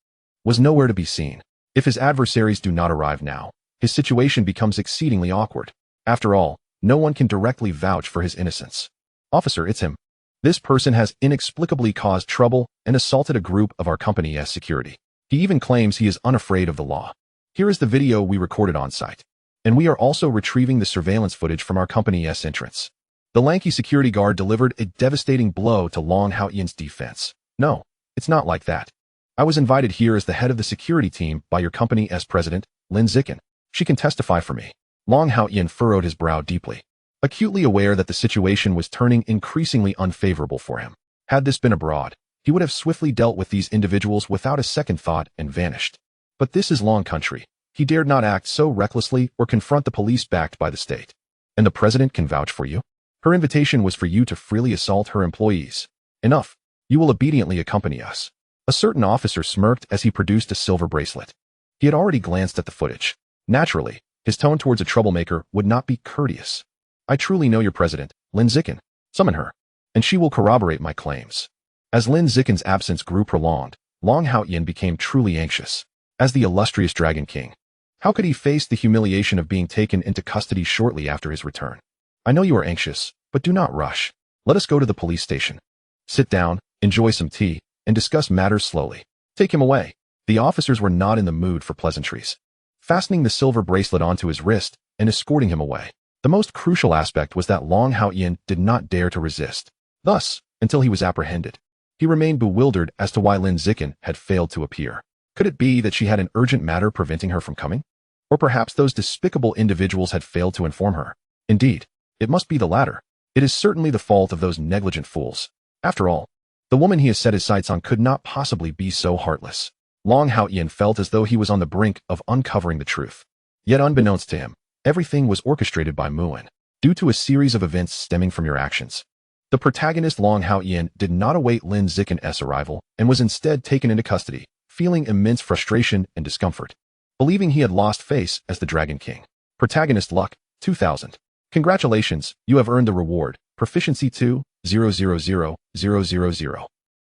was nowhere to be seen. If his adversaries do not arrive now, his situation becomes exceedingly awkward. After all, no one can directly vouch for his innocence. Officer, it's him. This person has inexplicably caused trouble and assaulted a group of our company's security. He even claims he is unafraid of the law. Here is the video we recorded on site. And we are also retrieving the surveillance footage from our company's entrance. The lanky security guard delivered a devastating blow to Long Haoyan's defense. No, it's not like that. I was invited here as the head of the security team by your company's president, Lin Zikin. She can testify for me. Long Haoyan furrowed his brow deeply, acutely aware that the situation was turning increasingly unfavorable for him. Had this been abroad, he would have swiftly dealt with these individuals without a second thought and vanished. But this is Long country. He dared not act so recklessly or confront the police backed by the state. And the president can vouch for you? Her invitation was for you to freely assault her employees. Enough. You will obediently accompany us. A certain officer smirked as he produced a silver bracelet. He had already glanced at the footage. Naturally, his tone towards a troublemaker would not be courteous. I truly know your president, Lin Zikin. Summon her, and she will corroborate my claims. As Lin Zicken's absence grew prolonged, Long Haoyan became truly anxious. As the illustrious Dragon King, how could he face the humiliation of being taken into custody shortly after his return? I know you are anxious, but do not rush. Let us go to the police station. Sit down, enjoy some tea, and discuss matters slowly. Take him away. The officers were not in the mood for pleasantries. Fastening the silver bracelet onto his wrist and escorting him away. The most crucial aspect was that Long Haoyan did not dare to resist. Thus, until he was apprehended, he remained bewildered as to why Lin Zicken had failed to appear. Could it be that she had an urgent matter preventing her from coming? Or perhaps those despicable individuals had failed to inform her. Indeed, it must be the latter. It is certainly the fault of those negligent fools. After all, the woman he has set his sights on could not possibly be so heartless. Long Haoyan felt as though he was on the brink of uncovering the truth. Yet unbeknownst to him, everything was orchestrated by Muin, due to a series of events stemming from your actions. The protagonist Long Haoyan did not await Lin Zicken's arrival and was instead taken into custody, feeling immense frustration and discomfort, believing he had lost face as the Dragon King. Protagonist Luck, 2000. Congratulations, you have earned the reward, Proficiency 2,000,000.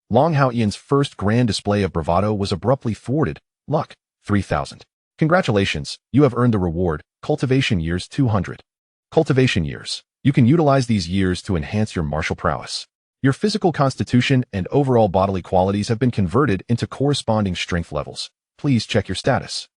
Long Haoyan's first grand display of bravado was abruptly thwarted. Luck, 3000. Congratulations, you have earned the reward, Cultivation Years 200. Cultivation Years. You can utilize these years to enhance your martial prowess. Your physical constitution and overall bodily qualities have been converted into corresponding strength levels. Please check your status.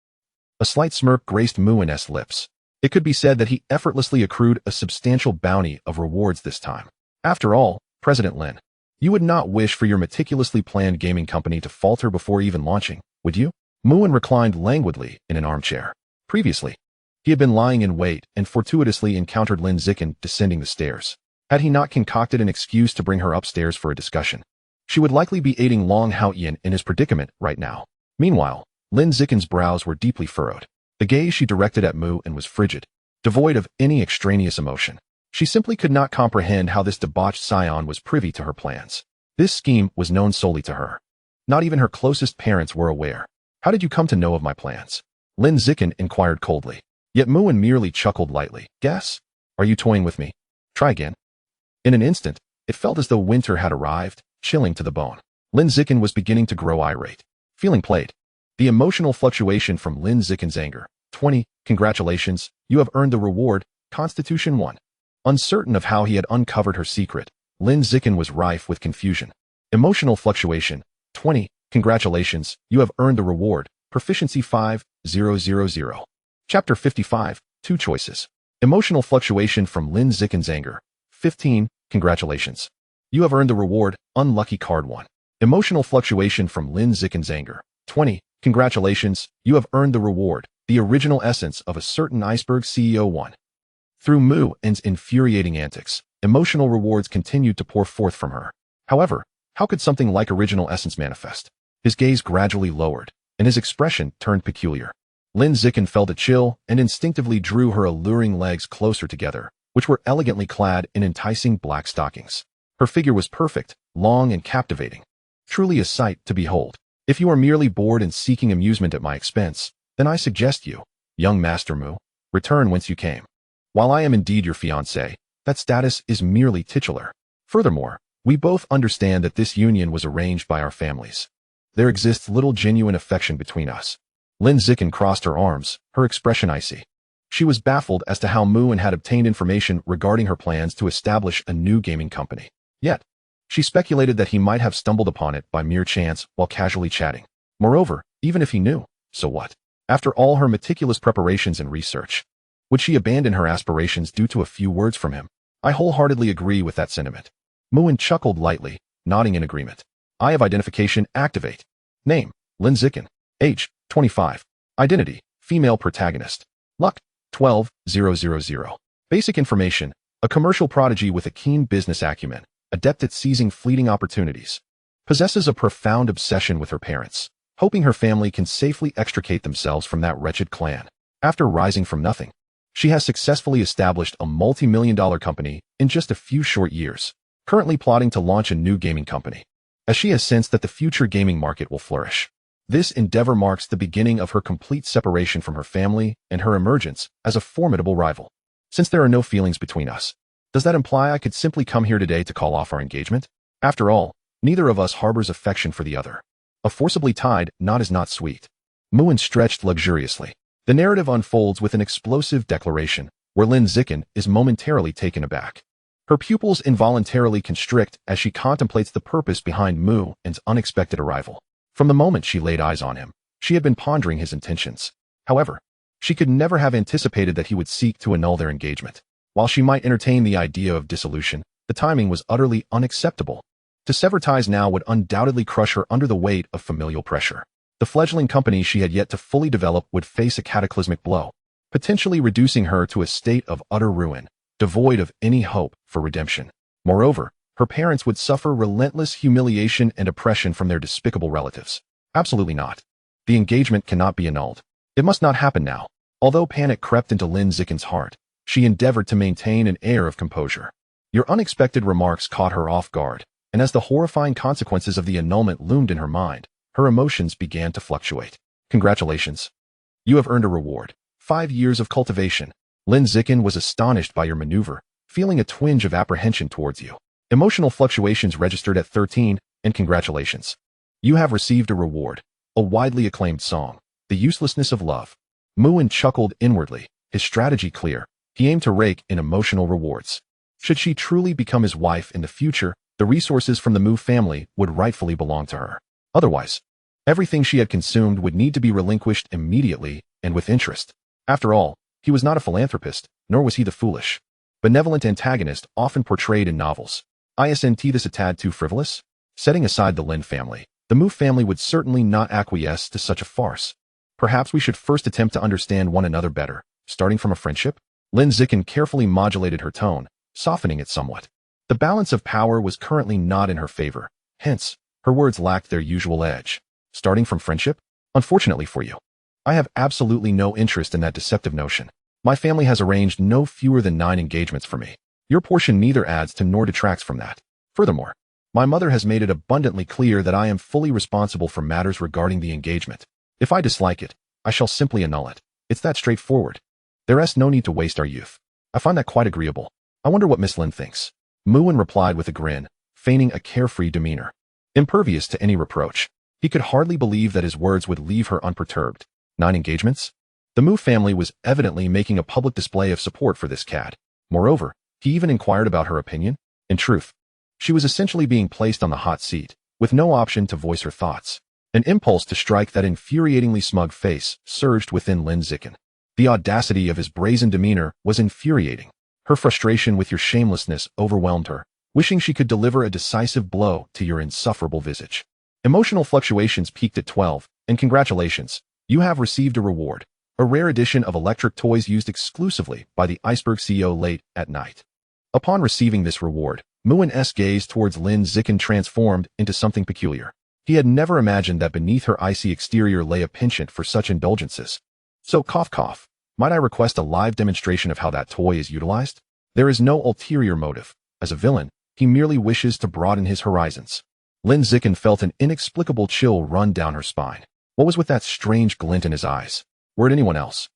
A slight smirk graced Muin's lips. It could be said that he effortlessly accrued a substantial bounty of rewards this time. After all, President Lin, you would not wish for your meticulously planned gaming company to falter before even launching, would you? Muin reclined languidly in an armchair. Previously, he had been lying in wait and fortuitously encountered Lin Zicken descending the stairs. Had he not concocted an excuse to bring her upstairs for a discussion, she would likely be aiding Long Haoyan in his predicament right now. Meanwhile, Lin Zicken's brows were deeply furrowed. The gaze she directed at Muin was frigid, devoid of any extraneous emotion. She simply could not comprehend how this debauched scion was privy to her plans. This scheme was known solely to her. Not even her closest parents were aware. How did you come to know of my plans? Lin Zicken inquired coldly. Yet Muin merely chuckled lightly. Guess? Are you toying with me? Try again. In an instant, it felt as though winter had arrived, chilling to the bone. Lin Zicken was beginning to grow irate. Feeling played. The emotional fluctuation from Lin Zicken's anger. 20. Congratulations, you have earned the reward, Constitution 1. Uncertain of how he had uncovered her secret, Lin Zicken was rife with confusion. Emotional fluctuation. 20. Congratulations, you have earned the reward, Proficiency 5,000. Chapter 55. 2 choices. Emotional fluctuation from Lin Zicken's anger. 15. Congratulations. You have earned the reward, Unlucky Card 1. Emotional fluctuation from Lin Zicken's anger. 20. Congratulations, you have earned the reward, the original essence of a certain iceberg CEO 1. Through Muin's infuriating antics, emotional rewards continued to pour forth from her. However, how could something like original essence manifest? His gaze gradually lowered, and his expression turned peculiar. Lin Zicken felt a chill and instinctively drew her alluring legs closer together, which were elegantly clad in enticing black stockings. Her figure was perfect, long and captivating. Truly a sight to behold. If you are merely bored and seeking amusement at my expense, then I suggest you, young Master Mu, return whence you came. While I am indeed your fiancé, that status is merely titular. Furthermore, we both understand that this union was arranged by our families. There exists little genuine affection between us. Lin Zicken crossed her arms, her expression icy. She was baffled as to how Muin had obtained information regarding her plans to establish a new gaming company. Yet, she speculated that he might have stumbled upon it by mere chance while casually chatting. Moreover, even if he knew, so what? After all her meticulous preparations and research, would she abandon her aspirations due to a few words from him? I wholeheartedly agree with that sentiment. Muin chuckled lightly, nodding in agreement. Eye of Identification activate. Name, Lin Zicken. Age, 25. Identity, female protagonist. Luck, 12,000. Basic information, a commercial prodigy with a keen business acumen, adept at seizing fleeting opportunities. Possesses a profound obsession with her parents, hoping her family can safely extricate themselves from that wretched clan. After rising from nothing, she has successfully established a multi-million-dollar company in just a few short years, currently plotting to launch a new gaming company, as she has sensed that the future gaming market will flourish. This endeavor marks the beginning of her complete separation from her family and her emergence as a formidable rival. Since there are no feelings between us, does that imply I could simply come here today to call off our engagement? After all, Neither of us harbors affection for the other. A forcibly tied knot is not sweet. Muin stretched luxuriously. The narrative unfolds with an explosive declaration, where Lin Zikin is momentarily taken aback. Her pupils involuntarily constrict as she contemplates the purpose behind Muin's unexpected arrival. From the moment she laid eyes on him, she had been pondering his intentions. However, she could never have anticipated that he would seek to annul their engagement. While she might entertain the idea of dissolution, the timing was utterly unacceptable. To sever ties now would undoubtedly crush her under the weight of familial pressure. The fledgling company she had yet to fully develop would face a cataclysmic blow, potentially reducing her to a state of utter ruin, devoid of any hope for redemption. Moreover, her parents would suffer relentless humiliation and oppression from their despicable relatives. Absolutely not. The engagement cannot be annulled. It must not happen now. Although panic crept into Lin Zikin's heart, she endeavored to maintain an air of composure. Your unexpected remarks caught her off guard, and as the horrifying consequences of the annulment loomed in her mind, her emotions began to fluctuate. Congratulations. You have earned a reward. 5 years of cultivation. Lin Zikin was astonished by your maneuver, feeling a twinge of apprehension towards you. Emotional fluctuations registered at 13, and congratulations. You have received a reward. A widely acclaimed song. The Uselessness of Love. Muin chuckled inwardly, his strategy clear. He aimed to rake in emotional rewards. Should she truly become his wife in the future, the resources from the Mu family would rightfully belong to her. Otherwise, everything she had consumed would need to be relinquished immediately and with interest. After all, he was not a philanthropist, nor was he the foolish, benevolent antagonist often portrayed in novels. Isn't this a tad too frivolous? Setting aside the Lin family, the Mu family would certainly not acquiesce to such a farce. Perhaps we should first attempt to understand one another better, starting from a friendship? Lin Zikin carefully modulated her tone, softening it somewhat. The balance of power was currently not in her favor, hence, her words lacked their usual edge. Starting from friendship? Unfortunately for you, I have absolutely no interest in that deceptive notion. My family has arranged no fewer than 9 engagements for me. Your portion neither adds to nor detracts from that. Furthermore, my mother has made it abundantly clear that I am fully responsible for matters regarding the engagement. If I dislike it, I shall simply annul it. It's that straightforward. There is no need to waste our youth. I find that quite agreeable. I wonder what Miss Lin thinks. Muin replied with a grin, feigning a carefree demeanor. Impervious to any reproach, he could hardly believe that his words would leave her unperturbed. 9 engagements? The Mu family was evidently making a public display of support for this cad. Moreover, he even inquired about her opinion. In truth, she was essentially being placed on the hot seat, with no option to voice her thoughts. An impulse to strike that infuriatingly smug face surged within Lin Zikin. The audacity of his brazen demeanor was infuriating. Her frustration with your shamelessness overwhelmed her, wishing she could deliver a decisive blow to your insufferable visage. Emotional fluctuations peaked at 12, and congratulations, you have received a reward. A rare edition of electric toys used exclusively by the Iceberg CEO late at night. Upon receiving this reward, Muin's gaze towards Lin Zikin transformed into something peculiar. He had never imagined that beneath her icy exterior lay a penchant for such indulgences. So cough cough, might I request a live demonstration of how that toy is utilized? There is no ulterior motive. As a villain, he merely wishes to broaden his horizons. Lin Zikin felt an inexplicable chill run down her spine. What was with that strange glint in his eyes? Were it anyone else,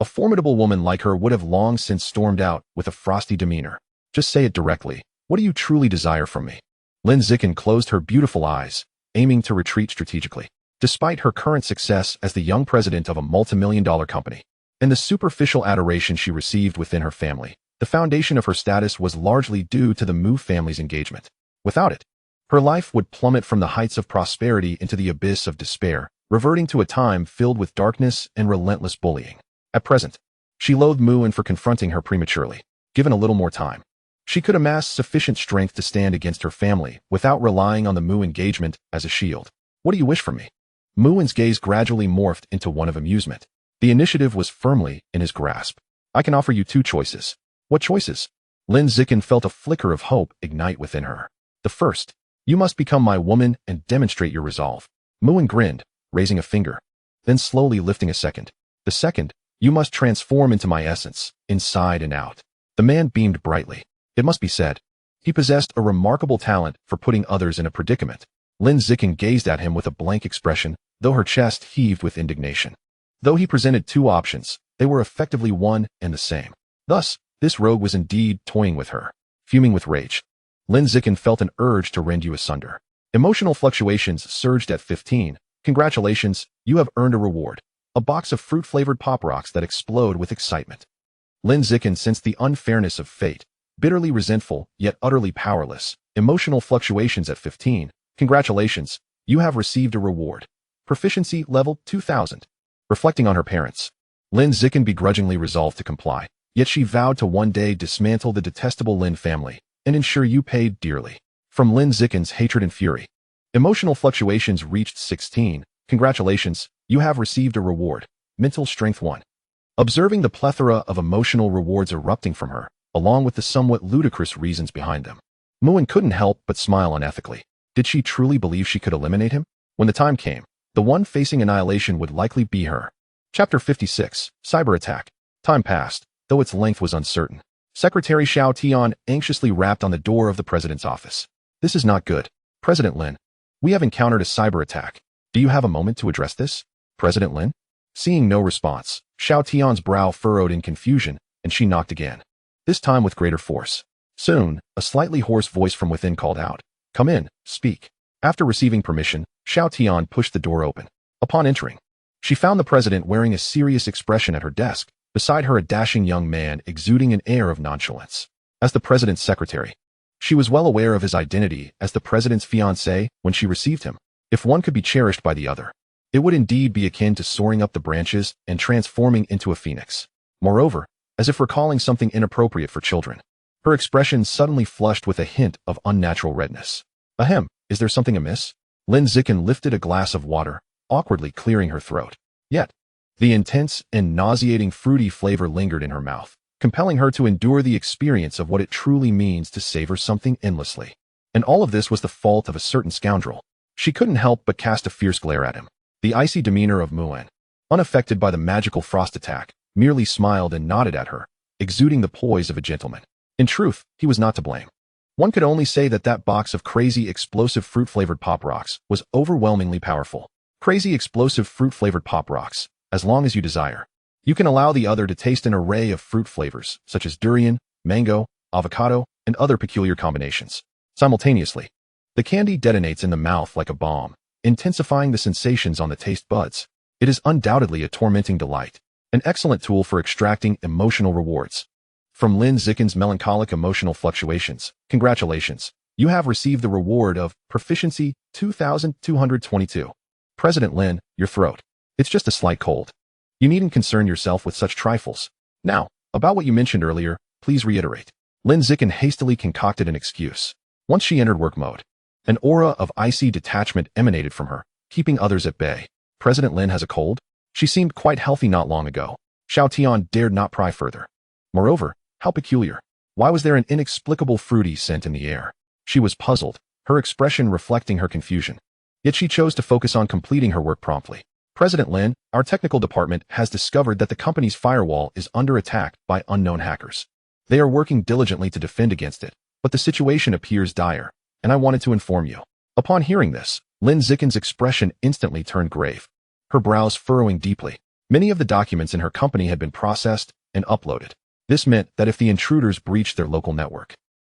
a formidable woman like her would have long since stormed out with a frosty demeanor. Just say it directly. What do you truly desire from me? Lin Zikin closed her beautiful eyes, aiming to retreat strategically. Despite her current success as the young president of a multi-million-dollar company, and the superficial adoration she received within her family, the foundation of her status was largely due to the Mu family's engagement. Without it, her life would plummet from the heights of prosperity into the abyss of despair, reverting to a time filled with darkness and relentless bullying. At present, she loathed Muin for confronting her prematurely. Given a little more time, she could amass sufficient strength to stand against her family without relying on the Mu engagement as a shield. What do you wish from me? Muin's gaze gradually morphed into one of amusement. The initiative was firmly in his grasp. I can offer you 2 choices. What choices? Lin Zikin felt a flicker of hope ignite within her. The first, you must become my woman and demonstrate your resolve. Muin grinned, raising a finger, then slowly lifting a second. The second, you must transform into my essence, inside and out. The man beamed brightly. It must be said, he possessed a remarkable talent for putting others in a predicament. Lin Zikin gazed at him with a blank expression, though her chest heaved with indignation. Though he presented 2 options, they were effectively one and the same. Thus, this rogue was indeed toying with her. Fuming with rage, Lin Zikin felt an urge to rend you asunder. Emotional fluctuations surged at 15. Congratulations, you have earned a reward. A box of fruit-flavored Pop Rocks that explode with excitement. Lynn Zikin sensed the unfairness of fate, bitterly resentful, yet utterly powerless. Emotional fluctuations at 15. Congratulations, you have received a reward. Proficiency level 2000. Reflecting on her parents, Lynn Zikin begrudgingly resolved to comply, yet she vowed to one day dismantle the detestable Lynn family and ensure you paid dearly. From Lynn Zikin's hatred and fury. Emotional fluctuations reached 16. Congratulations, you have received a reward. Mental strength 1. Observing the plethora of emotional rewards erupting from her, along with the somewhat ludicrous reasons behind them, Muin couldn't help but smile unethically. Did she truly believe she could eliminate him? When the time came, the one facing annihilation would likely be her. Chapter 56, Cyber Attack. Time passed, though its length was uncertain. Secretary Xiao Tian anxiously rapped on the door of the president's office. This is not good. President Lin, we have encountered a cyber attack. Do you have a moment to address this? President Lin? Seeing no response, Xiao Tian's brow furrowed in confusion, and she knocked again. This time with greater force. Soon, a slightly hoarse voice from within called out, "Come in, speak." After receiving permission, Xiao Tian pushed the door open. Upon entering, she found the president wearing a serious expression at her desk, beside her a dashing young man exuding an air of nonchalance. As the president's secretary, she was well aware of his identity as the president's fiancé when she received him. If one could be cherished by the other, it would indeed be akin to soaring up the branches and transforming into a phoenix. Moreover, as if recalling something inappropriate for children, her expression suddenly flushed with a hint of unnatural redness. Ahem, is there something amiss? Lynn Zikin lifted a glass of water, awkwardly clearing her throat. Yet, the intense and nauseating fruity flavor lingered in her mouth, compelling her to endure the experience of what it truly means to savor something endlessly. And all of this was the fault of a certain scoundrel. She couldn't help but cast a fierce glare at him. The icy demeanor of Muan, unaffected by the magical frost attack, merely smiled and nodded at her, exuding the poise of a gentleman. In truth, he was not to blame. One could only say that that box of crazy explosive fruit-flavored Pop Rocks was overwhelmingly powerful. Crazy explosive fruit-flavored Pop Rocks, as long as you desire. You can allow the other to taste an array of fruit flavors, such as durian, mango, avocado, and other peculiar combinations. Simultaneously, the candy detonates in the mouth like a bomb, intensifying the sensations on the taste buds. It is undoubtedly a tormenting delight, an excellent tool for extracting emotional rewards. From Lynn Zikin's melancholic emotional fluctuations, congratulations, you have received the reward of Proficiency 2222. President Lin, your throat. It's just a slight cold. You needn't concern yourself with such trifles. Now, about what you mentioned earlier, please reiterate. Lynn Zikin hastily concocted an excuse. Once she entered work mode, an aura of icy detachment emanated from her, keeping others at bay. President Lin has a cold? She seemed quite healthy not long ago. Xiao Tian dared not pry further. Moreover, how peculiar. Why was there an inexplicable fruity scent in the air? She was puzzled, her expression reflecting her confusion. Yet she chose to focus on completing her work promptly. President Lin, our technical department has discovered that the company's firewall is under attack by unknown hackers. They are working diligently to defend against it, but the situation appears dire, and I wanted to inform you. Upon hearing this, Lynn Zikin's expression instantly turned grave, her brows furrowing deeply. Many of the documents in her company had been processed and uploaded. This meant that if the intruders breached their local network,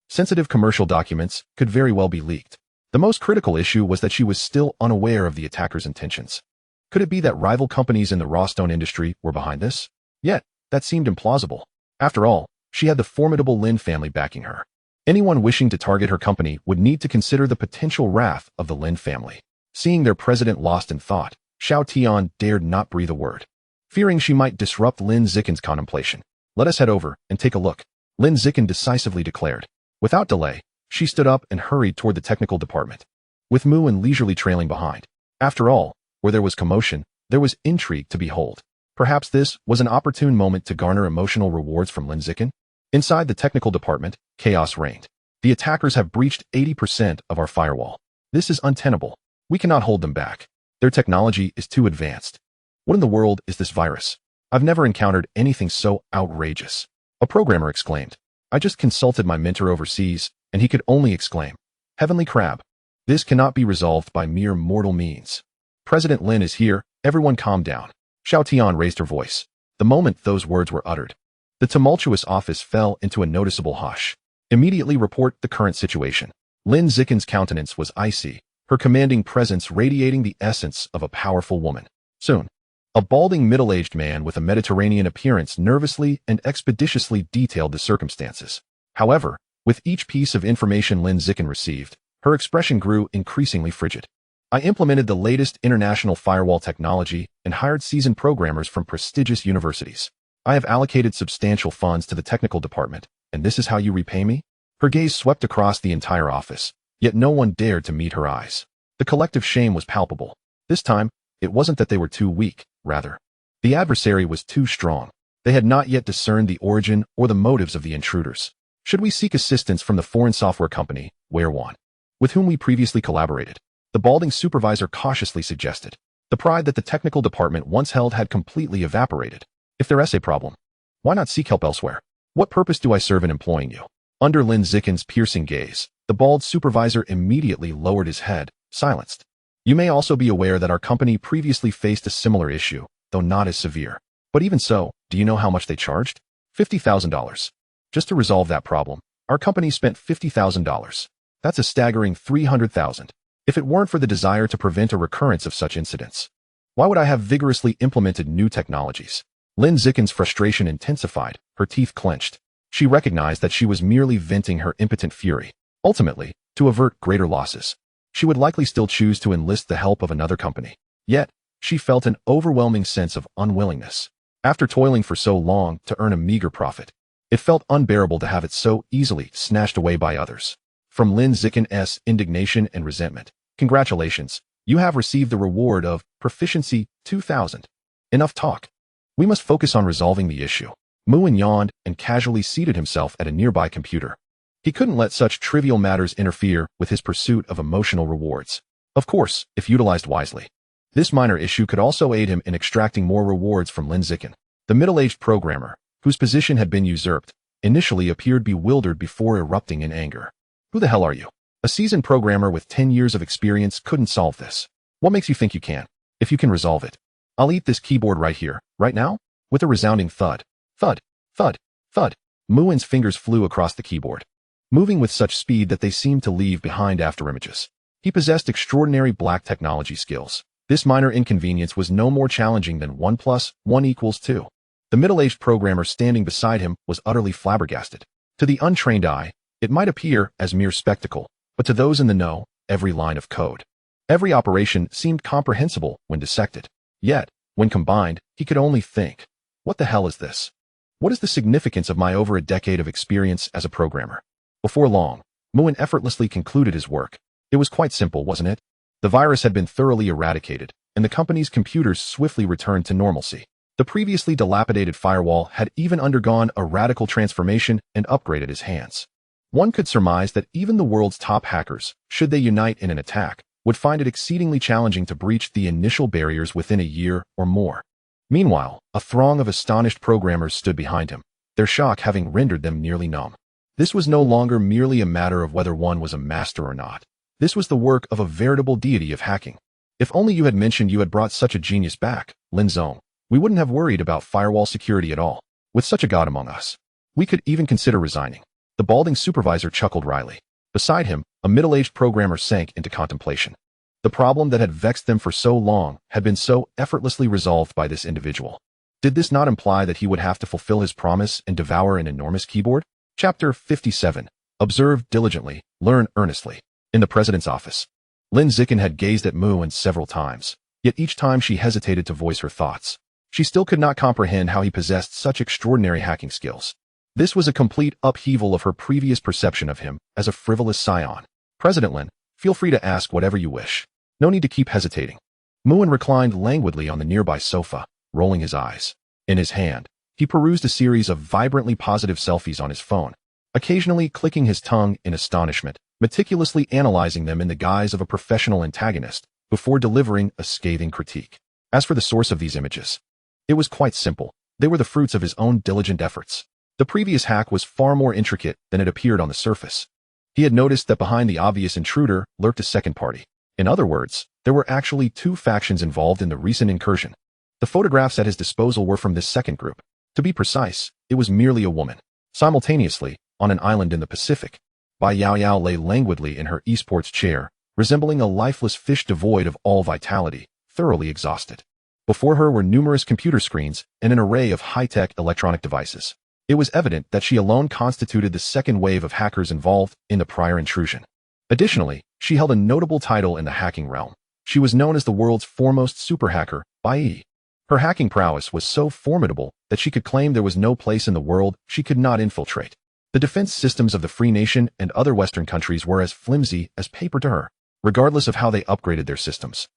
sensitive commercial documents could very well be leaked. The most critical issue was that she was still unaware of the attackers' intentions. Could it be that rival companies in the raw stone industry were behind this? Yet, that seemed implausible. After all, she had the formidable Lin family backing her. Anyone wishing to target her company would need to consider the potential wrath of the Lin family. Seeing their president lost in thought, Xiao Tian dared not breathe a word, fearing she might disrupt Lynn Zikin's contemplation. Let us head over and take a look, Lynn Zikin decisively declared. Without delay, she stood up and hurried toward the technical department, with Muin leisurely trailing behind. After all, where there was commotion, there was intrigue to behold. Perhaps this was an opportune moment to garner emotional rewards from Lynn Zikin? Inside the technical department, chaos reigned. The attackers have breached 80% of our firewall. This is untenable. We cannot hold them back. Their technology is too advanced. What in the world is this virus? I've never encountered anything so outrageous. A programmer exclaimed. I just consulted my mentor overseas, and he could only exclaim, Heavenly crab. This cannot be resolved by mere mortal means. President Lin is here, everyone calm down. Xiao Tian raised her voice. The moment those words were uttered, the tumultuous office fell into a noticeable hush. Immediately report the current situation. Lynn Zikin's countenance was icy, her commanding presence radiating the essence of a powerful woman. Soon, a balding middle-aged man with a Mediterranean appearance nervously and expeditiously detailed the circumstances. However, with each piece of information Lynn Zicken received, her expression grew increasingly frigid. I implemented the latest international firewall technology and hired seasoned programmers from prestigious universities. I have allocated substantial funds to the technical department, and this is how you repay me? Her gaze swept across the entire office, yet no one dared to meet her eyes. The collective shame was palpable. This time, it wasn't that they were too weak, rather. The adversary was too strong. They had not yet discerned the origin or the motives of the intruders. Should we seek assistance from the foreign software company, Heroine, with whom we previously collaborated? The balding supervisor cautiously suggested. The pride that the technical department once held had completely evaporated. If there's a problem, why not seek help elsewhere? What purpose do I serve in employing you? Under Lynn Zicken's piercing gaze, the bald supervisor immediately lowered his head, silenced. You may also be aware that our company previously faced a similar issue, though not as severe. But even so, do you know how much they charged? $50,000. Just to resolve that problem, our company spent $50,000. That's a staggering $300,000. If it weren't for the desire to prevent a recurrence of such incidents, why would I have vigorously implemented new technologies? Lynn Zicken's frustration intensified, her teeth clenched. She recognized that she was merely venting her impotent fury. Ultimately, to avert greater losses, she would likely still choose to enlist the help of another company. Yet, she felt an overwhelming sense of unwillingness. After toiling for so long to earn a meager profit, it felt unbearable to have it so easily snatched away by others. From Lynn Zicken's indignation and resentment, congratulations, you have received the reward of Proficiency 2000. Enough talk. We must focus on resolving the issue. Muin yawned and casually seated himself at a nearby computer. He couldn't let such trivial matters interfere with his pursuit of emotional rewards. Of course, if utilized wisely. This minor issue could also aid him in extracting more rewards from Lynn Zicken. The middle-aged programmer, whose position had been usurped, initially appeared bewildered before erupting in anger. Who the hell are you? A seasoned programmer with 10 years of experience couldn't solve this. What makes you think you can? If you can resolve it, I'll eat this keyboard right here, right now? With a resounding thud. Thud, thud, thud. Muin's fingers flew across the keyboard, moving with such speed that they seemed to leave behind afterimages. He possessed extraordinary black technology skills. This minor inconvenience was no more challenging than 1 + 1 = 2. The middle-aged programmer standing beside him was utterly flabbergasted. To the untrained eye, it might appear as mere spectacle, but to those in the know, every line of code, every operation seemed comprehensible when dissected. Yet, when combined, he could only think, what the hell is this? What is the significance of my over a decade of experience as a programmer? Before long, Muin effortlessly concluded his work. It was quite simple, wasn't it? The virus had been thoroughly eradicated, and the company's computers swiftly returned to normalcy. The previously dilapidated firewall had even undergone a radical transformation and upgraded his hands. One could surmise that even the world's top hackers, should they unite in an attack, would find it exceedingly challenging to breach the initial barriers within a year or more. Meanwhile, a throng of astonished programmers stood behind him, their shock having rendered them nearly numb. This was no longer merely a matter of whether one was a master or not. This was the work of a veritable deity of hacking. If only you had mentioned you had brought such a genius back, Lin Zong, we wouldn't have worried about firewall security at all. With such a god among us, we could even consider resigning. The balding supervisor chuckled wryly. Beside him, a middle-aged programmer sank into contemplation. The problem that had vexed them for so long had been so effortlessly resolved by this individual. Did this not imply that he would have to fulfill his promise and devour an enormous keyboard? Chapter 57. Observe diligently, learn earnestly. In the president's office, Lynn Zicken had gazed at Muin several times, yet each time she hesitated to voice her thoughts. She still could not comprehend how he possessed such extraordinary hacking skills. This was a complete upheaval of her previous perception of him as a frivolous scion. President Lin, feel free to ask whatever you wish. No need to keep hesitating. Muin reclined languidly on the nearby sofa, rolling his eyes. In his hand, he perused a series of vibrantly positive selfies on his phone, occasionally clicking his tongue in astonishment, meticulously analyzing them in the guise of a professional antagonist before delivering a scathing critique. As for the source of these images, it was quite simple. They were the fruits of his own diligent efforts. The previous hack was far more intricate than it appeared on the surface. He had noticed that behind the obvious intruder lurked a second party. In other words, there were actually two factions involved in the recent incursion. The photographs at his disposal were from this second group. To be precise, it was merely a woman. Simultaneously, on an island in the Pacific, Bai Yao lay languidly in her esports chair, resembling a lifeless fish devoid of all vitality, thoroughly exhausted. Before her were numerous computer screens and an array of high-tech electronic devices. It was evident that she alone constituted the second wave of hackers involved in the prior intrusion. Additionally, she held a notable title in the hacking realm. She was known as the world's foremost super hacker by E. Her hacking prowess was so formidable that she could claim there was no place in the world she could not infiltrate. The defense systems of the Free Nation and other Western countries were as flimsy as paper to her, regardless of how they upgraded their systems.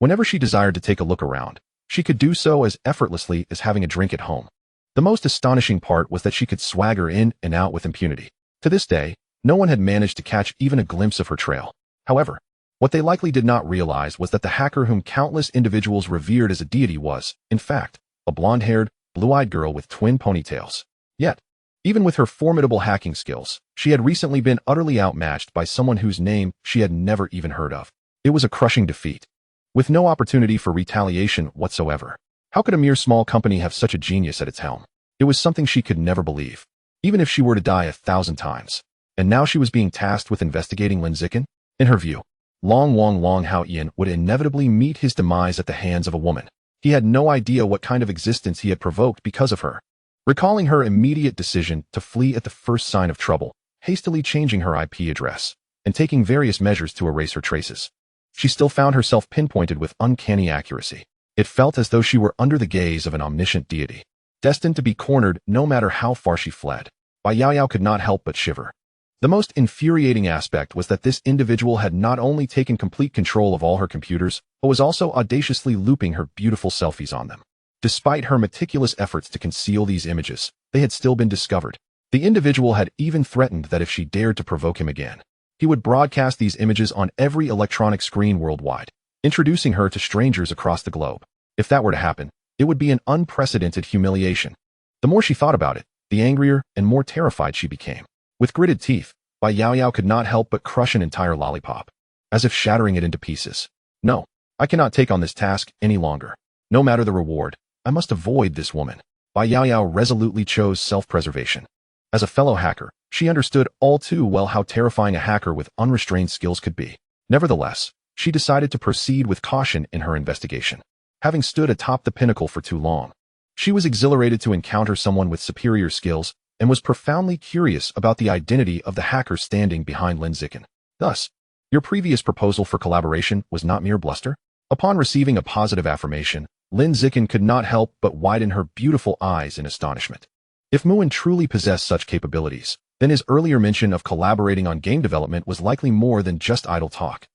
Whenever she desired to take a look around, she could do so as effortlessly as having a drink at home. The most astonishing part was that she could swagger in and out with impunity. To this day, no one had managed to catch even a glimpse of her trail. However, what they likely did not realize was that the hacker whom countless individuals revered as a deity was, in fact, a blonde-haired, blue-eyed girl with twin ponytails. Yet, even with her formidable hacking skills, she had recently been utterly outmatched by someone whose name she had never even heard of. It was a crushing defeat, with no opportunity for retaliation whatsoever. How could a mere small company have such a genius at its helm? It was something she could never believe, even if she were to die 1,000 times. And now she was being tasked with investigating Lin Zikin? In her view, Long Hao Ian would inevitably meet his demise at the hands of a woman. He had no idea what kind of existence he had provoked because of her. Recalling her immediate decision to flee at the first sign of trouble, hastily changing her IP address, and taking various measures to erase her traces, she still found herself pinpointed with uncanny accuracy. It felt as though she were under the gaze of an omniscient deity, destined to be cornered no matter how far she fled. Bai Yao could not help but shiver. The most infuriating aspect was that this individual had not only taken complete control of all her computers, but was also audaciously looping her beautiful selfies on them. Despite her meticulous efforts to conceal these images, they had still been discovered. The individual had even threatened that if she dared to provoke him again, he would broadcast these images on every electronic screen worldwide, introducing her to strangers across the globe. If that were to happen, it would be an unprecedented humiliation. The more she thought about it, the angrier and more terrified she became. With gritted teeth, Bai Yao could not help but crush an entire lollipop, as if shattering it into pieces. No, I cannot take on this task any longer. No matter the reward, I must avoid this woman. Bai Yao resolutely chose self-preservation. As a fellow hacker, she understood all too well how terrifying a hacker with unrestrained skills could be. Nevertheless, she decided to proceed with caution in her investigation. Having stood atop the pinnacle for too long, she was exhilarated to encounter someone with superior skills and was profoundly curious about the identity of the hacker standing behind Lin Zikin. Thus, your previous proposal for collaboration was not mere bluster? Upon receiving a positive affirmation, Lin Zikin could not help but widen her beautiful eyes in astonishment. If Muin truly possessed such capabilities, then his earlier mention of collaborating on game development was likely more than just idle talk.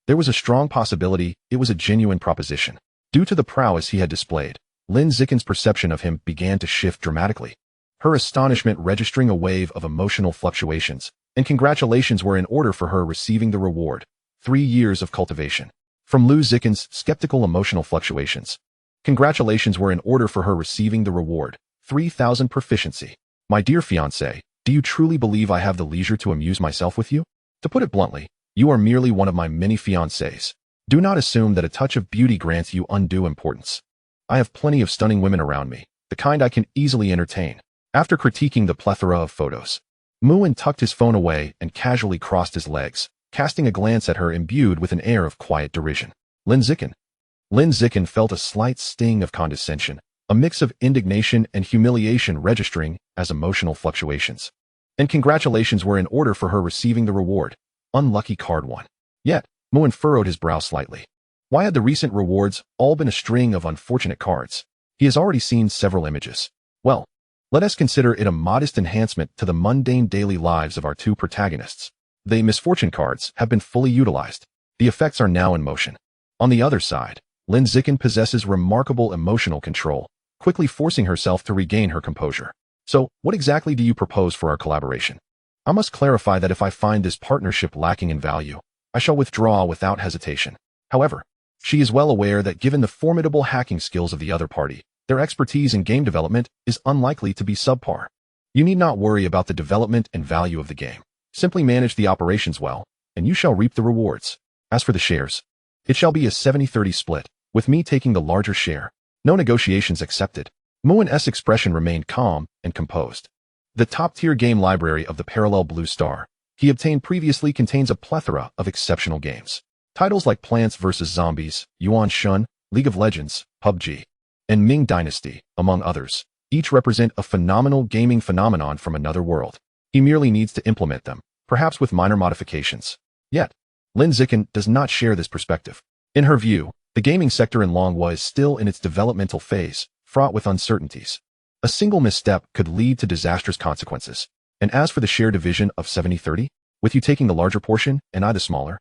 There was a strong possibility it was a genuine proposition. Due to the prowess he had displayed, Lin Zikin's perception of him began to shift dramatically, her astonishment registering a wave of emotional fluctuations, and congratulations were in order for her receiving the reward. 3 years of cultivation. From Lu Zikin's skeptical emotional fluctuations. Congratulations were in order for her receiving the reward. 3,000 proficiency. My dear fiancé, do you truly believe I have the leisure to amuse myself with you? To put it bluntly, you are merely one of my many fiancés. Do not assume that a touch of beauty grants you undue importance. I have plenty of stunning women around me, the kind I can easily entertain. After critiquing the plethora of photos, Muin tucked his phone away and casually crossed his legs, casting a glance at her imbued with an air of quiet derision. Lin Zikin. Lin Zikin felt a slight sting of condescension, a mix of indignation and humiliation registering as emotional fluctuations. And congratulations were in order for her receiving the reward. Unlucky card 1. Yet, Muin furrowed his brow slightly. Why had the recent rewards all been a string of unfortunate cards? He has already seen several images. Well, let us consider it a modest enhancement to the mundane daily lives of our two protagonists. The misfortune cards have been fully utilized. The effects are now in motion. On the other side, Lin Zikin possesses remarkable emotional control, quickly forcing herself to regain her composure. So, what exactly do you propose for our collaboration? I must clarify that if I find this partnership lacking in value, I shall withdraw without hesitation. However, she is well aware that given the formidable hacking skills of the other party, their expertise in game development is unlikely to be subpar. You need not worry about the development and value of the game. Simply manage the operations well, and you shall reap the rewards. As for the shares, it shall be a 70-30 split, with me taking the larger share. No negotiations accepted. Muin's expression remained calm and composed. The top-tier game library of the Parallel Blue Star he obtained previously contains a plethora of exceptional games. Titles like Plants vs. Zombies, Yuan Shun, League of Legends, PUBG, and Ming Dynasty, among others, each represent a phenomenal gaming phenomenon from another world. He merely needs to implement them, perhaps with minor modifications. Yet, Lin Zikin does not share this perspective. In her view, the gaming sector in Longwa is still in its developmental phase, fraught with uncertainties. A single misstep could lead to disastrous consequences. And as for the share division of 70-30, with you taking the larger portion and I the smaller?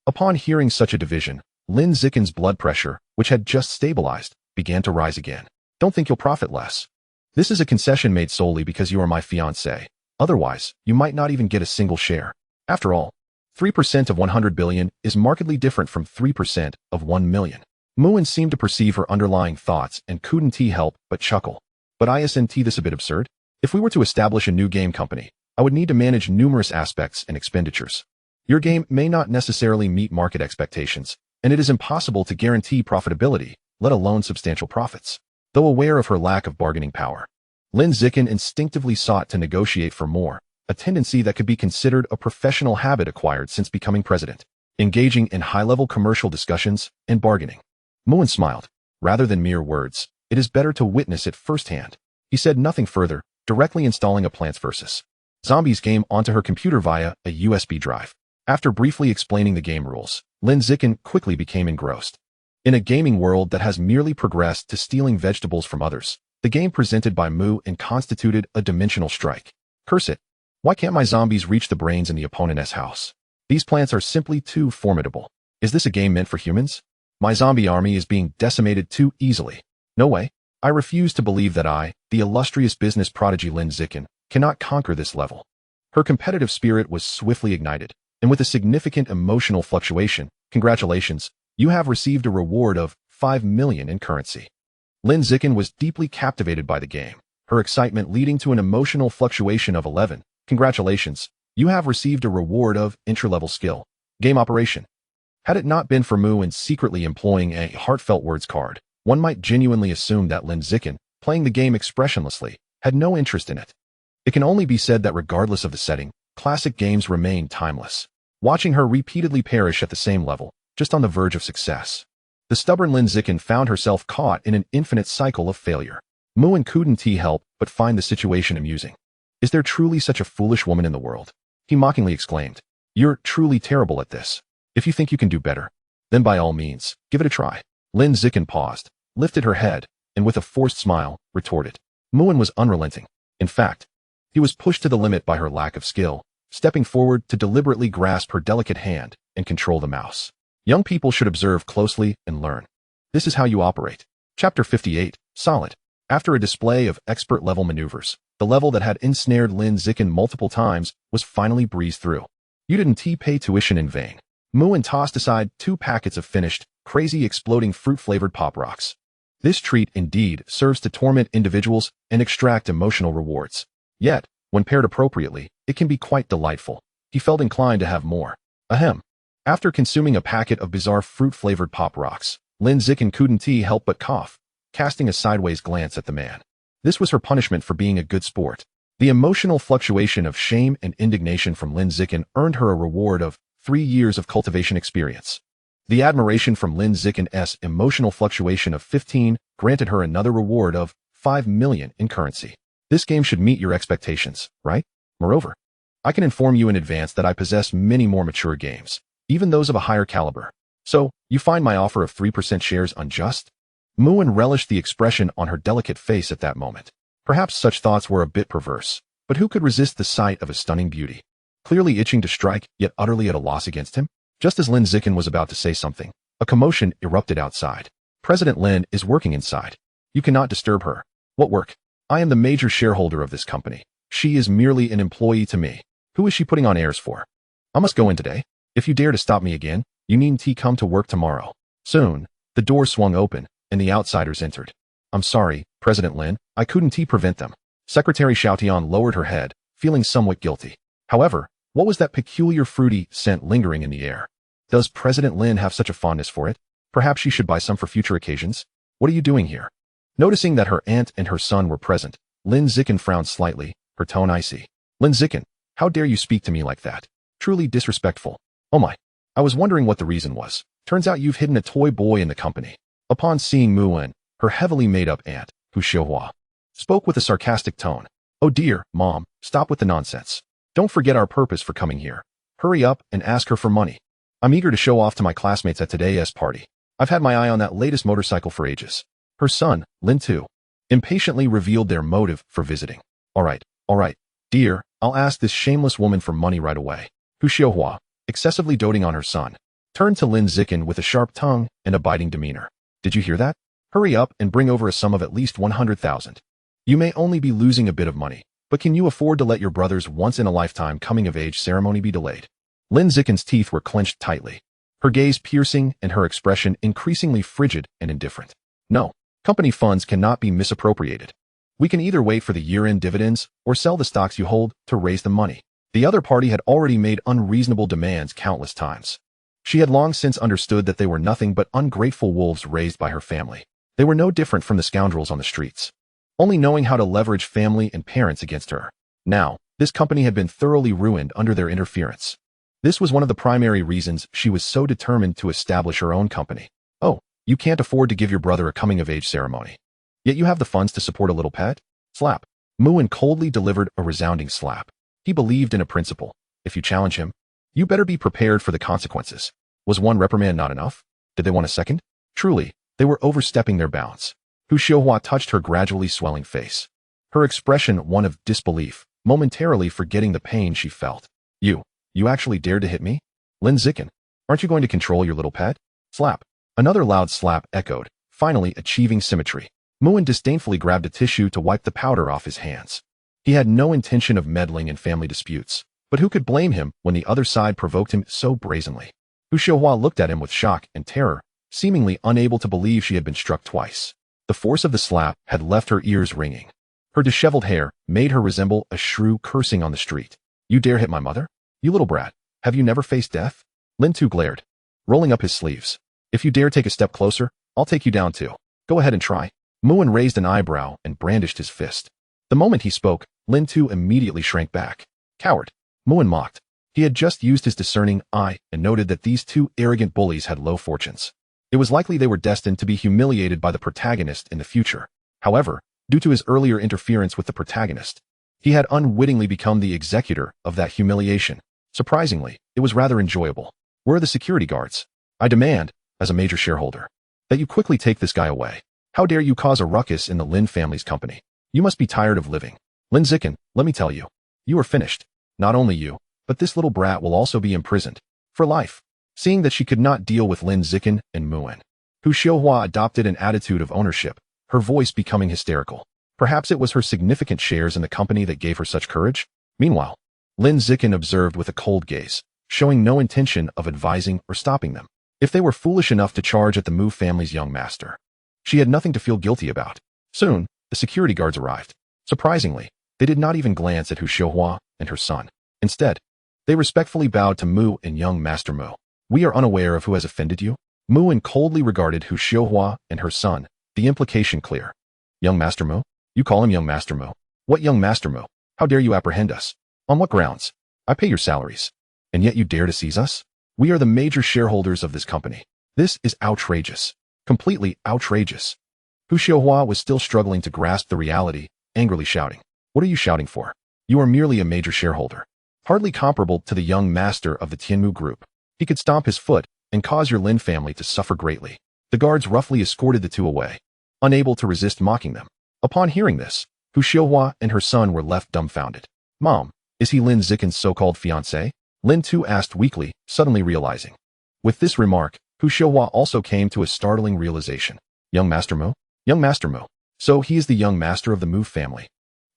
Upon hearing such a division, Lin Zikin's blood pressure, which had just stabilized, began to rise again. Don't think you'll profit less. This is a concession made solely because you are my fiancé. Otherwise, you might not even get a single share. After all, 3% of 100 billion is markedly different from 3% of 1 million. Muin seemed to perceive her underlying thoughts and couldn't help but chuckle. But isn't this a bit absurd? If we were to establish a new game company, I would need to manage numerous aspects and expenditures. Your game may not necessarily meet market expectations, and it is impossible to guarantee profitability, let alone substantial profits. Though aware of her lack of bargaining power, Lin Zikin instinctively sought to negotiate for more, a tendency that could be considered a professional habit acquired since becoming president, engaging in high-level commercial discussions and bargaining. Muin smiled. Rather than mere words, it is better to witness it firsthand. He said nothing further, directly installing a Plants vs. Zombies game onto her computer via a USB drive. After briefly explaining the game rules, Lin Zikin quickly became engrossed. In a gaming world that has merely progressed to stealing vegetables from others, the game presented by Muin constituted a dimensional strike. Curse it. Why can't my zombies reach the brains in the opponent's house? These plants are simply too formidable. Is this a game meant for humans? My zombie army is being decimated too easily. No way. I refuse to believe that I, the illustrious business prodigy Lin Zikin, cannot conquer this level. Her competitive spirit was swiftly ignited, and with a significant emotional fluctuation, congratulations, you have received a reward of 5 million in currency. Lin Zikin was deeply captivated by the game, her excitement leading to an emotional fluctuation of 11. Congratulations, you have received a reward of entry-level skill. Game operation. Had it not been for Muin secretly employing a heartfelt words card, one might genuinely assume that Lin Zikin, playing the game expressionlessly, had no interest in it. It can only be said that regardless of the setting, classic games remain timeless. Watching her repeatedly perish at the same level, just on the verge of success, the stubborn Lin Zikin found herself caught in an infinite cycle of failure. Muin couldn't help but find the situation amusing. Is there truly such a foolish woman in the world? He mockingly exclaimed. You're truly terrible at this. If you think you can do better, then by all means, give it a try. Lin Zikin paused, lifted her head, and with a forced smile, retorted. Muin was unrelenting. In fact, he was pushed to the limit by her lack of skill, stepping forward to deliberately grasp her delicate hand and control the mouse. Young people should observe closely and learn. This is how you operate. Chapter 58, Solid. After a display of expert-level maneuvers, the level that had ensnared Lin Zikin multiple times was finally breezed through. You didn't pay tuition in vain. Muin tossed aside 2 packets of finished, crazy exploding fruit-flavored Pop Rocks. This treat indeed serves to torment individuals and extract emotional rewards. Yet, when paired appropriately, it can be quite delightful. He felt inclined to have more. Ahem. After consuming a packet of bizarre fruit-flavored Pop Rocks, Lin Zikin couldn't help but cough, casting a sideways glance at the man. This was her punishment for being a good sport. The emotional fluctuation of shame and indignation from Lin Zikin earned her a reward of 3 years of cultivation experience. The admiration from Lin Zikin's emotional fluctuation of 15 granted her another reward of 5 million in currency. This game should meet your expectations, right? Moreover, I can inform you in advance that I possess many more mature games, even those of a higher caliber. So, you find my offer of 3% shares unjust? Muin relished the expression on her delicate face at that moment. Perhaps such thoughts were a bit perverse, but who could resist the sight of a stunning beauty, clearly itching to strike, yet utterly at a loss against him? Just as Lin Zikin was about to say something, a commotion erupted outside. President Lin is working inside. You cannot disturb her. What work? I am the major shareholder of this company. She is merely an employee to me. Who is she putting on airs for? I must go in today. If you dare to stop me again, you needn't come to work tomorrow. Soon, the door swung open, and the outsiders entered. I'm sorry, President Lin, I couldn't prevent them. Secretary Xiaotian lowered her head, feeling somewhat guilty. However, what was that peculiar fruity scent lingering in the air? Does President Lin have such a fondness for it? Perhaps she should buy some for future occasions? What are you doing here? Noticing that her aunt and her son were present, Lin Zikin frowned slightly, her tone icy. Lin Zikin, how dare you speak to me like that? Truly disrespectful. Oh my. I was wondering what the reason was. Turns out you've hidden a toy boy in the company. Upon seeing Muan, her heavily made-up aunt, Hu Xiuhua, spoke with a sarcastic tone. Oh dear, Mom, stop with the nonsense. Don't forget our purpose for coming here. Hurry up and ask her for money. I'm eager to show off to my classmates at today's party. I've had my eye on that latest motorcycle for ages. Her son, Lin Tu, impatiently revealed their motive for visiting. All right, dear, I'll ask this shameless woman for money right away. Hu Xiuhua, excessively doting on her son, turned to Lin Zikin with a sharp tongue and a biting demeanor. Did you hear that? Hurry up and bring over a sum of at least 100,000. You may only be losing a bit of money, but can you afford to let your brother's once-in-a-lifetime coming-of-age ceremony be delayed? Lin Zikin's teeth were clenched tightly, her gaze piercing and her expression increasingly frigid and indifferent. No, company funds cannot be misappropriated. We can either wait for the year-end dividends or sell the stocks you hold to raise the money. The other party had already made unreasonable demands countless times. She had long since understood that they were nothing but ungrateful wolves raised by her family. They were no different from the scoundrels on the streets, only knowing how to leverage family and parents against her. Now, this company had been thoroughly ruined under their interference. This was one of the primary reasons she was so determined to establish her own company. Oh, you can't afford to give your brother a coming-of-age ceremony. Yet you have the funds to support a little pet? Slap. Muan coldly delivered a resounding slap. He believed in a principle. If you challenge him, you better be prepared for the consequences. Was one reprimand not enough? Did they want a second? Truly, they were overstepping their bounds. Hu Xiuhua touched her gradually swelling face, her expression one of disbelief, momentarily forgetting the pain she felt. You actually dared to hit me? Lin Zikin, aren't you going to control your little pet? Slap. Another loud slap echoed, finally achieving symmetry. Muan disdainfully grabbed a tissue to wipe the powder off his hands. He had no intention of meddling in family disputes, but who could blame him when the other side provoked him so brazenly? Hu Xiuhua looked at him with shock and terror, seemingly unable to believe she had been struck twice. The force of the slap had left her ears ringing. Her disheveled hair made her resemble a shrew cursing on the street. You dare hit my mother? You little brat, have you never faced death? Lin Tu glared, rolling up his sleeves. If you dare take a step closer, I'll take you down too. Go ahead and try. Muan raised an eyebrow and brandished his fist. The moment he spoke, Lin Tu immediately shrank back. Coward. Muan mocked. He had just used his discerning eye and noted that these two arrogant bullies had low fortunes. It was likely they were destined to be humiliated by the protagonist in the future. However, due to his earlier interference with the protagonist, he had unwittingly become the executor of that humiliation. Surprisingly, it was rather enjoyable. Where are the security guards? I demand, as a major shareholder, that you quickly take this guy away. How dare you cause a ruckus in the Lin family's company? You must be tired of living. Lin Zikin, let me tell you. You are finished. Not only you, but this little brat will also be imprisoned. For life. Seeing that she could not deal with Lin Zikin and Muan, Hu Xiuhua adopted an attitude of ownership, her voice becoming hysterical. Perhaps it was her significant shares in the company that gave her such courage? Meanwhile, Lin Zikin observed with a cold gaze, showing no intention of advising or stopping them. If they were foolish enough to charge at the Mu family's young master, she had nothing to feel guilty about. Soon, the security guards arrived. Surprisingly, they did not even glance at Hu Xiuhua and her son. Instead, they respectfully bowed to Mu and young Master Mu. We are unaware of who has offended you. Muan coldly regarded Hu Xiuhua and her son, the implication clear. Young Master Mu? You call him young Master Mu? What young Master Mu? How dare you apprehend us? On what grounds? I pay your salaries. And yet you dare to seize us? We are the major shareholders of this company. This is outrageous. Completely outrageous. Hu Xiuhua was still struggling to grasp the reality, angrily shouting. What are you shouting for? You are merely a major shareholder. Hardly comparable to the young master of the Tianmu group. He could stomp his foot and cause your Lin family to suffer greatly. The guards roughly escorted the two away, unable to resist mocking them. Upon hearing this, Hu Xiuhua and her son were left dumbfounded. Mom, is he Lin Zikin's so-called fiancé? Lin Tu asked weakly, suddenly realizing. With this remark, Hu Xiuhua also came to a startling realization. Young Master Mu? Young Master Mu. So he is the young master of the Mu family.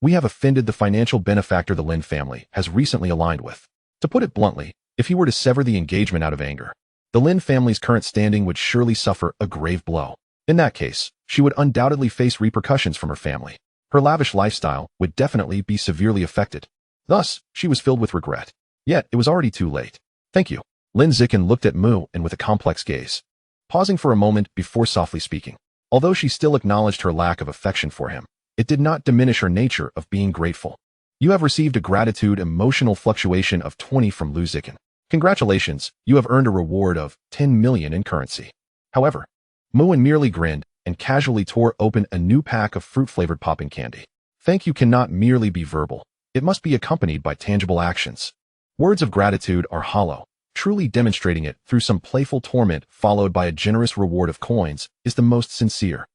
We have offended the financial benefactor the Lin family has recently aligned with. To put it bluntly, if he were to sever the engagement out of anger, the Lin family's current standing would surely suffer a grave blow. In that case, she would undoubtedly face repercussions from her family. Her lavish lifestyle would definitely be severely affected. Thus, she was filled with regret. Yet, it was already too late. Thank you. Lin Zikin looked at Mu and with a complex gaze, pausing for a moment before softly speaking. Although she still acknowledged her lack of affection for him, it did not diminish her nature of being grateful. You have received a gratitude emotional fluctuation of 20 from Lu Zikin. Congratulations, you have earned a reward of 10 million in currency. However, Moen merely grinned and casually tore open a new pack of fruit-flavored popping candy. Thank you cannot merely be verbal. It must be accompanied by tangible actions. Words of gratitude are hollow. Truly demonstrating it through some playful torment followed by a generous reward of coins is the most sincere.